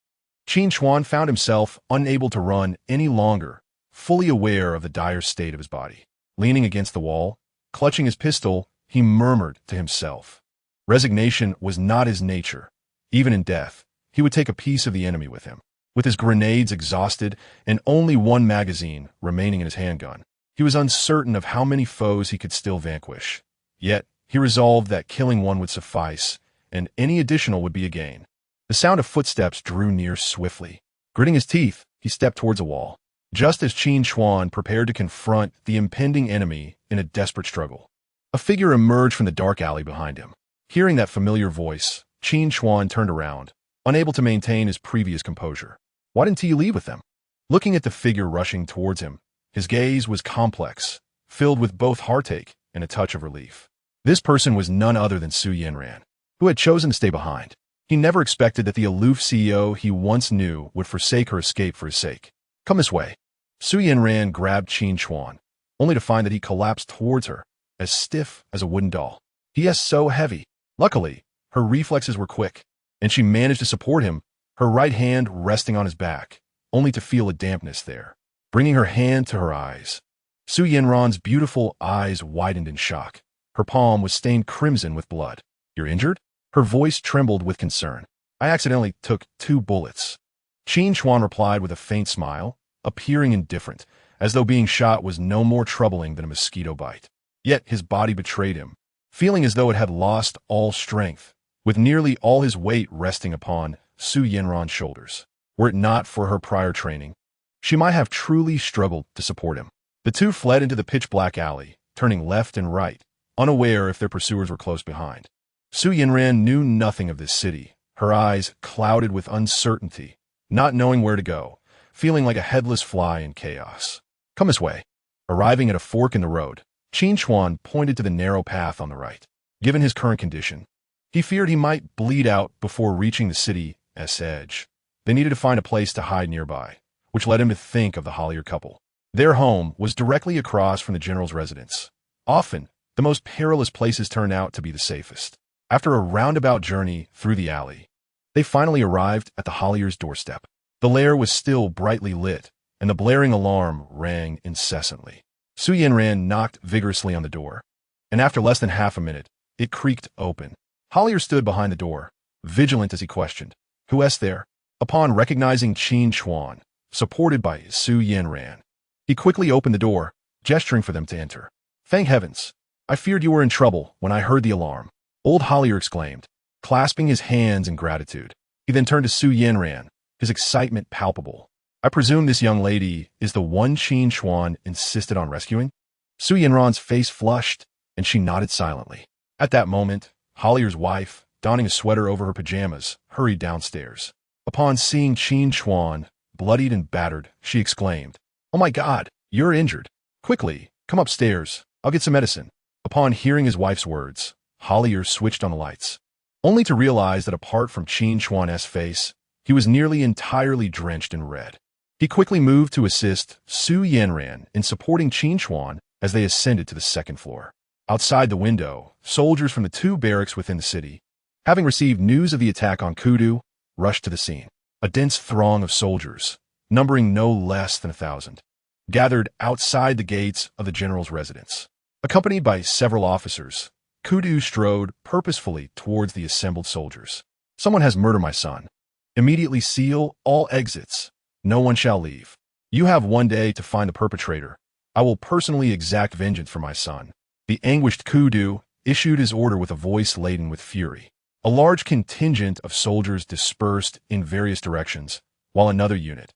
A: Qin Chuan found himself unable to run any longer, fully aware of the dire state of his body. Leaning against the wall, clutching his pistol, he murmured to himself. Resignation was not his nature. Even in death, he would take a piece of the enemy with him. With his grenades exhausted and only one magazine remaining in his handgun, he was uncertain of how many foes he could still vanquish. Yet, he resolved that killing one would suffice, and any additional would be a gain. The sound of footsteps drew near swiftly. Gritting his teeth, he stepped towards a wall, just as Qin Chuan prepared to confront the impending enemy in a desperate struggle. A figure emerged from the dark alley behind him. Hearing that familiar voice, Qin Chuan turned around, unable to maintain his previous composure. "Why didn't you leave with them?" Looking at the figure rushing towards him, his gaze was complex, filled with both heartache and a touch of relief. This person was none other than Su Yanran, who had chosen to stay behind. He never expected that the aloof CEO he once knew would forsake her escape for his sake. "Come this way." Su Yanran grabbed Qin Chuan, only to find that he collapsed towards her, as stiff as a wooden doll. He is so heavy. Luckily, her reflexes were quick, and she managed to support him, her right hand resting on his back, only to feel a dampness there. Bringing her hand to her eyes, Su Yanran's beautiful eyes widened in shock. Her palm was stained crimson with blood. "You're injured?" Her voice trembled with concern. "I accidentally took 2 bullets. Qin Chuan replied with a faint smile, appearing indifferent, as though being shot was no more troubling than a mosquito bite. Yet his body betrayed him, feeling as though it had lost all strength, with nearly all his weight resting upon Su Yanran's shoulders. Were it not for her prior training, she might have truly struggled to support him. The two fled into the pitch-black alley, turning left and right, unaware if their pursuers were close behind. Su Yanran knew nothing of this city, her eyes clouded with uncertainty, not knowing where to go, feeling like a headless fly in chaos. "Come this way." Arriving at a fork in the road, Qin Chuan pointed to the narrow path on the right. Given his current condition, he feared he might bleed out before reaching the city's edge. They needed to find a place to hide nearby, which led him to think of the Hollier couple. Their home was directly across from the general's residence. Often, the most perilous places turned out to be the safest. After a roundabout journey through the alley, they finally arrived at the Hollier's doorstep. The lair was still brightly lit, and the blaring alarm rang incessantly. Su Yanran knocked vigorously on the door, and after less than half a minute, it creaked open. Hollier stood behind the door, vigilant as he questioned, "Who is there?" Upon recognizing Qin Chuan, supported by Su Yanran, he quickly opened the door, gesturing for them to enter. "Thank heavens! I feared you were in trouble when I heard the alarm," old Hollier exclaimed, clasping his hands in gratitude. He then turned to Su Yanran, his excitement palpable. "I presume this young lady is the one Qin Chuan insisted on rescuing?" Su Yanran's face flushed, and she nodded silently. At that moment, Hollier's wife, donning a sweater over her pajamas, hurried downstairs. Upon seeing Qin Chuan, bloodied and battered, she exclaimed, "Oh my God, you're injured. Quickly, come upstairs. I'll get some medicine." Upon hearing his wife's words, Hollier switched on the lights, only to realize that apart from Qin Chuan's face, he was nearly entirely drenched in red. He quickly moved to assist Su Yanran in supporting Qin Chuan as they ascended to the second floor. Outside the window, soldiers from the 2 barracks within the city, having received news of the attack on Kudu, rushed to the scene. A dense throng of soldiers, numbering no less than 1,000, gathered outside the gates of the general's residence. Accompanied by several officers, Kudu strode purposefully towards the assembled soldiers. "Someone has murdered my son. Immediately seal all exits. No one shall leave. You have 1 day to find the perpetrator. I will personally exact vengeance for my son." The anguished Kudu issued his order with a voice laden with fury. A large contingent of soldiers dispersed in various directions, while another unit,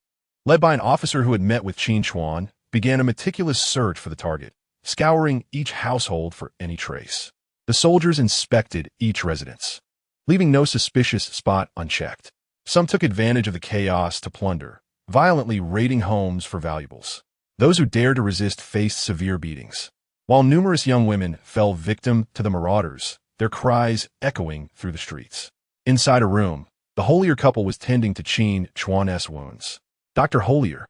A: led by an officer who had met with Qin Chuan, began a meticulous search for the target, scouring each household for any trace. The soldiers inspected each residence, leaving no suspicious spot unchecked. Some took advantage of the chaos to plunder, violently raiding homes for valuables. Those who dared to resist faced severe beatings, while numerous young women fell victim to the marauders, their cries echoing through the streets. Inside a room, the Holier couple was tending to Qin Chuan's wounds. Dr. Holier,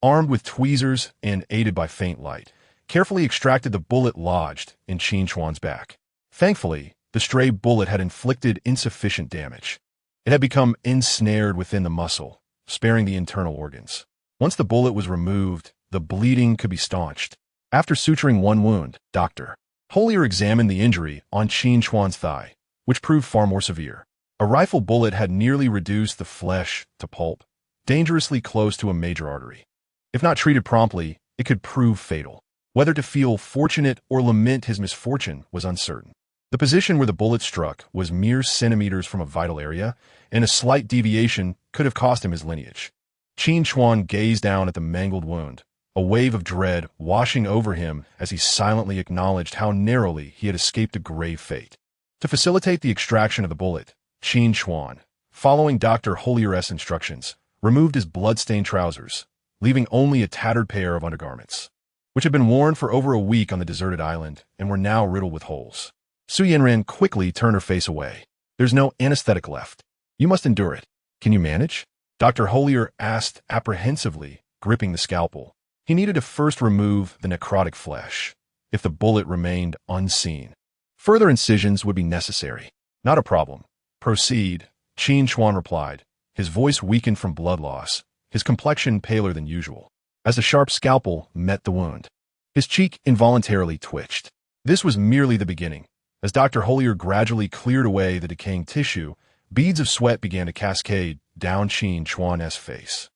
A: armed with tweezers and aided by faint light, carefully extracted the bullet lodged in Qin Chuan's back. Thankfully, the stray bullet had inflicted insufficient damage. It had become ensnared within the muscle, sparing the internal organs. Once the bullet was removed, the bleeding could be staunched. After suturing one wound, Dr. Holier examined the injury on Qin Chuan's thigh, which proved far more severe. A rifle bullet had nearly reduced the flesh to pulp, dangerously close to a major artery. If not treated promptly, it could prove fatal. Whether to feel fortunate or lament his misfortune was uncertain. The position where the bullet struck was mere centimeters from a vital area, and a slight deviation could have cost him his lineage. Qin Chuan gazed down at the mangled wound, a wave of dread washing over him as he silently acknowledged how narrowly he had escaped a grave fate. To facilitate the extraction of the bullet, Qin Chuan, following Dr. Holier's instructions, removed his blood-stained trousers, leaving only a tattered pair of undergarments, which had been worn for over a week on the deserted island and were now riddled with holes. Yanran quickly turned her face away. There's no anesthetic left. You must endure it. Can you manage? Dr. Holier asked apprehensively, gripping the scalpel. He needed to first remove the necrotic flesh, if the bullet remained unseen. Further incisions would be necessary. Not a problem. Proceed, Qin Chuan replied, his voice weakened from blood loss, his complexion paler than usual. As the sharp scalpel met the wound, his cheek involuntarily twitched. This was merely the beginning. As Dr. Holier gradually cleared away the decaying tissue, beads of sweat began to cascade down Qin Chuan's face.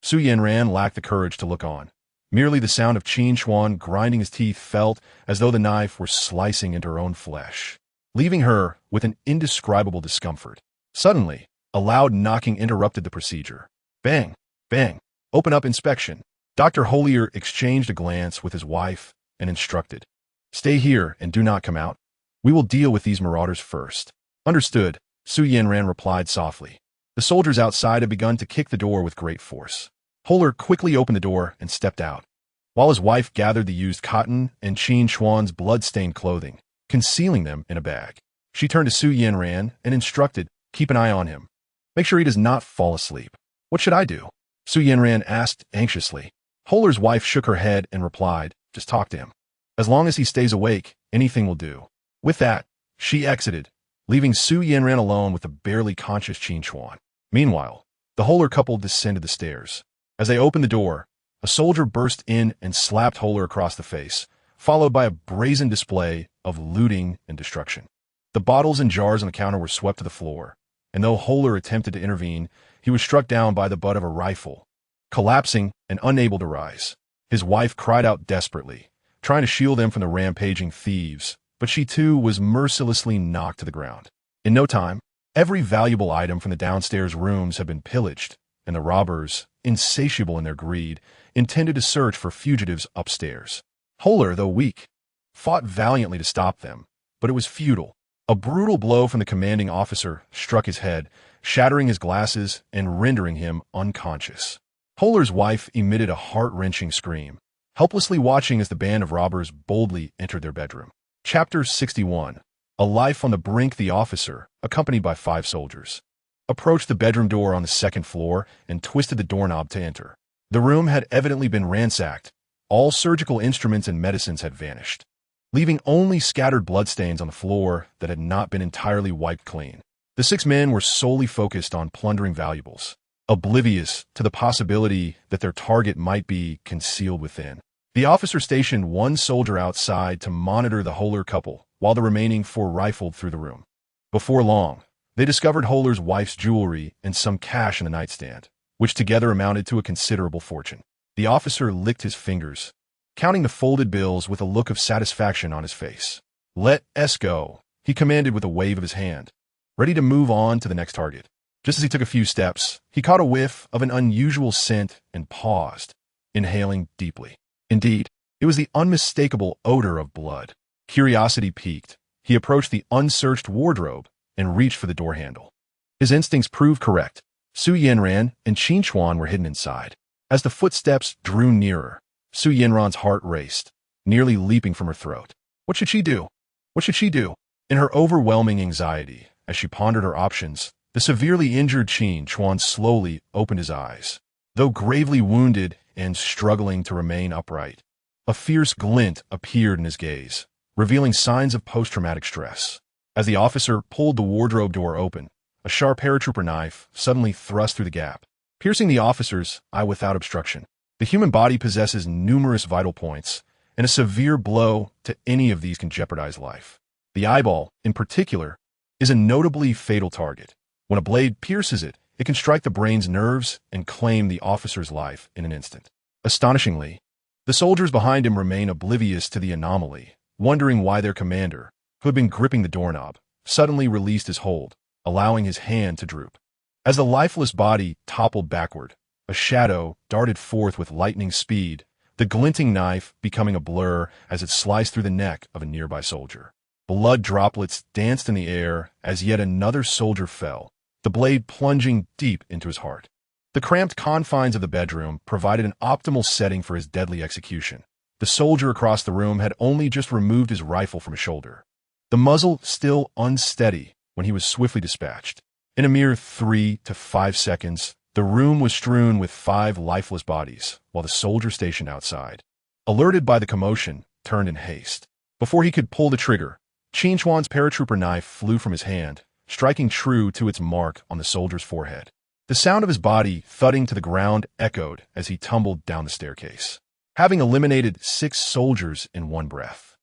A: Yanran lacked the courage to look on. Merely the sound of Qin Chuan grinding his teeth felt as though the knife were slicing into her own flesh, leaving her with an indescribable discomfort. Suddenly, a loud knocking interrupted the procedure. Bang! Bang! Open up inspection. Dr. Holier exchanged a glance with his wife and instructed. Stay here and do not come out. We will deal with these marauders first. Understood, Yanran replied softly. The soldiers outside had begun to kick the door with great force. Holier quickly opened the door and stepped out, while his wife gathered the used cotton and Qin Chuan's blood-stained clothing, concealing them in a bag. She turned to Yanran and instructed, keep an eye on him. Make sure he does not fall asleep. What should I do? Yanran asked anxiously. Holier's wife shook her head and replied, just talk to him. As long as he stays awake, anything will do. With that, she exited, leaving Yanran alone with the barely conscious Qin Chuan. Meanwhile, the Holier couple descended the stairs. As they opened the door, a soldier burst in and slapped Holier across the face, followed by a brazen display of looting and destruction. The bottles and jars on the counter were swept to the floor, and though Holier attempted to intervene, he was struck down by the butt of a rifle. Collapsing and unable to rise, his wife cried out desperately, trying to shield him from the rampaging thieves, but she too was mercilessly knocked to the ground. In no time, every valuable item from the downstairs rooms had been pillaged, and the robbers, insatiable in their greed, intended to search for fugitives upstairs. Holier, though weak, fought valiantly to stop them, but it was futile. A brutal blow from the commanding officer struck his head, shattering his glasses and rendering him unconscious. Holier's wife emitted a heart-wrenching scream, helplessly watching as the band of robbers boldly entered their bedroom. Chapter 61. A Life on the Brink. The officer, accompanied by 5 soldiers, approached the bedroom door on the second floor and twisted the doorknob to enter. The room had evidently been ransacked. All surgical instruments and medicines had vanished, leaving only scattered bloodstains on the floor that had not been entirely wiped clean. The 6 men were solely focused on plundering valuables, oblivious to the possibility that their target might be concealed within. The officer stationed 1 soldier outside to monitor the Holier couple, while the remaining 4 rifled through the room. Before long, they discovered Holier's wife's jewelry and some cash in the nightstand, which together amounted to a considerable fortune. The officer licked his fingers, counting the folded bills with a look of satisfaction on his face. Let us go, he commanded with a wave of his hand, ready to move on to the next target. Just as he took a few steps, he caught a whiff of an unusual scent and paused, inhaling deeply. Indeed, it was the unmistakable odor of blood. Curiosity piqued. He approached the unsearched wardrobe and reached for the door handle. His instincts proved correct. Yanran and Qin Chuan were hidden inside. As the footsteps drew nearer, Yanran's heart raced, nearly leaping from her throat. What should she do? What should she do? In her overwhelming anxiety, as she pondered her options, the severely injured Qin Chuan slowly opened his eyes. Though gravely wounded and struggling to remain upright, a fierce glint appeared in his gaze, revealing signs of post-traumatic stress. As the officer pulled the wardrobe door open, a sharp paratrooper knife suddenly thrust through the gap, piercing the officer's eye without obstruction. The human body possesses numerous vital points, and a severe blow to any of these can jeopardize life. The eyeball, in particular, is a notably fatal target. When a blade pierces it, it can strike the brain's nerves and claim the officer's life in an instant. Astonishingly, the soldiers behind him remain oblivious to the anomaly, wondering why their commander, who had been gripping the doorknob, suddenly released his hold, allowing his hand to droop. As the lifeless body toppled backward, a shadow darted forth with lightning speed, the glinting knife becoming a blur as it sliced through the neck of a nearby soldier. Blood droplets danced in the air as yet another soldier fell, the blade plunging deep into his heart. The cramped confines of the bedroom provided an optimal setting for his deadly execution. The soldier across the room had only just removed his rifle from his shoulder, the muzzle still unsteady when he was swiftly dispatched. In a mere 3 to 5 seconds, the room was strewn with 5 lifeless bodies, while the soldier stationed outside, alerted by the commotion, turned in haste. Before he could pull the trigger, Qin Chuan's paratrooper knife flew from his hand, striking true to its mark on the soldier's forehead. The sound of his body thudding to the ground echoed as he tumbled down the staircase. Having eliminated 6 soldiers in one breath,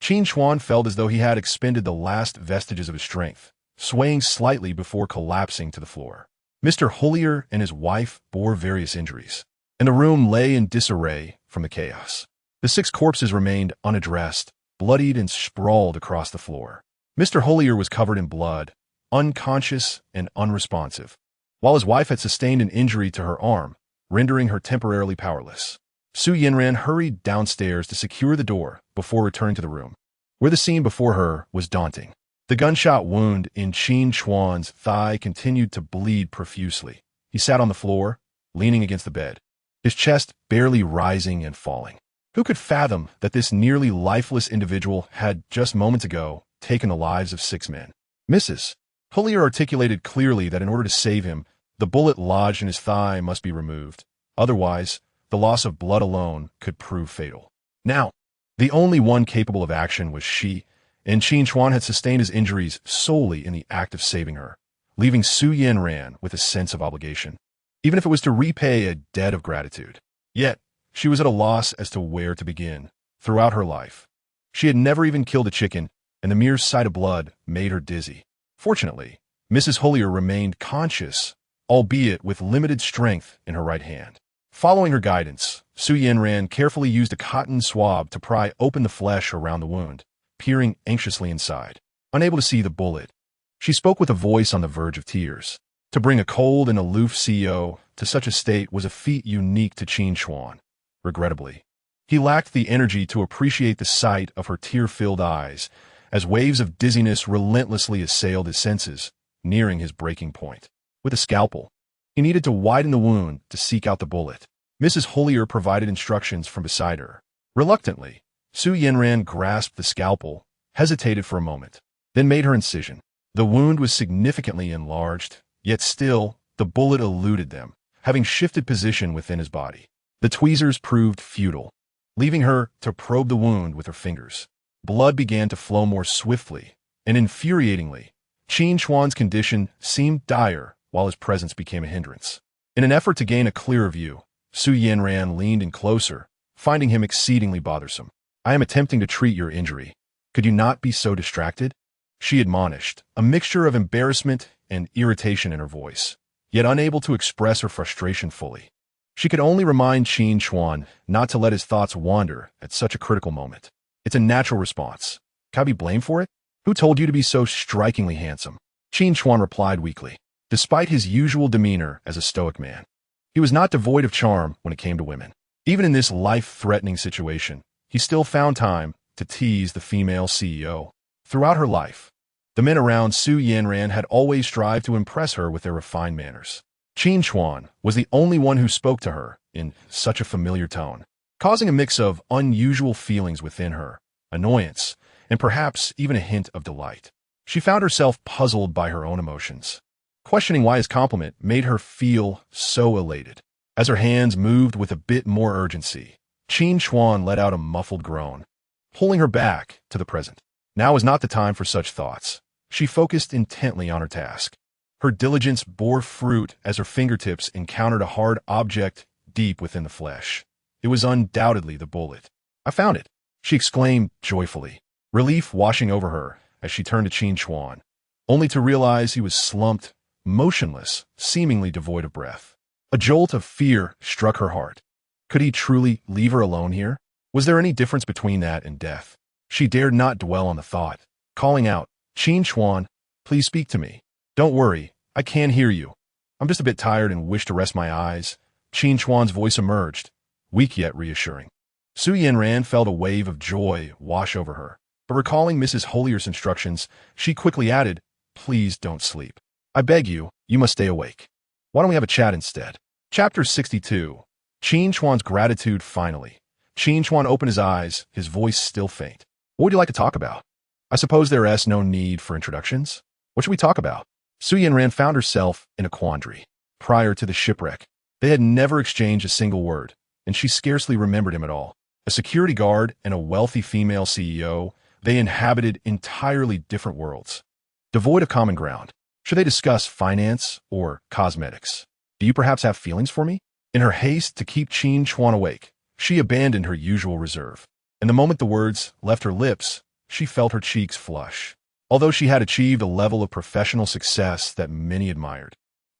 A: Qin Chuan felt as though he had expended the last vestiges of his strength, swaying slightly before collapsing to the floor. Mr. Hollier and his wife bore various injuries, and the room lay in disarray from the chaos. The 6 corpses remained unaddressed, bloodied and sprawled across the floor. Mr. Hollier was covered in blood, unconscious and unresponsive, while his wife had sustained an injury to her arm, rendering her temporarily powerless. Su Yanran hurried downstairs to secure the door before returning to the room, where the scene before her was daunting. The gunshot wound in Qin Chuan's thigh continued to bleed profusely. He sat on the floor, leaning against the bed, his chest barely rising and falling. Who could fathom that this nearly lifeless individual had just moments ago taken the lives of 6 men? Mrs. Hollier articulated clearly that in order to save him, the bullet lodged in his thigh must be removed. Otherwise, the loss of blood alone could prove fatal. Now, the only one capable of action was she, and Qin Chuan had sustained his injuries solely in the act of saving her, leaving Su Yanran with a sense of obligation, even if it was to repay a debt of gratitude. Yet, she was at a loss as to where to begin. Throughout her life, she had never even killed a chicken, and the mere sight of blood made her dizzy. Fortunately, Mrs. Hollier remained conscious, albeit with limited strength in her right hand. Following her guidance, Su Yanran carefully used a cotton swab to pry open the flesh around the wound, peering anxiously inside. Unable to see the bullet, she spoke with a voice on the verge of tears. To bring a cold and aloof CEO to such a state was a feat unique to Qin Chuan. Regrettably, he lacked the energy to appreciate the sight of her tear-filled eyes as waves of dizziness relentlessly assailed his senses, nearing his breaking point. With a scalpel, he needed to widen the wound to seek out the bullet. Mrs. Hollier provided instructions from beside her. Reluctantly, Su Yanran grasped the scalpel, hesitated for a moment, then made her incision. The wound was significantly enlarged, yet still, the bullet eluded them, having shifted position within his body. The tweezers proved futile, leaving her to probe the wound with her fingers. Blood began to flow more swiftly, and infuriatingly, Qin Chuan's condition seemed dire while his presence became a hindrance. In an effort to gain a clearer view, Su Yanran leaned in closer, finding him exceedingly bothersome. "I am attempting to treat your injury. Could you not be so distracted?" she admonished, a mixture of embarrassment and irritation in her voice, yet unable to express her frustration fully. She could only remind Qin Chuan not to let his thoughts wander at such a critical moment. "It's a natural response. Can I be blamed for it? Who told you to be so strikingly handsome?" Qin Chuan replied weakly. Despite his usual demeanor as a stoic man, he was not devoid of charm when it came to women. Even in this life-threatening situation, he still found time to tease the female CEO. Throughout her life, the men around Su Yanran had always strived to impress her with their refined manners. Qin Chuan was the only one who spoke to her in such a familiar tone, causing a mix of unusual feelings within her, annoyance, and perhaps even a hint of delight. She found herself puzzled by her own emotions, questioning why his compliment made her feel so elated. As her hands moved with a bit more urgency, Qin Chuan let out a muffled groan, pulling her back to the present. Now was not the time for such thoughts. She focused intently on her task. Her diligence bore fruit as her fingertips encountered a hard object deep within the flesh. It was undoubtedly the bullet. "I found it," she exclaimed joyfully, relief washing over her as she turned to Qin Chuan, only to realize he was slumped, motionless, seemingly devoid of breath. A jolt of fear struck her heart. Could he truly leave her alone here? Was there any difference between that and death? She dared not dwell on the thought, calling out, "Qin Chuan, please speak to me. Don't worry, I can hear you. I'm just a bit tired and wish to rest my eyes." Qin Chuan's voice emerged, weak yet reassuring. Su Yanran felt a wave of joy wash over her, but recalling Mrs. Holier's instructions, she quickly added, "Please don't sleep. I beg you, you must stay awake. Why don't we have a chat instead?" Chapter 62. Qin Chuan's gratitude finally. Qin Chuan opened his eyes, his voice still faint. "What would you like to talk about? I suppose there is no need for introductions. What should we talk about?" Su Yanran found herself in a quandary. Prior to the shipwreck, they had never exchanged a single word, and she scarcely remembered him at all. A security guard and a wealthy female CEO, they inhabited entirely different worlds, devoid of common ground. Should they discuss finance or cosmetics? "Do you perhaps have feelings for me?" In her haste to keep Qin Chuan awake, she abandoned her usual reserve. And the moment the words left her lips, she felt her cheeks flush. Although she had achieved a level of professional success that many admired,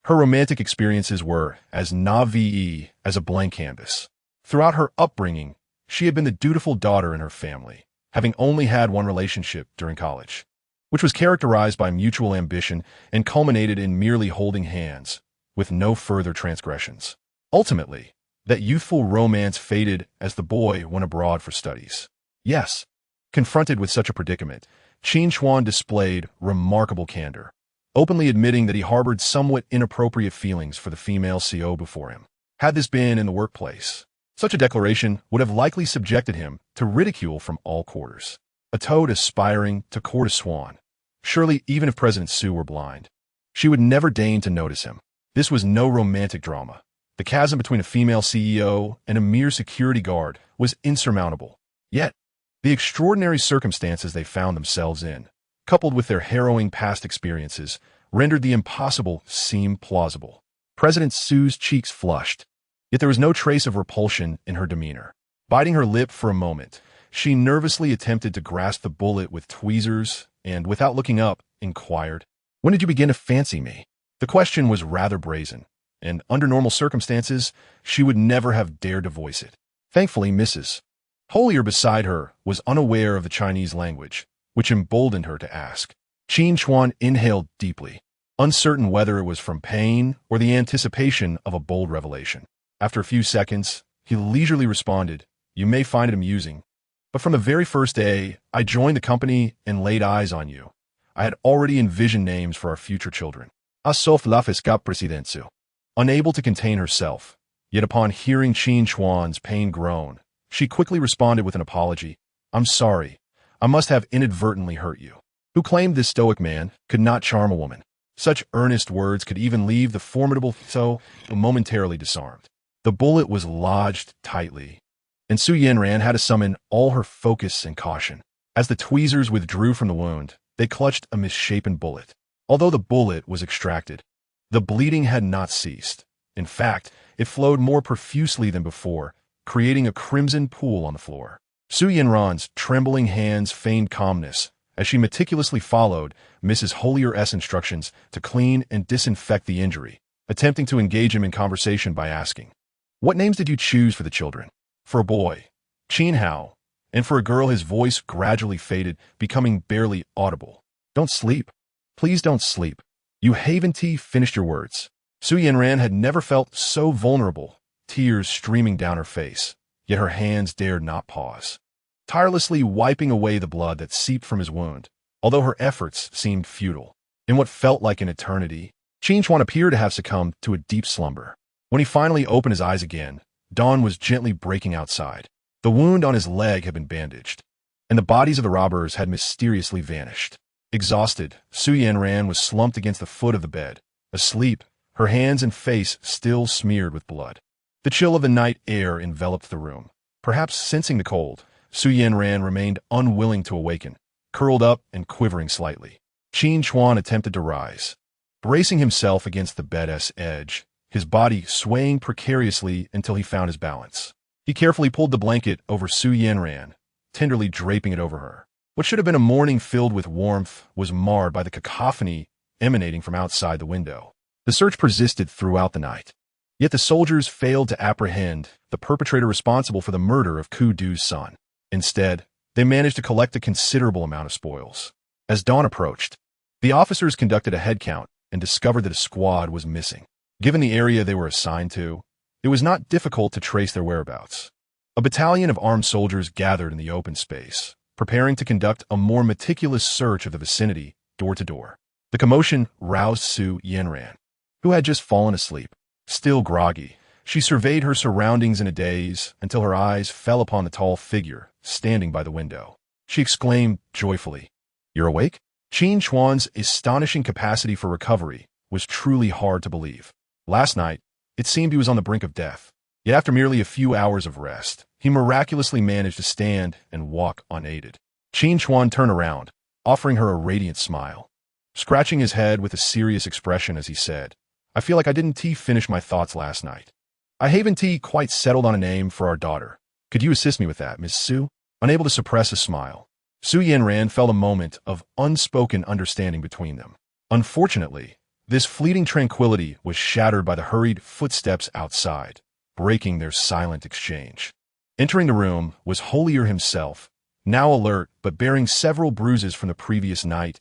A: her romantic experiences were as naive as a blank canvas. Throughout her upbringing, she had been the dutiful daughter in her family, having only had one relationship during college, which was characterized by mutual ambition and culminated in merely holding hands, with no further transgressions. Ultimately, that youthful romance faded as the boy went abroad for studies. Yes, confronted with such a predicament, Qin Chuan displayed remarkable candor, openly admitting that he harbored somewhat inappropriate feelings for the female CEO before him. Had this been in the workplace, such a declaration would have likely subjected him to ridicule from all quarters. A toad aspiring to court a swan. Surely, even if President Su were blind, she would never deign to notice him. This was no romantic drama. The chasm between a female CEO and a mere security guard was insurmountable. Yet, the extraordinary circumstances they found themselves in, coupled with their harrowing past experiences, rendered the impossible seem plausible. President Su's cheeks flushed, yet there was no trace of repulsion in her demeanor. Biting her lip for a moment, she nervously attempted to grasp the bullet with tweezers and, without looking up, inquired, "When did you begin to fancy me?" The question was rather brazen, and under normal circumstances, she would never have dared to voice it. Thankfully, Mrs. Holier beside her was unaware of the Chinese language, which emboldened her to ask. Qin Chuan inhaled deeply, uncertain whether it was from pain or the anticipation of a bold revelation. After a few seconds, he leisurely responded, "You may find it amusing, but from the very first day I joined the company and laid eyes on you, I had already envisioned names for our future children. Asof la fisca presidencio." Unable to contain herself, yet upon hearing Qin Chuan's pained groan, she quickly responded with an apology. "I'm sorry. I must have inadvertently hurt you." Who claimed this stoic man could not charm a woman? Such earnest words could even leave the formidable foe momentarily disarmed. The bullet was lodged tightly, and Su Yanran had to summon all her focus and caution. As the tweezers withdrew from the wound, they clutched a misshapen bullet. Although the bullet was extracted, the bleeding had not ceased. In fact, it flowed more profusely than before, creating a crimson pool on the floor. Su Yanran's trembling hands feigned calmness as she meticulously followed Mrs. Holier's instructions to clean and disinfect the injury, attempting to engage him in conversation by asking, "What names did you choose for the children?" For a boy, Qin Hao, and for a girl his voice gradually faded, becoming barely audible. "Don't sleep. Please don't sleep. You haven't finished your words." Su Yanran had never felt so vulnerable, tears streaming down her face, yet her hands dared not pause, tirelessly wiping away the blood that seeped from his wound, although her efforts seemed futile. In what felt like an eternity, Qin Chuan appeared to have succumbed to a deep slumber. When he finally opened his eyes again, dawn was gently breaking outside. The wound on his leg had been bandaged, and the bodies of the robbers had mysteriously vanished. Exhausted, Su Yanran was slumped against the foot of the bed, asleep, her hands and face still smeared with blood. The chill of the night air enveloped the room. Perhaps sensing the cold, Su Yanran remained unwilling to awaken, curled up and quivering slightly. Qin Chuan attempted to rise. Bracing himself against the bed's edge, his body swaying precariously until he found his balance. He carefully pulled the blanket over Su Yanran, tenderly draping it over her. What should have been a morning filled with warmth was marred by the cacophony emanating from outside the window. The search persisted throughout the night. Yet the soldiers failed to apprehend the perpetrator responsible for the murder of Ku Du's son. Instead, they managed to collect a considerable amount of spoils. As dawn approached, the officers conducted a head count and discovered that a squad was missing. Given the area they were assigned to, it was not difficult to trace their whereabouts. A battalion of armed soldiers gathered in the open space, preparing to conduct a more meticulous search of the vicinity, door to door. The commotion roused Su Yanran, who had just fallen asleep. Still groggy, she surveyed her surroundings in a daze until her eyes fell upon the tall figure standing by the window. She exclaimed joyfully, "You're awake?" Qin Chuan's astonishing capacity for recovery was truly hard to believe. Last night, it seemed he was on the brink of death. Yet after merely a few hours of rest, he miraculously managed to stand and walk unaided. Qin Chuan turned around, offering her a radiant smile. Scratching his head with a serious expression as he said, "I feel like I didn't finish my thoughts last night. I haven't quite settled on a name for our daughter. Could you assist me with that, Miss Su?" Unable to suppress a smile, Su Yanran felt a moment of unspoken understanding between them. Unfortunately, this fleeting tranquility was shattered by the hurried footsteps outside, breaking their silent exchange. Entering the room was Holier himself, now alert but bearing several bruises from the previous night's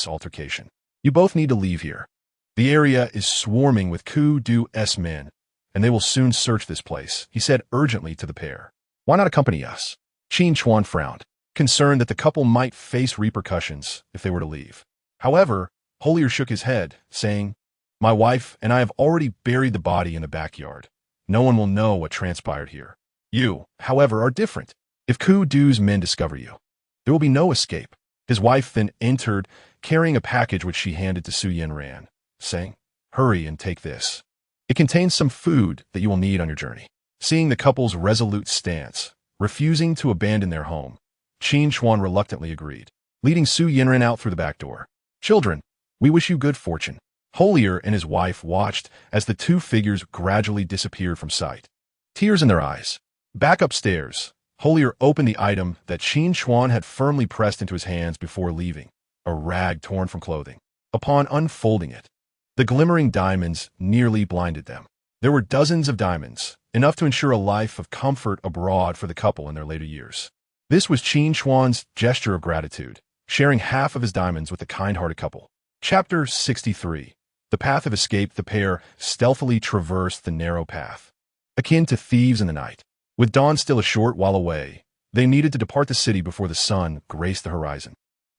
A: altercation. "You both need to leave here. The area is swarming with Ku Du's men, and they will soon search this place," he said urgently to the pair. "Why not accompany us?" Qin Chuan frowned, concerned that the couple might face repercussions if they were to leave. However, Holier shook his head, saying, "My wife and I have already buried the body in the backyard. No one will know what transpired here. You, however, are different. If Ku Du's men discover you, there will be no escape." His wife then entered, carrying a package which she handed to Su Yanran, saying, "Hurry and take this. It contains some food that you will need on your journey." Seeing the couple's resolute stance, refusing to abandon their home, Qin Chuan reluctantly agreed, leading Su Yanran out through the back door. "Children, we wish you good fortune." Holier and his wife watched as the two figures gradually disappeared from sight, tears in their eyes. Back upstairs, Holier opened the item that Qin Chuan had firmly pressed into his hands before leaving, a rag torn from clothing. Upon unfolding it, the glimmering diamonds nearly blinded them. There were dozens of diamonds, enough to ensure a life of comfort abroad for the couple in their later years. This was Qin Chuan's gesture of gratitude, sharing half of his diamonds with the kind-hearted couple. Chapter 63. The path of escape. The pair stealthily traversed the narrow path, akin to thieves in the night. With dawn still a short while away, they needed to depart the city before the sun graced the horizon.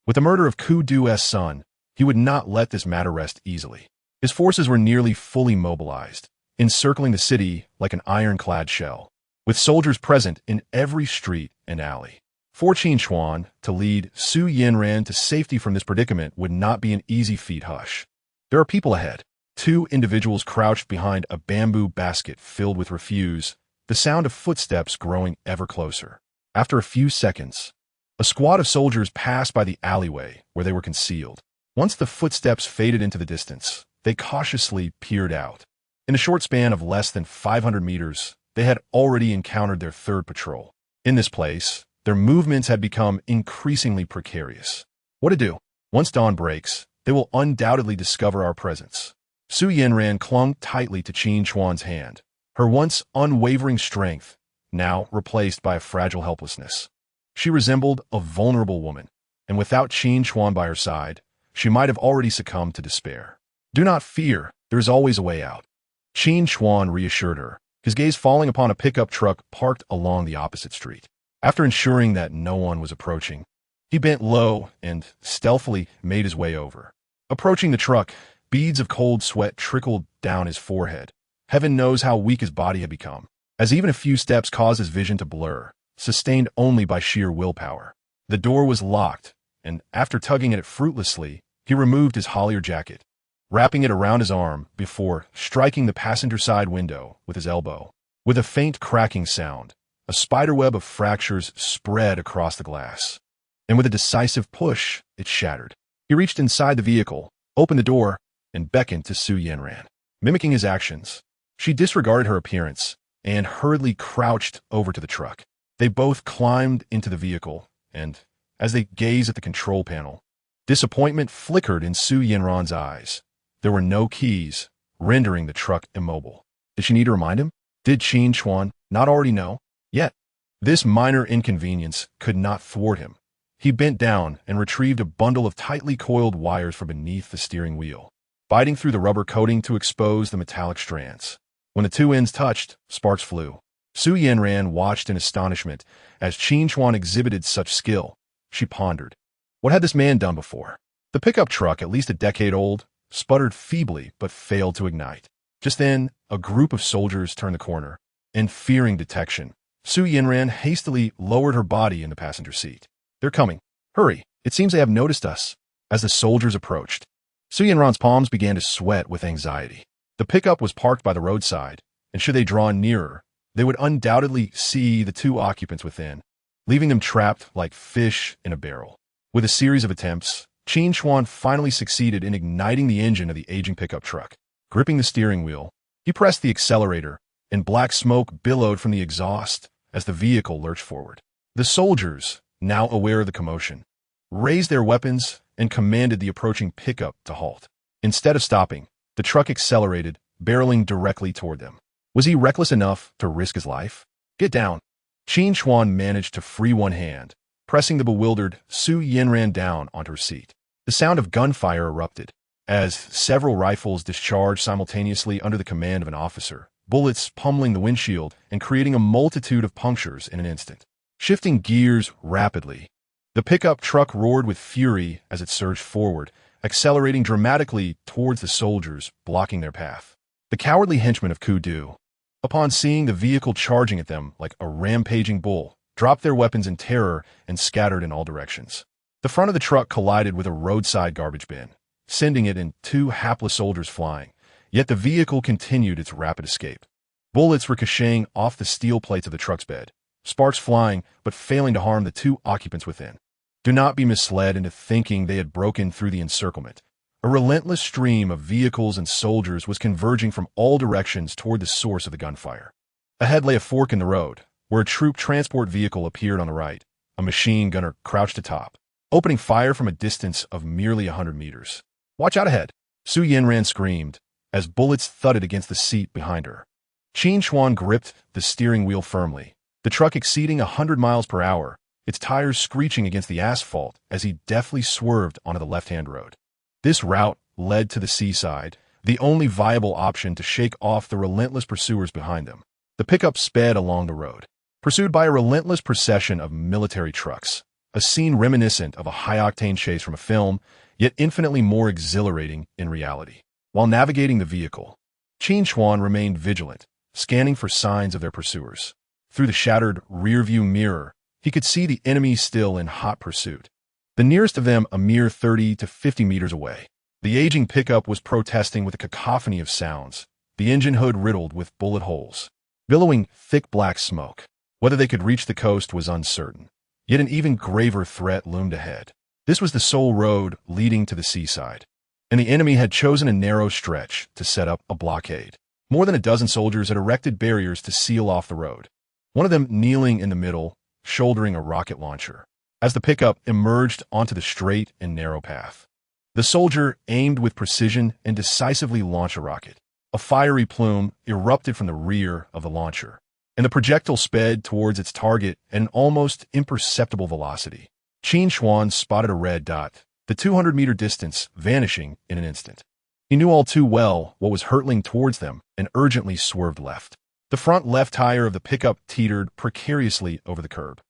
A: With the murder of Ku Du's son, he would not let this matter rest easily. His forces were nearly fully mobilized, encircling the city like an ironclad shell, with soldiers present in every street and alley. For Qin Chuan to lead Su Yanran to safety from this predicament would not be an easy feat. Hush. There are people ahead. Two individuals crouched behind a bamboo basket filled with refuse, the sound of footsteps growing ever closer. After a few seconds, a squad of soldiers passed by the alleyway where they were concealed. Once the footsteps faded into the distance, they cautiously peered out. In a short span of less than 500 meters, they had already encountered their third patrol. In this place, their movements had become increasingly precarious. What to do? Once dawn breaks, they will undoubtedly discover our presence. Su Yanran clung tightly to Qin Chuan's hand, her once unwavering strength now replaced by a fragile helplessness. She resembled a vulnerable woman, and without Qin Chuan by her side, she might have already succumbed to despair. "Do not fear, there is always a way out," Qin Chuan reassured her, his gaze falling upon a pickup truck parked along the opposite street. After ensuring that no one was approaching, he bent low and stealthily made his way over. Approaching the truck, beads of cold sweat trickled down his forehead. Heaven knows how weak his body had become, as even a few steps caused his vision to blur, sustained only by sheer willpower. The door was locked, and after tugging at it fruitlessly, he removed his halyard jacket, wrapping it around his arm before striking the passenger side window with his elbow. With a faint cracking sound, a spiderweb of fractures spread across the glass, and with a decisive push, it shattered. He reached inside the vehicle, opened the door, and beckoned to Su Yanran. Mimicking his actions, she disregarded her appearance and hurriedly crouched over to the truck. They both climbed into the vehicle, and as they gazed at the control panel, disappointment flickered in Su Yanran's eyes. There were no keys, rendering the truck immobile. Did she need to remind him? Did Qin Chuan not already know? Yet, this minor inconvenience could not thwart him. He bent down and retrieved a bundle of tightly coiled wires from beneath the steering wheel, biting through the rubber coating to expose the metallic strands. When the two ends touched, sparks flew. Su Yanran watched in astonishment as Qin Chuan exhibited such skill. She pondered. What had this man done before? The pickup truck, at least a decade old, sputtered feebly but failed to ignite. Just then, a group of soldiers turned the corner, and fearing detection, Su Yanran hastily lowered her body in the passenger seat. They're coming. Hurry. It seems they have noticed us. As the soldiers approached, Su Yanran's palms began to sweat with anxiety. The pickup was parked by the roadside, and should they draw nearer, they would undoubtedly see the two occupants within, leaving them trapped like fish in a barrel. With a series of attempts, Qin Chuan finally succeeded in igniting the engine of the aging pickup truck. Gripping the steering wheel, he pressed the accelerator, and black smoke billowed from the exhaust as the vehicle lurched forward. The soldiers, now aware of the commotion, raised their weapons and commanded the approaching pickup to halt. Instead of stopping, the truck accelerated, barreling directly toward them. Was he reckless enough to risk his life? Get down. Qin Chuan managed to free one hand, pressing the bewildered Su Yanran down onto her seat. The sound of gunfire erupted, as several rifles discharged simultaneously under the command of an officer, bullets pummeling the windshield and creating a multitude of punctures in an instant. Shifting gears rapidly, the pickup truck roared with fury as it surged forward, accelerating dramatically towards the soldiers, blocking their path. The cowardly henchmen of Kudu, upon seeing the vehicle charging at them like a rampaging bull, dropped their weapons in terror and scattered in all directions. The front of the truck collided with a roadside garbage bin, sending it and two hapless soldiers flying, yet the vehicle continued its rapid escape. Bullets ricocheting off the steel plates of the truck's bed, sparks flying but failing to harm the two occupants within. Do not be misled into thinking they had broken through the encirclement. A relentless stream of vehicles and soldiers was converging from all directions toward the source of the gunfire. Ahead lay a fork in the road, where a troop transport vehicle appeared on the right. A machine gunner crouched atop, opening fire from a distance of merely 100 meters. Watch out ahead, Su Yanran screamed, as bullets thudded against the seat behind her. Qin Chuan gripped the steering wheel firmly, the truck exceeding 100 miles per hour, its tires screeching against the asphalt as he deftly swerved onto the left-hand road. This route led to the seaside, the only viable option to shake off the relentless pursuers behind them. The pickup sped along the road, pursued by a relentless procession of military trucks, a scene reminiscent of a high-octane chase from a film, yet infinitely more exhilarating in reality. While navigating the vehicle, Qin Chuan remained vigilant, scanning for signs of their pursuers. Through the shattered rearview mirror, he could see the enemy still in hot pursuit, the nearest of them a mere 30 to 50 meters away. The aging pickup was protesting with a cacophony of sounds, the engine hood riddled with bullet holes, billowing thick black smoke. Whether they could reach the coast was uncertain, yet an even graver threat loomed ahead. This was the sole road leading to the seaside, and the enemy had chosen a narrow stretch to set up a blockade. More than a dozen soldiers had erected barriers to seal off the road, one of them kneeling in the middle, shouldering a rocket launcher. As the pickup emerged onto the straight and narrow path, the soldier aimed with precision and decisively launched a rocket. A fiery plume erupted from the rear of the launcher, and the projectile sped towards its target at an almost imperceptible velocity. Qin Chuan spotted a red dot, the 200-meter distance vanishing in an instant. He knew all too well what was hurtling towards them and urgently swerved left. The front left tire of the pickup teetered precariously over the curb.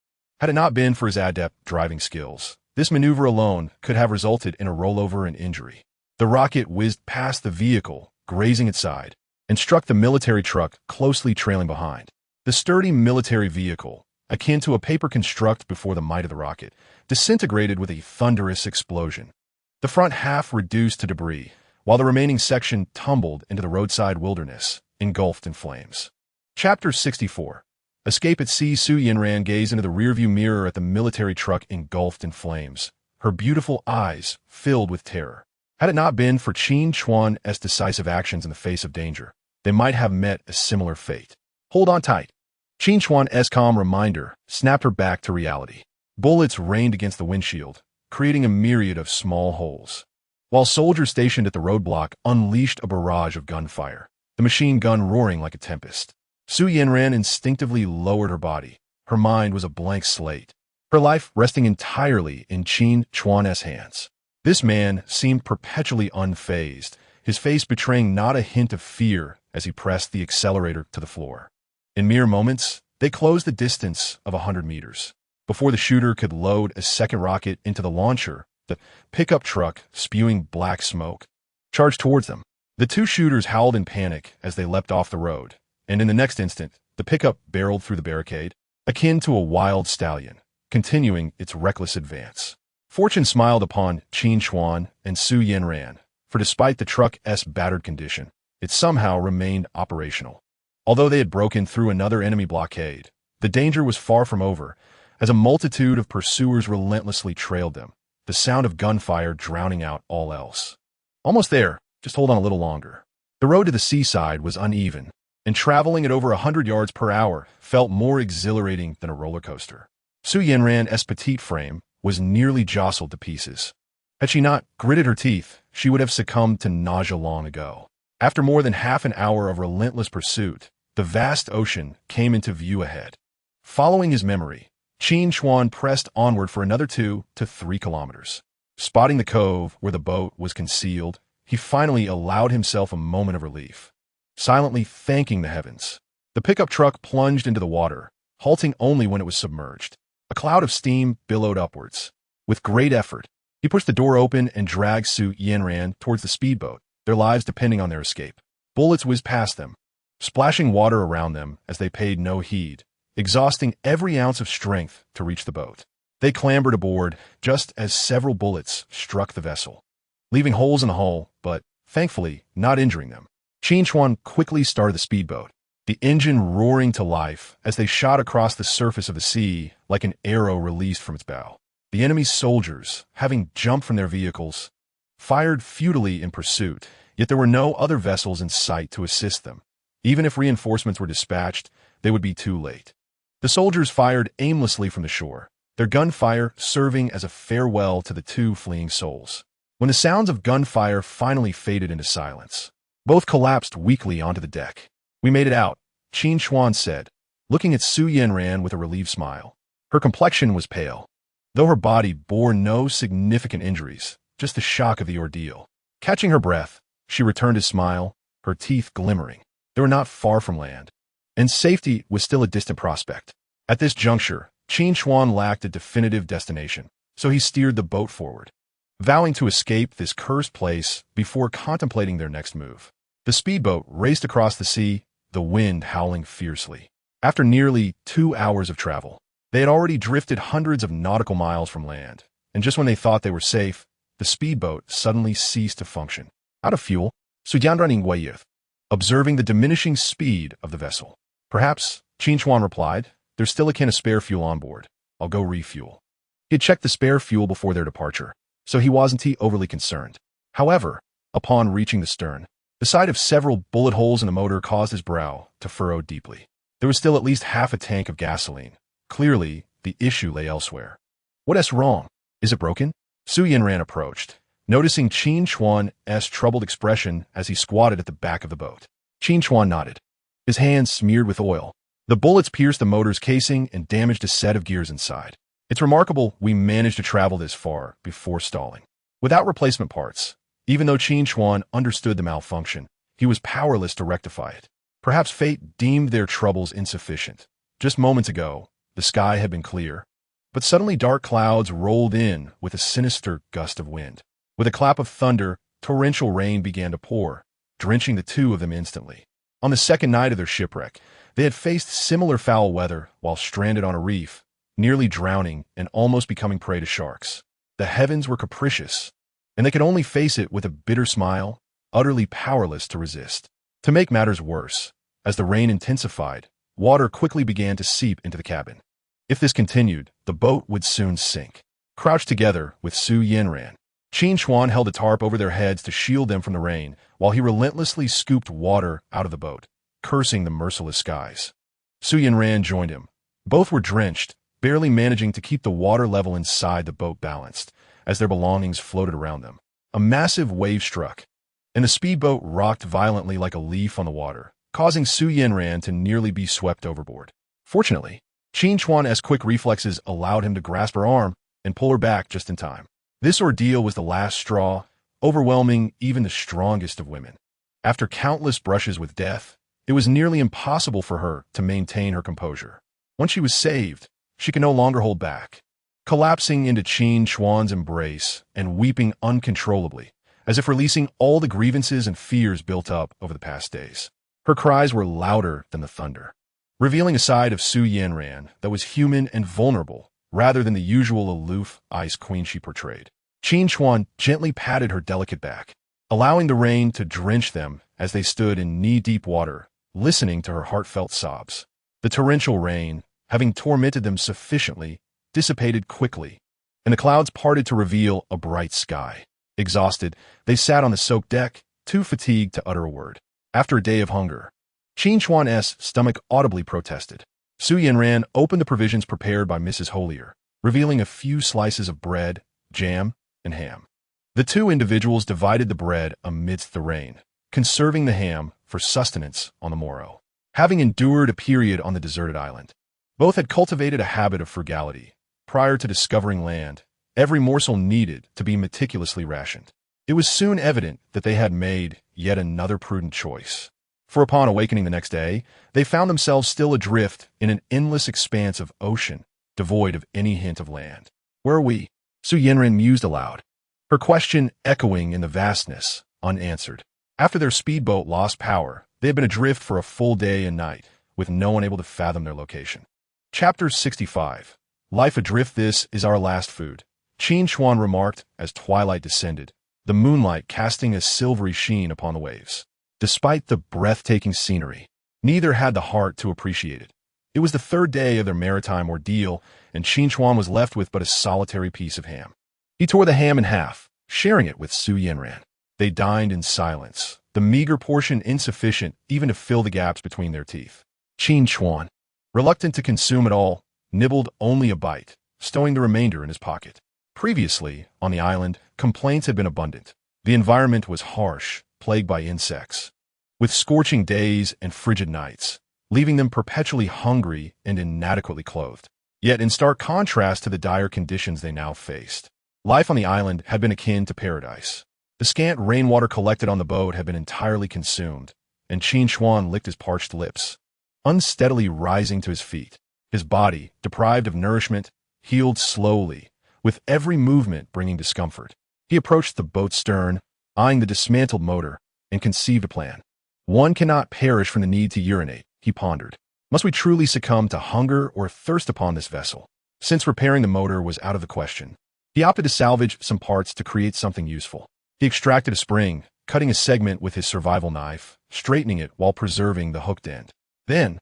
A: Had it not been for his adept driving skills, this maneuver alone could have resulted in a rollover and injury. The rocket whizzed past the vehicle, grazing its side, and struck the military truck closely trailing behind. The sturdy military vehicle, akin to a paper construct before the might of the rocket, disintegrated with a thunderous explosion. The front half reduced to debris, while the remaining section tumbled into the roadside wilderness, engulfed in flames. Chapter 64. Escape at Sea. Su Yanran gazed into the rearview mirror at the military truck engulfed in flames, her beautiful eyes filled with terror. Had it not been for Qin Chuan's decisive actions in the face of danger, they might have met a similar fate. Hold on tight. Qin Chuan's calm reminder snapped her back to reality. Bullets rained against the windshield, creating a myriad of small holes. While soldiers stationed at the roadblock unleashed a barrage of gunfire, the machine gun roaring like a tempest. Su Yanran instinctively lowered her body. Her mind was a blank slate, her life resting entirely in Qin Chuan's hands. This man seemed perpetually unfazed, his face betraying not a hint of fear as he pressed the accelerator to the floor. In mere moments, they closed the distance of 100 meters. Before the shooter could load a second rocket into the launcher, the pickup truck, spewing black smoke, charged towards them. The two shooters howled in panic as they leapt off the road, and in the next instant, the pickup barreled through the barricade, akin to a wild stallion, continuing its reckless advance. Fortune smiled upon Qin Chuan and Su Yanran, for despite the truck's battered condition, it somehow remained operational. Although they had broken through another enemy blockade, the danger was far from over, as a multitude of pursuers relentlessly trailed them, the sound of gunfire drowning out all else. Almost there, just hold on a little longer. The road to the seaside was uneven, and traveling at over 100 yards per hour felt more exhilarating than a roller coaster. Su Yanran's petite frame was nearly jostled to pieces. Had she not gritted her teeth, she would have succumbed to nausea long ago. After more than half an hour of relentless pursuit, the vast ocean came into view ahead. Following his memory, Qin Chuan pressed onward for another 2 to 3 kilometers. Spotting the cove where the boat was concealed, he finally allowed himself a moment of relief, silently thanking the heavens. The pickup truck plunged into the water, halting only when it was submerged. A cloud of steam billowed upwards. With great effort, he pushed the door open and dragged Su Yanran towards the speedboat, their lives depending on their escape. Bullets whizzed past them, splashing water around them as they paid no heed, exhausting every ounce of strength to reach the boat. They clambered aboard just as several bullets struck the vessel, leaving holes in the hull, but, thankfully, not injuring them. Qin Chuan quickly started the speedboat, the engine roaring to life as they shot across the surface of the sea like an arrow released from its bow. The enemy's soldiers, having jumped from their vehicles, fired futilely in pursuit, yet there were no other vessels in sight to assist them. Even if reinforcements were dispatched, they would be too late. The soldiers fired aimlessly from the shore, their gunfire serving as a farewell to the two fleeing souls. When the sounds of gunfire finally faded into silence, both collapsed weakly onto the deck. "We made it out," Qin Chuan said, looking at Su Yanran with a relieved smile. Her complexion was pale, though her body bore no significant injuries, just the shock of the ordeal. Catching her breath, she returned his smile, her teeth glimmering. They were not far from land, and safety was still a distant prospect. At this juncture, Qin Chuan lacked a definitive destination, so he steered the boat forward, vowing to escape this cursed place before contemplating their next move. The speedboat raced across the sea, the wind howling fiercely. After nearly 2 hours of travel, they had already drifted hundreds of nautical miles from land, and just when they thought they were safe, the speedboat suddenly ceased to function. Out of fuel, Su Yanran waved, observing the diminishing speed of the vessel. "Perhaps," Qin Chuan replied, "there's still a can of spare fuel on board. I'll go refuel." He had checked the spare fuel before their departure, so he wasn't overly concerned. However, upon reaching the stern, the sight of several bullet holes in the motor caused his brow to furrow deeply. There was still at least half a tank of gasoline. Clearly, the issue lay elsewhere. "What's wrong? Is it broken?" Su Yanran approached, noticing Qin Chuan's troubled expression as he squatted at the back of the boat. Qin Chuan nodded, his hands smeared with oil. The bullets pierced the motor's casing and damaged a set of gears inside. "It's remarkable we managed to travel this far before stalling, without replacement parts." Even though Qin Chuan understood the malfunction, he was powerless to rectify it. Perhaps fate deemed their troubles insufficient. Just moments ago, the sky had been clear, but suddenly dark clouds rolled in with a sinister gust of wind. With a clap of thunder, torrential rain began to pour, drenching the two of them instantly. On the second night of their shipwreck, they had faced similar foul weather while stranded on a reef, nearly drowning and almost becoming prey to sharks. The heavens were capricious, and they could only face it with a bitter smile, utterly powerless to resist. To make matters worse, as the rain intensified, water quickly began to seep into the cabin. If this continued, the boat would soon sink. Crouched together with Su Yanran, Qin Chuan held a tarp over their heads to shield them from the rain, while he relentlessly scooped water out of the boat, cursing the merciless skies. Su Yanran joined him. Both were drenched, barely managing to keep the water level inside the boat balanced, as their belongings floated around them. A massive wave struck, and the speedboat rocked violently like a leaf on the water, causing Su Yanran to nearly be swept overboard. Fortunately, Qin Chuan's quick reflexes allowed him to grasp her arm and pull her back just in time. This ordeal was the last straw, overwhelming even the strongest of women. After countless brushes with death, it was nearly impossible for her to maintain her composure. Once she was saved, she could no longer hold back, collapsing into Qin Chuan's embrace and weeping uncontrollably, as if releasing all the grievances and fears built up over the past days. Her cries were louder than the thunder, revealing a side of Su Yanran that was human and vulnerable, rather than the usual aloof ice queen she portrayed. Qin Chuan gently patted her delicate back, allowing the rain to drench them as they stood in knee-deep water, listening to her heartfelt sobs. The torrential rain, having tormented them sufficiently, dissipated quickly, and the clouds parted to reveal a bright sky. Exhausted, they sat on the soaked deck, too fatigued to utter a word. After a day of hunger, Qin Chuan's stomach audibly protested. Su Yanran opened the provisions prepared by Mrs. Holier, revealing a few slices of bread, jam, and ham. The two individuals divided the bread amidst the rain, conserving the ham for sustenance on the morrow. Having endured a period on the deserted island, both had cultivated a habit of frugality. Prior to discovering land, every morsel needed to be meticulously rationed. It was soon evident that they had made yet another prudent choice. For upon awakening the next day, they found themselves still adrift in an endless expanse of ocean, devoid of any hint of land. Where are we? Su Yanran mused aloud, her question echoing in the vastness, unanswered. After their speedboat lost power, they had been adrift for a full day and night, with no one able to fathom their location. Chapter 65. Life adrift. This is our last food, Qin Chuan remarked as twilight descended, the moonlight casting a silvery sheen upon the waves. Despite the breathtaking scenery, neither had the heart to appreciate it. It was the third day of their maritime ordeal, and Qin Chuan was left with but a solitary piece of ham. He tore the ham in half, sharing it with Su Yanran. They dined in silence, the meager portion insufficient even to fill the gaps between their teeth. Qin Chuan, reluctant to consume it all, nibbled only a bite, stowing the remainder in his pocket. Previously, on the island, complaints had been abundant. The environment was harsh, plagued by insects, with scorching days and frigid nights, leaving them perpetually hungry and inadequately clothed. Yet in stark contrast to the dire conditions they now faced, life on the island had been akin to paradise. The scant rainwater collected on the boat had been entirely consumed, and Qin Chuan licked his parched lips, unsteadily rising to his feet. His body, deprived of nourishment, healed slowly, with every movement bringing discomfort. He approached the boat's stern, eyeing the dismantled motor, and conceived a plan. One cannot perish from the need to urinate, he pondered. Must we truly succumb to hunger or thirst upon this vessel? Since repairing the motor was out of the question, he opted to salvage some parts to create something useful. He extracted a spring, cutting a segment with his survival knife, straightening it while preserving the hooked end. Then,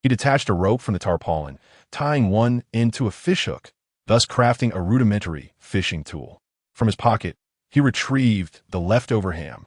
A: he detached a rope from the tarpaulin, tying one end to a fishhook, thus crafting a rudimentary fishing tool. From his pocket, he retrieved the leftover ham,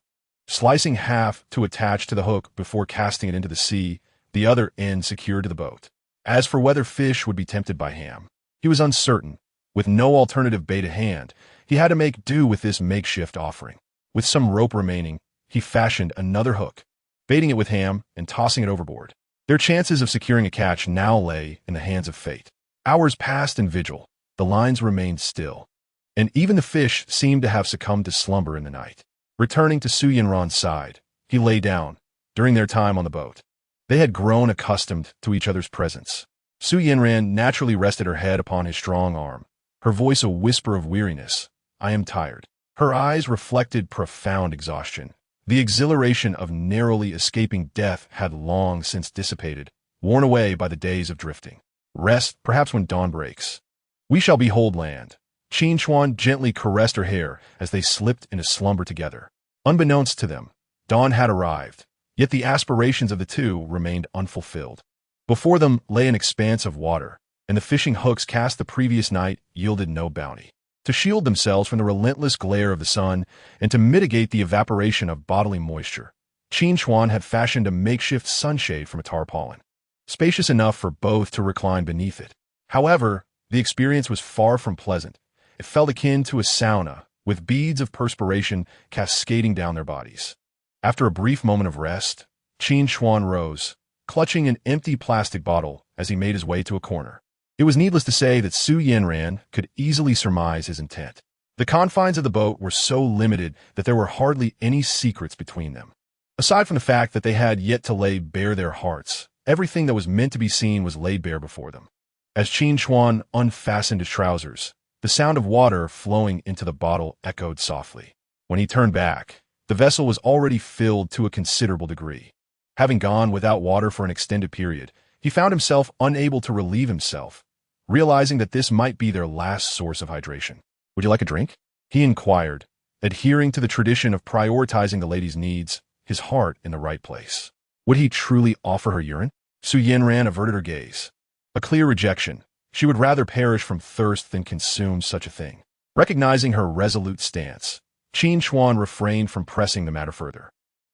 A: slicing half to attach to the hook before casting it into the sea, the other end secured to the boat. As for whether fish would be tempted by ham, he was uncertain. With no alternative bait at hand, he had to make do with this makeshift offering. With some rope remaining, he fashioned another hook, baiting it with ham and tossing it overboard. Their chances of securing a catch now lay in the hands of fate. Hours passed in vigil. The lines remained still, and even the fish seemed to have succumbed to slumber in the night. Returning to Su Yanran's side, he lay down. During their time on the boat, they had grown accustomed to each other's presence. Su Yanran naturally rested her head upon his strong arm, her voice a whisper of weariness. I am tired. Her eyes reflected profound exhaustion. The exhilaration of narrowly escaping death had long since dissipated, worn away by the days of drifting. Rest, perhaps when dawn breaks. We shall behold land. Qin Chuan gently caressed her hair as they slipped into slumber together. Unbeknownst to them, dawn had arrived, yet the aspirations of the two remained unfulfilled. Before them lay an expanse of water, and the fishing hooks cast the previous night yielded no bounty. To shield themselves from the relentless glare of the sun and to mitigate the evaporation of bodily moisture, Qin Chuan had fashioned a makeshift sunshade from a tarpaulin, spacious enough for both to recline beneath it. However, the experience was far from pleasant. It felt akin to a sauna, with beads of perspiration cascading down their bodies. After a brief moment of rest, Qin Chuan rose, clutching an empty plastic bottle as he made his way to a corner. It was needless to say that Su Yanran could easily surmise his intent. The confines of the boat were so limited that there were hardly any secrets between them. Aside from the fact that they had yet to lay bare their hearts, everything that was meant to be seen was laid bare before them. As Qin Chuan unfastened his trousers, the sound of water flowing into the bottle echoed softly. When he turned back, the vessel was already filled to a considerable degree. Having gone without water for an extended period, he found himself unable to relieve himself, realizing that this might be their last source of hydration. "Would you like a drink?" he inquired, adhering to the tradition of prioritizing the lady's needs, his heart in the right place. Would he truly offer her urine? Su Yanran averted her gaze. A clear rejection. She would rather perish from thirst than consume such a thing. Recognizing her resolute stance, Qin Chuan refrained from pressing the matter further,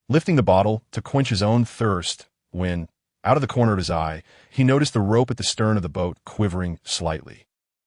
A: lifting the bottle to quench his own thirst when, out of the corner of his eye, he noticed the rope at the stern of the boat quivering slightly.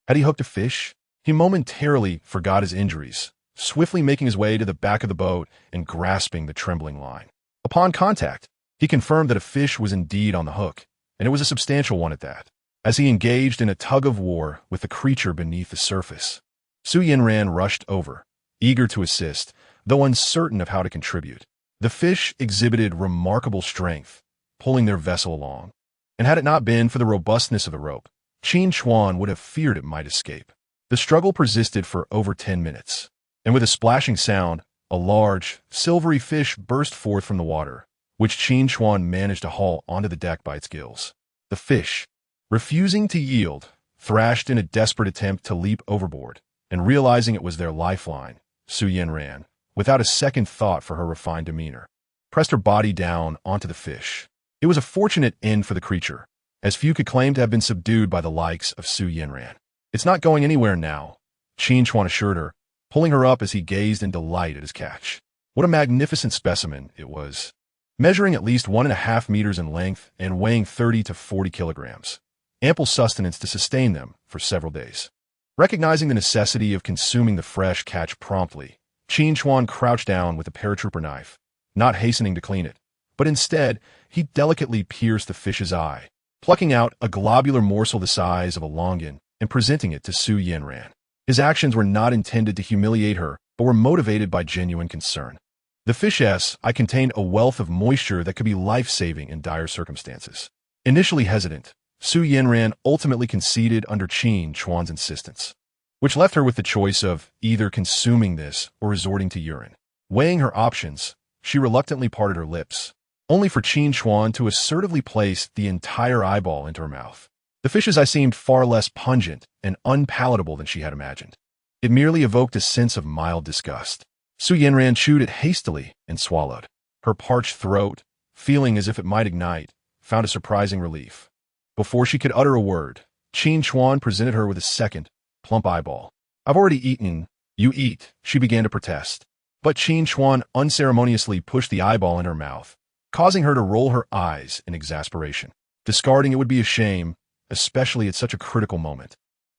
A: Had he hooked a fish? He momentarily forgot his injuries, swiftly making his way to the back of the boat and grasping the trembling line. Upon contact, he confirmed that a fish was indeed on the hook, and it was a substantial one at that. As he engaged in a tug-of-war with the creature beneath the surface, Su Yanran rushed over, eager to assist, though uncertain of how to contribute. The fish exhibited remarkable strength, pulling their vessel along, and had it not been for the robustness of the rope, Qin Chuan would have feared it might escape. The struggle persisted for over 10 minutes, and with a splashing sound, a large, silvery fish burst forth from the water, which Qin Chuan managed to haul onto the deck by its gills. The fish, refusing to yield, thrashed in a desperate attempt to leap overboard, and realizing it was their lifeline, Su Yanran, without a second thought for her refined demeanor, pressed her body down onto the fish. It was a fortunate end for the creature, as few could claim to have been subdued by the likes of Su Yanran. "It's not going anywhere now," Qin Chuan assured her, pulling her up as he gazed in delight at his catch. What a magnificent specimen it was, measuring at least 1.5 meters in length and weighing 30 to 40 kilograms. Ample sustenance to sustain them for several days. Recognizing the necessity of consuming the fresh catch promptly, Qin Chuan crouched down with a paratrooper knife, not hastening to clean it, but instead, he delicately pierced the fish's eye, plucking out a globular morsel the size of a longan and presenting it to Su Yanran. His actions were not intended to humiliate her, but were motivated by genuine concern. The fish's eye contained a wealth of moisture that could be life-saving in dire circumstances. Initially hesitant, Su Yanran ultimately conceded under Qin Chuan's insistence, which left her with the choice of either consuming this or resorting to urine. Weighing her options, she reluctantly parted her lips, only for Qin Chuan to assertively place the entire eyeball into her mouth. The fish's eye seemed far less pungent and unpalatable than she had imagined. It merely evoked a sense of mild disgust. Su Yanran chewed it hastily and swallowed. Her parched throat, feeling as if it might ignite, found a surprising relief. Before she could utter a word, Qin Chuan presented her with a second, plump eyeball. "I've already eaten." "You eat," she began to protest. But Qin Chuan unceremoniously pushed the eyeball in her mouth, causing her to roll her eyes in exasperation. Discarding it would be a shame, especially at such a critical moment.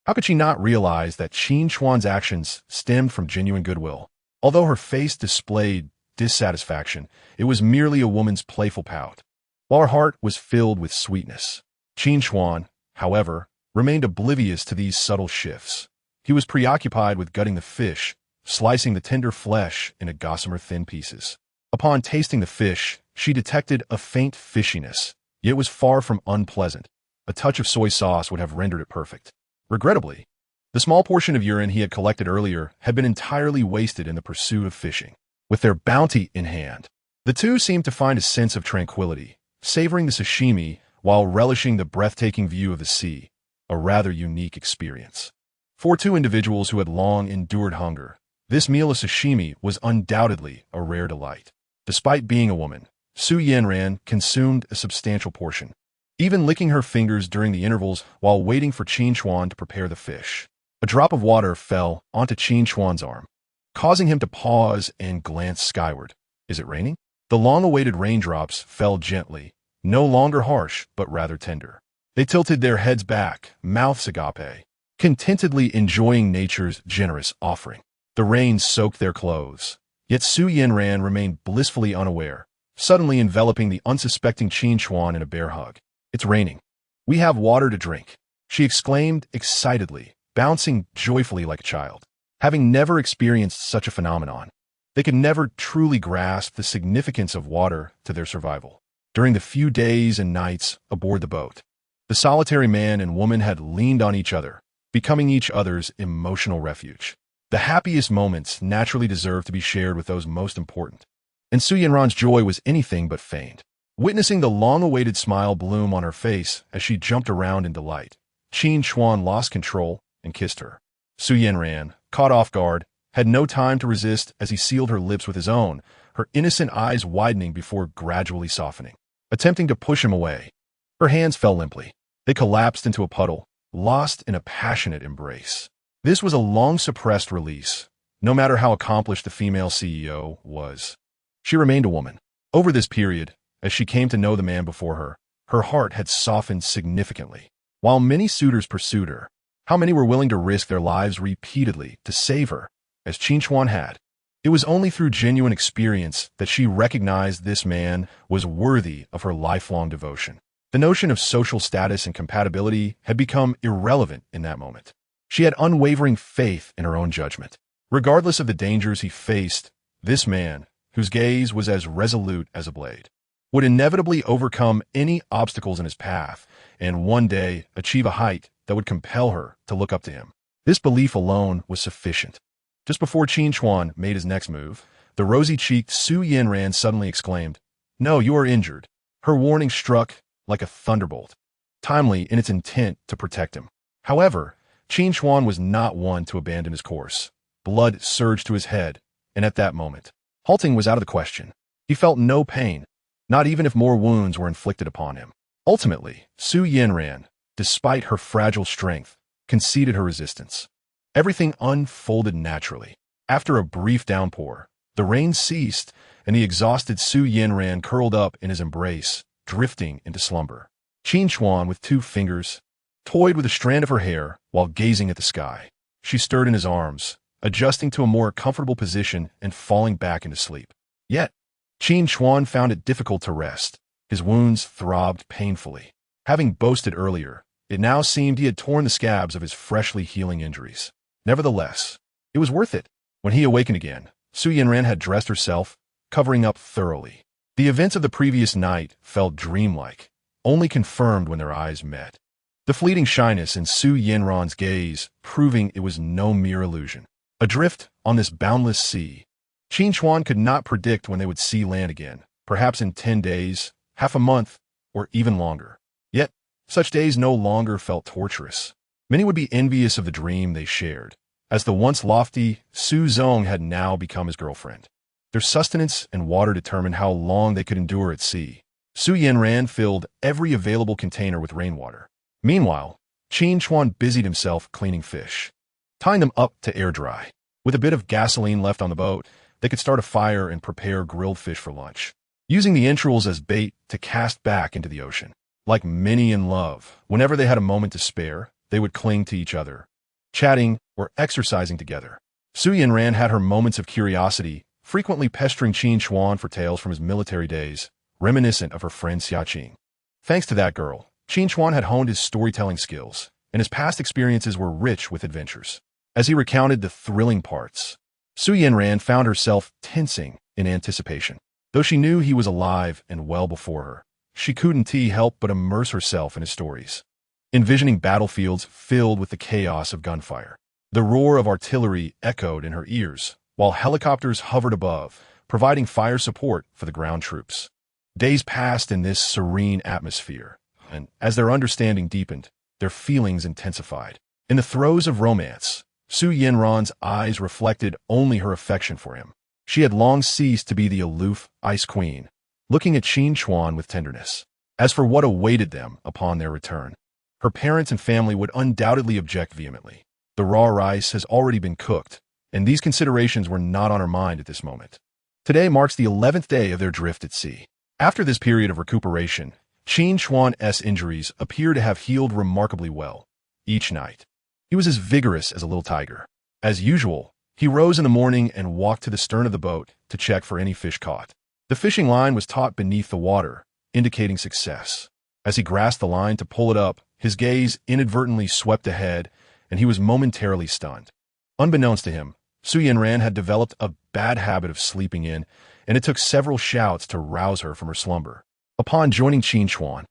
A: How could she not realize that Qin Chuan's actions stemmed from genuine goodwill? Although her face displayed dissatisfaction, it was merely a woman's playful pout, while her heart was filled with sweetness. Qin Chuan, however, remained oblivious to these subtle shifts. He was preoccupied with gutting the fish, slicing the tender flesh into gossamer thin pieces. Upon tasting the fish, she detected a faint fishiness, yet it was far from unpleasant. A touch of soy sauce would have rendered it perfect. Regrettably, the small portion of urine he had collected earlier had been entirely wasted in the pursuit of fishing. With their bounty in hand, The two seemed to find a sense of tranquility, savoring the sashimi while relishing the breathtaking view of the sea, a rather unique experience. For two individuals who had long endured hunger, this meal of sashimi was undoubtedly a rare delight. Despite being a woman, Su Yanran consumed a substantial portion, even licking her fingers during the intervals while waiting for Qin Chuan to prepare the fish. A drop of water fell onto Qin Chuan's arm, causing him to pause and glance skyward. Is it raining? The long-awaited raindrops fell gently, no longer harsh, but rather tender. They tilted their heads back, mouths agape, contentedly enjoying nature's generous offering. The rain soaked their clothes, yet Su Yanran remained blissfully unaware, suddenly enveloping the unsuspecting Qin Chuan in a bear hug. It's raining. We have water to drink, she exclaimed excitedly, bouncing joyfully like a child. Having never experienced such a phenomenon, they could never truly grasp the significance of water to their survival. During the few days and nights aboard the boat, the solitary man and woman had leaned on each other, becoming each other's emotional refuge. The happiest moments naturally deserve to be shared with those most important, and Su Yanran's joy was anything but feigned. Witnessing the long-awaited smile bloom on her face as she jumped around in delight, Qin Chuan lost control and kissed her. Su Yanran, caught off guard, had no time to resist as he sealed her lips with his own, her innocent eyes widening before gradually softening. Attempting to push him away, her hands fell limply. They collapsed into a puddle, lost in a passionate embrace. This was a long-suppressed release, no matter how accomplished the female CEO was. She remained a woman. Over this period, as she came to know the man before her, her heart had softened significantly. While many suitors pursued her, how many were willing to risk their lives repeatedly to save her, as Qin Chuan had? It was only through genuine experience that she recognized this man was worthy of her lifelong devotion. The notion of social status and compatibility had become irrelevant in that moment. She had unwavering faith in her own judgment. Regardless of the dangers he faced, this man, whose gaze was as resolute as a blade, would inevitably overcome any obstacles in his path and one day achieve a height that would compel her to look up to him. This belief alone was sufficient. Just before Qin Chuan made his next move, the rosy-cheeked Su Yanran suddenly exclaimed, "No, you are injured." Her warning struck like a thunderbolt, timely in its intent to protect him. However, Qin Chuan was not one to abandon his course. Blood surged to his head, and at that moment, halting was out of the question. He felt no pain, not even if more wounds were inflicted upon him. Ultimately, Su Yanran, despite her fragile strength, conceded her resistance. Everything unfolded naturally. After a brief downpour, the rain ceased, and the exhausted Su Yanran curled up in his embrace, drifting into slumber. Qin Chuan, with two fingers, toyed with a strand of her hair while gazing at the sky. She stirred in his arms, adjusting to a more comfortable position and falling back into sleep. Yet, Qin Chuan found it difficult to rest. His wounds throbbed painfully. Having boasted earlier, it now seemed he had torn the scabs of his freshly healing injuries. Nevertheless, it was worth it. When he awakened again, Su Yanran had dressed herself, covering up thoroughly. The events of the previous night felt dreamlike, only confirmed when their eyes met. The fleeting shyness in Su Yanran's gaze proving it was no mere illusion. Adrift on this boundless sea, Qin Chuan could not predict when they would see land again, perhaps in 10 days, half a month, or even longer. Yet, such days no longer felt torturous. Many would be envious of the dream they shared, as the once lofty Su Zong had now become his girlfriend. Their sustenance and water determined how long they could endure at sea. Su Yanran filled every available container with rainwater. Meanwhile, Qin Chuan busied himself cleaning fish, tying them up to air dry. With a bit of gasoline left on the boat, they could start a fire and prepare grilled fish for lunch, using the entrails as bait to cast back into the ocean. Like many in love, whenever they had a moment to spare, they would cling to each other, chatting or exercising together. Su Yanran had her moments of curiosity, frequently pestering Qin Chuan for tales from his military days, reminiscent of her friend Xiaqing. Thanks to that girl, Qin Chuan had honed his storytelling skills, and his past experiences were rich with adventures. As he recounted the thrilling parts, Su Yanran found herself tensing in anticipation. Though she knew he was alive and well before her, she couldn't help but immerse herself in his stories, envisioning battlefields filled with the chaos of gunfire. The roar of artillery echoed in her ears, while helicopters hovered above, providing fire support for the ground troops. Days passed in this serene atmosphere, and as their understanding deepened, their feelings intensified. In the throes of romance, Su Yanran's eyes reflected only her affection for him. She had long ceased to be the aloof Ice Queen, looking at Qin Chuan with tenderness. As for what awaited them upon their return, her parents and family would undoubtedly object vehemently. The raw rice has already been cooked, and these considerations were not on her mind at this moment. Today marks the 11th day of their drift at sea. After this period of recuperation, Qin Chuan's injuries appear to have healed remarkably well. Each night, he was as vigorous as a little tiger. As usual, he rose in the morning and walked to the stern of the boat to check for any fish caught. The fishing line was taut beneath the water, indicating success. As he grasped the line to pull it up, his gaze inadvertently swept ahead, and he was momentarily stunned. Unbeknownst to him, Su Yanran had developed a bad habit of sleeping in, and it took several shouts to rouse her from her slumber. Upon joining Qin Chuan,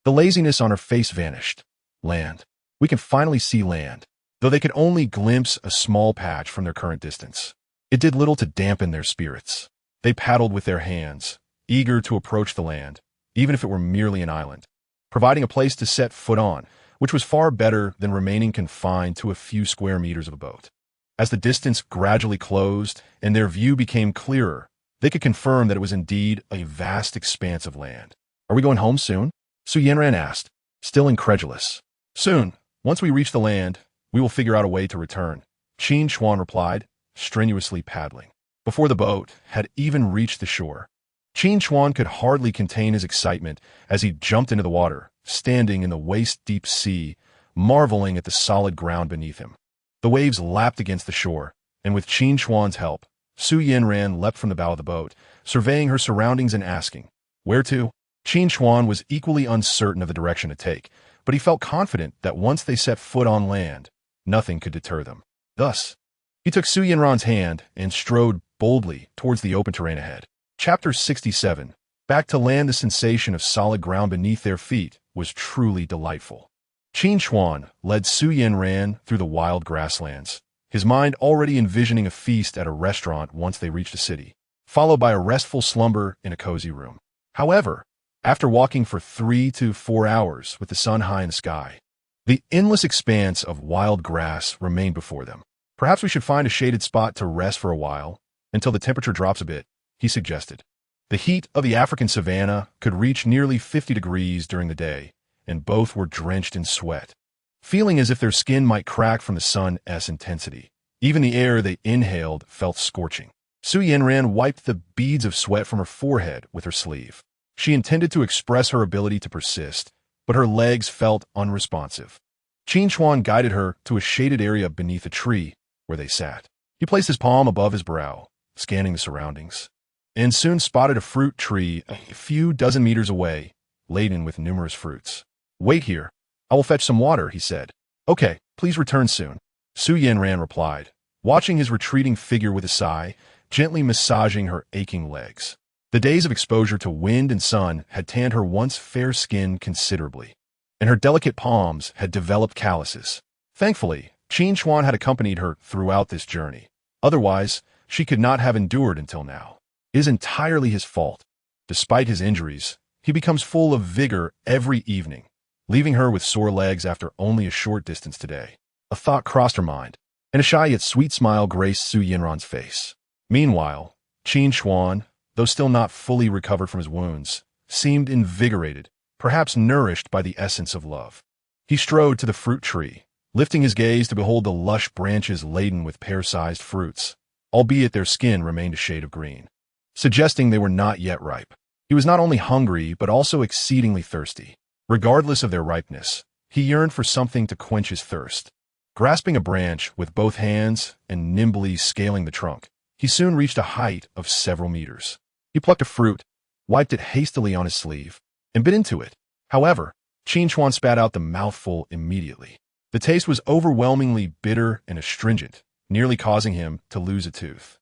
A: the laziness on her face vanished. Land. We can finally see land, though they could only glimpse a small patch from their current distance. It did little to dampen their spirits. They paddled with their hands, eager to approach the land, even if it were merely an island, providing a place to set foot on, which was far better than remaining confined to a few square meters of a boat. As the distance gradually closed and their view became clearer, they could confirm that it was indeed a vast expanse of land. Are we going home soon? Su Yanran asked, still incredulous. Soon, once we reach the land, we will figure out a way to return, Qin Chuan replied, strenuously paddling. Before the boat had even reached the shore, Qin Chuan could hardly contain his excitement as he jumped into the water, standing in the waist-deep sea, marveling at the solid ground beneath him. The waves lapped against the shore, and with Qin Chuan's help, Su Yanran leapt from the bow of the boat, surveying her surroundings and asking, "Where to?" Qin Chuan was equally uncertain of the direction to take, but he felt confident that once they set foot on land, nothing could deter them. Thus, he took Su Yanran's hand and strode boldly towards the open terrain ahead. Chapter 67. Back to land. The sensation of solid ground beneath their feet was truly delightful. Qin Chuan led Su Yanran through the wild grasslands, his mind already envisioning a feast at a restaurant once they reached a city, followed by a restful slumber in a cozy room. However, after walking for 3 to 4 hours with the sun high in the sky, the endless expanse of wild grass remained before them. Perhaps we should find a shaded spot to rest for a while, until the temperature drops a bit, he suggested. The heat of the African savanna could reach nearly 50 degrees during the day, and both were drenched in sweat, feeling as if their skin might crack from the sun's intensity. Even the air they inhaled felt scorching. Su Yanran wiped the beads of sweat from her forehead with her sleeve. She intended to express her ability to persist, but her legs felt unresponsive. Qin Chuan guided her to a shaded area beneath a tree where they sat. He placed his palm above his brow, scanning the surroundings, and soon spotted a fruit tree a few dozen meters away, laden with numerous fruits. "Wait here. I will fetch some water," he said. "Okay, please return soon," Su Yanran replied, watching his retreating figure with a sigh, gently massaging her aching legs. The days of exposure to wind and sun had tanned her once fair skin considerably, and her delicate palms had developed calluses. Thankfully, Qin Chuan had accompanied her throughout this journey. Otherwise, she could not have endured until now. It is entirely his fault. Despite his injuries, he becomes full of vigor every evening, leaving her with sore legs after only a short distance today. A thought crossed her mind, and a shy yet sweet smile graced Su Yanran's face. Meanwhile, Qin Chuan, though still not fully recovered from his wounds, seemed invigorated, perhaps nourished by the essence of love. He strode to the fruit tree, lifting his gaze to behold the lush branches laden with pear-sized fruits, albeit their skin remained a shade of green, suggesting they were not yet ripe. He was not only hungry, but also exceedingly thirsty. Regardless of their ripeness, he yearned for something to quench his thirst. Grasping a branch with both hands and nimbly scaling the trunk, he soon reached a height of several meters. He plucked a fruit, wiped it hastily on his sleeve, and bit into it. However, Qin Chuan spat out the mouthful immediately. The taste was overwhelmingly bitter and astringent, nearly causing him to lose a tooth.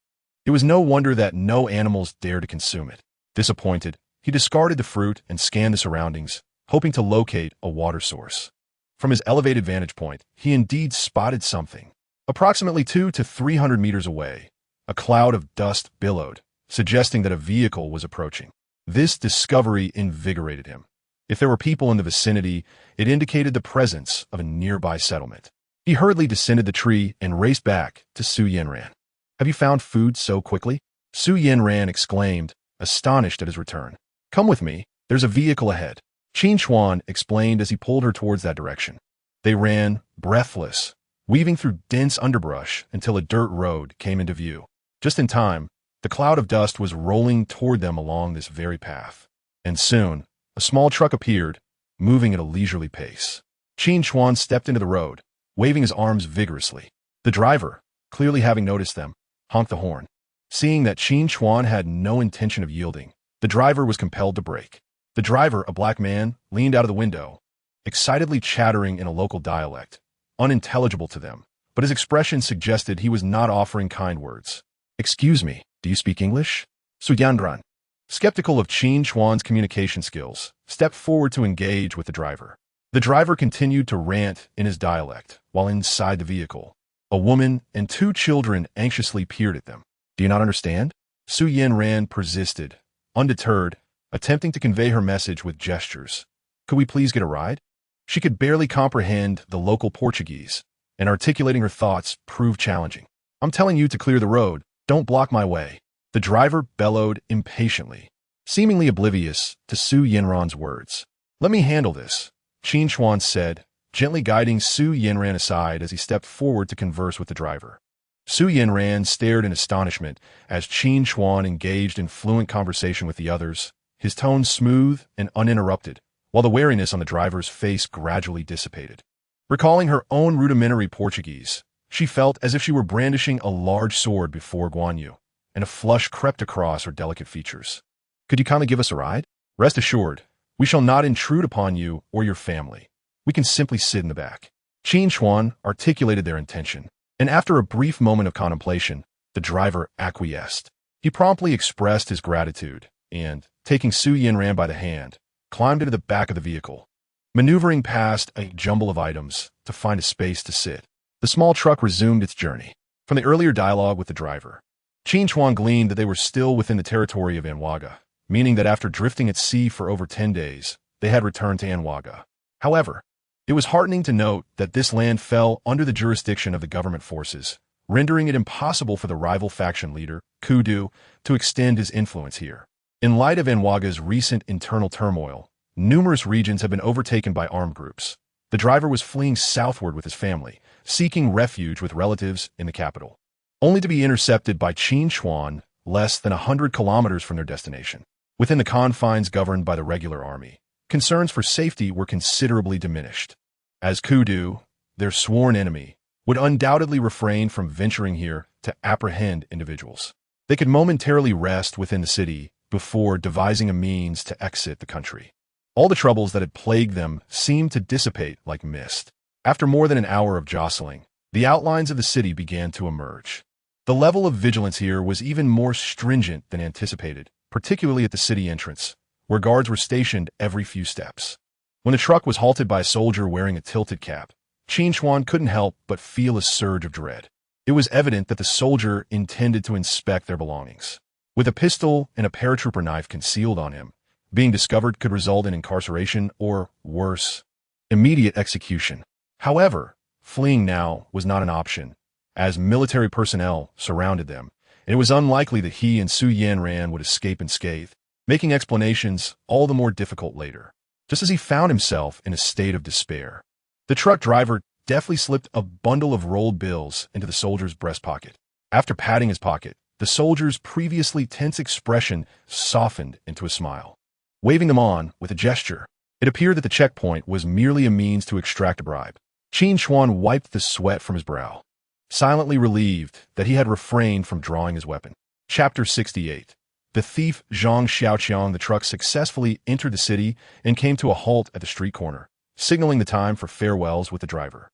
A: It was no wonder that no animals dared to consume it. Disappointed, he discarded the fruit and scanned the surroundings, hoping to locate a water source. From his elevated vantage point, he indeed spotted something. Approximately 200 to 300 meters away, a cloud of dust billowed, suggesting that a vehicle was approaching. This discovery invigorated him. If there were people in the vicinity, it indicated the presence of a nearby settlement. He hurriedly descended the tree and raced back to Su Yanran. "Have you found food so quickly?" Su Yanran exclaimed, astonished at his return. "Come with me, there's a vehicle ahead," Qin Chuan explained as he pulled her towards that direction. They ran, breathless, weaving through dense underbrush until a dirt road came into view. Just in time, the cloud of dust was rolling toward them along this very path. And soon, a small truck appeared, moving at a leisurely pace. Qin Chuan stepped into the road, waving his arms vigorously. The driver, clearly having noticed them, honked the horn. Seeing that Qin Chuan had no intention of yielding, the driver was compelled to brake. The driver, a black man, leaned out of the window, excitedly chattering in a local dialect, unintelligible to them, but his expression suggested he was not offering kind words. "Excuse me, do you speak English?" Su Yanran, skeptical of Qin Chuan's communication skills, stepped forward to engage with the driver. The driver continued to rant in his dialect while inside the vehicle. A woman and 2 children anxiously peered at them. "Do you not understand?" Su Yanran persisted, undeterred, attempting to convey her message with gestures. "Could we please get a ride?" She could barely comprehend the local Portuguese, and articulating her thoughts proved challenging. "I'm telling you to clear the road. Don't block my way." The driver bellowed impatiently, seemingly oblivious to Su Yanran's words. "Let me handle this," Qin Chuan said, gently guiding Su Yanran aside as he stepped forward to converse with the driver. Su Yanran stared in astonishment as Qin Chuan engaged in fluent conversation with the others, his tone smooth and uninterrupted, while the wariness on the driver's face gradually dissipated. Recalling her own rudimentary Portuguese, she felt as if she were brandishing a large sword before Guan Yu, and a flush crept across her delicate features. "Could you kindly give us a ride? Rest assured, we shall not intrude upon you or your family. We can simply sit in the back." Qin Chuan articulated their intention, and after a brief moment of contemplation, the driver acquiesced. He promptly expressed his gratitude and, taking Su Yanran by the hand, climbed into the back of the vehicle, maneuvering past a jumble of items to find a space to sit. The small truck resumed its journey. From the earlier dialogue with the driver, Qin Chuan gleaned that they were still within the territory of Anwaga, meaning that after drifting at sea for over 10 days, they had returned to Anwaga. However, it was heartening to note that this land fell under the jurisdiction of the government forces, rendering it impossible for the rival faction leader, Kudu, to extend his influence here. In light of Anwaga's recent internal turmoil, numerous regions have been overtaken by armed groups. The driver was fleeing southward with his family, seeking refuge with relatives in the capital, only to be intercepted by Qin Chuan less than 100 kilometers from their destination. Within the confines governed by the regular army, concerns for safety were considerably diminished, as Kudu, their sworn enemy, would undoubtedly refrain from venturing here to apprehend individuals. They could momentarily rest within the city before devising a means to exit the country. All the troubles that had plagued them seemed to dissipate like mist. After more than an hour of jostling, the outlines of the city began to emerge. The level of vigilance here was even more stringent than anticipated, particularly at the city entrance, where guards were stationed every few steps. When the truck was halted by a soldier wearing a tilted cap, Qin Chuan couldn't help but feel a surge of dread. It was evident that the soldier intended to inspect their belongings. With a pistol and a paratrooper knife concealed on him, being discovered could result in incarceration or, worse, immediate execution. However, fleeing now was not an option, as military personnel surrounded them, and it was unlikely that he and Su Yanran would escape unscathed, making explanations all the more difficult later. Just as he found himself in a state of despair, the truck driver deftly slipped a bundle of rolled bills into the soldier's breast pocket. After patting his pocket, the soldier's previously tense expression softened into a smile. Waving them on with a gesture, it appeared that the checkpoint was merely a means to extract a bribe. Qin Chuan wiped the sweat from his brow, silently relieved that he had refrained from drawing his weapon. Chapter 68. The thief Zhang Xiaoqiang. The truck successfully entered the city and came to a halt at the street corner, signaling the time for farewells with the driver.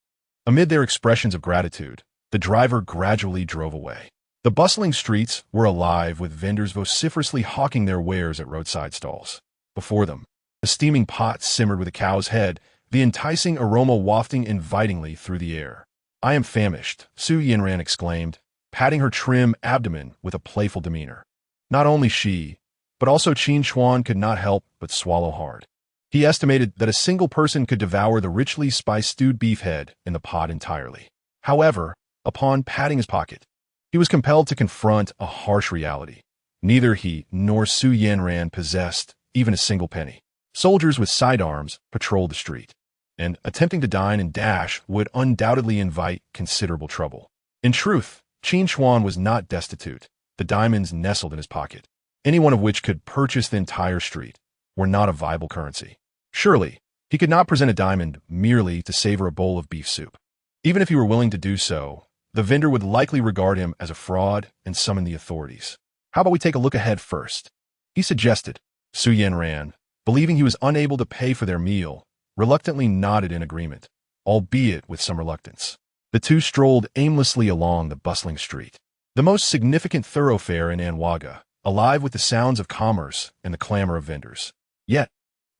A: Amid their expressions of gratitude, the driver gradually drove away. The bustling streets were alive with vendors vociferously hawking their wares at roadside stalls. Before them, a steaming pot simmered with a cow's head, the enticing aroma wafting invitingly through the air. "I am famished," Su Yanran exclaimed, patting her trim abdomen with a playful demeanor. Not only she, but also Qin Chuan could not help but swallow hard. He estimated that a single person could devour the richly spiced stewed beef head in the pot entirely. However, upon patting his pocket, he was compelled to confront a harsh reality. Neither he nor Su Yanran possessed even a single penny. Soldiers with sidearms patrolled the street, and attempting to dine and dash would undoubtedly invite considerable trouble. In truth, Qin Chuan was not destitute. The diamonds nestled in his pocket, any one of which could purchase the entire street, were not a viable currency. Surely, he could not present a diamond merely to savor a bowl of beef soup. Even if he were willing to do so, the vendor would likely regard him as a fraud and summon the authorities. How about we take a look ahead first? He suggested. Su Yanran, believing he was unable to pay for their meal, reluctantly nodded in agreement, albeit with some reluctance. The two strolled aimlessly along the bustling street, the most significant thoroughfare in Anwaga, alive with the sounds of commerce and the clamor of vendors. Yet,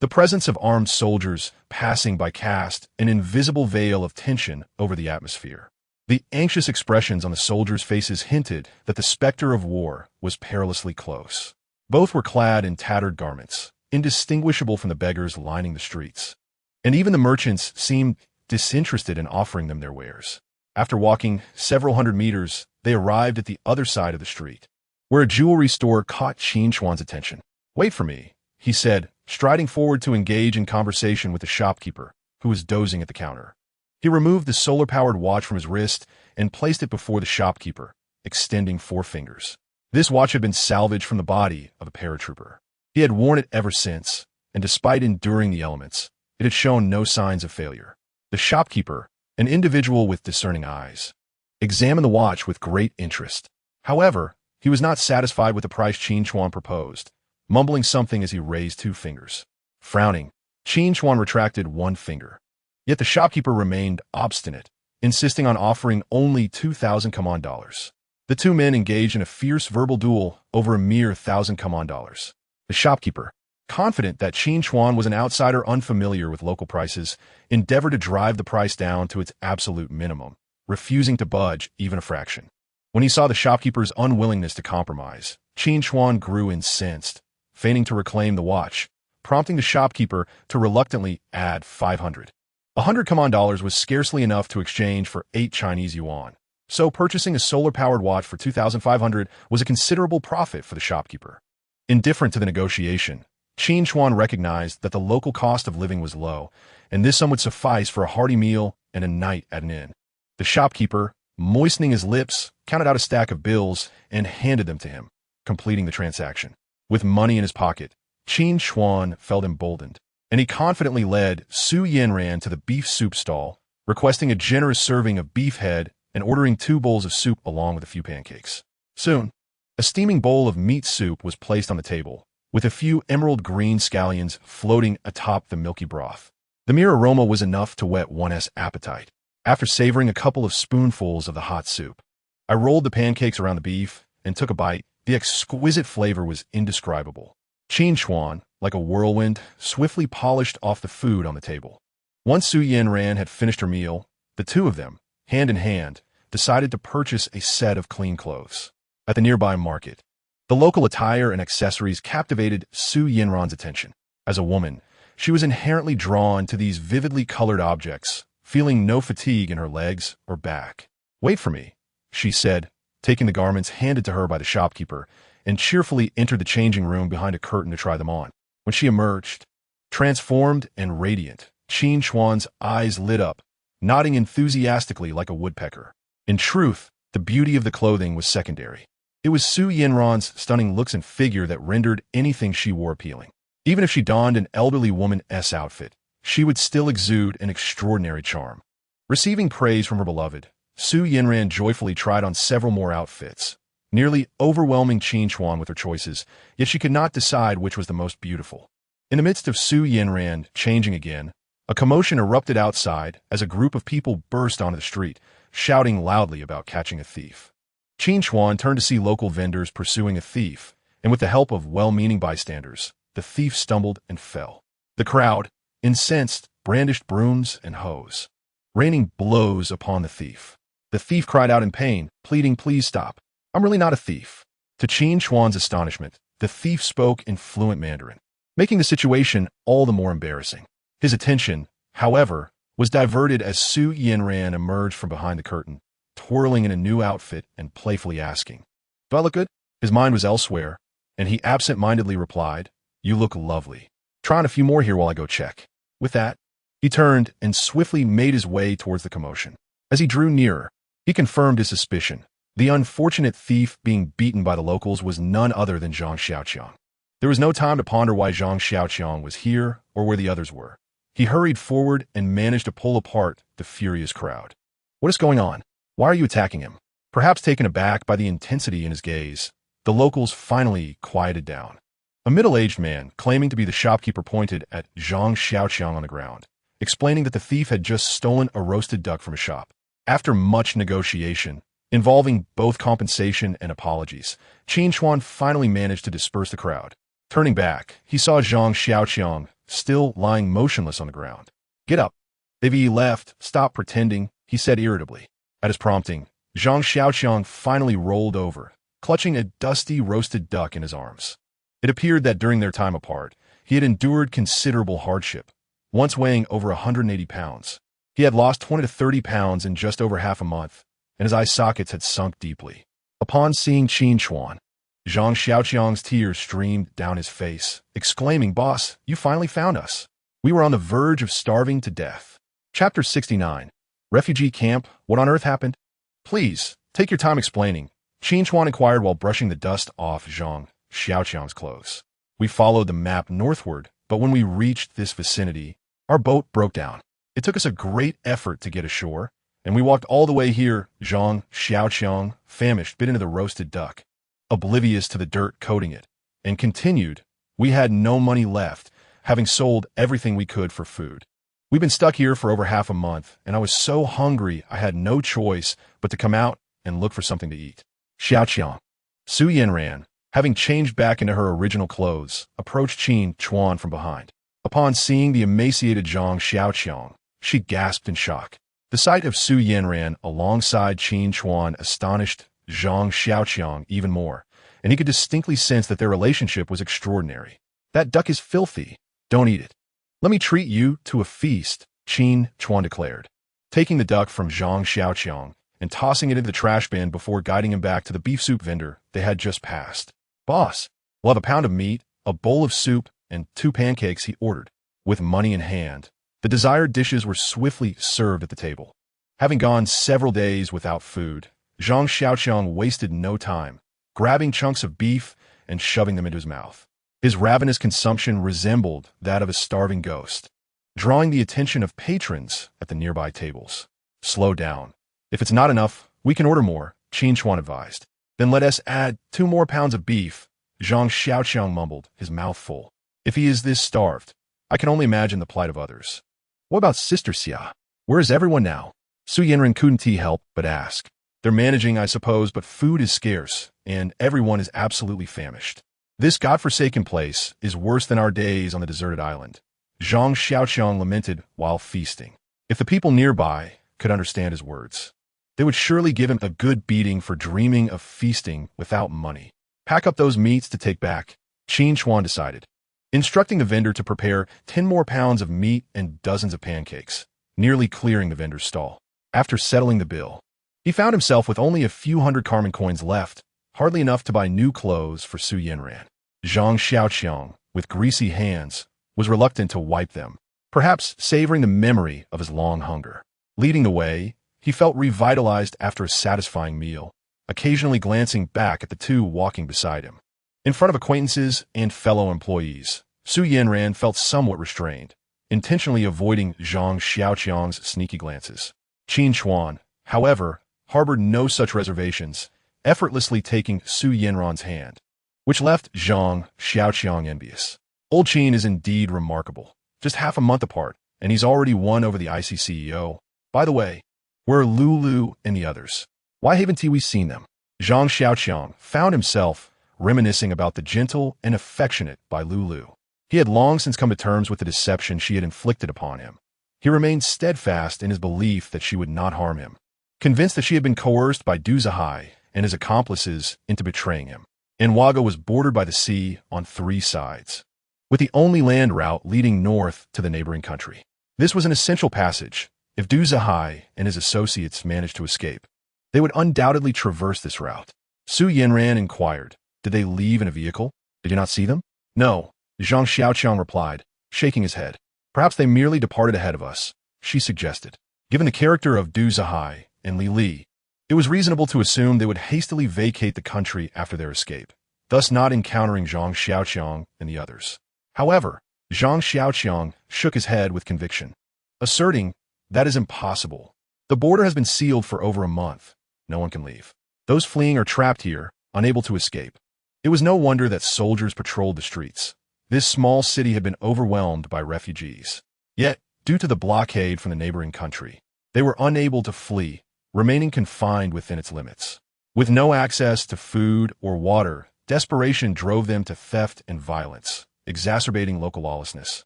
A: the presence of armed soldiers passing by cast an invisible veil of tension over the atmosphere. The anxious expressions on the soldiers' faces hinted that the specter of war was perilously close. Both were clad in tattered garments, indistinguishable from the beggars lining the streets. And even the merchants seemed disinterested in offering them their wares. After walking several hundred meters, they arrived at the other side of the street, where a jewelry store caught Qin Chuan's attention. "Wait for me," he said, striding forward to engage in conversation with the shopkeeper, who was dozing at the counter. He removed the solar-powered watch from his wrist and placed it before the shopkeeper, extending 4 fingers. This watch had been salvaged from the body of a paratrooper. He had worn it ever since, and despite enduring the elements, it had shown no signs of failure. The shopkeeper, an individual with discerning eyes, examined the watch with great interest. However, he was not satisfied with the price Qin Chuan proposed, mumbling something as he raised 2 fingers. Frowning, Qin Chuan retracted 1 finger. Yet the shopkeeper remained obstinate, insisting on offering only 2,000 common dollars. The two men engaged in a fierce verbal duel over a mere 1,000 common dollars. The shopkeeper, confident that Qin Chuan was an outsider unfamiliar with local prices, endeavored to drive the price down to its absolute minimum, refusing to budge even a fraction. When he saw the shopkeeper's unwillingness to compromise, Qin Chuan grew incensed, feigning to reclaim the watch, prompting the shopkeeper to reluctantly add 500. 100 common dollars was scarcely enough to exchange for 8 Chinese yuan, so purchasing a solar-powered watch for 2,500 was a considerable profit for the shopkeeper. Indifferent to the negotiation, Qin Chuan recognized that the local cost of living was low, and this sum would suffice for a hearty meal and a night at an inn. The shopkeeper, moistening his lips, counted out a stack of bills and handed them to him, completing the transaction. With money in his pocket, Qin Chuan felt emboldened, and he confidently led Su Yanran to the beef soup stall, requesting a generous serving of beef head and ordering 2 bowls of soup along with a few pancakes. Soon, a steaming bowl of meat soup was placed on the table, with a few emerald green scallions floating atop the milky broth. The mere aroma was enough to whet one's appetite. After savoring a couple of spoonfuls of the hot soup, I rolled the pancakes around the beef and took a bite. The exquisite flavor was indescribable. Qin Chuan, like a whirlwind, swiftly polished off the food on the table. Once Su Yanran had finished her meal, the two of them, hand in hand, decided to purchase a set of clean clothes. At the nearby market, the local attire and accessories captivated Su Yanran's attention. As a woman, she was inherently drawn to these vividly colored objects, feeling no fatigue in her legs or back. "Wait for me," she said, taking the garments handed to her by the shopkeeper, and cheerfully entered the changing room behind a curtain to try them on. When she emerged, transformed and radiant, Qin Chuan's eyes lit up, nodding enthusiastically like a woodpecker. In truth, the beauty of the clothing was secondary. It was Su Yanran's stunning looks and figure that rendered anything she wore appealing. Even if she donned an elderly woman's outfit, she would still exude an extraordinary charm. Receiving praise from her beloved, Su Yanran joyfully tried on several more outfits, nearly overwhelming Qin Chuan with her choices, yet she could not decide which was the most beautiful. In the midst of Su Yanran changing again, a commotion erupted outside as a group of people burst onto the street, shouting loudly about catching a thief. Qin Chuan turned to see local vendors pursuing a thief, and with the help of well-meaning bystanders, the thief stumbled and fell. The crowd, incensed, brandished brooms and hoes, raining blows upon the thief. The thief cried out in pain, pleading, "Please stop. I'm really not a thief. To Qin Chuan's astonishment, the thief spoke in fluent Mandarin, making the situation all the more embarrassing. His attention, however, was diverted as Su Yanran emerged from behind the curtain, twirling in a new outfit and playfully asking, "Do I look good?" His mind was elsewhere, and he absent-mindedly replied, "You look lovely. Try on a few more here while I go check." With that, he turned and swiftly made his way towards the commotion. As he drew nearer, he confirmed his suspicion. The unfortunate thief being beaten by the locals was none other than Zhang Xiaoqiang. There was no time to ponder why Zhang Xiaoqiang was here or where the others were. He hurried forward and managed to pull apart the furious crowd. "What is going on? Why are you attacking him?" Perhaps taken aback by the intensity in his gaze, the locals finally quieted down. A middle-aged man, claiming to be the shopkeeper, pointed at Zhang Xiaoqiang on the ground, explaining that the thief had just stolen a roasted duck from a shop. After much negotiation, involving both compensation and apologies, Qin Chuan finally managed to disperse the crowd. Turning back, he saw Zhang Xiaoqiang still lying motionless on the ground. "Get up. If he left, stop pretending," he said irritably. At his prompting, Zhang Xiaoqiang finally rolled over, clutching a dusty roasted duck in his arms. It appeared that during their time apart, he had endured considerable hardship. Once weighing over 180 pounds, he had lost 20 to 30 pounds in just over half a month, and his eye sockets had sunk deeply. Upon seeing Qin Chuan, Zhang Xiaoqiang's tears streamed down his face, exclaiming, "Boss, you finally found us. We were on the verge of starving to death." Chapter 69. Refugee Camp. What on earth happened? "Please, take your time explaining," Qin Chuan inquired while brushing the dust off Zhang Xiaoqiang's clothes. "We followed the map northward, but when we reached this vicinity, our boat broke down. It took us a great effort to get ashore, and we walked all the way here." Zhang Xiaoqiang, famished, bit into the roasted duck, oblivious to the dirt coating it, and continued, "We had no money left, having sold everything we could for food. We've been stuck here for over half a month, and I was so hungry I had no choice but to come out and look for something to eat." Xiaoqiang. Su Yanran, having changed back into her original clothes, approached Qin Chuan from behind. Upon seeing the emaciated Zhang Xiaoqiang, she gasped in shock. The sight of Su Yanran alongside Qin Chuan astonished Zhang Xiaoqiang even more, and he could distinctly sense that their relationship was extraordinary. "That duck is filthy. Don't eat it. Let me treat you to a feast," Qin Chuan declared, taking the duck from Zhang Xiaoqiang and tossing it into the trash bin before guiding him back to the beef soup vendor they had just passed. "Boss, we'll have a pound of meat, a bowl of soup, and 2 pancakes," he ordered. With money in hand, the desired dishes were swiftly served at the table. Having gone several days without food, Zhang Xiaoqiang wasted no time, grabbing chunks of beef and shoving them into his mouth. His ravenous consumption resembled that of a starving ghost, drawing the attention of patrons at the nearby tables. "Slow down. If it's not enough, we can order more," Qin Chuan advised. "Then let us add 2 more pounds of beef," Zhang Xiaoqiang mumbled, his mouth full. "If he is this starved, I can only imagine the plight of others." "What about Sister Xia? Where is everyone now?" Su Yanran couldn't help but ask. "They're managing, I suppose, but food is scarce, and everyone is absolutely famished. This godforsaken place is worse than our days on the deserted island," Zhang Xiaoqiang lamented while feasting. If the people nearby could understand his words, they would surely give him a good beating for dreaming of feasting without money. "Pack up those meats to take back," Qin Chuan decided, instructing the vendor to prepare 10 more pounds of meat and dozens of pancakes, nearly clearing the vendor's stall. After settling the bill, he found himself with only a few hundred Carmen coins left, hardly enough to buy new clothes for Su Yanran. Zhang Xiaoqiang, with greasy hands, was reluctant to wipe them, perhaps savoring the memory of his long hunger. Leading the way, he felt revitalized after a satisfying meal, occasionally glancing back at the 2 walking beside him. In front of acquaintances and fellow employees, Su Yanran felt somewhat restrained, intentionally avoiding Zhang Xiaoqiang's sneaky glances. Qin Chuan, however, harbored no such reservations, effortlessly taking Su Yanran's hand, which left Zhang Xiaoqiang envious. Old Qin is indeed remarkable. Just half a month apart, and he's already won over the IC CEO. By the way, where are Lulu and the others? Why haven't we seen them? Zhang Xiaoqiang found himself reminiscing about the gentle and affectionate Bai Lulu. He had long since come to terms with the deception she had inflicted upon him. He remained steadfast in his belief that she would not harm him, convinced that she had been coerced by Du Zihai and his accomplices into betraying him. Anwaga was bordered by the sea on 3 sides, with the only land route leading north to the neighboring country. This was an essential passage. If Du Zihai and his associates managed to escape, they would undoubtedly traverse this route. Su Yanran inquired, "Did they leave in a vehicle? Did you not see them?" "No," Zhang Xiaoqiang replied, shaking his head. "Perhaps they merely departed ahead of us," she suggested. Given the character of Du Zihai and Li Li, it was reasonable to assume they would hastily vacate the country after their escape, thus not encountering Zhang Xiaoqiang and the others. However, Zhang Xiaoqiang shook his head with conviction, asserting, "That is impossible. The border has been sealed for over a month. No one can leave. Those fleeing are trapped here, unable to escape." It was no wonder that soldiers patrolled the streets. This small city had been overwhelmed by refugees. Yet, due to the blockade from the neighboring country, they were unable to flee, remaining confined within its limits. With no access to food or water, desperation drove them to theft and violence, exacerbating local lawlessness,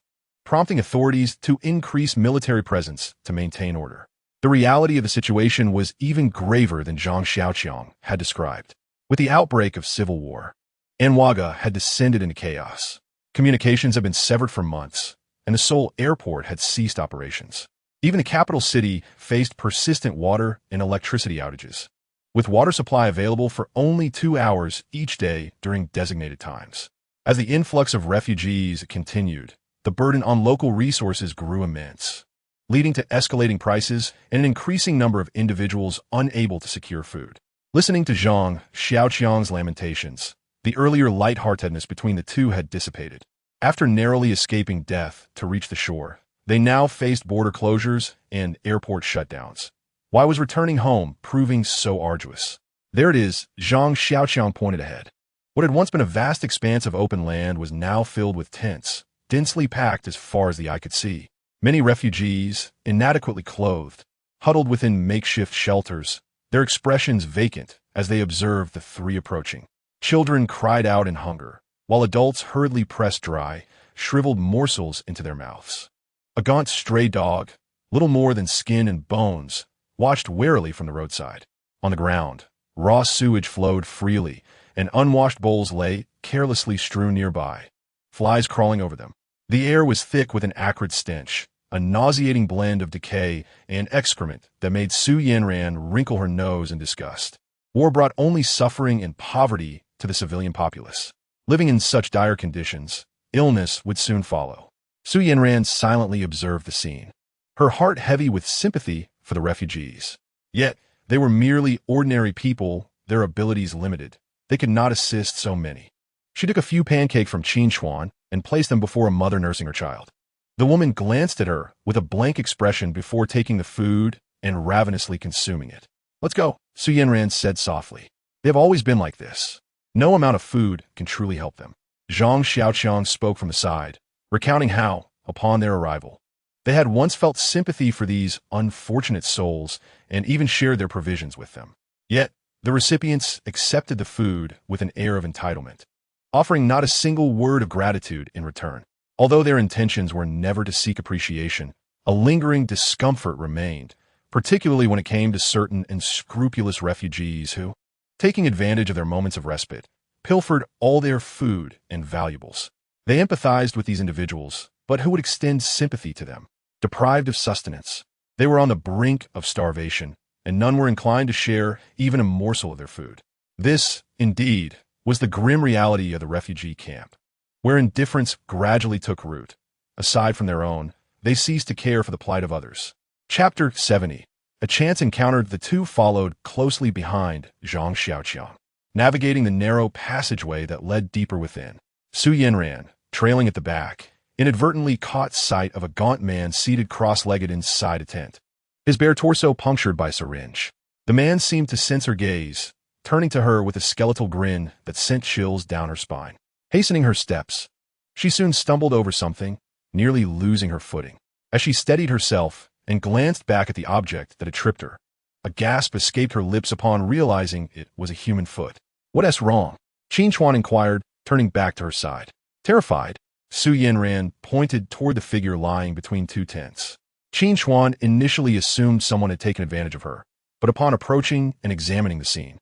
A: prompting authorities to increase military presence to maintain order. The reality of the situation was even graver than Zhang Xiaoqiang had described. With the outbreak of civil war, Anwaga had descended into chaos. Communications had been severed for months, and the Seoul airport had ceased operations. Even the capital city faced persistent water and electricity outages, with water supply available for only 2 hours each day during designated times. As the influx of refugees continued, the burden on local resources grew immense, leading to escalating prices and an increasing number of individuals unable to secure food. Listening to Zhang Xiaoqiang's lamentations, the earlier lightheartedness between the two had dissipated. After narrowly escaping death to reach the shore, they now faced border closures and airport shutdowns. Why was returning home proving so arduous? "There it is," Zhang Xiaoqiang pointed ahead. What had once been a vast expanse of open land was now filled with tents, densely packed as far as the eye could see. Many refugees, inadequately clothed, huddled within makeshift shelters, their expressions vacant as they observed the 3 approaching. Children cried out in hunger, while adults hurriedly pressed dry, shriveled morsels into their mouths. A gaunt stray dog, little more than skin and bones, watched warily from the roadside. On the ground, raw sewage flowed freely, and unwashed bowls lay carelessly strewn nearby, flies crawling over them. The air was thick with an acrid stench, a nauseating blend of decay and excrement that made Su Yanran wrinkle her nose in disgust. War brought only suffering and poverty to the civilian populace. Living in such dire conditions, illness would soon follow. Su Yanran silently observed the scene, her heart heavy with sympathy for the refugees. Yet, they were merely ordinary people, their abilities limited. They could not assist so many. She took a few pancakes from Qin Chuan and placed them before a mother nursing her child. The woman glanced at her with a blank expression before taking the food and ravenously consuming it. "Let's go," Su Yanran said softly. "They have always been like this. No amount of food can truly help them." Zhang Xiaoqiang spoke from the side, recounting how, upon their arrival, they had once felt sympathy for these unfortunate souls and even shared their provisions with them. Yet, the recipients accepted the food with an air of entitlement, offering not a single word of gratitude in return. Although their intentions were never to seek appreciation, a lingering discomfort remained, particularly when it came to certain unscrupulous refugees who, taking advantage of their moments of respite, pilfered all their food and valuables. They empathized with these individuals, but who would extend sympathy to them? Deprived of sustenance, they were on the brink of starvation, and none were inclined to share even a morsel of their food. This, indeed, was the grim reality of the refugee camp, where indifference gradually took root. Aside from their own, they ceased to care for the plight of others. Chapter 70. A chance encounter. The two followed closely behind Zhang Xiaoqiang, navigating the narrow passageway that led deeper within. Su Yanran, trailing at the back, inadvertently caught sight of a gaunt man seated cross-legged inside a tent, his bare torso punctured by a syringe. The man seemed to sense her gaze, turning to her with a skeletal grin that sent chills down her spine. Hastening her steps, she soon stumbled over something, nearly losing her footing. As she steadied herself and glanced back at the object that had tripped her, a gasp escaped her lips upon realizing it was a human foot. "What's wrong?" Qin Chuan inquired, turning back to her side. Terrified, Su Yanran pointed toward the figure lying between two tents. Qin Chuan initially assumed someone had taken advantage of her, but upon approaching and examining the scene,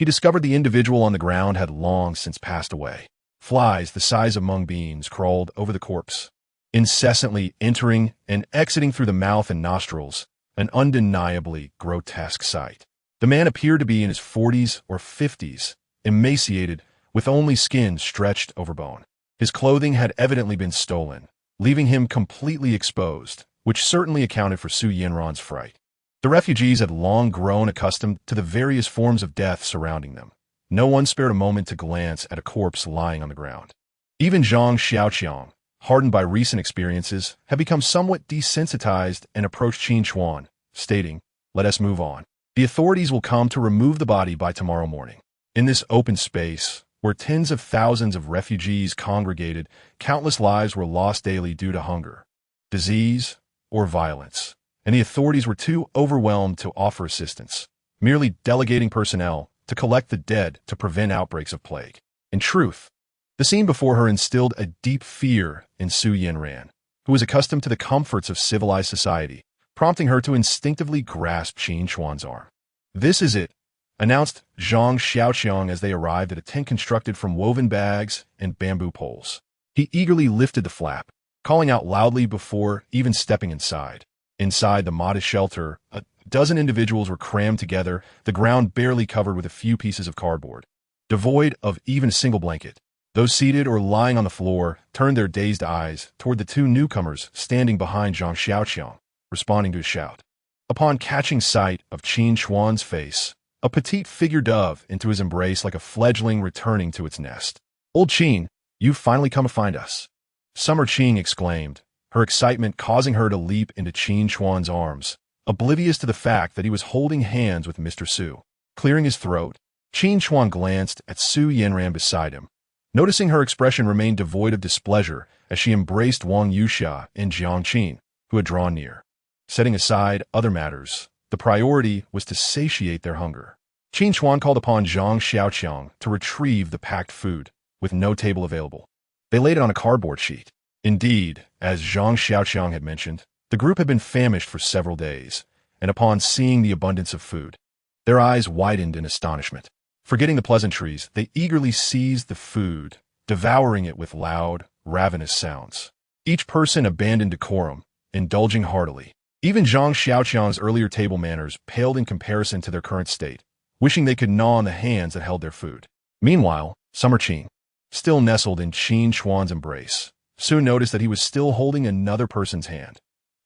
A: He discovered the individual on the ground had long since passed away. Flies the size of mung beans crawled over the corpse, incessantly entering and exiting through the mouth and nostrils, an undeniably grotesque sight. The man appeared to be in his 40s or 50s, emaciated, with only skin stretched over bone. His clothing had evidently been stolen, leaving him completely exposed, which certainly accounted for Su Yanran's fright. The refugees had long grown accustomed to the various forms of death surrounding them. No one spared a moment to glance at a corpse lying on the ground. Even Zhang Xiaoqiang, hardened by recent experiences, had become somewhat desensitized and approached Qin Chuan, stating, "Let us move on. The authorities will come to remove the body by tomorrow morning." In this open space, where tens of thousands of refugees congregated, countless lives were lost daily due to hunger, disease, or violence, and the authorities were too overwhelmed to offer assistance, merely delegating personnel to collect the dead to prevent outbreaks of plague. In truth, the scene before her instilled a deep fear in Su Yanran, who was accustomed to the comforts of civilized society, prompting her to instinctively grasp Qin Chuan's arm. "This is it," announced Zhang Xiaoqiang as they arrived at a tent constructed from woven bags and bamboo poles. He eagerly lifted the flap, calling out loudly before even stepping inside. Inside the modest shelter, a dozen individuals were crammed together, the ground barely covered with a few pieces of cardboard. Devoid of even a single blanket, those seated or lying on the floor turned their dazed eyes toward the two newcomers standing behind Zhang Xiaoqiang, responding to his shout. Upon catching sight of Qin Chuan's face, a petite figure dove into his embrace like a fledgling returning to its nest. "Old Qin, you've finally come to find us," Summer Qing exclaimed, her excitement causing her to leap into Qin Chuan's arms, oblivious to the fact that he was holding hands with Mr. Su. Clearing his throat, Qin Chuan glanced at Su Yanran beside him, noticing her expression remained devoid of displeasure as she embraced Wang Yuxia and Jiang Qin, who had drawn near. Setting aside other matters, the priority was to satiate their hunger. Qin Chuan called upon Zhang Xiaoqiang to retrieve the packed food, with no table available. They laid it on a cardboard sheet. Indeed, as Zhang Xiaoqiang had mentioned, the group had been famished for several days, and upon seeing the abundance of food, their eyes widened in astonishment. Forgetting the pleasantries, they eagerly seized the food, devouring it with loud, ravenous sounds. Each person abandoned decorum, indulging heartily. Even Zhang Xiaoqiang's earlier table manners paled in comparison to their current state, wishing they could gnaw on the hands that held their food. Meanwhile, Summer Qing, still nestled in Qin Chuan's embrace, soon noticed that he was still holding another person's hand.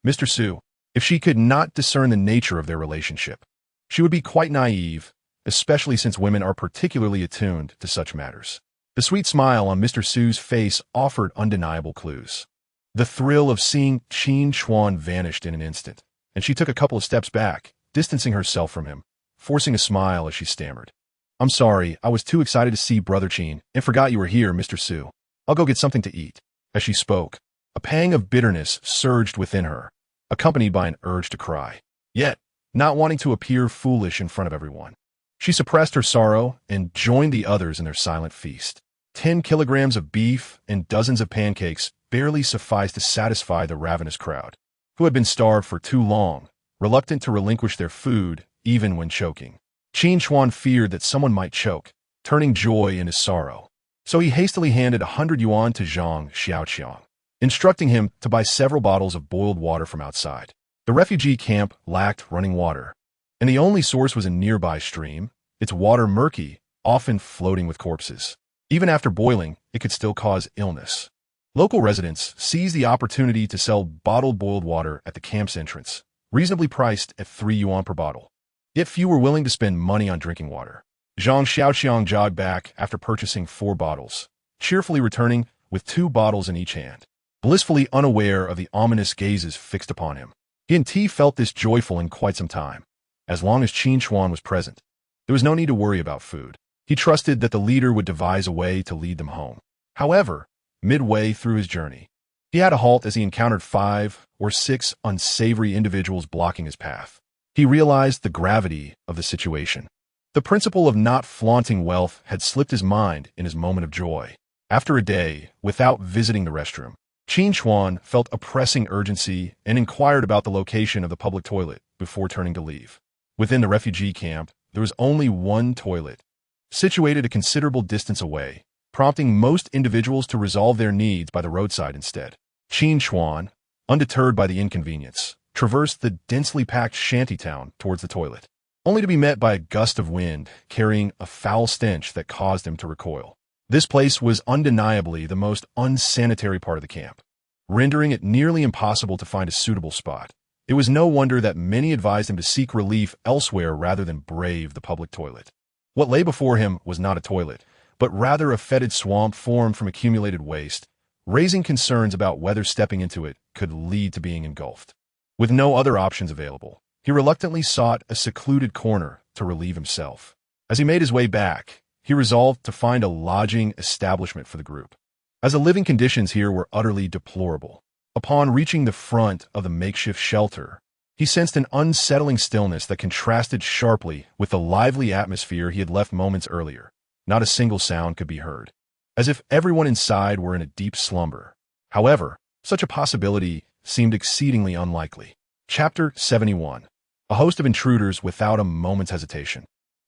A: Mr. Su, if she could not discern the nature of their relationship, she would be quite naive, especially since women are particularly attuned to such matters. The sweet smile on Mr. Su's face offered undeniable clues. The thrill of seeing Qin Chuan vanished in an instant, and she took a couple of steps back, distancing herself from him, forcing a smile as she stammered. "I'm sorry, I was too excited to see Brother Qin and forgot you were here, Mr. Su. I'll go get something to eat." As she spoke, a pang of bitterness surged within her, accompanied by an urge to cry. Yet, not wanting to appear foolish in front of everyone, she suppressed her sorrow and joined the others in their silent feast. 10 kilograms of beef and dozens of pancakes barely sufficed to satisfy the ravenous crowd, who had been starved for too long, reluctant to relinquish their food even when choking. Qin Chuan feared that someone might choke, turning joy into sorrow. So he hastily handed 100 yuan to Zhang Xiaoqiang, instructing him to buy several bottles of boiled water from outside. The refugee camp lacked running water, and the only source was a nearby stream, its water murky, often floating with corpses. Even after boiling, it could still cause illness. Local residents seized the opportunity to sell bottled boiled water at the camp's entrance, reasonably priced at 3 yuan per bottle. Yet few were willing to spend money on drinking water. Zhang Xiaoqiang jogged back after purchasing 4 bottles, cheerfully returning with 2 bottles in each hand, blissfully unaware of the ominous gazes fixed upon him. He and T felt this joyful in quite some time. As long as Qin Chuan was present, there was no need to worry about food. He trusted that the leader would devise a way to lead them home. However, midway through his journey, he had a halt as he encountered 5 or 6 unsavory individuals blocking his path. He realized the gravity of the situation. The principle of not flaunting wealth had slipped his mind in his moment of joy. After a day without visiting the restroom, Qin Chuan felt a pressing urgency and inquired about the location of the public toilet before turning to leave. Within the refugee camp, there was only one toilet, situated a considerable distance away, prompting most individuals to resolve their needs by the roadside instead. Qin Chuan, undeterred by the inconvenience, traversed the densely packed shantytown towards the toilet, only to be met by a gust of wind carrying a foul stench that caused him to recoil. This place was undeniably the most unsanitary part of the camp, rendering it nearly impossible to find a suitable spot. It was no wonder that many advised him to seek relief elsewhere rather than brave the public toilet. What lay before him was not a toilet, but rather a fetid swamp formed from accumulated waste, raising concerns about whether stepping into it could lead to being engulfed. With no other options available, he reluctantly sought a secluded corner to relieve himself. As he made his way back, he resolved to find a lodging establishment for the group, as the living conditions here were utterly deplorable. Upon reaching the front of the makeshift shelter, he sensed an unsettling stillness that contrasted sharply with the lively atmosphere he had left moments earlier. Not a single sound could be heard, as if everyone inside were in a deep slumber. However, such a possibility seemed exceedingly unlikely. Chapter 71. A host of intruders without a moment's hesitation.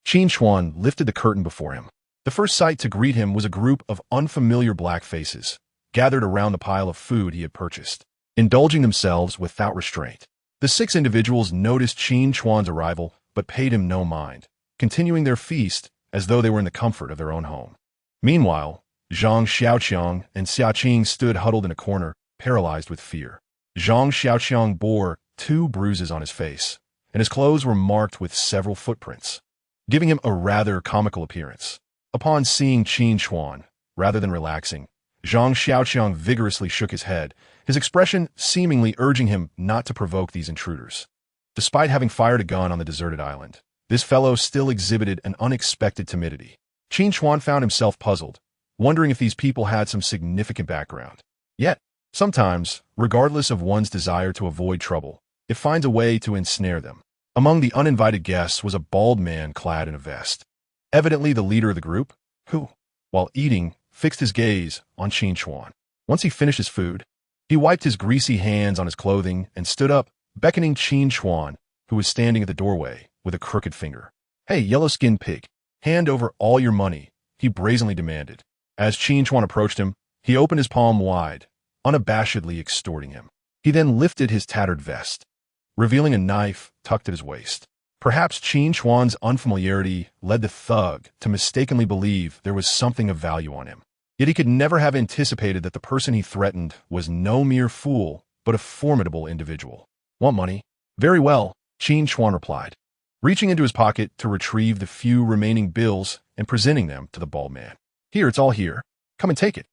A: Qin Chuan lifted the curtain before him. The first sight to greet him was a group of unfamiliar black faces, gathered around the pile of food he had purchased, indulging themselves without restraint. The 6 individuals noticed Qin Chuan's arrival, but paid him no mind, continuing their feast as though they were in the comfort of their own home. Meanwhile, Zhang Xiaoqiang and Xiaqing stood huddled in a corner, paralyzed with fear. Zhang Xiaoqiang bore 2 bruises on his face, and his clothes were marked with several footprints, giving him a rather comical appearance. Upon seeing Qin Chuan, rather than relaxing, Zhang Xiaoqiang vigorously shook his head, his expression seemingly urging him not to provoke these intruders. Despite having fired a gun on the deserted island, this fellow still exhibited an unexpected timidity. Qin Chuan found himself puzzled, wondering if these people had some significant background. Yet, sometimes, regardless of one's desire to avoid trouble, it finds a way to ensnare them. Among the uninvited guests was a bald man clad in a vest, evidently the leader of the group, who, while eating, fixed his gaze on Qin Chuan. Once he finished his food, he wiped his greasy hands on his clothing and stood up, beckoning Qin Chuan, who was standing at the doorway, with a crooked finger. "Hey, yellow-skinned pig, hand over all your money," he brazenly demanded. As Qin Chuan approached him, he opened his palm wide, unabashedly extorting him. He then lifted his tattered vest, revealing a knife tucked at his waist. Perhaps Qin Chuan's unfamiliarity led the thug to mistakenly believe there was something of value on him. Yet he could never have anticipated that the person he threatened was no mere fool, but a formidable individual. "Want money?" "Very well," Qin Chuan replied, reaching into his pocket to retrieve the few remaining bills and presenting them to the bald man. "Here, it's all here. Come and take it."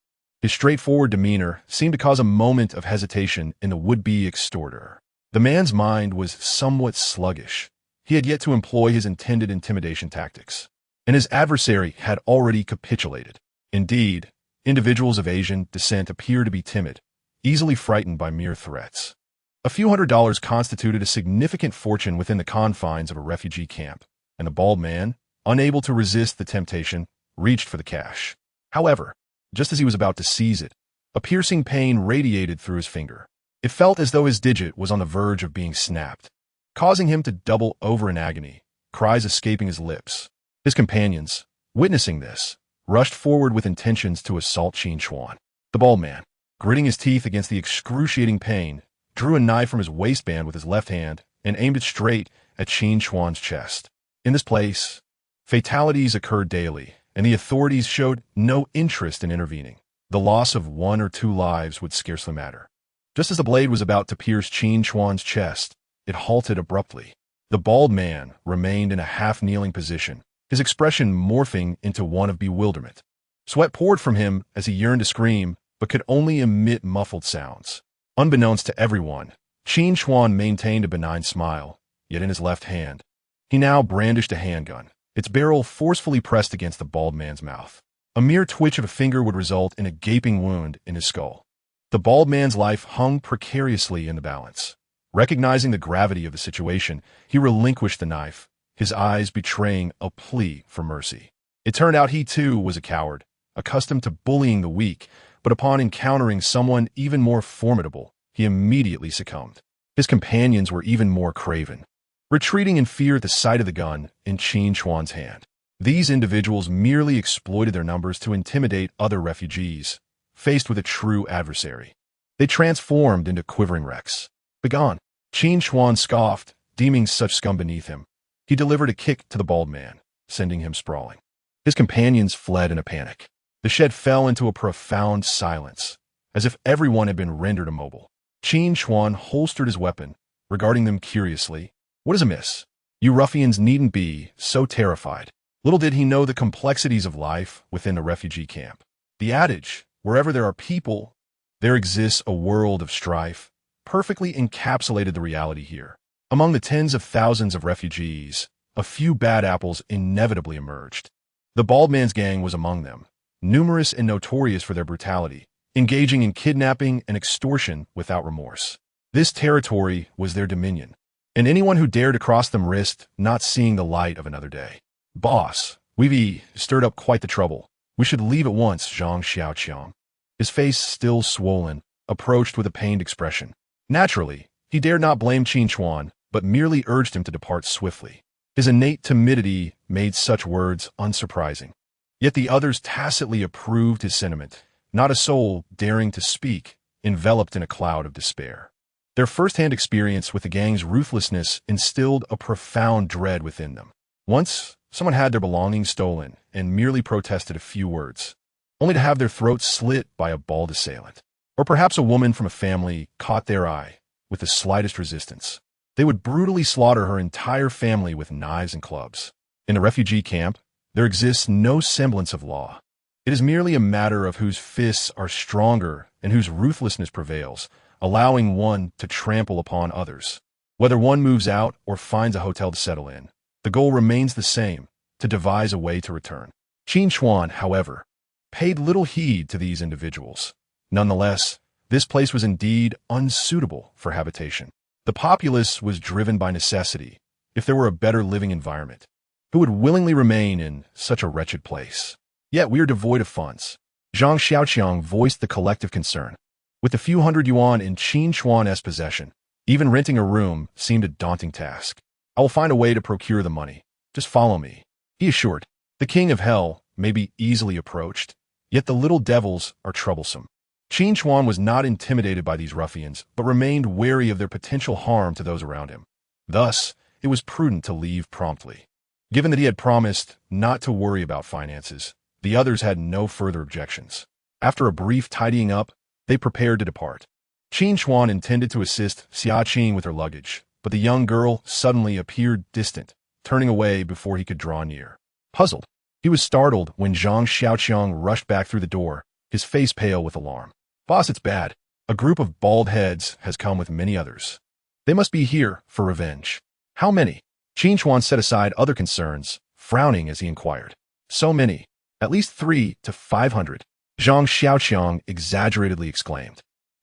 A: His straightforward demeanor seemed to cause a moment of hesitation in the would-be extorter. The man's mind was somewhat sluggish. He had yet to employ his intended intimidation tactics, and his adversary had already capitulated. Indeed, individuals of Asian descent appear to be timid, easily frightened by mere threats. A few $100s constituted a significant fortune within the confines of a refugee camp, and the bald man, unable to resist the temptation, reached for the cash. However, just as he was about to seize it, a piercing pain radiated through his finger. It felt as though his digit was on the verge of being snapped, causing him to double over in agony, cries escaping his lips. His companions, witnessing this, rushed forward with intentions to assault Qin Chuan. The bald man, gritting his teeth against the excruciating pain, drew a knife from his waistband with his left hand and aimed it straight at Qin Chuan's chest. In this place, fatalities occurred daily, and the authorities showed no interest in intervening. The loss of 1 or 2 lives would scarcely matter. Just as the blade was about to pierce Qin Chuan's chest, it halted abruptly. The bald man remained in a half-kneeling position, his expression morphing into one of bewilderment. Sweat poured from him as he yearned to scream, but could only emit muffled sounds. Unbeknownst to everyone, Qin Chuan maintained a benign smile, yet in his left hand, he now brandished a handgun, its barrel forcefully pressed against the bald man's mouth. A mere twitch of a finger would result in a gaping wound in his skull. The bald man's life hung precariously in the balance. Recognizing the gravity of the situation, he relinquished the knife, his eyes betraying a plea for mercy. It turned out he too was a coward, accustomed to bullying the weak, but upon encountering someone even more formidable, he immediately succumbed. His companions were even more craven, retreating in fear at the sight of the gun in Qin Chuan's hand. These individuals merely exploited their numbers to intimidate other refugees, faced with a true adversary. They transformed into quivering wrecks. Begone! Qin Chuan scoffed, deeming such scum beneath him. He delivered a kick to the bald man, sending him sprawling. His companions fled in a panic. The shed fell into a profound silence, as if everyone had been rendered immobile. Qin Chuan holstered his weapon, regarding them curiously. What is amiss? You ruffians needn't be so terrified. Little did he know the complexities of life within a refugee camp. The adage, wherever there are people, there exists a world of strife, perfectly encapsulated the reality here. Among the tens of thousands of refugees, a few bad apples inevitably emerged. The bald man's gang was among them, numerous and notorious for their brutality, engaging in kidnapping and extortion without remorse. This territory was their dominion, and anyone who dared to cross them risked not seeing the light of another day. Boss, we've stirred up quite the trouble. We should leave at once, Zhang Xiaoqiang. His face still swollen, approached with a pained expression. Naturally, he dared not blame Qin Chuan, but merely urged him to depart swiftly. His innate timidity made such words unsurprising. Yet the others tacitly approved his sentiment, not a soul daring to speak, enveloped in a cloud of despair. Their first-hand experience with the gang's ruthlessness instilled a profound dread within them. Once, someone had their belongings stolen and merely protested a few words, only to have their throats slit by a bald assailant. Or perhaps a woman from a family caught their eye with the slightest resistance. They would brutally slaughter her entire family with knives and clubs. In a refugee camp, there exists no semblance of law. It is merely a matter of whose fists are stronger and whose ruthlessness prevails, allowing one to trample upon others. Whether one moves out or finds a hotel to settle in, the goal remains the same, to devise a way to return. Qin Chuan, however, paid little heed to these individuals. Nonetheless, this place was indeed unsuitable for habitation. The populace was driven by necessity. If there were a better living environment, who would willingly remain in such a wretched place? Yet we are devoid of funds. Zhang Xiaoqiang voiced the collective concern. With the few hundred yuan in Qin Chuan's possession, even renting a room seemed a daunting task. I will find a way to procure the money. Just follow me, he assured. The king of hell may be easily approached, yet the little devils are troublesome. Qin Chuan was not intimidated by these ruffians, but remained wary of their potential harm to those around him. Thus, it was prudent to leave promptly. Given that he had promised not to worry about finances, the others had no further objections. After a brief tidying up, they prepared to depart. Qin Chuan intended to assist Xia Qing with her luggage, but the young girl suddenly appeared distant, turning away before he could draw near. Puzzled, he was startled when Zhang Xiaoqiang rushed back through the door, his face pale with alarm. Boss, it's bad. A group of bald heads has come with many others. They must be here for revenge. How many? Qin Chuan set aside other concerns, frowning as he inquired. So many. At least 300 to 500. Zhang Xiaoqiang exaggeratedly exclaimed.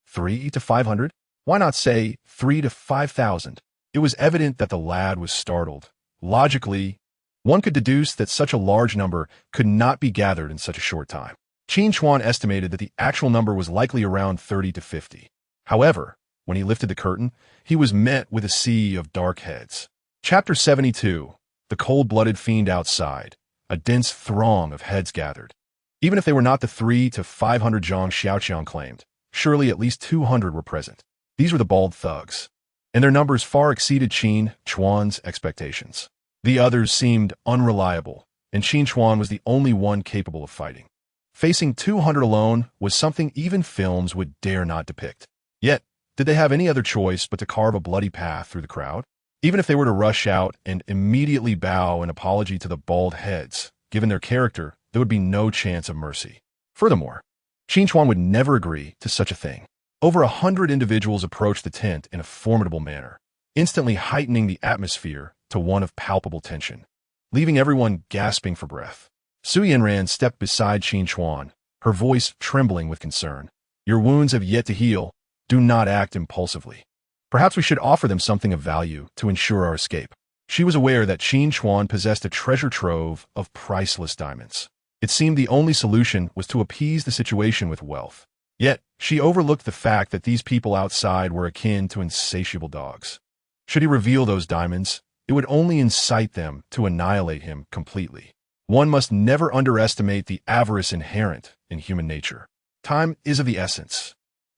A: 300 to 500? Why not say 3,000 to 5,000? It was evident that the lad was startled. Logically, one could deduce that such a large number could not be gathered in such a short time. Qin Chuan estimated that the actual number was likely around 30 to 50. However, when he lifted the curtain, he was met with a sea of dark heads. Chapter 72. The cold-blooded fiend outside. A dense throng of heads gathered. Even if they were not the 300 to 500 Zhang Xiaoqiang claimed, surely at least 200 were present. These were the bald thugs, and their numbers far exceeded Qin Chuan's expectations. The others seemed unreliable, and Qin Chuan was the only one capable of fighting. Facing 200 alone was something even films would dare not depict. Yet, did they have any other choice but to carve a bloody path through the crowd? Even if they were to rush out and immediately bow an apology to the bald heads, given their character, there would be no chance of mercy. Furthermore, Qin Chuan would never agree to such a thing. Over 100 individuals approached the tent in a formidable manner, instantly heightening the atmosphere to one of palpable tension, leaving everyone gasping for breath. Yanran stepped beside Qin Chuan, her voice trembling with concern. Your wounds have yet to heal. Do not act impulsively. Perhaps we should offer them something of value to ensure our escape. She was aware that Qin Chuan possessed a treasure trove of priceless diamonds. It seemed the only solution was to appease the situation with wealth. Yet, she overlooked the fact that these people outside were akin to insatiable dogs. Should he reveal those diamonds, it would only incite them to annihilate him completely. One must never underestimate the avarice inherent in human nature. Time is of the essence.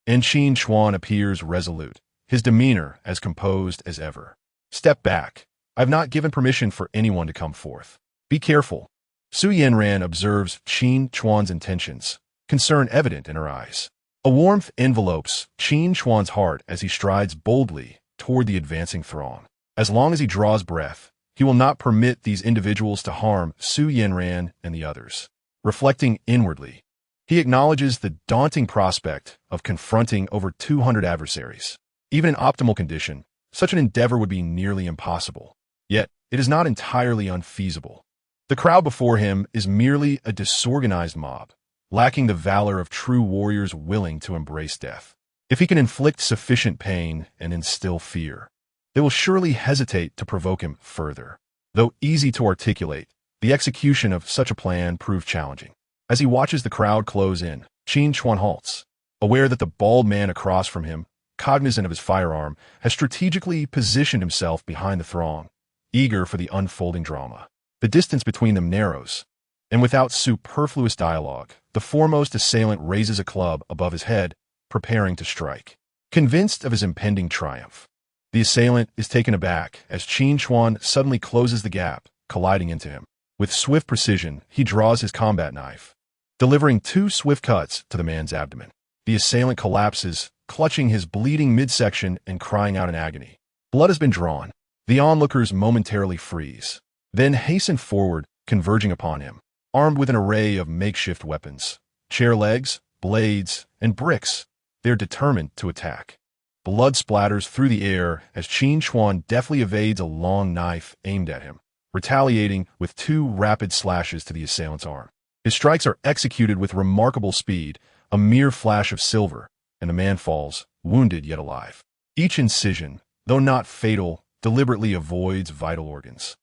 A: And Qin Chuan appears resolute, his demeanor as composed as ever. Step back. I've not given permission for anyone to come forth. Be careful. Su Yanran observes Qin Chuan's intentions, concern evident in her eyes. A warmth envelopes Qin Chuan's heart as he strides boldly toward the advancing throng. As long as he draws breath, he will not permit these individuals to harm Su Yanran and the others. Reflecting inwardly, he acknowledges the daunting prospect of confronting over 200 adversaries. Even in optimal condition, such an endeavor would be nearly impossible. Yet, it is not entirely unfeasible. The crowd before him is merely a disorganized mob, lacking the valor of true warriors willing to embrace death. If he can inflict sufficient pain and instill fear, they will surely hesitate to provoke him further. Though easy to articulate, the execution of such a plan proved challenging. As he watches the crowd close in, Qin Chuan halts, aware that the bald man across from him, cognizant of his firearm, has strategically positioned himself behind the throng, eager for the unfolding drama. The distance between them narrows, and without superfluous dialogue, the foremost assailant raises a club above his head, preparing to strike. Convinced of his impending triumph, the assailant is taken aback as Qin Chuan suddenly closes the gap, colliding into him. With swift precision, he draws his combat knife, delivering 2 swift cuts to the man's abdomen. The assailant collapses, clutching his bleeding midsection and crying out in agony. Blood has been drawn. The onlookers momentarily freeze, then hasten forward, converging upon him, armed with an array of makeshift weapons, chair legs, blades, and bricks. They are determined to attack. Blood splatters through the air as Qin Chuan deftly evades a long knife aimed at him, retaliating with 2 rapid slashes to the assailant's arm. His strikes are executed with remarkable speed, a mere flash of silver, and the man falls, wounded yet alive. Each incision, though not fatal, deliberately avoids vital organs,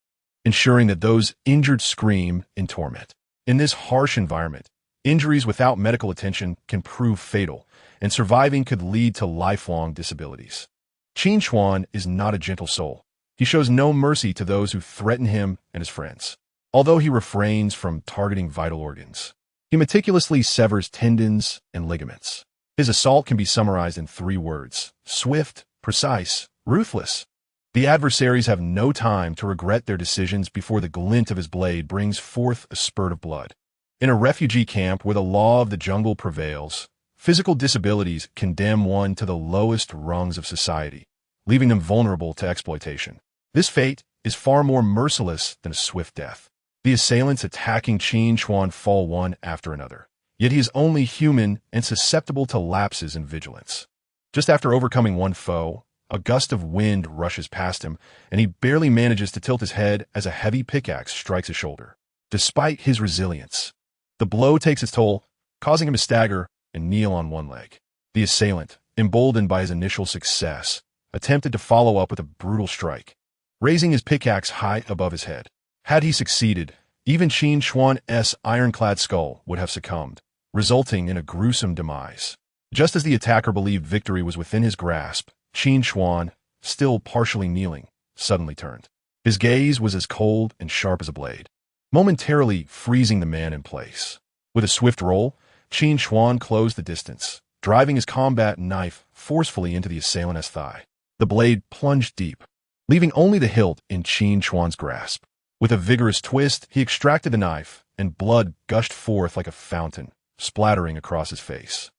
A: ensuring that those injured scream in torment. In this harsh environment, injuries without medical attention can prove fatal, and surviving could lead to lifelong disabilities. Qin Chuan is not a gentle soul. He shows no mercy to those who threaten him and his friends. Although he refrains from targeting vital organs, he meticulously severs tendons and ligaments. His assault can be summarized in 3 words: swift, precise, ruthless. The adversaries have no time to regret their decisions before the glint of his blade brings forth a spurt of blood. In a refugee camp where the law of the jungle prevails, physical disabilities condemn one to the lowest rungs of society, leaving them vulnerable to exploitation. This fate is far more merciless than a swift death. The assailants attacking Qin Chuan fall one after another, yet he is only human and susceptible to lapses in vigilance. Just after overcoming one foe, a gust of wind rushes past him, and he barely manages to tilt his head as a heavy pickaxe strikes his shoulder. Despite his resilience, the blow takes its toll, causing him to stagger and kneel on one leg. The assailant, emboldened by his initial success, attempted to follow up with a brutal strike, raising his pickaxe high above his head. Had he succeeded, even Qin Chuan's ironclad skull would have succumbed, resulting in a gruesome demise. Just as the attacker believed victory was within his grasp, Qin Chuan, still partially kneeling, suddenly turned. His gaze was as cold and sharp as a blade, momentarily freezing the man in place. With a swift roll, Qin Chuan closed the distance, driving his combat knife forcefully into the assailant's thigh. The blade plunged deep, leaving only the hilt in Qin Chuan's grasp. With a vigorous twist, he extracted the knife, and blood gushed forth like a fountain, splattering across his face.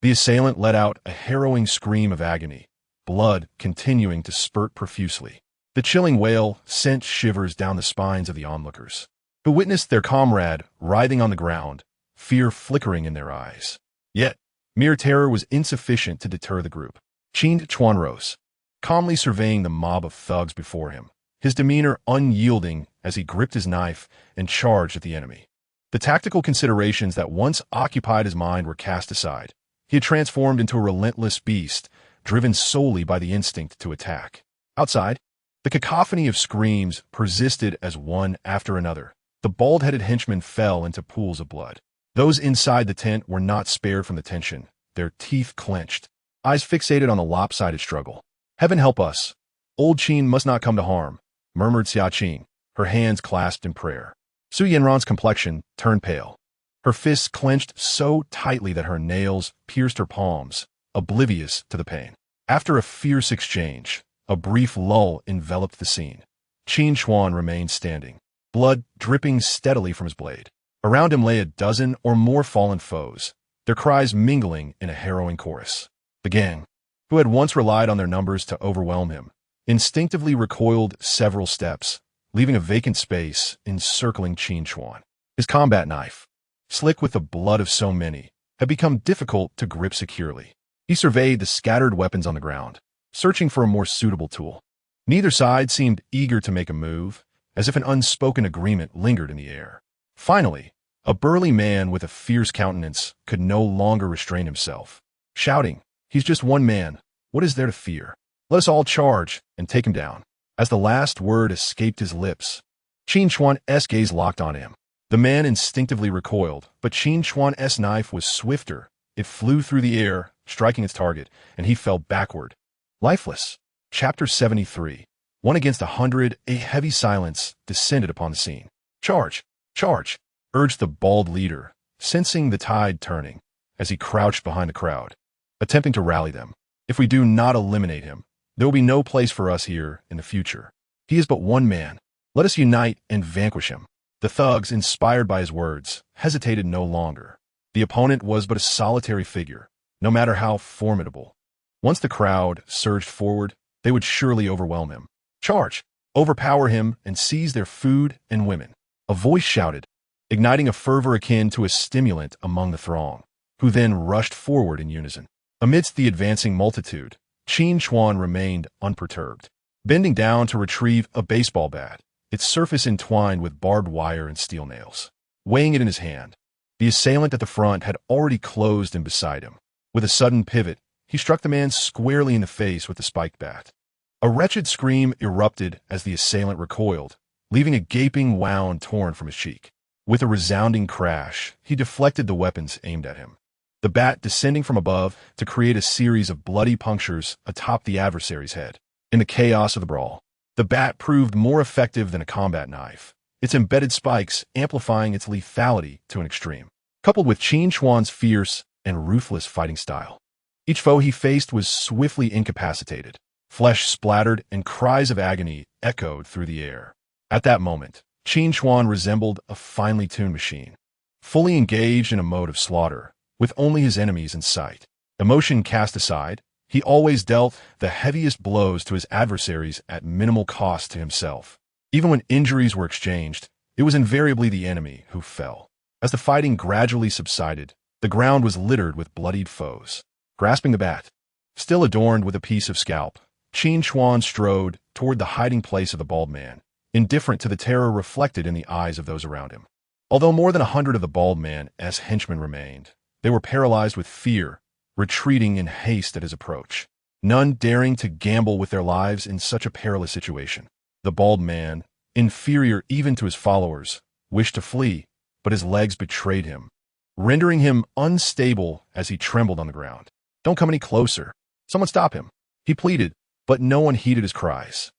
A: The assailant let out a harrowing scream of agony, blood continuing to spurt profusely. The chilling wail sent shivers down the spines of the onlookers, who witnessed their comrade writhing on the ground, fear flickering in their eyes. Yet, mere terror was insufficient to deter the group. Qin Chuan rose, calmly surveying the mob of thugs before him, his demeanor unyielding as he gripped his knife and charged at the enemy. The tactical considerations that once occupied his mind were cast aside. He had transformed into a relentless beast, driven solely by the instinct to attack. Outside, the cacophony of screams persisted as one after another. The bald-headed henchmen fell into pools of blood. Those inside the tent were not spared from the tension, their teeth clenched, eyes fixated on the lopsided struggle. "Heaven help us! Old Qin must not come to harm," murmured Xia Qing, her hands clasped in prayer. Su Yanran's complexion turned pale. Her fists clenched so tightly that her nails pierced her palms, oblivious to the pain. After a fierce exchange, a brief lull enveloped the scene. Qin Chuan remained standing, blood dripping steadily from his blade. Around him lay a dozen or more fallen foes, their cries mingling in a harrowing chorus. The gang, who had once relied on their numbers to overwhelm him, instinctively recoiled several steps, leaving a vacant space encircling Qin Chuan. His combat knife, slick with the blood of so many, had become difficult to grip securely. He surveyed the scattered weapons on the ground, searching for a more suitable tool. Neither side seemed eager to make a move, as if an unspoken agreement lingered in the air. Finally, a burly man with a fierce countenance could no longer restrain himself, shouting, "He's just one man. What is there to fear? Let us all charge and take him down." As the last word escaped his lips, Qin Chuan's gaze locked on him. The man instinctively recoiled, but Qin Chuan's knife was swifter. It flew through the air, striking its target, and he fell backward, lifeless. Chapter 73. 1 against 100, a heavy silence descended upon the scene. "Charge! Charge!" urged the bald leader, sensing the tide turning, as he crouched behind the crowd, attempting to rally them. "If we do not eliminate him, there will be no place for us here in the future. He is but one man. Let us unite and vanquish him." The thugs, inspired by his words, hesitated no longer. The opponent was but a solitary figure, no matter how formidable. Once the crowd surged forward, they would surely overwhelm him. "Charge! Overpower him and seize their food and women." A voice shouted, igniting a fervor akin to a stimulant among the throng, who then rushed forward in unison. Amidst the advancing multitude, Qin Chuan remained unperturbed, bending down to retrieve a baseball bat, its surface entwined with barbed wire and steel nails. Weighing it in his hand, the assailant at the front had already closed in beside him. With a sudden pivot, he struck the man squarely in the face with the spiked bat. A wretched scream erupted as the assailant recoiled, leaving a gaping wound torn from his cheek. With a resounding crash, he deflected the weapons aimed at him, the bat descending from above to create a series of bloody punctures atop the adversary's head. In the chaos of the brawl, the bat proved more effective than a combat knife, its embedded spikes amplifying its lethality to an extreme. Coupled with Qin Chuan's fierce and ruthless fighting style, each foe he faced was swiftly incapacitated. Flesh splattered and cries of agony echoed through the air. At that moment, Qin Chuan resembled a finely tuned machine, fully engaged in a mode of slaughter, with only his enemies in sight. Emotion cast aside, he always dealt the heaviest blows to his adversaries at minimal cost to himself. Even when injuries were exchanged, it was invariably the enemy who fell. As the fighting gradually subsided, the ground was littered with bloodied foes. Grasping the bat, still adorned with a piece of scalp, Qin Chuan strode toward the hiding place of the bald man, indifferent to the terror reflected in the eyes of those around him. Although more than 100 of the bald man's henchmen remained, they were paralyzed with fear, retreating in haste at his approach, none daring to gamble with their lives in such a perilous situation. The bald man, inferior even to his followers, wished to flee, but his legs betrayed him, rendering him unstable as he trembled on the ground. "Don't come any closer. Someone stop him," he pleaded, but no one heeded his cries.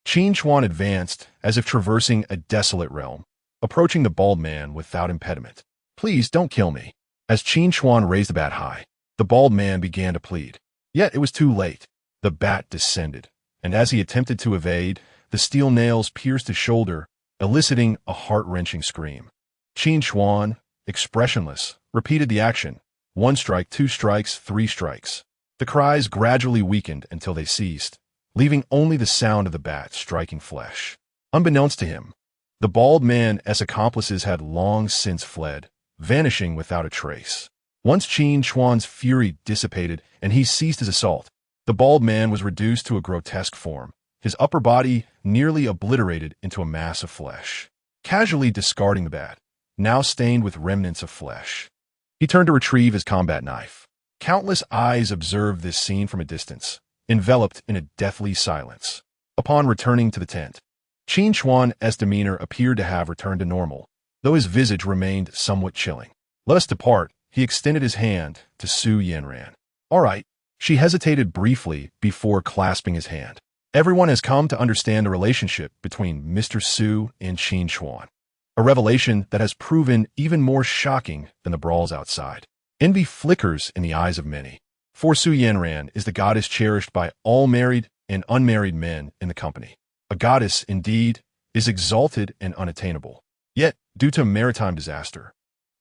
A: Qin Chuan advanced as if traversing a desolate realm, approaching the bald man without impediment. "Please don't kill me." As Qin Chuan raised the bat high, the bald man began to plead. Yet it was too late. The bat descended, and as he attempted to evade, the steel nails pierced his shoulder, eliciting a heart-wrenching scream. Qin Chuan, expressionless, repeated the action. 1 strike, 2 strikes, 3 strikes. The cries gradually weakened until they ceased, leaving only the sound of the bat striking flesh. Unbeknownst to him, the bald man's accomplices had long since fled, vanishing without a trace. Once Qin Chuan's fury dissipated and he ceased his assault, the bald man was reduced to a grotesque form, his upper body nearly obliterated into a mass of flesh. Casually discarding the bat, now stained with remnants of flesh, he turned to retrieve his combat knife. Countless eyes observed this scene from a distance, enveloped in a deathly silence. Upon returning to the tent, Qin Chuan's demeanor appeared to have returned to normal, though his visage remained somewhat chilling. "Let us depart." He extended his hand to Su Yanran. "All right." She hesitated briefly before clasping his hand. Everyone has come to understand the relationship between Mr. Su and Qin Chuan. a revelation that has proven even more shocking than the brawls outside. Envy flickers in the eyes of many. For Su Yanran is the goddess cherished by all married and unmarried men in the company. A goddess, indeed, is exalted and unattainable. Yet, due to a maritime disaster,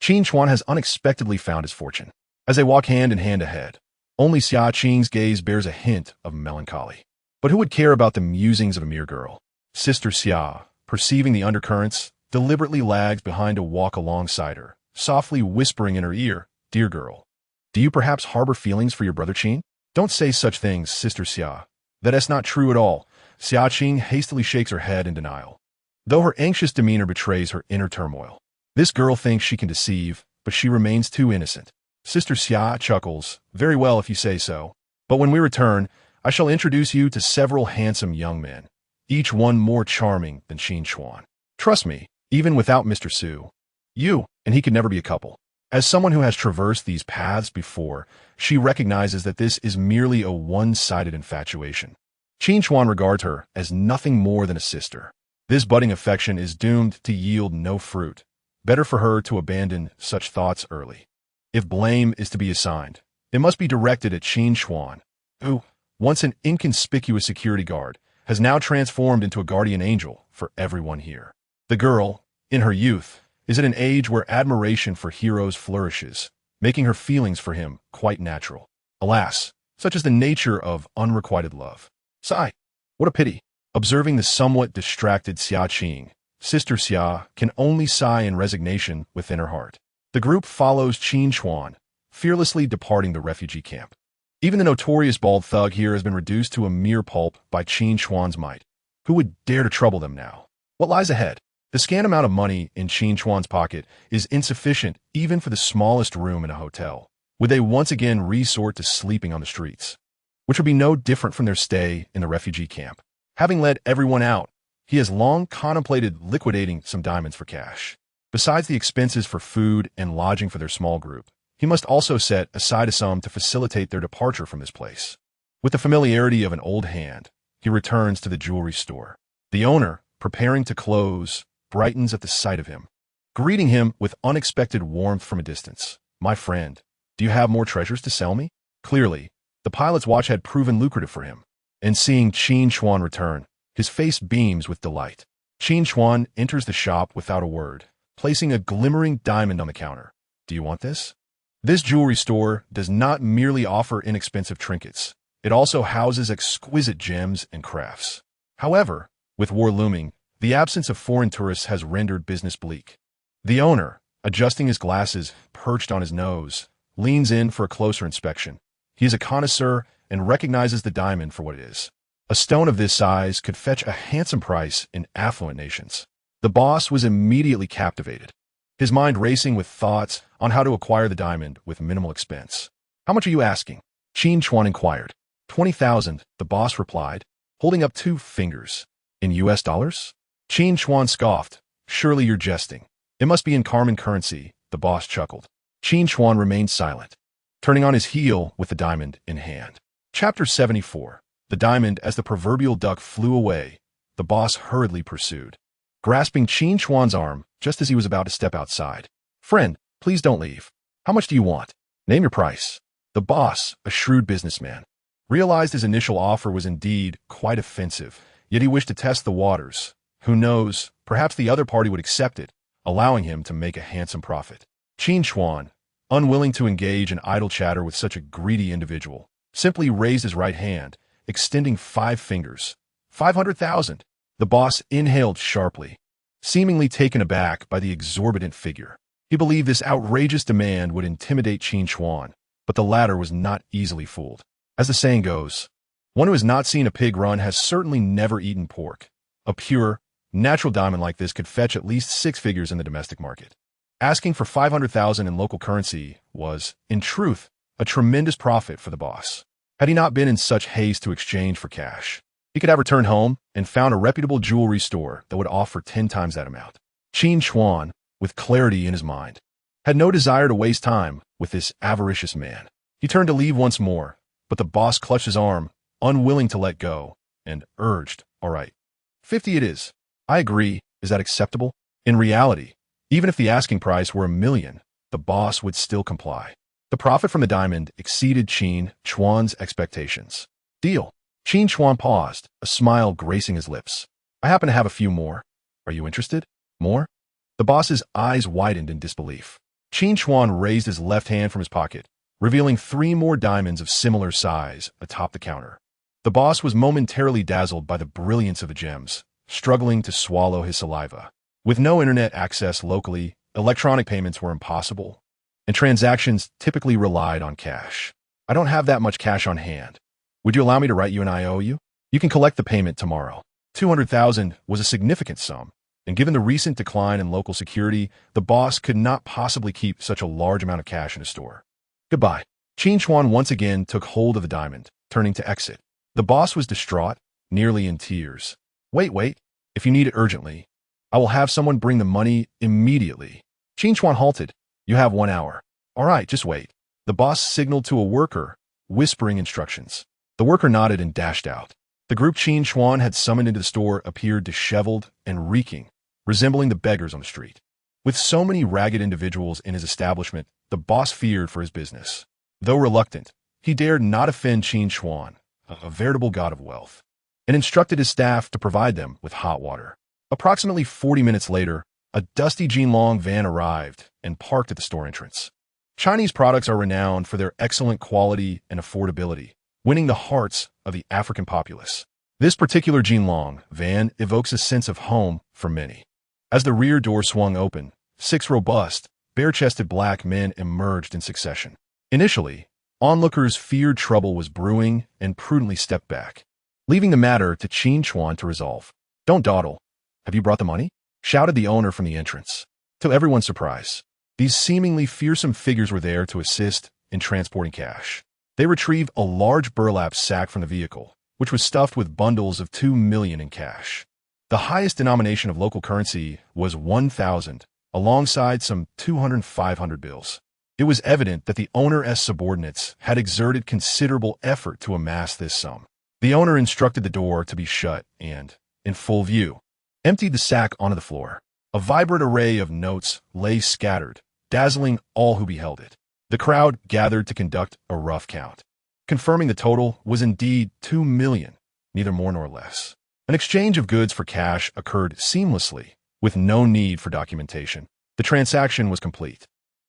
A: Qin Chuan has unexpectedly found his fortune. As they walk hand in hand ahead, only Xia Qing's gaze bears a hint of melancholy. But who would care about the musings of a mere girl? Sister Xia, perceiving the undercurrents, deliberately lags behind to walk alongside her, softly whispering in her ear, "Dear girl, do you perhaps harbor feelings for your brother Qin?" "Don't say such things, Sister Xia. That is not true at all." Xia Qing hastily shakes her head in denial, though her anxious demeanor betrays her inner turmoil. This girl thinks she can deceive, but she remains too innocent. Sister Xia chuckles, "Very well if you say so. But when we return, I shall introduce you to several handsome young men, each one more charming than Qin Chuan. Trust me, even without Mr. Su, you and he could never be a couple." As someone who has traversed these paths before, she recognizes that this is merely a one-sided infatuation. Qin Chuan regards her as nothing more than a sister. This budding affection is doomed to yield no fruit. Better for her to abandon such thoughts early. If blame is to be assigned, it must be directed at Qin Chuan, who, once an inconspicuous security guard, has now transformed into a guardian angel for everyone here. The girl, in her youth, is at an age where admiration for heroes flourishes, making her feelings for him quite natural. Alas, such is the nature of unrequited love. Sigh. What a pity. Observing the somewhat distracted Xia Qing, Sister Xia can only sigh in resignation within her heart. The group follows Qin Chuan, fearlessly departing the refugee camp. Even the notorious bald thug here has been reduced to a mere pulp by Qin Chuan's might. Who would dare to trouble them now? What lies ahead? The scant amount of money in Qin Chuan's pocket is insufficient even for the smallest room in a hotel. Would they once again resort to sleeping on the streets? Which would be no different from their stay in the refugee camp. Having led everyone out, he has long contemplated liquidating some diamonds for cash. Besides the expenses for food and lodging for their small group, he must also set aside a sum to facilitate their departure from this place. With the familiarity of an old hand, he returns to the jewelry store. The owner, preparing to close, brightens at the sight of him, greeting him with unexpected warmth from a distance. "My friend, do you have more treasures to sell me?" Clearly, the pilot's watch had proven lucrative for him, and seeing Qin Chuan return, his face beams with delight. Qin Chuan enters the shop without a word, placing a glimmering diamond on the counter. "Do you want this?" This jewelry store does not merely offer inexpensive trinkets. It also houses exquisite gems and crafts. However, with war looming, the absence of foreign tourists has rendered business bleak. The owner, adjusting his glasses perched on his nose, leans in for a closer inspection. He is a connoisseur and recognizes the diamond for what it is. A stone of this size could fetch a handsome price in affluent nations. The boss was immediately captivated, his mind racing with thoughts on how to acquire the diamond with minimal expense. "How much are you asking?" Qin Chuan inquired. 20,000, the boss replied, holding up 2 fingers. "In US dollars?" Qin Chuan scoffed. "Surely you're jesting. It must be in Carmen currency," the boss chuckled. Qin Chuan remained silent, turning on his heel with the diamond in hand. Chapter 74. The diamond as the proverbial duck flew away, the boss hurriedly pursued, grasping Qin Chuan's arm just as he was about to step outside. "Friend, please don't leave. How much do you want? Name your price." The boss, a shrewd businessman, realized his initial offer was indeed quite offensive, yet he wished to test the waters. Who knows, perhaps the other party would accept it, allowing him to make a handsome profit. Qin Chuan, unwilling to engage in idle chatter with such a greedy individual, simply raised his right hand, extending 5 fingers. 500,000. The boss inhaled sharply, seemingly taken aback by the exorbitant figure. He believed this outrageous demand would intimidate Qin Chuan, but the latter was not easily fooled. As the saying goes, one who has not seen a pig run has certainly never eaten pork. A pure, natural diamond like this could fetch at least 6 figures in the domestic market. Asking for 500,000 in local currency was, in truth, a tremendous profit for the boss. Had he not been in such haste to exchange for cash, he could have returned home and found a reputable jewelry store that would offer 10 times that amount. Qin Chuan, with clarity in his mind, had no desire to waste time with this avaricious man. He turned to leave once more, but the boss clutched his arm, unwilling to let go, and urged, "All right, 50 it is. I agree. Is that acceptable?" In reality, even if the asking price were $1 million, the boss would still comply. The profit from the diamond exceeded Qin Chuan's expectations. Deal. Qin Chuan paused, a smile gracing his lips. I happen to have a few more. Are you interested? More? The boss's eyes widened in disbelief. Qin Chuan raised his left hand from his pocket, revealing 3 more diamonds of similar size atop the counter. The boss was momentarily dazzled by the brilliance of the gems, struggling to swallow his saliva. With no internet access locally, electronic payments were impossible, and transactions typically relied on cash. I don't have that much cash on hand. Would you allow me to write you an IOU? You can collect the payment tomorrow. 200,000 was a significant sum, and given the recent decline in local security, the boss could not possibly keep such a large amount of cash in his store. Goodbye. Qin Chuan once again took hold of the diamond, turning to exit. The boss was distraught, nearly in tears. Wait. If you need it urgently, I will have someone bring the money immediately. Qin Chuan halted. You have 1 hour. All right, just wait. The boss signaled to a worker, whispering instructions. The worker nodded and dashed out. The group Qin Chuan had summoned into the store appeared disheveled and reeking, resembling the beggars on the street. With so many ragged individuals in his establishment, the boss feared for his business. Though reluctant, he dared not offend Qin Chuan, a veritable god of wealth, and instructed his staff to provide them with hot water. Approximately 40 minutes later, a dusty Jinlong van arrived and parked at the store entrance. Chinese products are renowned for their excellent quality and affordability, winning the hearts of the African populace. This particular Jinlong van evokes a sense of home for many. As the rear door swung open, 6 robust, bare-chested black men emerged in succession. Initially, onlookers feared trouble was brewing and prudently stepped back, leaving the matter to Qin Chuan to resolve. Don't dawdle. Have you brought the money? Shouted the owner from the entrance. To everyone's surprise, these seemingly fearsome figures were there to assist in transporting cash. They retrieved a large burlap sack from the vehicle, which was stuffed with bundles of 2 million in cash. The highest denomination of local currency was 1,000, alongside some 200 and 500 bills. It was evident that the owner's subordinates had exerted considerable effort to amass this sum. The owner instructed the door to be shut and, in full view, emptied the sack onto the floor. A vibrant array of notes lay scattered, dazzling all who beheld it. The crowd gathered to conduct a rough count, confirming the total was indeed 2 million, neither more nor less. An exchange of goods for cash occurred seamlessly, with no need for documentation. The transaction was complete.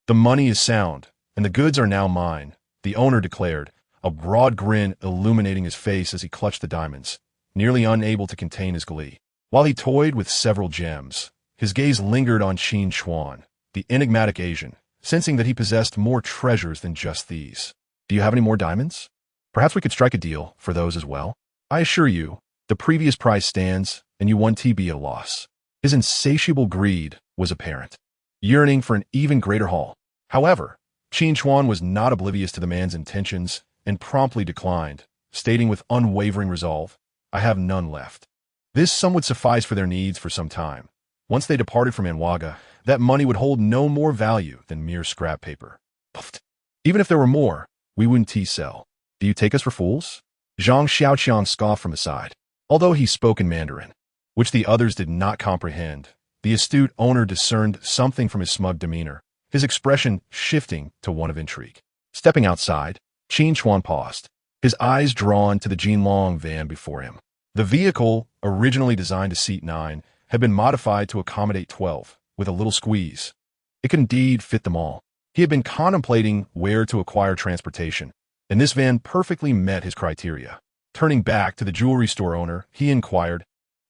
A: The money is sound, and the goods are now mine, the owner declared, a broad grin illuminating his face as he clutched the diamonds, nearly unable to contain his glee. While he toyed with several gems, his gaze lingered on Qin Chuan, the enigmatic Asian, sensing that he possessed more treasures than just these. Do you have any more diamonds? Perhaps we could strike a deal for those as well. I assure you, the previous price stands, and you won TB at a loss. His insatiable greed was apparent, yearning for an even greater haul. However, Qin Chuan was not oblivious to the man's intentions and promptly declined, stating with unwavering resolve, I have none left. This sum would suffice for their needs for some time. Once they departed from Anwaga, that money would hold no more value than mere scrap paper. Puffed. Even if there were more, we wouldn't sell. Do you take us for fools? Zhang Xiaoqiang scoffed from the side. Although he spoke in Mandarin, which the others did not comprehend, the astute owner discerned something from his smug demeanor, his expression shifting to one of intrigue. Stepping outside, Qin Chuan paused, his eyes drawn to the Jinlong van before him. The vehicle, originally designed to seat 9, had been modified to accommodate 12, with a little squeeze. It could indeed fit them all. He had been contemplating where to acquire transportation, and this van perfectly met his criteria. Turning back to the jewelry store owner, he inquired,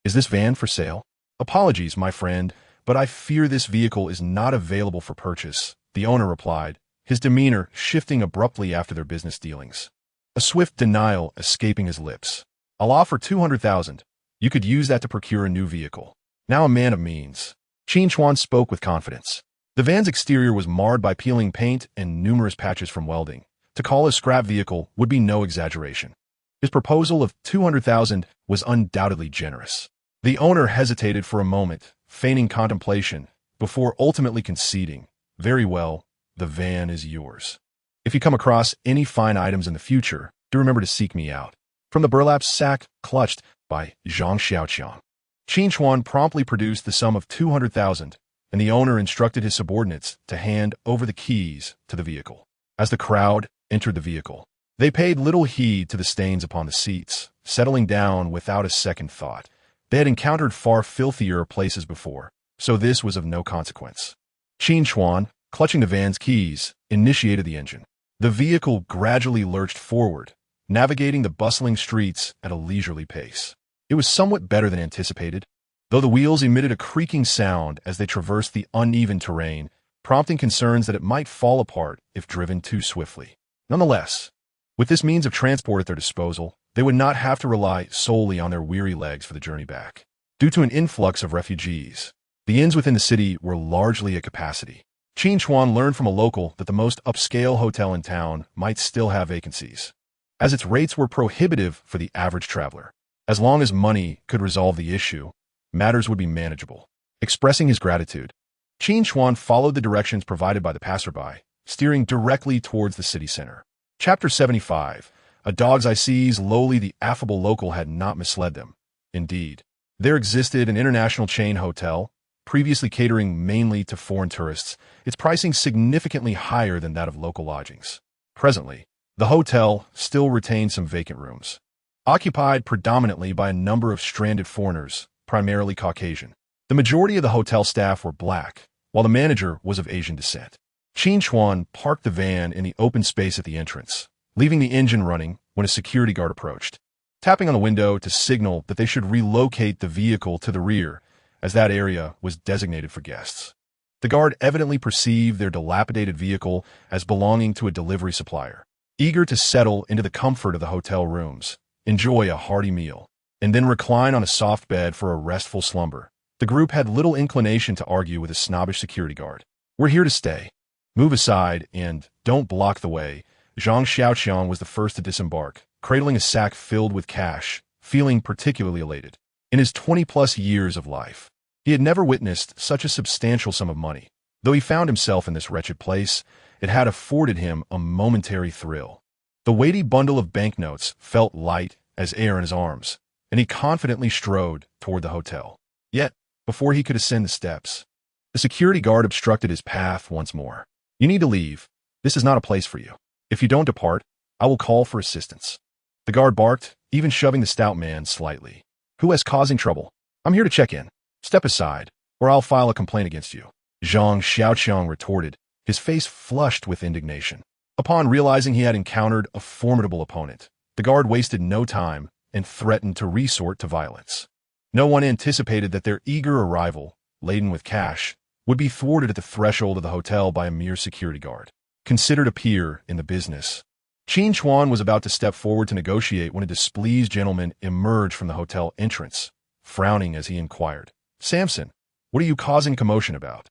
A: Is this van for sale? Apologies, my friend, but I fear this vehicle is not available for purchase, the owner replied, his demeanor shifting abruptly after their business dealings. A swift denial escaping his lips. I'll offer 200,000. You could use that to procure a new vehicle. Now a man of means. Qin Chuan spoke with confidence. The van's exterior was marred by peeling paint and numerous patches from welding. To call a scrap vehicle would be no exaggeration. His proposal of 200,000 was undoubtedly generous. The owner hesitated for a moment, feigning contemplation, before ultimately conceding, Very well, the van is yours. If you come across any fine items in the future, do remember to seek me out. From the burlap sack clutched by Zhang Xiaoqiang. Qin Chuan promptly produced the sum of 200,000, and the owner instructed his subordinates to hand over the keys to the vehicle. As the crowd entered the vehicle, they paid little heed to the stains upon the seats, settling down without a second thought. They had encountered far filthier places before, so this was of no consequence. Qin Chuan, clutching the van's keys, initiated the engine. The vehicle gradually lurched forward, navigating the bustling streets at a leisurely pace. It was somewhat better than anticipated, though the wheels emitted a creaking sound as they traversed the uneven terrain, prompting concerns that it might fall apart if driven too swiftly. Nonetheless, with this means of transport at their disposal, they would not have to rely solely on their weary legs for the journey back. Due to an influx of refugees, the inns within the city were largely at capacity. Qin Chuan learned from a local that the most upscale hotel in town might still have vacancies, as its rates were prohibitive for the average traveler. As long as money could resolve the issue, matters would be manageable. Expressing his gratitude, Qin Chuan followed the directions provided by the passerby, steering directly towards the city center. Chapter 75. A dog's eye sees lowly. The affable local had not misled them. Indeed, there existed an international chain hotel, previously catering mainly to foreign tourists, its pricing significantly higher than that of local lodgings. Presently, the hotel still retained some vacant rooms, occupied predominantly by a number of stranded foreigners, primarily Caucasian. The majority of the hotel staff were black, while the manager was of Asian descent. Qin Chuan parked the van in the open space at the entrance, leaving the engine running when a security guard approached, tapping on the window to signal that they should relocate the vehicle to the rear, as that area was designated for guests. The guard evidently perceived their dilapidated vehicle as belonging to a delivery supplier, eager to settle into the comfort of the hotel rooms, enjoy a hearty meal, and then recline on a soft bed for a restful slumber. The group had little inclination to argue with a snobbish security guard. "We're here to stay. Move aside and don't block the way." Zhang Xiaoqiang was the first to disembark, cradling a sack filled with cash, feeling particularly elated. In his 20-plus years of life, he had never witnessed such a substantial sum of money. Though he found himself in this wretched place, it had afforded him a momentary thrill. The weighty bundle of banknotes felt light as air in his arms, and he confidently strode toward the hotel. Yet, before he could ascend the steps, the security guard obstructed his path once more. "You need to leave. This is not a place for you. If you don't depart, I will call for assistance." The guard barked, even shoving the stout man slightly. "Who is causing trouble? I'm here to check in. Step aside, or I'll file a complaint against you." Zhang Xiaoqiang retorted, his face flushed with indignation. Upon realizing he had encountered a formidable opponent, the guard wasted no time and threatened to resort to violence. No one anticipated that their eager arrival, laden with cash, would be thwarted at the threshold of the hotel by a mere security guard, considered a peer in the business. Qin Chuan was about to step forward to negotiate when a displeased gentleman emerged from the hotel entrance, frowning as he inquired, "Samson, what are you causing commotion about?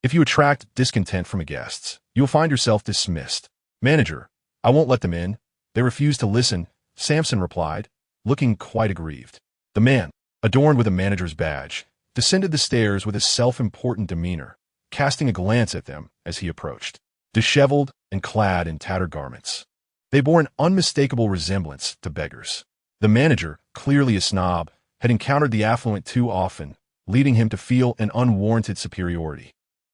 A: If you attract discontent from the guests, you'll find yourself dismissed." "Manager, I won't let them in. They refuse to listen," Samson replied, looking quite aggrieved. The man, adorned with a manager's badge, descended the stairs with a self-important demeanor, casting a glance at them as he approached. Disheveled and clad in tattered garments, they bore an unmistakable resemblance to beggars. The manager, clearly a snob, had encountered the affluent too often, leading him to feel an unwarranted superiority.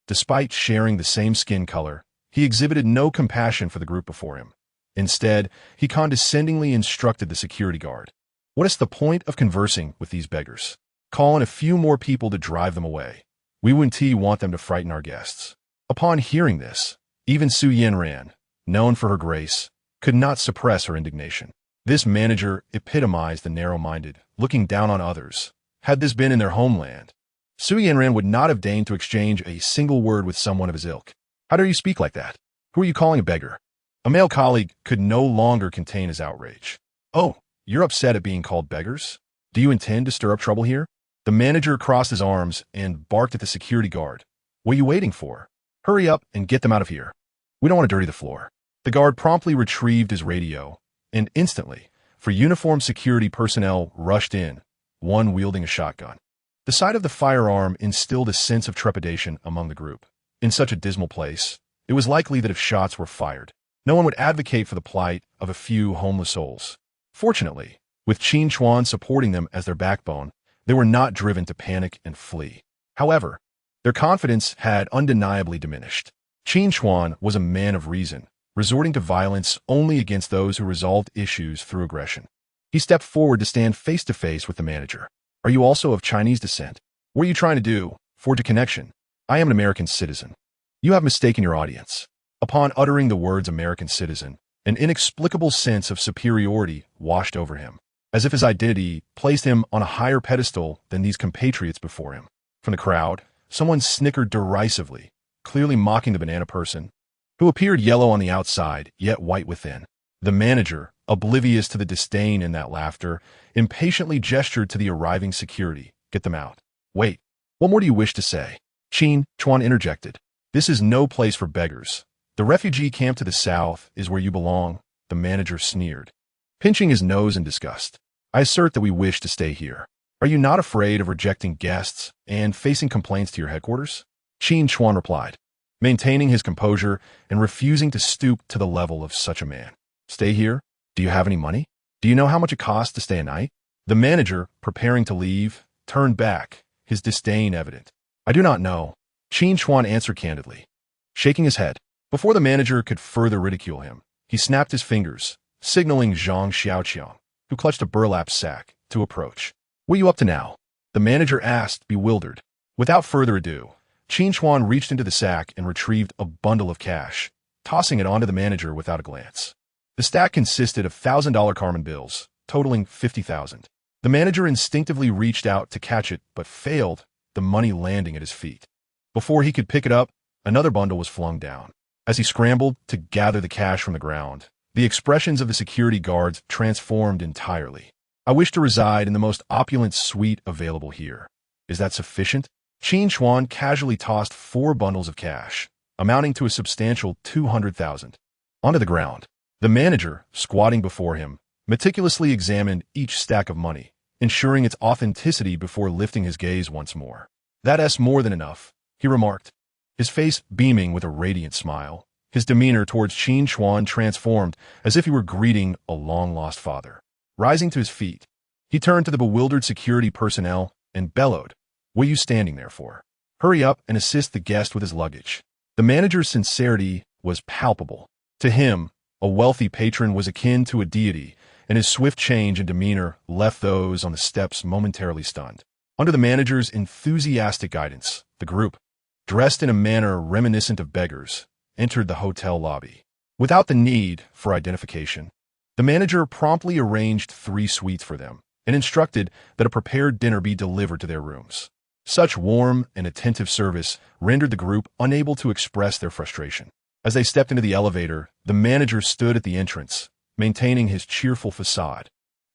A: Despite sharing the same skin color, he exhibited no compassion for the group before him. Instead, he condescendingly instructed the security guard, "What is the point of conversing with these beggars? Call in a few more people to drive them away. We wouldn't want them to frighten our guests." Upon hearing this, even Su Yanran, known for her grace, could not suppress her indignation. This manager epitomized the narrow-minded, looking down on others. Had this been in their homeland, Su Yanran would not have deigned to exchange a single word with someone of his ilk. "How dare you speak like that? Who are you calling a beggar?" A male colleague could no longer contain his outrage. "Oh, you're upset at being called beggars? Do you intend to stir up trouble here?" The manager crossed his arms and barked at the security guard. "What are you waiting for? Hurry up and get them out of here. We don't want to dirty the floor." The guard promptly retrieved his radio, and instantly, uniformed security personnel rushed in, one wielding a shotgun. The sight of the firearm instilled a sense of trepidation among the group. In such a dismal place, it was likely that if shots were fired, no one would advocate for the plight of a few homeless souls. Fortunately, with Qin Chuan supporting them as their backbone, They were not driven to panic and flee. However, their confidence had undeniably diminished. Qin Chuan was a man of reason, resorting to violence only against those who resolved issues through aggression. He stepped forward to stand face-to-face with the manager. "Are you also of Chinese descent? What are you trying to do? Forge a connection? I am an American citizen." "You have mistaken your audience." Upon uttering the words American citizen, an inexplicable sense of superiority washed over him, as if his identity placed him on a higher pedestal than these compatriots before him. From the crowd, someone snickered derisively, clearly mocking the banana person, who appeared yellow on the outside, yet white within. The manager, oblivious to the disdain in that laughter, impatiently gestured to the arriving security. "Get them out." "Wait, what more do you wish to say?" Qin Chuan interjected. "This is no place for beggars. The refugee camp to the south is where you belong," the manager sneered, pinching his nose in disgust. "I assert that we wish to stay here. Are you not afraid of rejecting guests and facing complaints to your headquarters?" Qin Chuan replied, maintaining his composure and refusing to stoop to the level of such a man. "Stay here? Do you have any money? Do you know how much it costs to stay a night?" The manager, preparing to leave, turned back, his disdain evident. "I do not know," Qin Chuan answered candidly, shaking his head. Before the manager could further ridicule him, he snapped his fingers, signaling Zhang Xiaoqiang, who clutched a burlap sack, to approach. "What are you up to now?" the manager asked, bewildered. Without further ado, Qin Chuan reached into the sack and retrieved a bundle of cash, tossing it onto the manager without a glance. The stack consisted of $1,000 Carmen bills, totaling 50,000. The manager instinctively reached out to catch it, but failed, the money landing at his feet. Before he could pick it up, another bundle was flung down. As he scrambled to gather the cash from the ground, the expressions of the security guards transformed entirely. "I wish to reside in the most opulent suite available here. Is that sufficient?" Qin Chuan casually tossed 4 bundles of cash, amounting to a substantial 200,000, onto the ground. The manager, squatting before him, meticulously examined each stack of money, ensuring its authenticity before lifting his gaze once more. "That's more than enough," he remarked, his face beaming with a radiant smile. His demeanor towards Qin Chuan transformed as if he were greeting a long-lost father. Rising to his feet, he turned to the bewildered security personnel and bellowed, "What are you standing there for? Hurry up and assist the guest with his luggage." The manager's sincerity was palpable. To him, a wealthy patron was akin to a deity, and his swift change in demeanor left those on the steps momentarily stunned. Under the manager's enthusiastic guidance, the group, dressed in a manner reminiscent of beggars, entered the hotel lobby. Without the need for identification, the manager promptly arranged 3 suites for them and instructed that a prepared dinner be delivered to their rooms. Such warm and attentive service rendered the group unable to express their frustration. As they stepped into the elevator, the manager stood at the entrance, maintaining his cheerful facade.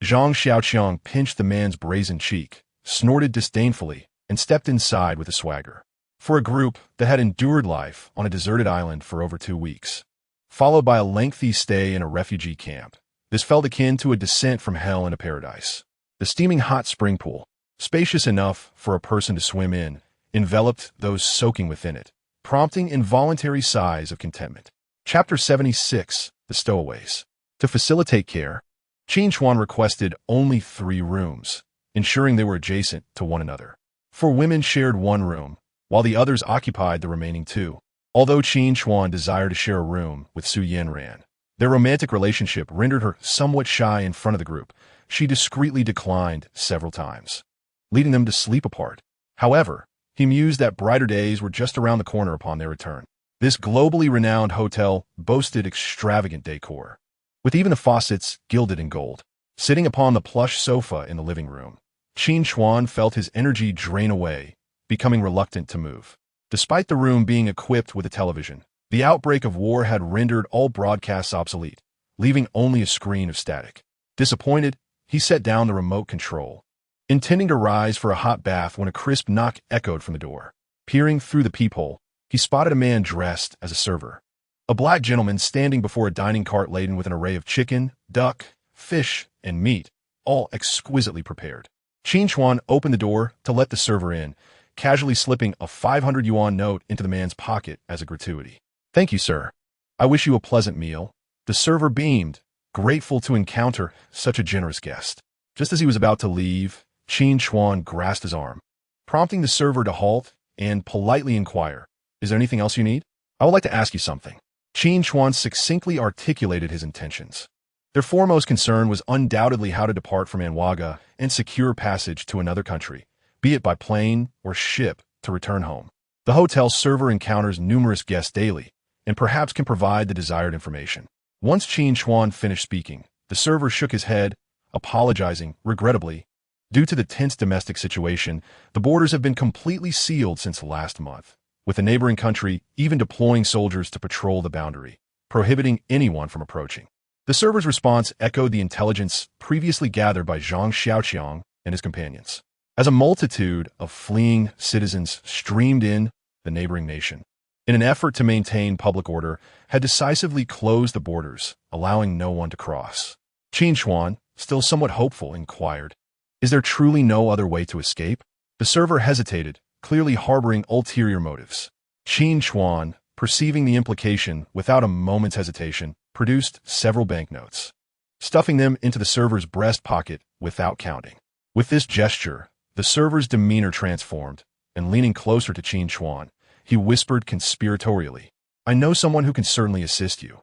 A: Zhang Xiaoqiang pinched the man's brazen cheek, snorted disdainfully, and stepped inside with a swagger. For a group that had endured life on a deserted island for over 2 weeks, followed by a lengthy stay in a refugee camp, this felt akin to a descent from hell into paradise. The steaming hot spring pool, spacious enough for a person to swim in, enveloped those soaking within it, prompting involuntary sighs of contentment. Chapter 76, The Stowaways. To facilitate care, Qin Chuan requested only 3 rooms, ensuring they were adjacent to one another. 4 women shared one room, while the others occupied the remaining 2. Although Qin Chuan desired to share a room with Su Yanran, their romantic relationship rendered her somewhat shy in front of the group. She discreetly declined several times, leading them to sleep apart. However, he mused that brighter days were just around the corner upon their return. This globally renowned hotel boasted extravagant decor, with even the faucets gilded in gold. Sitting upon the plush sofa in the living room, Qin Chuan felt his energy drain away, becoming reluctant to move. Despite the room being equipped with a television, the outbreak of war had rendered all broadcasts obsolete, leaving only a screen of static. Disappointed, he set down the remote control, intending to rise for a hot bath when a crisp knock echoed from the door. Peering through the peephole, he spotted a man dressed as a server. A black gentleman standing before a dining cart laden with an array of chicken, duck, fish, and meat, all exquisitely prepared. Qin Chuan opened the door to let the server in, casually slipping a 500 yuan note into the man's pocket as a gratuity. "Thank you, sir. I wish you a pleasant meal." The server beamed, grateful to encounter such a generous guest. Just as he was about to leave, Qin Chuan grasped his arm, prompting the server to halt and politely inquire, "Is there anything else you need? I would like to ask you something." Qin Chuan succinctly articulated his intentions. Their foremost concern was undoubtedly how to depart from Anwaga and secure passage to another country, be it by plane or ship, to return home. The hotel server encounters numerous guests daily, and perhaps can provide the desired information. Once Qin Chuan finished speaking, the server shook his head, apologizing, regrettably. Due to the tense domestic situation, the borders have been completely sealed since last month, with the neighboring country even deploying soldiers to patrol the boundary, prohibiting anyone from approaching. The server's response echoed the intelligence previously gathered by Zhang Xiaoqiang and his companions. As a multitude of fleeing citizens streamed in, the neighboring nation, in an effort to maintain public order, had decisively closed the borders, allowing no one to cross. Qin Chuan, still somewhat hopeful, inquired, "Is there truly no other way to escape?" The server hesitated, clearly harboring ulterior motives. Qin Chuan, perceiving the implication without a moment's hesitation, produced several banknotes, stuffing them into the server's breast pocket without counting. With this gesture, the server's demeanor transformed, and leaning closer to Qin Chuan, he whispered conspiratorially, "I know someone who can certainly assist you.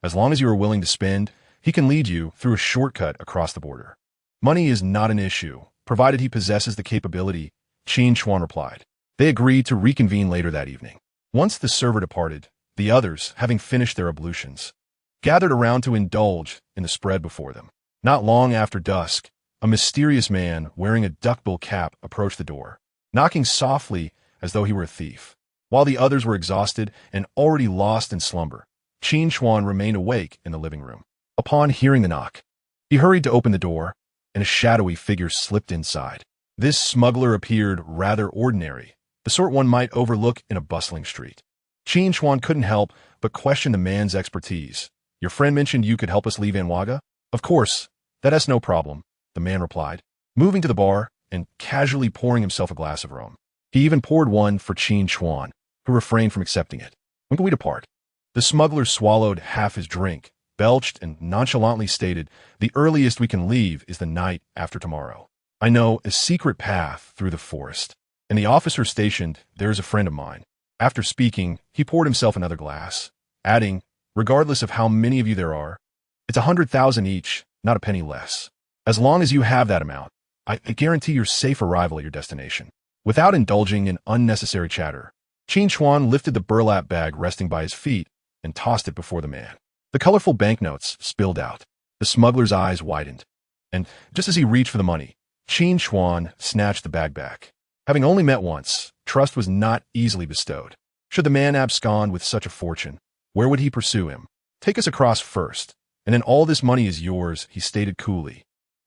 A: As long as you are willing to spend, he can lead you through a shortcut across the border. Money is not an issue, provided he possesses the capability," Qin Chuan replied. They agreed to reconvene later that evening. Once the server departed, the others, having finished their ablutions, gathered around to indulge in the spread before them. Not long after dusk, a mysterious man wearing a duckbill cap approached the door, knocking softly as though he were a thief. While the others were exhausted and already lost in slumber, Qin Chuan remained awake in the living room. Upon hearing the knock, he hurried to open the door, and a shadowy figure slipped inside. This smuggler appeared rather ordinary, the sort one might overlook in a bustling street. Qin Chuan couldn't help but question the man's expertise. "Your friend mentioned you could help us leave Anwaga?" "Of course, that's no problem," the man replied, moving to the bar and casually pouring himself a glass of rum. He even poured one for Qin Chuan, who refrained from accepting it. "When can we depart?" The smuggler swallowed half his drink, belched, and nonchalantly stated, "The earliest we can leave is the night after tomorrow. I know a secret path through the forest, and the officer stationed there is a friend of mine." After speaking, he poured himself another glass, adding, "Regardless of how many of you there are, it's 100,000 each, not a penny less. As long as you have that amount, I guarantee your safe arrival at your destination." Without indulging in unnecessary chatter, Qin Chuan lifted the burlap bag resting by his feet and tossed it before the man. The colorful banknotes spilled out. The smuggler's eyes widened, and just as he reached for the money, Qin Chuan snatched the bag back. Having only met once, trust was not easily bestowed. Should the man abscond with such a fortune, where would he pursue him? "Take us across first, and then all this money is yours," he stated coolly.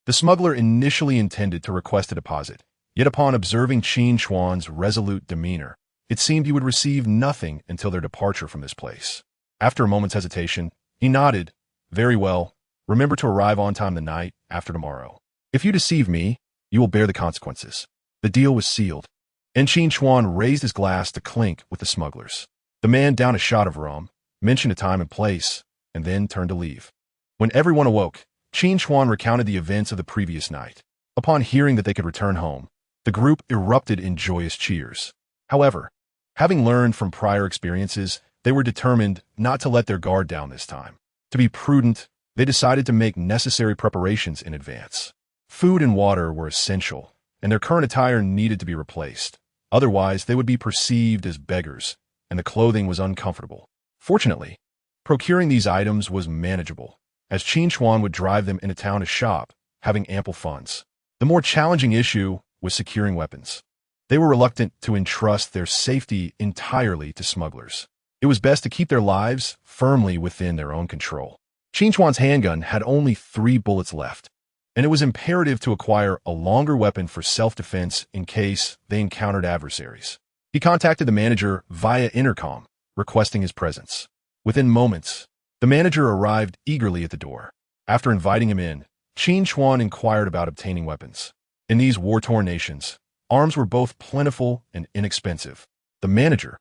A: The smuggler initially intended to request a deposit, yet upon observing Qin Chuan's resolute demeanor, it seemed he would receive nothing until their departure from this place. After a moment's hesitation, he nodded, "Very well. Remember to arrive on time the night after tomorrow. If you deceive me, you will bear the consequences." The deal was sealed, and Qin Chuan raised his glass to clink with the smugglers. The man downed a shot of rum, mentioned a time and place, and then turned to leave. When everyone awoke, Qin Chuan recounted the events of the previous night. Upon hearing that they could return home, the group erupted in joyous cheers. However, having learned from prior experiences, they were determined not to let their guard down this time. To be prudent, they decided to make necessary preparations in advance. Food and water were essential, and their current attire needed to be replaced. Otherwise, they would be perceived as beggars, and the clothing was uncomfortable. Fortunately, procuring these items was manageable, as Qin Chuan would drive them into town to shop, having ample funds. The more challenging issue was securing weapons. They were reluctant to entrust their safety entirely to smugglers. It was best to keep their lives firmly within their own control. Qin Chuan's handgun had only 3 bullets left, and it was imperative to acquire a longer weapon for self-defense in case they encountered adversaries. He contacted the manager via intercom, requesting his presence. Within moments, the manager arrived eagerly at the door. After inviting him in, Qin Chuan inquired about obtaining weapons. In these war-torn nations, arms were both plentiful and inexpensive. The manager,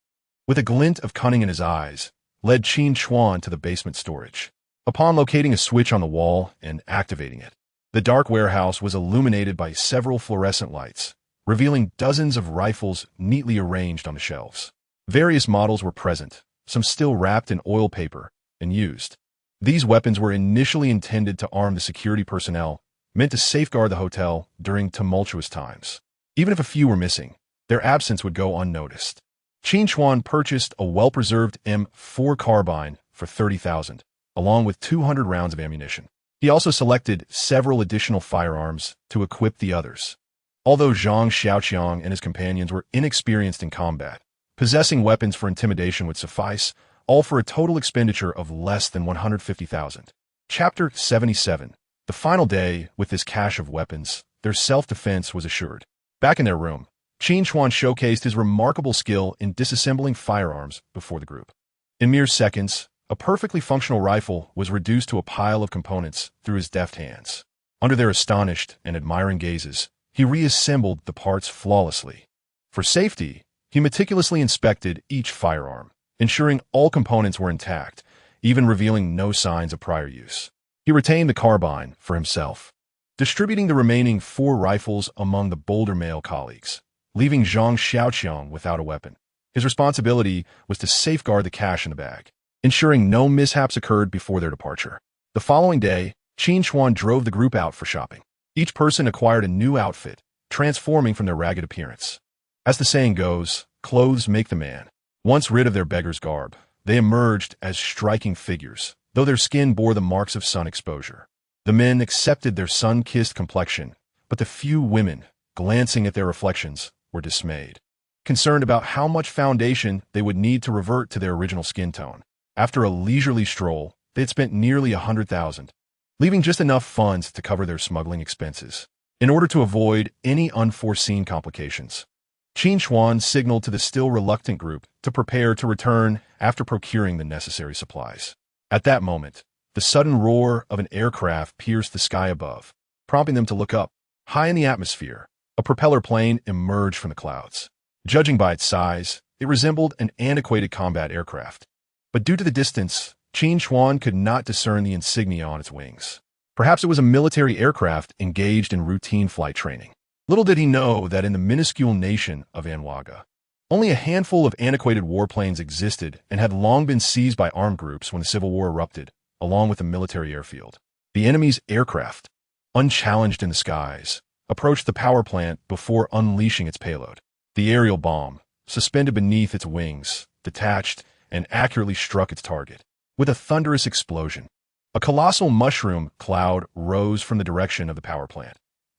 A: with a glint of cunning in his eyes, led Qin Chuan to the basement storage. Upon locating a switch on the wall and activating it, The dark warehouse was illuminated by several fluorescent lights, revealing dozens of rifles neatly arranged on the shelves. Various models were present, some still wrapped in oil paper and used. These weapons were initially intended to arm the security personnel, meant to safeguard the hotel during tumultuous times. Even if a few were missing, their absence would go unnoticed. Qin Chuan purchased a well-preserved M4 carbine for 30,000, along with 200 rounds of ammunition. He also selected several additional firearms to equip the others. Although Zhang Xiaoqiang and his companions were inexperienced in combat, possessing weapons for intimidation would suffice, all for a total expenditure of less than 150,000. Chapter 77. The final day, with this cache of weapons, their self-defense was assured. Back in their room, Qin Chuan showcased his remarkable skill in disassembling firearms before the group. In mere seconds, a perfectly functional rifle was reduced to a pile of components through his deft hands. Under their astonished and admiring gazes, he reassembled the parts flawlessly. For safety, he meticulously inspected each firearm, ensuring all components were intact, even revealing no signs of prior use. He retained the carbine for himself, distributing the remaining 4 rifles among the bolder male colleagues, leaving Zhang Xiaoqiang without a weapon. His responsibility was to safeguard the cash in the bag, ensuring no mishaps occurred before their departure. The following day, Qin Chuan drove the group out for shopping. Each person acquired a new outfit, transforming from their ragged appearance. As the saying goes, clothes make the man. Once rid of their beggar's garb, they emerged as striking figures, though their skin bore the marks of sun exposure. The men accepted their sun-kissed complexion, but the few women, glancing at their reflections, were dismayed, concerned about how much foundation they would need to revert to their original skin tone. After a leisurely stroll, they had spent nearly 100,000, leaving just enough funds to cover their smuggling expenses. In order to avoid any unforeseen complications, Qin Chuan signaled to the still reluctant group to prepare to return after procuring the necessary supplies. At that moment, the sudden roar of an aircraft pierced the sky above, prompting them to look up. High in the atmosphere, a propeller plane emerged from the clouds. Judging by its size, it resembled an antiquated combat aircraft. But due to the distance, Qin Chuan could not discern the insignia on its wings. Perhaps it was a military aircraft engaged in routine flight training. Little did he know that in the minuscule nation of Anwaga, only a handful of antiquated warplanes existed and had long been seized by armed groups when the Civil War erupted, along with the military airfield. The enemy's aircraft, unchallenged in the skies, approached the power plant before unleashing its payload. The aerial bomb, suspended beneath its wings, detached and accurately struck its target. With a thunderous explosion, a colossal mushroom cloud rose from the direction of the power plant.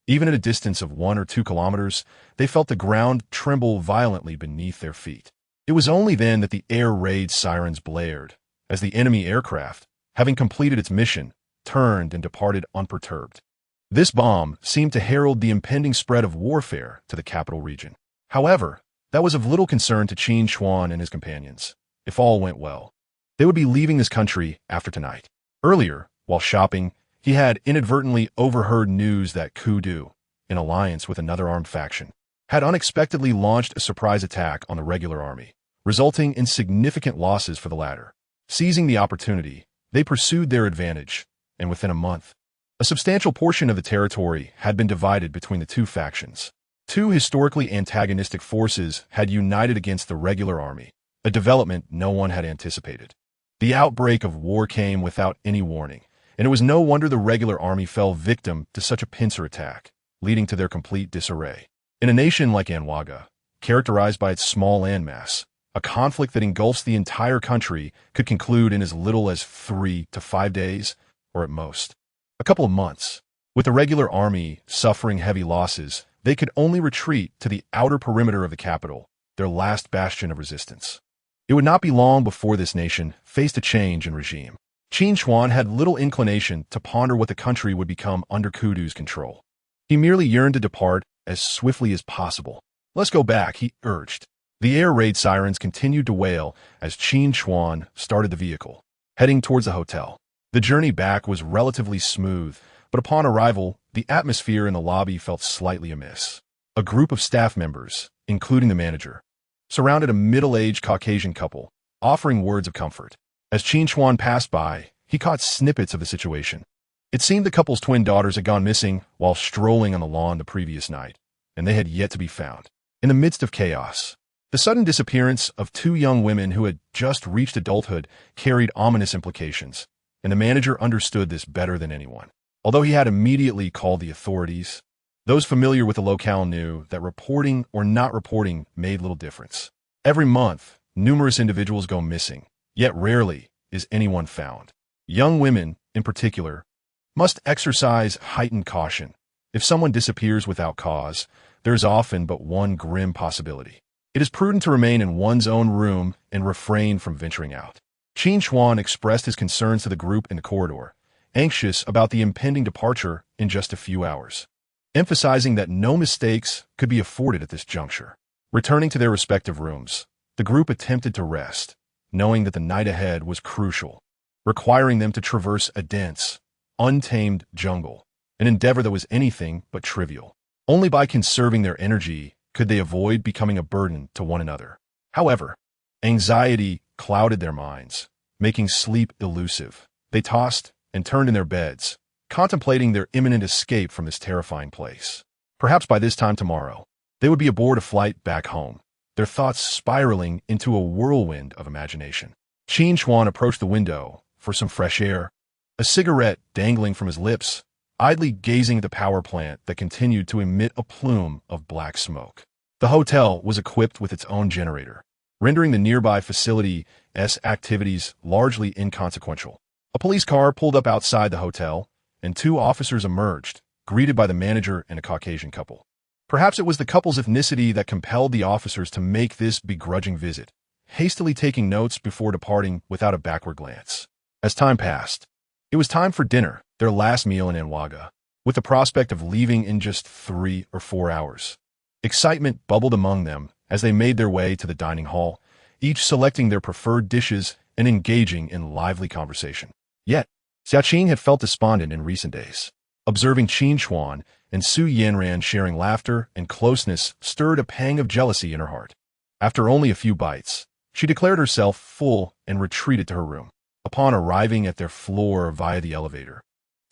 A: Even at a distance of 1 or 2 kilometers, they felt the ground tremble violently beneath their feet. It was only then that the air raid sirens blared, as the enemy aircraft, having completed its mission, turned and departed unperturbed. This bomb seemed to herald the impending spread of warfare to the capital region. However, that was of little concern to Qin Chuan and his companions. If all went well, they would be leaving this country after tonight. Earlier, while shopping, he had inadvertently overheard news that Kudu, in alliance with another armed faction, had unexpectedly launched a surprise attack on the regular army, resulting in significant losses for the latter. Seizing the opportunity, they pursued their advantage, and within a month, a substantial portion of the territory had been divided between the two factions. 2 historically antagonistic forces had united against the regular army, a development no one had anticipated. The outbreak of war came without any warning, and it was no wonder the regular army fell victim to such a pincer attack, leading to their complete disarray. In a nation like Anwaga, characterized by its small landmass, a conflict that engulfs the entire country could conclude in as little as 3 to 5 days, or at most, a couple of months. With the regular army suffering heavy losses, they could only retreat to the outer perimeter of the capital, their last bastion of resistance. It would not be long before this nation faced a change in regime. Qin Chuan had little inclination to ponder what the country would become under Kudu's control. He merely yearned to depart as swiftly as possible. "Let's go back," he urged. The air raid sirens continued to wail as Qin Chuan started the vehicle, heading towards the hotel. The journey back was relatively smooth, but upon arrival, the atmosphere in the lobby felt slightly amiss. A group of staff members, including the manager, surrounded a middle-aged Caucasian couple, offering words of comfort. As Qin Chuan passed by, he caught snippets of the situation. It seemed the couple's twin daughters had gone missing while strolling on the lawn the previous night, and they had yet to be found. In the midst of chaos, the sudden disappearance of two young women who had just reached adulthood carried ominous implications, and the manager understood this better than anyone. Although he had immediately called the authorities, those familiar with the locale knew that reporting or not reporting made little difference. Every month, numerous individuals go missing, yet rarely is anyone found. Young women, in particular, must exercise heightened caution. If someone disappears without cause, there is often but one grim possibility. It is prudent to remain in one's own room and refrain from venturing out. Qin Chuan expressed his concerns to the group in the corridor, anxious about the impending departure in just a few hours, emphasizing that no mistakes could be afforded at this juncture. Returning to their respective rooms, the group attempted to rest, knowing that the night ahead was crucial, requiring them to traverse a dense, untamed jungle, an endeavor that was anything but trivial. Only by conserving their energy could they avoid becoming a burden to one another. However, anxiety clouded their minds, making sleep elusive. They tossed and turned in their beds, contemplating their imminent escape from this terrifying place. Perhaps by this time tomorrow, they would be aboard a flight back home, their thoughts spiraling into a whirlwind of imagination. Qin Chuan approached the window for some fresh air, a cigarette dangling from his lips, idly gazing at the power plant that continued to emit a plume of black smoke. The hotel was equipped with its own generator, rendering the nearby facility's activities largely inconsequential. A police car pulled up outside the hotel, and two officers emerged, greeted by the manager and a Caucasian couple. Perhaps it was the couple's ethnicity that compelled the officers to make this begrudging visit, hastily taking notes before departing without a backward glance. As time passed, it was time for dinner, their last meal in Anwaga, with the prospect of leaving in just 3 or 4 hours. Excitement bubbled among them as they made their way to the dining hall, each selecting their preferred dishes and engaging in lively conversation. Yet, Xiaqing had felt despondent in recent days. Observing Qin Chuan and Su Yanran sharing laughter and closeness stirred a pang of jealousy in her heart. After only a few bites, she declared herself full and retreated to her room. Upon arriving at their floor via the elevator,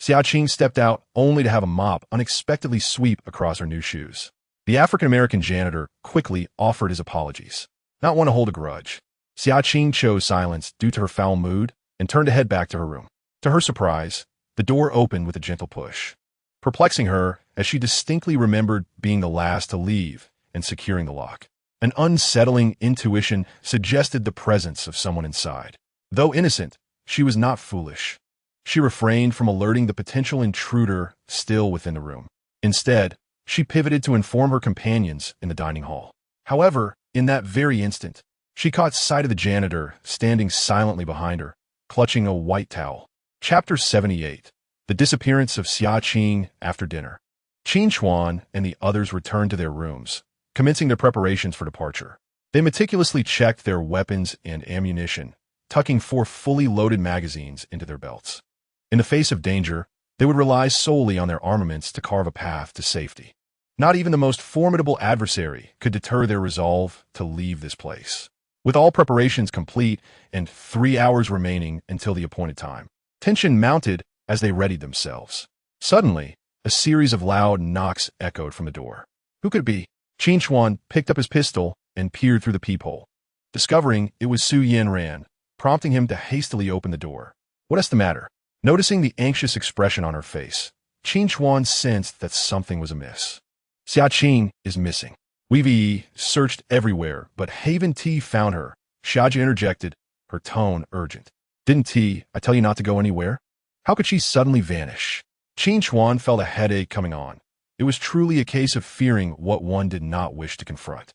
A: Xiaqing stepped out only to have a mop unexpectedly sweep across her new shoes. The African-American janitor quickly offered his apologies. Not one to hold a grudge, Xiaqing chose silence due to her foul mood and turned to head back to her room. To her surprise, the door opened with a gentle push, perplexing her as she distinctly remembered being the last to leave and securing the lock. An unsettling intuition suggested the presence of someone inside. Though innocent, she was not foolish. She refrained from alerting the potential intruder still within the room. Instead, she pivoted to inform her companions in the dining hall. However, in that very instant, she caught sight of the janitor standing silently behind her, clutching a white towel. Chapter 78. The Disappearance of Xiaqing After Dinner. Qin Chuan and the others returned to their rooms, commencing their preparations for departure. They meticulously checked their weapons and ammunition, tucking 4 fully loaded magazines into their belts. In the face of danger, they would rely solely on their armaments to carve a path to safety. Not even the most formidable adversary could deter their resolve to leave this place. With all preparations complete and 3 hours remaining until the appointed time, tension mounted as they readied themselves. Suddenly, a series of loud knocks echoed from the door. Who could it be? Qin Chuan picked up his pistol and peered through the peephole, discovering it was Su Yanran, prompting him to hastily open the door. What's the matter? Noticing the anxious expression on her face, Qin Chuan sensed that something was amiss. Xiaqing is missing. We've searched everywhere, but Haven T found her. Xiaji interjected, her tone urgent. Didn't I tell you not to go anywhere? How could she suddenly vanish? Qin Chuan felt a headache coming on. It was truly a case of fearing what one did not wish to confront.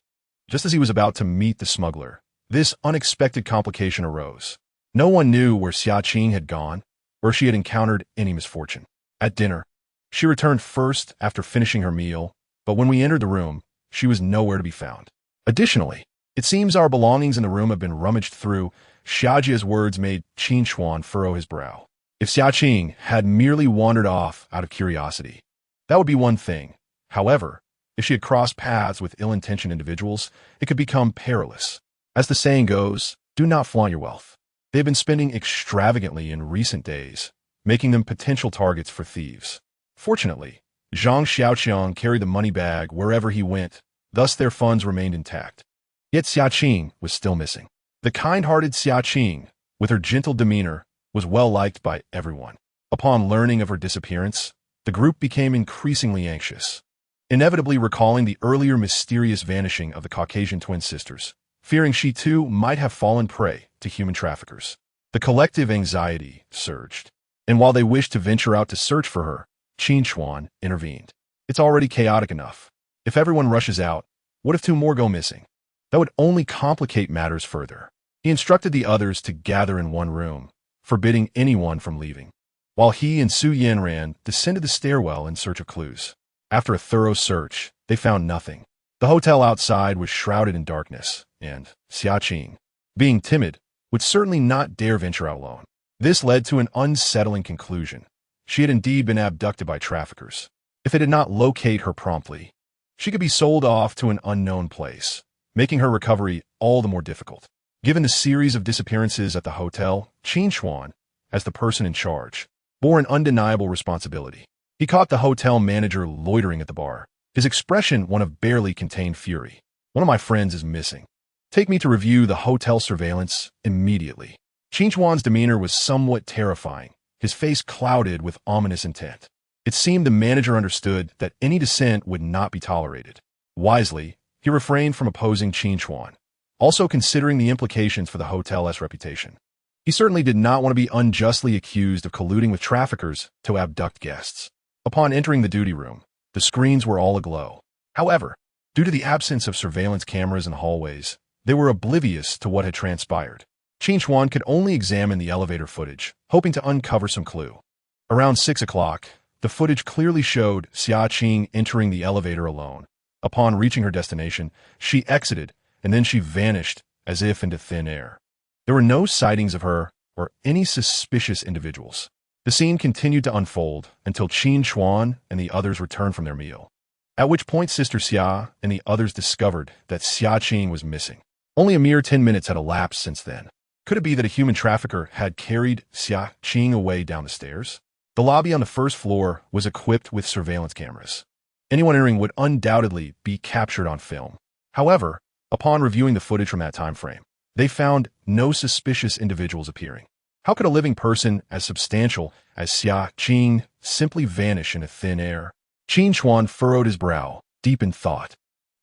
A: Just as he was about to meet the smuggler, this unexpected complication arose. No one knew where Xiaqing had gone, or if she had encountered any misfortune. At dinner, she returned first after finishing her meal, but when we entered the room, she was nowhere to be found. Additionally, it seems our belongings in the room have been rummaged through. Xiajia's words made Qin Chuan furrow his brow. If Xiaqing had merely wandered off out of curiosity, that would be one thing. However, if she had crossed paths with ill-intentioned individuals, it could become perilous. As the saying goes, do not flaunt your wealth. They have been spending extravagantly in recent days, making them potential targets for thieves. Fortunately, Zhang Xiaoqiang carried the money bag wherever he went, thus their funds remained intact. Yet Xia Qing was still missing. The kind-hearted Xia Qing, with her gentle demeanor, was well-liked by everyone. Upon learning of her disappearance, the group became increasingly anxious, inevitably recalling the earlier mysterious vanishing of the Caucasian twin sisters, fearing she too might have fallen prey to human traffickers. The collective anxiety surged, and while they wished to venture out to search for her, Qin Chuan intervened. It's already chaotic enough. If everyone rushes out, what if two more go missing? That would only complicate matters further. He instructed the others to gather in one room, forbidding anyone from leaving, while he and Su Yanran descended the stairwell in search of clues. After a thorough search, they found nothing. The hotel outside was shrouded in darkness, and Xia Qing, being timid, would certainly not dare venture out alone. This led to an unsettling conclusion. She had indeed been abducted by traffickers. If they did not locate her promptly, she could be sold off to an unknown place, making her recovery all the more difficult. Given the series of disappearances at the hotel, Qin Chuan, as the person in charge, bore an undeniable responsibility. He caught the hotel manager loitering at the bar, his expression one of barely contained fury. One of my friends is missing. Take me to review the hotel surveillance immediately. Qin Chuan's demeanor was somewhat terrifying, his face clouded with ominous intent. It seemed the manager understood that any dissent would not be tolerated. Wisely, he refrained from opposing Qin Chuan, also considering the implications for the hotel's reputation. He certainly did not want to be unjustly accused of colluding with traffickers to abduct guests. Upon entering the duty room, the screens were all aglow. However, due to the absence of surveillance cameras in hallways, they were oblivious to what had transpired. Qin Chuan could only examine the elevator footage, hoping to uncover some clue. Around 6 o'clock, the footage clearly showed Xia Qing entering the elevator alone. Upon reaching her destination, she exited, and then she vanished as if into thin air. There were no sightings of her or any suspicious individuals. The scene continued to unfold until Qin Chuan and the others returned from their meal, at which point Sister Xia and the others discovered that Xia Qing was missing. Only a mere 10 minutes had elapsed since then. Could it be that a human trafficker had carried Xia Qing away down the stairs? The lobby on the first floor was equipped with surveillance cameras. Anyone entering would undoubtedly be captured on film. However, upon reviewing the footage from that time frame, they found no suspicious individuals appearing. How could a living person as substantial as Xia Qing simply vanish into thin air? Qin Chuan furrowed his brow, deep in thought,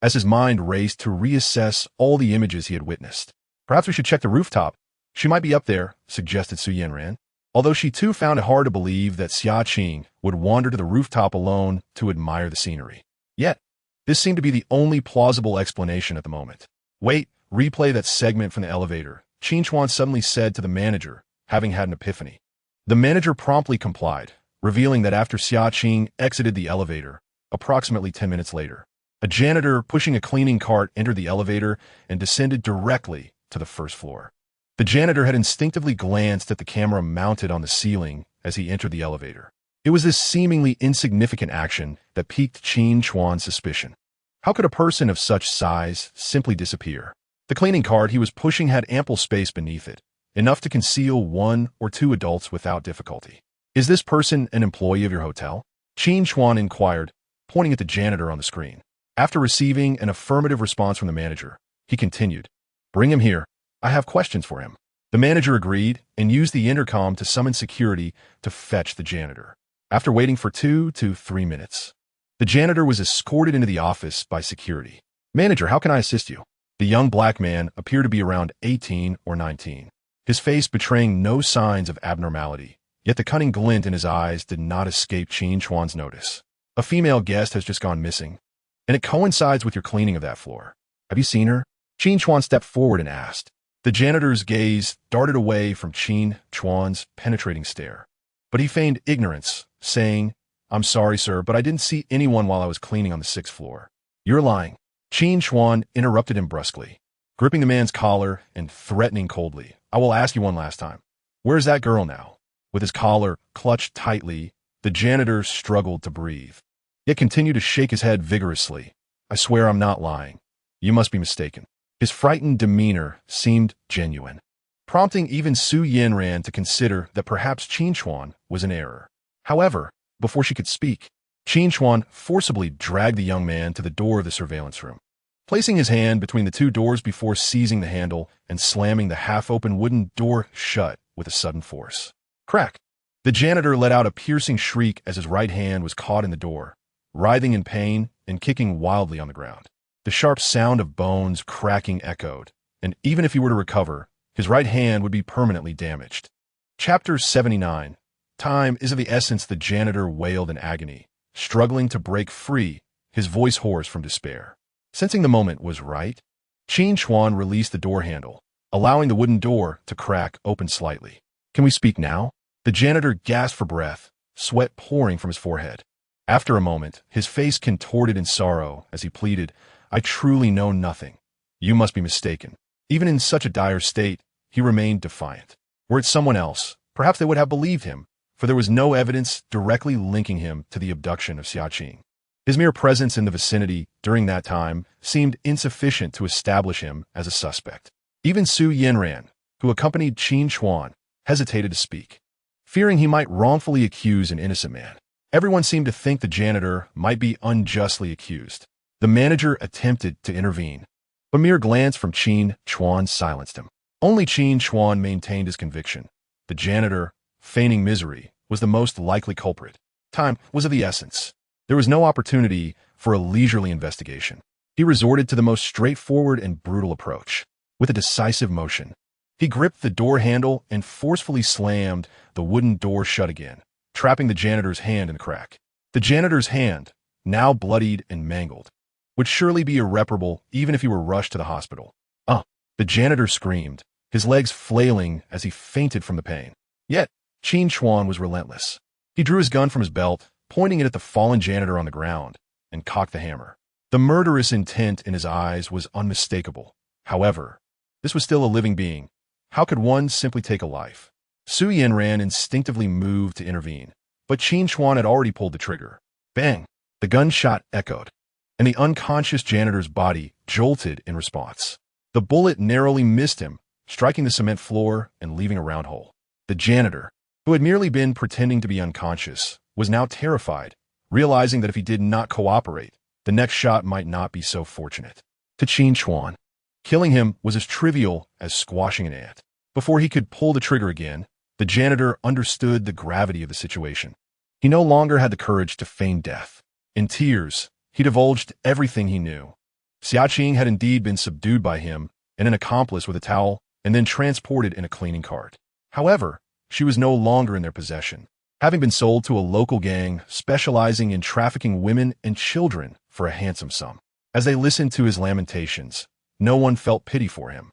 A: as his mind raced to reassess all the images he had witnessed. Perhaps we should check the rooftop. She might be up there, suggested Su Yanran, although she too found it hard to believe that Xia Qing would wander to the rooftop alone to admire the scenery. Yet, this seemed to be the only plausible explanation at the moment. Wait, replay that segment from the elevator, Qin Chuan suddenly said to the manager, having had an epiphany. The manager promptly complied, revealing that after Xia Qing exited the elevator, approximately 10 minutes later, a janitor pushing a cleaning cart entered the elevator and descended directly to the first floor. The janitor had instinctively glanced at the camera mounted on the ceiling as he entered the elevator. It was this seemingly insignificant action that piqued Qin Chuan's suspicion. How could a person of such size simply disappear? The cleaning cart he was pushing had ample space beneath it, enough to conceal 1 or 2 adults without difficulty. Is this person an employee of your hotel? Qin Chuan inquired, pointing at the janitor on the screen. After receiving an affirmative response from the manager, he continued, "Bring him here. I have questions for him." The manager agreed and used the intercom to summon security to fetch the janitor. After waiting for 2 to 3 minutes, the janitor was escorted into the office by security. "Manager, how can I assist you?" The young black man appeared to be around 18 or 19, his face betraying no signs of abnormality, yet the cunning glint in his eyes did not escape Qin Chuan's notice. "A female guest has just gone missing, and it coincides with your cleaning of that floor. Have you seen her?" Qin Chuan stepped forward and asked. The janitor's gaze darted away from Qin Chuan's penetrating stare, but he feigned ignorance, saying, "I'm sorry, sir, but I didn't see anyone while I was cleaning on the 6th floor." "You're lying." Qin Chuan interrupted him brusquely, gripping the man's collar and threatening coldly, "I will ask you one last time. Where's that girl now?" With his collar clutched tightly, the janitor struggled to breathe, yet continued to shake his head vigorously. "I swear I'm not lying. You must be mistaken." His frightened demeanor seemed genuine. prompting even Su Yanran to consider that perhaps Qin Chuan was in error. However, before she could speak, Qin Chuan forcibly dragged the young man to the door of the surveillance room, placing his hand between the two doors before seizing the handle and slamming the half-open wooden door shut with a sudden force. Crack! The janitor let out a piercing shriek as his right hand was caught in the door, writhing in pain and kicking wildly on the ground. The sharp sound of bones cracking echoed, and even if he were to recover, his right hand would be permanently damaged. Chapter 79. Time is of the essence, the janitor wailed in agony, struggling to break free, his voice hoarse from despair. Sensing the moment was right, Qin Chuan released the door handle, allowing the wooden door to crack open slightly. Can we speak now? The janitor gasped for breath, sweat pouring from his forehead. After a moment, his face contorted in sorrow as he pleaded, I truly know nothing. You must be mistaken. Even in such a dire state, he remained defiant. Were it someone else, perhaps they would have believed him, for there was no evidence directly linking him to the abduction of Xiaqing. His mere presence in the vicinity during that time seemed insufficient to establish him as a suspect. Even Su Yanran, who accompanied Qin Chuan, hesitated to speak, fearing he might wrongfully accuse an innocent man. Everyone seemed to think the janitor might be unjustly accused. The manager attempted to intervene, but a mere glance from Qin Chuan silenced him. Only Qin Chuan maintained his conviction. The janitor, feigning misery, was the most likely culprit. Time was of the essence. There was no opportunity for a leisurely investigation. He resorted to the most straightforward and brutal approach. With a decisive motion, he gripped the door handle and forcefully slammed the wooden door shut again, trapping the janitor's hand in the crack. The janitor's hand, now bloodied and mangled, would surely be irreparable even if he were rushed to the hospital. The janitor screamed, his legs flailing as he fainted from the pain. Yet, Qin Chuan was relentless. He drew his gun from his belt, pointing it at the fallen janitor on the ground, and cocked the hammer. The murderous intent in his eyes was unmistakable. However, this was still a living being. How could one simply take a life? Su Yanran instinctively moved to intervene, but Qin Chuan had already pulled the trigger. Bang! The gunshot echoed, and the unconscious janitor's body jolted in response. The bullet narrowly missed him, striking the cement floor and leaving a round hole. The janitor, who had merely been pretending to be unconscious, was now terrified, realizing that if he did not cooperate, the next shot might not be so fortunate. To Qin Chuan, killing him was as trivial as squashing an ant. Before he could pull the trigger again, the janitor understood the gravity of the situation. He no longer had the courage to feign death. In tears, he divulged everything he knew. Xiaqing had indeed been subdued by him and an accomplice with a towel, and then transported in a cleaning cart. However, she was no longer in their possession, having been sold to a local gang specializing in trafficking women and children for a handsome sum. As they listened to his lamentations, no one felt pity for him.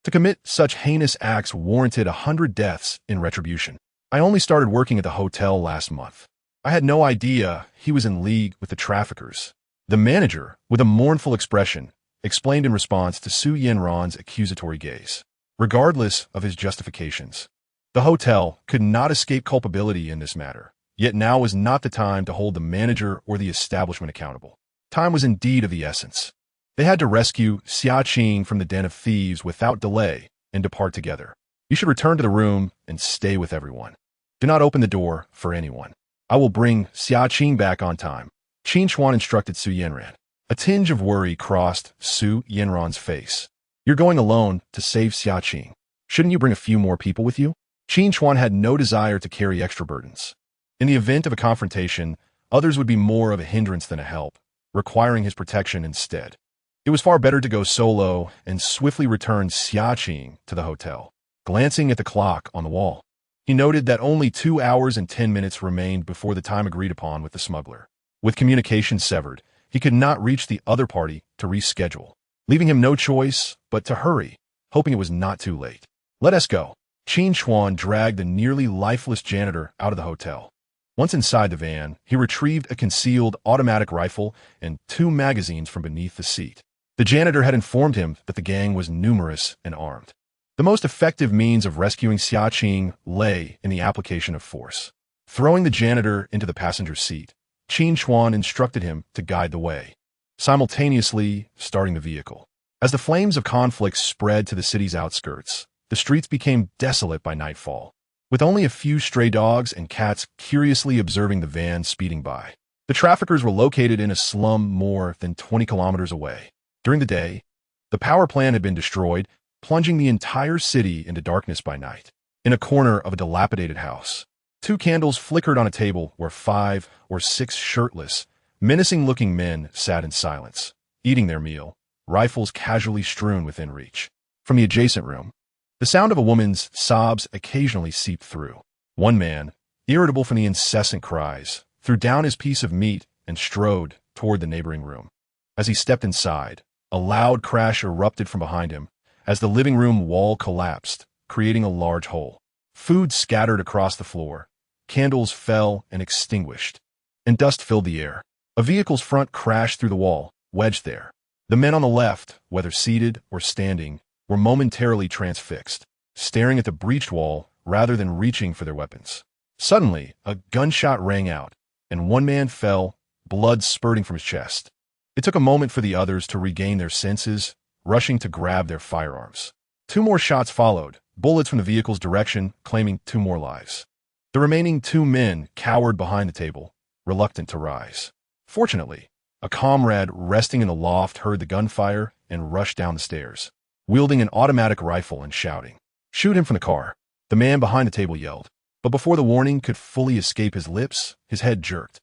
A: To commit such heinous acts warranted 100 deaths in retribution. I only started working at the hotel last month. I had no idea he was in league with the traffickers. The manager, with a mournful expression, explained in response to Su Yanran's accusatory gaze. Regardless of his justifications, the hotel could not escape culpability in this matter, yet now was not the time to hold the manager or the establishment accountable. Time was indeed of the essence. They had to rescue Xiaqing from the den of thieves without delay and depart together. You should return to the room and stay with everyone. Do not open the door for anyone. I will bring Xiaqing back on time. Qin Chuan instructed Su Yanran. A tinge of worry crossed Su Yanran's face. You're going alone to save Xiaqing. Shouldn't you bring a few more people with you? Qin Chuan had no desire to carry extra burdens. In the event of a confrontation, others would be more of a hindrance than a help, requiring his protection instead. It was far better to go solo and swiftly return Xiaqing to the hotel. Glancing at the clock on the wall, he noted that only 2 hours and 10 minutes remained before the time agreed upon with the smuggler. With communication severed, he could not reach the other party to reschedule, leaving him no choice but to hurry, hoping it was not too late. Let us go. Qin Chuan dragged the nearly lifeless janitor out of the hotel. Once inside the van, he retrieved a concealed automatic rifle and 2 magazines from beneath the seat. The janitor had informed him that the gang was numerous and armed. The most effective means of rescuing Xiaqing lay in the application of force. Throwing the janitor into the passenger seat, Qin Chuan instructed him to guide the way, simultaneously starting the vehicle. As the flames of conflict spread to the city's outskirts, The streets became desolate by nightfall, with only a few stray dogs and cats curiously observing the van speeding by. The traffickers were located in a slum more than 20 kilometers away. During the day, the power plant had been destroyed, plunging the entire city into darkness by night. In a corner of a dilapidated house, 2 candles flickered on a table where 5 or 6 shirtless, menacing-looking men sat in silence, eating their meal, rifles casually strewn within reach. From the adjacent room, the sound of a woman's sobs occasionally seeped through. One man, irritable from the incessant cries, threw down his piece of meat and strode toward the neighboring room. As he stepped inside, a loud crash erupted from behind him as the living room wall collapsed, creating a large hole. Food scattered across the floor, candles fell and extinguished, and dust filled the air. A vehicle's front crashed through the wall, wedged there. The men on the left, whether seated or standing, were momentarily transfixed, staring at the breached wall rather than reaching for their weapons. Suddenly, a gunshot rang out, and one man fell, blood spurting from his chest. It took a moment for the others to regain their senses, rushing to grab their firearms. 2 more shots followed, bullets from the vehicle's direction claiming 2 more lives. The remaining 2 men cowered behind the table, reluctant to rise. Fortunately, a comrade resting in the loft heard the gunfire and rushed down the stairs, wielding an automatic rifle and shouting, "Shoot him from the car!" The man behind the table yelled, but before the warning could fully escape his lips, his head jerked,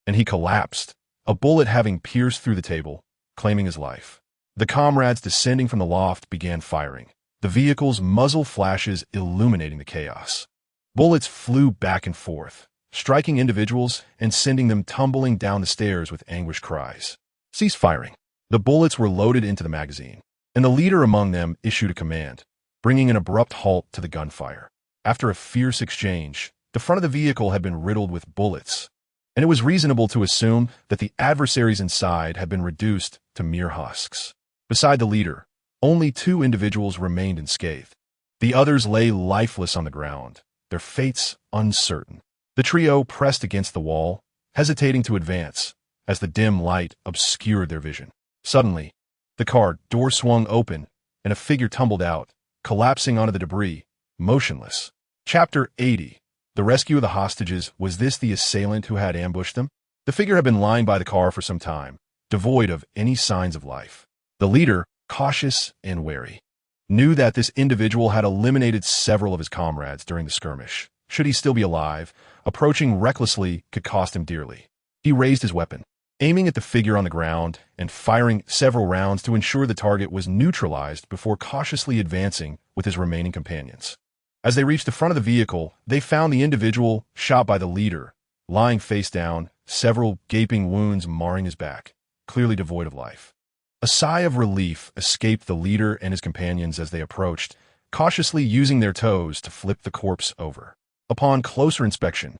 A: and he collapsed, a bullet having pierced through the table, claiming his life. The comrades descending from the loft began firing, the vehicle's muzzle flashes illuminating the chaos. Bullets flew back and forth, striking individuals and sending them tumbling down the stairs with anguished cries. "Cease firing." The bullets were loaded into the magazine, and the leader among them issued a command, bringing an abrupt halt to the gunfire. After a fierce exchange, the front of the vehicle had been riddled with bullets, and it was reasonable to assume that the adversaries inside had been reduced to mere husks. Beside the leader, only 2 individuals remained unscathed. The others lay lifeless on the ground, their fates uncertain. The trio pressed against the wall, hesitating to advance, as the dim light obscured their vision. Suddenly, the car door swung open, and a figure tumbled out, collapsing onto the debris, motionless. Chapter 80. The rescue of the hostages. Was this the assailant who had ambushed them? The figure had been lying by the car for some time, devoid of any signs of life. The leader, cautious and wary, knew that this individual had eliminated several of his comrades during the skirmish. Should he still be alive, approaching recklessly could cost him dearly. He raised his weapon, aiming at the figure on the ground and firing several rounds to ensure the target was neutralized before cautiously advancing with his remaining companions. As they reached the front of the vehicle, they found the individual shot by the leader, lying face down, several gaping wounds marring his back, clearly devoid of life. A sigh of relief escaped the leader and his companions as they approached, cautiously using their toes to flip the corpse over. Upon closer inspection,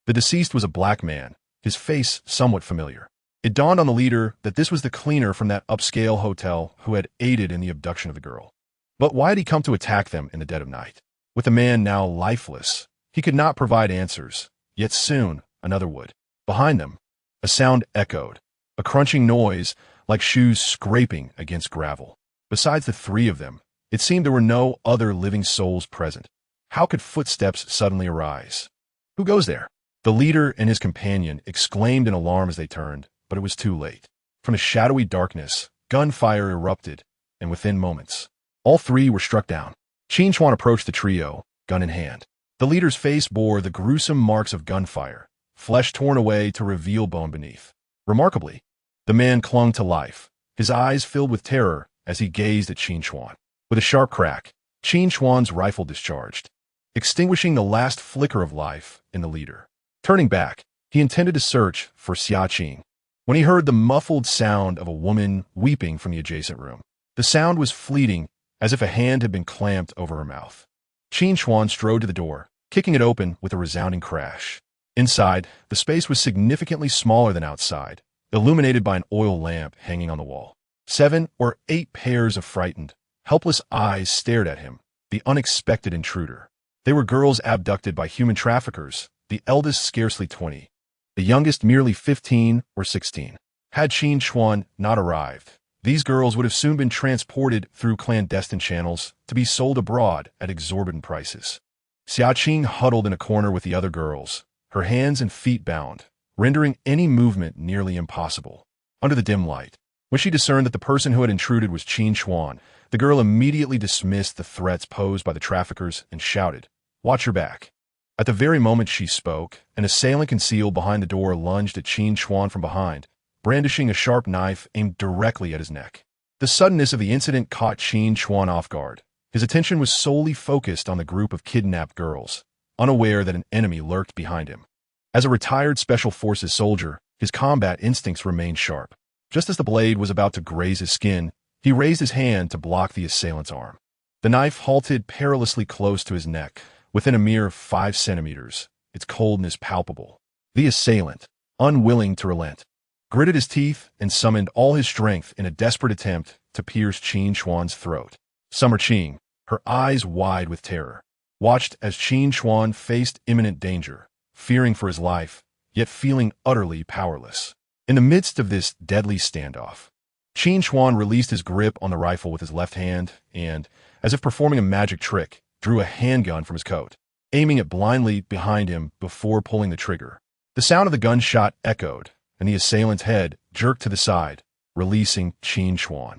A: the deceased was a black man, his face somewhat familiar. It dawned on the leader that this was the cleaner from that upscale hotel who had aided in the abduction of the girl. But why had he come to attack them in the dead of night? With the man now lifeless, he could not provide answers, yet soon another would. Behind them, a sound echoed, a crunching noise like shoes scraping against gravel. Besides the 3 of them, it seemed there were no other living souls present. How could footsteps suddenly arise? "Who goes there?" The leader and his companion exclaimed in alarm as they turned, but it was too late. From the shadowy darkness, gunfire erupted, and within moments, all 3 were struck down. Qin Chuan approached the trio, gun in hand. The leader's face bore the gruesome marks of gunfire, flesh torn away to reveal bone beneath. Remarkably, the man clung to life, his eyes filled with terror as he gazed at Qin Chuan. With a sharp crack, Qin Chuan's rifle discharged, extinguishing the last flicker of life in the leader. Turning back, he intended to search for Xia Qing when he heard the muffled sound of a woman weeping from the adjacent room. The sound was fleeting, as if a hand had been clamped over her mouth. Qin Chuan strode to the door, kicking it open with a resounding crash. Inside, the space was significantly smaller than outside, illuminated by an oil lamp hanging on the wall. 7 or 8 pairs of frightened, helpless eyes stared at him, the unexpected intruder. They were girls abducted by human traffickers, the eldest scarcely 20, the youngest merely 15 or 16. Had Qin Chuan not arrived, These girls would have soon been transported through clandestine channels to be sold abroad at exorbitant prices. Xiaoqing huddled in a corner with the other girls, her hands and feet bound, rendering any movement nearly impossible. Under the dim light, when she discerned that the person who had intruded was Qin Chuan, the girl immediately dismissed the threats posed by the traffickers and shouted, "Watch your back." At the very moment she spoke, an assailant concealed behind the door lunged at Qin Chuan from behind, brandishing a sharp knife aimed directly at his neck. The suddenness of the incident caught Qin Chuan off guard. His attention was solely focused on the group of kidnapped girls, unaware that an enemy lurked behind him. As a retired Special Forces soldier, his combat instincts remained sharp. Just as the blade was about to graze his skin, he raised his hand to block the assailant's arm. The knife halted perilously close to his neck, within a mere 5 centimeters, its coldness palpable. The assailant, unwilling to relent, gritted his teeth and summoned all his strength in a desperate attempt to pierce Qin Chuan's throat. Summer Qing, her eyes wide with terror, watched as Qin Chuan faced imminent danger, fearing for his life, yet feeling utterly powerless. In the midst of this deadly standoff, Qin Chuan released his grip on the rifle with his left hand and, as if performing a magic trick, drew a handgun from his coat, aiming it blindly behind him before pulling the trigger. The sound of the gunshot echoed, and the assailant's head jerked to the side, releasing Qin Chuan,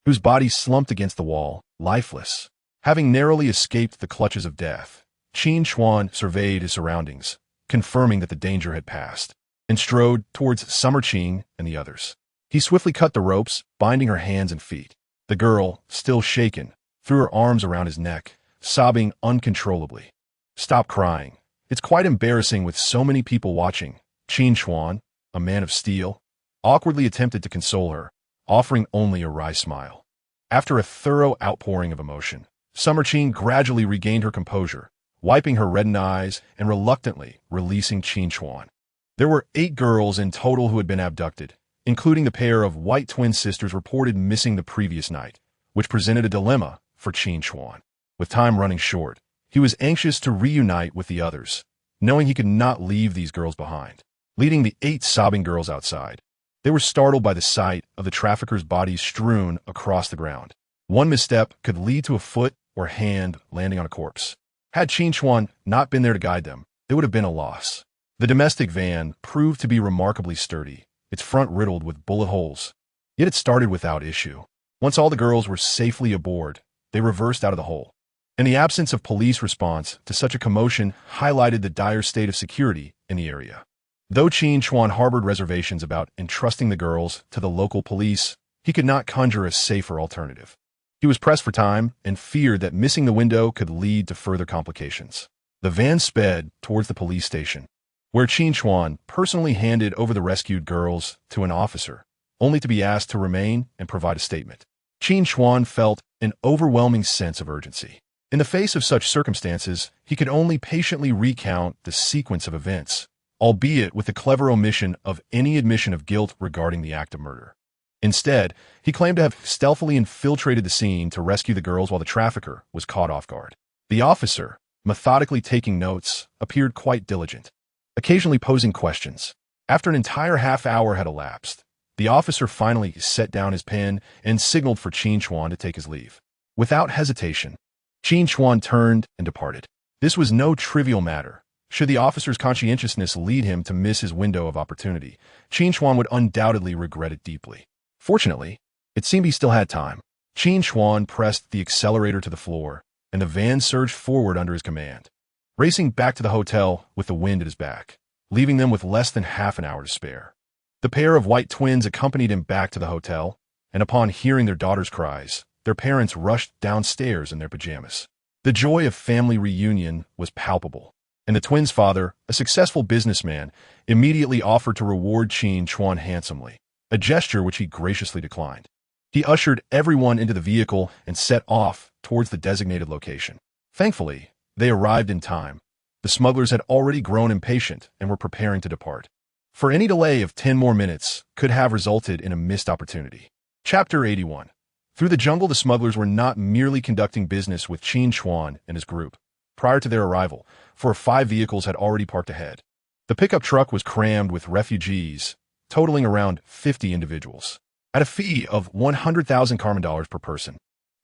A: whose body slumped against the wall, lifeless. Having narrowly escaped the clutches of death, Qin Chuan surveyed his surroundings, confirming that the danger had passed, and strode towards Summer Qing and the others. He swiftly cut the ropes, binding her hands and feet. The girl, still shaken, threw her arms around his neck, sobbing uncontrollably. "Stop crying. It's quite embarrassing with so many people watching." Qin Chuan, a man of steel, awkwardly attempted to console her, offering only a wry smile. After a thorough outpouring of emotion, Summer Qing gradually regained her composure, wiping her reddened eyes and reluctantly releasing Qin Chuan. There were 8 girls in total who had been abducted, including the pair of white twin sisters reported missing the previous night, which presented a dilemma for Qin Chuan. With time running short, he was anxious to reunite with the others, knowing he could not leave these girls behind. Leading the 8 sobbing girls outside, they were startled by the sight of the traffickers' bodies strewn across the ground. One misstep could lead to a foot or hand landing on a corpse. Had Qin Chuan not been there to guide them, it would have been a loss. The domestic van proved to be remarkably sturdy, its front riddled with bullet holes. Yet it started without issue. Once all the girls were safely aboard, they reversed out of the hole. And the absence of police response to such a commotion highlighted the dire state of security in the area. Though Qin Chuan harbored reservations about entrusting the girls to the local police, he could not conjure a safer alternative. He was pressed for time and feared that missing the window could lead to further complications. The van sped towards the police station, where Qin Chuan personally handed over the rescued girls to an officer, only to be asked to remain and provide a statement. Qin Chuan felt an overwhelming sense of urgency. In the face of such circumstances, he could only patiently recount the sequence of events, albeit with the clever omission of any admission of guilt regarding the act of murder. Instead, he claimed to have stealthily infiltrated the scene to rescue the girls while the trafficker was caught off guard. The officer, methodically taking notes, appeared quite diligent, occasionally posing questions. After an entire half-hour had elapsed, the officer finally set down his pen and signaled for Qin Chuan to take his leave. Without hesitation, Qin Chuan turned and departed. This was no trivial matter. Should the officer's conscientiousness lead him to miss his window of opportunity, Qin Chuan would undoubtedly regret it deeply. Fortunately, it seemed he still had time. Qin Chuan pressed the accelerator to the floor, and the van surged forward under his command, racing back to the hotel with the wind at his back, leaving them with less than half an hour to spare. The pair of white twins accompanied him back to the hotel, and upon hearing their daughter's cries, their parents rushed downstairs in their pajamas. The joy of family reunion was palpable, and the twins' father, a successful businessman, immediately offered to reward Qin Chuan handsomely, a gesture which he graciously declined. He ushered everyone into the vehicle and set off towards the designated location. Thankfully, they arrived in time. The smugglers had already grown impatient and were preparing to depart. For any delay of 10 more minutes could have resulted in a missed opportunity. Chapter 81. Through the jungle, the smugglers were not merely conducting business with Qin Chuan and his group. Prior to their arrival, 4 or 5 vehicles had already parked ahead. The pickup truck was crammed with refugees, totaling around 50 individuals. at a fee of 100,000 Carmen dollars per person.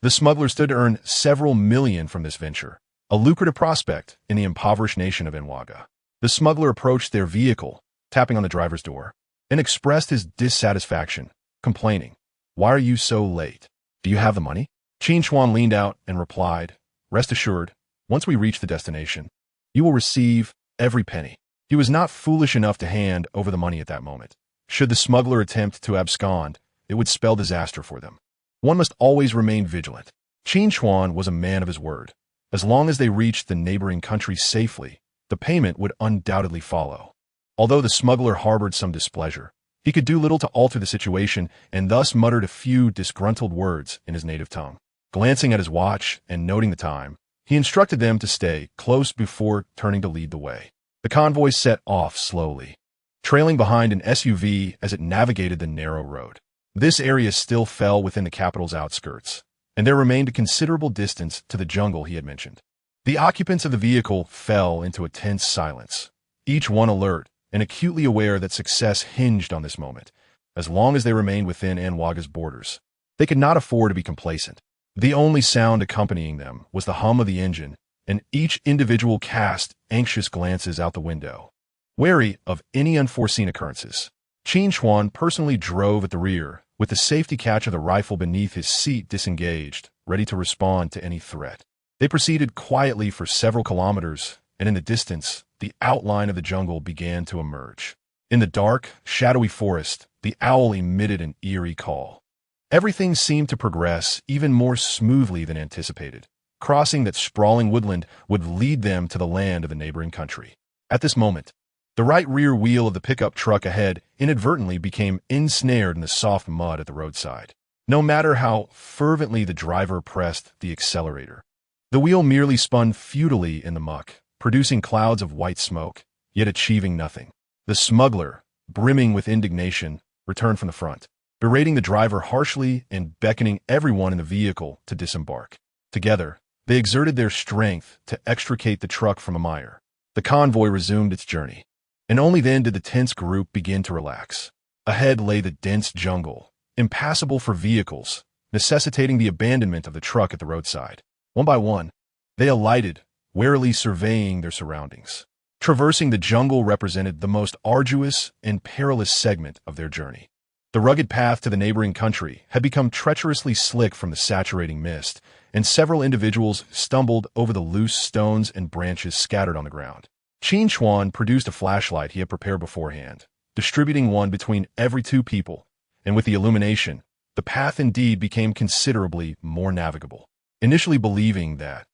A: The smuggler stood to earn several million from this venture, a lucrative prospect in the impoverished nation of Enwaga. The smuggler approached their vehicle, tapping on the driver's door, and expressed his dissatisfaction, complaining, "Why are you so late? Do you have the money?" Qin Chuan leaned out and replied, "Rest assured, once we reach the destination, you will receive every penny." He was not foolish enough to hand over the money at that moment. Should the smuggler attempt to abscond, it would spell disaster for them. One must always remain vigilant. Qin Chuan was a man of his word. As long as they reached the neighboring country safely, the payment would undoubtedly follow. Although the smuggler harbored some displeasure, he could do little to alter the situation and thus muttered a few disgruntled words in his native tongue. Glancing at his watch and noting the time, he instructed them to stay close before turning to lead the way. The convoy set off slowly, trailing behind an SUV as it navigated the narrow road. This area still fell within the capital's outskirts, and there remained a considerable distance to the jungle he had mentioned. The occupants of the vehicle fell into a tense silence, each one alert and acutely aware that success hinged on this moment. As long as they remained within Enwaga's borders, they could not afford to be complacent. The only sound accompanying them was the hum of the engine, and each individual cast anxious glances out the window, wary of any unforeseen occurrences. Qin Chuan personally drove at the rear, with the safety catch of the rifle beneath his seat disengaged, ready to respond to any threat. They proceeded quietly for several kilometers, and in the distance, the outline of the jungle began to emerge. In the dark, shadowy forest, the owl emitted an eerie call. Everything seemed to progress even more smoothly than anticipated. Crossing that sprawling woodland would lead them to the land of the neighboring country. At this moment, the right rear wheel of the pickup truck ahead inadvertently became ensnared in the soft mud at the roadside. No matter how fervently the driver pressed the accelerator, the wheel merely spun futilely in the muck, producing clouds of white smoke, yet achieving nothing. The smuggler, brimming with indignation, returned from the front, berating the driver harshly and beckoning everyone in the vehicle to disembark. Together, they exerted their strength to extricate the truck from a mire. The convoy resumed its journey, and only then did the tense group begin to relax. Ahead lay the dense jungle, impassable for vehicles, necessitating the abandonment of the truck at the roadside. One by one, they alighted, warily surveying their surroundings. Traversing the jungle represented the most arduous and perilous segment of their journey. The rugged path to the neighboring country had become treacherously slick from the saturating mist, and several individuals stumbled over the loose stones and branches scattered on the ground. Qin Chuan produced a flashlight he had prepared beforehand, distributing one between every two people, and with the illumination, the path indeed became considerably more navigable. Initially believing that,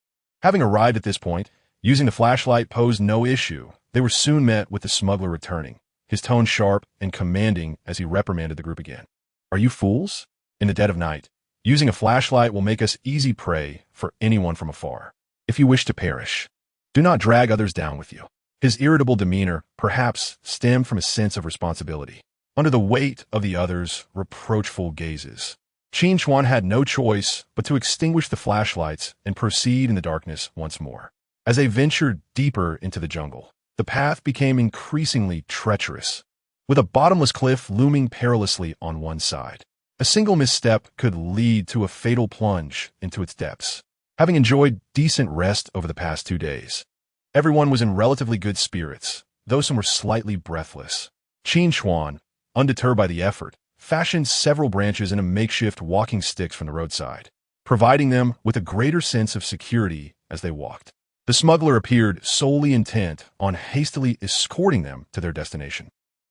A: having arrived at this point, using the flashlight posed no issue, they were soon met with the smuggler returning, his tone sharp and commanding as he reprimanded the group again. "Are you fools? In the dead of night, using a flashlight will make us easy prey for anyone from afar. If you wish to perish, do not drag others down with you." His irritable demeanor perhaps stemmed from a sense of responsibility. Under the weight of the others' reproachful gazes, Qin Chuan had no choice but to extinguish the flashlights and proceed in the darkness once more. As they ventured deeper into the jungle, the path became increasingly treacherous, with a bottomless cliff looming perilously on one side. A single misstep could lead to a fatal plunge into its depths. Having enjoyed decent rest over the past 2 days, everyone was in relatively good spirits, though some were slightly breathless. Qin Chuan, undeterred by the effort, fashioned several branches and makeshift walking sticks from the roadside, providing them with a greater sense of security as they walked. The smuggler appeared solely intent on hastily escorting them to their destination,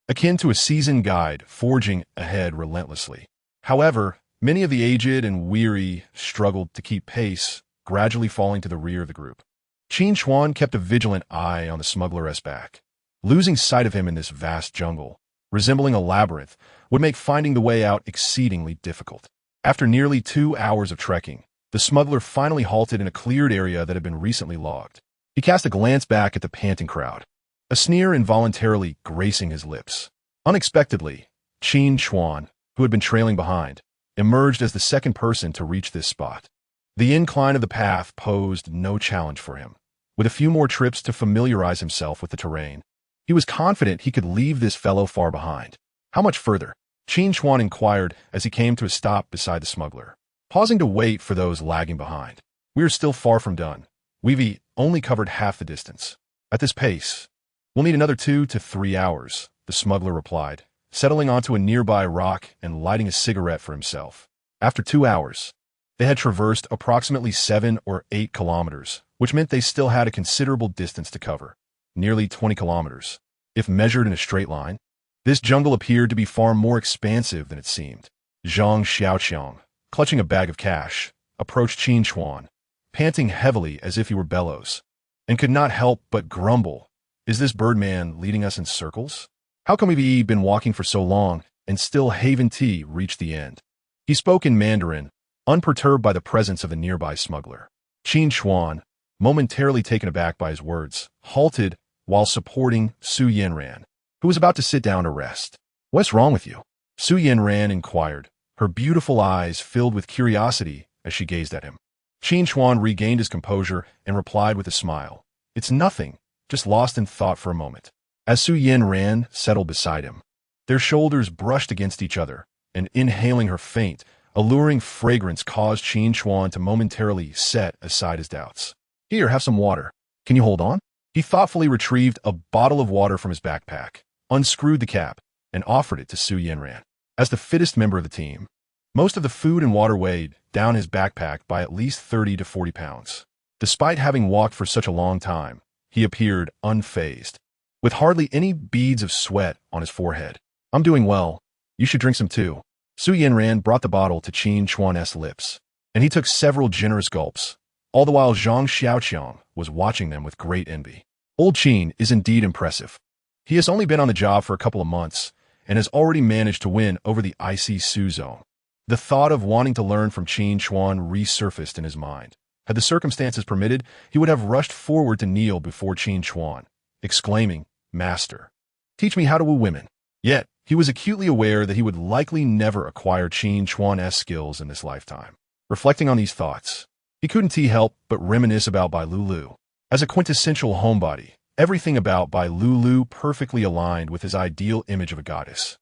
A: akin to a seasoned guide forging ahead relentlessly. However, many of the aged and weary struggled to keep pace, gradually falling to the rear of the group. Qin Chuan kept a vigilant eye on the smuggler's back. Losing sight of him in this vast jungle, resembling a labyrinth, would make finding the way out exceedingly difficult. After nearly 2 hours of trekking, the smuggler finally halted in a cleared area that had been recently logged. He cast a glance back at the panting crowd, a sneer involuntarily gracing his lips. Unexpectedly, Qin Chuan, who had been trailing behind, emerged as the second person to reach this spot. The incline of the path posed no challenge for him. With a few more trips to familiarize himself with the terrain, he was confident he could leave this fellow far behind. How much further? Qin Chuan inquired as he came to a stop beside the smuggler, pausing to wait for those lagging behind. "We are still far from done. We've only covered half the distance. At this pace, we'll need another 2 to 3 hours, the smuggler replied, settling onto a nearby rock and lighting a cigarette for himself. After 2 hours, they had traversed approximately 7 or 8 kilometers, which meant they still had a considerable distance to cover, nearly 20 kilometers. If measured in a straight line, this jungle appeared to be far more expansive than it seemed. Zhang Xiaoqiang, clutching a bag of cash, approached Qin Chuan, panting heavily as if he were bellows, and could not help but grumble, "Is this birdman leading us in circles? How come we've been walking for so long and still haven't reached the end?" He spoke in Mandarin, unperturbed by the presence of a nearby smuggler. Qin Chuan, momentarily taken aback by his words, halted while supporting Su Yanran, who was about to sit down to rest. "What's wrong with you?" Su Yanran inquired, her beautiful eyes filled with curiosity as she gazed at him. Qin Chuan regained his composure and replied with a smile, "It's nothing, just lost in thought for a moment." As Su Yanran settled beside him, their shoulders brushed against each other, and inhaling her faint, alluring fragrance caused Qin Chuan to momentarily set aside his doubts. "Here, have some water. Can you hold on?" He thoughtfully retrieved a bottle of water from his backpack, unscrewed the cap, and offered it to Su Yanran. As the fittest member of the team, most of the food and water weighed down his backpack by at least 30 to 40 pounds. Despite having walked for such a long time, he appeared unfazed, with hardly any beads of sweat on his forehead. "I'm doing well. You should drink some too." Su Yanran brought the bottle to Qin Chuan's lips, and he took several generous gulps, all the while Zhang Xiaoqiang was watching them with great envy. Old Qin is indeed impressive. He has only been on the job for a couple of months, and has already managed to win over the icy Su zone. The thought of wanting to learn from Qin Chuan resurfaced in his mind. Had the circumstances permitted, he would have rushed forward to kneel before Qin Chuan, exclaiming, "Master, teach me how to woo women." Yet, he was acutely aware that he would likely never acquire Qin Chuan's skills in this lifetime. Reflecting on these thoughts, he couldn't help but reminisce about Bai Lulu. As a quintessential homebody, everything about Bai Lulu perfectly aligned with his ideal image of a goddess.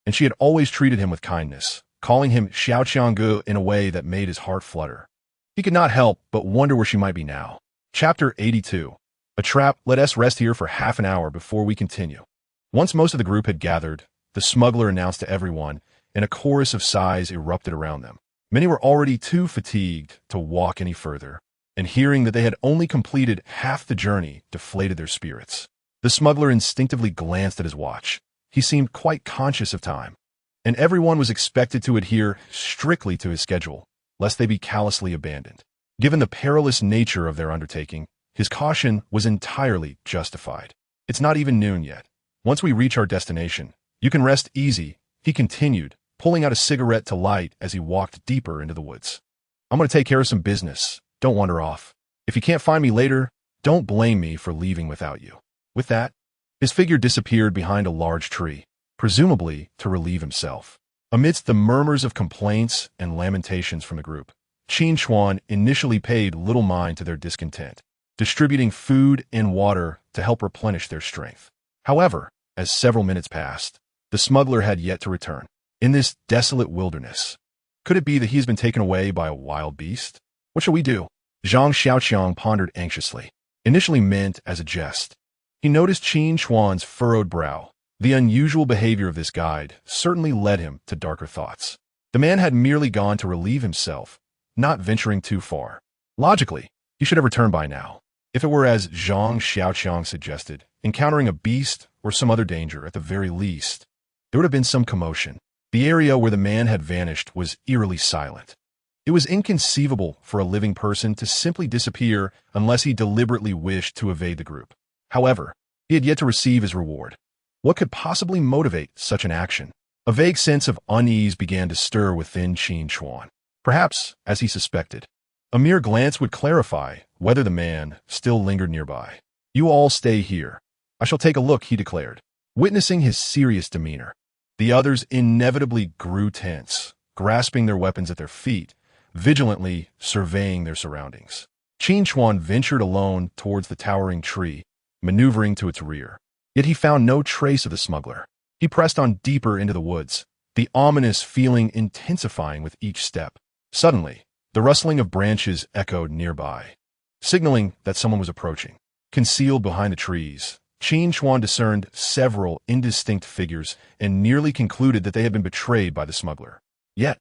A: And she had always treated him with kindness, calling him Xiaoqianggu in a way that made his heart flutter. He could not help but wonder where she might be now. Chapter 82. A trap. Let us rest here for half an hour before we continue. Once most of the group had gathered, the smuggler announced to everyone, and a chorus of sighs erupted around them. Many were already too fatigued to walk any further, and hearing that they had only completed half the journey deflated their spirits. The smuggler instinctively glanced at his watch. He seemed quite conscious of time, and everyone was expected to adhere strictly to his schedule, lest they be callously abandoned. Given the perilous nature of their undertaking, his caution was entirely justified. "It's not even noon yet. Once we reach our destination, you can rest easy," he continued, pulling out a cigarette to light as he walked deeper into the woods. "I'm going to take care of some business. Don't wander off. If you can't find me later, don't blame me for leaving without you." With that, his figure disappeared behind a large tree, presumably to relieve himself. Amidst the murmurs of complaints and lamentations from the group, Qin Chuan initially paid little mind to their discontent, distributing food and water to help replenish their strength. However, as several minutes passed, the smuggler had yet to return. In this desolate wilderness, could it be that he's been taken away by a wild beast? "What shall we do?" Zhang Xiaoqiang pondered anxiously, initially meant as a jest. He noticed Qin Chuan's furrowed brow. The unusual behavior of this guide certainly led him to darker thoughts. The man had merely gone to relieve himself, not venturing too far. Logically, he should have returned by now. If it were as Zhang Xiaoqiang suggested, encountering a beast or some other danger at the very least, there would have been some commotion. The area where the man had vanished was eerily silent. It was inconceivable for a living person to simply disappear unless he deliberately wished to evade the group. However, he had yet to receive his reward. What could possibly motivate such an action? A vague sense of unease began to stir within Qin Chuan. Perhaps, as he suspected, a mere glance would clarify whether the man still lingered nearby. "You all stay here. I shall take a look," he declared. Witnessing his serious demeanor, the others inevitably grew tense, grasping their weapons at their feet, vigilantly surveying their surroundings. Qin Chuan ventured alone towards the towering tree, maneuvering to its rear. Yet he found no trace of the smuggler. He pressed on deeper into the woods, the ominous feeling intensifying with each step. Suddenly, the rustling of branches echoed nearby, signaling that someone was approaching. Concealed behind the trees, Qin Chuan discerned several indistinct figures and nearly concluded that they had been betrayed by the smuggler. Yet,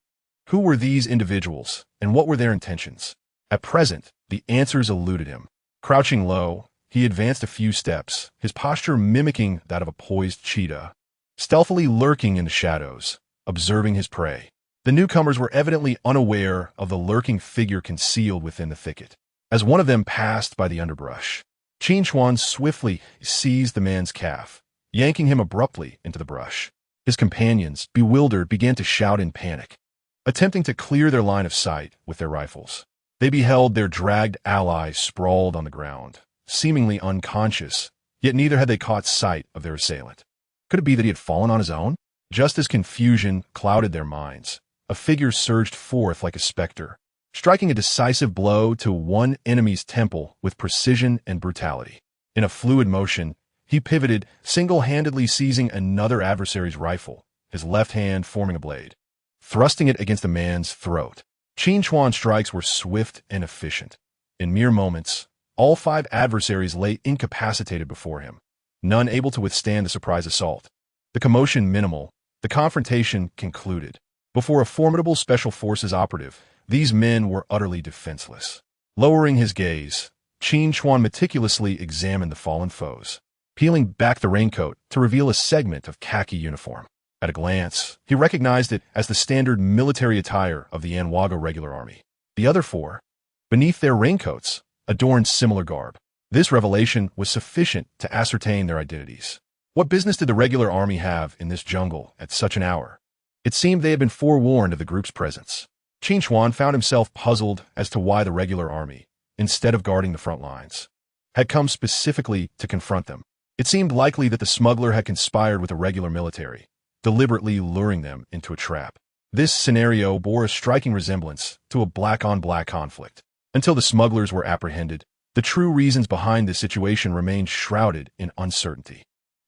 A: who were these individuals, and what were their intentions? At present, the answers eluded him. Crouching low, he advanced a few steps, his posture mimicking that of a poised cheetah, stealthily lurking in the shadows, observing his prey. The newcomers were evidently unaware of the lurking figure concealed within the thicket. As one of them passed by the underbrush, Qin Chuan swiftly seized the man's calf, yanking him abruptly into the brush. His companions, bewildered, began to shout in panic, attempting to clear their line of sight with their rifles. They beheld their dragged ally sprawled on the ground, seemingly unconscious, yet neither had they caught sight of their assailant. Could it be that he had fallen on his own? Just as confusion clouded their minds, a figure surged forth like a specter, striking a decisive blow to one enemy's temple with precision and brutality. In a fluid motion, he pivoted, single-handedly seizing another adversary's rifle, his left hand forming a blade, thrusting it against the man's throat. Qin Chuan's strikes were swift and efficient. In mere moments, all 5 adversaries lay incapacitated before him, none able to withstand the surprise assault. The commotion minimal, the confrontation concluded. Before a formidable special forces operative, these men were utterly defenseless. Lowering his gaze, Qin Chuan meticulously examined the fallen foes, peeling back the raincoat to reveal a segment of khaki uniform. At a glance, he recognized it as the standard military attire of the Anwaga Regular Army. The other 4, beneath their raincoats, adorned similar garb. This revelation was sufficient to ascertain their identities. What business did the regular army have in this jungle at such an hour? It seemed they had been forewarned of the group's presence. Qin Chuan found himself puzzled as to why the regular army, instead of guarding the front lines, had come specifically to confront them. It seemed likely that the smuggler had conspired with the regular military, deliberately luring them into a trap. This scenario bore a striking resemblance to a black-on-black conflict. Until the smugglers were apprehended, the true reasons behind this situation remained shrouded in uncertainty.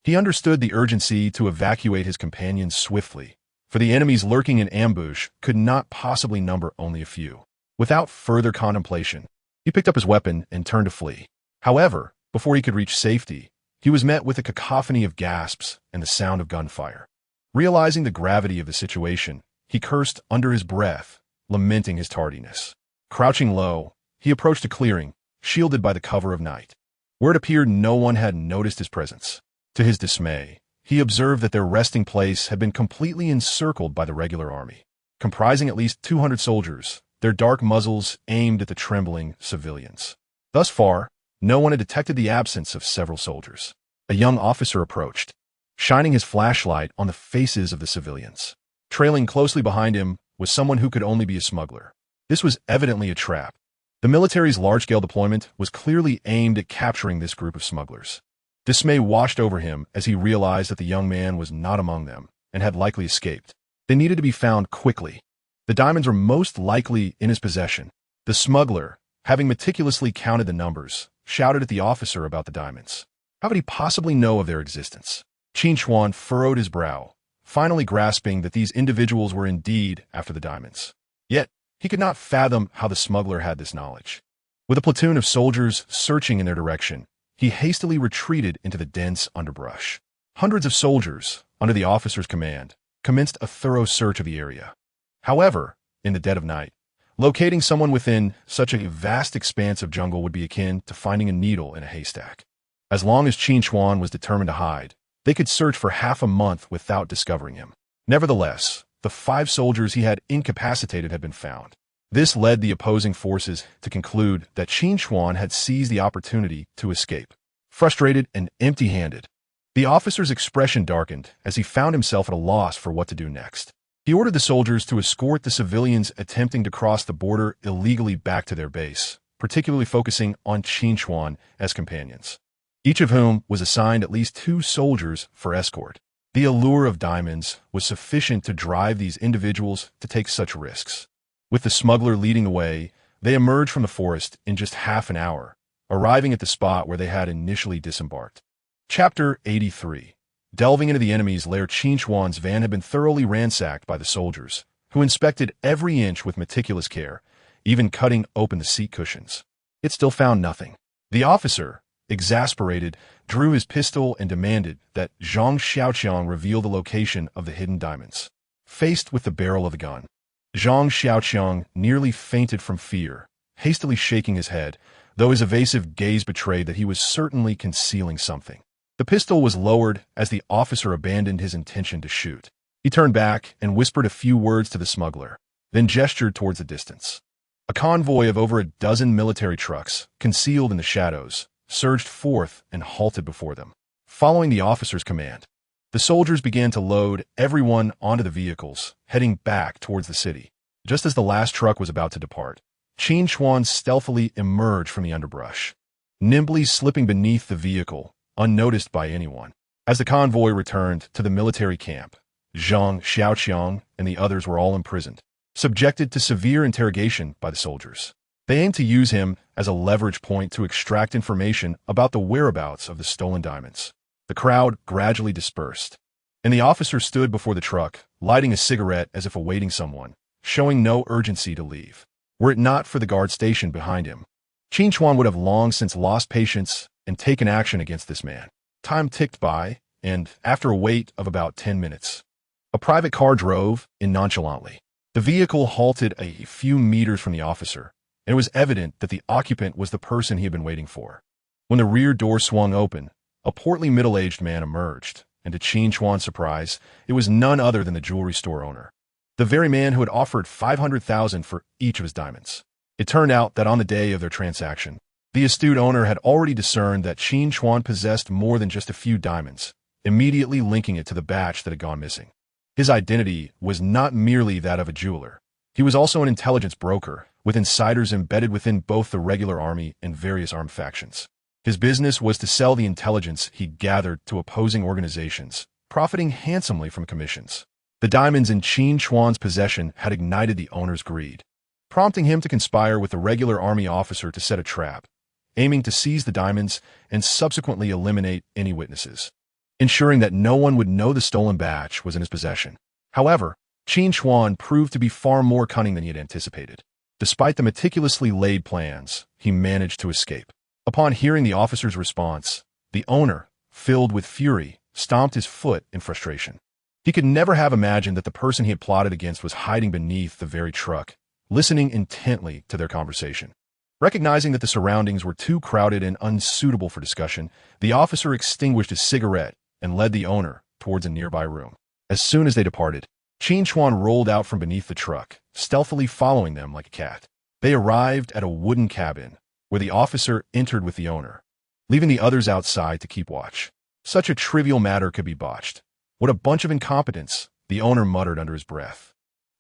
A: He understood the urgency to evacuate his companions swiftly, for the enemies lurking in ambush could not possibly number only a few. Without further contemplation, he picked up his weapon and turned to flee. However, before he could reach safety, he was met with a cacophony of gasps and the sound of gunfire. Realizing the gravity of the situation, he cursed under his breath, lamenting his tardiness. Crouching low, he approached a clearing, shielded by the cover of night, where it appeared no one had noticed his presence. To his dismay, he observed that their resting place had been completely encircled by the regular army, comprising at least 200 soldiers, their dark muzzles aimed at the trembling civilians. Thus far, no one had detected the absence of several soldiers. A young officer approached, shining his flashlight on the faces of the civilians. Trailing closely behind him was someone who could only be a smuggler. This was evidently a trap. The military's large-scale deployment was clearly aimed at capturing this group of smugglers. Dismay washed over him as he realized that the young man was not among them and had likely escaped. They needed to be found quickly. The diamonds were most likely in his possession. The smuggler, having meticulously counted the numbers, shouted at the officer about the diamonds. How could he possibly know of their existence? Qin Chuan furrowed his brow, finally grasping that these individuals were indeed after the diamonds. Yet, he could not fathom how the smuggler had this knowledge. With a platoon of soldiers searching in their direction, he hastily retreated into the dense underbrush. Hundreds of soldiers, under the officer's command, commenced a thorough search of the area. However, in the dead of night, locating someone within such a vast expanse of jungle would be akin to finding a needle in a haystack. As long as Qin Chuan was determined to hide, they could search for half a month without discovering him. Nevertheless, the 5 soldiers he had incapacitated had been found. This led the opposing forces to conclude that Qin Chuan had seized the opportunity to escape. Frustrated and empty-handed, the officer's expression darkened as he found himself at a loss for what to do next. He ordered the soldiers to escort the civilians attempting to cross the border illegally back to their base, particularly focusing on Qin Chuan as companions, each of whom was assigned at least 2 soldiers for escort. The allure of diamonds was sufficient to drive these individuals to take such risks. With the smuggler leading the way, they emerged from the forest in just half an hour, arriving at the spot where they had initially disembarked. Chapter 83. Delving into the enemy's lair, Qin Chuan's van had been thoroughly ransacked by the soldiers, who inspected every inch with meticulous care, even cutting open the seat cushions. It still found nothing. The officer, exasperated, drew his pistol and demanded that Zhang Xiaoqiang reveal the location of the hidden diamonds. Faced with the barrel of the gun, Zhang Xiaoqiang nearly fainted from fear, hastily shaking his head, though his evasive gaze betrayed that he was certainly concealing something. The pistol was lowered as the officer abandoned his intention to shoot. He turned back and whispered a few words to the smuggler, then gestured towards the distance. A convoy of over a dozen military trucks, concealed in the shadows, surged forth and halted before them. Following the officer's command, the soldiers began to load everyone onto the vehicles, heading back towards the city. Just as the last truck was about to depart, Qin Chuan stealthily emerged from the underbrush, nimbly slipping beneath the vehicle, unnoticed by anyone. As the convoy returned to the military camp, Zhang Xiaoqiang and the others were all imprisoned, subjected to severe interrogation by the soldiers. They aimed to use him as a leverage point to extract information about the whereabouts of the stolen diamonds. The crowd gradually dispersed, and the officer stood before the truck, lighting a cigarette as if awaiting someone, showing no urgency to leave. Were it not for the guard station behind him, Qin Chuan would have long since lost patience and taken action against this man. Time ticked by, and after a wait of about 10 minutes, a private car drove in nonchalantly. The vehicle halted a few meters from the officer, and it was evident that the occupant was the person he had been waiting for. When the rear door swung open, a portly middle-aged man emerged, and to Qin Chuan's surprise, it was none other than the jewelry store owner, the very man who had offered 500,000 for each of his diamonds. It turned out that on the day of their transaction, the astute owner had already discerned that Qin Chuan possessed more than just a few diamonds, immediately linking it to the batch that had gone missing. His identity was not merely that of a jeweler. He was also an intelligence broker, with insiders embedded within both the regular army and various armed factions. His business was to sell the intelligence he gathered to opposing organizations, profiting handsomely from commissions. The diamonds in Qin Chuan's possession had ignited the owner's greed, prompting him to conspire with the regular army officer to set a trap, aiming to seize the diamonds and subsequently eliminate any witnesses, ensuring that no one would know the stolen batch was in his possession. However, Qin Chuan proved to be far more cunning than he had anticipated. Despite the meticulously laid plans, he managed to escape. Upon hearing the officer's response, the owner, filled with fury, stomped his foot in frustration. He could never have imagined that the person he had plotted against was hiding beneath the very truck, listening intently to their conversation. Recognizing that the surroundings were too crowded and unsuitable for discussion, the officer extinguished his cigarette and led the owner towards a nearby room. As soon as they departed, Qin Chuan rolled out from beneath the truck, stealthily following them like a cat. They arrived at a wooden cabin, where the officer entered with the owner, leaving the others outside to keep watch. Such a trivial matter could be botched. What a bunch of incompetence, the owner muttered under his breath,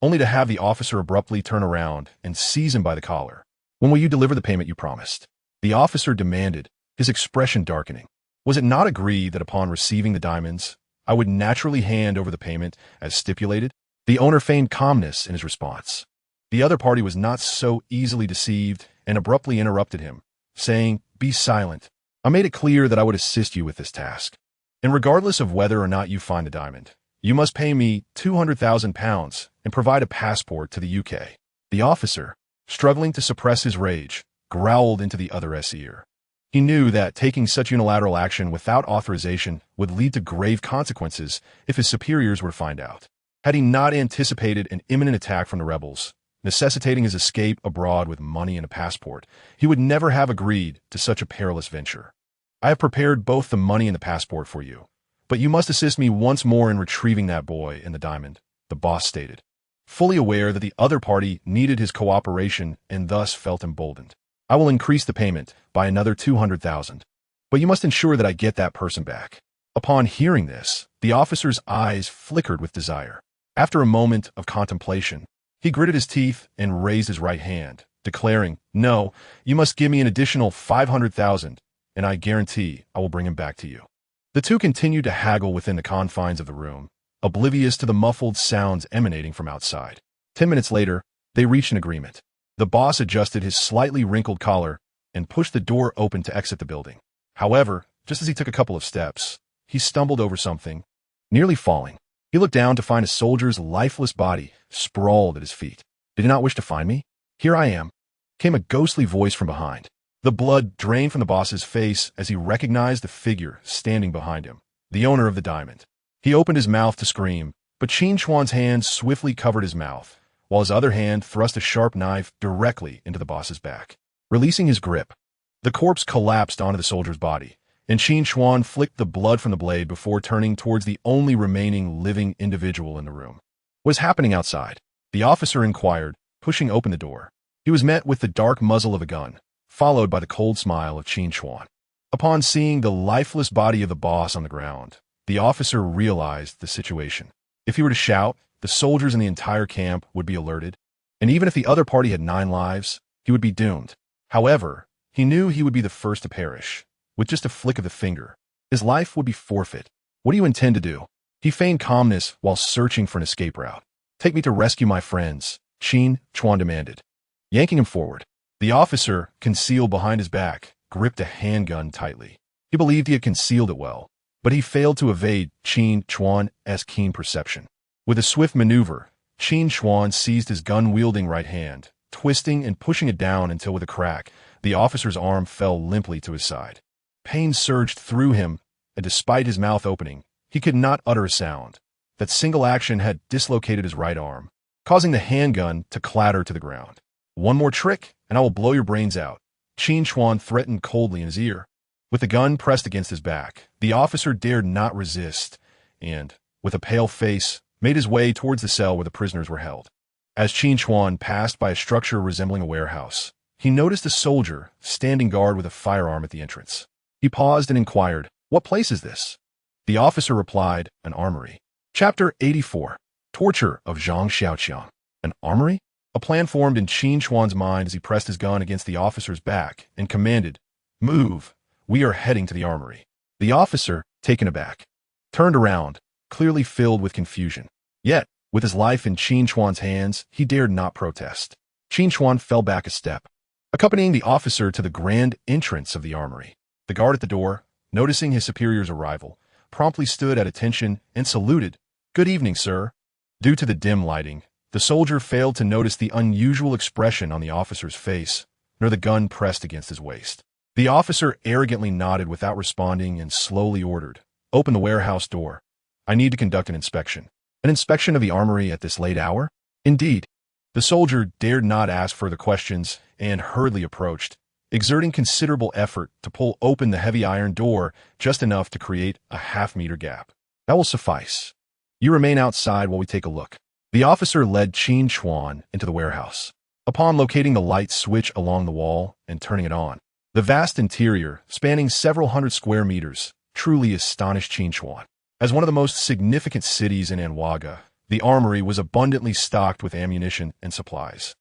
A: only to have the officer abruptly turn around and seize him by the collar. When will you deliver the payment you promised? The officer demanded, his expression darkening. Was it not agreed that upon receiving the diamonds, I would naturally hand over the payment as stipulated? The owner feigned calmness in his response. The other party was not so easily deceived and abruptly interrupted him, saying, "Be silent. I made it clear that I would assist you with this task. And regardless of whether or not you find the diamond, you must pay me 200,000 pounds and provide a passport to the UK. The officer, struggling to suppress his rage, growled into the other's ear. He knew that taking such unilateral action without authorization would lead to grave consequences if his superiors were to find out. Had he not anticipated an imminent attack from the rebels, necessitating his escape abroad with money and a passport, he would never have agreed to such a perilous venture. I have prepared both the money and the passport for you, but you must assist me once more in retrieving that boy and the diamond, the boss stated, fully aware that the other party needed his cooperation and thus felt emboldened. I will increase the payment by another 200,000, but you must ensure that I get that person back. Upon hearing this, the officer's eyes flickered with desire. After a moment of contemplation, he gritted his teeth and raised his right hand, declaring, "No, you must give me an additional 500,000, and I guarantee I will bring him back to you." The two continued to haggle within the confines of the room, oblivious to the muffled sounds emanating from outside. 10 minutes later, they reached an agreement. The boss adjusted his slightly wrinkled collar and pushed the door open to exit the building. However, just as he took a couple of steps, he stumbled over something, nearly falling. He looked down to find a soldier's lifeless body sprawled at his feet. "Did you not wish to find me? Here I am," came a ghostly voice from behind. The blood drained from the boss's face as he recognized the figure standing behind him, the owner of the diamond. He opened his mouth to scream, but Qin Chuan's hand swiftly covered his mouth, while his other hand thrust a sharp knife directly into the boss's back. Releasing his grip, the corpse collapsed onto the soldier's body, and Qin Chuan flicked the blood from the blade before turning towards the only remaining living individual in the room. "What is happening outside?" the officer inquired, pushing open the door. He was met with the dark muzzle of a gun, followed by the cold smile of Qin Chuan. Upon seeing the lifeless body of the boss on the ground, the officer realized the situation. If he were to shout, the soldiers in the entire camp would be alerted, and even if the other party had 9 lives, he would be doomed. However, he knew he would be the first to perish. With just a flick of the finger, his life would be forfeit. "What do you intend to do?" He feigned calmness while searching for an escape route. "Take me to rescue my friends," Qin Chuan demanded. Yanking him forward, the officer, concealed behind his back, gripped a handgun tightly. He believed he had concealed it well, but he failed to evade Qin Chuan's keen perception. With a swift maneuver, Qin Chuan seized his gun-wielding right hand, twisting and pushing it down until with a crack, the officer's arm fell limply to his side. Pain surged through him, and despite his mouth opening, he could not utter a sound. That single action had dislocated his right arm, causing the handgun to clatter to the ground. "One more trick, and I will blow your brains out," Qin Chuan threatened coldly in his ear. With the gun pressed against his back, the officer dared not resist, and, with a pale face, made his way towards the cell where the prisoners were held. As Qin Chuan passed by a structure resembling a warehouse, he noticed a soldier standing guard with a firearm at the entrance. He paused and inquired, "What place is this?" The officer replied, "An armory." Chapter 84. Torture of Zhang Xiaoqiang. An armory? A plan formed in Qin Chuan's mind as he pressed his gun against the officer's back and commanded, "Move. We are heading to the armory." The officer, taken aback, turned around, clearly filled with confusion. Yet, with his life in Qin Chuan's hands, he dared not protest. Qin Chuan fell back a step, accompanying the officer to the grand entrance of the armory. The guard at the door, noticing his superior's arrival, promptly stood at attention and saluted. "Good evening, sir." Due to the dim lighting, the soldier failed to notice the unusual expression on the officer's face, nor the gun pressed against his waist. The officer arrogantly nodded without responding and slowly ordered, "Open the warehouse door. I need to conduct an inspection." "An inspection of the armory at this late hour?" "Indeed." The soldier dared not ask further questions and hurriedly approached, exerting considerable effort to pull open the heavy iron door just enough to create a half-meter gap. "That will suffice. You remain outside while we take a look." The officer led Qin Chuan into the warehouse. Upon locating the light switch along the wall and turning it on, the vast interior, spanning several hundred square meters, truly astonished Qin Chuan. As one of the most significant cities in Anwaga, the armory was abundantly stocked with ammunition and supplies,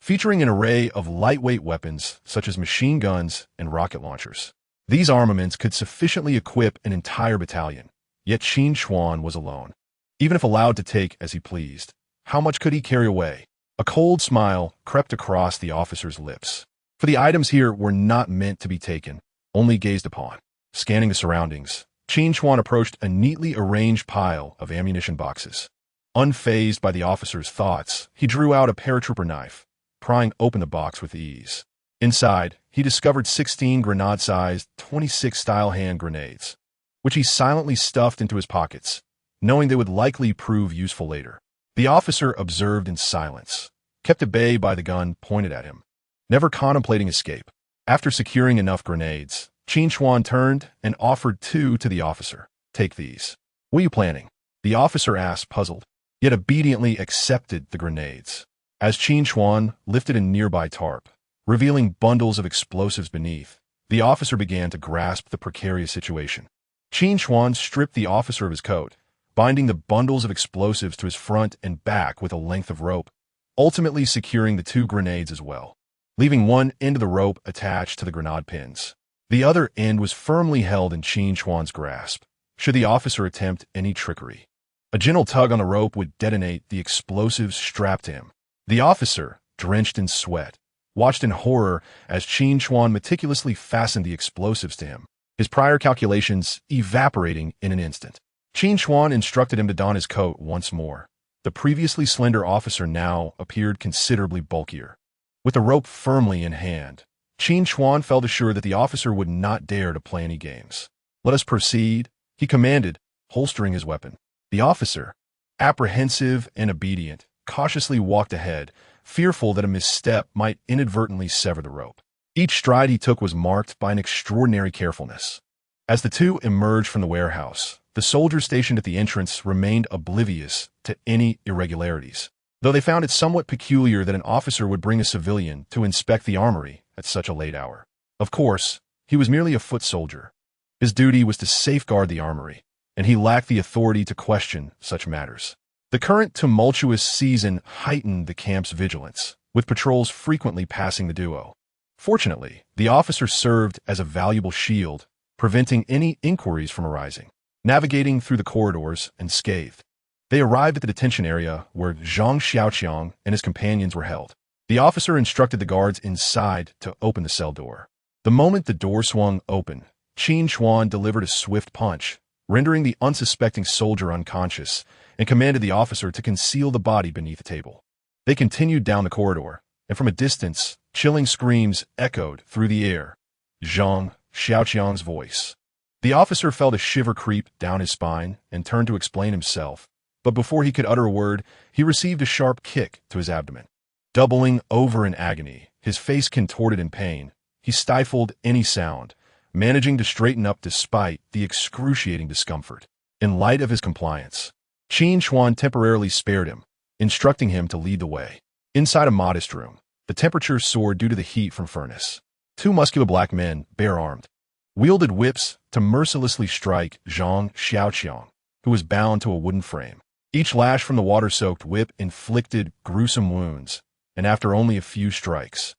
A: featuring an array of lightweight weapons such as machine guns and rocket launchers. These armaments could sufficiently equip an entire battalion, yet Qin Chuan was alone. Even if allowed to take as he pleased, how much could he carry away? A cold smile crept across the officer's lips. For the items here were not meant to be taken, only gazed upon. Scanning the surroundings, Qin Chuan approached a neatly arranged pile of ammunition boxes. Unfazed by the officer's thoughts, he drew out a paratrooper knife, prying open the box with ease. Inside, he discovered 16 grenade-sized 26-style hand grenades, which he silently stuffed into his pockets, knowing they would likely prove useful later. The officer observed in silence, kept at bay by the gun pointed at him, never contemplating escape. After securing enough grenades, Qin Chuan turned and offered 2 to the officer. "Take these." "What are you planning?" the officer asked, puzzled, yet obediently accepted the grenades. As Qin Chuan lifted a nearby tarp, revealing bundles of explosives beneath, the officer began to grasp the precarious situation. Qin Chuan stripped the officer of his coat, binding the bundles of explosives to his front and back with a length of rope, ultimately securing the 2 grenades as well, leaving one end of the rope attached to the grenade pins. The other end was firmly held in Qin Chuan's grasp, should the officer attempt any trickery. A gentle tug on the rope would detonate the explosives strapped to him. The officer, drenched in sweat, watched in horror as Qin Chuan meticulously fastened the explosives to him. his prior calculations evaporating in an instant. Qin Chuan instructed him to don his coat once more. The previously slender officer now appeared considerably bulkier. With the rope firmly in hand, Qin Chuan felt assured that the officer would not dare to play any games. "Let us proceed," he commanded, holstering his weapon. The officer, apprehensive and obedient, cautiously walked ahead, fearful that a misstep might inadvertently sever the rope. Each stride he took was marked by an extraordinary carefulness. As the two emerged from the warehouse, the soldiers stationed at the entrance remained oblivious to any irregularities, though they found it somewhat peculiar that an officer would bring a civilian to inspect the armory at such a late hour. Of course, he was merely a foot soldier. His duty was to safeguard the armory, and he lacked the authority to question such matters. The current tumultuous season heightened the camp's vigilance, with patrols frequently passing the duo. Fortunately, the officer served as a valuable shield, preventing any inquiries from arising. Navigating through the corridors unscathed, they arrived at the detention area where Zhang Xiaoqiang and his companions were held. The officer instructed the guards inside to open the cell door. The moment the door swung open, Qin Chuan delivered a swift punch, rendering the unsuspecting soldier unconscious, and commanded the officer to conceal the body beneath the table. They continued down the corridor, and from a distance, chilling screams echoed through the air. Zhang Xiaoqiang's voice. The officer felt a shiver creep down his spine and turned to explain himself, but before he could utter a word, he received a sharp kick to his abdomen. Doubling over in agony, his face contorted in pain, he stifled any sound, managing to straighten up despite the excruciating discomfort. In light of his compliance, Qin Chuan temporarily spared him, instructing him to lead the way. Inside a modest room, the temperature soared due to the heat from furnace. Two muscular black men, bare-armed, wielded whips to mercilessly strike Zhang Xiaoqiang, who was bound to a wooden frame. Each lash from the water-soaked whip inflicted gruesome wounds, and after only a few strikes,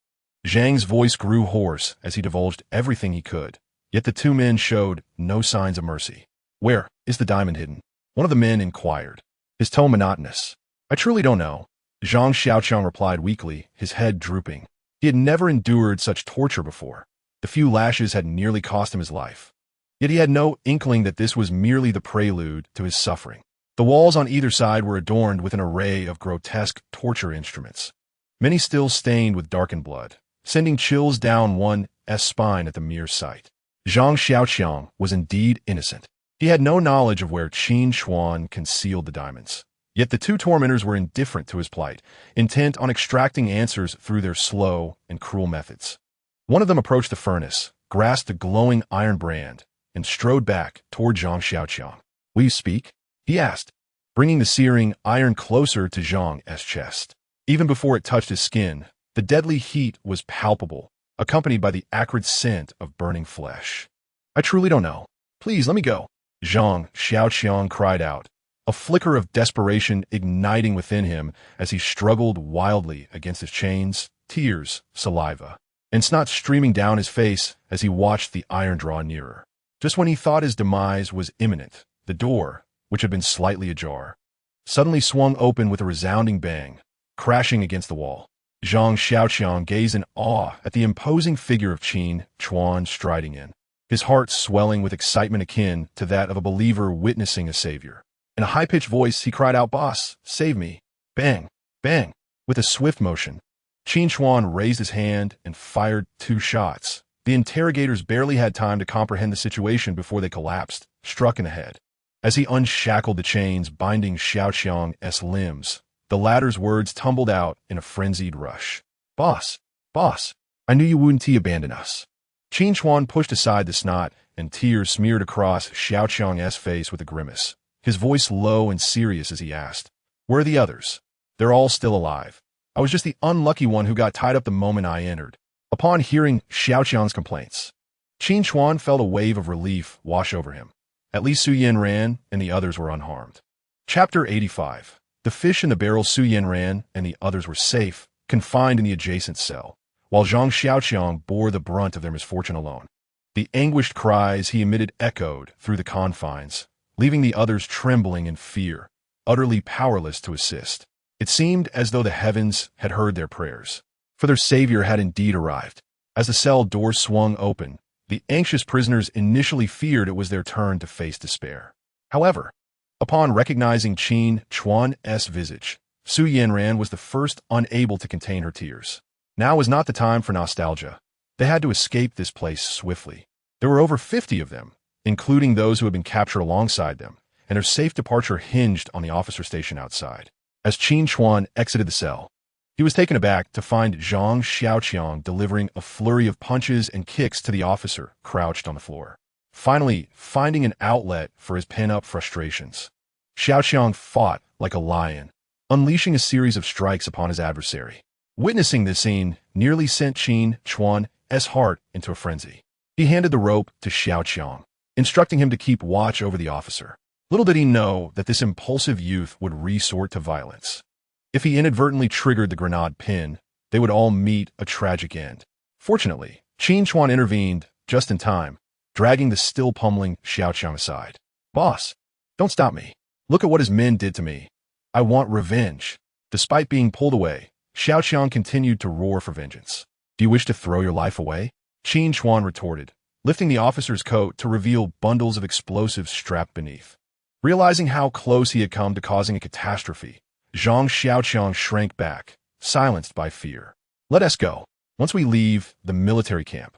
A: Zhang's voice grew hoarse as he divulged everything he could, yet the two men showed no signs of mercy. "Where is the diamond hidden?" one of the men inquired, his tone monotonous. "I truly don't know," Zhang Xiaoqiang replied weakly, his head drooping. He had never endured such torture before. The few lashes had nearly cost him his life. Yet he had no inkling that this was merely the prelude to his suffering. The walls on either side were adorned with an array of grotesque torture instruments, many still stained with darkened blood, sending chills down one's spine at the mere sight. Zhang Xiaoqiang was indeed innocent. He had no knowledge of where Qin Chuan concealed the diamonds. Yet the two tormentors were indifferent to his plight, intent on extracting answers through their slow and cruel methods. One of them approached the furnace, grasped the glowing iron brand, and strode back toward Zhang Xiaoqiang. "Will you speak?" he asked, bringing the searing iron closer to Zhang's chest. Even before it touched his skin, the deadly heat was palpable, accompanied by the acrid scent of burning flesh. "I truly don't know. Please, let me go," Zhang Xiaoqiang cried out, a flicker of desperation igniting within him as he struggled wildly against his chains, tears, saliva, and snot streaming down his face as he watched the iron draw nearer. Just when he thought his demise was imminent, the door, which had been slightly ajar, suddenly swung open with a resounding bang, crashing against the wall. Zhang Xiaoqiang gazed in awe at the imposing figure of Qin Chuan striding in, his heart swelling with excitement akin to that of a believer witnessing a savior. In a high-pitched voice, he cried out, "Boss, save me!" Bang! Bang! With a swift motion, Qin Chuan raised his hand and fired 2 shots. The interrogators barely had time to comprehend the situation before they collapsed, struck in the head. As he unshackled the chains binding Xiaoqiang's limbs, the latter's words tumbled out in a frenzied rush. "Boss! Boss! I knew you wouldn't abandon us." Qin Chuan pushed aside the snot, and tears smeared across Xiaoqiang's face with a grimace, his voice low and serious as he asked, "Where are the others?" "They're all still alive. I was just the unlucky one who got tied up the moment I entered." Upon hearing Xiaoqiang's complaints, Qin Chuan felt a wave of relief wash over him. At least Su Yanran and the others were unharmed. Chapter 85. The fish in the barrel. Su Yanran and the others were safe, confined in the adjacent cell, while Zhang Xiaoqiang bore the brunt of their misfortune alone. The anguished cries he emitted echoed through the confines, leaving the others trembling in fear, utterly powerless to assist. It seemed as though the heavens had heard their prayers, for their savior had indeed arrived. As the cell door swung open, The anxious prisoners initially feared it was their turn to face despair. However, upon recognizing Qin Chuan's visage, Su Yanran was the first unable to contain her tears. Now was not the time for nostalgia. They had to escape this place swiftly. There were over 50 of them, including those who had been captured alongside them, and their safe departure hinged on the officer station outside. As Qin Chuan exited the cell, he was taken aback to find Zhang Xiaoqiang delivering a flurry of punches and kicks to the officer crouched on the floor. Finally, finding an outlet for his pent-up frustrations, Xiaoqiang fought like a lion, unleashing a series of strikes upon his adversary. Witnessing this scene nearly sent Qin Chuan's heart into a frenzy. He handed the rope to Xiaoqiang, instructing him to keep watch over the officer. Little did he know that this impulsive youth would resort to violence. If he inadvertently triggered the grenade pin, they would all meet a tragic end. Fortunately, Qin Chuan intervened just in time, dragging the still pummeling Xiaoqiang aside. "Boss, don't stop me. Look at what his men did to me. I want revenge." Despite being pulled away, Xiaoqiang continued to roar for vengeance. "Do you wish to throw your life away?" Qin Chuan retorted, lifting the officer's coat to reveal bundles of explosives strapped beneath. Realizing how close he had come to causing a catastrophe, Zhang Xiaoqiang shrank back, silenced by fear. "Let us go. Once we leave the military camp,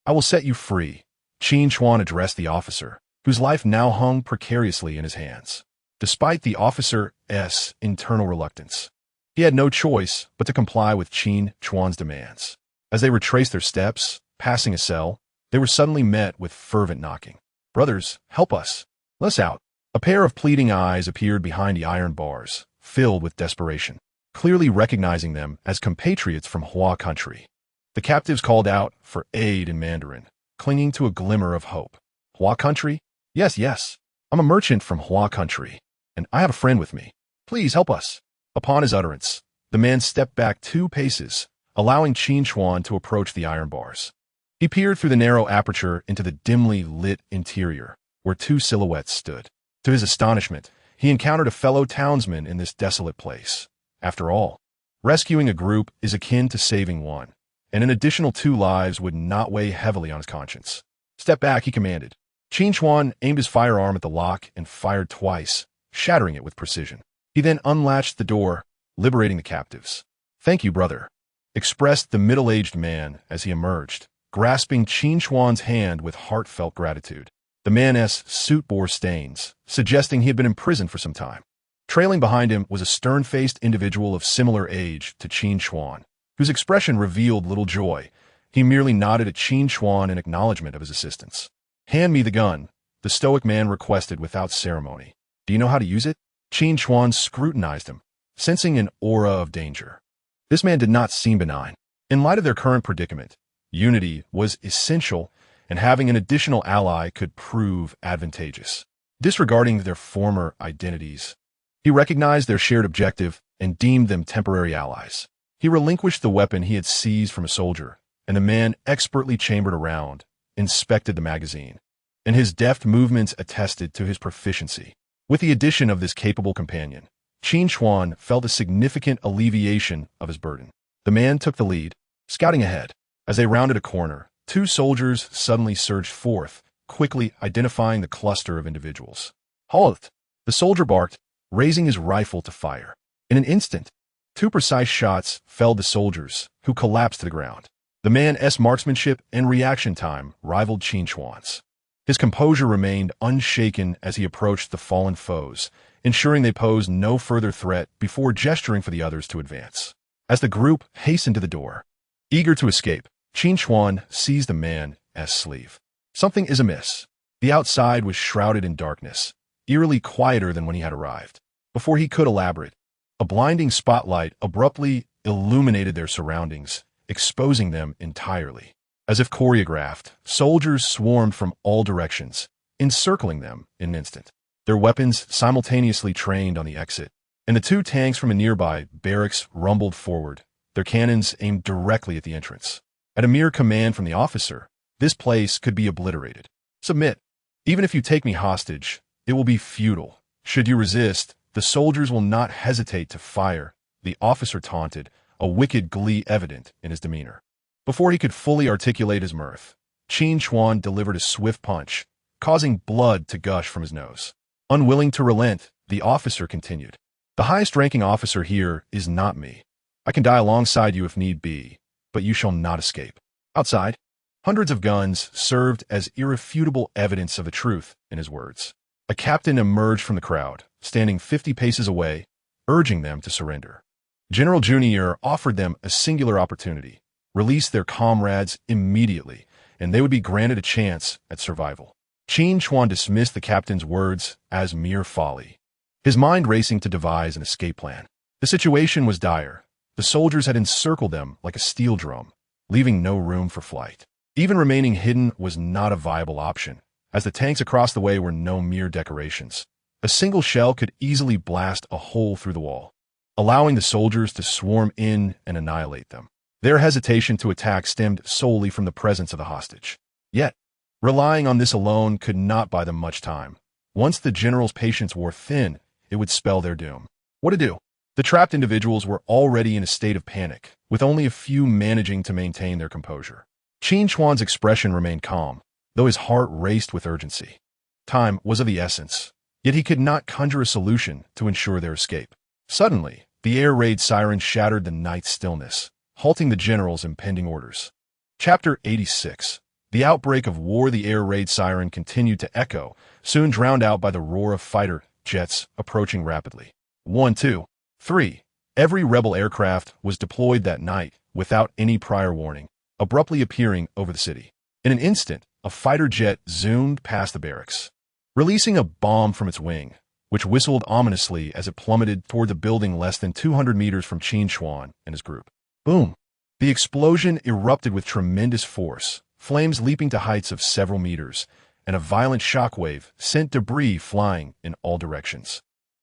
A: I will set you free." Qin Chuan addressed the officer, whose life now hung precariously in his hands. Despite the officer's internal reluctance, he had no choice but to comply with Qin Chuan's demands. As they retraced their steps, passing a cell, they were suddenly met with fervent knocking. "Brothers, help us. Let us out." A pair of pleading eyes appeared behind the iron bars, filled with desperation, clearly recognizing them as compatriots from Hua country. The captives called out for aid in Mandarin, clinging to a glimmer of hope. "Hua country? Yes, yes. I'm a merchant from Hua country, and I have a friend with me. Please help us." Upon his utterance, the man stepped back 2 paces, allowing Qin Chuan to approach the iron bars. He peered through the narrow aperture into the dimly lit interior, where 2 silhouettes stood. To his astonishment, he encountered a fellow townsman in this desolate place. After all, rescuing a group is akin to saving one, and an additional 2 lives would not weigh heavily on his conscience. "Step back," he commanded. Qin Chuan aimed his firearm at the lock and fired twice, shattering it with precision. He then unlatched the door, liberating the captives. "Thank you, brother," expressed the middle-aged man as he emerged, grasping Qin Chuan's hand with heartfelt gratitude. The man's suit bore stains, suggesting he had been in prison for some time. Trailing behind him was a stern-faced individual of similar age to Qin Chuan, whose expression revealed little joy. He merely nodded at Qin Chuan in acknowledgement of his assistance. "Hand me the gun," the stoic man requested without ceremony. "Do you know how to use it?" Qin Chuan scrutinized him, sensing an aura of danger. This man did not seem benign. In light of their current predicament, unity was essential, and having an additional ally could prove advantageous. Disregarding their former identities, he recognized their shared objective and deemed them temporary allies. He relinquished the weapon he had seized from a soldier, and the man expertly chambered a round, inspected the magazine, and his deft movements attested to his proficiency. With the addition of this capable companion, Qin Chuan felt a significant alleviation of his burden. The man took the lead, scouting ahead. As they rounded a corner, 2 soldiers suddenly surged forth, quickly identifying the cluster of individuals. "Halt!" the soldier barked, raising his rifle to fire. In an instant, 2 precise shots felled the soldiers, who collapsed to the ground. The man's marksmanship and reaction time rivaled Qin Chuan's. His composure remained unshaken as he approached the fallen foes, ensuring they posed no further threat before gesturing for the others to advance. As the group hastened to the door, eager to escape, Qin Chuan seized the man's sleeve. Something is amiss. The outside was shrouded in darkness, eerily quieter than when he had arrived. Before he could elaborate, a blinding spotlight abruptly illuminated their surroundings, exposing them entirely. As if choreographed, soldiers swarmed from all directions, encircling them in an instant. Their weapons simultaneously trained on the exit, and the 2 tanks from a nearby barracks rumbled forward, their cannons aimed directly at the entrance. At a mere command from the officer, this place could be obliterated. "Submit. Even if you take me hostage, it will be futile. Should you resist, the soldiers will not hesitate to fire," the officer taunted, a wicked glee evident in his demeanor. Before he could fully articulate his mirth, Qin Chuan delivered a swift punch, causing blood to gush from his nose. Unwilling to relent, the officer continued. The highest-ranking officer here is not me. I can die alongside you if need be, but you shall not escape. Outside, hundreds of guns served as irrefutable evidence of the truth in his words. A captain emerged from the crowd, standing 50 paces away, urging them to surrender. General Junior offered them a singular opportunity: release their comrades immediately, and they would be granted a chance at survival. Qin Chuan dismissed the captain's words as mere folly, his mind racing to devise an escape plan. The situation was dire. The soldiers had encircled them like a steel drum, leaving no room for flight. Even remaining hidden was not a viable option, as the tanks across the way were no mere decorations. A single shell could easily blast a hole through the wall, allowing the soldiers to swarm in and annihilate them. Their hesitation to attack stemmed solely from the presence of the hostage. Yet, relying on this alone could not buy them much time. Once the general's patience wore thin, it would spell their doom. What to do? The trapped individuals were already in a state of panic, with only a few managing to maintain their composure. Qin Chuan's expression remained calm, though his heart raced with urgency. Time was of the essence, yet he could not conjure a solution to ensure their escape. Suddenly, the air raid siren shattered the night's stillness, halting the general's impending orders. Chapter 86. The outbreak of war. The air raid siren continued to echo, soon drowned out by the roar of fighter jets approaching rapidly. 1, 2, 3. Every rebel aircraft was deployed that night without any prior warning, abruptly appearing over the city. In an instant, a fighter jet zoomed past the barracks, releasing a bomb from its wing, which whistled ominously as it plummeted toward the building less than 200 meters from Qin Chuan and his group. Boom! The explosion erupted with tremendous force, flames leaping to heights of several meters, and a violent shockwave sent debris flying in all directions.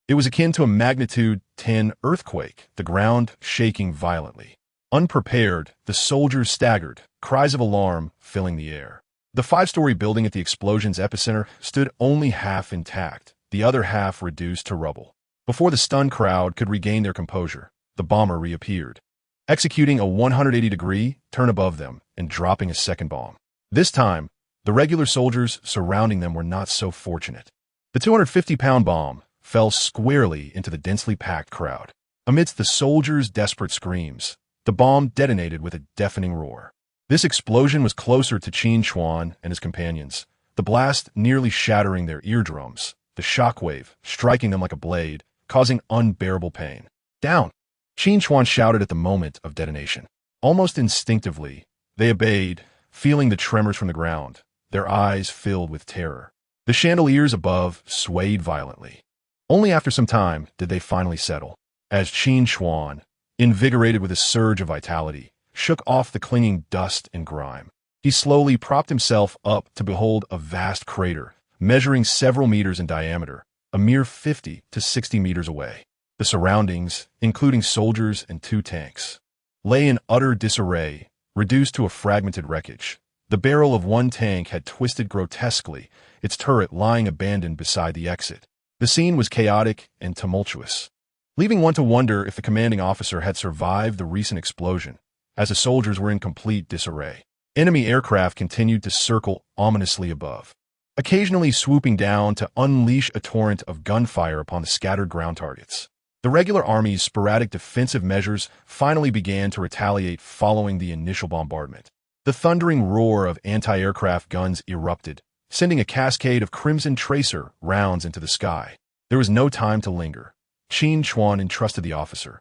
A: It was akin to a magnitude 10 earthquake, the ground shaking violently. Unprepared, the soldiers staggered, cries of alarm filling the air. The 5-story building at the explosion's epicenter stood only half intact, the other half reduced to rubble. Before the stunned crowd could regain their composure, the bomber reappeared, executing a 180-degree turn above them and dropping a second bomb. This time, the regular soldiers surrounding them were not so fortunate. The 250-pound bomb fell squarely into the densely packed crowd. Amidst the soldiers' desperate screams, the bomb detonated with a deafening roar. This explosion was closer to Qin Chuan and his companions, the blast nearly shattering their eardrums, the shockwave striking them like a blade, causing unbearable pain. Down! Qin Chuan shouted at the moment of detonation. Almost instinctively, they obeyed, feeling the tremors from the ground, their eyes filled with terror. The chandeliers above swayed violently. Only after some time did they finally settle, as Qin Chuan, invigorated with a surge of vitality, shook off the clinging dust and grime. He slowly propped himself up to behold a vast crater, measuring several meters in diameter, a mere 50 to 60 meters away. The surroundings, including soldiers and 2 tanks, lay in utter disarray, reduced to a fragmented wreckage. The barrel of one tank had twisted grotesquely, its turret lying abandoned beside the exit. The scene was chaotic and tumultuous, leaving one to wonder if the commanding officer had survived the recent explosion, as the soldiers were in complete disarray. Enemy aircraft continued to circle ominously above, occasionally swooping down to unleash a torrent of gunfire upon the scattered ground targets. The regular army's sporadic defensive measures finally began to retaliate following the initial bombardment. The thundering roar of anti-aircraft guns erupted, sending a cascade of crimson tracer rounds into the sky. There was no time to linger. Qin Chuan entrusted the officer,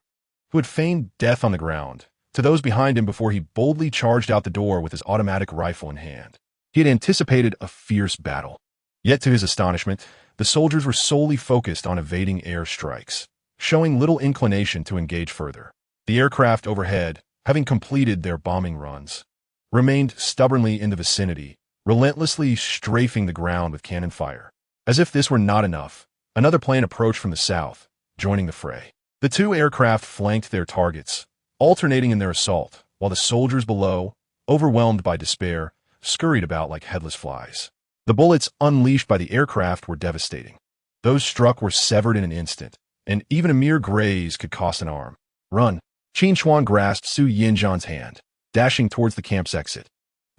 A: who had feigned death on the ground, to those behind him before he boldly charged out the door with his automatic rifle in hand. He had anticipated a fierce battle. Yet to his astonishment, the soldiers were solely focused on evading air strikes, showing little inclination to engage further. The aircraft overhead, having completed their bombing runs, remained stubbornly in the vicinity, relentlessly strafing the ground with cannon fire. As if this were not enough, another plane approached from the south, joining the fray. The 2 aircraft flanked their targets, alternating in their assault, while the soldiers below, overwhelmed by despair, scurried about like headless flies. The bullets unleashed by the aircraft were devastating. Those struck were severed in an instant, and even a mere graze could cost an arm. Run! Qin Chuan grasped Su Yinzhan's hand, dashing towards the camp's exit.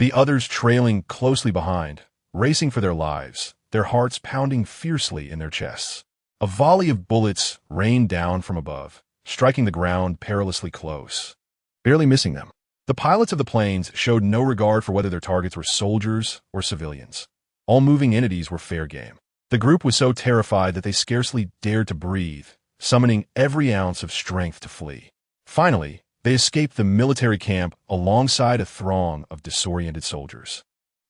A: the others trailing closely behind, racing for their lives, their hearts pounding fiercely in their chests. A volley of bullets rained down from above, striking the ground perilously close, barely missing them. The pilots of the planes showed no regard for whether their targets were soldiers or civilians. All moving entities were fair game. The group was so terrified that they scarcely dared to breathe, summoning every ounce of strength to flee. Finally, they escaped the military camp alongside a throng of disoriented soldiers,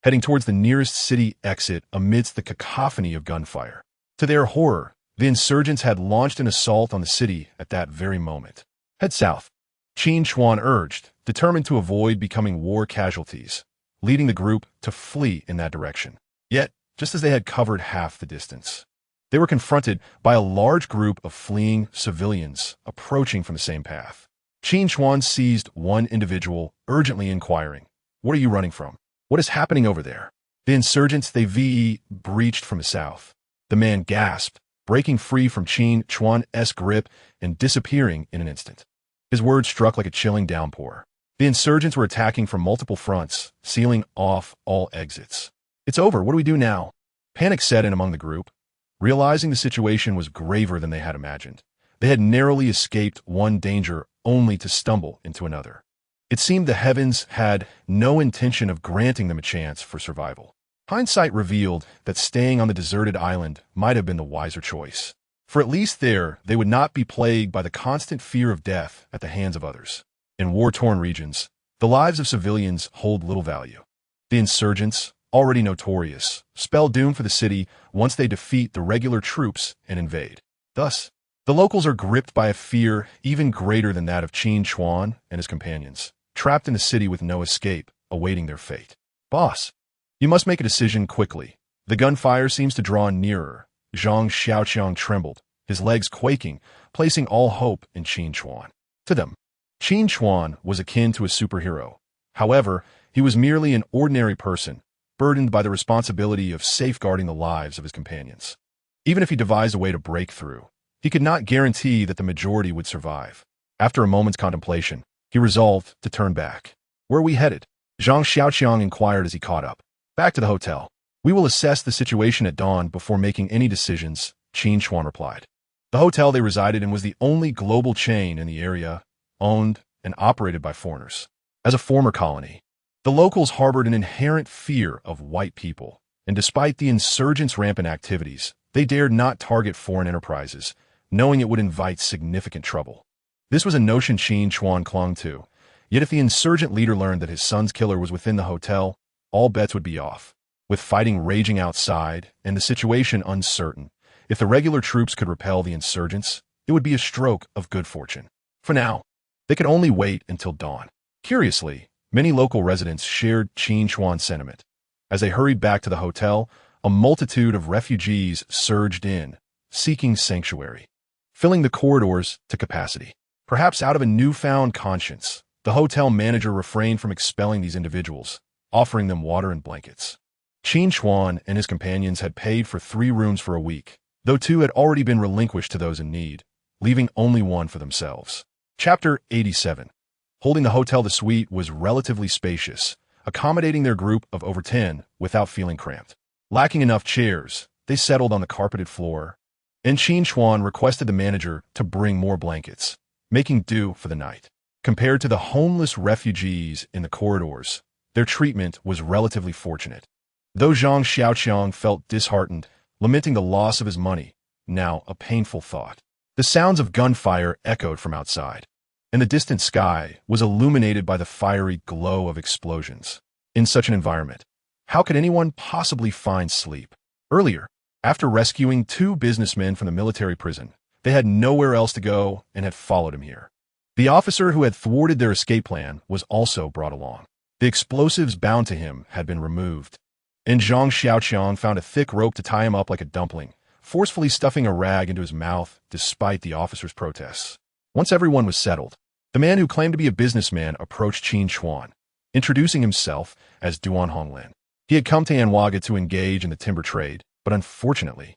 A: heading towards the nearest city exit amidst the cacophony of gunfire. To their horror, the insurgents had launched an assault on the city at that very moment. Head south, Qin Chuan urged, determined to avoid becoming war casualties, leading the group to flee in that direction. Yet, just as they had covered half the distance, they were confronted by a large group of fleeing civilians approaching from the same path. Qin Chuan seized one individual, urgently inquiring, "What are you running from? What is happening over there?" The insurgents they breached from the south. The man gasped, breaking free from Qin Chuan's grip and disappearing in an instant. His words struck like a chilling downpour. The insurgents were attacking from multiple fronts, sealing off all exits. "It's over. What do we do now?" Panic set in among the group. Realizing the situation was graver than they had imagined, they had narrowly escaped one danger only to stumble into another. It seemed the heavens had no intention of granting them a chance for survival. Hindsight revealed that staying on the deserted island might have been the wiser choice. For at least there, they would not be plagued by the constant fear of death at the hands of others. In war-torn regions, the lives of civilians hold little value. The insurgents, already notorious, spell doom for the city once they defeat the regular troops and invade. Thus, the locals are gripped by a fear even greater than that of Qin Chuan and his companions, trapped in the city with no escape, awaiting their fate. "Boss, you must make a decision quickly. The gunfire seems to draw nearer." Zhang Xiaoqiang trembled, his legs quaking, placing all hope in Qin Chuan. To them, Qin Chuan was akin to a superhero. However, he was merely an ordinary person, burdened by the responsibility of safeguarding the lives of his companions. Even if he devised a way to break through, he could not guarantee that the majority would survive. After a moment's contemplation, he resolved to turn back. "Where are we headed?" Zhang Xiaoqiang inquired as he caught up. "Back to the hotel. We will assess the situation at dawn before making any decisions," Qin Chuan replied. The hotel they resided in was the only global chain in the area, owned and operated by foreigners. As a former colony, the locals harbored an inherent fear of white people, and despite the insurgents' rampant activities, they dared not target foreign enterprises, knowing it would invite significant trouble. This was a notion Qin Chuan clung to, yet if the insurgent leader learned that his son's killer was within the hotel, all bets would be off. With fighting raging outside and the situation uncertain, if the regular troops could repel the insurgents, it would be a stroke of good fortune. For now, they could only wait until dawn. Curiously, many local residents shared Qin Chuan's sentiment. As they hurried back to the hotel, a multitude of refugees surged in, seeking sanctuary, filling the corridors to capacity. Perhaps out of a newfound conscience, the hotel manager refrained from expelling these individuals, offering them water and blankets. Qin Chuan and his companions had paid for 3 rooms for a week, though 2 had already been relinquished to those in need, leaving only 1 for themselves. Chapter 87. Holding the hotel, the suite was relatively spacious, accommodating their group of over 10 without feeling cramped. Lacking enough chairs, they settled on the carpeted floor, and Qin Chuan requested the manager to bring more blankets, making do for the night. Compared to the homeless refugees in the corridors, their treatment was relatively fortunate. Though Zhang Xiaoqiang felt disheartened, lamenting the loss of his money, now a painful thought. The sounds of gunfire echoed from outside, and the distant sky was illuminated by the fiery glow of explosions. In such an environment, how could anyone possibly find sleep? Earlier, after rescuing 2 businessmen from the military prison, they had nowhere else to go and had followed him here. The officer who had thwarted their escape plan was also brought along. The explosives bound to him had been removed, and Zhang Xiaoqiang found a thick rope to tie him up like a dumpling, forcefully stuffing a rag into his mouth despite the officer's protests. Once everyone was settled, the man who claimed to be a businessman approached Qin Chuan, introducing himself as Duan Honglin. He had come to Anwaga to engage in the timber trade, but unfortunately,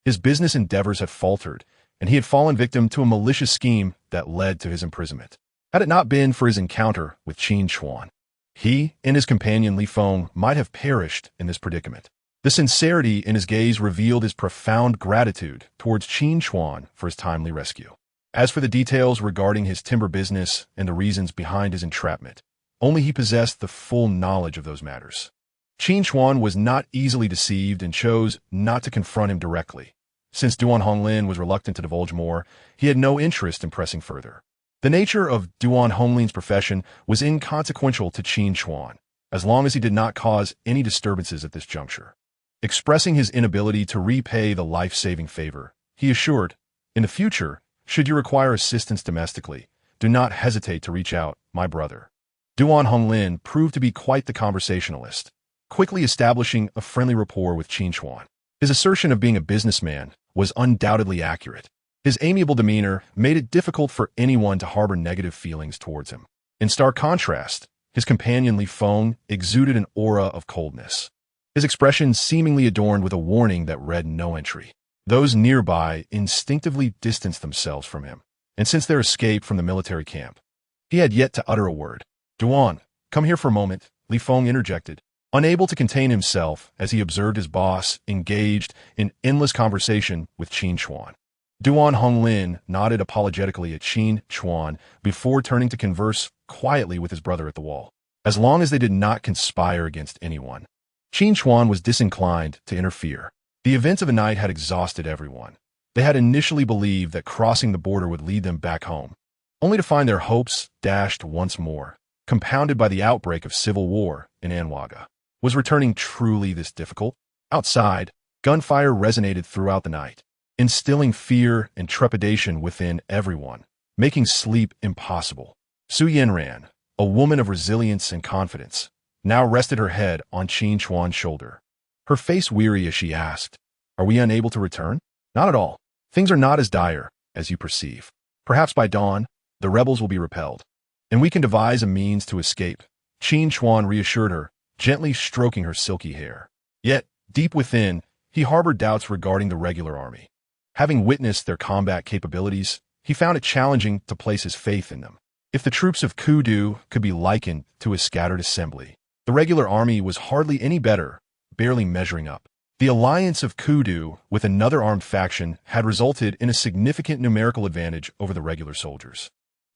A: his business endeavors had faltered, and he had fallen victim to a malicious scheme that led to his imprisonment. Had it not been for his encounter with Qin Chuan, He and his companion Li Feng might have perished in this predicament. The sincerity in his gaze revealed his profound gratitude towards Qin Chuan for his timely rescue. As for the details regarding his timber business and the reasons behind his entrapment, only he possessed the full knowledge of those matters. Qin Chuan was not easily deceived and chose not to confront him directly. Since Duan Honglin was reluctant to divulge more, he had no interest in pressing further. The nature of Duan Honglin's profession was inconsequential to Qin Chuan, as long as he did not cause any disturbances at this juncture. Expressing his inability to repay the life-saving favor, he assured, "In the future, should you require assistance domestically, do not hesitate to reach out, my brother." Duan Honglin proved to be quite the conversationalist, quickly establishing a friendly rapport with Qin Chuan. His assertion of being a businessman was undoubtedly accurate. His amiable demeanor made it difficult for anyone to harbor negative feelings towards him. In stark contrast, his companion Li Feng exuded an aura of coldness. His expression seemingly adorned with a warning that read no entry. Those nearby instinctively distanced themselves from him, and since their escape from the military camp, he had yet to utter a word. "Duan, come here for a moment," Li Feng interjected, unable to contain himself as he observed his boss engaged in endless conversation with Qin Chuan. Duan Honglin nodded apologetically at Qin Chuan before turning to converse quietly with his brother at the wall. As long as they did not conspire against anyone, Qin Chuan was disinclined to interfere. The events of the night had exhausted everyone. They had initially believed that crossing the border would lead them back home, only to find their hopes dashed once more, compounded by the outbreak of civil war in Anwaga. Was returning truly this difficult? Outside, gunfire resonated throughout the night, instilling fear and trepidation within everyone, making sleep impossible. Su Yanran, a woman of resilience and confidence, now rested her head on Qin Chuan's shoulder. Her face weary as she asked, "Are we unable to return?" "Not at all. Things are not as dire as you perceive. Perhaps by dawn, the rebels will be repelled, and we can devise a means to escape," Qin Chuan reassured her, gently stroking her silky hair. Yet, deep within, he harbored doubts regarding the regular army. Having witnessed their combat capabilities, he found it challenging to place his faith in them. If the troops of Kudu could be likened to a scattered assembly, the regular army was hardly any better, barely measuring up. The alliance of Kudu with another armed faction had resulted in a significant numerical advantage over the regular soldiers.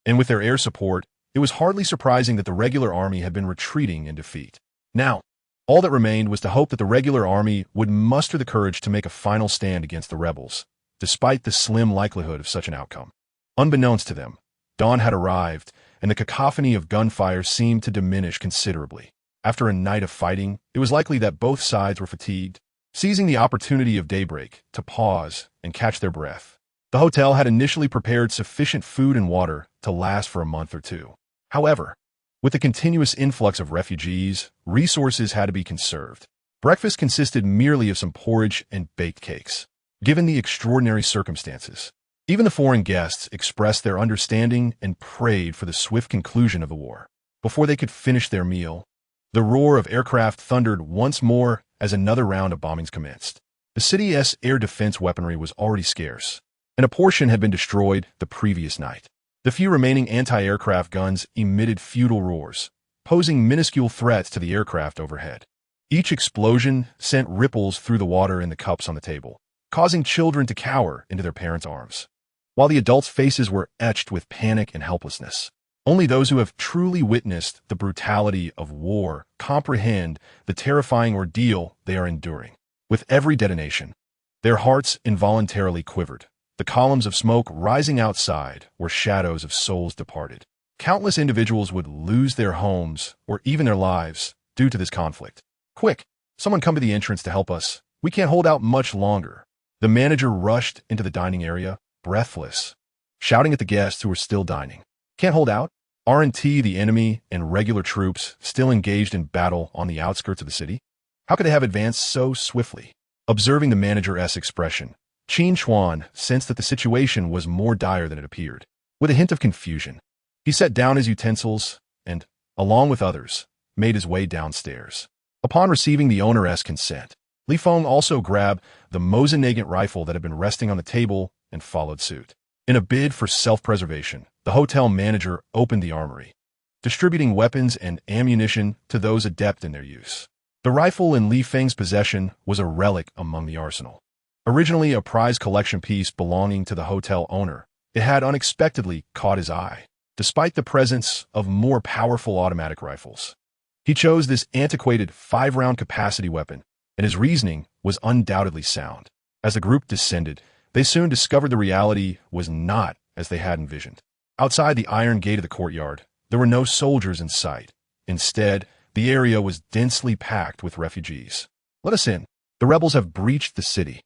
A: And with their air support, it was hardly surprising that the regular army had been retreating in defeat. Now, all that remained was to hope that the regular army would muster the courage to make a final stand against the rebels, despite the slim likelihood of such an outcome. Unbeknownst to them, dawn had arrived, and the cacophony of gunfire seemed to diminish considerably. After a night of fighting, it was likely that both sides were fatigued, seizing the opportunity of daybreak to pause and catch their breath. The hotel had initially prepared sufficient food and water to last for a month or two. However, with the continuous influx of refugees, resources had to be conserved. Breakfast consisted merely of some porridge and baked cakes. Given the extraordinary circumstances, even the foreign guests expressed their understanding and prayed for the swift conclusion of the war. Before they could finish their meal, the roar of aircraft thundered once more as another round of bombings commenced. The city's air defense weaponry was already scarce, and a portion had been destroyed the previous night. The few remaining anti-aircraft guns emitted futile roars, posing minuscule threats to the aircraft overhead. Each explosion sent ripples through the water in the cups on the table, causing children to cower into their parents' arms, while the adults' faces were etched with panic and helplessness. Only those who have truly witnessed the brutality of war comprehend the terrifying ordeal they are enduring. With every detonation, their hearts involuntarily quivered. The columns of smoke rising outside were shadows of souls departed. Countless individuals would lose their homes or even their lives due to this conflict. "Quick, someone come to the entrance to help us. We can't hold out much longer." The manager rushed into the dining area, breathless, shouting at the guests who were still dining. "Can't hold out? Aren't the enemy and regular troops still engaged in battle on the outskirts of the city? How could they have advanced so swiftly?" Observing the manager's expression, Qin Chuan sensed that the situation was more dire than it appeared. With a hint of confusion, he set down his utensils and, along with others, made his way downstairs. Upon receiving the owner's consent, Li Feng also grabbed the Mosin-Nagant rifle that had been resting on the table and followed suit. In a bid for self-preservation, the hotel manager opened the armory, distributing weapons and ammunition to those adept in their use. The rifle in Li Feng's possession was a relic among the arsenal. Originally a prize collection piece belonging to the hotel owner, it had unexpectedly caught his eye, despite the presence of more powerful automatic rifles. He chose this antiquated 5-round capacity weapon, and his reasoning was undoubtedly sound. As the group descended, they soon discovered the reality was not as they had envisioned. Outside the iron gate of the courtyard, there were no soldiers in sight. Instead, the area was densely packed with refugees. "Let us in. The rebels have breached the city.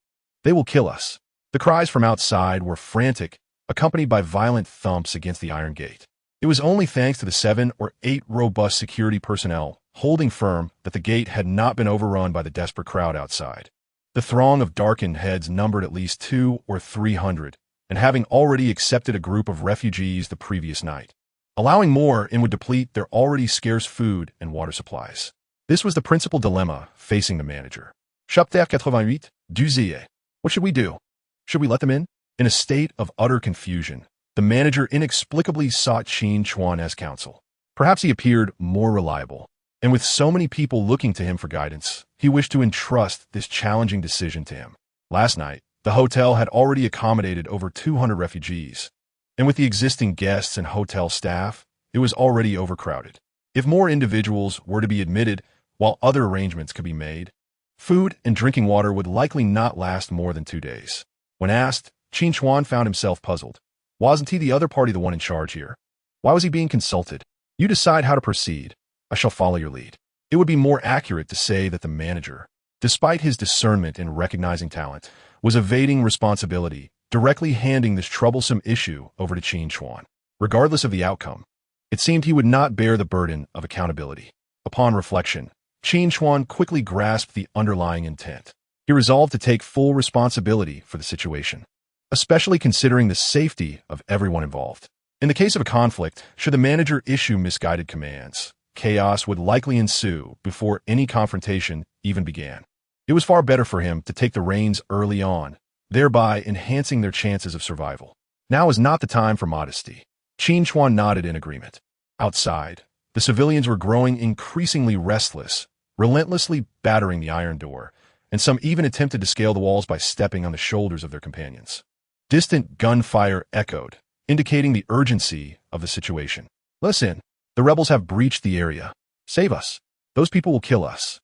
A: They will kill us." The cries from outside were frantic, accompanied by violent thumps against the iron gate. It was only thanks to the 7 or 8 robust security personnel holding firm that the gate had not been overrun by the desperate crowd outside. The throng of darkened heads numbered at least 200 or 300, and having already accepted a group of refugees the previous night. Allowing more in would deplete their already scarce food and water supplies. This was the principal dilemma facing the manager. Chapter 88, Duzier. What should we do? Should we let them in? In a state of utter confusion, the manager inexplicably sought Qin Chuan as counsel. Perhaps he appeared more reliable, and with so many people looking to him for guidance, he wished to entrust this challenging decision to him. Last night, the hotel had already accommodated over 200 refugees, and with the existing guests and hotel staff, it was already overcrowded. If more individuals were to be admitted, while other arrangements could be made, food and drinking water would likely not last more than 2 days. When asked, Qin Chuan found himself puzzled. Wasn't he the other party the one in charge here? Why was he being consulted? You decide how to proceed. I shall follow your lead. It would be more accurate to say that the manager, despite his discernment in recognizing talent, was evading responsibility, directly handing this troublesome issue over to Qin Chuan. Regardless of the outcome, it seemed he would not bear the burden of accountability. Upon reflection, Qin Chuan quickly grasped the underlying intent. He resolved to take full responsibility for the situation, especially considering the safety of everyone involved. In the case of a conflict, should the manager issue misguided commands, chaos would likely ensue before any confrontation even began. It was far better for him to take the reins early on, thereby enhancing their chances of survival. Now is not the time for modesty. Qin Chuan nodded in agreement. Outside, the civilians were growing increasingly restless, relentlessly battering the iron door, and some even attempted to scale the walls by stepping on the shoulders of their companions. Distant gunfire echoed, indicating the urgency of the situation. "Let us in. The rebels have breached the area. Save us. Those people will kill us."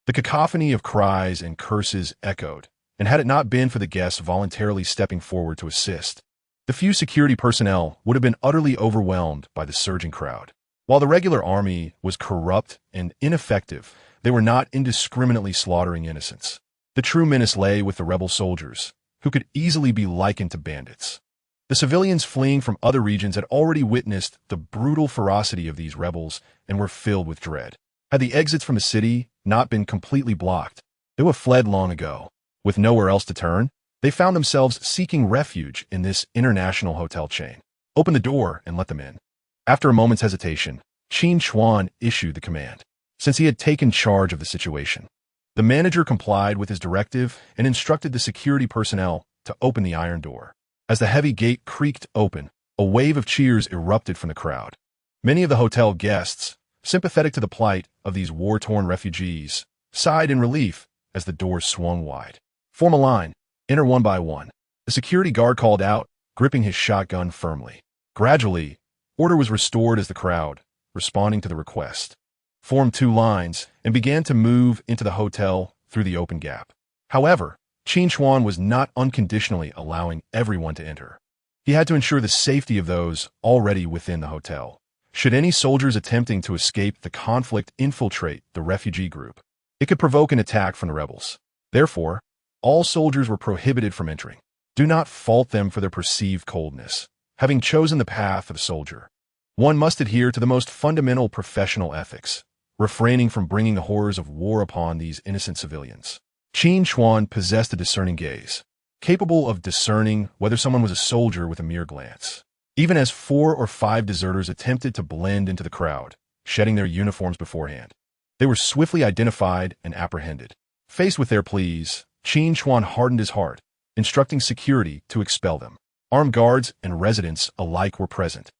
A: The cacophony of cries and curses echoed, and had it not been for the guests voluntarily stepping forward to assist, the few security personnel would have been utterly overwhelmed by the surging crowd. While the regular army was corrupt and ineffective, they were not indiscriminately slaughtering innocents. The true menace lay with the rebel soldiers, who could easily be likened to bandits. The civilians fleeing from other regions had already witnessed the brutal ferocity of these rebels and were filled with dread. Had the exits from the city not been completely blocked, they would have fled long ago. With nowhere else to turn, they found themselves seeking refuge in this international hotel chain. "Open the door and let them in." After a moment's hesitation, Qin Chuan issued the command, since he had taken charge of the situation. The manager complied with his directive and instructed the security personnel to open the iron door. As the heavy gate creaked open, a wave of cheers erupted from the crowd. Many of the hotel guests, sympathetic to the plight of these war-torn refugees, sighed in relief as the doors swung wide. "Form a line. Enter one by one." The security guard called out, gripping his shotgun firmly. Gradually, order was restored as the crowd, responding to the request, formed 2 lines and began to move into the hotel through the open gap. However, Qin Chuan was not unconditionally allowing everyone to enter. He had to ensure the safety of those already within the hotel. Should any soldiers attempting to escape the conflict infiltrate the refugee group, it could provoke an attack from the rebels. Therefore, all soldiers were prohibited from entering. Do not fault them for their perceived coldness. Having chosen the path of a soldier, one must adhere to the most fundamental professional ethics, refraining from bringing the horrors of war upon these innocent civilians. Qin Chuan possessed a discerning gaze, capable of discerning whether someone was a soldier with a mere glance. Even as 4 or 5 deserters attempted to blend into the crowd, shedding their uniforms beforehand, they were swiftly identified and apprehended. Faced with their pleas, Qin Chuan hardened his heart, instructing security to expel them. Armed guards and residents alike were present,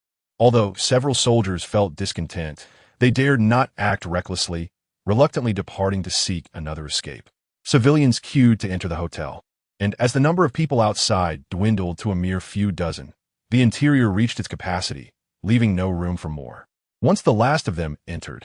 A: Although several soldiers felt discontent, they dared not act recklessly, reluctantly departing to seek another escape. Civilians queued to enter the hotel, and as the number of people outside dwindled to a mere few dozen, the interior reached its capacity, leaving no room for more. Once the last of them entered,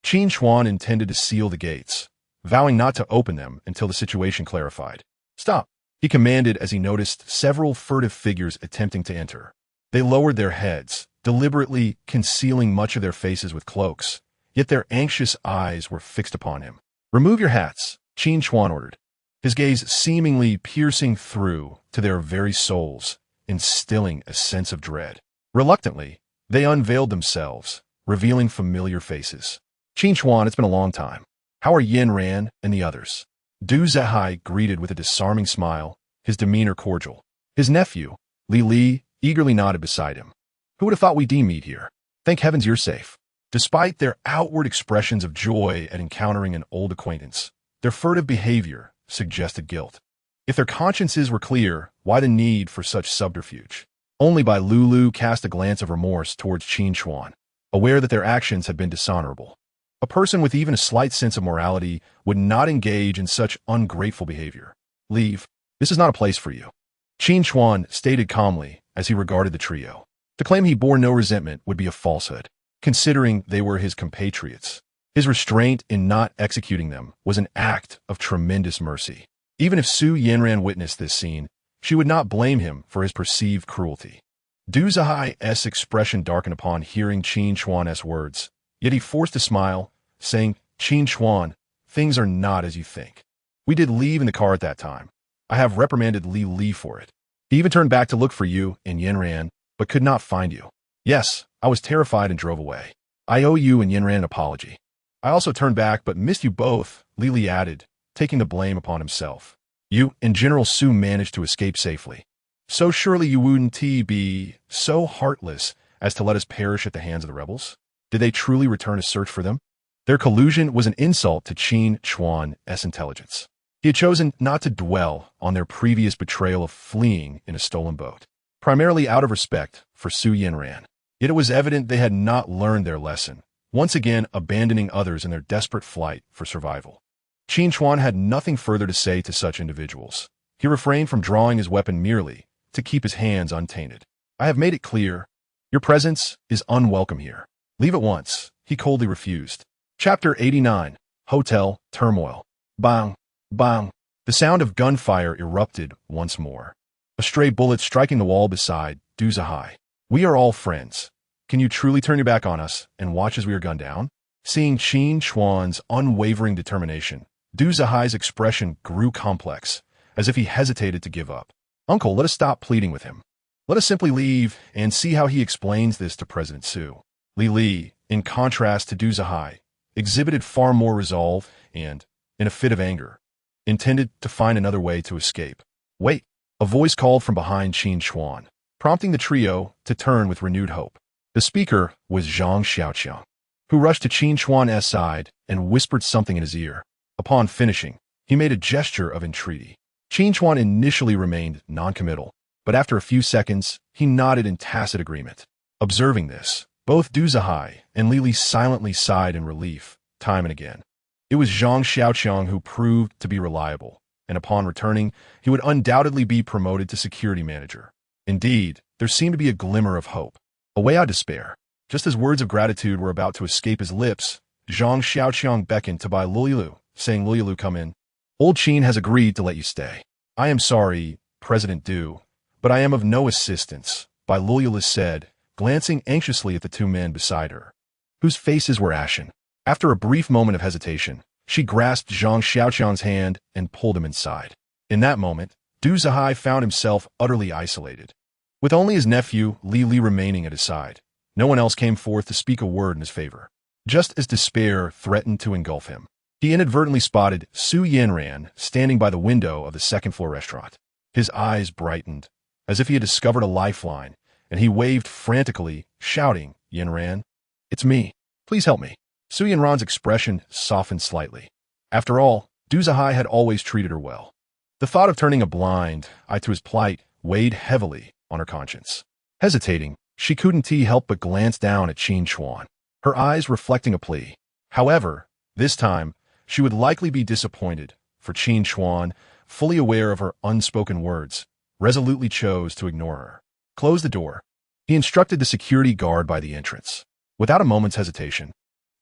A: Qin Chuan intended to seal the gates, vowing not to open them until the situation clarified. "Stop," he commanded as he noticed several furtive figures attempting to enter. They lowered their heads, deliberately concealing much of their faces with cloaks, yet their anxious eyes were fixed upon him. "Remove your hats," Qin Chuan ordered, his gaze seemingly piercing through to their very souls, instilling a sense of dread. Reluctantly, they unveiled themselves, revealing familiar faces. "Qin Chuan, it's been a long time. How are Yanran and the others?" Du Zhihai greeted with a disarming smile, his demeanor cordial. His nephew, Li Li, eagerly nodded beside him. "Who would have thought we'd meet here? Thank heavens you're safe." Despite their outward expressions of joy at encountering an old acquaintance, their furtive behavior suggested guilt. If their consciences were clear, why the need for such subterfuge? Only Bai Lulu cast a glance of remorse towards Qin Chuan, aware that their actions had been dishonorable. A person with even a slight sense of morality would not engage in such ungrateful behavior. "Leave. This is not a place for you," Qin Chuan stated calmly as he regarded the trio. To claim he bore no resentment would be a falsehood, considering they were his compatriots. His restraint in not executing them was an act of tremendous mercy. Even if Su Yanran witnessed this scene, she would not blame him for his perceived cruelty. Du Zhihai's expression darkened upon hearing Qin Chuan's words, yet he forced a smile, saying, "Qin Chuan, things are not as you think. We did leave in the car at that time. I have reprimanded Li Li for it. He even turned back to look for you in Yanran, but could not find you. Yes, I was terrified and drove away. I owe you and Yanran an apology. I also turned back but missed you both," Li Li added, taking the blame upon himself. "You and General Su managed to escape safely. So surely you wouldn't be so heartless as to let us perish at the hands of the rebels? Did they truly return to search for them?" Their collusion was an insult to Qin Chuan's intelligence. He had chosen not to dwell on their previous betrayal of fleeing in a stolen boat, primarily out of respect for Su Yanran. Yet it was evident they had not learned their lesson, once again abandoning others in their desperate flight for survival. Qin Chuan had nothing further to say to such individuals. He refrained from drawing his weapon merely to keep his hands untainted. "I have made it clear. Your presence is unwelcome here. Leave at once," he coldly refused. Chapter 89. Hotel Turmoil. Bang! Bang! The sound of gunfire erupted once more. A stray bullet striking the wall beside Du Zhihai. "We are all friends. Can you truly turn your back on us and watch as we are gunned down?" Seeing Qin Chuan's unwavering determination, Du Zhihai's expression grew complex, as if he hesitated to give up. "Uncle, let us stop pleading with him. Let us simply leave and see how he explains this to President Su." Li Li, in contrast to Du Zhihai, exhibited far more resolve and, in a fit of anger, intended to find another way to escape. "Wait!" A voice called from behind Qin Chuan, prompting the trio to turn with renewed hope. The speaker was Zhang Xiaoqiang, who rushed to Qin Chuan's side and whispered something in his ear. Upon finishing, he made a gesture of entreaty. Qin Chuan initially remained noncommittal, but after a few seconds, he nodded in tacit agreement. Observing this, both Du Zhihai and Li Li silently sighed in relief, time and again. It was Zhang Xiaoqiang who proved to be reliable, and upon returning, he would undoubtedly be promoted to security manager. Indeed, there seemed to be a glimmer of hope, a way out of despair. Just as words of gratitude were about to escape his lips, Zhang Xiaoqiang beckoned to Bai Lulu, saying, "Lulu, come in. Old Qin has agreed to let you stay." "I am sorry, President Du, but I am of no assistance," Bai Lulu said, glancing anxiously at the two men beside her, whose faces were ashen. After a brief moment of hesitation, she grasped Zhang Xiaoqiang's hand and pulled him inside. In that moment, Du Zhihai found himself utterly isolated. With only his nephew, Li Li, remaining at his side, no one else came forth to speak a word in his favor. Just as despair threatened to engulf him, he inadvertently spotted Su Yanran standing by the window of the second-floor restaurant. His eyes brightened, as if he had discovered a lifeline, and he waved frantically, shouting, "Yanran, it's me. Please help me." Su Yanran's expression softened slightly. After all, Du Zhihai had always treated her well. The thought of turning a blind eye to his plight weighed heavily on her conscience. Hesitating, She couldn't help but glance down at Qin Chuan, her eyes reflecting a plea. However, this time, she would likely be disappointed, for Qin Chuan, fully aware of her unspoken words, resolutely chose to ignore her. Close the door. He instructed the security guard by the entrance. Without a moment's hesitation,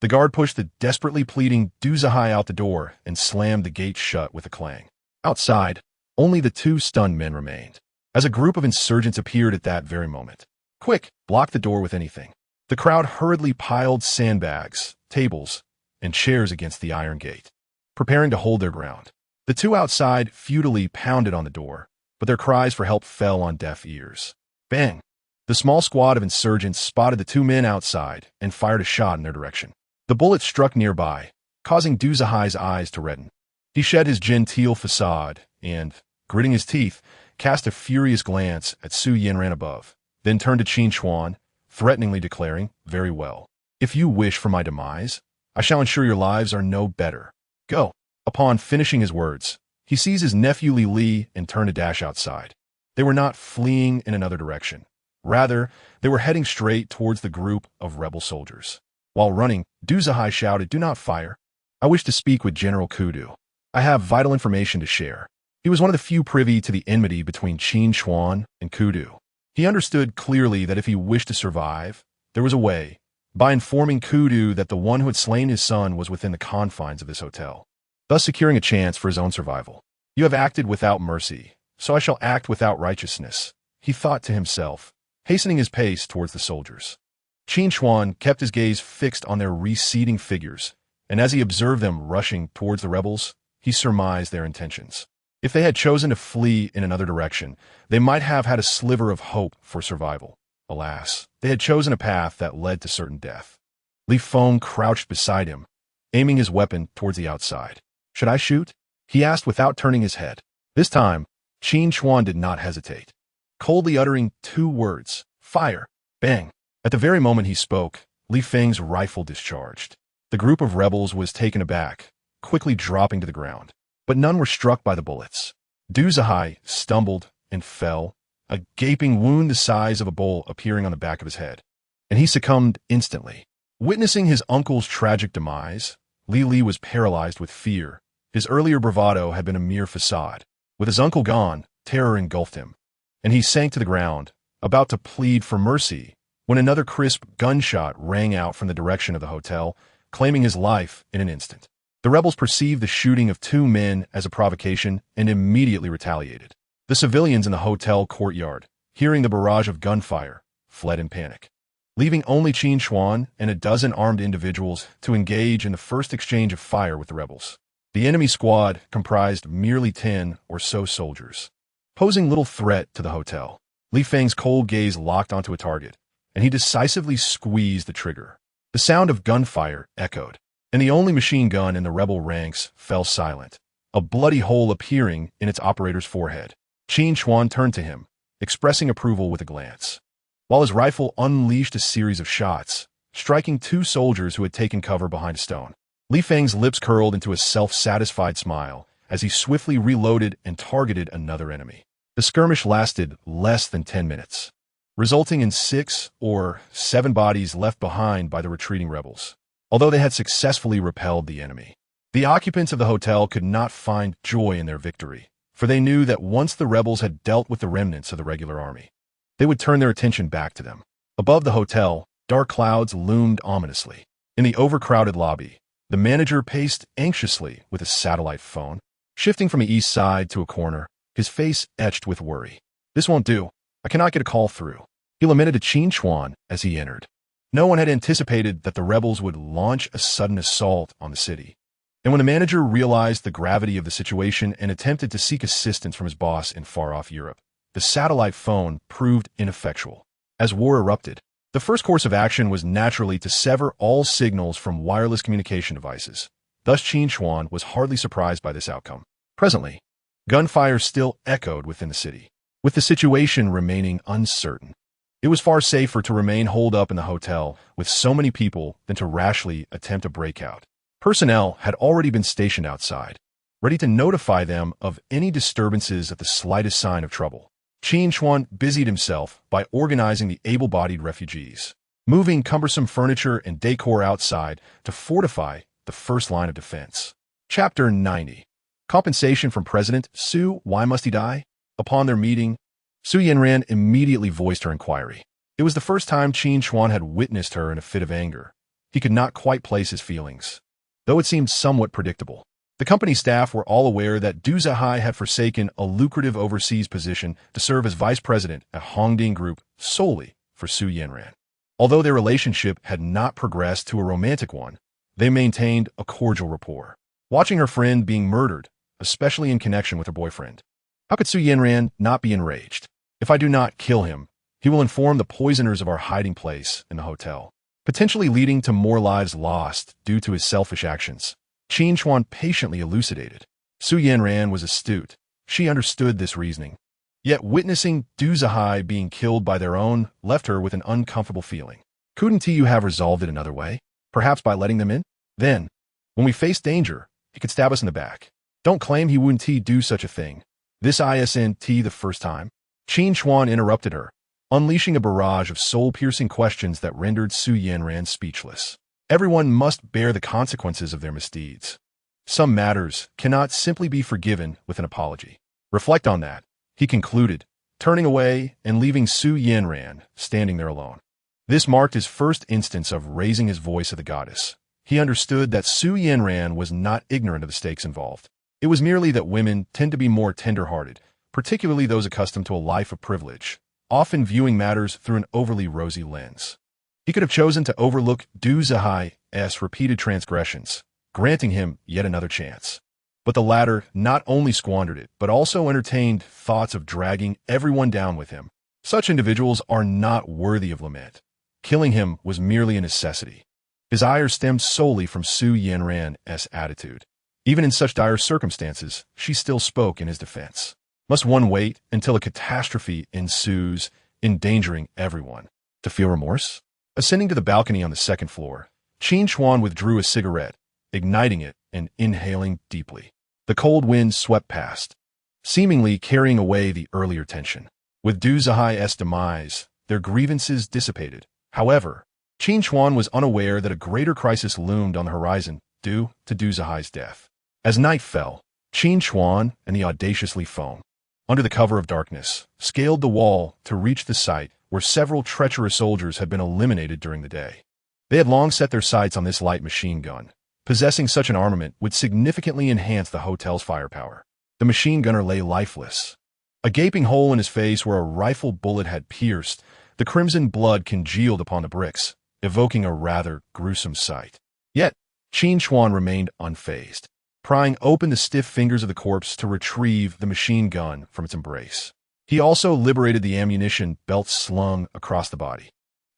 A: the guard pushed the desperately pleading Du Zihai out the door and slammed the gate shut with a clang. Outside, only the two stunned men remained, as a group of insurgents appeared at that very moment. Quick, block the door with anything. The crowd hurriedly piled sandbags, tables, and chairs against the iron gate, preparing to hold their ground. The two outside futilely pounded on the door, but their cries for help fell on deaf ears. Bang! The small squad of insurgents spotted the two men outside and fired a shot in their direction. The bullet struck nearby, causing Du Zihai's eyes to redden. He shed his genteel facade and, gritting his teeth, cast a furious glance at Su Yanran above, then turned to Qin Chuan, threateningly declaring, "Very well. If you wish for my demise, I shall ensure your lives are no better. Go." Upon finishing his words, he seized his nephew Li Li and turned to dash outside. They were not fleeing in another direction. Rather, they were heading straight towards the group of rebel soldiers. While running, Du Zihai shouted, "Do not fire. I wish to speak with General Kudu. I have vital information to share." He was one of the few privy to the enmity between Qin Chuan and Kudu. He understood clearly that if he wished to survive, there was a way, by informing Kudu that the one who had slain his son was within the confines of this hotel, thus securing a chance for his own survival. "You have acted without mercy, so I shall act without righteousness," he thought to himself, hastening his pace towards the soldiers. Qin Chuan kept his gaze fixed on their receding figures, and as he observed them rushing towards the rebels, he surmised their intentions. If they had chosen to flee in another direction, they might have had a sliver of hope for survival. Alas, they had chosen a path that led to certain death. Li Feng crouched beside him, aiming his weapon towards the outside. "Should I shoot?" he asked without turning his head. This time, Qin Chuan did not hesitate, coldly uttering two words, "Fire!" Bang! At the very moment he spoke, Li Feng's rifle discharged. The group of rebels was taken aback, quickly dropping to the ground. But none were struck by the bullets. Du Zihai stumbled and fell, a gaping wound the size of a bowl appearing on the back of his head, and he succumbed instantly. Witnessing his uncle's tragic demise, Li Li was paralyzed with fear. His earlier bravado had been a mere facade. With his uncle gone, terror engulfed him, and he sank to the ground, about to plead for mercy, when another crisp gunshot rang out from the direction of the hotel, claiming his life in an instant. The rebels perceived the shooting of two men as a provocation and immediately retaliated. The civilians in the hotel courtyard, hearing the barrage of gunfire, fled in panic, leaving only Qin Chuan and a dozen armed individuals to engage in the first exchange of fire with the rebels. The enemy squad comprised merely 10 or so soldiers, posing little threat to the hotel. Li Feng's cold gaze locked onto a target, and he decisively squeezed the trigger. The sound of gunfire echoed, and the only machine gun in the rebel ranks fell silent, a bloody hole appearing in its operator's forehead. Qin Chuan turned to him, expressing approval with a glance, while his rifle unleashed a series of shots, striking two soldiers who had taken cover behind a stone. Li Feng's lips curled into a self-satisfied smile as he swiftly reloaded and targeted another enemy. The skirmish lasted less than 10 minutes, resulting in 6 or 7 bodies left behind by the retreating rebels. Although they had successfully repelled the enemy, the occupants of the hotel could not find joy in their victory, for they knew that once the rebels had dealt with the remnants of the regular army, they would turn their attention back to them. Above the hotel, dark clouds loomed ominously. In the overcrowded lobby, the manager paced anxiously with a satellite phone, shifting from the east side to a corner, his face etched with worry. "This won't do. I cannot get a call through," he lamented to Qin Chuan as he entered. No one had anticipated that the rebels would launch a sudden assault on the city. And when the manager realized the gravity of the situation and attempted to seek assistance from his boss in far-off Europe, the satellite phone proved ineffectual. As war erupted, the first course of action was naturally to sever all signals from wireless communication devices. Thus Qin Chuan was hardly surprised by this outcome. Presently, gunfire still echoed within the city, with the situation remaining uncertain. It was far safer to remain holed up in the hotel with so many people than to rashly attempt a breakout. Personnel had already been stationed outside, ready to notify them of any disturbances at the slightest sign of trouble. Qin Chuan busied himself by organizing the able-bodied refugees, moving cumbersome furniture and decor outside to fortify the first line of defense. Chapter 90. Compensation from President Su. Why must he die? Upon their meeting, Su Yanran immediately voiced her inquiry. It was the first time Qin Chuan had witnessed her in a fit of anger. He could not quite place his feelings, though it seemed somewhat predictable. The company staff were all aware that Du Zihai had forsaken a lucrative overseas position to serve as vice president at Hongding Group solely for Su Yanran. Although their relationship had not progressed to a romantic one, they maintained a cordial rapport. Watching her friend being murdered, especially in connection with her boyfriend, how could Su Yanran not be enraged? If I do not kill him, he will inform the poisoners of our hiding place in the hotel, potentially leading to more lives lost due to his selfish actions. Qin Chuan patiently elucidated. Su Yanran was astute. She understood this reasoning. Yet witnessing Du Zihai being killed by their own left her with an uncomfortable feeling. Couldn't you have resolved it another way? Perhaps by letting them in? Then, when we face danger, he could stab us in the back. Don't claim he wouldn't do such a thing. This isn't the first time. Qin Chuan interrupted her, unleashing a barrage of soul-piercing questions that rendered Su Yanran speechless. Everyone must bear the consequences of their misdeeds. Some matters cannot simply be forgiven with an apology. Reflect on that, he concluded, turning away and leaving Su Yanran standing there alone. This marked his first instance of raising his voice at the goddess. He understood that Su Yanran was not ignorant of the stakes involved. It was merely that women tend to be more tender-hearted, particularly those accustomed to a life of privilege, often viewing matters through an overly rosy lens. He could have chosen to overlook Du Zihai's repeated transgressions, granting him yet another chance. But the latter not only squandered it, but also entertained thoughts of dragging everyone down with him. Such individuals are not worthy of lament. Killing him was merely a necessity. His ire stemmed solely from Su Yanran's attitude. Even in such dire circumstances, she still spoke in his defense. Must one wait until a catastrophe ensues, endangering everyone, to feel remorse? Ascending to the balcony on the second floor, Qin Chuan withdrew a cigarette, igniting it and inhaling deeply. The cold wind swept past, seemingly carrying away the earlier tension. With Du Zihai's demise, their grievances dissipated. However, Qin Chuan was unaware that a greater crisis loomed on the horizon due to Du Zihai's death. As night fell, Qin Chuan and the audaciously Feng, under the cover of darkness, scaled the wall to reach the site where several treacherous soldiers had been eliminated during the day. They had long set their sights on this light machine gun. Possessing such an armament would significantly enhance the hotel's firepower. The machine gunner lay lifeless. A gaping hole in his face where a rifle bullet had pierced, the crimson blood congealed upon the bricks, evoking a rather gruesome sight. Yet, Qin Chuan remained unfazed, prying open the stiff fingers of the corpse to retrieve the machine gun from its embrace. He also liberated the ammunition belt slung across the body,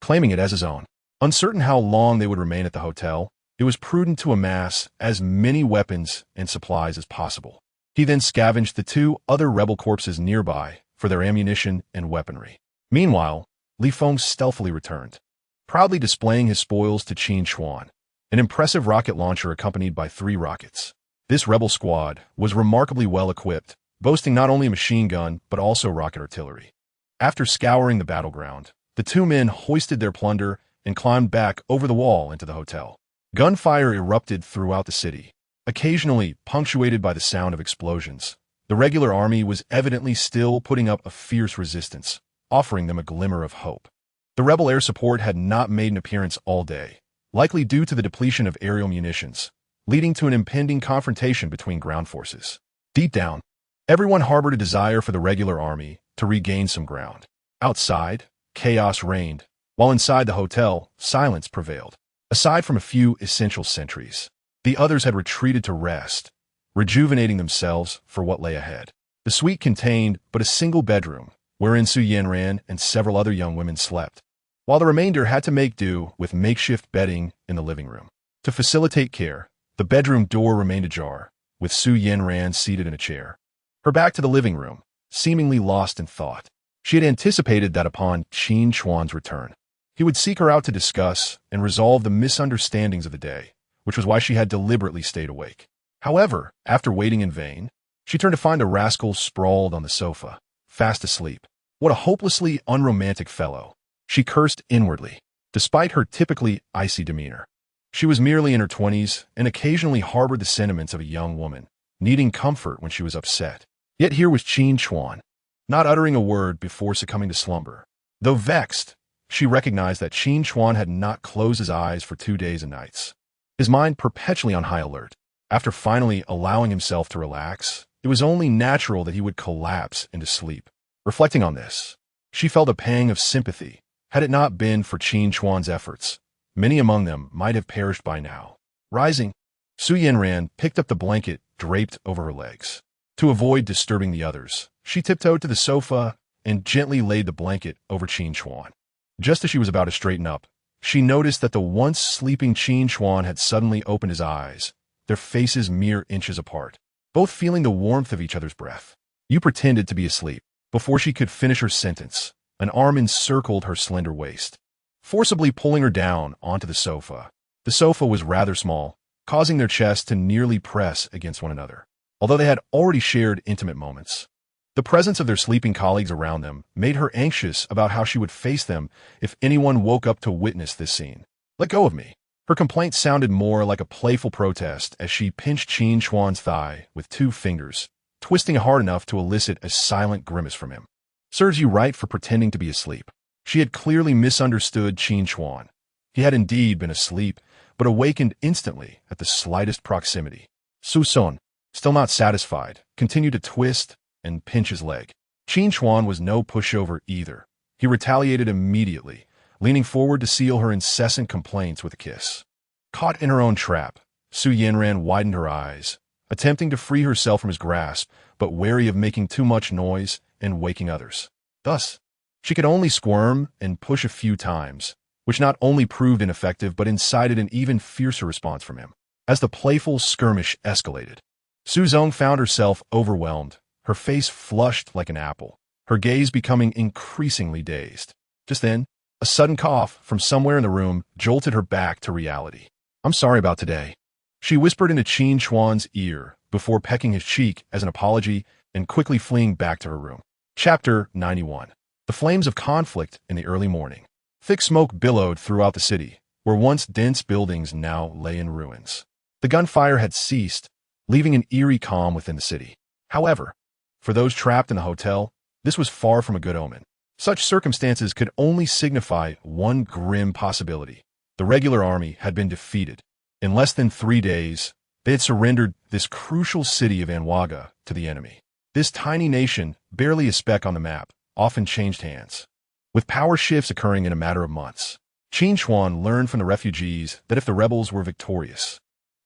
A: claiming it as his own. Uncertain how long they would remain at the hotel, it was prudent to amass as many weapons and supplies as possible. He then scavenged the two other rebel corpses nearby for their ammunition and weaponry. Meanwhile, Li Feng stealthily returned, proudly displaying his spoils to Qin Chuan, an impressive rocket launcher accompanied by 3 rockets. This rebel squad was remarkably well equipped, boasting not only a machine gun but also rocket artillery. After scouring the battleground, the 2 men hoisted their plunder and climbed back over the wall into the hotel. Gunfire erupted throughout the city, occasionally punctuated by the sound of explosions. The regular army was evidently still putting up a fierce resistance, offering them a glimmer of hope. The rebel air support had not made an appearance all day, likely due to the depletion of aerial munitions, leading to an impending confrontation between ground forces. Deep down, everyone harbored a desire for the regular army to regain some ground. Outside, chaos reigned, while inside the hotel, silence prevailed. Aside from a few essential sentries, the others had retreated to rest, rejuvenating themselves for what lay ahead. The suite contained but a single bedroom, wherein Su Yanran and several other young women slept, while the remainder had to make do with makeshift bedding in the living room. To facilitate care, the bedroom door remained ajar, with Su Yanran seated in a chair, her back to the living room, seemingly lost in thought. She had anticipated that upon Qin Chuan's return, he would seek her out to discuss and resolve the misunderstandings of the day, which was why she had deliberately stayed awake. However, after waiting in vain, she turned to find the rascal sprawled on the sofa, fast asleep. What a hopelessly unromantic fellow. She cursed inwardly. Despite her typically icy demeanor, she was merely in her 20s and occasionally harbored the sentiments of a young woman, needing comfort when she was upset. Yet here was Qin Chuan, not uttering a word before succumbing to slumber. Though vexed, she recognized that Qin Chuan had not closed his eyes for 2 days and nights. His mind perpetually on high alert. After finally allowing himself to relax, it was only natural that he would collapse into sleep. Reflecting on this, she felt a pang of sympathy. Had it not been for Qin Chuan's efforts, many among them might have perished by now. Rising, Yanran picked up the blanket draped over her legs. To avoid disturbing the others, she tiptoed to the sofa and gently laid the blanket over Qin Chuan. Just as she was about to straighten up, she noticed that the once sleeping Qin Chuan had suddenly opened his eyes, their faces mere inches apart, both feeling the warmth of each other's breath. "You pretended to be asleep." Before she could finish her sentence, an arm encircled her slender waist, forcibly pulling her down onto the sofa. The sofa was rather small, causing their chests to nearly press against one another. Although they had already shared intimate moments, the presence of their sleeping colleagues around them made her anxious about how she would face them if anyone woke up to witness this scene. "Let go of me." Her complaint sounded more like a playful protest as she pinched Qin Chuan's thigh with 2 fingers, twisting hard enough to elicit a silent grimace from him. "Serves you right for pretending to be asleep." She had clearly misunderstood Qin Chuan. He had indeed been asleep, but awakened instantly at the slightest proximity. Su Sun, still not satisfied, continued to twist and pinch his leg. Qin Chuan was no pushover either. He retaliated immediately, leaning forward to seal her incessant complaints with a kiss. Caught in her own trap, Su Yanran widened her eyes, attempting to free herself from his grasp, but wary of making too much noise and waking others. Thus, she could only squirm and push a few times, which not only proved ineffective but incited an even fiercer response from him. As the playful skirmish escalated, Su Zong found herself overwhelmed, her face flushed like an apple, her gaze becoming increasingly dazed. Just then, a sudden cough from somewhere in the room jolted her back to reality. "I'm sorry about today," she whispered into Qin Chuan's ear before pecking his cheek as an apology and quickly fleeing back to her room. Chapter 91. The flames of conflict in the early morning. Thick smoke billowed throughout the city, where once dense buildings now lay in ruins. The gunfire had ceased, leaving an eerie calm within the city. However, for those trapped in the hotel, this was far from a good omen. Such circumstances could only signify one grim possibility. The regular army had been defeated. In less than 3 days, they had surrendered this crucial city of Anwaga to the enemy. This tiny nation, barely a speck on the map, often changed hands, with power shifts occurring in a matter of months. Qin Chuan learned from the refugees that if the rebels were victorious,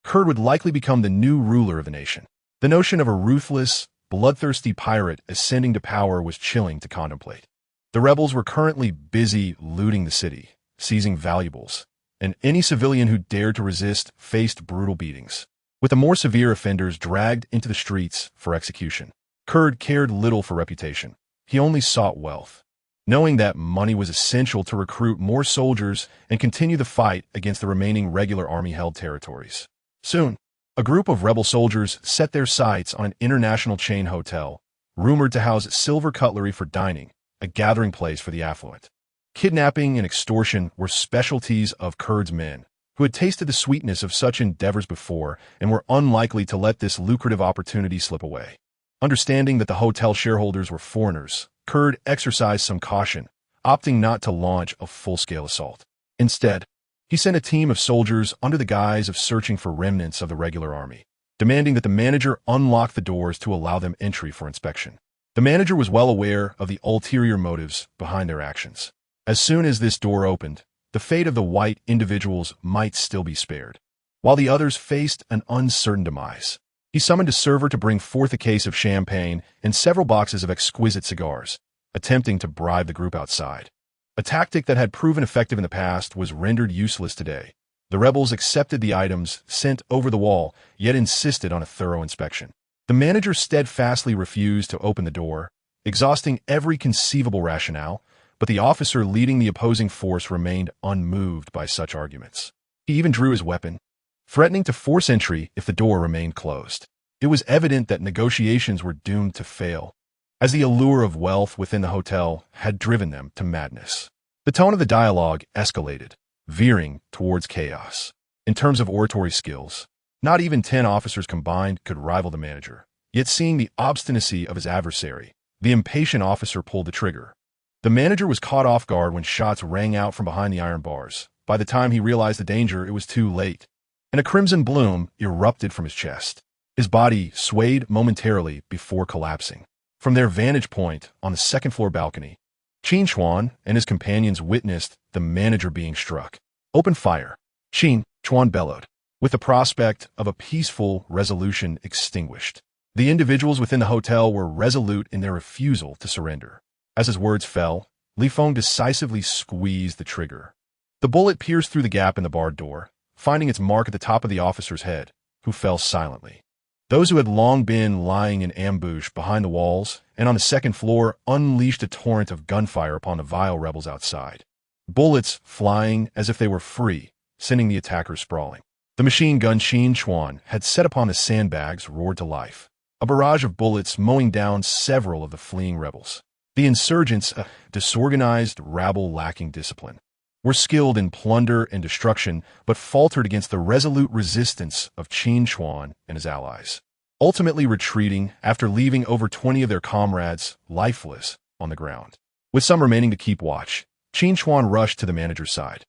A: Kurd would likely become the new ruler of the nation. The notion of a ruthless, bloodthirsty pirate ascending to power was chilling to contemplate. The rebels were currently busy looting the city, seizing valuables, and any civilian who dared to resist faced brutal beatings, with the more severe offenders dragged into the streets for execution. Kurd cared little for reputation. He only sought wealth, knowing that money was essential to recruit more soldiers and continue the fight against the remaining regular army-held territories. Soon, a group of rebel soldiers set their sights on an international chain hotel, rumored to house silver cutlery for dining, a gathering place for the affluent. Kidnapping and extortion were specialties of Kurds' men, who had tasted the sweetness of such endeavors before and were unlikely to let this lucrative opportunity slip away. Understanding that the hotel shareholders were foreigners, Kurd exercised some caution, opting not to launch a full-scale assault. Instead, he sent a team of soldiers under the guise of searching for remnants of the regular army, demanding that the manager unlock the doors to allow them entry for inspection. The manager was well aware of the ulterior motives behind their actions. As soon as this door opened, the fate of the white individuals might still be spared, while the others faced an uncertain demise. He summoned a server to bring forth a case of champagne and several boxes of exquisite cigars, attempting to bribe the group outside. A tactic that had proven effective in the past was rendered useless today. The rebels accepted the items sent over the wall, yet insisted on a thorough inspection. The manager steadfastly refused to open the door, exhausting every conceivable rationale, but the officer leading the opposing force remained unmoved by such arguments. He even drew his weapon, threatening to force entry if the door remained closed. It was evident that negotiations were doomed to fail. as the allure of wealth within the hotel had driven them to madness. The tone of the dialogue escalated, veering towards chaos. In terms of oratory skills, not even 10 officers combined could rival the manager. Yet seeing the obstinacy of his adversary, the impatient officer pulled the trigger. The manager was caught off guard when shots rang out from behind the iron bars. By the time he realized the danger, it was too late, and a crimson bloom erupted from his chest. His body swayed momentarily before collapsing. From their vantage point on the second-floor balcony, Qin Chuan and his companions witnessed the manager being struck. "Open fire," Qin Chuan bellowed, with the prospect of a peaceful resolution extinguished. The individuals within the hotel were resolute in their refusal to surrender. As his words fell, Li Feng decisively squeezed the trigger. The bullet pierced through the gap in the barred door, finding its mark at the top of the officer's head, who fell silently. Those who had long been lying in ambush behind the walls and on the second floor unleashed a torrent of gunfire upon the vile rebels outside. Bullets flying as if they were free, sending the attackers sprawling. The machine gun Qin Chuan had set upon the sandbags roared to life, a barrage of bullets mowing down several of the fleeing rebels. The insurgents, a disorganized rabble lacking discipline, were skilled in plunder and destruction, but faltered against the resolute resistance of Qin Chuan and his allies, ultimately retreating after leaving over 20 of their comrades lifeless on the ground. With some remaining to keep watch, Qin Chuan rushed to the manager's side.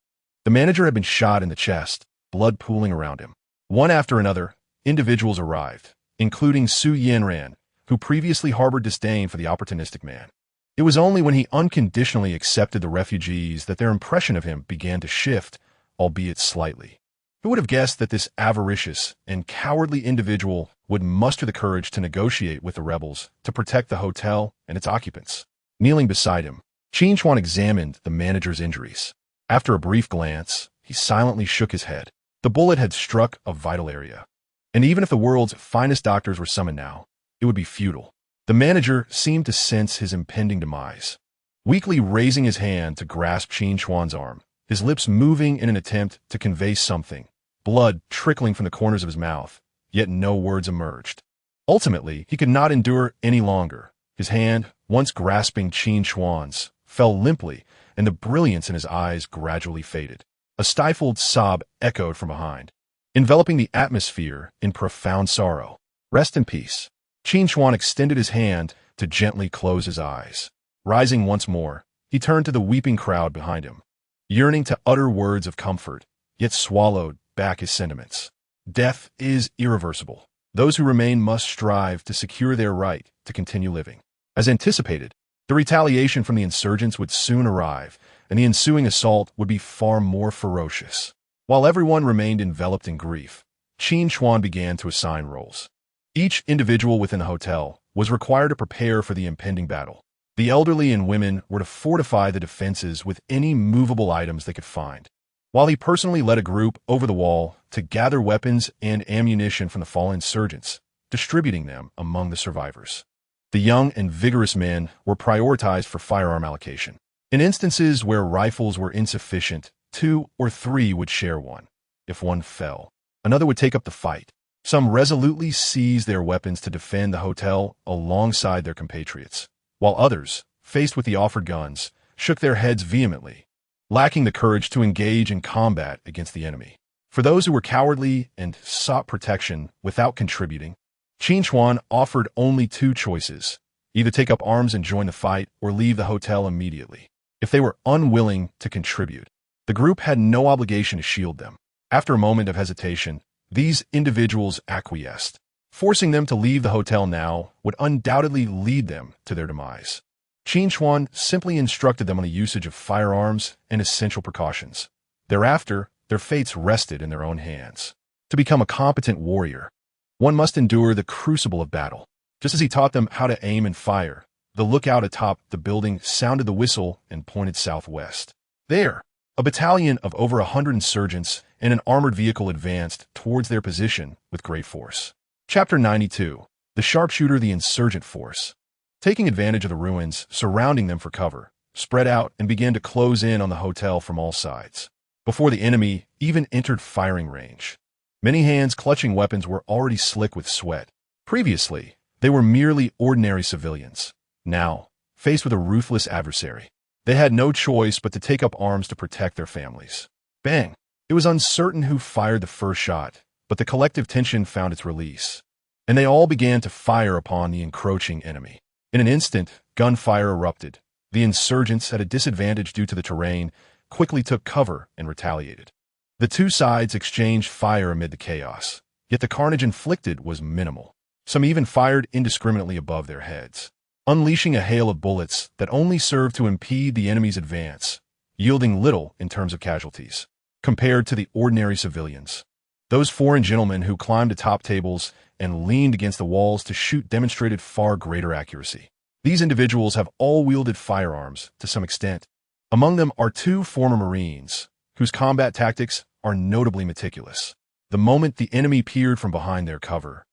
A: The manager had been shot in the chest, blood pooling around him. One after another, individuals arrived, including Su Yanran, who previously harbored disdain for the opportunistic man. It was only when he unconditionally accepted the refugees that their impression of him began to shift, albeit slightly. Who would have guessed that this avaricious and cowardly individual would muster the courage to negotiate with the rebels to protect the hotel and its occupants? Kneeling beside him, Qin Chuan examined the manager's injuries. After a brief glance, he silently shook his head. The bullet had struck a vital area, and even if the world's finest doctors were summoned now, it would be futile. The manager seemed to sense his impending demise. Weakly raising his hand to grasp Qin Chuan's arm, his lips moving in an attempt to convey something, blood trickling from the corners of his mouth, yet no words emerged. Ultimately, he could not endure any longer. His hand, once grasping Qin Chuan's, fell limply, and the brilliance in his eyes gradually faded. A stifled sob echoed from behind, enveloping the atmosphere in profound sorrow. "Rest in peace." Qin Chuan extended his hand to gently close his eyes. Rising once more, he turned to the weeping crowd behind him, yearning to utter words of comfort, yet swallowed back his sentiments. Death is irreversible. Those who remain must strive to secure their right to continue living. As anticipated, the retaliation from the insurgents would soon arrive, and the ensuing assault would be far more ferocious. While everyone remained enveloped in grief, Qin Chuan began to assign roles. Each individual within the hotel was required to prepare for the impending battle. The elderly and women were to fortify the defenses with any movable items they could find, while he personally led a group over the wall to gather weapons and ammunition from the fallen insurgents, distributing them among the survivors. The young and vigorous men were prioritized for firearm allocation. In instances where rifles were insufficient, 2 or 3 would share one. If one fell, another would take up the fight. Some resolutely seized their weapons to defend the hotel alongside their compatriots, while others, faced with the offered guns, shook their heads vehemently, lacking the courage to engage in combat against the enemy. For those who were cowardly and sought protection without contributing, Qin Chuan offered only 2 choices: either take up arms and join the fight or leave the hotel immediately. If they were unwilling to contribute, the group had no obligation to shield them. After a moment of hesitation, these individuals acquiesced. Forcing them to leave the hotel now would undoubtedly lead them to their demise. Qin Chuan simply instructed them on the usage of firearms and essential precautions. Thereafter, their fates rested in their own hands. To become a competent warrior, one must endure the crucible of battle. Just as he taught them how to aim and fire, the lookout atop the building sounded the whistle and pointed southwest. There, a battalion of over 100 insurgents and an armored vehicle advanced towards their position with great force. Chapter 92. The Sharpshooter, the Insurgent Force. Taking advantage of the ruins surrounding them for cover, spread out and began to close in on the hotel from all sides. Before the enemy even entered firing range, many hands clutching weapons were already slick with sweat. Previously, they were merely ordinary civilians, Now, faced with a ruthless adversary, they had no choice but to take up arms to protect their families. Bang! It was uncertain who fired the first shot, but the collective tension found its release, and they all began to fire upon the encroaching enemy. In an instant, gunfire erupted. The insurgents, at a disadvantage due to the terrain, quickly took cover and retaliated. The two sides exchanged fire amid the chaos, yet the carnage inflicted was minimal. Some even fired indiscriminately above their heads, unleashing a hail of bullets that only served to impede the enemy's advance, yielding little in terms of casualties compared to the ordinary civilians. Those foreign gentlemen who climbed atop tables and leaned against the walls to shoot demonstrated far greater accuracy. These individuals have all wielded firearms to some extent. Among them are two former Marines, whose combat tactics are notably meticulous. The moment the enemy peered from behind their cover,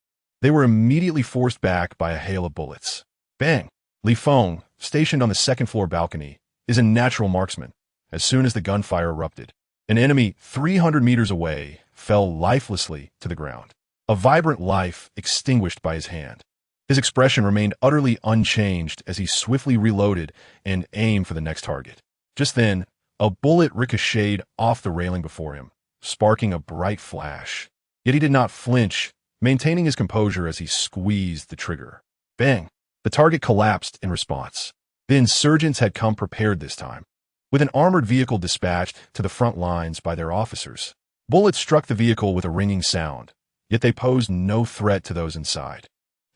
A: they were immediately forced back by a hail of bullets. Bang! Li Feng, stationed on the second-floor balcony, is a natural marksman. As soon as the gunfire erupted, an enemy 300 meters away fell lifelessly to the ground, a vibrant life extinguished by his hand. His expression remained utterly unchanged as he swiftly reloaded and aimed for the next target. Just then, a bullet ricocheted off the railing before him, sparking a bright flash. Yet he did not flinch, maintaining his composure as he squeezed the trigger. Bang! The target collapsed in response. The insurgents had come prepared this time, with an armored vehicle dispatched to the front lines by their officers. Bullets struck the vehicle with a ringing sound, yet they posed no threat to those inside.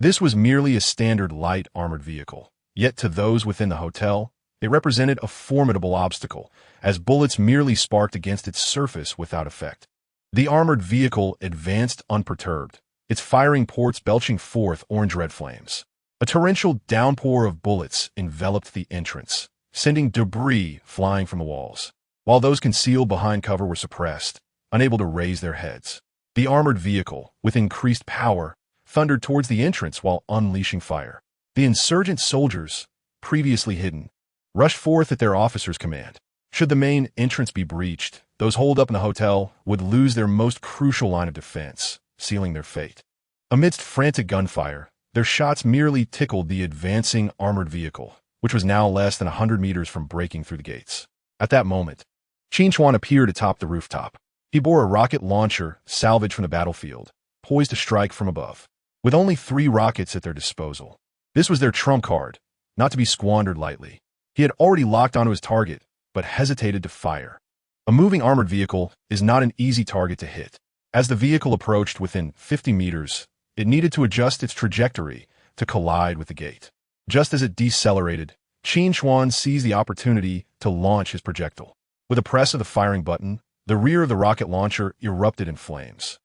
A: This was merely a standard light armored vehicle, yet to those within the hotel, it represented a formidable obstacle, as bullets merely sparked against its surface without effect. The armored vehicle advanced unperturbed, its firing ports belching forth orange-red flames. A torrential downpour of bullets enveloped the entrance, sending debris flying from the walls, while those concealed behind cover were suppressed, unable to raise their heads. The armored vehicle, with increased power, thundered towards the entrance while unleashing fire. The insurgent soldiers, previously hidden, rushed forth at their officer's command. Should the main entrance be breached, those holed up in the hotel would lose their most crucial line of defense, sealing their fate. Amidst frantic gunfire, their shots merely tickled the advancing armored vehicle, which was now less than 100 meters from breaking through the gates. At that moment, Qin Chuan appeared atop the rooftop. He bore a rocket launcher salvaged from the battlefield, poised to strike from above. With only 3 rockets at their disposal, this was their trump card, not to be squandered lightly. He had already locked onto his target, but hesitated to fire. A moving armored vehicle is not an easy target to hit. As the vehicle approached within 50 meters, it needed to adjust its trajectory to collide with the gate. Just as it decelerated, Qin Chuan seized the opportunity to launch his projectile. With a press of the firing button, the rear of the rocket launcher erupted in flames.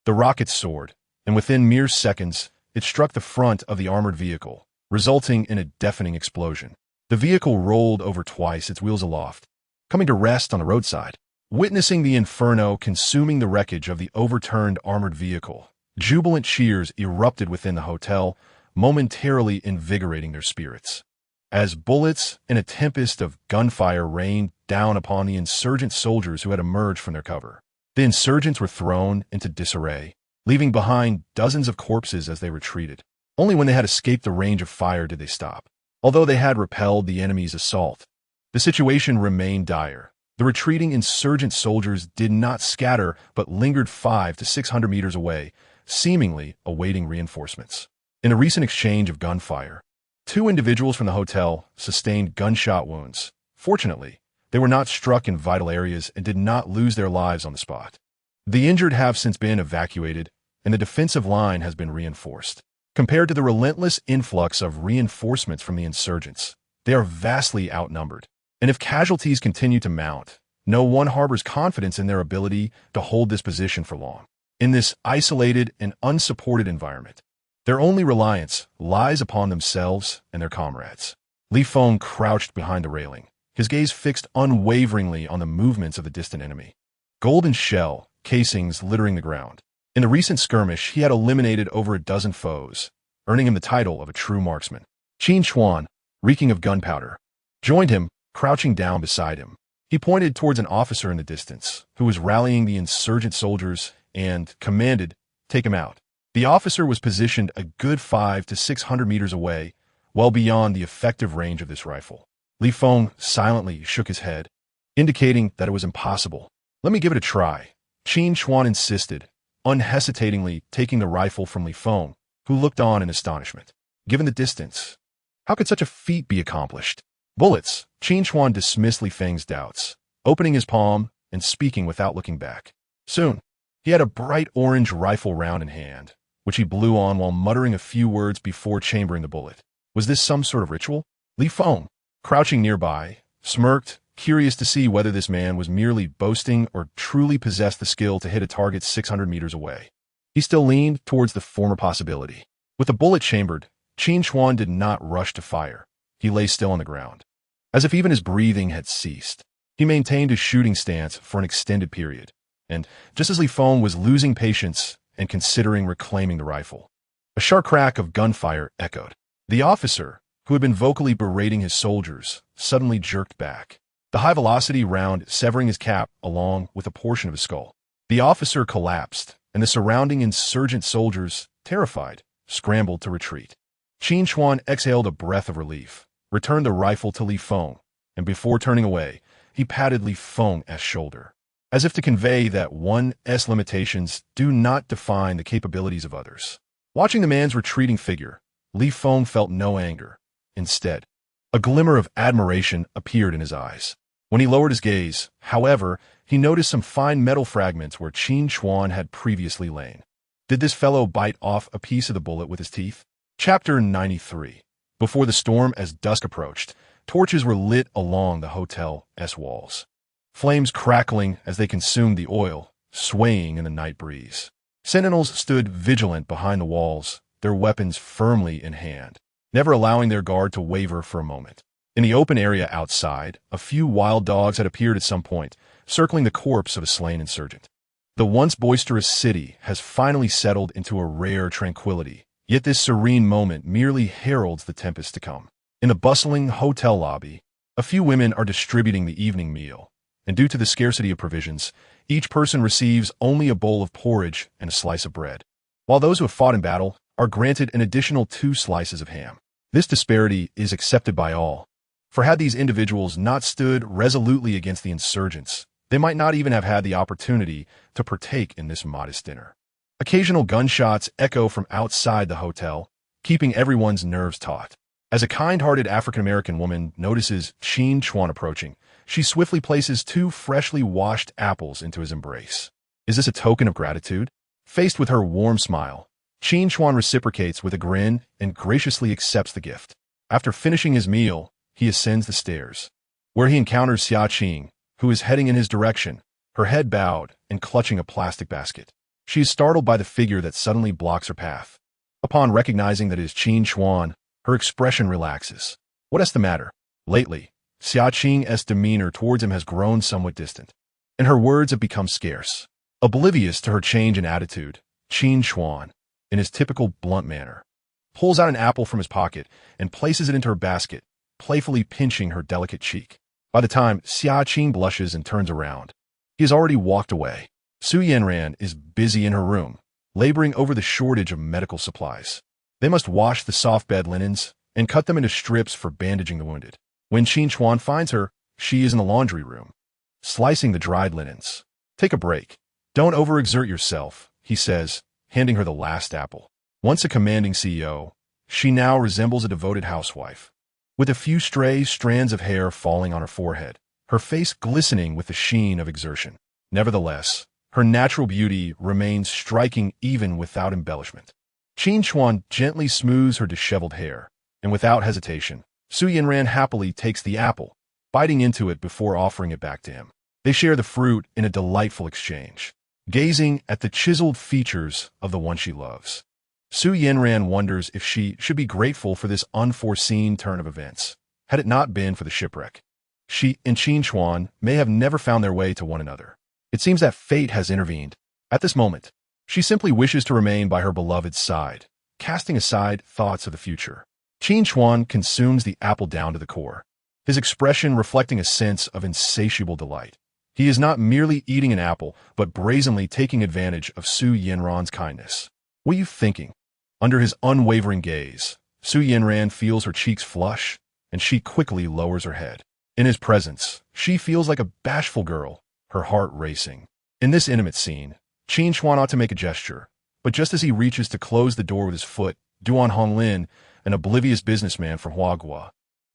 A: The rocket soared, and within mere seconds, it struck the front of the armored vehicle, resulting in a deafening explosion. The vehicle rolled over twice, its wheels aloft, coming to rest on the roadside. Witnessing the inferno consuming the wreckage of the overturned armored vehicle, jubilant cheers erupted within the hotel, momentarily invigorating their spirits. As bullets and a tempest of gunfire rained down upon the insurgent soldiers who had emerged from their cover, the insurgents were thrown into disarray, leaving behind dozens of corpses as they retreated. Only when they had escaped the range of fire did they stop. Although they had repelled the enemy's assault, the situation remained dire. The retreating insurgent soldiers did not scatter but lingered 500 to 600 meters away, seemingly awaiting reinforcements. In a recent exchange of gunfire, 2 individuals from the hotel sustained gunshot wounds. Fortunately, they were not struck in vital areas and did not lose their lives on the spot. The injured have since been evacuated, and the defensive line has been reinforced. Compared to the relentless influx of reinforcements from the insurgents, they are vastly outnumbered. And if casualties continue to mount, no one harbors confidence in their ability to hold this position for long. In this isolated and unsupported environment, their only reliance lies upon themselves and their comrades. Li Feng crouched behind the railing, his gaze fixed unwaveringly on the movements of the distant enemy. Golden shell casings littering the ground. In the recent skirmish, he had eliminated over a dozen foes, earning him the title of a true marksman. Qin Chuan, reeking of gunpowder, joined him, crouching down beside him. He pointed towards an officer in the distance, who was rallying the insurgent soldiers, and commanded, "Take him out." The officer was positioned a good 500 to 600 meters away, well beyond the effective range of this rifle. Li Feng silently shook his head, indicating that it was impossible. Let me give it a try, Qin Chuan insisted, unhesitatingly taking the rifle from Li Feng, who looked on in astonishment. Given the distance, how could such a feat be accomplished? Bullets, Qin Chuan dismissed Li Feng's doubts, opening his palm and speaking without looking back. Soon, he had a bright orange rifle round in hand, which he blew on while muttering a few words before chambering the bullet. Was this some sort of ritual? Li Feng, crouching nearby, smirked, curious to see whether this man was merely boasting or truly possessed the skill to hit a target 600 meters away. He still leaned towards the former possibility. With the bullet chambered, Qin Chuan did not rush to fire. He lay still on the ground, as if even his breathing had ceased. He maintained his shooting stance for an extended period, and just as Li Feng was losing patience and considering reclaiming the rifle, a sharp crack of gunfire echoed. The officer, who had been vocally berating his soldiers, suddenly jerked back, the high-velocity round severing his cap along with a portion of his skull. The officer collapsed, and the surrounding insurgent soldiers, terrified, scrambled to retreat. Qin Chuan exhaled a breath of relief, returned the rifle to Li Feng, and before turning away, he patted Li Feng's shoulder, as if to convey that one's limitations do not define the capabilities of others. Watching the man's retreating figure, Li Feng felt no anger. Instead, a glimmer of admiration appeared in his eyes. When he lowered his gaze, however, he noticed some fine metal fragments where Qin Chuan had previously lain. Did this fellow bite off a piece of the bullet with his teeth? Chapter 93. Before the storm, as dusk approached, torches were lit along the hotel's walls, flames crackling as they consumed the oil, swaying in the night breeze. Sentinels stood vigilant behind the walls, their weapons firmly in hand, never allowing their guard to waver for a moment. In the open area outside, a few wild dogs had appeared at some point, circling the corpse of a slain insurgent. The once boisterous city has finally settled into a rare tranquility, yet this serene moment merely heralds the tempest to come. In the bustling hotel lobby, a few women are distributing the evening meal, and due to the scarcity of provisions, each person receives only a bowl of porridge and a slice of bread, while those who have fought in battle are granted an additional 2 slices of ham. This disparity is accepted by all, for had these individuals not stood resolutely against the insurgents, they might not even have had the opportunity to partake in this modest dinner. Occasional gunshots echo from outside the hotel, keeping everyone's nerves taut. As a kind-hearted African-American woman notices Qin Chuan approaching, she swiftly places 2 freshly washed apples into his embrace. Is this a token of gratitude? Faced with her warm smile, Qin Chuan reciprocates with a grin and graciously accepts the gift. After finishing his meal, he ascends the stairs, where he encounters Xia Qing, who is heading in his direction, her head bowed and clutching a plastic basket. She is startled by the figure that suddenly blocks her path. Upon recognizing that it is Qin Chuan, her expression relaxes. What is the matter? Lately, Xia Qing's demeanor towards him has grown somewhat distant, and her words have become scarce. Oblivious to her change in attitude, Qin Chuan, in his typical blunt manner, pulls out an apple from his pocket and places it into her basket, playfully pinching her delicate cheek. By the time Xia Qing blushes and turns around, he has already walked away. Su Yanran is busy in her room, laboring over the shortage of medical supplies. They must wash the soft bed linens and cut them into strips for bandaging the wounded. When Qin Chuan finds her, she is in the laundry room, slicing the dried linens. Take a break. Don't overexert yourself, he says, handing her the last apple. Once a commanding CEO, she now resembles a devoted housewife, with a few stray strands of hair falling on her forehead, her face glistening with the sheen of exertion. Nevertheless, her natural beauty remains striking even without embellishment. Qin Chuan gently smooths her disheveled hair, and without hesitation, Su Yanran happily takes the apple, biting into it before offering it back to him. They share the fruit in a delightful exchange, gazing at the chiseled features of the one she loves. Su Yanran wonders if she should be grateful for this unforeseen turn of events. Had it not been for the shipwreck, she and Qin Chuan may have never found their way to one another. It seems that fate has intervened. At this moment, she simply wishes to remain by her beloved's side, casting aside thoughts of the future. Qin Chuan consumes the apple down to the core, his expression reflecting a sense of insatiable delight. He is not merely eating an apple, but brazenly taking advantage of Su Yanran's kindness. What are you thinking? Under his unwavering gaze, Su Yanran feels her cheeks flush, and she quickly lowers her head. In his presence, she feels like a bashful girl, her heart racing. In this intimate scene, Qin Chuan ought to make a gesture, but just as he reaches to close the door with his foot, Duan Honglin, an oblivious businessman from Huagua,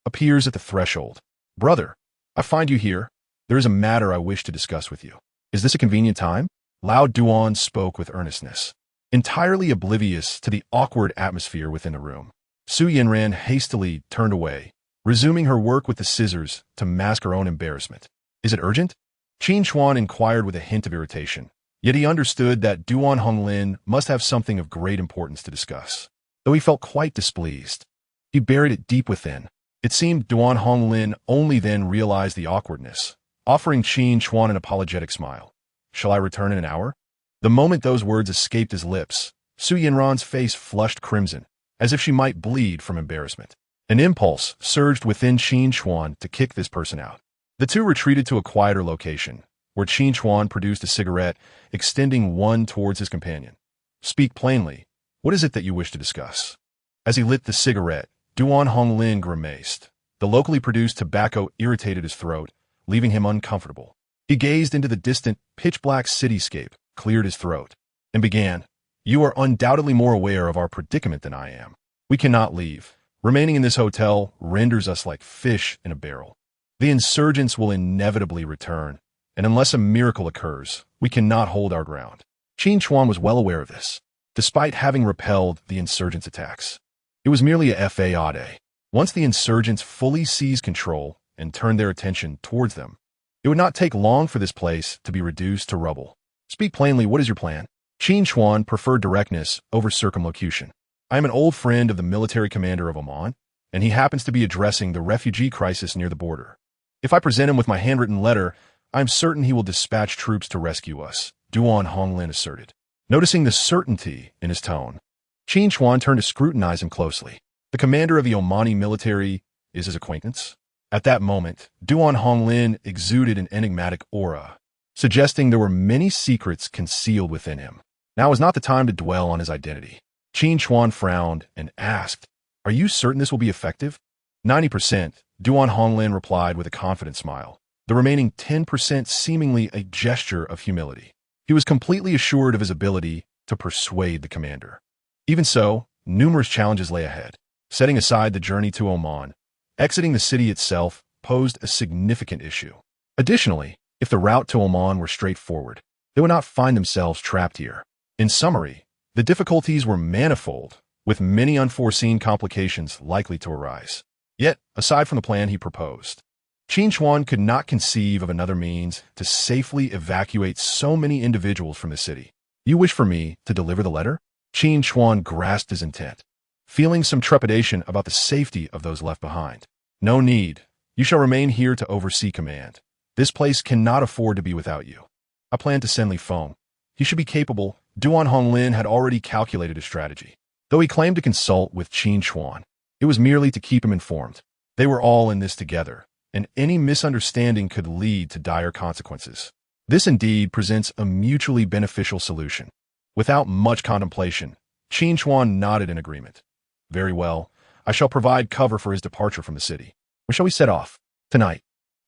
A: appears at the threshold. "Brother, I find you here. There is a matter I wish to discuss with you. Is this a convenient time?" Lao Duan spoke with earnestness, entirely oblivious to the awkward atmosphere within the room. Su Yanran hastily turned away, resuming her work with the scissors to mask her own embarrassment. "Is it urgent?" Qin Chuan inquired with a hint of irritation, yet he understood that Duan Honglin must have something of great importance to discuss. Though he felt quite displeased, he buried it deep within. It seemed Duan Honglin only then realized the awkwardness, offering Qin Chuan an apologetic smile. "Shall I return in an hour?" The moment those words escaped his lips, Su Yanran's face flushed crimson, as if she might bleed from embarrassment. An impulse surged within Qin Chuan to kick this person out. The two retreated to a quieter location, where Qin Chuan produced a cigarette, extending one towards his companion. "Speak plainly. What is it that you wish to discuss?" As he lit the cigarette, Duan Honglin grimaced. The locally produced tobacco irritated his throat, leaving him uncomfortable. He gazed into the distant, pitch-black cityscape, cleared his throat, and began, "You are undoubtedly more aware of our predicament than I am. We cannot leave. Remaining in this hotel renders us like fish in a barrel. The insurgents will inevitably return, and unless a miracle occurs, we cannot hold our ground." Qin Chuan was well aware of this, despite having repelled the insurgents' attacks. It was merely a fade. Once the insurgents fully seized control and turned their attention towards them, it would not take long for this place to be reduced to rubble. "Speak plainly, what is your plan?" Qin Chuan preferred directness over circumlocution. "I am an old friend of the military commander of Oman, and he happens to be addressing the refugee crisis near the border. If I present him with my handwritten letter, I am certain he will dispatch troops to rescue us," Duan Honglin asserted. Noticing the certainty in his tone, Qin Chuan turned to scrutinize him closely. "The commander of the Omani military is his acquaintance?" At that moment, Duan Honglin exuded an enigmatic aura, suggesting there were many secrets concealed within him. Now is not the time to dwell on his identity. Qin Chuan frowned and asked, "Are you certain this will be effective?" 90%, Duan Honglin replied with a confident smile, the remaining 10% seemingly a gesture of humility. He was completely assured of his ability to persuade the commander. Even so, numerous challenges lay ahead. Setting aside the journey to Oman, exiting the city itself posed a significant issue. Additionally, if the route to Oman were straightforward, they would not find themselves trapped here. In summary, the difficulties were manifold, with many unforeseen complications likely to arise. Yet, aside from the plan he proposed, Qin Chuan could not conceive of another means to safely evacuate so many individuals from the city. "You wish for me to deliver the letter?" Qin Chuan grasped his intent, feeling some trepidation about the safety of those left behind. "No need. You shall remain here to oversee command. This place cannot afford to be without you. I plan to send Li Feng. He should be capable." Duan Honglin had already calculated his strategy. Though he claimed to consult with Qin Chuan, it was merely to keep him informed. They were all in this together, and any misunderstanding could lead to dire consequences. This indeed presents a mutually beneficial solution. Without much contemplation, Qin Chuan nodded in agreement. "Very well. I shall provide cover for his departure from the city. When shall we set off?" "Tonight."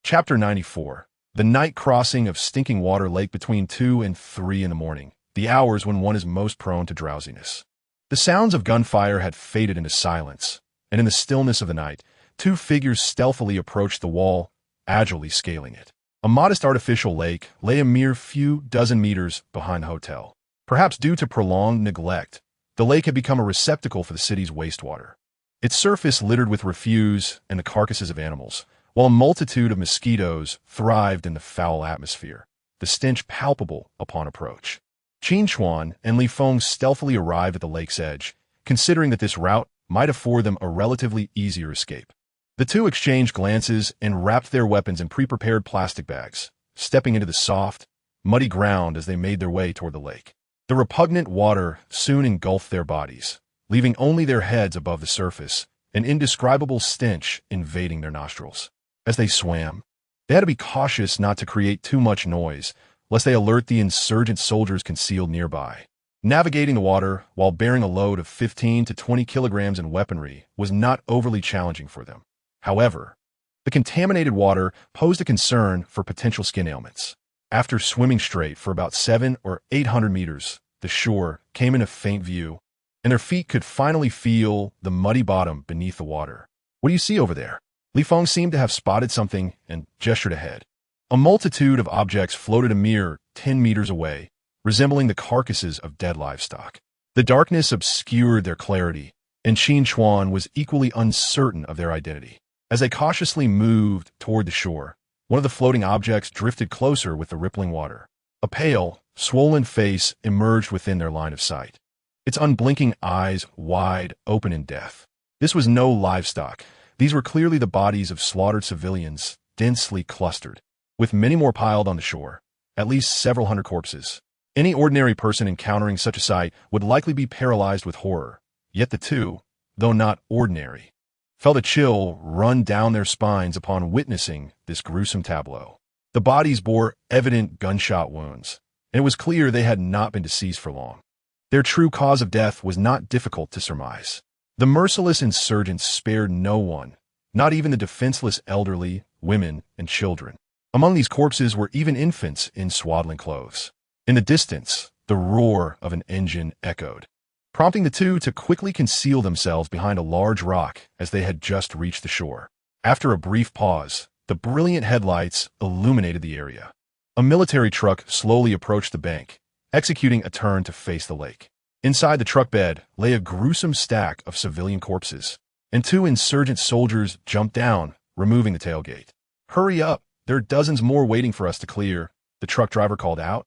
A: Chapter 94. The night crossing of Stinking Water Lake between 2 and 3 in the morning, the hours when one is most prone to drowsiness. The sounds of gunfire had faded into silence, and in the stillness of the night, two figures stealthily approached the wall, agilely scaling it. A modest artificial lake lay a mere few dozen meters behind the hotel. Perhaps due to prolonged neglect, the lake had become a receptacle for the city's wastewater. Its surface littered with refuse and the carcasses of animals, while a multitude of mosquitoes thrived in the foul atmosphere, the stench palpable upon approach. Qin Chuan and Li Feng stealthily arrived at the lake's edge, considering that this route might afford them a relatively easier escape. The two exchanged glances and wrapped their weapons in pre-prepared plastic bags, stepping into the soft, muddy ground as they made their way toward the lake. The repugnant water soon engulfed their bodies, leaving only their heads above the surface, an indescribable stench invading their nostrils. As they swam, they had to be cautious not to create too much noise, lest they alert the insurgent soldiers concealed nearby. Navigating the water while bearing a load of 15 to 20 kilograms in weaponry was not overly challenging for them. However, the contaminated water posed a concern for potential skin ailments. After swimming straight for about 700 or 800 meters, the shore came into faint view, and their feet could finally feel the muddy bottom beneath the water. "What do you see over there?" Li Feng seemed to have spotted something and gestured ahead. A multitude of objects floated a mere 10 meters away, resembling the carcasses of dead livestock. The darkness obscured their clarity, and Qin Chuan was equally uncertain of their identity. As they cautiously moved toward the shore, one of the floating objects drifted closer with the rippling water. A pale, swollen face emerged within their line of sight, its unblinking eyes wide open in death. This was no livestock. These were clearly the bodies of slaughtered civilians, densely clustered, with many more piled on the shore, at least several hundred corpses. Any ordinary person encountering such a sight would likely be paralyzed with horror, yet the two, though not ordinary, felt a chill run down their spines upon witnessing this gruesome tableau. The bodies bore evident gunshot wounds, and it was clear they had not been deceased for long. Their true cause of death was not difficult to surmise. The merciless insurgents spared no one, not even the defenseless elderly, women, and children. Among these corpses were even infants in swaddling clothes. In the distance, the roar of an engine echoed, prompting the two to quickly conceal themselves behind a large rock as they had just reached the shore. After a brief pause, the brilliant headlights illuminated the area. A military truck slowly approached the bank, executing a turn to face the lake. Inside the truck bed lay a gruesome stack of civilian corpses, and two insurgent soldiers jumped down, removing the tailgate. "Hurry up! There are dozens more waiting for us to clear," the truck driver called out,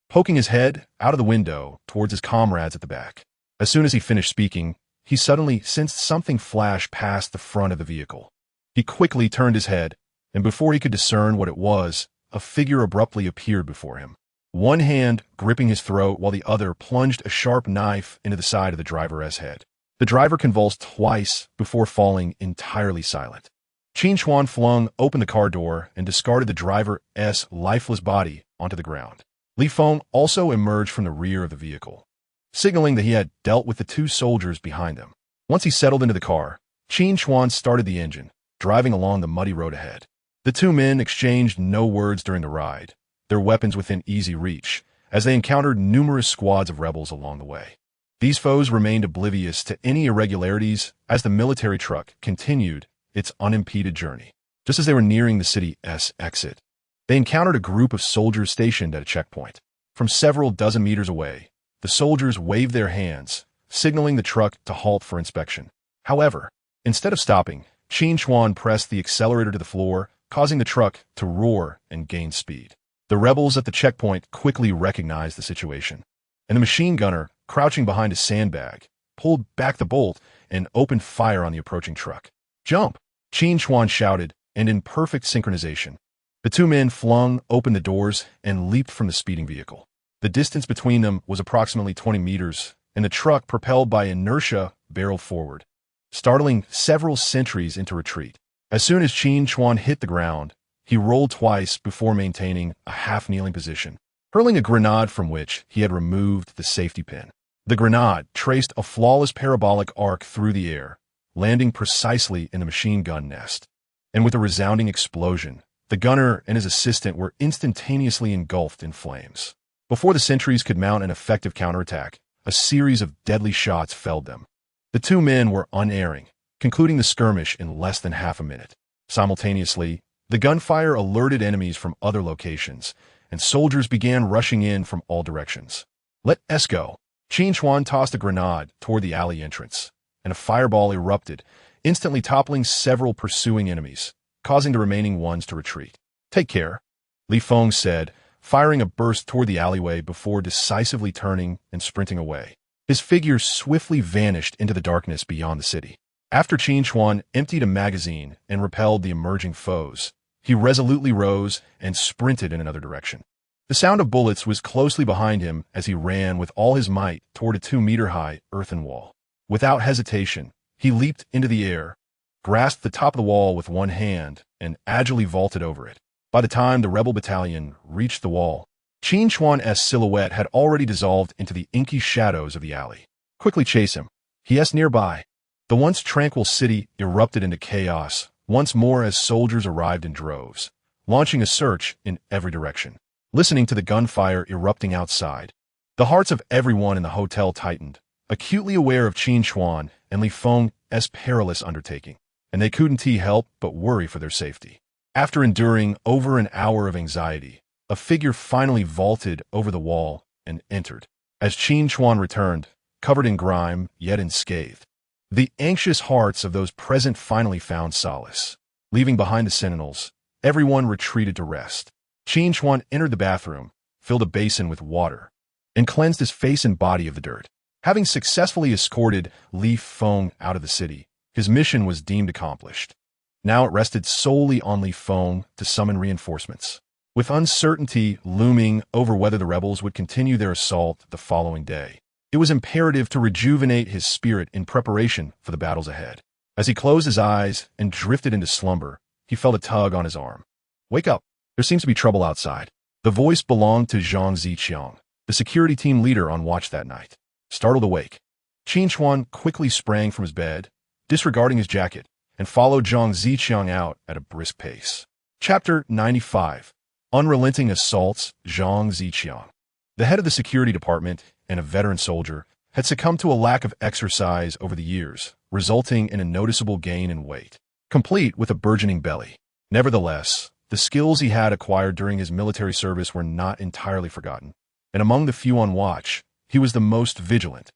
A: poking his head out of the window towards his comrades at the back. As soon as he finished speaking, he suddenly sensed something flash past the front of the vehicle. He quickly turned his head, and before he could discern what it was, a figure abruptly appeared before him, one hand gripping his throat while the other plunged a sharp knife into the side of the driver's head. The driver convulsed twice before falling entirely silent. Qin Chuan flung open the car door and discarded the driver's lifeless body onto the ground. Li Feng also emerged from the rear of the vehicle, signaling that he had dealt with the two soldiers behind them. Once he settled into the car, Qin Chuan started the engine, driving along the muddy road ahead. The two men exchanged no words during the ride, their weapons within easy reach, as they encountered numerous squads of rebels along the way. These foes remained oblivious to any irregularities as the military truck continued its unimpeded journey. Just as they were nearing the city's exit, they encountered a group of soldiers stationed at a checkpoint. From several dozen meters away, the soldiers waved their hands, signaling the truck to halt for inspection. However, instead of stopping, Qin Chuan pressed the accelerator to the floor, causing the truck to roar and gain speed. The rebels at the checkpoint quickly recognized the situation, and the machine gunner, crouching behind a sandbag, pulled back the bolt and opened fire on the approaching truck. "Jump!" Qin Chuan shouted, and in perfect synchronization, the two men flung open the doors and leaped from the speeding vehicle. The distance between them was approximately 20 meters, and the truck, propelled by inertia, barreled forward, startling several sentries into retreat. As soon as Qin Chuan hit the ground, he rolled twice before maintaining a half-kneeling position, hurling a grenade from which he had removed the safety pin. The grenade traced a flawless parabolic arc through the air, landing precisely in the machine gun nest. And with a resounding explosion, the gunner and his assistant were instantaneously engulfed in flames. Before the sentries could mount an effective counterattack, a series of deadly shots felled them. The two men were unerring, concluding the skirmish in less than half a minute. Simultaneously, the gunfire alerted enemies from other locations, and soldiers began rushing in from all directions. "Let's go." Qin Chuan tossed a grenade toward the alley entrance, and a fireball erupted, instantly toppling several pursuing enemies, causing the remaining ones to retreat. "Take care," Li Feng said, firing a burst toward the alleyway before decisively turning and sprinting away. His figure swiftly vanished into the darkness beyond the city. After Qin Chuan emptied a magazine and repelled the emerging foes, he resolutely rose and sprinted in another direction. The sound of bullets was closely behind him as he ran with all his might toward a 2-meter-high earthen wall. Without hesitation, he leaped into the air, grasped the top of the wall with one hand, and agilely vaulted over it. By the time the rebel battalion reached the wall, Qin Chuan's silhouette had already dissolved into the inky shadows of the alley. Quickly chase him. He nearby. The once tranquil city erupted into chaos once more as soldiers arrived in droves, launching a search in every direction. Listening to the gunfire erupting outside, the hearts of everyone in the hotel tightened, acutely aware of Qin Chuan and Li Feng's perilous undertaking, and they couldn't help but worry for their safety. After enduring over an hour of anxiety, a figure finally vaulted over the wall and entered. As Qin Chuan returned, covered in grime, yet unscathed, the anxious hearts of those present finally found solace. Leaving behind the sentinels, everyone retreated to rest. Qin Chuan entered the bathroom, filled a basin with water, and cleansed his face and body of the dirt. Having successfully escorted Li Feng out of the city, his mission was deemed accomplished. Now it rested solely on Li Feng to summon reinforcements. With uncertainty looming over whether the rebels would continue their assault the following day, it was imperative to rejuvenate his spirit in preparation for the battles ahead. As he closed his eyes and drifted into slumber, he felt a tug on his arm. "Wake up! There seems to be trouble outside." The voice belonged to Zhang Ziqiang, the security team leader on watch that night. Startled awake, Qin Chuan quickly sprang from his bed, disregarding his jacket, and followed Zhang Ziqiang out at a brisk pace. Chapter 95. Unrelenting Assaults. Zhang Ziqiang, the head of the security department and a veteran soldier, had succumbed to a lack of exercise over the years, resulting in a noticeable gain in weight, complete with a burgeoning belly. Nevertheless, the skills he had acquired during his military service were not entirely forgotten, and among the few on watch, he was the most vigilant.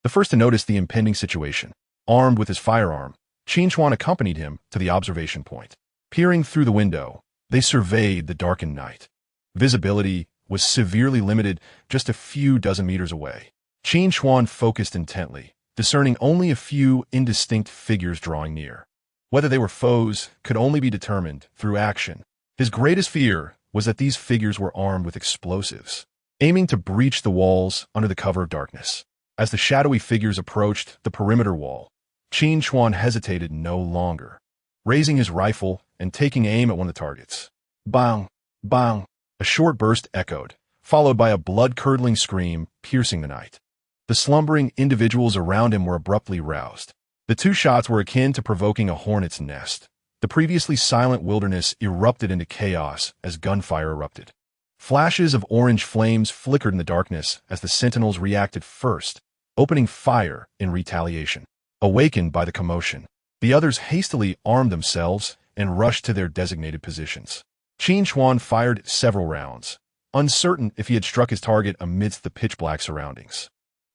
A: The first to notice the impending situation, armed with his firearm, Qin Chuan accompanied him to the observation point. Peering through the window, they surveyed the darkened night. Visibility was severely limited just a few dozen meters away. Qin Chuan focused intently, discerning only a few indistinct figures drawing near. Whether they were foes could only be determined through action. His greatest fear was that these figures were armed with explosives, aiming to breach the walls under the cover of darkness. As the shadowy figures approached the perimeter wall, Qin Chuan hesitated no longer, raising his rifle and taking aim at one of the targets. Bang! Bang! A short burst echoed, followed by a blood-curdling scream piercing the night. The slumbering individuals around him were abruptly roused. The two shots were akin to provoking a hornet's nest. The previously silent wilderness erupted into chaos as gunfire erupted. Flashes of orange flames flickered in the darkness as the sentinels reacted first, opening fire in retaliation. Awakened by the commotion, the others hastily armed themselves and rushed to their designated positions. Qin Chuan fired several rounds, uncertain if he had struck his target amidst the pitch-black surroundings.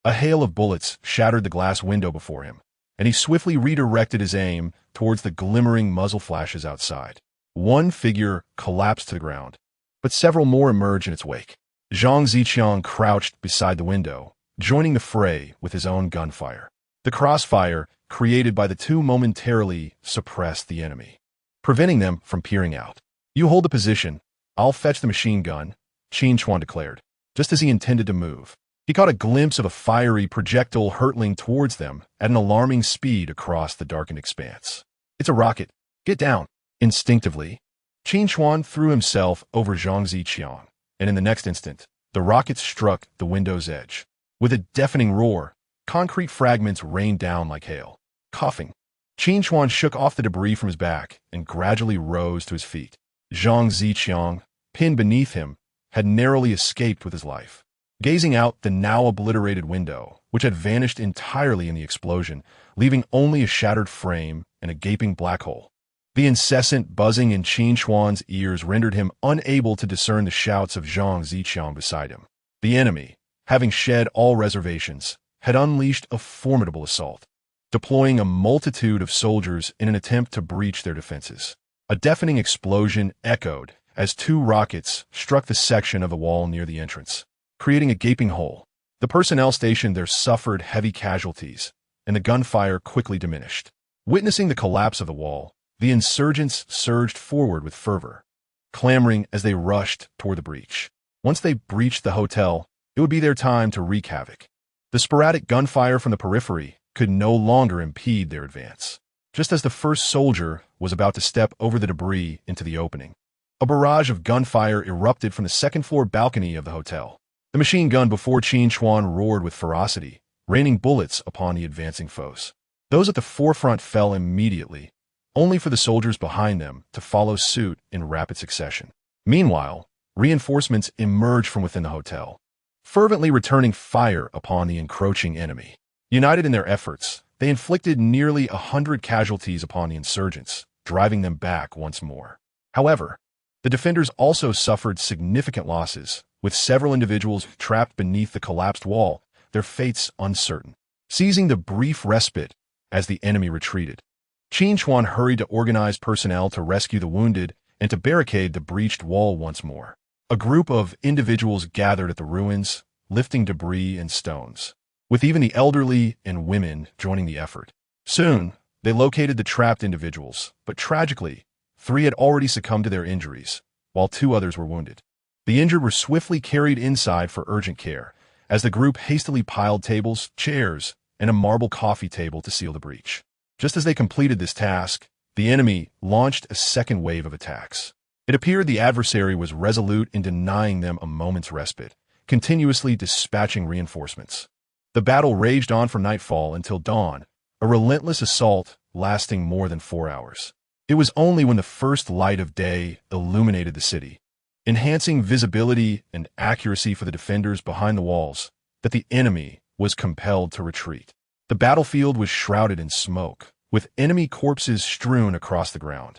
A: A hail of bullets shattered the glass window before him, and he swiftly redirected his aim towards the glimmering muzzle flashes outside. One figure collapsed to the ground, but several more emerged in its wake. Zhang Ziqiang crouched beside the window, joining the fray with his own gunfire. The crossfire created by the two momentarily suppressed the enemy, preventing them from peering out. "You hold the position. I'll fetch the machine gun," Qin Chuan declared. Just as he intended to move, he caught a glimpse of a fiery projectile hurtling towards them at an alarming speed across the darkened expanse. "It's a rocket. Get down." Instinctively, Qin Chuan threw himself over Zhang Ziqiang, and in the next instant, the rocket struck the window's edge. With a deafening roar, concrete fragments rained down like hail. Coughing, Qin Chuan shook off the debris from his back and gradually rose to his feet. Zhang Ziqiang, pinned beneath him, had narrowly escaped with his life. Gazing out the now obliterated window, which had vanished entirely in the explosion, leaving only a shattered frame and a gaping black hole, the incessant buzzing in Qin Chuan's ears rendered him unable to discern the shouts of Zhang Ziqiang beside him. The enemy, having shed all reservations, had unleashed a formidable assault, deploying a multitude of soldiers in an attempt to breach their defenses. A deafening explosion echoed as two rockets struck the section of the wall near the entrance, creating a gaping hole. The personnel stationed there suffered heavy casualties, and the gunfire quickly diminished. Witnessing the collapse of the wall, the insurgents surged forward with fervor, clamoring as they rushed toward the breach. Once they breached the hotel, it would be their time to wreak havoc. The sporadic gunfire from the periphery could no longer impede their advance. Just as the first soldier was about to step over the debris into the opening, A barrage of gunfire erupted from the second-floor balcony of the hotel. The machine gun before Qin Chuan roared with ferocity, raining bullets upon the advancing foes. Those at the forefront fell immediately, only for the soldiers behind them to follow suit in rapid succession. Meanwhile, reinforcements emerged from within the hotel, fervently returning fire upon the encroaching enemy. United in their efforts, they inflicted nearly 100 casualties upon the insurgents, driving them back once more. However, the defenders also suffered significant losses, with several individuals trapped beneath the collapsed wall, their fates uncertain. Seizing the brief respite as the enemy retreated, Qin Chuan hurried to organize personnel to rescue the wounded and to barricade the breached wall once more. A group of individuals gathered at the ruins, lifting debris and stones, with even the elderly and women joining the effort. Soon, they located the trapped individuals, but tragically, 3 had already succumbed to their injuries, while 2 others were wounded. The injured were swiftly carried inside for urgent care, as the group hastily piled tables, chairs, and a marble coffee table to seal the breach. Just as they completed this task, the enemy launched a second wave of attacks. It appeared the adversary was resolute in denying them a moment's respite, continuously dispatching reinforcements. The battle raged on from nightfall until dawn, a relentless assault lasting more than 4 hours. It was only when the first light of day illuminated the city, enhancing visibility and accuracy for the defenders behind the walls, that the enemy was compelled to retreat. The battlefield was shrouded in smoke, with enemy corpses strewn across the ground,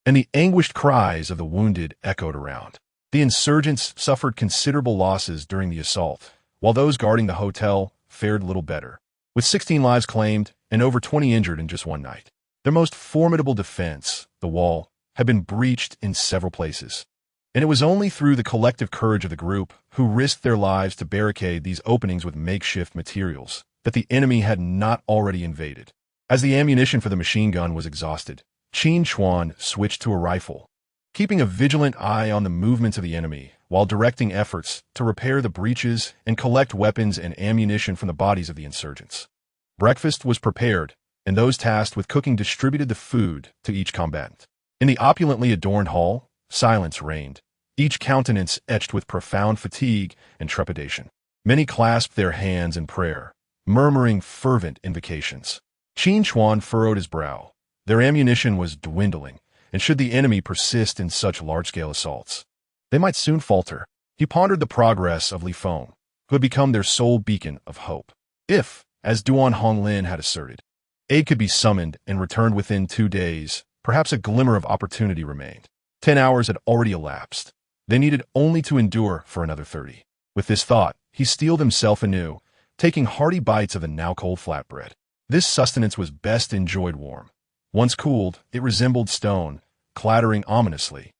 A: and the anguished cries of the wounded echoed around. The insurgents suffered considerable losses during the assault, while those guarding the hotel fared little better, with 16 lives claimed and over 20 injured in just one night. Their most formidable defense, the wall, had been breached in several places, and it was only through the collective courage of the group, who risked their lives to barricade these openings with makeshift materials, that the enemy had not already invaded. As the ammunition for the machine gun was exhausted, Qin Chuan switched to a rifle, keeping a vigilant eye on the movements of the enemy while directing efforts to repair the breaches and collect weapons and ammunition from the bodies of the insurgents. Breakfast was prepared, and those tasked with cooking distributed the food to each combatant. In the opulently adorned hall, silence reigned, each countenance etched with profound fatigue and trepidation. Many clasped their hands in prayer, murmuring fervent invocations. Qin Chuan furrowed his brow. Their ammunition was dwindling, and should the enemy persist in such large-scale assaults, they might soon falter. He pondered the progress of Li Feng, who had become their sole beacon of hope. If, as Duan Honglin had asserted, aid could be summoned and returned within 2 days, perhaps a glimmer of opportunity remained. 10 hours had already elapsed. They needed only to endure for another 30. With this thought, he steeled himself anew, taking hearty bites of the now-cold flatbread. This sustenance was best enjoyed warm. Once cooled, it resembled stone, clattering ominously,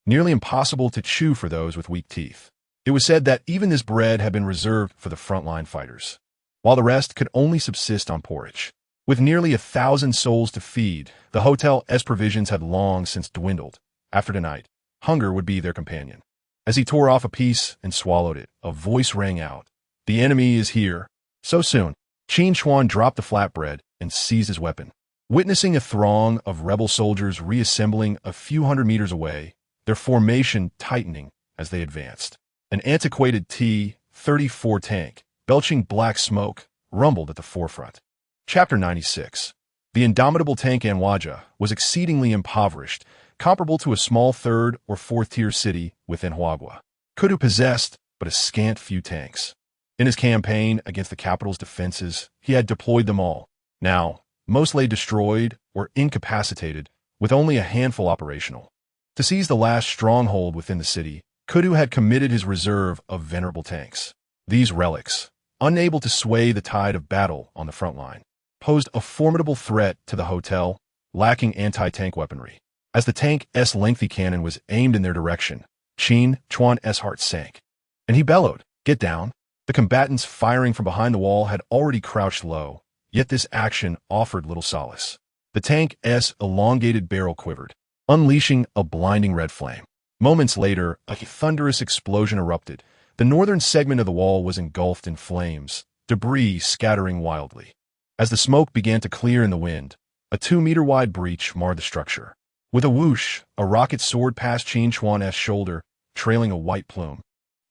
A: nearly impossible to chew for those with weak teeth. It was said that even this bread had been reserved for the frontline fighters, while the rest could only subsist on porridge. With nearly 1,000 souls to feed, the hotel's provisions had long since dwindled. After tonight, hunger would be their companion. As he tore off a piece and swallowed it, a voice rang out. "The enemy is here." So soon, Qin Chuan dropped the flatbread and seized his weapon. Witnessing a throng of rebel soldiers reassembling a few hundred meters away, their formation tightening as they advanced, an antiquated T-34 tank, belching black smoke, rumbled at the forefront. Chapter 96. The indomitable tank Anwaja was exceedingly impoverished, comparable to a small 3rd or 4th tier city within Huagua. Kudu possessed but a scant few tanks. In his campaign against the capital's defenses, he had deployed them all. Now, most lay destroyed or incapacitated, with only a handful operational. To seize the last stronghold within the city, Kudu had committed his reserve of venerable tanks. These relics, unable to sway the tide of battle on the front line, posed a formidable threat to the hotel, lacking anti-tank weaponry. As the tank's lengthy cannon was aimed in their direction, Qin Chuan's heart sank, and he bellowed, "Get down!" The combatants firing from behind the wall had already crouched low, yet this action offered little solace. The tank's elongated barrel quivered, unleashing a blinding red flame. Moments later, a thunderous explosion erupted. The northern segment of the wall was engulfed in flames, debris scattering wildly. As the smoke began to clear in the wind, a 2-meter-wide breach marred the structure. With a whoosh, a rocket soared past Qin Chuan's shoulder, trailing a white plume.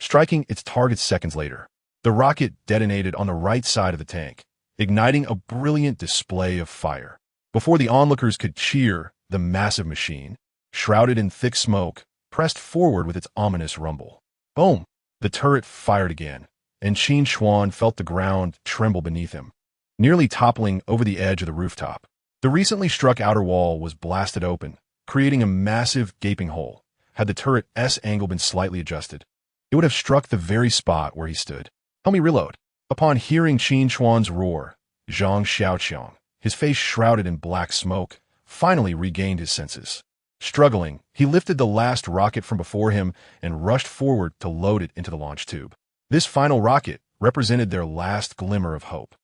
A: Striking its target seconds later, the rocket detonated on the right side of the tank, igniting a brilliant display of fire. Before the onlookers could cheer, the massive machine, shrouded in thick smoke, pressed forward with its ominous rumble. Boom! The turret fired again, and Qin Chuan felt the ground tremble beneath him, nearly toppling over the edge of the rooftop. The recently struck outer wall was blasted open, creating a massive gaping hole. Had the turret's angle been slightly adjusted, it would have struck the very spot where he stood. Help me reload. Upon hearing Qin Chuan's roar, Zhang Xiaoqiang, his face shrouded in black smoke, finally regained his senses. Struggling, he lifted the last rocket from before him and rushed forward to load it into the launch tube. This final rocket represented their last glimmer of hope.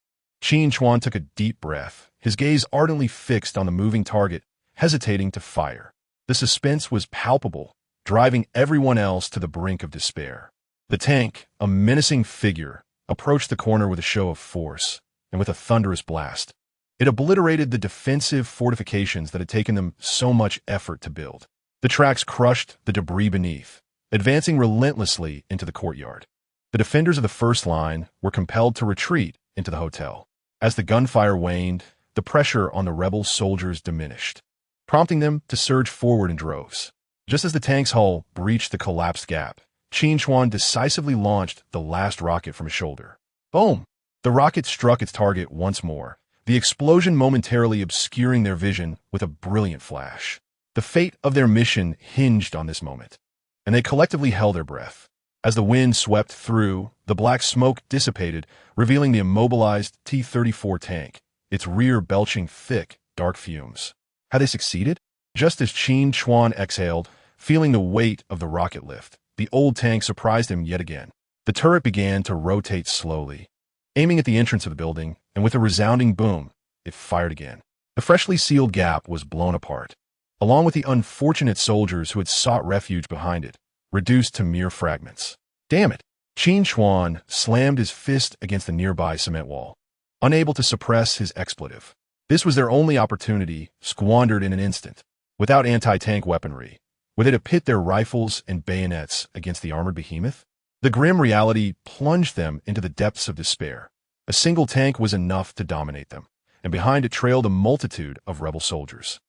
A: Qin Chuan took a deep breath, his gaze ardently fixed on the moving target, hesitating to fire. The suspense was palpable, driving everyone else to the brink of despair. The tank, a menacing figure, approached the corner with a show of force, and with a thunderous blast, it obliterated the defensive fortifications that had taken them so much effort to build. The tracks crushed the debris beneath, advancing relentlessly into the courtyard. The defenders of the first line were compelled to retreat into the hotel. As the gunfire waned, the pressure on the rebel soldiers diminished, prompting them to surge forward in droves. Just as the tank's hull breached the collapsed gap, Qin Chuan decisively launched the last rocket from his shoulder. Boom! The rocket struck its target once more, the explosion momentarily obscuring their vision with a brilliant flash. The fate of their mission hinged on this moment, and they collectively held their breath. As the wind swept through, the black smoke dissipated, revealing the immobilized T-34 tank, its rear belching thick, dark fumes. Had they succeeded? Just as Qin Chuan exhaled, feeling the weight of the rocket lift, the old tank surprised him yet again. The turret began to rotate slowly, aiming at the entrance of the building, and with a resounding boom, it fired again. The freshly sealed gap was blown apart, along with the unfortunate soldiers who had sought refuge behind it, reduced to mere fragments. Damn it! Qin Chuan slammed his fist against the nearby cement wall, unable to suppress his expletive. This was their only opportunity, squandered in an instant. Without anti-tank weaponry, were they to pit their rifles and bayonets against the armored behemoth? The grim reality plunged them into the depths of despair. A single tank was enough to dominate them, and behind it trailed a multitude of rebel soldiers.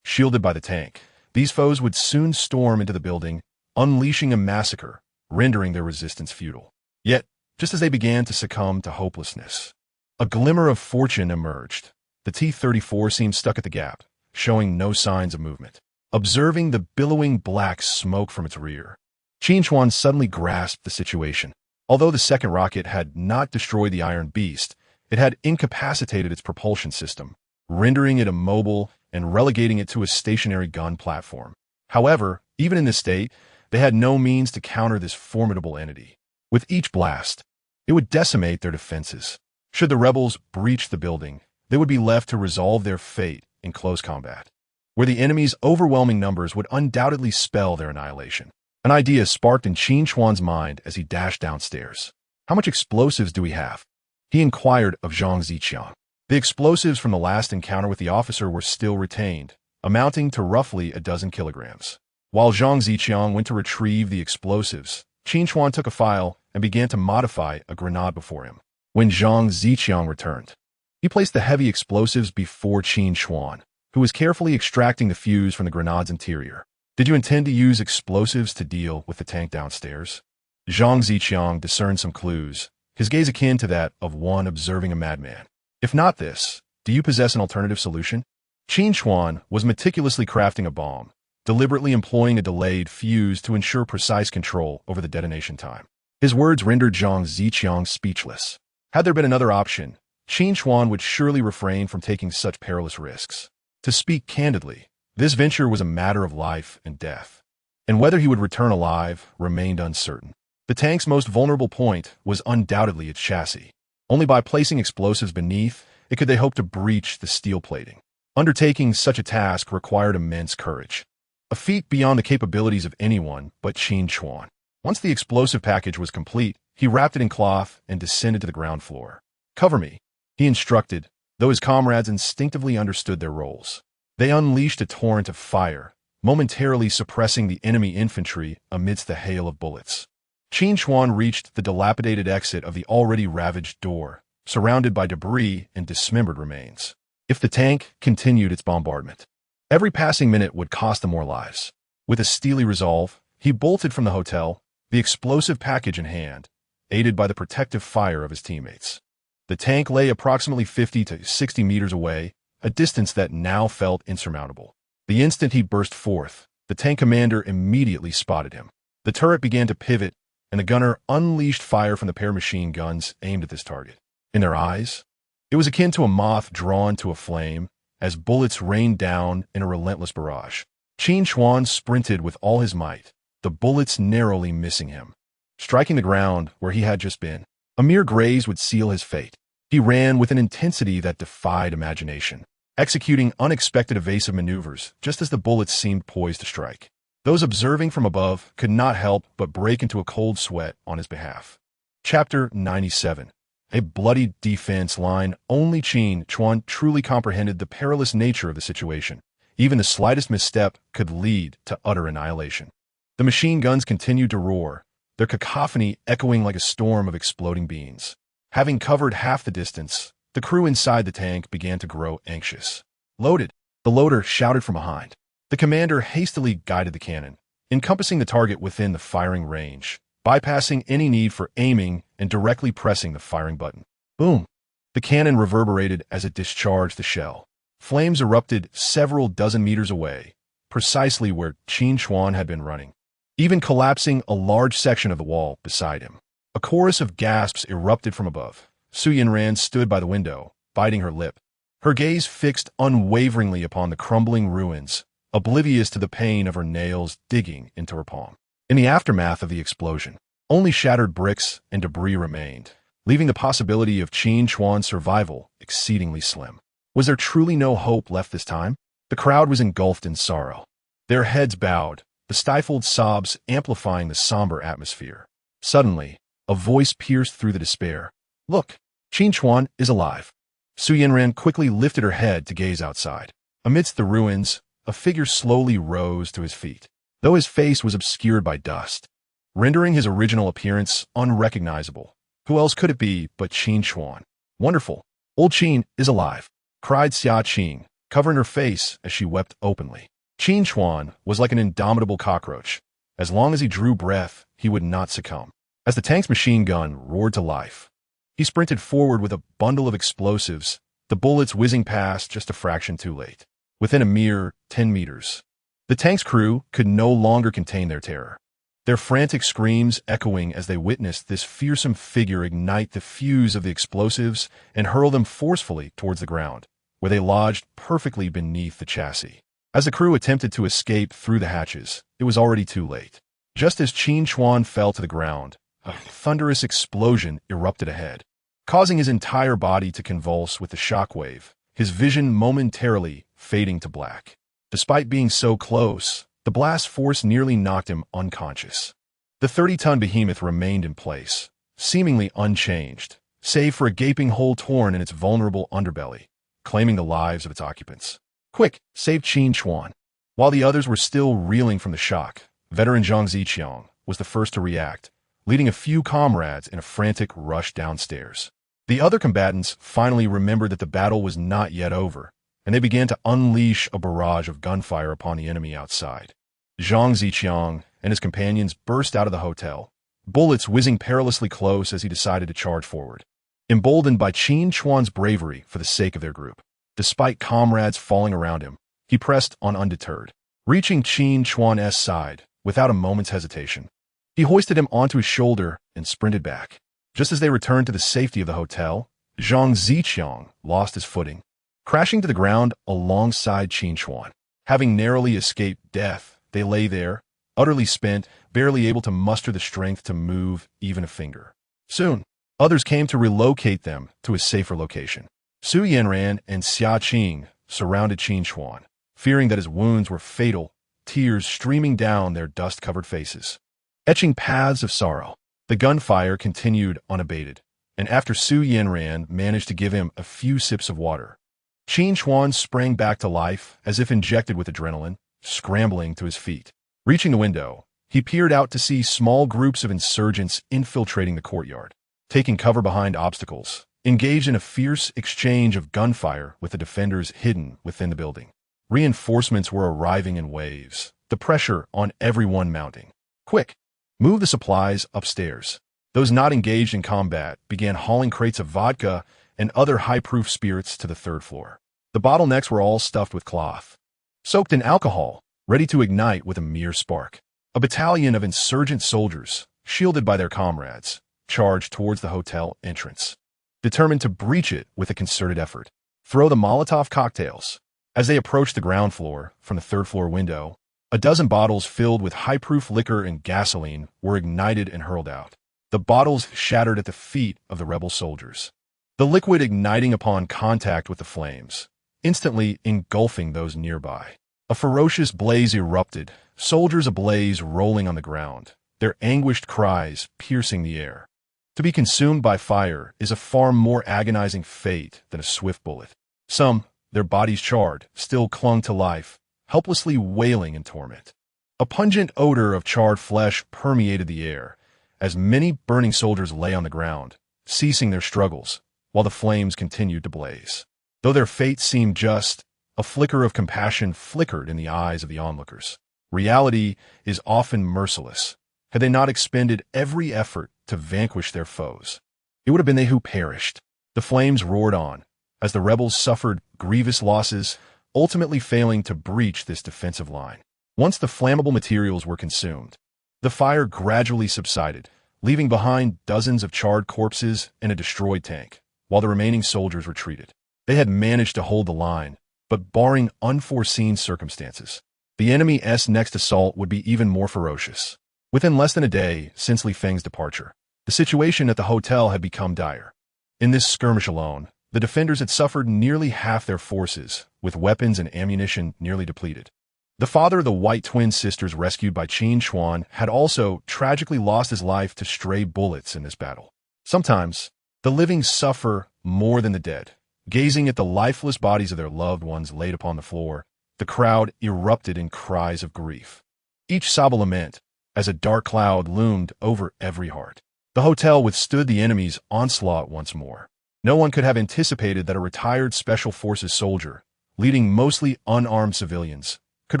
A: Shielded by the tank, these foes would soon storm into the building, unleashing a massacre, rendering their resistance futile. Yet, just as they began to succumb to hopelessness, a glimmer of fortune emerged. The T-34 seemed stuck at the gap, showing no signs of movement. Observing the billowing black smoke from its rear, Qin Chuan suddenly grasped the situation. Although the second rocket had not destroyed the Iron Beast, it had incapacitated its propulsion system, rendering it immobile and relegating it to a stationary gun platform. However, even in this state, they had no means to counter this formidable entity. With each blast, it would decimate their defenses. Should the rebels breach the building, they would be left to resolve their fate in close combat, where the enemy's overwhelming numbers would undoubtedly spell their annihilation. An idea sparked in Qin Chuan's mind as he dashed downstairs. How much explosives do we have? He inquired of Zhang Ziqiang. The explosives from the last encounter with the officer were still retained, amounting to roughly a dozen kilograms. While Zhang Ziqiang went to retrieve the explosives, Qin Chuan took a file and began to modify a grenade before him. When Zhang Ziqiang returned, he placed the heavy explosives before Qin Chuan, who was carefully extracting the fuse from the grenade's interior. Did you intend to use explosives to deal with the tank downstairs? Zhang Ziqiang discerned some clues, his gaze akin to that of one observing a madman. If not this, do you possess an alternative solution? Qin Chuan was meticulously crafting a bomb, deliberately employing a delayed fuse to ensure precise control over the detonation time. His words rendered Zhang Ziqiang speechless. Had there been another option, Qin Chuan would surely refrain from taking such perilous risks. To speak candidly, this venture was a matter of life and death, and whether he would return alive remained uncertain. The tank's most vulnerable point was undoubtedly its chassis. Only by placing explosives beneath it could they hope to breach the steel plating. Undertaking such a task required immense courage, a feat beyond the capabilities of anyone but Qin Chuan. Once the explosive package was complete, he wrapped it in cloth and descended to the ground floor. "Cover me," he instructed, though his comrades instinctively understood their roles. They unleashed a torrent of fire, momentarily suppressing the enemy infantry amidst the hail of bullets. Qin Chuan reached the dilapidated exit of the already ravaged door, surrounded by debris and dismembered remains. If the tank continued its bombardment, every passing minute would cost them more lives. With a steely resolve, he bolted from the hotel, the explosive package in hand, aided by the protective fire of his teammates. The tank lay approximately 50 to 60 meters away, a distance that now felt insurmountable. The instant he burst forth, the tank commander immediately spotted him. The turret began to pivot, and the gunner unleashed fire from the pair of machine guns aimed at this target. In their eyes, it was akin to a moth drawn to a flame, as bullets rained down in a relentless barrage. Qin Chuan sprinted with all his might, the bullets narrowly missing him. Striking the ground where he had just been, a mere graze would seal his fate. He ran with an intensity that defied imagination, executing unexpected evasive maneuvers just as the bullets seemed poised to strike. Those observing from above could not help but break into a cold sweat on his behalf. Chapter 97. A bloody defense line. Only Qin Chuan truly comprehended the perilous nature of the situation. Even the slightest misstep could lead to utter annihilation. The machine guns continued to roar, their cacophony echoing like a storm of exploding beans. Having covered half the distance, the crew inside the tank began to grow anxious. Loaded, the loader shouted from behind. The commander hastily guided the cannon, encompassing the target within the firing range, bypassing any need for aiming and directly pressing the firing button. Boom! The cannon reverberated as it discharged the shell. Flames erupted several dozen meters away, precisely where Qin Chuan had been running, even collapsing a large section of the wall beside him. A chorus of gasps erupted from above. Yanran stood by the window, biting her lip, her gaze fixed unwaveringly upon the crumbling ruins, oblivious to the pain of her nails digging into her palm. In the aftermath of the explosion, only shattered bricks and debris remained, leaving the possibility of Qin Chuan's survival exceedingly slim. Was there truly no hope left this time? The crowd was engulfed in sorrow. Their heads bowed, the stifled sobs amplifying the somber atmosphere. Suddenly, a voice pierced through the despair. Look, Qin Chuan is alive. Yanran quickly lifted her head to gaze outside. Amidst the ruins, a figure slowly rose to his feet, though his face was obscured by dust, rendering his original appearance unrecognizable. Who else could it be but Qin Chuan? Wonderful! Old Qin is alive, cried Xia Qing, covering her face as she wept openly. Qin Chuan was like an indomitable cockroach. As long as he drew breath, he would not succumb. As the tank's machine gun roared to life, he sprinted forward with a bundle of explosives, the bullets whizzing past just a fraction too late. Within a mere 10 meters, the tank's crew could no longer contain their terror, their frantic screams echoing as they witnessed this fearsome figure ignite the fuse of the explosives and hurl them forcefully towards the ground, where they lodged perfectly beneath the chassis. As the crew attempted to escape through the hatches, it was already too late. Just as Qin Chuan fell to the ground, a thunderous explosion erupted ahead, causing his entire body to convulse with the shockwave, his vision momentarily fading to black. Despite being so close, the blast force nearly knocked him unconscious. The 30-ton behemoth remained in place, seemingly unchanged, save for a gaping hole torn in its vulnerable underbelly, claiming the lives of its occupants. Quick, save Qin Chuan. While the others were still reeling from the shock, veteran Zhang Ziqiang was the first to react, leading a few comrades in a frantic rush downstairs. The other combatants finally remembered that the battle was not yet over, and they began to unleash a barrage of gunfire upon the enemy outside. Zhang Ziqiang and his companions burst out of the hotel, bullets whizzing perilously close as he decided to charge forward. Emboldened by Qin Chuan's bravery for the sake of their group, despite comrades falling around him, he pressed on undeterred. Reaching Qin Chuan's side, without a moment's hesitation, he hoisted him onto his shoulder and sprinted back. Just as they returned to the safety of the hotel, Zhang Ziqiang lost his footing, crashing to the ground alongside Qin Chuan. Having narrowly escaped death, they lay there, utterly spent, barely able to muster the strength to move even a finger. Soon, others came to relocate them to a safer location. Yanran and Xia Qing surrounded Qin Chuan, fearing that his wounds were fatal, tears streaming down their dust-covered faces, etching paths of sorrow. The gunfire continued unabated, and after Yanran managed to give him a few sips of water, Qin Chuan sprang back to life as if injected with adrenaline, scrambling to his feet. Reaching the window, he peered out to see small groups of insurgents infiltrating the courtyard, taking cover behind obstacles, engaged in a fierce exchange of gunfire with the defenders hidden within the building. Reinforcements were arriving in waves, the pressure on everyone mounting. Quick! Move the supplies upstairs. Those not engaged in combat began hauling crates of vodka and other high-proof spirits to the third floor. The bottlenecks were all stuffed with cloth, soaked in alcohol, ready to ignite with a mere spark. A battalion of insurgent soldiers, shielded by their comrades, charged towards the hotel entrance, determined to breach it with a concerted effort. Throw the Molotov cocktails. As they approached the ground floor, from the third-floor window, a dozen bottles filled with high-proof liquor and gasoline were ignited and hurled out. The bottles shattered at the feet of the rebel soldiers, the liquid igniting upon contact with the flames, instantly engulfing those nearby. A ferocious blaze erupted, soldiers ablaze rolling on the ground, their anguished cries piercing the air. To be consumed by fire is a far more agonizing fate than a swift bullet. Some, their bodies charred, still clung to life, helplessly wailing in torment. A pungent odor of charred flesh permeated the air, as many burning soldiers lay on the ground, ceasing their struggles, while the flames continued to blaze. Though their fate seemed just, a flicker of compassion flickered in the eyes of the onlookers. Reality is often merciless. Had they not expended every effort to vanquish their foes, it would have been they who perished. The flames roared on, as the rebels suffered grievous losses, ultimately failing to breach this defensive line. Once the flammable materials were consumed, the fire gradually subsided, leaving behind dozens of charred corpses and a destroyed tank, while the remaining soldiers retreated. They had managed to hold the line, but barring unforeseen circumstances, the enemy's next assault would be even more ferocious. Within less than a day since Li Feng's departure, the situation at the hotel had become dire. In this skirmish alone, the defenders had suffered nearly half their forces, with weapons and ammunition nearly depleted. The father of the white twin sisters rescued by Qin Chuan had also tragically lost his life to stray bullets in this battle. Sometimes, the living suffer more than the dead. Gazing at the lifeless bodies of their loved ones laid upon the floor, the crowd erupted in cries of grief. Each sob a lament, as a dark cloud loomed over every heart. The hotel withstood the enemy's onslaught once more. No one could have anticipated that a retired Special Forces soldier, leading mostly unarmed civilians, could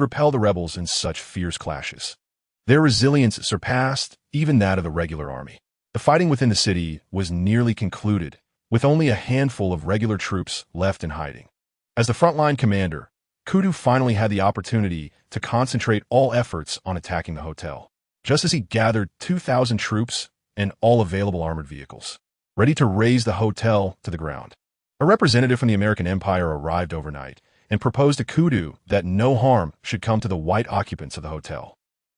A: repel the rebels in such fierce clashes. Their resilience surpassed even that of the regular army. The fighting within the city was nearly concluded, with only a handful of regular troops left in hiding. As the frontline commander, Kudu finally had the opportunity to concentrate all efforts on attacking the hotel, just as he gathered 2,000 troops and all available armored vehicles, ready to raze the hotel to the ground. A representative from the American Empire arrived overnight and proposed to Kudu that no harm should come to the white occupants of the hotel.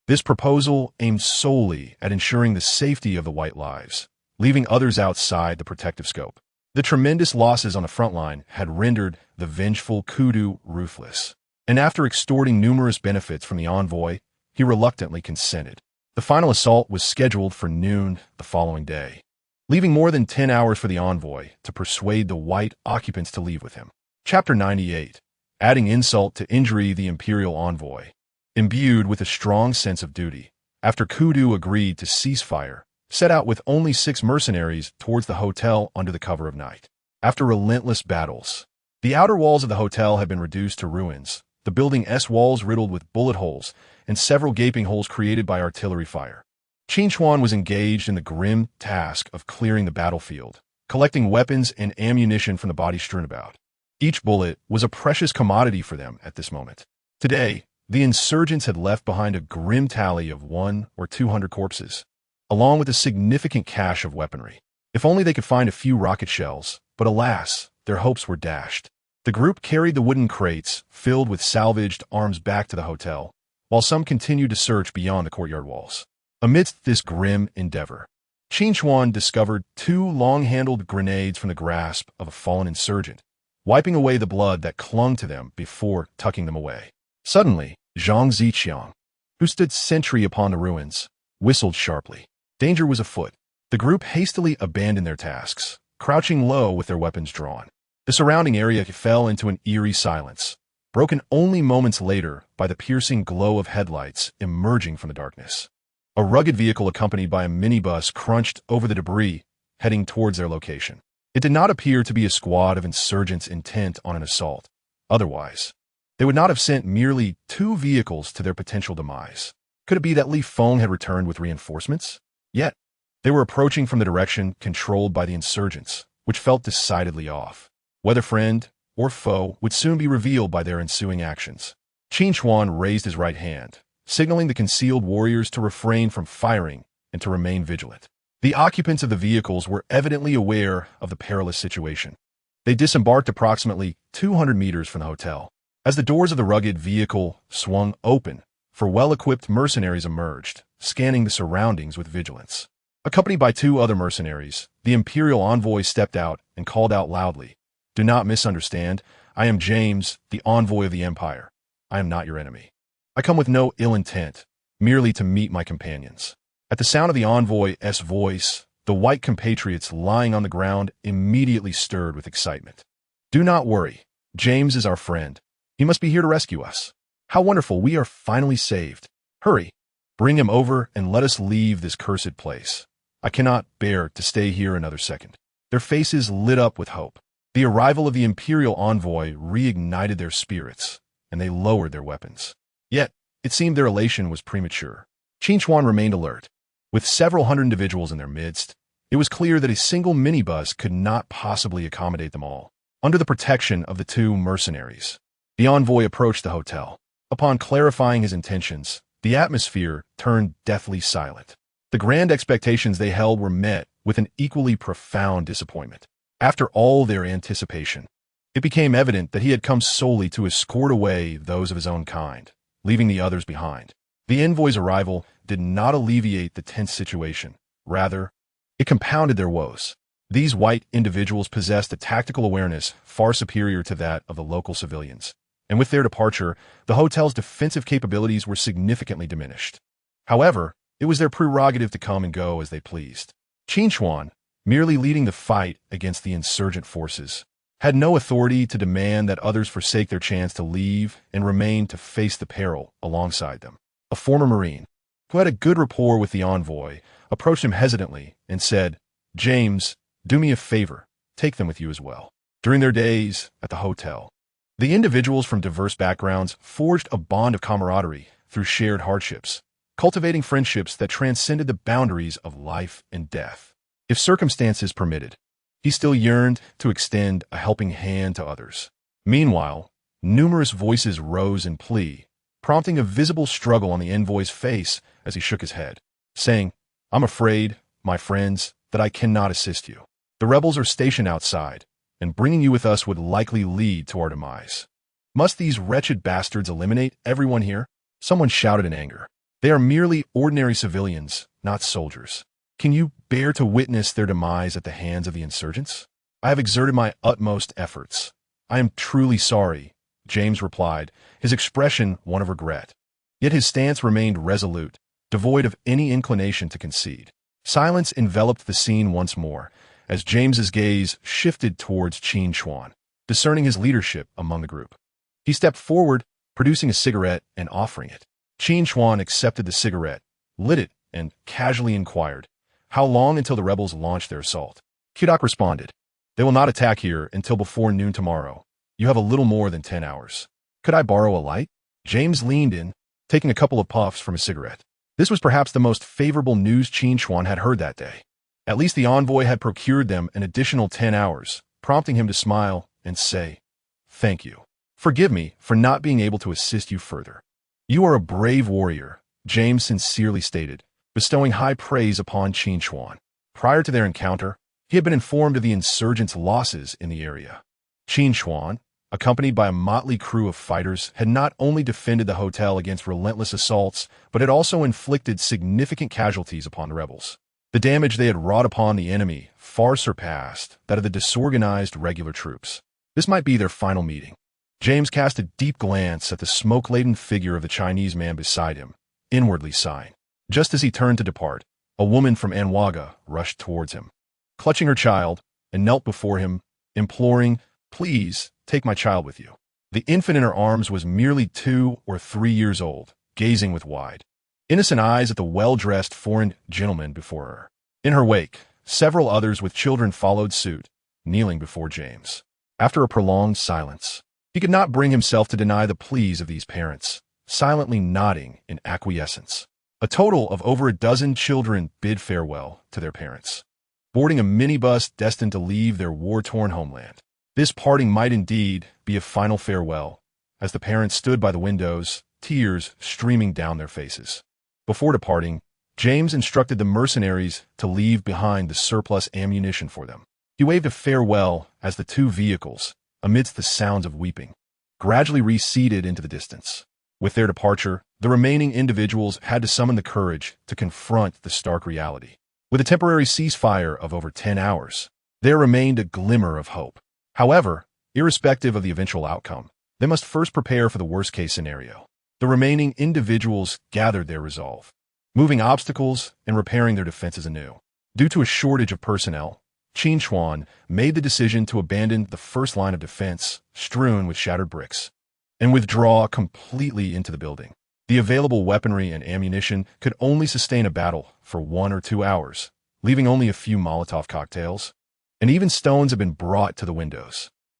A: This proposal aimed solely at ensuring the safety of the white lives, leaving others outside the protective scope. The tremendous losses on the front line had rendered the vengeful Kudu ruthless, and after extorting numerous benefits from the envoy, he reluctantly consented. The final assault was scheduled for noon the following day, leaving more than 10 hours for the envoy to persuade the white occupants to leave with him. Chapter 98. Adding insult to injury, the imperial envoy, imbued with a strong sense of duty, after Kudu agreed to cease fire, set out with only 6 mercenaries towards the hotel under the cover of night. After relentless battles, the outer walls of the hotel had been reduced to ruins, the building's walls riddled with bullet holes and several gaping holes created by artillery fire. Qin Chuan was engaged in the grim task of clearing the battlefield, collecting weapons and ammunition from the bodies strewn about. Each bullet was a precious commodity for them at this moment. Today, the insurgents had left behind a grim tally of 100 or 200 corpses, along with a significant cache of weaponry. If only they could find a few rocket shells, but alas, their hopes were dashed. The group carried the wooden crates filled with salvaged arms back to the hotel, while some continued to search beyond the courtyard walls. Amidst this grim endeavor, Qin Chuan discovered 2 long-handled grenades from the grasp of a fallen insurgent, wiping away the blood that clung to them before tucking them away. Suddenly, Zhang Ziqiang, who stood sentry upon the ruins, whistled sharply. Danger was afoot. The group hastily abandoned their tasks, crouching low with their weapons drawn. The surrounding area fell into an eerie silence, broken only moments later by the piercing glow of headlights emerging from the darkness. A rugged vehicle accompanied by a minibus crunched over the debris, heading towards their location. It did not appear to be a squad of insurgents intent on an assault. Otherwise, they would not have sent merely 2 vehicles to their potential demise. Could it be that Li Feng had returned with reinforcements? Yet, they were approaching from the direction controlled by the insurgents, which felt decidedly off. Whether friend or foe would soon be revealed by their ensuing actions. Qin Chuan raised his right hand, signaling the concealed warriors to refrain from firing and to remain vigilant. The occupants of the vehicles were evidently aware of the perilous situation. They disembarked approximately 200 meters from the hotel. As the doors of the rugged vehicle swung open, 4 well-equipped mercenaries emerged, scanning the surroundings with vigilance. Accompanied by 2 other mercenaries, the Imperial envoy stepped out and called out loudly, "Do not misunderstand. I am James, the envoy of the Empire. I am not your enemy. I come with no ill intent, merely to meet my companions." At the sound of the envoy's voice, the white compatriots lying on the ground immediately stirred with excitement. "Do not worry. James is our friend. He must be here to rescue us. How wonderful, we are finally saved. Hurry, bring him over and let us leave this cursed place. I cannot bear to stay here another second." Their faces lit up with hope. The arrival of the Imperial envoy reignited their spirits, and they lowered their weapons. Yet, it seemed their elation was premature. Qin Chuan remained alert. With several hundred individuals in their midst, it was clear that a single minibus could not possibly accommodate them all. Under the protection of the 2 mercenaries, the envoy approached the hotel. Upon clarifying his intentions, the atmosphere turned deathly silent. The grand expectations they held were met with an equally profound disappointment. After all their anticipation, it became evident that he had come solely to escort away those of his own kind, leaving the others behind. The envoy's arrival did not alleviate the tense situation. Rather, it compounded their woes. These white individuals possessed a tactical awareness far superior to that of the local civilians, and with their departure, the hotel's defensive capabilities were significantly diminished. However, it was their prerogative to come and go as they pleased. Qin Chuan, merely leading the fight against the insurgent forces, had no authority to demand that others forsake their chance to leave and remain to face the peril alongside them. A former Marine, who had a good rapport with the envoy, approached him hesitantly and said, "James, do me a favor, take them with you as well." During their days at the hotel, the individuals from diverse backgrounds forged a bond of camaraderie through shared hardships, cultivating friendships that transcended the boundaries of life and death. If circumstances permitted, he still yearned to extend a helping hand to others. Meanwhile, numerous voices rose in plea, prompting a visible struggle on the envoy's face as he shook his head, saying, "I'm afraid, my friends, that I cannot assist you. The rebels are stationed outside, and bringing you with us would likely lead to our demise. Must these wretched bastards eliminate everyone here?" Someone shouted in anger. "They are merely ordinary civilians, not soldiers. Can you bear to witness their demise at the hands of the insurgents?" "I have exerted my utmost efforts. I am truly sorry," James replied, his expression one of regret. Yet his stance remained resolute, devoid of any inclination to concede. Silence enveloped the scene once more, as James's gaze shifted towards Qin Chuan, discerning his leadership among the group. He stepped forward, producing a cigarette and offering it. Qin Chuan accepted the cigarette, lit it, and casually inquired, "How long until the rebels launch their assault?" Qdoc responded, "They will not attack here until before noon tomorrow. You have a little more than 10 hours. Could I borrow a light?" James leaned in, taking a couple of puffs from his cigarette. This was perhaps the most favorable news Qin Chuan had heard that day. At least the envoy had procured them an additional 10 hours, prompting him to smile and say, "Thank you. Forgive me for not being able to assist you further." "You are a brave warrior," James sincerely stated, bestowing high praise upon Qin Chuan. Prior to their encounter, he had been informed of the insurgents' losses in the area. Qin Chuan, accompanied by a motley crew of fighters, had not only defended the hotel against relentless assaults, but had also inflicted significant casualties upon the rebels. The damage they had wrought upon the enemy far surpassed that of the disorganized regular troops. This might be their final meeting. James cast a deep glance at the smoke-laden figure of the Chinese man beside him, inwardly sighing. Just as he turned to depart, a woman from Anwaga rushed towards him, clutching her child, and knelt before him, imploring, "Please, take my child with you." The infant in her arms was merely 2 or 3 years old, gazing with wide, innocent eyes at the well-dressed foreign gentleman before her. In her wake, several others with children followed suit, kneeling before James. After a prolonged silence, he could not bring himself to deny the pleas of these parents, silently nodding in acquiescence. A total of over a dozen children bid farewell to their parents, boarding a minibus destined to leave their war-torn homeland. This parting might indeed be a final farewell, as the parents stood by the windows, tears streaming down their faces. Before departing, James instructed the mercenaries to leave behind the surplus ammunition for them. He waved a farewell as the 2 vehicles, amidst the sounds of weeping, gradually receded into the distance. With their departure, the remaining individuals had to summon the courage to confront the stark reality. With a temporary ceasefire of over 10 hours, there remained a glimmer of hope. However, irrespective of the eventual outcome, they must first prepare for the worst-case scenario. The remaining individuals gathered their resolve, moving obstacles and repairing their defenses anew. Due to a shortage of personnel, Qin Chuan made the decision to abandon the first line of defense, strewn with shattered bricks, and withdraw completely into the building. The available weaponry and ammunition could only sustain a battle for 1 or 2 hours, leaving only a few Molotov cocktails, and even stones had been brought to the windows.